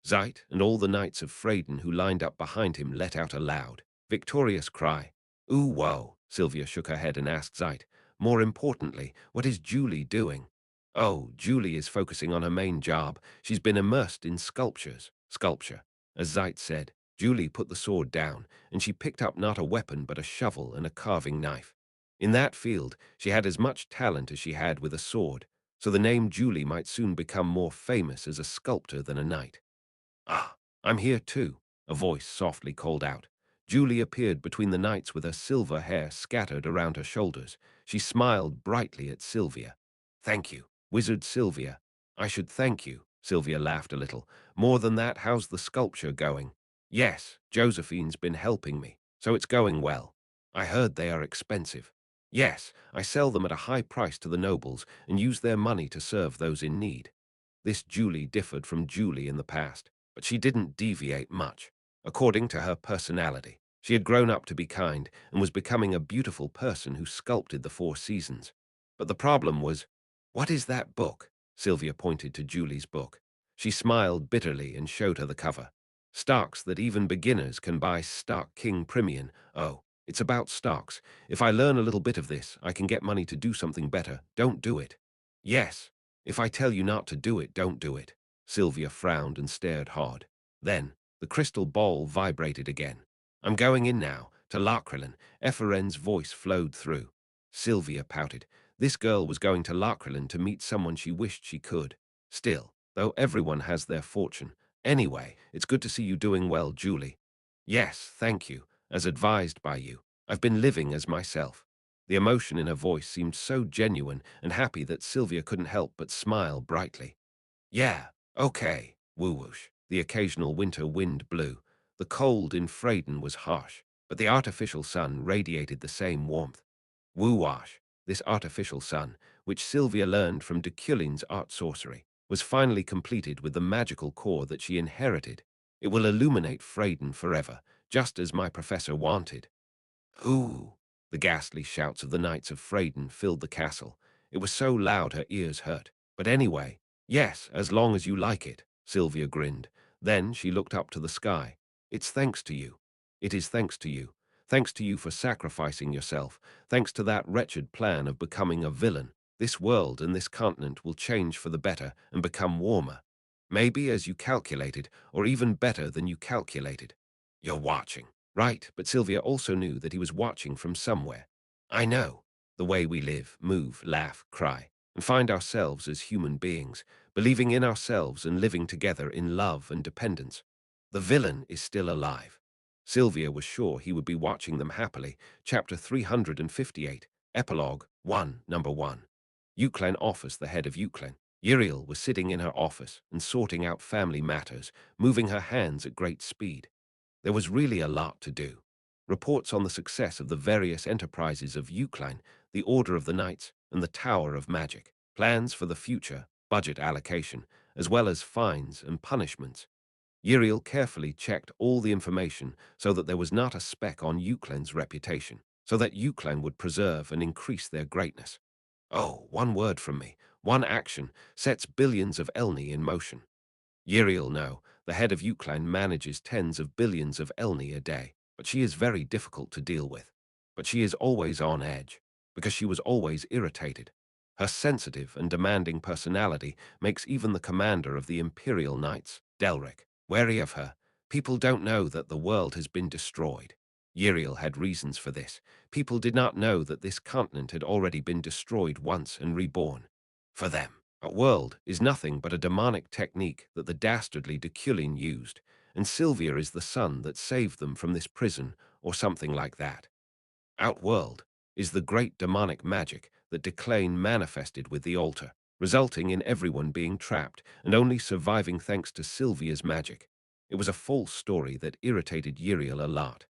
Zeit and all the knights of Freyden who lined up behind him let out a loud, victorious cry. Ooh, whoa. Sylvia shook her head and asked Zeit, more importantly, what is Julie doing? Oh, Julie is focusing on her main job. She's been immersed in sculpture. As Zeit said, Julie put the sword down, and she picked up not a weapon but a shovel and a carving knife. In that field, she had as much talent as she had with a sword, so the name Julie might soon become more famous as a sculptor than a knight. Ah, I'm here too, a voice softly called out. Julie appeared between the knights with her silver hair scattered around her shoulders. She smiled brightly at Sylvia. Thank you, Wizard Sylvia. I should thank you. Sylvia laughed a little. More than that, how's the sculpture going? Yes, Josephine's been helping me, so it's going well. I heard they are expensive. Yes, I sell them at a high price to the nobles and use their money to serve those in need. This Julie differed from Julie in the past, but she didn't deviate much. According to her personality, she had grown up to be kind and was becoming a beautiful person who sculpted the four seasons. But the problem was, what is that book? Sylvia pointed to Julie's book. She smiled bitterly and showed her the cover. Stocks that even beginners can buy. Stock King Premium. Oh, it's about stocks. If I learn a little bit of this, I can get money to do something better. Don't do it. Yes. If I tell you not to do it, don't do it. Sylvia frowned and stared hard. Then, the crystal ball vibrated again. I'm going in now, to Larkrillin. Epherin's voice flowed through. Sylvia pouted. This girl was going to Larkrillin to meet someone she wished she could. Still, though everyone has their fortune. Anyway, it's good to see you doing well, Julie. Yes, thank you, as advised by you. I've been living as myself. The emotion in her voice seemed so genuine and happy that Sylvia couldn't help but smile brightly. Yeah, okay, woo-whoosh. The occasional winter wind blew. The cold in Freyden was harsh, but the artificial sun radiated the same warmth. Woo-wash. This artificial sun, which Sylvia learned from Deculein's art sorcery, was finally completed with the magical core that she inherited. It will illuminate Freyden forever, just as my professor wanted. Ooh! The ghastly shouts of the knights of Freyden filled the castle. It was so loud her ears hurt. But anyway, yes, as long as you like it, Sylvia grinned. Then she looked up to the sky. It's thanks to you. It is thanks to you. Thanks to you for sacrificing yourself. Thanks to that wretched plan of becoming a villain. This world and this continent will change for the better and become warmer. Maybe as you calculated, or even better than you calculated. You're watching. Right, but Sylvia also knew that he was watching from somewhere. I know. The way we live, move, laugh, cry, and find ourselves as human beings, believing in ourselves and living together in love and dependence. The villain is still alive. Sylvia was sure he would be watching them happily. Chapter 358, Epilogue 1, Number 1. Euclan office. The head of Euclan, Uriel, was sitting in her office and sorting out family matters, moving her hands at great speed. There was really a lot to do. Reports on the success of the various enterprises of Euclan, the Order of the Knights, and the Tower of Magic, plans for the future, budget allocation, as well as fines and punishments. Uriel carefully checked all the information so that there was not a speck on Euclan's reputation, so that Euclan would preserve and increase their greatness. Oh, one word from me, one action, sets billions of Elni in motion. Uriel, no, the head of Euclan manages tens of billions of Elni a day, but she is very difficult to deal with. But she is always on edge, because she was always irritated. Her sensitive and demanding personality makes even the commander of the Imperial Knights, Delric, wary of her. People don't know that the world has been destroyed. Uriel had reasons for this. People did not know that this continent had already been destroyed once and reborn. For them, a world is nothing but a demonic technique that the dastardly Deculein used, and Sylvia is the sun that saved them from this prison, or something like that. Outworld is the great demonic magic that Deculein manifested with the altar, resulting in everyone being trapped and only surviving thanks to Sylvia's magic. It was a false story that irritated Uriel a lot.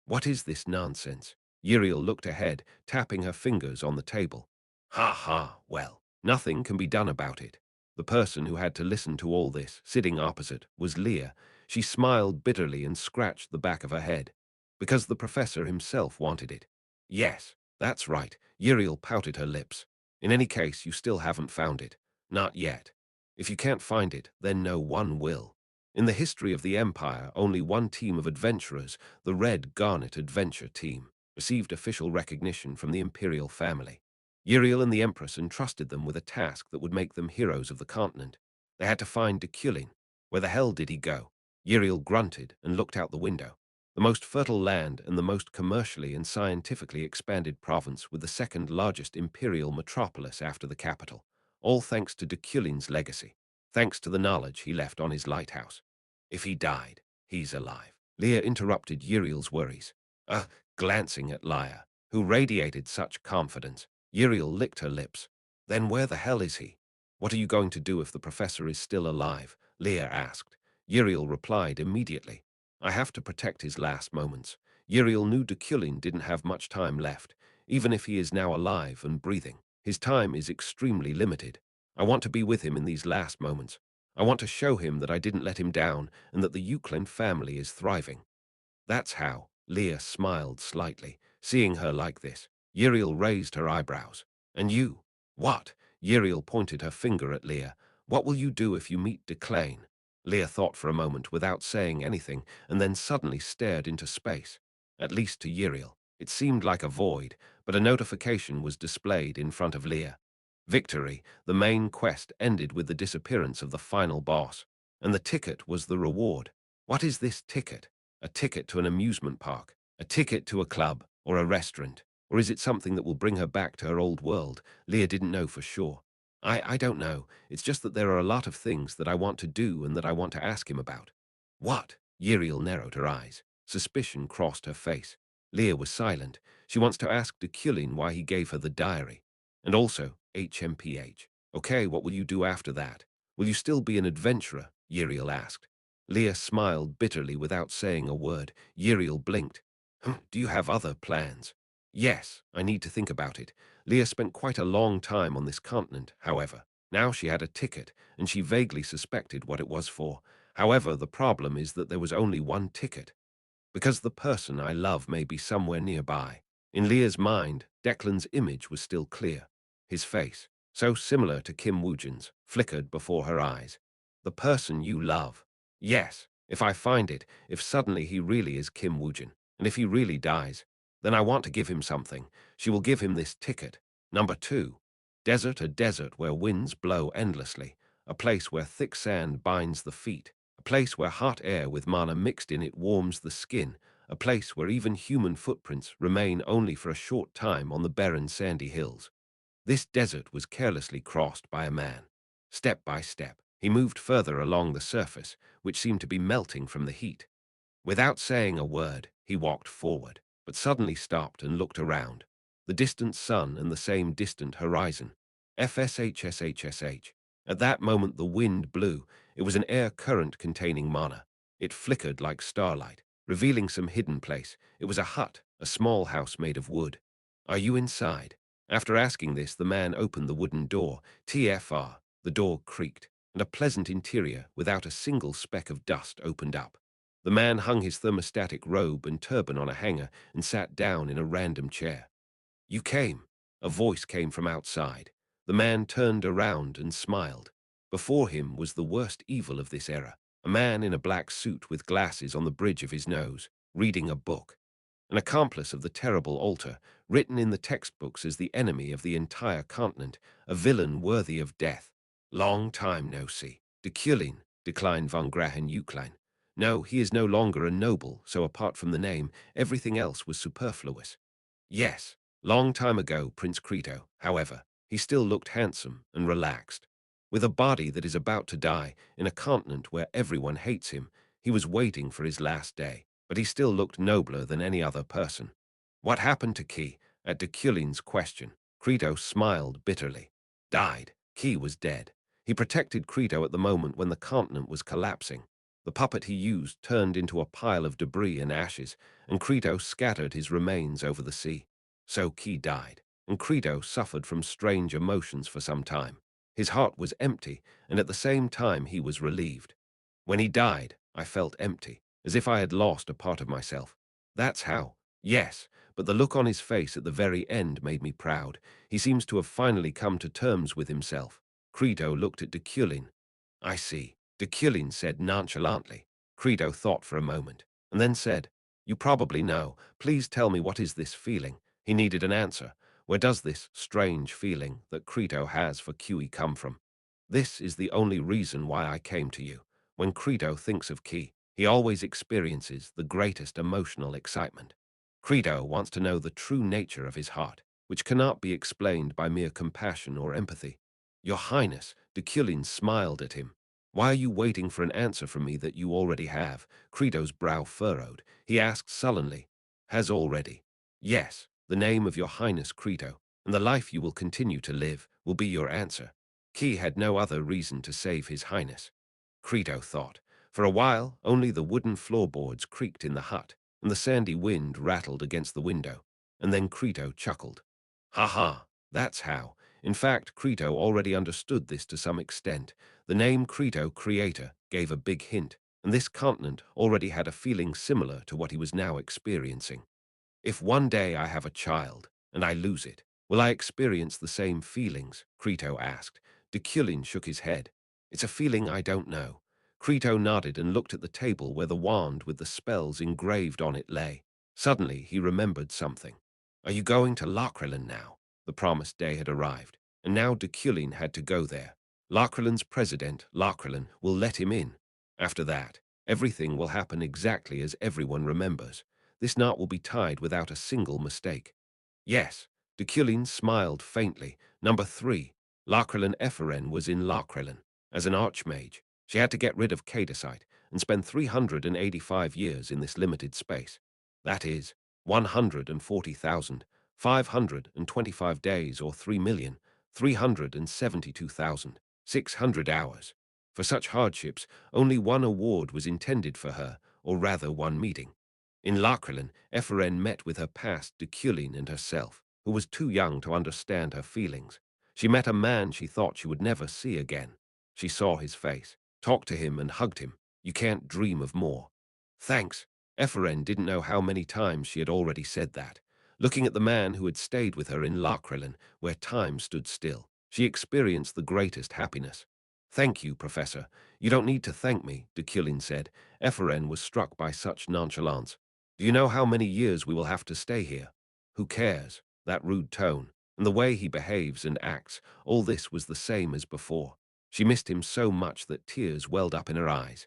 What is this nonsense? Uriel looked ahead, tapping her fingers on the table. Ha ha, well, nothing can be done about it. The person who had to listen to all this, sitting opposite, was Leah. She smiled bitterly and scratched the back of her head. Because the professor himself wanted it. Yes, that's right. Uriel pouted her lips. In any case, you still haven't found it. Not yet. If you can't find it, then no one will. In the history of the Empire, only one team of adventurers, the Red Garnet Adventure Team, received official recognition from the Imperial family. Uriel and the Empress entrusted them with a task that would make them heroes of the continent. They had to find Deculein. Where the hell did he go? Uriel grunted and looked out the window. The most fertile land and the most commercially and scientifically expanded province with the second largest imperial metropolis after the capital, all thanks to Deculein's legacy, thanks to the knowledge he left on his lighthouse. If he died, he's alive. Leah interrupted Uriel's worries, glancing at Leia, who radiated such confidence. Uriel licked her lips. Then where the hell is he? What are you going to do if the professor is still alive? Leah asked. Uriel replied immediately. I have to protect his last moments. Uriel knew Deculein didn't have much time left. Even if he is now alive and breathing, his time is extremely limited. I want to be with him in these last moments. I want to show him that I didn't let him down and that the Euclid family is thriving. That's how. Leah smiled slightly, seeing her like this. Uriel raised her eyebrows. And you? What? Uriel pointed her finger at Leah. What will you do if you meet Deculein? Leah thought for a moment without saying anything and then suddenly stared into space. At least to Uriel, it seemed like a void, but a notification was displayed in front of Leah. Victory, the main quest ended with the disappearance of the final boss, and the ticket was the reward. What is this ticket? A ticket to an amusement park, a ticket to a club, or a restaurant? Or is it something that will bring her back to her old world? Leah didn't know for sure. I don't know. It's just that there are a lot of things that I want to do and that I want to ask him about. What? Uriel narrowed her eyes. Suspicion crossed her face. Leah was silent. She wants to ask Deculein why he gave her the diary. And also, HMPH. Okay, what will you do after that? Will you still be an adventurer? Uriel asked. Leah smiled bitterly without saying a word. Uriel blinked. Do you have other plans? Yes, I need to think about it. Leah spent quite a long time on this continent, however. Now she had a ticket, and she vaguely suspected what it was for. However, the problem is that there was only one ticket. Because the person I love may be somewhere nearby. In Leah's mind, Declan's image was still clear. His face, so similar to Kim Woojin's, flickered before her eyes. The person you love. Yes, if I find it, if suddenly he really is Kim Woojin, and if he really dies, then I want to give him something. She will give him this ticket. Number 2. Desert, a desert where winds blow endlessly, a place where thick sand binds the feet, a place where hot air with mana mixed in it warms the skin, a place where even human footprints remain only for a short time on the barren sandy hills. This desert was carelessly crossed by a man. Step by step, he moved further along the surface, which seemed to be melting from the heat. Without saying a word, he walked forward, but suddenly stopped and looked around. The distant sun and the same distant horizon. FSHSHSH. At that moment the wind blew. It was an air current containing mana. It flickered like starlight, revealing some hidden place. It was a hut, a small house made of wood. Are you inside? After asking this, the man opened the wooden door. TFR. The door creaked, and a pleasant interior, without a single speck of dust, opened up. The man hung his thermostatic robe and turban on a hanger and sat down in a random chair. You came. A voice came from outside. The man turned around and smiled. Before him was the worst evil of this era, a man in a black suit with glasses on the bridge of his nose, reading a book. An accomplice of the terrible altar, written in the textbooks as the enemy of the entire continent, a villain worthy of death. Long time no see. Deculein, declined von Grahen Euclein. No, he is no longer a noble, so apart from the name, everything else was superfluous. Yes, long time ago, Prince Crito, however, he still looked handsome and relaxed. With a body that is about to die, in a continent where everyone hates him, he was waiting for his last day, but he still looked nobler than any other person. What happened to Key? At Deculein's question, Crito smiled bitterly. Died. Key was dead. He protected Crito at the moment when the continent was collapsing. The puppet he used turned into a pile of debris and ashes, and Crito scattered his remains over the sea. So Key died, and Crito suffered from strange emotions for some time. His heart was empty, and at the same time he was relieved. When he died, I felt empty, as if I had lost a part of myself. That's how. Yes, but the look on his face at the very end made me proud. He seems to have finally come to terms with himself. Crito looked at Deculein. I see, Deculein said nonchalantly. Crito thought for a moment, and then said, You probably know. Please tell me, what is this feeling? He needed an answer. Where does this strange feeling that Crito has for Key come from? This is the only reason why I came to you. When Crito thinks of Key, he always experiences the greatest emotional excitement. Crito wants to know the true nature of his heart, which cannot be explained by mere compassion or empathy. Your Highness, Deculein smiled at him. Why are you waiting for an answer from me that you already have? Crito's brow furrowed. He asked sullenly, Has already? Yes, the name of your Highness Crito, and the life you will continue to live, will be your answer. Key had no other reason to save his Highness. Crito thought. For a while, only the wooden floorboards creaked in the hut, and the sandy wind rattled against the window. And then Crito chuckled. Ha ha, that's how. In fact, Crito already understood this to some extent. The name Crito, Creator, gave a big hint, and this continent already had a feeling similar to what he was now experiencing. If one day I have a child, and I lose it, will I experience the same feelings? Crito asked. Deculein shook his head. It's a feeling I don't know. Crito nodded and looked at the table where the wand with the spells engraved on it lay. Suddenly he remembered something. Are you going to Locrilan now? The promised day had arrived, and now Deculein had to go there. Locrilan's president, Locrilan, will let him in. After that, everything will happen exactly as everyone remembers. This knot will be tied without a single mistake. Yes, Deculein smiled faintly. Number 3, Locrilan Ephyren was in Locrilan. As an archmage, she had to get rid of Cadacite and spend 385 years in this limited space. That is, 140,525 days, or 3,372,600 hours. For such hardships, only one award was intended for her, or rather one meeting. In Locrilan, Ephyren met with her past Deculein and herself, who was too young to understand her feelings. She met a man she thought she would never see again. She saw his face, talked to him and hugged him. You can't dream of more. Thanks. Ephyren didn't know how many times she had already said that. Looking at the man who had stayed with her in Locrilan, where time stood still, she experienced the greatest happiness. Thank you, Professor. You don't need to thank me, Deculein said. Ephyren was struck by such nonchalance. Do you know how many years we will have to stay here? Who cares? That rude tone, and the way he behaves and acts, all this was the same as before. She missed him so much that tears welled up in her eyes.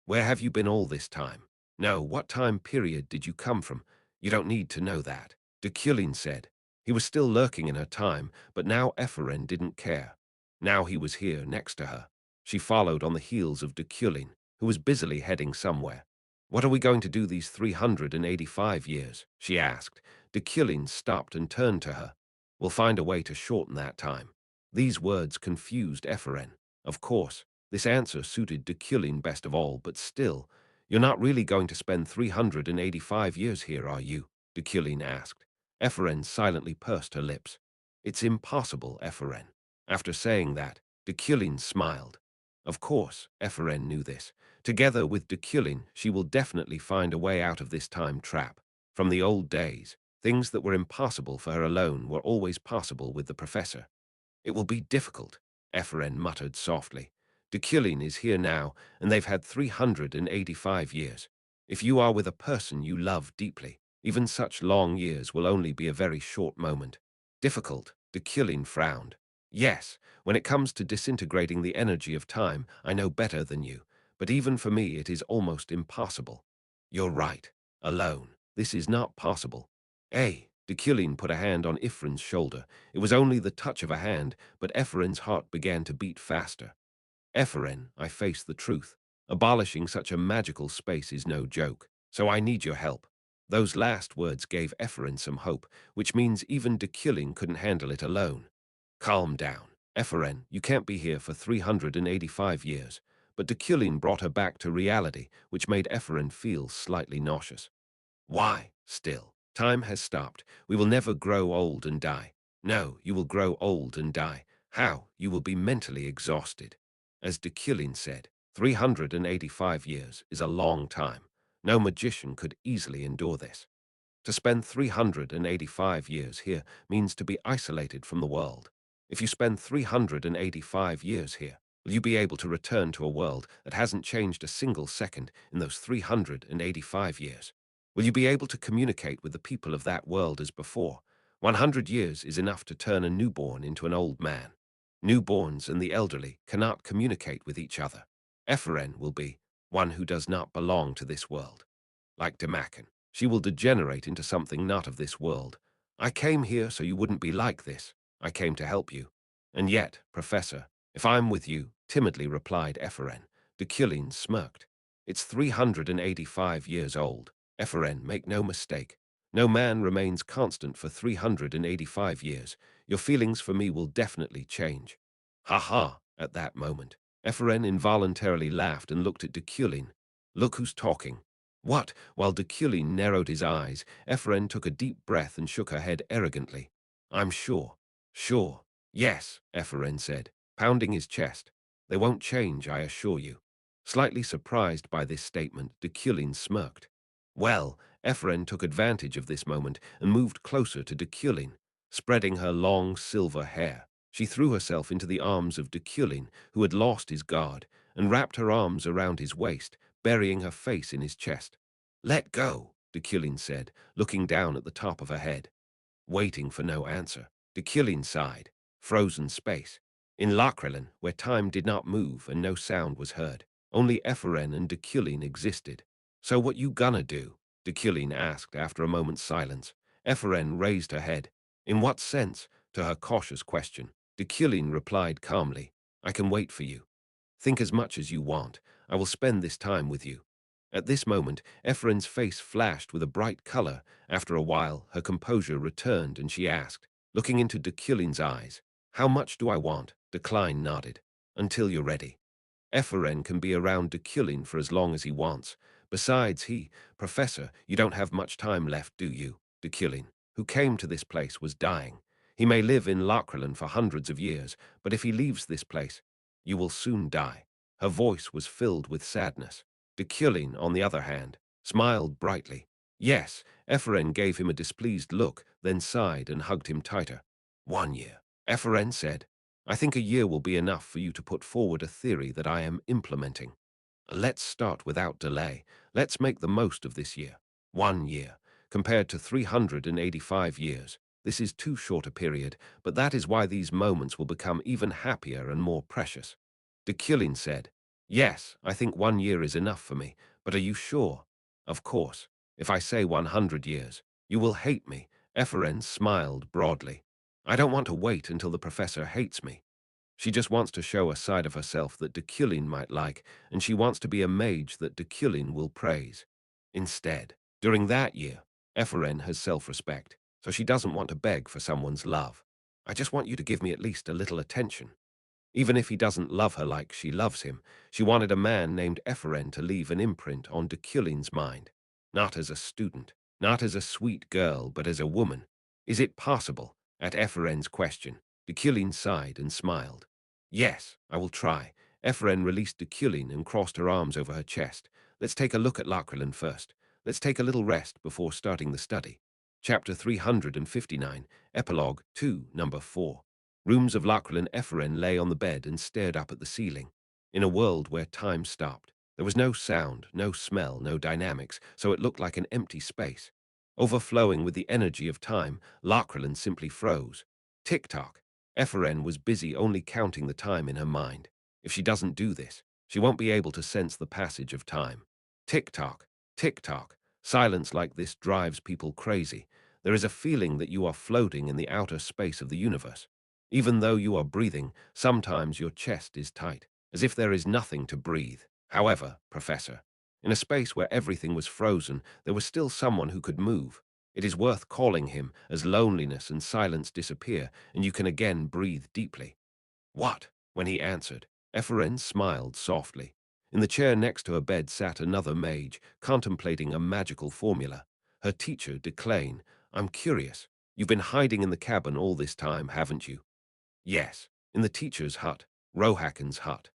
Where have you been all this time? No, what time period did you come from? You don't need to know that, Deculein said. He was still lurking in her time, but now Ephyren didn't care. Now he was here next to her. She followed on the heels of Deculein, who was busily heading somewhere. What are we going to do these 385 years? She asked. Deculein stopped and turned to her. We'll find a way to shorten that time. These words confused Ephyren. Of course, this answer suited Deculein best of all, but still, you're not really going to spend 385 years here, are you? Deculein asked. Ephyren silently pursed her lips. It's impossible, Ephyren. After saying that, Deculein smiled. Of course, Ephyren knew this. Together with Deculein, she will definitely find a way out of this time trap. From the old days, things that were impossible for her alone were always possible with the professor. It will be difficult, Ephyren muttered softly. Deculein is here now, and they've had 385 years. If you are with a person you love deeply, even such long years will only be a very short moment. Difficult, Deculein frowned. Yes, when it comes to disintegrating the energy of time, I know better than you. but even for me it is almost impossible. You're right. Alone. This is not possible. Deculein put a hand on Ephraim's shoulder. It was only the touch of a hand, but Ephraim's heart began to beat faster. Ephraim, I face the truth. Abolishing such a magical space is no joke, so I need your help. Those last words gave Ephraim some hope, which means even Deculein couldn't handle it alone. Calm down. Ephraim, you can't be here for 385 years. But Deculein brought her back to reality, which made Ephraim feel slightly nauseous. Why? Still. Time has stopped. We will never grow old and die. No, you will grow old and die. How? You will be mentally exhausted. As Deculein said, 385 years is a long time. No magician could easily endure this. To spend 385 years here means to be isolated from the world. If you spend 385 years here, will you be able to return to a world that hasn't changed a single second in those 385 years? Will you be able to communicate with the people of that world as before? 100 years is enough to turn a newborn into an old man. Newborns and the elderly cannot communicate with each other. Ephraim will be one who does not belong to this world. Like Demacan, she will degenerate into something not of this world. I came here so you wouldn't be like this. I came to help you. And yet, Professor, if I'm with you, timidly replied Ephraim. Deculein smirked. It's 385 years old. Ephraim, make no mistake. No man remains constant for 385 years. Your feelings for me will definitely change. Ha ha, at that moment. Ephraim involuntarily laughed and looked at Deculein. Look who's talking. What? While Deculein narrowed his eyes, Ephraim took a deep breath and shook her head arrogantly. I'm sure. Sure. Yes, Ephraim said, pounding his chest. They won't change, I assure you. Slightly surprised by this statement, Deculein smirked. Well, Ephraim took advantage of this moment and moved closer to Deculein. Spreading her long silver hair, she threw herself into the arms of Deculein, who had lost his guard, and wrapped her arms around his waist, burying her face in his chest. Let go, Deculein said, looking down at the top of her head. Waiting for no answer, Deculein sighed. Frozen space. In Lakrelin, where time did not move and no sound was heard, only Ephraim and Deculein existed. So what you gonna do? Deculein asked after a moment's silence. Ephraim raised her head. In what sense? To her cautious question. Deculein replied calmly. I can wait for you. Think as much as you want. I will spend this time with you. At this moment, Ephraim's face flashed with a bright color. After a while, her composure returned and she asked, looking into Deculein's eyes, how much do I want? Deculein nodded. Until you're ready. Ephraim can be around Deculein for as long as he wants. Besides, Professor, you don't have much time left, do you? Deculein, who came to this place, was dying. He may live in Lakrelin for hundreds of years, but if he leaves this place, you will soon die. Her voice was filled with sadness. Deculein, on the other hand, smiled brightly. Yes, Ephraim gave him a displeased look, then sighed and hugged him tighter. 1 year. Ephraim said, I think a year will be enough for you to put forward a theory that I am implementing. Let's start without delay. Let's make the most of this year. 1 year. Compared to 385 years. This is too short a period, but that is why these moments will become even happier and more precious. Deculein said, Yes, I think 1 year is enough for me, but are you sure? Of course. If I say 100 years, you will hate me. Ephraim smiled broadly. I don't want to wait until the professor hates me. She just wants to show a side of herself that Deculein might like, and she wants to be a mage that Deculein will praise. Instead, during that year, Ephraim has self-respect, so she doesn't want to beg for someone's love. I just want you to give me at least a little attention. Even if he doesn't love her like she loves him, she wanted a man named Ephraim to leave an imprint on Deculein's mind. Not as a student, not as a sweet girl, but as a woman. Is it possible? At Ephraim's question, Deculein sighed and smiled. Yes, I will try. Ephraim released Deculein and crossed her arms over her chest. Let's take a look at Lakrelin first. Let's take a little rest before starting the study. Chapter 359, Epilogue 2, Number 4. Rooms of Lakrelin. Ephraim lay on the bed and stared up at the ceiling. In a world where time stopped, there was no sound, no smell, no dynamics, so it looked like an empty space. Overflowing with the energy of time, Lakrelin simply froze. Tick-tock. Ephraim was busy only counting the time in her mind. If she doesn't do this, She won't be able to sense the passage of time. Tick-tock, tick-tock. Silence like this drives people crazy. There is a feeling that you are floating in the outer space of the universe. Even though you are breathing, sometimes your chest is tight, as if there is nothing to breathe. However, Professor, in a space where everything was frozen, there was still someone who could move. It is worth calling him as loneliness and silence disappear, and you can again breathe deeply. What? When he answered, Ephraim smiled softly. In the chair next to her bed sat another mage, contemplating a magical formula. Her teacher, Deculein. I'm curious. You've been hiding in the cabin all this time, haven't you? Yes, in the teacher's hut, Rohaken's hut.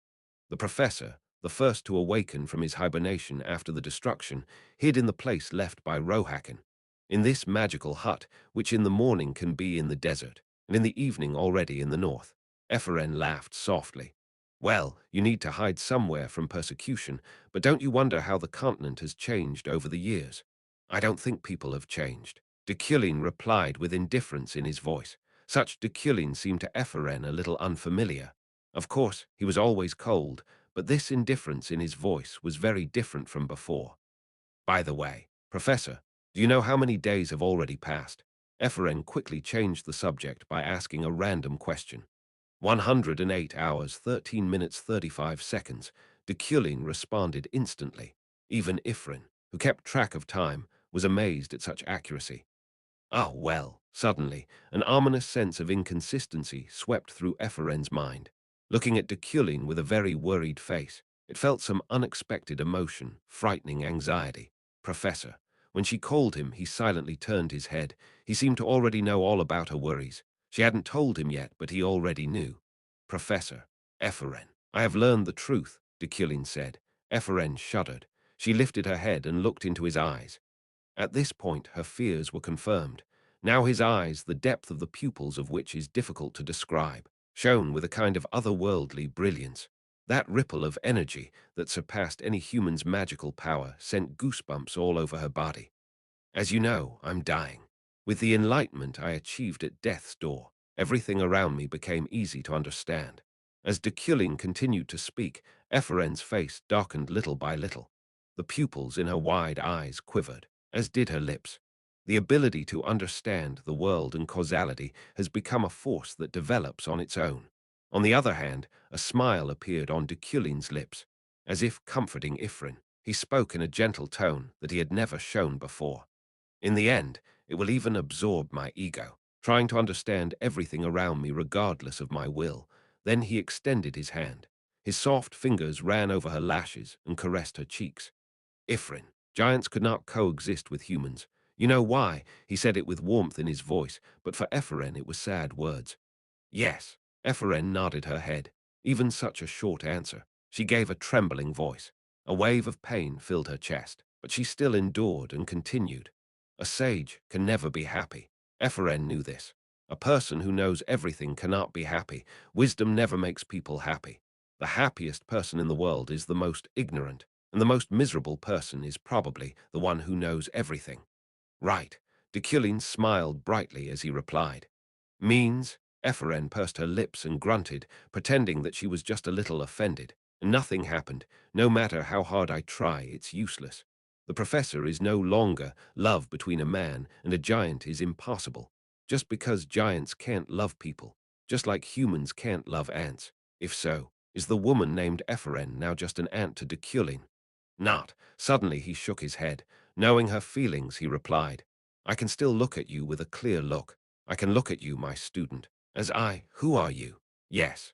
The professor, the first to awaken from his hibernation after the destruction, hid in the place left by Rohaken. In this magical hut, which in the morning can be in the desert, and in the evening already in the north. Ephraim laughed softly. Well, you need to hide somewhere from persecution, but don't you wonder how the continent has changed over the years? I don't think people have changed. Deculein replied with indifference in his voice. Such Deculein seemed to Ephraim a little unfamiliar. Of course, he was always cold, but this indifference in his voice was very different from before. By the way, Professor, do you know how many days have already passed? Ephraim quickly changed the subject by asking a random question. 108 hours, 13 minutes, 35 seconds. Deculein responded instantly. Even Ephraim, who kept track of time, was amazed at such accuracy. Oh, well, suddenly, an ominous sense of inconsistency swept through Ephraim's mind. Looking at Deculein with a very worried face, it felt some unexpected emotion, frightening anxiety. Professor. When she called him, he silently turned his head. He seemed to already know all about her worries. She hadn't told him yet, but he already knew. Professor. Ephraim. I have learned the truth, Deculein said. Ephraim shuddered. She lifted her head and looked into his eyes. At this point, her fears were confirmed. Now his eyes, the depth of the pupils of which is difficult to describe, shone with a kind of otherworldly brilliance. That ripple of energy that surpassed any human's magical power sent goosebumps all over her body. As you know, I'm dying. With the enlightenment I achieved at death's door, everything around me became easy to understand. As Deculein continued to speak, Ephraim's face darkened little by little. The pupils in her wide eyes quivered, as did her lips. The ability to understand the world and causality has become a force that develops on its own. On the other hand, a smile appeared on Deculein's lips. As if comforting Ephraim, he spoke in a gentle tone that he had never shown before. In the end, it will even absorb my ego, trying to understand everything around me regardless of my will. Then he extended his hand. His soft fingers ran over her lashes and caressed her cheeks. Ephraim, giants could not coexist with humans. You know why? He said it with warmth in his voice, but for Ephraim it was sad words. Yes, Ephraim nodded her head. Even such a short answer. She gave a trembling voice. A wave of pain filled her chest, but she still endured and continued. A sage can never be happy. Ephraim knew this. A person who knows everything cannot be happy. Wisdom never makes people happy. The happiest person in the world is the most ignorant, and the most miserable person is probably the one who knows everything. Right. Deculein smiled brightly as he replied. Means? Ephraim pursed her lips and grunted, pretending that she was just a little offended. Nothing happened. No matter how hard I try, it's useless. The professor is no longer. Love between a man and a giant is impossible. Just because giants can't love people, just like humans can't love ants. If so, is the woman named Ephraim now just an ant to Deculein? Not. Suddenly he shook his head. Knowing her feelings, he replied, I can still look at you with a clear look. I can look at you, my student. Who are you? Yes.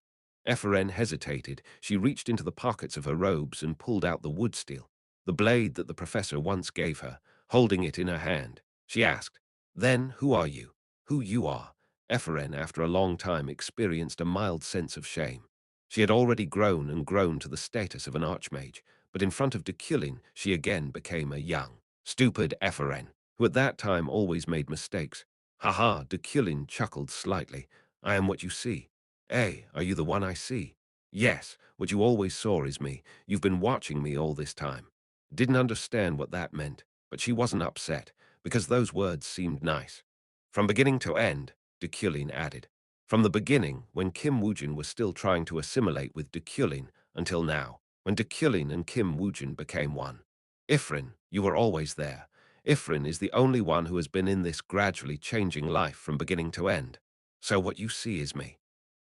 Ephraim hesitated. She reached into the pockets of her robes and pulled out the wood steel, the blade that the professor once gave her, holding it in her hand. She asked, Then who are you? Who you are? Ephraim, after a long time, experienced a mild sense of shame. She had already grown and grown to the status of an archmage, but in front of Deculein she again became a young, stupid Ephraim, who at that time always made mistakes. Ha! Deculein chuckled slightly. I am what you see. Are you the one I see? Yes, what you always saw is me. You've been watching me all this time. Didn't understand what that meant, but she wasn't upset, because those words seemed nice. From beginning to end, Deculein added. From the beginning, when Kim Woojin was still trying to assimilate with Deculein, until now. when Deculein and Kim Woojin became one. Ifrin, you were always there. Ifrin is the only one who has been in this gradually changing life from beginning to end. So what you see is me.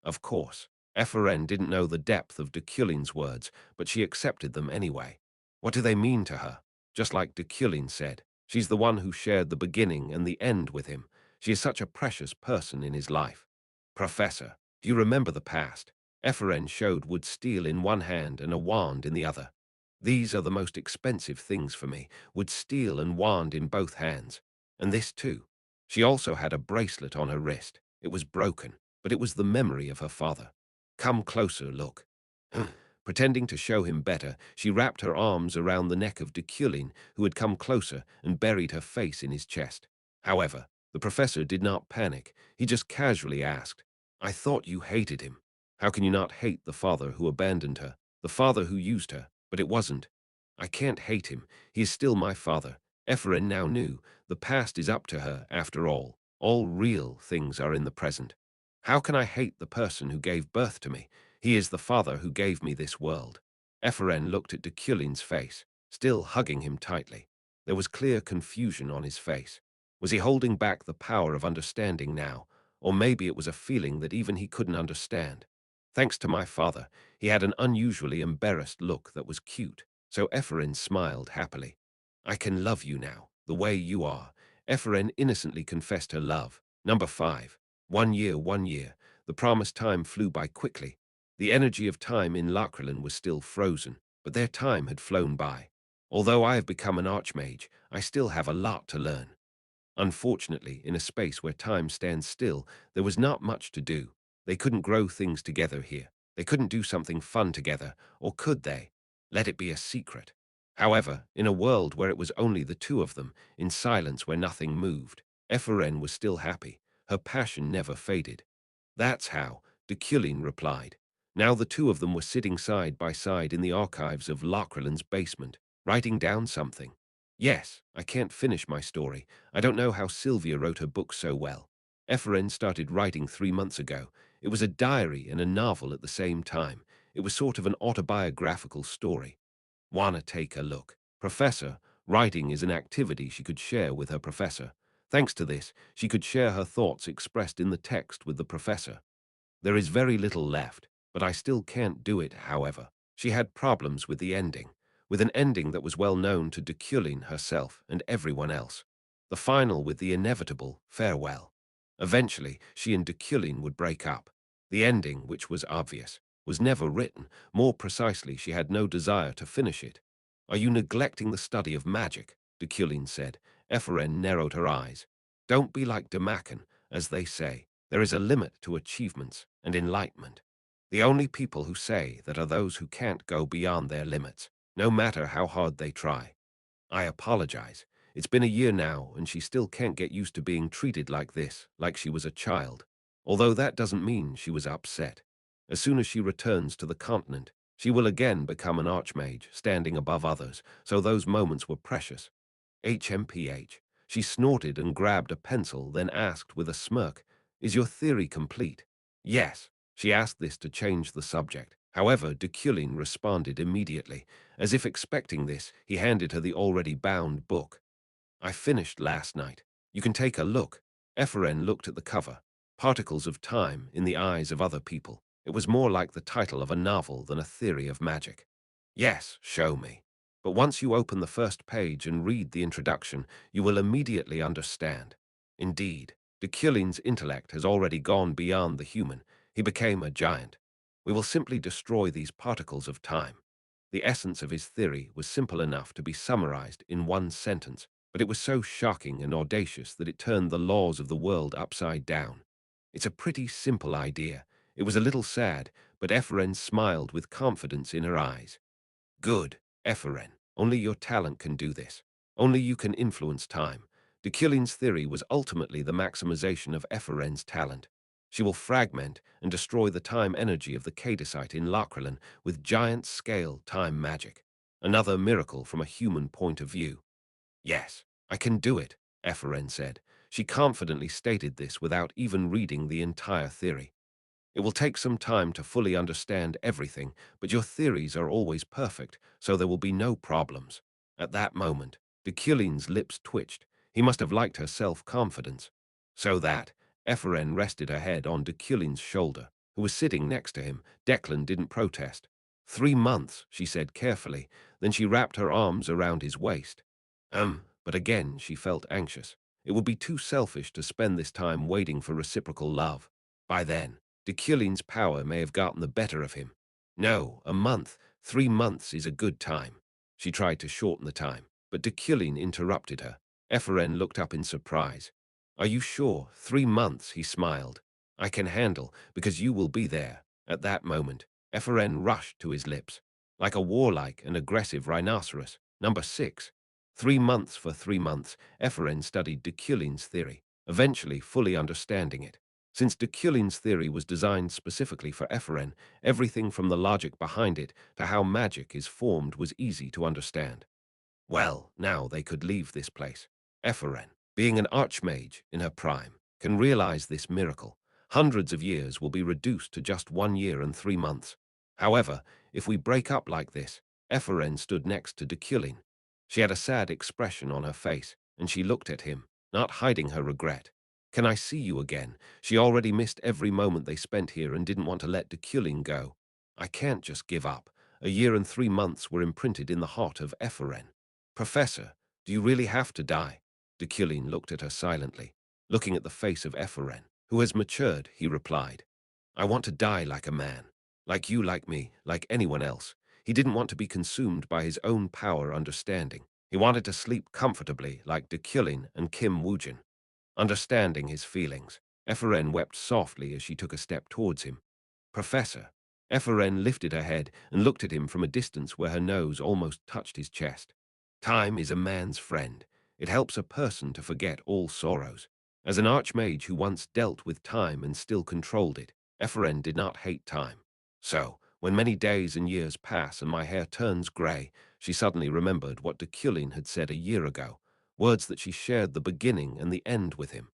Of course, Ephraim didn't know the depth of Deculein's words, but she accepted them anyway. What do they mean to her? Just like Deculein said, she's the one who shared the beginning and the end with him. She is such a precious person in his life. Professor, do you remember the past? Ephraim showed wood steel in one hand and a wand in the other. These are the most expensive things for me, wood steel and wand in both hands. And this too. She also had a bracelet on her wrist. It was broken, but it was the memory of her father. Come closer, look. Pretending to show him better, she wrapped her arms around the neck of Deculein, who had come closer and buried her face in his chest. However, the professor did not panic. He just casually asked, I thought you hated him. How can you not hate the father who abandoned her, the father who used her? But it wasn't. I can't hate him. He is still my father. Ephraim now knew. The past is up to her, after all. All real things are in the present. How can I hate the person who gave birth to me? He is the father who gave me this world. Ephraim looked at Deculein's face, still hugging him tightly. There was clear confusion on his face. Was he holding back the power of understanding now? Or maybe it was a feeling that even he couldn't understand. Thanks to my father, he had an unusually embarrassed look that was cute, so Ephraim smiled happily. I can love you now, the way you are. Ephraim innocently confessed her love. Number 5. 1 year, 1 year. The promised time flew by quickly. The energy of time in Lakrelin was still frozen, but their time had flown by. Although I have become an archmage, I still have a lot to learn. Unfortunately, in a space where time stands still, there was not much to do. They couldn't grow things together here. They couldn't do something fun together, or could they? Let it be a secret. However, in a world where it was only the two of them, in silence where nothing moved, Ephraim was still happy. Her passion never faded. That's how, Deculein replied. Now the two of them were sitting side by side in the archives of Lachrelin's basement, writing down something. Yes, I can't finish my story. I don't know how Sylvia wrote her book so well. Ephraim started writing 3 months ago. It was a diary and a novel at the same time. It was sort of an autobiographical story. Wanna take a look? Professor, writing is an activity she could share with her professor. Thanks to this, she could share her thoughts expressed in the text with the professor. There is very little left, but I still can't do it, however. She had problems with the ending, with an ending that was well known to Deculein herself and everyone else. The final with the inevitable farewell. Eventually, she and Deculein would break up. The ending, which was obvious, was never written. More precisely, she had no desire to finish it. Are you neglecting the study of magic? Deculein said. Ephraim narrowed her eyes. Don't be like Demacan, as they say. There is a limit to achievements and enlightenment. The only people who say that are those who can't go beyond their limits, no matter how hard they try. I apologize. It's been a year now, and she still can't get used to being treated like this, like she was a child. Although that doesn't mean she was upset. As soon as she returns to the continent, she will again become an archmage, standing above others, so those moments were precious. HMPH. She snorted and grabbed a pencil, then asked with a smirk, Is your theory complete? Yes. She asked this to change the subject. However, Deculein responded immediately. As if expecting this, he handed her the already bound book. I finished last night. You can take a look. Ephraim looked at the cover. Particles of time in the eyes of other people. It was more like the title of a novel than a theory of magic. Yes, show me. But once you open the first page and read the introduction, you will immediately understand. Indeed, Deculein's intellect has already gone beyond the human. He became a giant. We will simply destroy these particles of time. The essence of his theory was simple enough to be summarized in one sentence, but it was so shocking and audacious that it turned the laws of the world upside down. It's a pretty simple idea. It was a little sad, but Ephraim smiled with confidence in her eyes. Good, Ephraim. Only your talent can do this. Only you can influence time. Deculein's theory was ultimately the maximization of Ephraim's talent. She will fragment and destroy the time energy of the Cadicite in Lakrelin with giant-scale time magic. Another miracle from a human point of view. Yes, I can do it, Ephraim said. She confidently stated this without even reading the entire theory. It will take some time to fully understand everything, but your theories are always perfect, so there will be no problems. At that moment, Deculein's lips twitched. He must have liked her self-confidence. So that, Ephraim rested her head on Deculein's shoulder, who was sitting next to him. Declan didn't protest. 3 months, she said carefully. Then she wrapped her arms around his waist. But again she felt anxious. It would be too selfish to spend this time waiting for reciprocal love. By then, Deculein's power may have gotten the better of him. No, a month, 3 months is a good time. She tried to shorten the time, but Deculein interrupted her. Ephraim looked up in surprise. Are you sure? 3 months, he smiled. I can handle, because you will be there. At that moment, Ephraim rushed to his lips. Like a warlike and aggressive rhinoceros. Number 6. 3 months for 3 months, Ephraim studied Deculein's theory, eventually fully understanding it. Since Deculein's theory was designed specifically for Ephraim, everything from the logic behind it to how magic is formed was easy to understand. Well, now they could leave this place. Ephraim, being an archmage in her prime, can realize this miracle. Hundreds of years will be reduced to just 1 year and 3 months. However, if we break up like this, Ephraim stood next to Deculein. She had a sad expression on her face, and she looked at him, not hiding her regret. Can I see you again? She already missed every moment they spent here and didn't want to let Deculein go. I can't just give up. A year and 3 months were imprinted in the heart of Ephraim. Professor, do you really have to die? Deculein looked at her silently. Looking at the face of Ephraim, who has matured, he replied. I want to die like a man. Like you, like me, like anyone else. He didn't want to be consumed by his own power understanding. He wanted to sleep comfortably like Deculein and Kim Woojin. Understanding his feelings, Ephraim wept softly as she took a step towards him. Professor. Ephraim lifted her head and looked at him from a distance where her nose almost touched his chest. Time is a man's friend. It helps a person to forget all sorrows. As an archmage who once dealt with time and still controlled it, Ephraim did not hate time. So, when many days and years pass and my hair turns grey, she suddenly remembered what Deculein had said a year ago, words that she shared the beginning and the end with him.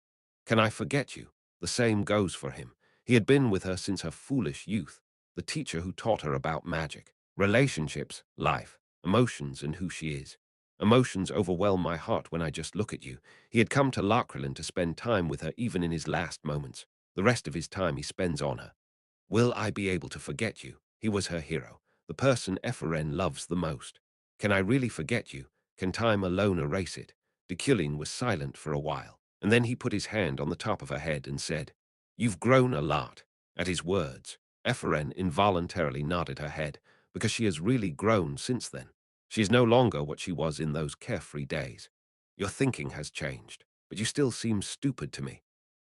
Can I forget you? The same goes for him. He had been with her since her foolish youth, the teacher who taught her about magic, relationships, life, emotions, and who she is. Emotions overwhelm my heart when I just look at you. He had come to Lakrelin to spend time with her even in his last moments. The rest of his time he spends on her. Will I be able to forget you? He was her hero, the person Ephraim loves the most. Can I really forget you? Can time alone erase it? Deculein was silent for a while, and then he put his hand on the top of her head and said, You've grown a lot. At his words, Ephraim involuntarily nodded her head, because she has really grown since then. She is no longer what she was in those carefree days. Your thinking has changed, but you still seem stupid to me.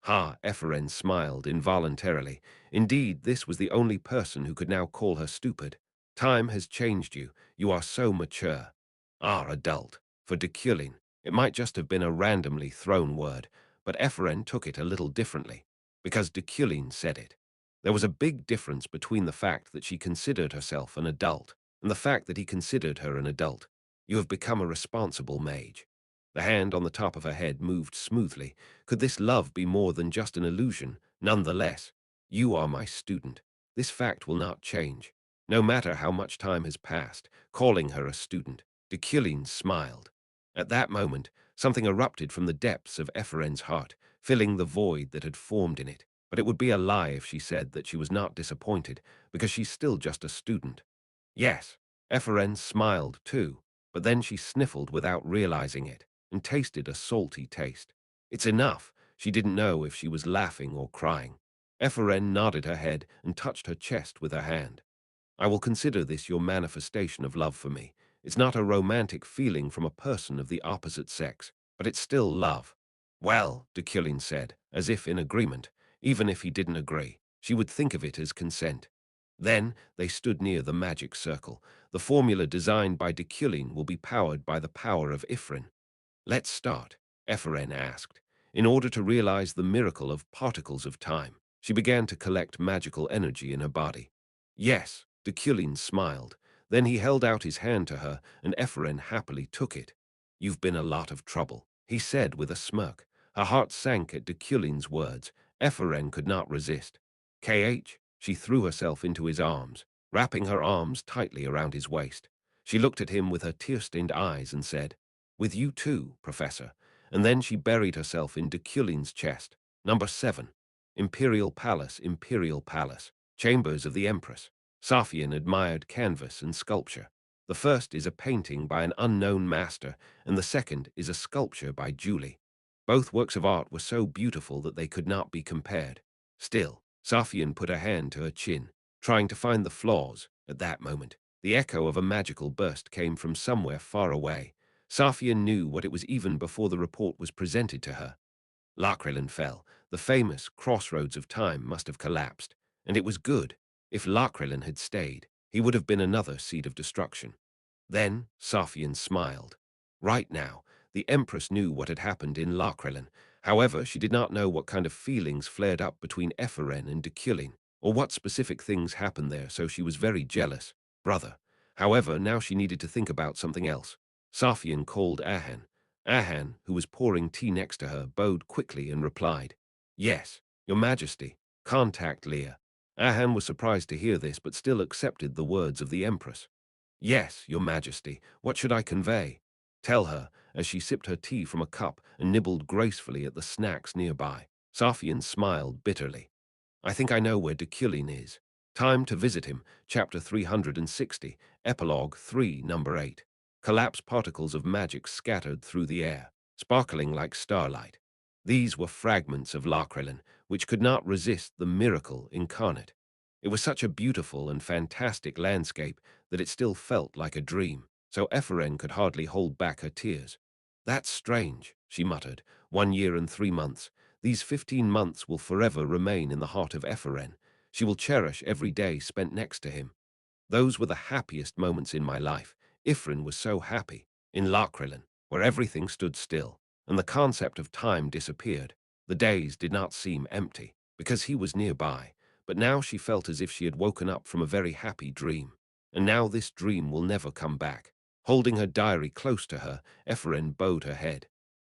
Ha, Ephraim smiled involuntarily. Indeed, this was the only person who could now call her stupid. Time has changed you. You are so mature. Ah, adult. For Deculein, it might just have been a randomly thrown word, but Ephraim took it a little differently, because Deculein said it. There was a big difference between the fact that she considered herself an adult and the fact that he considered her an adult. You have become a responsible mage. The hand on the top of her head moved smoothly. Could this love be more than just an illusion? Nonetheless, you are my student. This fact will not change. No matter how much time has passed, calling her a student, Deculein smiled. At that moment, something erupted from the depths of Ephraim's heart, filling the void that had formed in it. But it would be a lie if she said that she was not disappointed, because she's still just a student. Yes, Ephraim smiled too, but then she sniffled without realizing it, and tasted a salty taste. It's enough. She didn't know if she was laughing or crying. Ephraim nodded her head and touched her chest with her hand. I will consider this your manifestation of love for me. It's not a romantic feeling from a person of the opposite sex, but it's still love. Well, Deculein said, as if in agreement. Even if he didn't agree, she would think of it as consent. Then they stood near the magic circle. The formula designed by Deculein will be powered by the power of Ephraim. Let's start, Ephraim asked. In order to realize the miracle of particles of time, she began to collect magical energy in her body. Yes, Deculein smiled. Then he held out his hand to her, and Ephraim happily took it. You've been a lot of trouble, he said with a smirk. Her heart sank at Deculein's words. Ephraim could not resist. KH, she threw herself into his arms, wrapping her arms tightly around his waist. She looked at him with her tear-stained eyes and said, "With you too, Professor." And then she buried herself in Deculein's chest. Number 7. Imperial Palace, Imperial Palace. Chambers of the Empress. Safian admired canvas and sculpture. The first is a painting by an unknown master, and the second is a sculpture by Julie. Both works of art were so beautiful that they could not be compared. Still, Safian put her hand to her chin, trying to find the flaws. At that moment, the echo of a magical burst came from somewhere far away. Safian knew what it was even before the report was presented to her. Lakrelin fell. The famous crossroads of time must have collapsed. And it was good. If Lakrelin had stayed, he would have been another seed of destruction. Then Safian smiled. Right now, the Empress knew what had happened in Lakrelin. However, she did not know what kind of feelings flared up between Epheren and Deculein, or what specific things happened there, so she was very jealous. Brother. However, now she needed to think about something else. Safian called Ahan. Ahan, who was pouring tea next to her, bowed quickly and replied, "Yes, Your Majesty. Contact Leah." Ahan was surprised to hear this, but still accepted the words of the Empress. "Yes, Your Majesty. What should I convey?" "Tell her," as she sipped her tea from a cup and nibbled gracefully at the snacks nearby. Safian smiled bitterly. "I think I know where Deculein is. Time to visit him." Chapter 360, Epilogue 3, Number 8. Collapsed particles of magic scattered through the air, sparkling like starlight. These were fragments of Lakrelin, which could not resist the miracle incarnate. It was such a beautiful and fantastic landscape that it still felt like a dream, so Epheren could hardly hold back her tears. "That's strange," she muttered. 1 year and 3 months. These 15 months will forever remain in the heart of Epheren. She will cherish every day spent next to him. Those were the happiest moments in my life. Ifrin was so happy. In Lakrelin, where everything stood still, and the concept of time disappeared, the days did not seem empty, because he was nearby. But now she felt as if she had woken up from a very happy dream. And now this dream will never come back. Holding her diary close to her, Epheren bowed her head.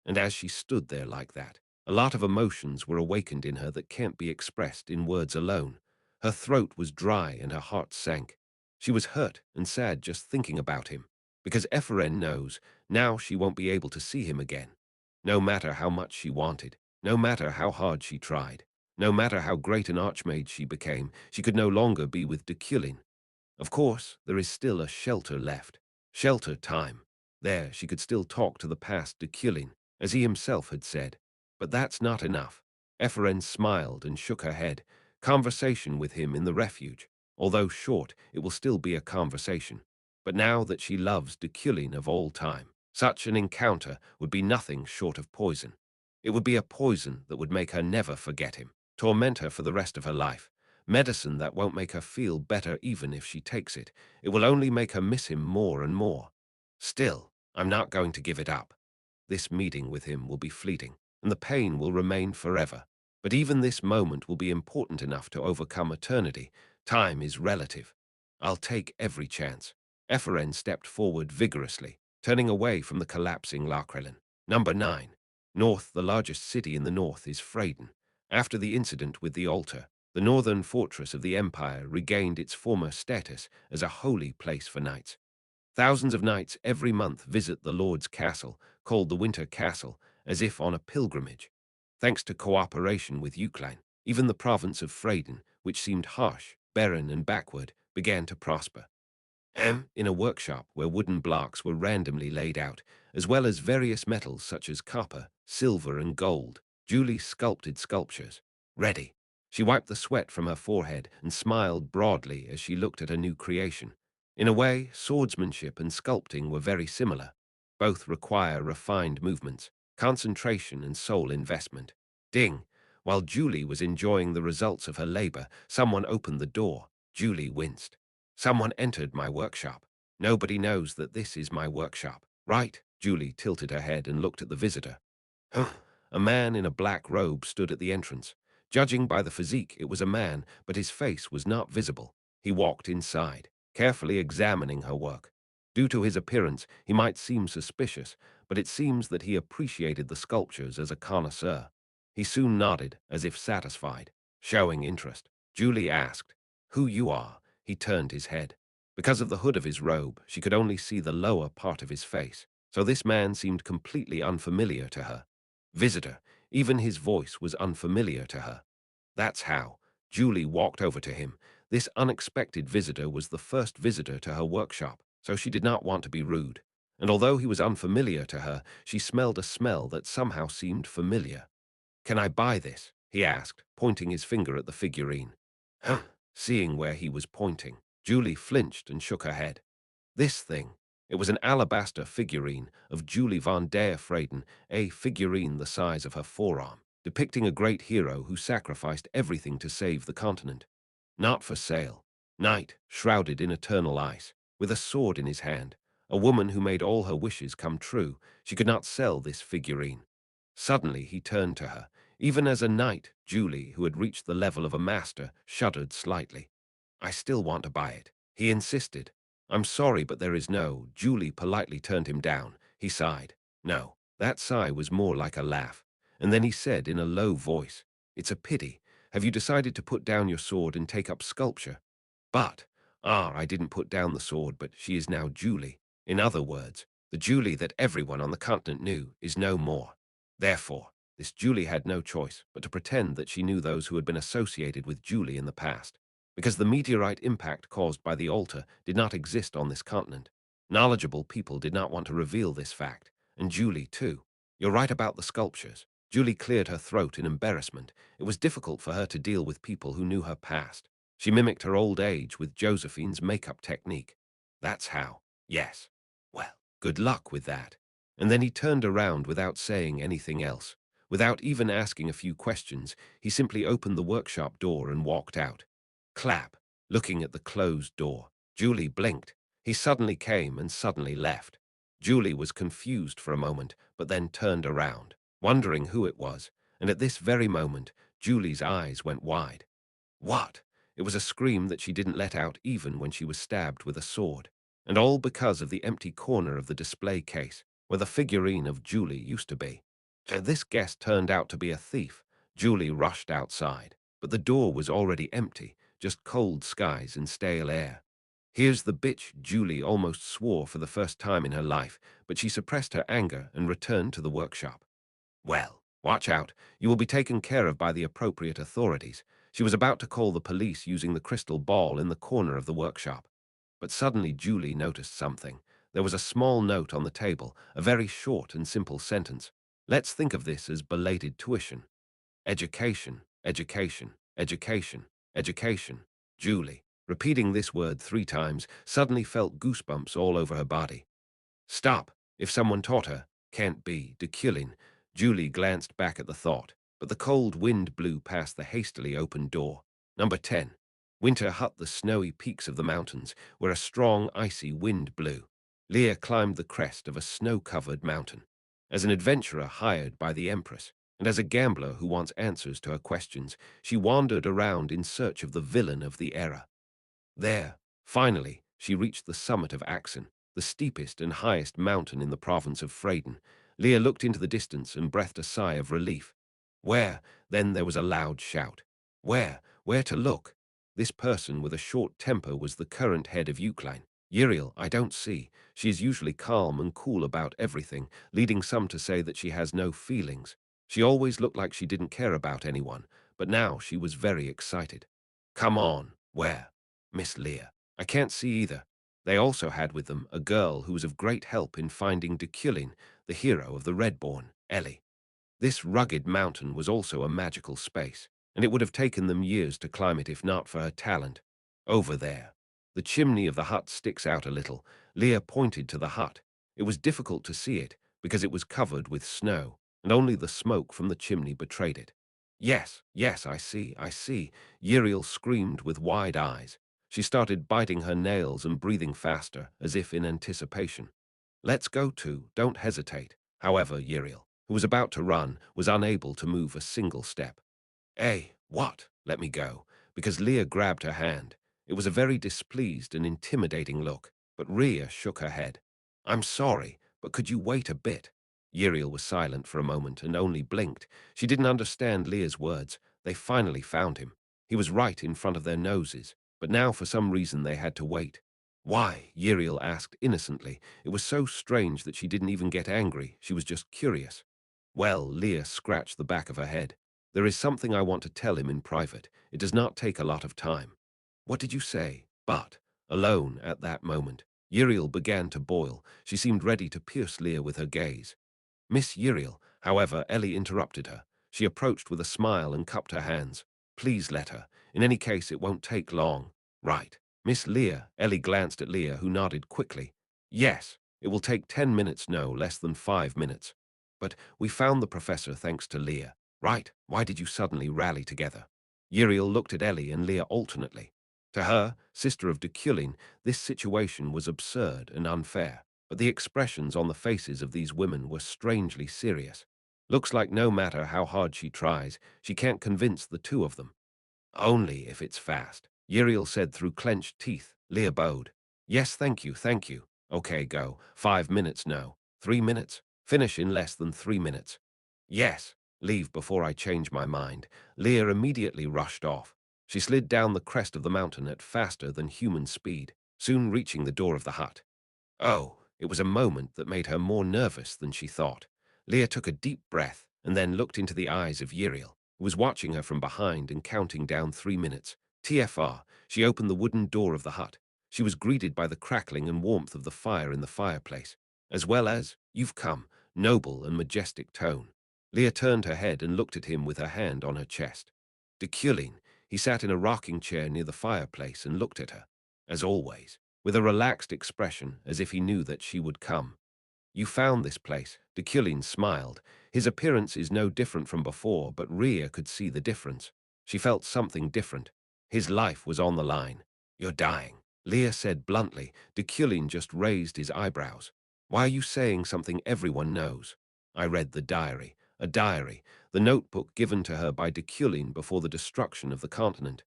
And as she stood there like that, a lot of emotions were awakened in her that can't be expressed in words alone. Her throat was dry and her heart sank. She was hurt and sad just thinking about him, because Epheren knows now she won't be able to see him again. No matter how much she wanted, no matter how hard she tried, no matter how great an archmage she became, she could no longer be with Deculein. Of course, there is still a shelter left. Shelter time. There she could still talk to the past Deculein, as he himself had said. But that's not enough. Epheren smiled and shook her head. Conversation with him in the refuge. Although short, it will still be a conversation. But now that she loves Deculein of all time, such an encounter would be nothing short of poison. It would be a poison that would make her never forget him, torment her for the rest of her life. Medicine that won't make her feel better even if she takes it. It will only make her miss him more and more. Still, I'm not going to give it up. This meeting with him will be fleeting, and the pain will remain forever. But even this moment will be important enough to overcome eternity. Time is relative. I'll take every chance. Epheren stepped forward vigorously, turning away from the collapsing Lakrelin. Number 9. North, the largest city in the north, is Freyden. After the incident with the altar, the northern fortress of the Empire regained its former status as a holy place for knights. Thousands of knights every month visit the Lord's castle, called the Winter Castle, as if on a pilgrimage. Thanks to cooperation with Deculein, even the province of Freyden, which seemed harsh, barren, and backward, began to prosper. In a workshop where wooden blocks were randomly laid out, as well as various metals such as copper, silver, and gold, Julie sculpted sculptures. Ready. She wiped the sweat from her forehead and smiled broadly as she looked at her new creation. In a way, swordsmanship and sculpting were very similar. Both require refined movements, concentration, and soul investment. Ding! While Julie was enjoying the results of her labor, someone opened the door. Julie winced. Someone entered my workshop. Nobody knows that this is my workshop, right? Julie tilted her head and looked at the visitor. Huh. A man in a black robe stood at the entrance. Judging by the physique, it was a man, but his face was not visible. He walked inside, carefully examining her work. Due to his appearance, he might seem suspicious, but it seems that he appreciated the sculptures as a connoisseur. He soon nodded, as if satisfied, showing interest. Julie asked. Who you are? He turned his head. Because of the hood of his robe, she could only see the lower part of his face, so this man seemed completely unfamiliar to her. Visitor, even his voice was unfamiliar to her. That's how. Julie walked over to him. This unexpected visitor was the first visitor to her workshop, so she did not want to be rude. And although he was unfamiliar to her, she smelled a smell that somehow seemed familiar. Can I buy this? He asked, pointing his finger at the figurine. Huh. Seeing where he was pointing, Julie flinched and shook her head. This thing. It was an alabaster figurine of Julie von der Freyden, a figurine the size of her forearm, depicting a great hero who sacrificed everything to save the continent. Not for sale. Night, shrouded in eternal ice, with a sword in his hand, a woman who made all her wishes come true. She could not sell this figurine. Suddenly he turned to her. Even as a knight, Julie, who had reached the level of a master, shuddered slightly. I still want to buy it. He insisted. I'm sorry, but there is no. Julie politely turned him down. He sighed. No, that sigh was more like a laugh. And then he said in a low voice, It's a pity. Have you decided to put down your sword and take up sculpture? But, I didn't put down the sword, but she is now Julie. In other words, the Julie that everyone on the continent knew is no more. Therefore, this Julie had no choice but to pretend that she knew those who had been associated with Julie in the past, because the meteorite impact caused by the altar did not exist on this continent. Knowledgeable people did not want to reveal this fact, and Julie too. You're right about the sculptures. Julie cleared her throat in embarrassment. It was difficult for her to deal with people who knew her past. She mimicked her old age with Josephine's makeup technique. That's how. Yes. Well, good luck with that. And then he turned around without saying anything else. Without even asking a few questions, he simply opened the workshop door and walked out. Clap, looking at the closed door. Julie blinked. He suddenly came and suddenly left. Julie was confused for a moment, but then turned around, wondering who it was, and at this very moment, Julie's eyes went wide. What? It was a scream that she didn't let out even when she was stabbed with a sword, and all because of the empty corner of the display case, where the figurine of Julie used to be. So this guest turned out to be a thief. Julie rushed outside, but the door was already empty, just cold skies and stale air. Here's the bitch, Julie almost swore for the first time in her life, but she suppressed her anger and returned to the workshop. Well, watch out. You will be taken care of by the appropriate authorities. She was about to call the police using the crystal ball in the corner of the workshop. But suddenly Julie noticed something. There was a small note on the table, a very short and simple sentence. Let's think of this as belated tuition. Education, education, education, education. Julie, repeating this word 3 times, suddenly felt goosebumps all over her body. Stop. If someone taught her, can't be, Deculein. Julie glanced back at the thought, but the cold wind blew past the hastily opened door. Number 10. Winter hut the snowy peaks of the mountains, where a strong, icy wind blew. Leah climbed the crest of a snow-covered mountain. As an adventurer hired by the Empress, and as a gambler who wants answers to her questions, she wandered around in search of the villain of the era. There, finally, she reached the summit of Axen, the steepest and highest mountain in the province of Freyden. Leah looked into the distance and breathed a sigh of relief. Where? Then there was a loud shout. Where? Where to look? This person with a short temper was the current head of Deculein. Uriel, I don't see. She is usually calm and cool about everything, leading some to say that she has no feelings. She always looked like she didn't care about anyone, but now she was very excited. Come on. Where? Miss Leah. I can't see either. They also had with them a girl who was of great help in finding Deculein, the hero of the Redborn, Ellie. This rugged mountain was also a magical space, and it would have taken them years to climb it if not for her talent. Over there. The chimney of the hut sticks out a little. Leah pointed to the hut. It was difficult to see it, because it was covered with snow, and only the smoke from the chimney betrayed it. Yes, yes, I see, I see. Uriel screamed with wide eyes. She started biting her nails and breathing faster, as if in anticipation. Let's go too, don't hesitate. However, Uriel, who was about to run, was unable to move a single step. What? Let me go, because Leah grabbed her hand. It was a very displeased and intimidating look, but Leah shook her head. I'm sorry, but could you wait a bit? Uriel was silent for a moment and only blinked. She didn't understand Leah's words. They finally found him. He was right in front of their noses, but now for some reason they had to wait. Why? Uriel asked innocently. It was so strange that she didn't even get angry. She was just curious. Well, Leah scratched the back of her head. There is something I want to tell him in private. It does not take a lot of time. What did you say? But, alone at that moment, Uriel began to boil. She seemed ready to pierce Leah with her gaze. Miss Uriel, however, Ellie interrupted her. She approached with a smile and cupped her hands. Please let her. In any case, it won't take long. Right. Miss Leah, Ellie glanced at Leah, who nodded quickly. Yes, it will take 10 minutes, no, less than 5 minutes. But we found the professor thanks to Leah. Right, why did you suddenly rally together? Uriel looked at Ellie and Leah alternately. To her, sister of Deculein, this situation was absurd and unfair, but the expressions on the faces of these women were strangely serious. Looks like no matter how hard she tries, she can't convince the two of them. Only if it's fast, Uriel said through clenched teeth. Leah bowed. Yes, thank you, thank you. Okay, go. 5 minutes, no. 3 minutes. Finish in less than 3 minutes. Yes, leave before I change my mind. Leah immediately rushed off. She slid down the crest of the mountain at faster than human speed, soon reaching the door of the hut. Oh, it was a moment that made her more nervous than she thought. Leah took a deep breath and then looked into the eyes of Uriel, who was watching her from behind and counting down 3 minutes. TFR, she opened the wooden door of the hut. She was greeted by the crackling and warmth of the fire in the fireplace, as well as, "You've come," noble and majestic tone. Leah turned her head and looked at him with her hand on her chest. Deculein, he sat in a rocking chair near the fireplace and looked at her, as always, with a relaxed expression as if he knew that she would come. You found this place. Deculein smiled. His appearance is no different from before, but Rhea could see the difference. She felt something different. His life was on the line. You're dying, Leah said bluntly. Deculein just raised his eyebrows. Why are you saying something everyone knows? I read the diary. A diary, the notebook given to her by Deculein before the destruction of the continent.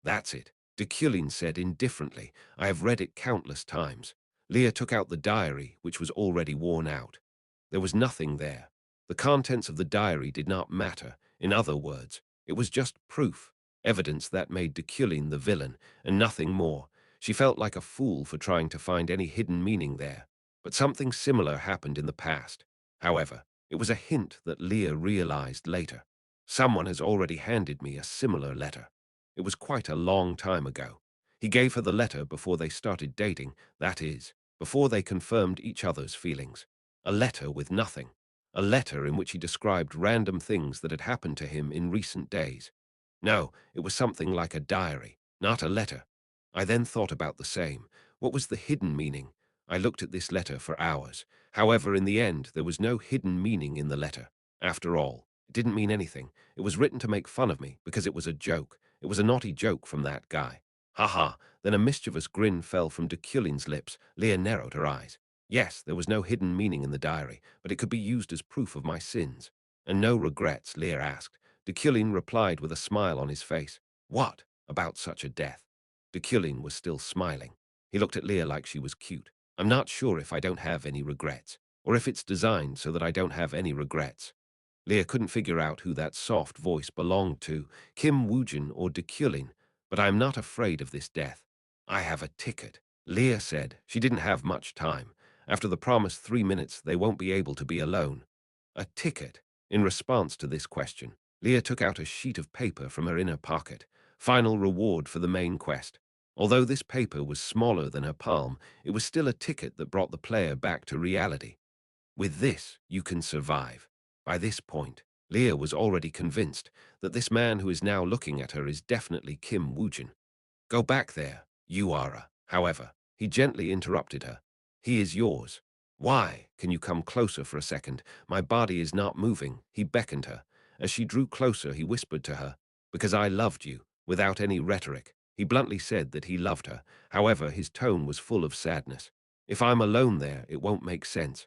That's it, Deculein said indifferently. I have read it countless times. Leah took out the diary, which was already worn out. There was nothing there. The contents of the diary did not matter. In other words, it was just proof, evidence that made Deculein the villain, and nothing more. She felt like a fool for trying to find any hidden meaning there. But something similar happened in the past. However, it was a hint that Leah realized later. Someone has already handed me a similar letter. It was quite a long time ago. He gave her the letter before they started dating, that is, before they confirmed each other's feelings. A letter with nothing. A letter in which he described random things that had happened to him in recent days. No, it was something like a diary, not a letter. I then thought about the same. What was the hidden meaning? I looked at this letter for hours. However, in the end, there was no hidden meaning in the letter. After all, it didn't mean anything. It was written to make fun of me because it was a joke. It was a naughty joke from that guy. Ha ha. Then a mischievous grin fell from Deculein's lips. Leah narrowed her eyes. Yes, there was no hidden meaning in the diary, but it could be used as proof of my sins. And no regrets, Leah asked. Deculein replied with a smile on his face. What? About such a death? Deculein was still smiling. He looked at Leah like she was cute. I'm not sure if I don't have any regrets, or if it's designed so that I don't have any regrets. Leah couldn't figure out who that soft voice belonged to, Kim Woojin or Deculein, but I am not afraid of this death. I have a ticket, Leah said. She didn't have much time. After the promised 3 minutes, they won't be able to be alone. A ticket? In response to this question, Leah took out a sheet of paper from her inner pocket. Final reward for the main quest. Although this paper was smaller than her palm, it was still a ticket that brought the player back to reality. With this, you can survive. By this point, Leah was already convinced that this man who is now looking at her is definitely Kim Woojin. Go back there, Yuara. However, he gently interrupted her. He is yours. Why? Can you come closer for a second? My body is not moving. He beckoned her. As she drew closer, he whispered to her, because I loved you, without any rhetoric. He bluntly said that he loved her. However, his tone was full of sadness. If I'm alone there, it won't make sense.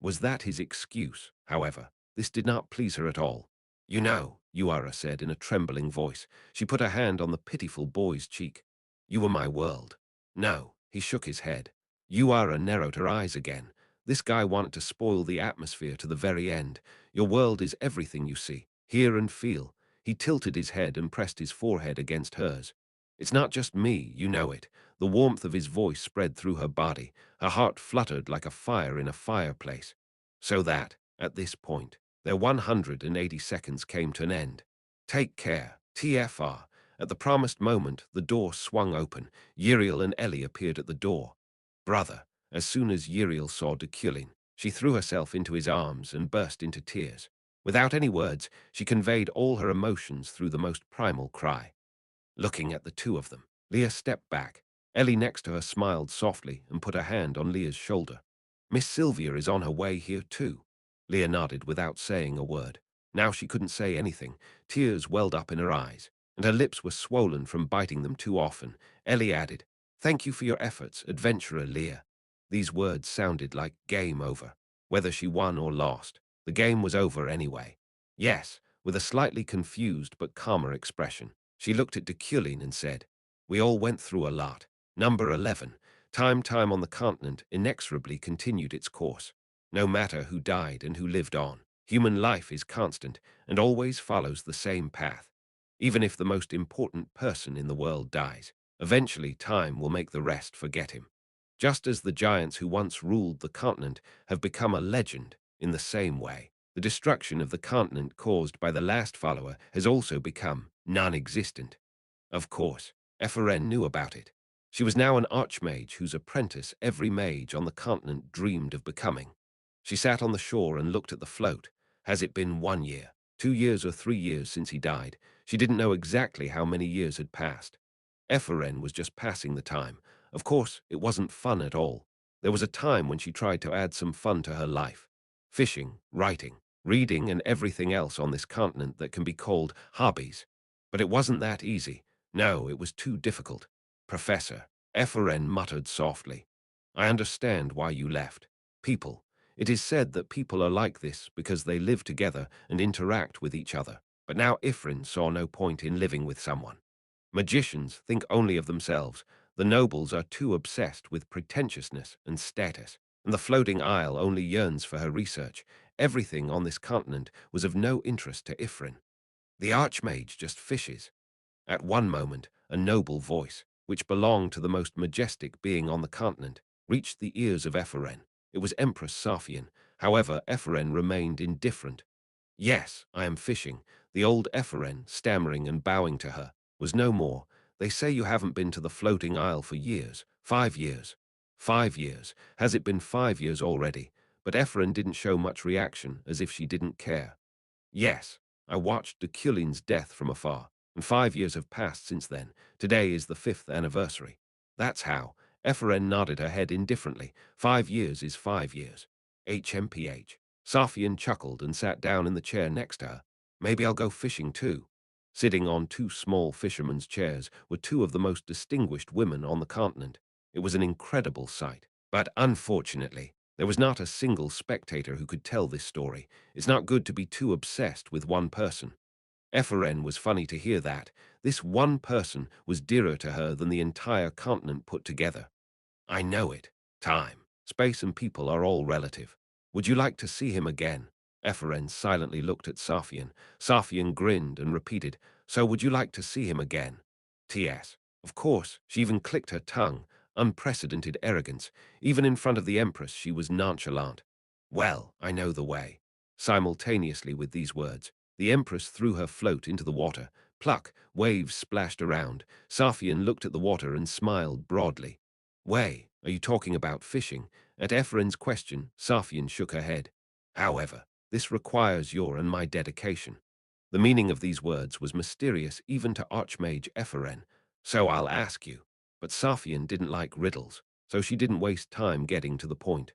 Was that his excuse? However, this did not please her at all. You know, Yuara said in a trembling voice. She put her hand on the pitiful boy's cheek. You were my world. No, he shook his head. Yuara narrowed her eyes again. This guy wanted to spoil the atmosphere to the very end. Your world is everything you see, hear and feel. He tilted his head and pressed his forehead against hers. It's not just me, you know it. The warmth of his voice spread through her body. Her heart fluttered like a fire in a fireplace. So that, at this point, their 180 seconds came to an end. Take care, TFR. At the promised moment, the door swung open. Uriel and Ellie appeared at the door. Brother, as soon as Uriel saw Deculein, she threw herself into his arms and burst into tears. Without any words, she conveyed all her emotions through the most primal cry. Looking at the two of them, Leah stepped back. Ellie next to her smiled softly and put her hand on Leah's shoulder. Miss Sylvia is on her way here too. Leah nodded without saying a word. Now she couldn't say anything. Tears welled up in her eyes, and her lips were swollen from biting them too often. Ellie added, "Thank you for your efforts, adventurer Leah." These words sounded like game over. Whether she won or lost, the game was over anyway. Yes, with a slightly confused but calmer expression. She looked at Deculein and said, "We all went through a lot. Number 11, time on the continent inexorably continued its course. No matter who died and who lived on, human life is constant and always follows the same path. Even if the most important person in the world dies, eventually time will make the rest forget him. Just as the giants who once ruled the continent have become a legend, in the same way, the destruction of the continent caused by the last follower has also become non-existent." Of course, Ephren knew about it. She was now an archmage whose apprentice every mage on the continent dreamed of becoming. She sat on the shore and looked at the float. Has it been 1 year, 2 years or 3 years since he died? She didn't know exactly how many years had passed. Ephren was just passing the time. Of course, it wasn't fun at all. There was a time when she tried to add some fun to her life. Fishing, writing, reading, and everything else on this continent that can be called hobbies. But it wasn't that easy. No, it was too difficult. Professor, Ephren muttered softly. I understand why you left. People. It is said that people are like this because they live together and interact with each other. But now Ephren saw no point in living with someone. Magicians think only of themselves. The nobles are too obsessed with pretentiousness and status. And the floating isle only yearns for her research. Everything on this continent was of no interest to Ephren. The Archmage just fishes. At one moment, a noble voice, which belonged to the most majestic being on the continent, reached the ears of Ephren. It was Empress Saphian. However, Ephren remained indifferent. Yes, I am fishing. The old Ephren, stammering and bowing to her, was no more. They say you haven't been to the floating isle for years. 5 years. 5 years. Has it been 5 years already? But Ephren didn't show much reaction, as if she didn't care. Yes, I watched Deculein's death from afar, and 5 years have passed since then. Today is the 5th anniversary. That's how. Ephren nodded her head indifferently. 5 years is 5 years. HMPH. Saphian chuckled and sat down in the chair next to her. Maybe I'll go fishing too. Sitting on 2 small fishermen's chairs were 2 of the most distinguished women on the continent. It was an incredible sight. But unfortunately, there was not a single spectator who could tell this story. It's not good to be too obsessed with one person. Ephren was funny to hear that. This one person was dearer to her than the entire continent put together. I know it. Time, space, and people are all relative. Would you like to see him again? Ephren silently looked at Saphian. Saphian grinned and repeated, So would you like to see him again? T.S. Of course, she even clicked her tongue. Unprecedented arrogance. Even in front of the Empress, she was nonchalant. Well, I know the way. Simultaneously with these words, the Empress threw her float into the water. Pluck, waves splashed around. Saphian looked at the water and smiled broadly. Way, are you talking about fishing? At Ephren's question, Saphian shook her head. However, this requires your and my dedication. The meaning of these words was mysterious even to Archmage Ephren. So I'll ask you. But Saphian didn't like riddles, so she didn't waste time getting to the point.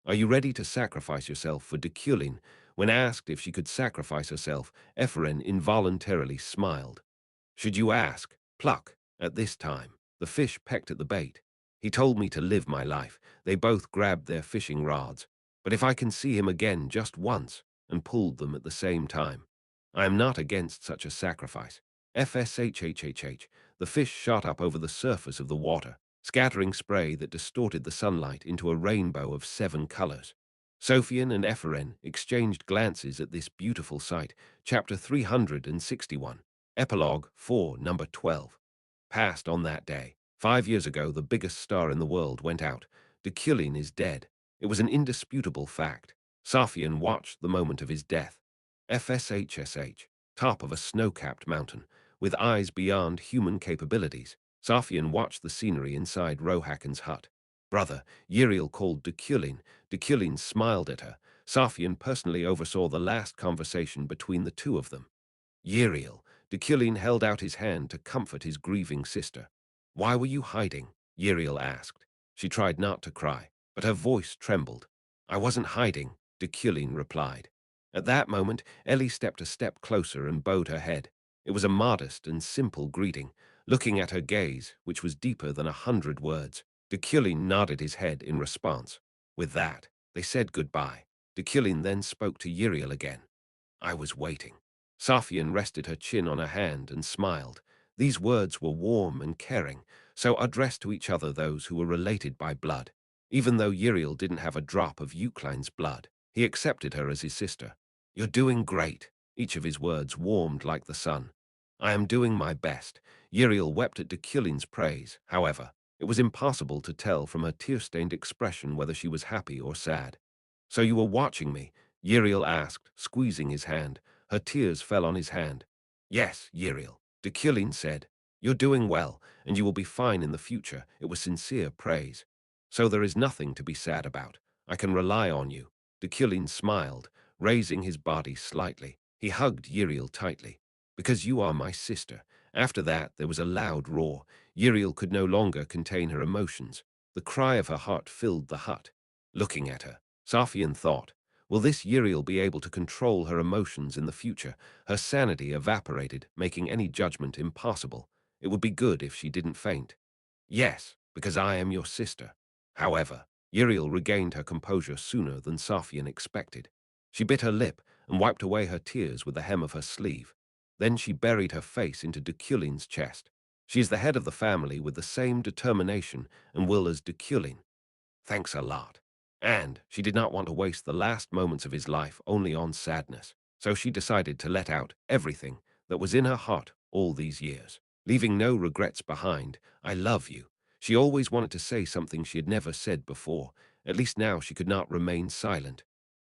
Are you ready to sacrifice yourself for Deculein? When asked if she could sacrifice herself, Ephren involuntarily smiled. Should you ask? Pluck. At this time, the fish pecked at the bait. He told me to live my life. They both grabbed their fishing rods. But if I can see him again just once, and pulled them at the same time, I am not against such a sacrifice. FSHHHH. The fish shot up over the surface of the water, scattering spray that distorted the sunlight into a rainbow of 7 colors. Sophian and Ephren exchanged glances at this beautiful sight. Chapter 361. Epilogue 4, Number 12. Passed on that day. 5 years ago, the biggest star in the world went out. Deculein is dead. It was an indisputable fact. Sophian watched the moment of his death. FSHSH, top of a snow-capped mountain, with eyes beyond human capabilities. Sophian watched the scenery inside Rohakan's hut. Brother, Uriel called Deculein. Deculein smiled at her. Sophian personally oversaw the last conversation between the two of them. Uriel, Deculein held out his hand to comfort his grieving sister. Why were you hiding? Uriel asked. She tried not to cry, but her voice trembled. I wasn't hiding, Deculein replied. At that moment, Ellie stepped a step closer and bowed her head. It was a modest and simple greeting, looking at her gaze, which was deeper than 100 words. Deculein nodded his head in response. With that, they said goodbye. Deculein then spoke to Uriel again. I was waiting. Sophian rested her chin on her hand and smiled. These words were warm and caring, so addressed to each other those who were related by blood. Even though Uriel didn't have a drop of Eucline's blood, he accepted her as his sister. You're doing great. Each of his words warmed like the sun. I am doing my best. Uriel wept at Deculein's praise. However, it was impossible to tell from her tear-stained expression whether she was happy or sad. So you were watching me? Uriel asked, squeezing his hand. Her tears fell on his hand. Yes, Uriel. Deculein said. You're doing well, and you will be fine in the future. It was sincere praise. So there is nothing to be sad about. I can rely on you. Deculein smiled, raising his body slightly. He hugged Uriel tightly. Because you are my sister. After that, there was a loud roar. Uriel could no longer contain her emotions. The cry of her heart filled the hut. Looking at her, Sophian thought, will this Uriel be able to control her emotions in the future? Her sanity evaporated, making any judgment impossible. It would be good if she didn't faint. Yes, because I am your sister. However, Uriel regained her composure sooner than Sophian expected. She bit her lip and wiped away her tears with the hem of her sleeve. Then she buried her face into Deculein's chest. She is the head of the family with the same determination and will as Deculein. Thanks a lot. And she did not want to waste the last moments of his life only on sadness, so she decided to let out everything that was in her heart all these years, leaving no regrets behind. I love you. She always wanted to say something she had never said before. At least now she could not remain silent.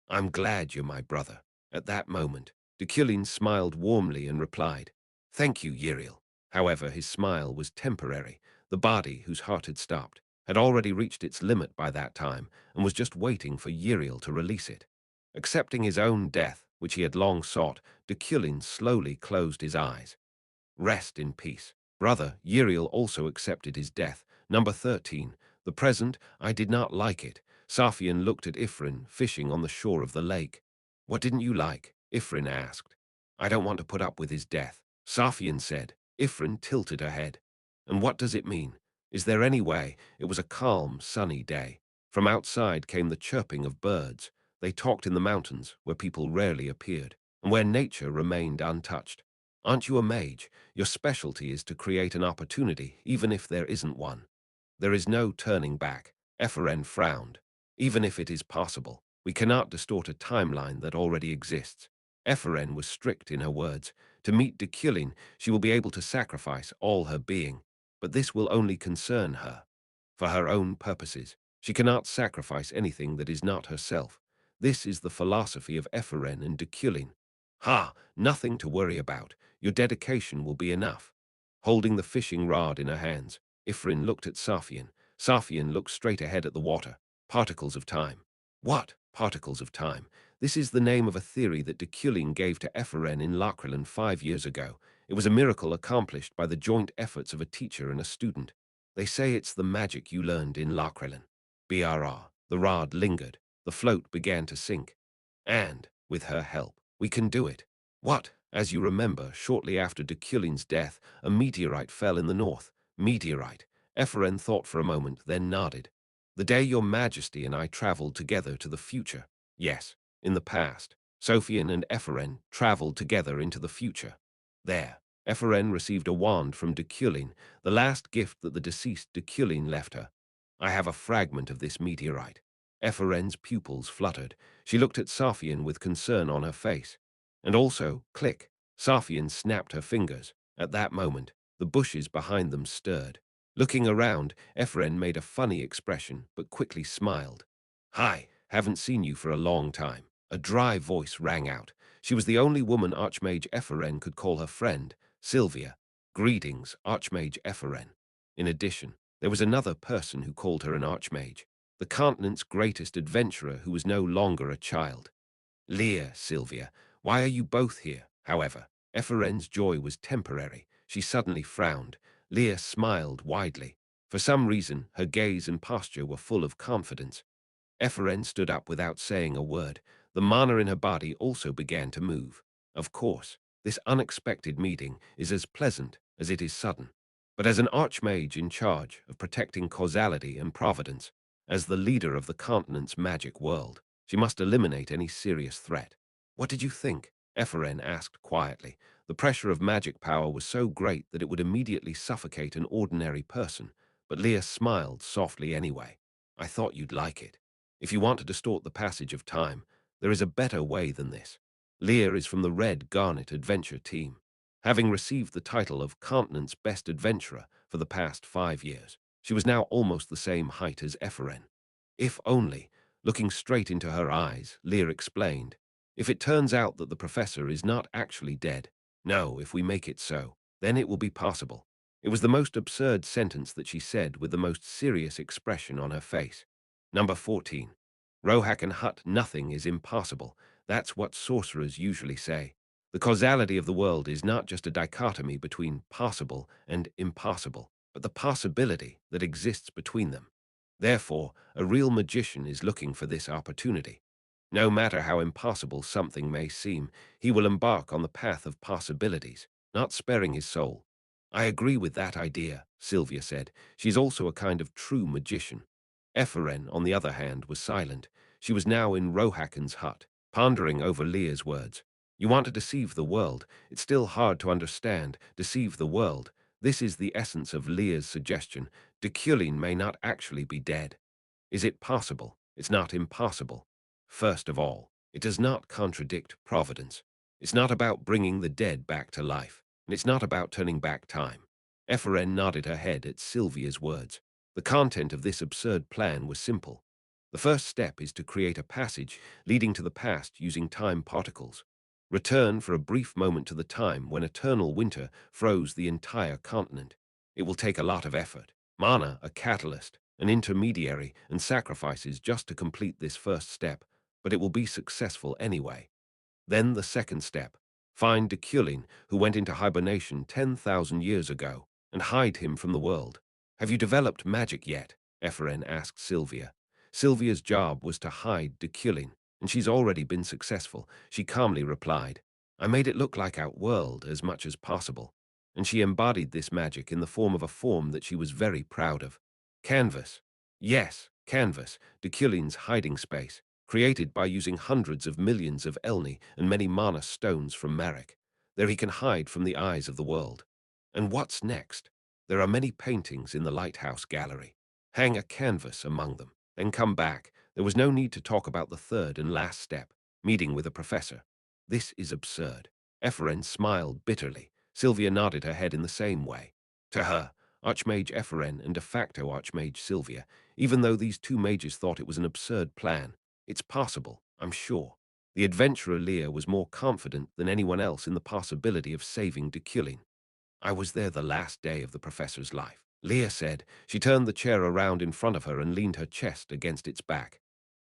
I'm glad you're my brother. At that moment, Deculein smiled warmly and replied, Thank you, Uriel. However, his smile was temporary. The body, whose heart had stopped, had already reached its limit by that time and was just waiting for Uriel to release it. Accepting his own death, which he had long sought, Deculein slowly closed his eyes. Rest in peace. Brother, Uriel also accepted his death. Number 13. The present, I did not like it. Sophian looked at Ephren fishing on the shore of the lake. What didn't you like? Ephren asked. I don't want to put up with his death, Sophian said. Ephren tilted her head. And what does it mean? Is there any way? It was a calm, sunny day. From outside came the chirping of birds. They talked in the mountains, where people rarely appeared, and where nature remained untouched. Aren't you a mage? Your specialty is to create an opportunity, even if there isn't one. There is no turning back. Ephren frowned. Even if it is possible, we cannot distort a timeline that already exists. Ephren was strict in her words. To meet Deculein, she will be able to sacrifice all her being. But this will only concern her. For her own purposes, she cannot sacrifice anything that is not herself. This is the philosophy of Ephren and Deculein. Ha! Nothing to worry about. Your dedication will be enough. Holding the fishing rod in her hands, Ephren looked at Sophian. Sophian looked straight ahead at the water. Particles of time. What? Particles of time? This is the name of a theory that Deculein gave to Ephren in Locrilan 5 years ago. It was a miracle accomplished by the joint efforts of a teacher and a student. They say it's the magic you learned in Locrilan. BRR. The rod lingered. The float began to sink. And, with her help, we can do it. What? As you remember, shortly after Deculein's death, a meteorite fell in the north. Meteorite. Ephren thought for a moment, then nodded. The day your majesty and I traveled together to the future. Yes, in the past. Sophian and Ephren traveled together into the future. There, Ephren received a wand from Deculein, the last gift that the deceased Deculein left her. I have a fragment of this meteorite. Ephraim's pupils fluttered. She looked at Safian with concern on her face. And also, click, Safian snapped her fingers. At that moment, the bushes behind them stirred. Looking around, Ephraim made a funny expression, but quickly smiled. "Hi, haven't seen you for a long time." A dry voice rang out. She was the only woman Archmage Ephraim could call her friend, Sylvia. "Greetings, Archmage Ephraim." In addition, there was another person who called her an Archmage, the continent's greatest adventurer who was no longer a child. "Leah, Sylvia, why are you both here?" However, Ephraim's joy was temporary. She suddenly frowned. Leah smiled widely. For some reason, her gaze and posture were full of confidence. Ephraim stood up without saying a word. The mana in her body also began to move. Of course, this unexpected meeting is as pleasant as it is sudden. But as an archmage in charge of protecting causality and providence, as the leader of the continent's magic world, she must eliminate any serious threat. "What did you think?" Ephraim asked quietly. The pressure of magic power was so great that it would immediately suffocate an ordinary person, but Leah smiled softly anyway. "I thought you'd like it. If you want to distort the passage of time, there is a better way than this." Leah is from the Red Garnet Adventure Team, having received the title of Continent's Best Adventurer for the past 5 years. She was now almost the same height as Ephraim. "If only," looking straight into her eyes, Leah explained, "if it turns out that the professor is not actually dead, no, if we make it so, then it will be possible." It was the most absurd sentence that she said with the most serious expression on her face. Number 14. Rohak and Hut, nothing is impossible. That's what sorcerers usually say. The causality of the world is not just a dichotomy between possible and impossible, but the possibility that exists between them. Therefore, a real magician is looking for this opportunity. No matter how impossible something may seem, he will embark on the path of possibilities, not sparing his soul. "I agree with that idea," Sylvia said. "She's also a kind of true magician." Ephraim, on the other hand, was silent. She was now in Rohakan's hut, pondering over Leah's words. "You want to deceive the world. It's still hard to understand. Deceive the world. This is the essence of Leah's suggestion. Deculein may not actually be dead. Is it possible? It's not impossible. First of all, it does not contradict providence. It's not about bringing the dead back to life, and it's not about turning back time." Ephraim nodded her head at Sylvia's words. The content of this absurd plan was simple. The first step is to create a passage leading to the past using time particles. Return for a brief moment to the time when eternal winter froze the entire continent. It will take a lot of effort, mana, a catalyst, an intermediary, and sacrifices just to complete this first step, but it will be successful anyway. Then the second step. Find Deculein, who went into hibernation 10,000 years ago, and hide him from the world. "Have you developed magic yet?" Ephraim asked Sylvia. Sylvia's job was to hide Deculein, and she's already been successful. She calmly replied, "I made it look like Outworld as much as possible." And she embodied this magic in the form of a form that she was very proud of. Canvas. Yes, Canvas, Deculein's hiding space, created by using hundreds of millions of Elni and many mana stones from Marek. There he can hide from the eyes of the world. And what's next? There are many paintings in the lighthouse gallery. Hang a canvas among them, then come back. There was no need to talk about the third and last step, meeting with a professor. This is absurd. Ephraim smiled bitterly. Sylvia nodded her head in the same way. To her, Archmage Ephraim and de facto Archmage Sylvia, even though these two mages thought it was an absurd plan, it's possible, I'm sure. The adventurer Leah was more confident than anyone else in the possibility of saving Deculein. "I was there the last day of the professor's life," Leah said. She turned the chair around in front of her and leaned her chest against its back.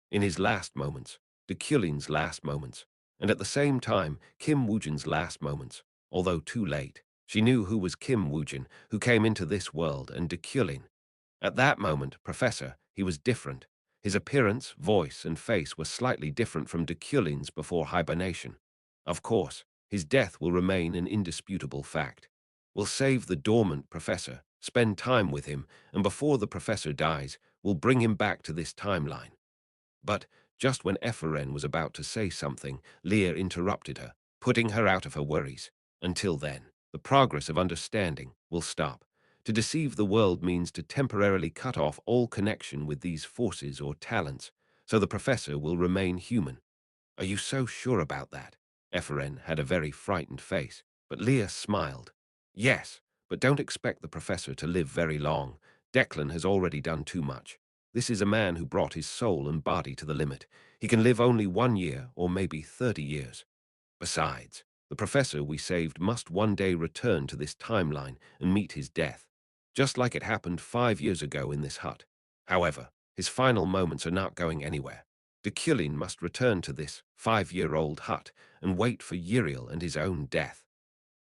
"In his last moments, Deculein's last moments, and at the same time, Kim Woojin's last moments, although too late. She knew who was Kim Woojin, who came into this world, and Deculein. At that moment, Professor, he was different. His appearance, voice, and face were slightly different from Deculein's before hibernation. Of course, his death will remain an indisputable fact. We'll save the dormant professor, spend time with him, and before the professor dies, we'll bring him back to this timeline." But just when Ephraim was about to say something, Leah interrupted her, putting her out of her worries. "Until then, the progress of understanding will stop. To deceive the world means to temporarily cut off all connection with these forces or talents. so the professor will remain human. Are you so sure about that? Ephraim had a very frightened face, but Leah smiled. Yes, but don't expect the professor to live very long. Declan has already done too much. This is a man who brought his soul and body to the limit. He can live only 1 year or maybe 30 years. Besides, the professor we saved must one day return to this timeline and meet his death, just like it happened 5 years ago in this hut. However, his final moments are not going anywhere. Deculein must return to this 5-year-old hut and wait for Uriel and his own death.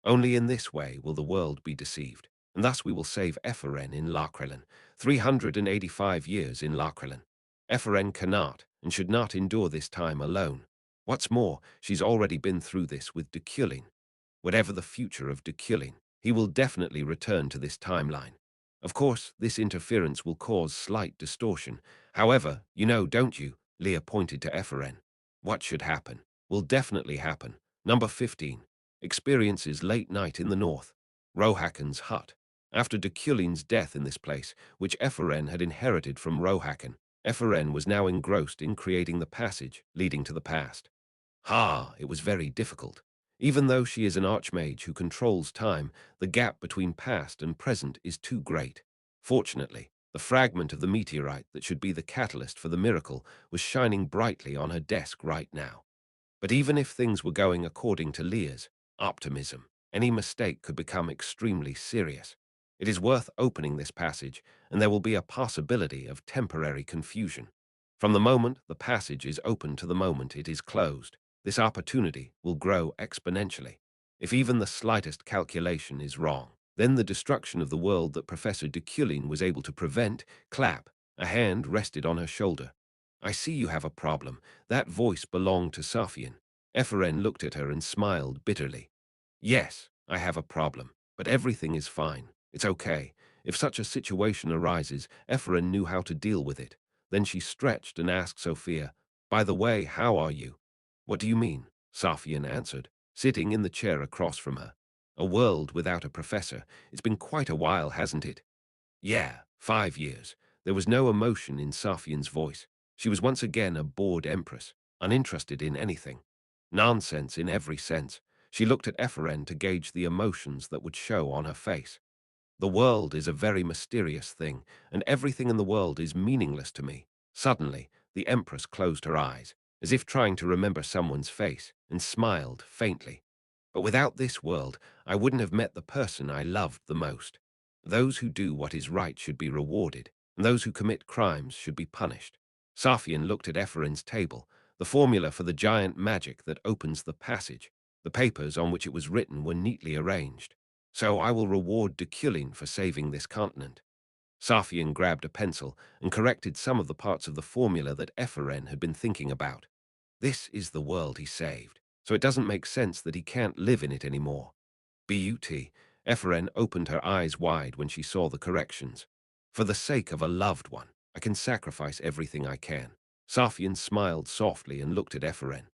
Only in this way will the world be deceived, and thus we will save Ephraim in Lakrelin, 385 years in Lakrelin. Ephraim cannot and should not endure this time alone. What's more, she's already been through this with Deculein. Whatever the future of Deculein, he will definitely return to this timeline. Of course, this interference will cause slight distortion. However, you know, don't you? Leah pointed to Ephraim. What should happen? Will definitely happen. Number 15. Experiences late night in the north. Rohakan's hut. After Deculein's death in this place, which Ephraim had inherited from Rohakan, Ephraim was now engrossed in creating the passage leading to the past. It was very difficult. Even though she is an archmage who controls time, the gap between past and present is too great. Fortunately, the fragment of the meteorite that should be the catalyst for the miracle was shining brightly on her desk right now. But even if things were going according to Leah's optimism, any mistake could become extremely serious. It is worth opening this passage, and there will be a possibility of temporary confusion. From the moment the passage is open to the moment it is closed, this opportunity will grow exponentially. If even the slightest calculation is wrong, then the destruction of the world that Professor Deculein was able to prevent. Clap. A hand rested on her shoulder. I see you have a problem. That voice belonged to Safian. Ephraim looked at her and smiled bitterly. Yes, I have a problem, but everything is fine. It's okay. If such a situation arises, Ephraim knew how to deal with it. Then she stretched and asked Sophia, by the way, how are you? What do you mean? Safian answered, sitting in the chair across from her. A world without a professor. It's been quite a while, hasn't it? Yeah, 5 years. There was no emotion in Safian's voice. She was once again a bored empress, uninterested in anything. Nonsense in every sense. She looked at Ephraim to gauge the emotions that would show on her face. The world is a very mysterious thing, and everything in the world is meaningless to me. Suddenly, the empress closed her eyes, as if trying to remember someone's face, and smiled faintly. But without this world, I wouldn't have met the person I loved the most. Those who do what is right should be rewarded, and those who commit crimes should be punished. Safian looked at Ephraim's table, the formula for the giant magic that opens the passage. The papers on which it was written were neatly arranged. So I will reward Deculein for saving this continent. Safian grabbed a pencil and corrected some of the parts of the formula that Ephraim had been thinking about. This is the world he saved, so it doesn't make sense that he can't live in it anymore. B.U.T. Ephraim opened her eyes wide when she saw the corrections. For the sake of a loved one, I can sacrifice everything I can. Safian smiled softly and looked at Ephraim.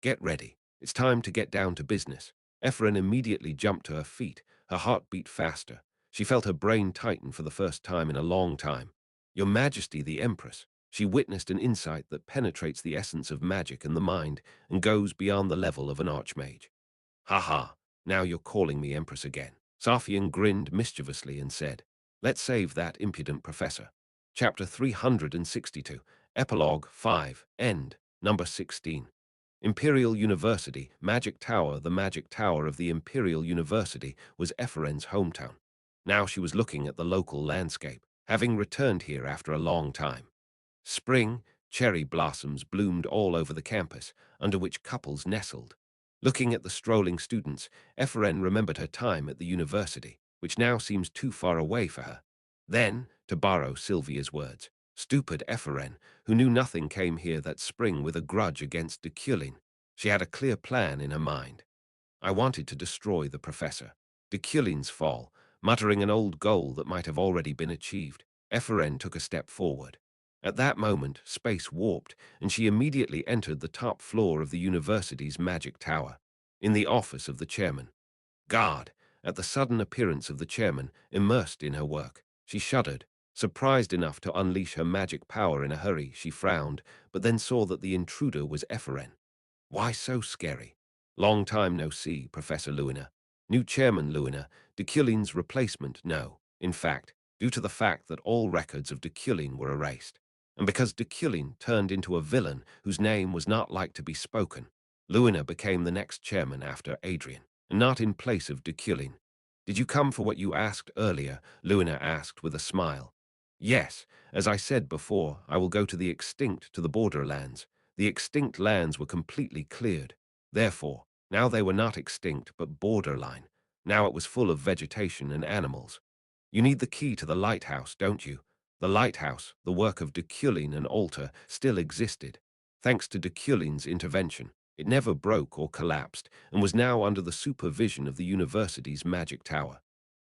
Get ready. It's time to get down to business. Ephraim immediately jumped to her feet. Her heart beat faster. She felt her brain tighten for the first time in a long time. Your Majesty the Empress. She witnessed an insight that penetrates the essence of magic and the mind and goes beyond the level of an archmage. Ha ha, now you're calling me Empress again. Safian grinned mischievously and said, let's save that impudent professor. Chapter 362, Epilogue 5, End, Number 16. Imperial University, Magic Tower. The Magic Tower of the Imperial University was Ephraim's hometown. Now she was looking at the local landscape, having returned here after a long time. Spring, cherry blossoms bloomed all over the campus, under which couples nestled. Looking at the strolling students, Ephraim remembered her time at the university, which now seems too far away for her. Then, to borrow Sylvia's words, stupid Ephraim, who knew nothing, came here that spring with a grudge against Deculein. She had a clear plan in her mind. I wanted to destroy the professor. Deculein's fall, muttering an old goal that might have already been achieved. Ephraim took a step forward. At that moment, space warped, and she immediately entered the top floor of the university's magic tower, in the office of the chairman. God! At the sudden appearance of the chairman, immersed in her work, she shuddered. Surprised enough to unleash her magic power in a hurry, she frowned, but then saw that the intruder was Epheren. Why so scary? Long time no see, Professor Luina. New chairman Luina, Deculein's replacement, no. In fact, due to the fact that all records of Deculein were erased. And because Deculein turned into a villain whose name was not like to be spoken, Luina became the next chairman after Adrian, and not in place of Deculein. Did you come for what you asked earlier? Luina asked with a smile. Yes, as I said before, I will go to the extinct, to the borderlands. The extinct lands were completely cleared. Therefore, now they were not extinct but borderline. Now it was full of vegetation and animals. You need the key to the lighthouse, don't you? The lighthouse, the work of Deculein and Alter, still existed. Thanks to Deculein's intervention, it never broke or collapsed and was now under the supervision of the university's magic tower.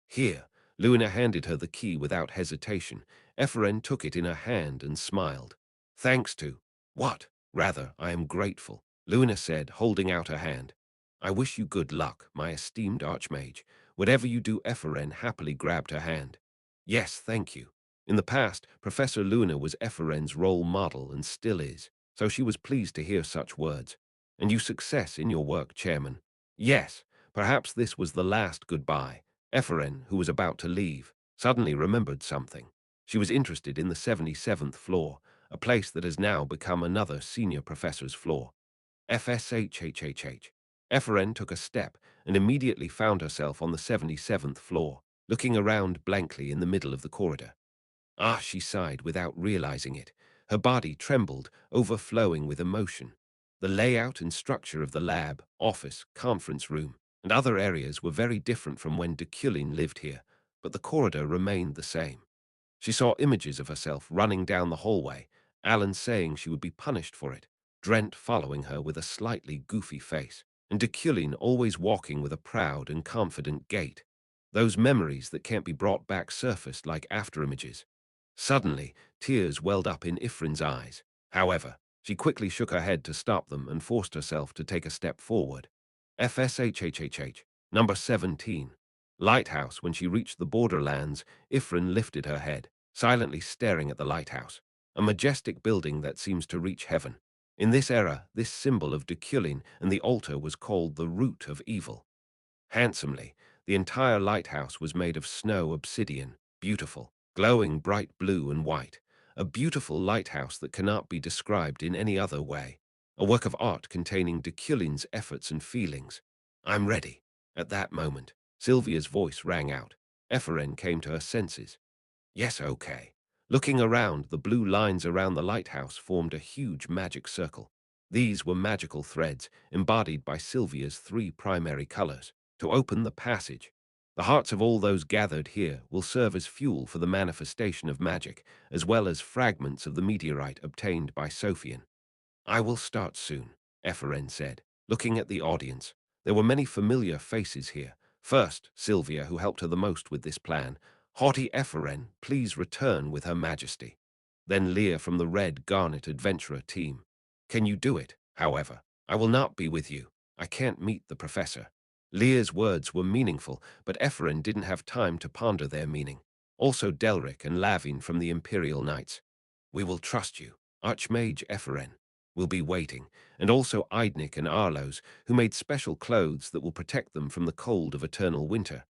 Here, Luina handed her the key without hesitation. Epheren took it in her hand and smiled. Thanks to what? Rather, I am grateful, Luina said, holding out her hand. I wish you good luck, my esteemed archmage. Whatever you do, Epheren happily grabbed her hand. Yes, thank you. In the past, Professor Luina was Epheren's role model and still is, so she was pleased to hear such words. And you success in your work, Chairman. Yes, perhaps this was the last goodbye. Epheren, who was about to leave, suddenly remembered something. She was interested in the 77th floor, a place that has now become another senior professor's floor. FSHHHH. Epheren took a step and immediately found herself on the 77th floor, looking around blankly in the middle of the corridor. Ah, she sighed without realizing it. Her body trembled, overflowing with emotion. The layout and structure of the lab, office, conference room, and other areas were very different from when Deculein lived here, but the corridor remained the same. She saw images of herself running down the hallway, Alan saying she would be punished for it, Drent following her with a slightly goofy face, and Deculein always walking with a proud and confident gait. Those memories that can't be brought back surfaced like afterimages. Suddenly, tears welled up in Ifrin's eyes. However, she quickly shook her head to stop them and forced herself to take a step forward. FSHHHH, number 17. Lighthouse. When she reached the borderlands, Ifrin lifted her head, silently staring at the lighthouse, a majestic building that seems to reach heaven. In this era, this symbol of Deculein and the altar was called the root of evil. Handsomely, the entire lighthouse was made of snow obsidian, beautiful, glowing bright blue and white, a beautiful lighthouse that cannot be described in any other way, a work of art containing Deculein's efforts and feelings. I'm ready. At that moment, Sylvia's voice rang out. Epheren came to her senses. Yes, okay. Looking around, the blue lines around the lighthouse formed a huge magic circle. These were magical threads, embodied by Sylvia's three primary colors. To open the passage, the hearts of all those gathered here will serve as fuel for the manifestation of magic, as well as fragments of the meteorite obtained by Sophian. I will start soon, Epheren said, looking at the audience. There were many familiar faces here. First, Sylvia, who helped her the most with this plan. Haughty Epheren, please return with Her Majesty. Then Leah from the Red Garnet Adventurer team. Can you do it? However, I will not be with you. I can't meet the professor. Leah's words were meaningful, but Epheren didn't have time to ponder their meaning. Also Delric and Lavin from the Imperial Knights. We will trust you, Archmage Epheren. Will be waiting, and also Eidnik and Arlos, who made special clothes that will protect them from the cold of eternal winter.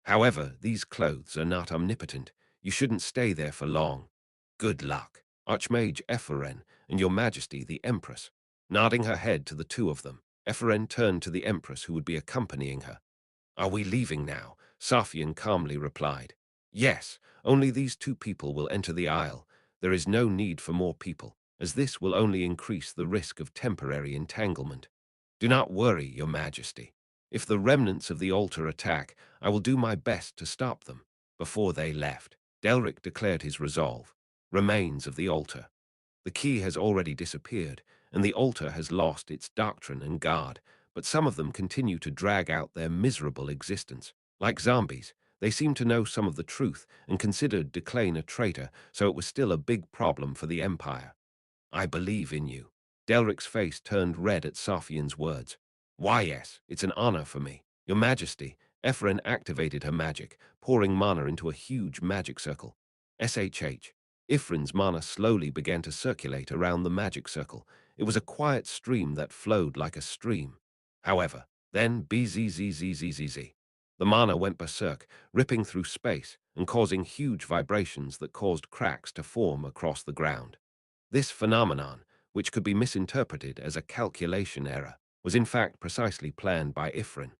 However, these clothes are not omnipotent. You shouldn't stay there for long. Good luck, Archmage Epheren, and Your Majesty the Empress. Nodding her head to the two of them, Epheren turned to the Empress who would be accompanying her. Are we leaving now? Sophian calmly replied. Yes, only these two people will enter the aisle. There is no need for more people, as this will only increase the risk of temporary entanglement. Do not worry, Your Majesty. If the remnants of the altar attack, I will do my best to stop them. Before they left, Delric declared his resolve. Remains of the altar. The key has already disappeared, and the altar has lost its doctrine and guard, but some of them continue to drag out their miserable existence. Like zombies, they seem to know some of the truth and considered Deculein a traitor, so it was still a big problem for the Empire. I believe in you. Delric's face turned red at Sophian's words. Why, yes, it's an honor for me. Your Majesty, Epheren activated her magic, pouring mana into a huge magic circle. SHH. Ifrin's mana slowly began to circulate around the magic circle. It was a quiet stream that flowed like a stream. However, then BZZZZZZ. The mana went berserk, ripping through space and causing huge vibrations that caused cracks to form across the ground. This phenomenon, which could be misinterpreted as a calculation error, was in fact precisely planned by Ifrin.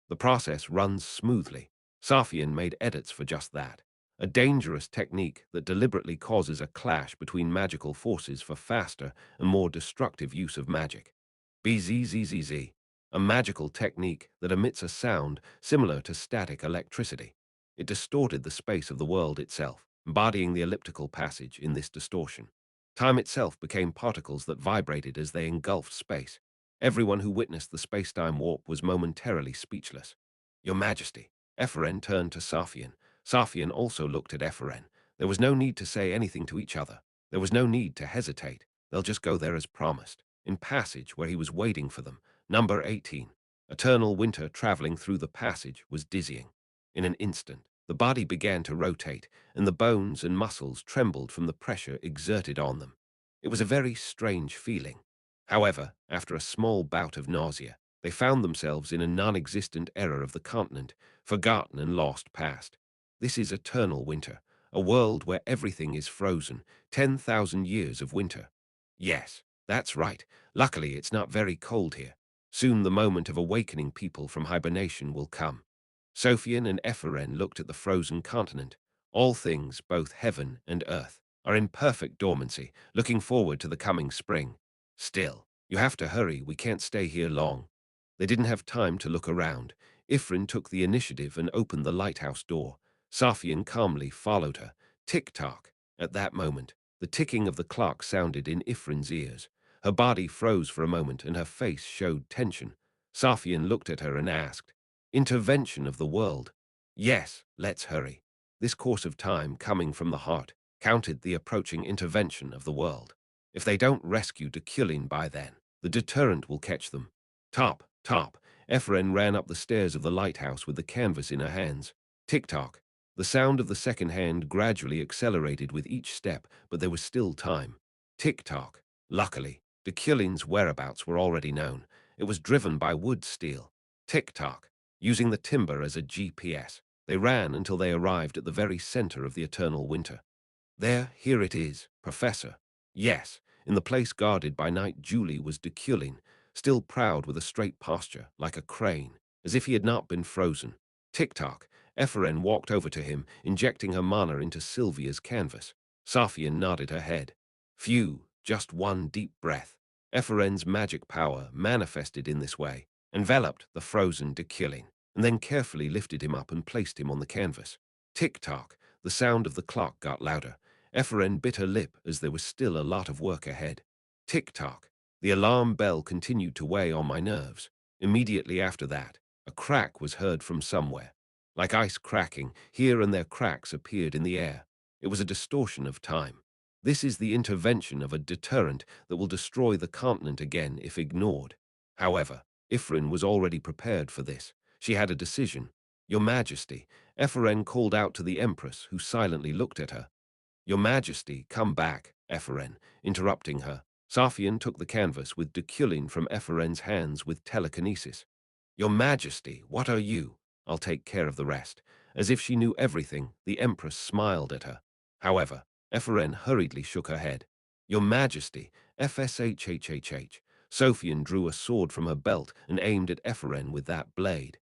The process runs smoothly. Safian made edits for just that. A dangerous technique that deliberately causes a clash between magical forces for faster and more destructive use of magic. BZZZZ, a magical technique that emits a sound similar to static electricity. It distorted the space of the world itself, embodying the elliptical passage in this distortion. Time itself became particles that vibrated as they engulfed space. Everyone who witnessed the space-time warp was momentarily speechless. Your Majesty. Epheren turned to Safian. Safian also looked at Epheren. There was no need to say anything to each other. There was no need to hesitate. They'll just go there as promised. In passage where he was waiting for them, number 18. Eternal winter traveling through the passage was dizzying. In an instant, the body began to rotate, and the bones and muscles trembled from the pressure exerted on them. It was a very strange feeling. However, after a small bout of nausea, they found themselves in a non-existent era of the continent, forgotten and lost past. This is eternal winter, a world where everything is frozen, 10,000 years of winter. Yes, that's right. Luckily, it's not very cold here. Soon the moment of awakening people from hibernation will come. Sophian and Epheren looked at the frozen continent. All things, both heaven and earth, are in perfect dormancy, looking forward to the coming spring. Still, you have to hurry, we can't stay here long. They didn't have time to look around. Ifrin took the initiative and opened the lighthouse door. Safian calmly followed her. Tick-tock. At that moment, the ticking of the clock sounded in Ifrin's ears. Her body froze for a moment and her face showed tension. Safian looked at her and asked, "Intervention of the world?" "Yes, let's hurry." This course of time coming from the heart counted the approaching intervention of the world. If they don't rescue Deculein by then, the deterrent will catch them. Top, top. Epheren ran up the stairs of the lighthouse with the canvas in her hands. Tick-tock. The sound of the second hand gradually accelerated with each step, but there was still time. Tick-tock. Luckily, Deculein's whereabouts were already known. It was driven by wood steel. Tick-tock. Using the timber as a GPS, they ran until they arrived at the very center of the eternal winter. There, here it is, Professor. Yes, in the place guarded by Knight Julie was Deculein, still proud with a straight posture, like a crane, as if he had not been frozen. Tick-tock. Epheren walked over to him, injecting her mana into Sylvia's canvas. Safian nodded her head. Phew, just one deep breath. Epheren's magic power, manifested in this way, enveloped the frozen Deculein, and then carefully lifted him up and placed him on the canvas. Tick-tock. The sound of the clock got louder. Epheren bit her lip as there was still a lot of work ahead. Tick-tock. The alarm bell continued to weigh on my nerves. Immediately after that, a crack was heard from somewhere. Like ice cracking, here and there cracks appeared in the air. It was a distortion of time. This is the intervention of a deterrent that will destroy the continent again if ignored. However, Ifrin was already prepared for this. She had a decision. Your Majesty, Epheren called out to the Empress, who silently looked at her. Your Majesty, come back, Epheren, interrupting her. Safian took the canvas with Deculein from Epheren's hands with telekinesis. Your Majesty, what are you? I'll take care of the rest. As if she knew everything, the Empress smiled at her. However, Epheren hurriedly shook her head. Your Majesty, FSHHHH. Sophian drew a sword from her belt and aimed at Epheren with that blade.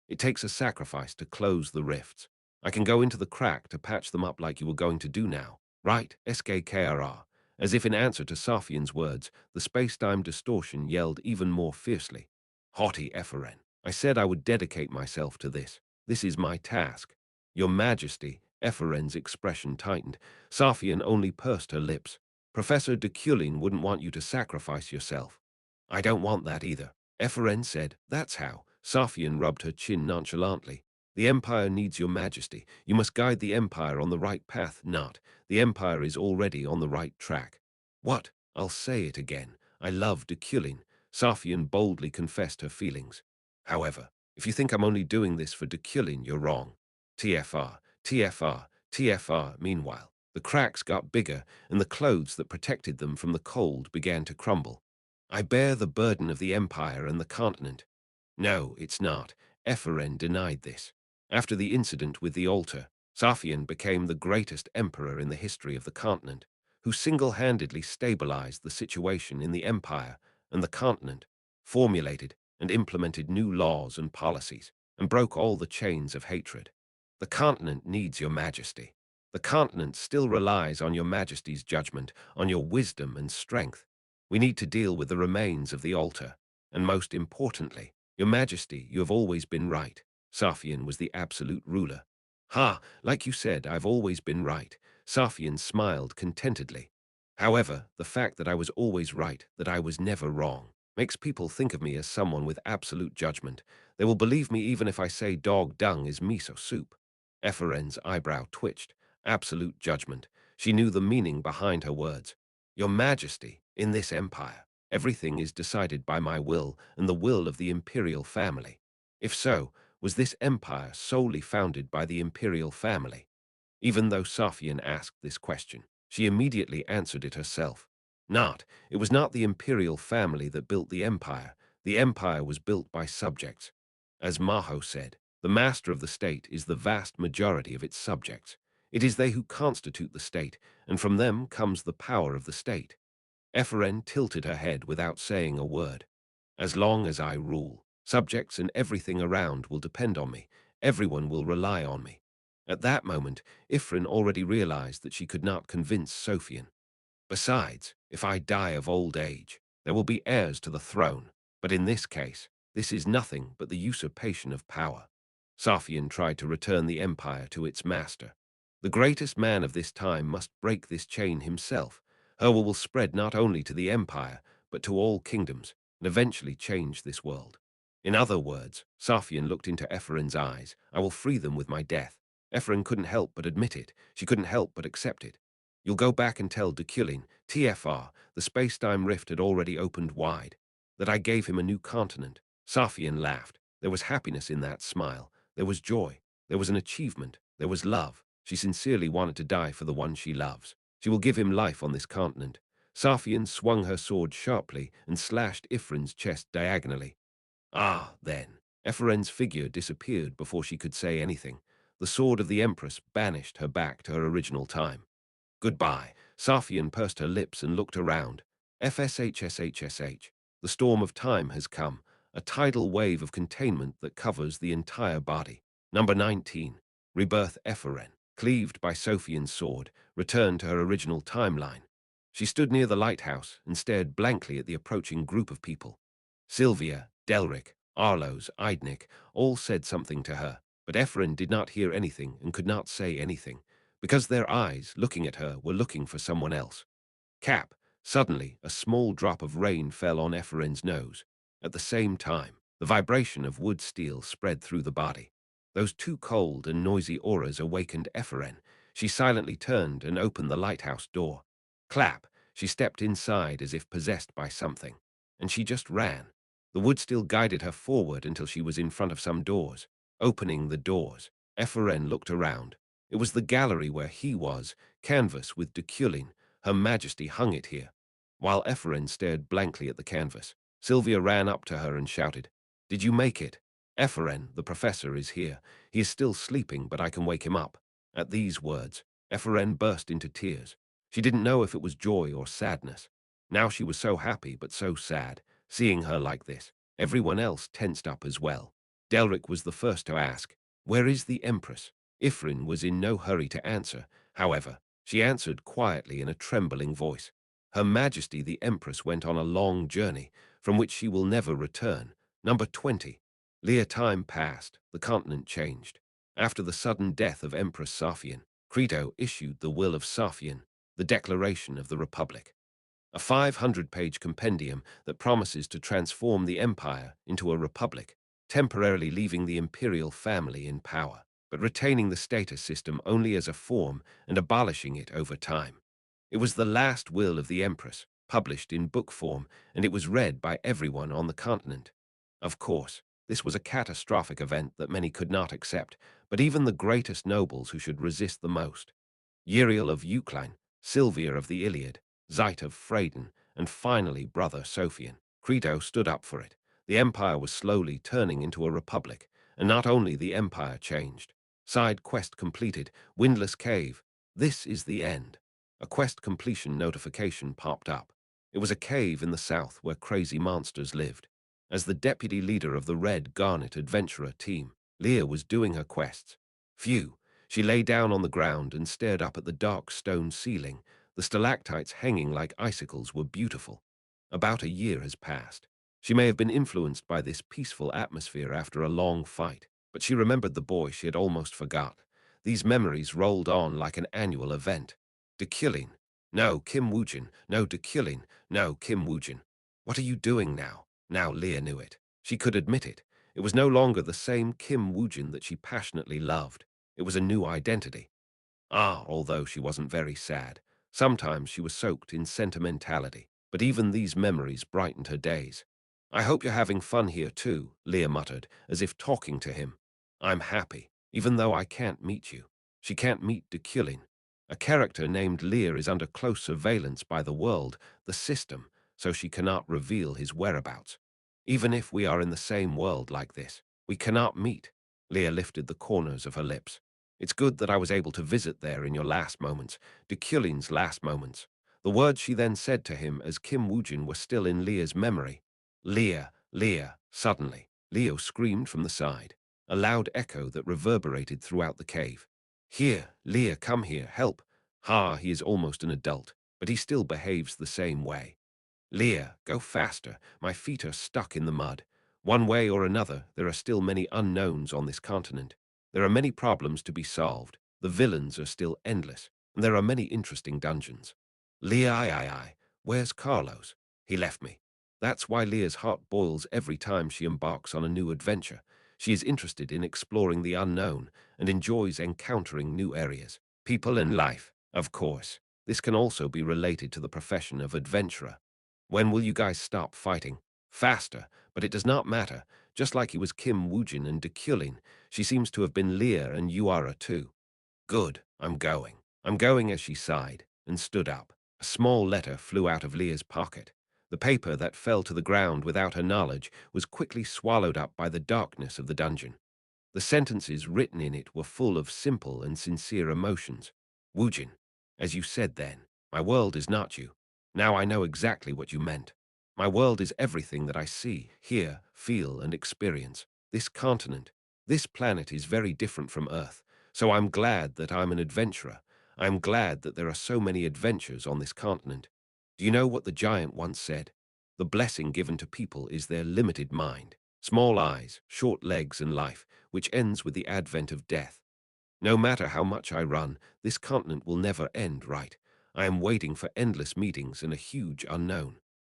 It takes a sacrifice to close the rifts. I can go into the crack to patch them up like you were going to do now. Right, SKKRR. As if in answer to Safian's words, the space-time distortion yelled even more fiercely. Haughty Epheren, I said I would dedicate myself to this. This is my task. Your Majesty, Epheren's expression tightened. Safian only pursed her lips. Professor Deculein wouldn't want you to sacrifice yourself. I don't want that either. Epheren said, that's how. Safian rubbed her chin nonchalantly. The Empire needs your Majesty. You must guide the Empire on the right path, not. The Empire is already on the right track. What? I'll say it again. I love Deculein. Safian boldly confessed her feelings. However, if you think I'm only doing this for Deculein, you're wrong. TFR, TFR, TFR. Meanwhile, The cracks got bigger, and the clothes that protected them from the cold began to crumble. I bear the burden of the empire and the continent. No, it's not. Ephren denied this. After the incident with the altar, Safian became the greatest emperor in the history of the continent, who single-handedly stabilized the situation in the empire and the continent, formulated and implemented new laws and policies, and broke all the chains of hatred. The continent needs your majesty. The continent still relies on your majesty's judgment, on your wisdom and strength. We need to deal with the remains of the altar, and most importantly, your majesty, you have always been right. Safian was the absolute ruler. Ha, like you said, I've always been right. Safian smiled contentedly. However, the fact that I was always right, that I was never wrong, makes people think of me as someone with absolute judgment. They will believe me even if I say dog dung is miso soup. Ephren's eyebrow twitched. Absolute judgment. She knew the meaning behind her words. Your majesty, in this empire, everything is decided by my will and the will of the imperial family. If so, was this empire solely founded by the imperial family? Even though Safian asked this question, she immediately answered it herself. Not. It was not the imperial family that built the empire was built by subjects. As Maho said, the master of the state is the vast majority of its subjects. It is they who constitute the state, and from them comes the power of the state. Ephren tilted her head without saying a word. As long as I rule, subjects and everything around will depend on me. Everyone will rely on me. At that moment, Ifrin already realized that she could not convince Sophian. Besides, if I die of old age, there will be heirs to the throne. But in this case, this is nothing but the usurpation of power. Sophian tried to return the empire to its master. The greatest man of this time must break this chain himself. Her will spread not only to the empire, but to all kingdoms, and eventually change this world. In other words, Sophian looked into Ephren's eyes. I will free them with my death. Ephren couldn't help but admit it. She couldn't help but accept it. You'll go back and tell Deculein, TFR, the space-time rift had already opened wide, that I gave him a new continent. Sophian laughed. There was happiness in that smile. There was joy. There was an achievement. There was love. She sincerely wanted to die for the one she loves. She will give him life on this continent. Sophian swung her sword sharply and slashed Ifrin's chest diagonally. Ah, then. Epheren's figure disappeared before she could say anything. The sword of the Empress banished her back to her original time. Goodbye. Sophian pursed her lips and looked around. FSHSHSH. The storm of time has come, a tidal wave of containment that covers the entire body. Number 19. Rebirth Epheren, cleaved by Sophian's sword, returned to her original timeline. She stood near the lighthouse and stared blankly at the approaching group of people. Sylvia, Delric, Arlos, Eidnik all said something to her, but Epheren did not hear anything and could not say anything, because their eyes, looking at her, were looking for someone else. Cap. Suddenly, a small drop of rain fell on Epheren's nose. At the same time, the vibration of wood steel spread through the body. Those two cold and noisy auras awakened Epheren. She silently turned and opened the lighthouse door. Clap. She stepped inside as if possessed by something, and she just ran. The wood steel guided her forward until she was in front of some doors. Opening the doors, Epheren looked around. It was the gallery where he was, canvas with Deculein. Her Majesty hung it here. While Epheren stared blankly at the canvas, Sylvia ran up to her and shouted, "Did you make it? Epheren, the professor, is here. He is still sleeping, but I can wake him up." At these words, Epheren burst into tears. She didn't know if it was joy or sadness. Now she was so happy but so sad. Seeing her like this, everyone else tensed up as well. Delric was the first to ask, "Where is the Empress?" Ifrin was in no hurry to answer. However, she answered quietly in a trembling voice. Her Majesty the Empress went on a long journey, from which she will never return. Number 20. Lear time passed, the continent changed. After the sudden death of Empress Sophian, Crito issued the Will of Sophian, the Declaration of the Republic. A 500-page compendium that promises to transform the empire into a republic, temporarily leaving the imperial family in power, but retaining the status system only as a form and abolishing it over time. It was the last will of the Empress, published in book form, and it was read by everyone on the continent. Of course, this was a catastrophic event that many could not accept, but even the greatest nobles who should resist the most. Uriel of Eucline, Sylvia of the Iliad, Zeit of Phradon, and finally brother Sophian. Crito stood up for it. The empire was slowly turning into a republic, and not only the empire changed. Side quest completed, Windless Cave. This is the end. A quest completion notification popped up. It was a cave in the south where crazy monsters lived. As the deputy leader of the Red Garnet Adventurer team, Leah was doing her quests. Phew! She lay down on the ground and stared up at the dark stone ceiling. The stalactites hanging like icicles were beautiful. About a year has passed. She may have been influenced by this peaceful atmosphere after a long fight, but she remembered the boy she had almost forgot. These memories rolled on like an annual event. Deculein. No, Kim Woojin. No, Deculein. No, Kim Woojin. What are you doing now? Now Leah knew it. She could admit it. It was no longer the same Kim Woojin that she passionately loved. It was a new identity. Although she wasn't very sad. Sometimes she was soaked in sentimentality, but even these memories brightened her days. I hope you're having fun here too, Leah muttered, as if talking to him. I'm happy, even though I can't meet you. She can't meet Deculein. A character named Lear is under close surveillance by the world, the system, so she cannot reveal his whereabouts. Even if we are in the same world like this, we cannot meet. Leah lifted the corners of her lips. It's good that I was able to visit there in your last moments, Deculein's last moments. The words she then said to him as Kim Woojin were still in Leah's memory. Leah, Leah, suddenly. Leo screamed from the side, a loud echo that reverberated throughout the cave. Here, Leah, come here, help. He is almost an adult, but he still behaves the same way. Leah, go faster, my feet are stuck in the mud. One way or another, there are still many unknowns on this continent. There are many problems to be solved, the villains are still endless, and there are many interesting dungeons. Leah, where's Carlos? He left me. That's why Leah's heart boils every time she embarks on a new adventure. She is interested in exploring the unknown and enjoys encountering new areas, people and life, of course. This can also be related to the profession of adventurer. When will you guys stop fighting? Faster, but it does not matter. Just like he was Kim Woojin and Deculein, she seems to have been Leah and Yuara too. Good, I'm going. I'm going as she sighed and stood up. A small letter flew out of Leah's pocket. The paper that fell to the ground without her knowledge was quickly swallowed up by the darkness of the dungeon. The sentences written in it were full of simple and sincere emotions. Woojin, as you said then, my world is not you. Now I know exactly what you meant. My world is everything that I see, hear, feel, and experience. This continent, this planet is very different from Earth, so I'm glad that I'm an adventurer. I'm glad that there are so many adventures on this continent. Do you know what the giant once said? The blessing given to people is their limited mind, small eyes, short legs, and life, which ends with the advent of death. No matter how much I run, this continent will never end, right? I am waiting for endless meetings and a huge unknown.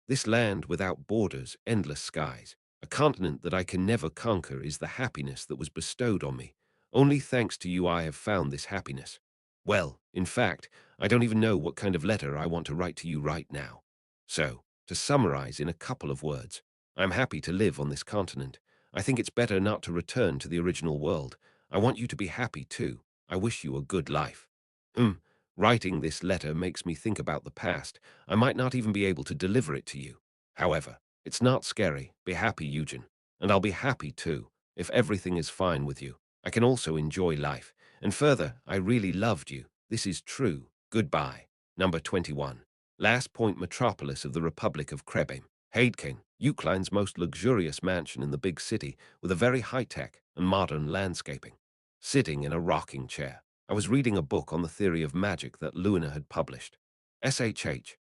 This land without borders, endless skies, a continent that I can never conquer is the happiness that was bestowed on me. Only thanks to you I have found this happiness. Well, in fact, I don't even know what kind of letter I want to write to you right now. So, to summarize in a couple of words, I'm happy to live on this continent. I think it's better not to return to the original world. I want you to be happy too. I wish you a good life. Writing this letter makes me think about the past. I might not even be able to deliver it to you. However, it's not scary. Be happy, Eugen. And I'll be happy too, if everything is fine with you. I can also enjoy life. And further, I really loved you. This is true. Goodbye. Number 21. Last Point Metropolis of the Republic of Krebim. Haidkin, Eucline's most luxurious mansion in the big city, with a very high-tech and modern landscaping. Sitting in a rocking chair, I was reading a book on the theory of magic that Luna had published. SHH.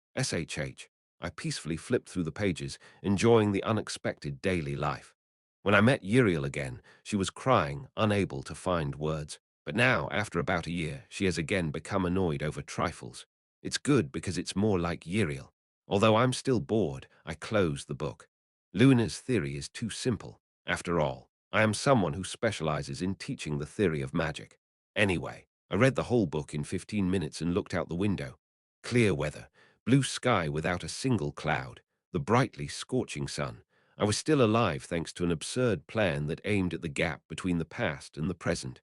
I peacefully flipped through the pages, enjoying the unexpected daily life. When I met Uriel again, she was crying, unable to find words. But now, after about a year, she has again become annoyed over trifles. It's good because it's more like Uriel. Although I'm still bored, I closed the book. Luna's theory is too simple. After all, I am someone who specializes in teaching the theory of magic. Anyway, I read the whole book in 15 minutes and looked out the window. Clear weather, blue sky without a single cloud, the brightly scorching sun. I was still alive thanks to an absurd plan that aimed at the gap between the past and the present.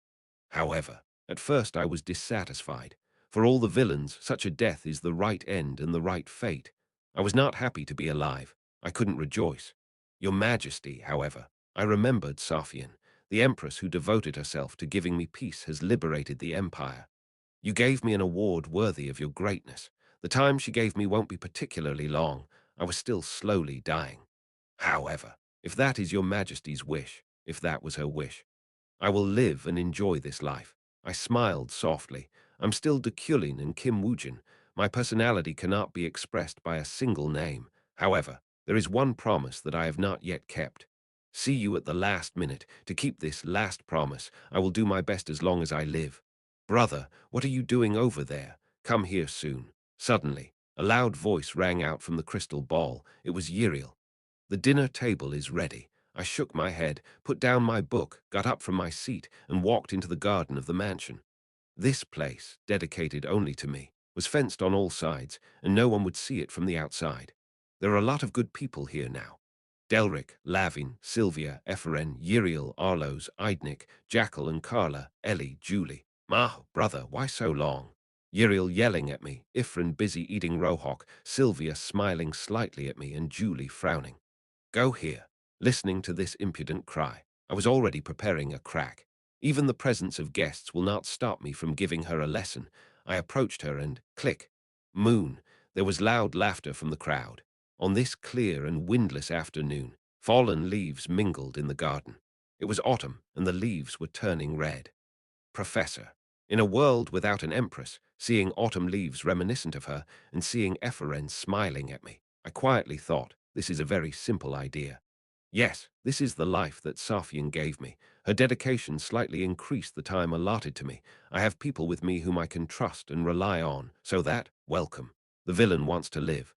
However, at first I was dissatisfied. For all the villains, such a death is the right end and the right fate. I was not happy to be alive. I couldn't rejoice. Your Majesty, however, I remembered Safian. The Empress who devoted herself to giving me peace has liberated the Empire. You gave me an award worthy of your greatness. The time she gave me won't be particularly long. I was still slowly dying. However, if that is your Majesty's wish, if that was her wish, I will live and enjoy this life. I smiled softly. I'm still Deculein and Kim Woojin. My personality cannot be expressed by a single name. However, there is one promise that I have not yet kept. See you at the last minute. To keep this last promise, I will do my best as long as I live. Brother, what are you doing over there? Come here soon. Suddenly, a loud voice rang out from the crystal ball. It was Uriel. The dinner table is ready. I shook my head, put down my book, got up from my seat, and walked into the garden of the mansion. This place, dedicated only to me, was fenced on all sides, and no one would see it from the outside. There are a lot of good people here now. Delric, Lavin, Sylvia, Epheren, Uriel, Arlos, Eidnik, Jackal and Carla, Ellie, Julie. Brother, why so long? Uriel yelling at me, Ifrin busy eating rohok, Sylvia smiling slightly at me, and Julie frowning. Go here. Listening to this impudent cry, I was already preparing a crack. Even the presence of guests will not stop me from giving her a lesson. I approached her and, click, moon, there was loud laughter from the crowd. On this clear and windless afternoon, fallen leaves mingled in the garden. It was autumn, and the leaves were turning red. Professor. In a world without an empress, seeing autumn leaves reminiscent of her, and seeing Epheren smiling at me, I quietly thought, this is a very simple idea. Yes, this is the life that Safian gave me. Her dedication slightly increased the time allotted to me. I have people with me whom I can trust and rely on, so that, welcome. The villain wants to live.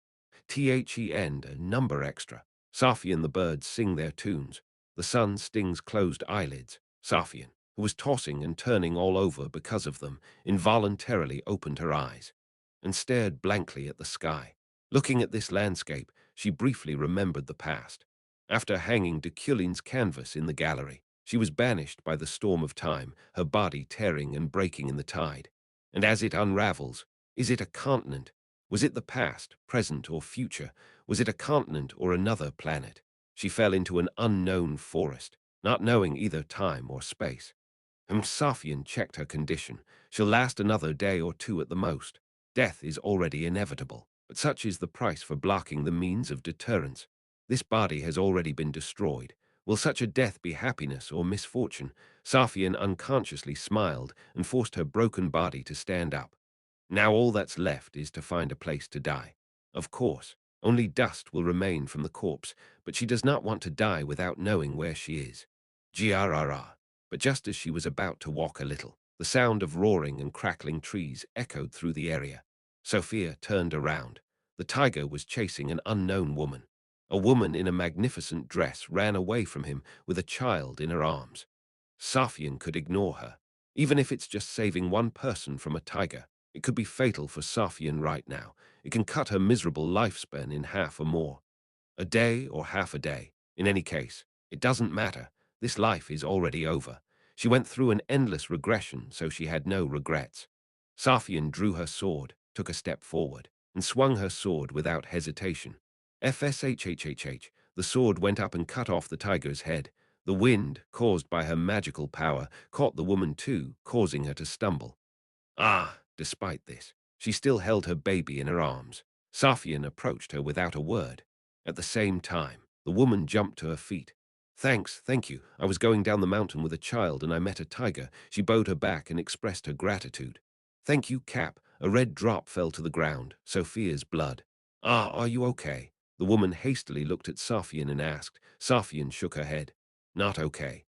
THEN, a number extra. Safian the birds sing their tunes. The sun stings closed eyelids. Safian, who was tossing and turning all over because of them, involuntarily opened her eyes and stared blankly at the sky. Looking at this landscape, she briefly remembered the past. After hanging Deculein's canvas in the gallery, she was banished by the storm of time, her body tearing and breaking in the tide. And as it unravels, is it a continent? Was it the past, present, or future? Was it a continent or another planet? She fell into an unknown forest, not knowing either time or space. Safian checked her condition. She'll last another day or two at the most. Death is already inevitable, but such is the price for blocking the means of deterrence. This body has already been destroyed. Will such a death be happiness or misfortune? Safian unconsciously smiled and forced her broken body to stand up. Now all that's left is to find a place to die. Of course, only dust will remain from the corpse, but she does not want to die without knowing where she is. Grrr. But just as she was about to walk a little, the sound of roaring and crackling trees echoed through the area. Sophia turned around. The tiger was chasing an unknown woman. A woman in a magnificent dress ran away from him with a child in her arms. Safian could ignore her. Even if it's just saving one person from a tiger, it could be fatal for Safian right now. It can cut her miserable lifespan in half or more. A day or half a day. In any case, it doesn't matter. This life is already over. She went through an endless regression, so she had no regrets. Safian drew her sword, took a step forward, and swung her sword without hesitation. FSHHHH, the sword went up and cut off the tiger's head. The wind, caused by her magical power, caught the woman too, causing her to stumble. Despite this, she still held her baby in her arms. Safian approached her without a word. At the same time, the woman jumped to her feet. Thank you. I was going down the mountain with a child and I met a tiger. She bowed her back and expressed her gratitude. Thank you, Cap. A red drop fell to the ground, Sophia's blood. Are you okay? The woman hastily looked at Safian and asked. Safian shook her head. Not okay.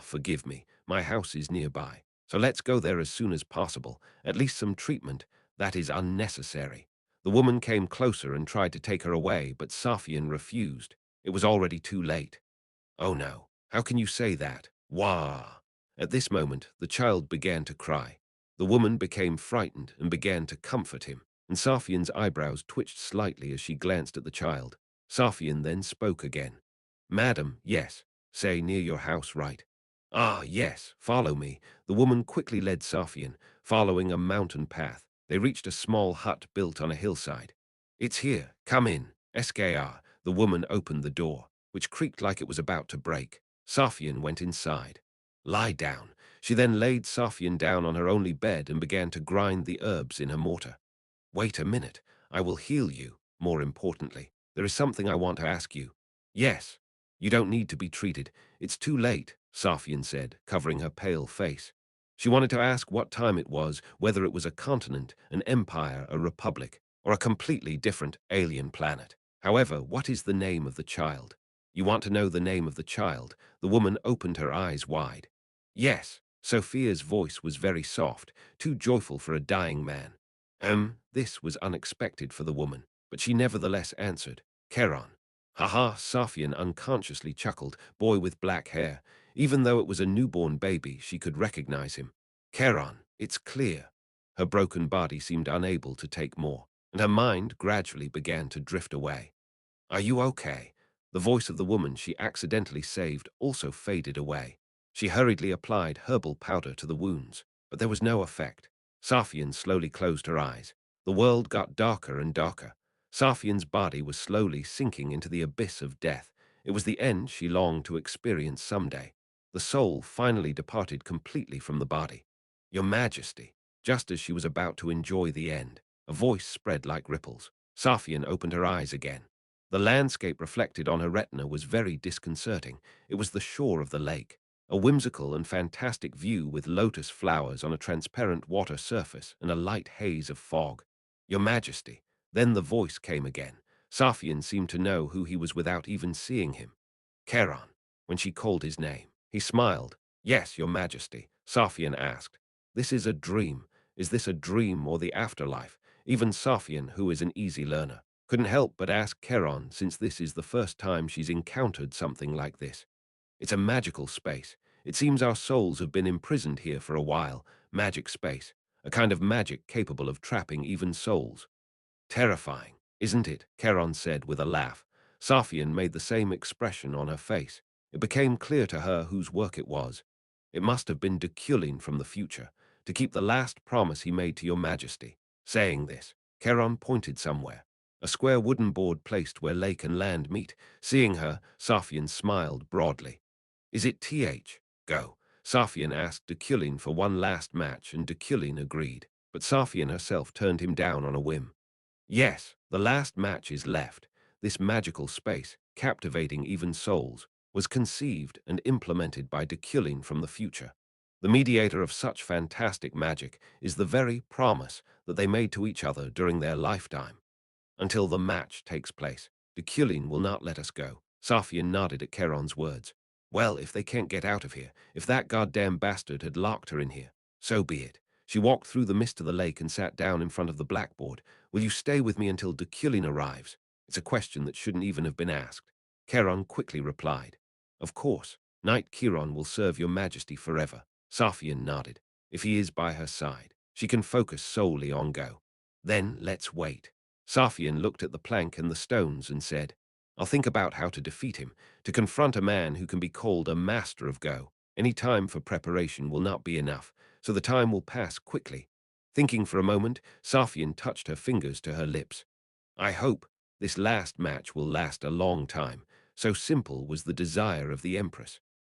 Forgive me. My house is nearby. So let's go there as soon as possible. At least some treatment. That is unnecessary. The woman came closer and tried to take her away, but Safian refused. It was already too late. Oh no, how can you say that? Wah! At this moment, the child began to cry. The woman became frightened and began to comfort him, and Safian's eyebrows twitched slightly as she glanced at the child. Safian then spoke again. Madam, yes, say near your house, right? Yes, follow me. The woman quickly led Safian, following a mountain path. They reached a small hut built on a hillside. "It's here. Come in." SKR. The woman opened the door, which creaked like it was about to break. Safian went inside. "Lie down." She then laid Safian down on her only bed and began to grind the herbs in her mortar. "Wait a minute. I will heal you. More importantly, there is something I want to ask you." "Yes." "You don't need to be treated. It's too late," Safian said, covering her pale face. She wanted to ask what time it was, whether it was a continent, an empire, a republic, or a completely different alien planet. However, what is the name of the child? "You want to know the name of the child?" The woman opened her eyes wide. "Yes." Sophia's voice was very soft, too joyful for a dying man. This was unexpected for the woman, but she nevertheless answered, "Keron." Haha, Safian unconsciously chuckled, boy with black hair. Even though it was a newborn baby, she could recognize him. "Keron, it's clear." Her broken body seemed unable to take more, and her mind gradually began to drift away. "Are you okay?" The voice of the woman she accidentally saved also faded away. She hurriedly applied herbal powder to the wounds, but there was no effect. Safian slowly closed her eyes. The world got darker and darker. Safian's body was slowly sinking into the abyss of death. It was the end she longed to experience someday. The soul finally departed completely from the body. "Your Majesty." Just as she was about to enjoy the end, a voice spread like ripples. Safian opened her eyes again. The landscape reflected on her retina was very disconcerting. It was the shore of the lake, a whimsical and fantastic view with lotus flowers on a transparent water surface and a light haze of fog. "Your Majesty." Then the voice came again. Safian seemed to know who he was without even seeing him. "Keron." When she called his name, he smiled. "Yes, Your Majesty." Safian asked, "This is a dream. Is this a dream or the afterlife?" Even Safian, who is an easy learner, couldn't help but ask Keron, since this is the first time she's encountered something like this. "It's a magical space. It seems our souls have been imprisoned here for a while. Magic space. A kind of magic capable of trapping even souls." "Terrifying, isn't it?" Keron said with a laugh. Safian made the same expression on her face. It became clear to her whose work it was. It must have been Deculein from the future, to keep the last promise he made to Your Majesty. Saying this, Keron pointed somewhere, a square wooden board placed where lake and land meet. Seeing her, Safian smiled broadly. "Is it Go?" Safian asked Deculein for one last match, and Deculein agreed, but Safian herself turned him down on a whim. "Yes, the last match is left. This magical space, captivating even souls, was conceived and implemented by Deculein from the future. The mediator of such fantastic magic is the very promise that they made to each other during their lifetime. Until the match takes place, Deculein will not let us go." Safian nodded at Keron's words. "Well, if they can't get out of here, if that goddamn bastard had locked her in here, so be it." She walked through the mist to the lake and sat down in front of the blackboard. "Will you stay with me until Deculein arrives?" It's a question that shouldn't even have been asked. Keron quickly replied, "Of course. Knight Chiron will serve Your Majesty forever." Safian nodded. If he is by her side, she can focus solely on Go. "Then let's wait." Safian looked at the plank and the stones and said, "I'll think about how to defeat him. To confront a man who can be called a master of Go, any time for preparation will not be enough, so the time will pass quickly." Thinking for a moment, Safian touched her fingers to her lips. "I hope this last match will last a long time." So simple was the desire of the Empress.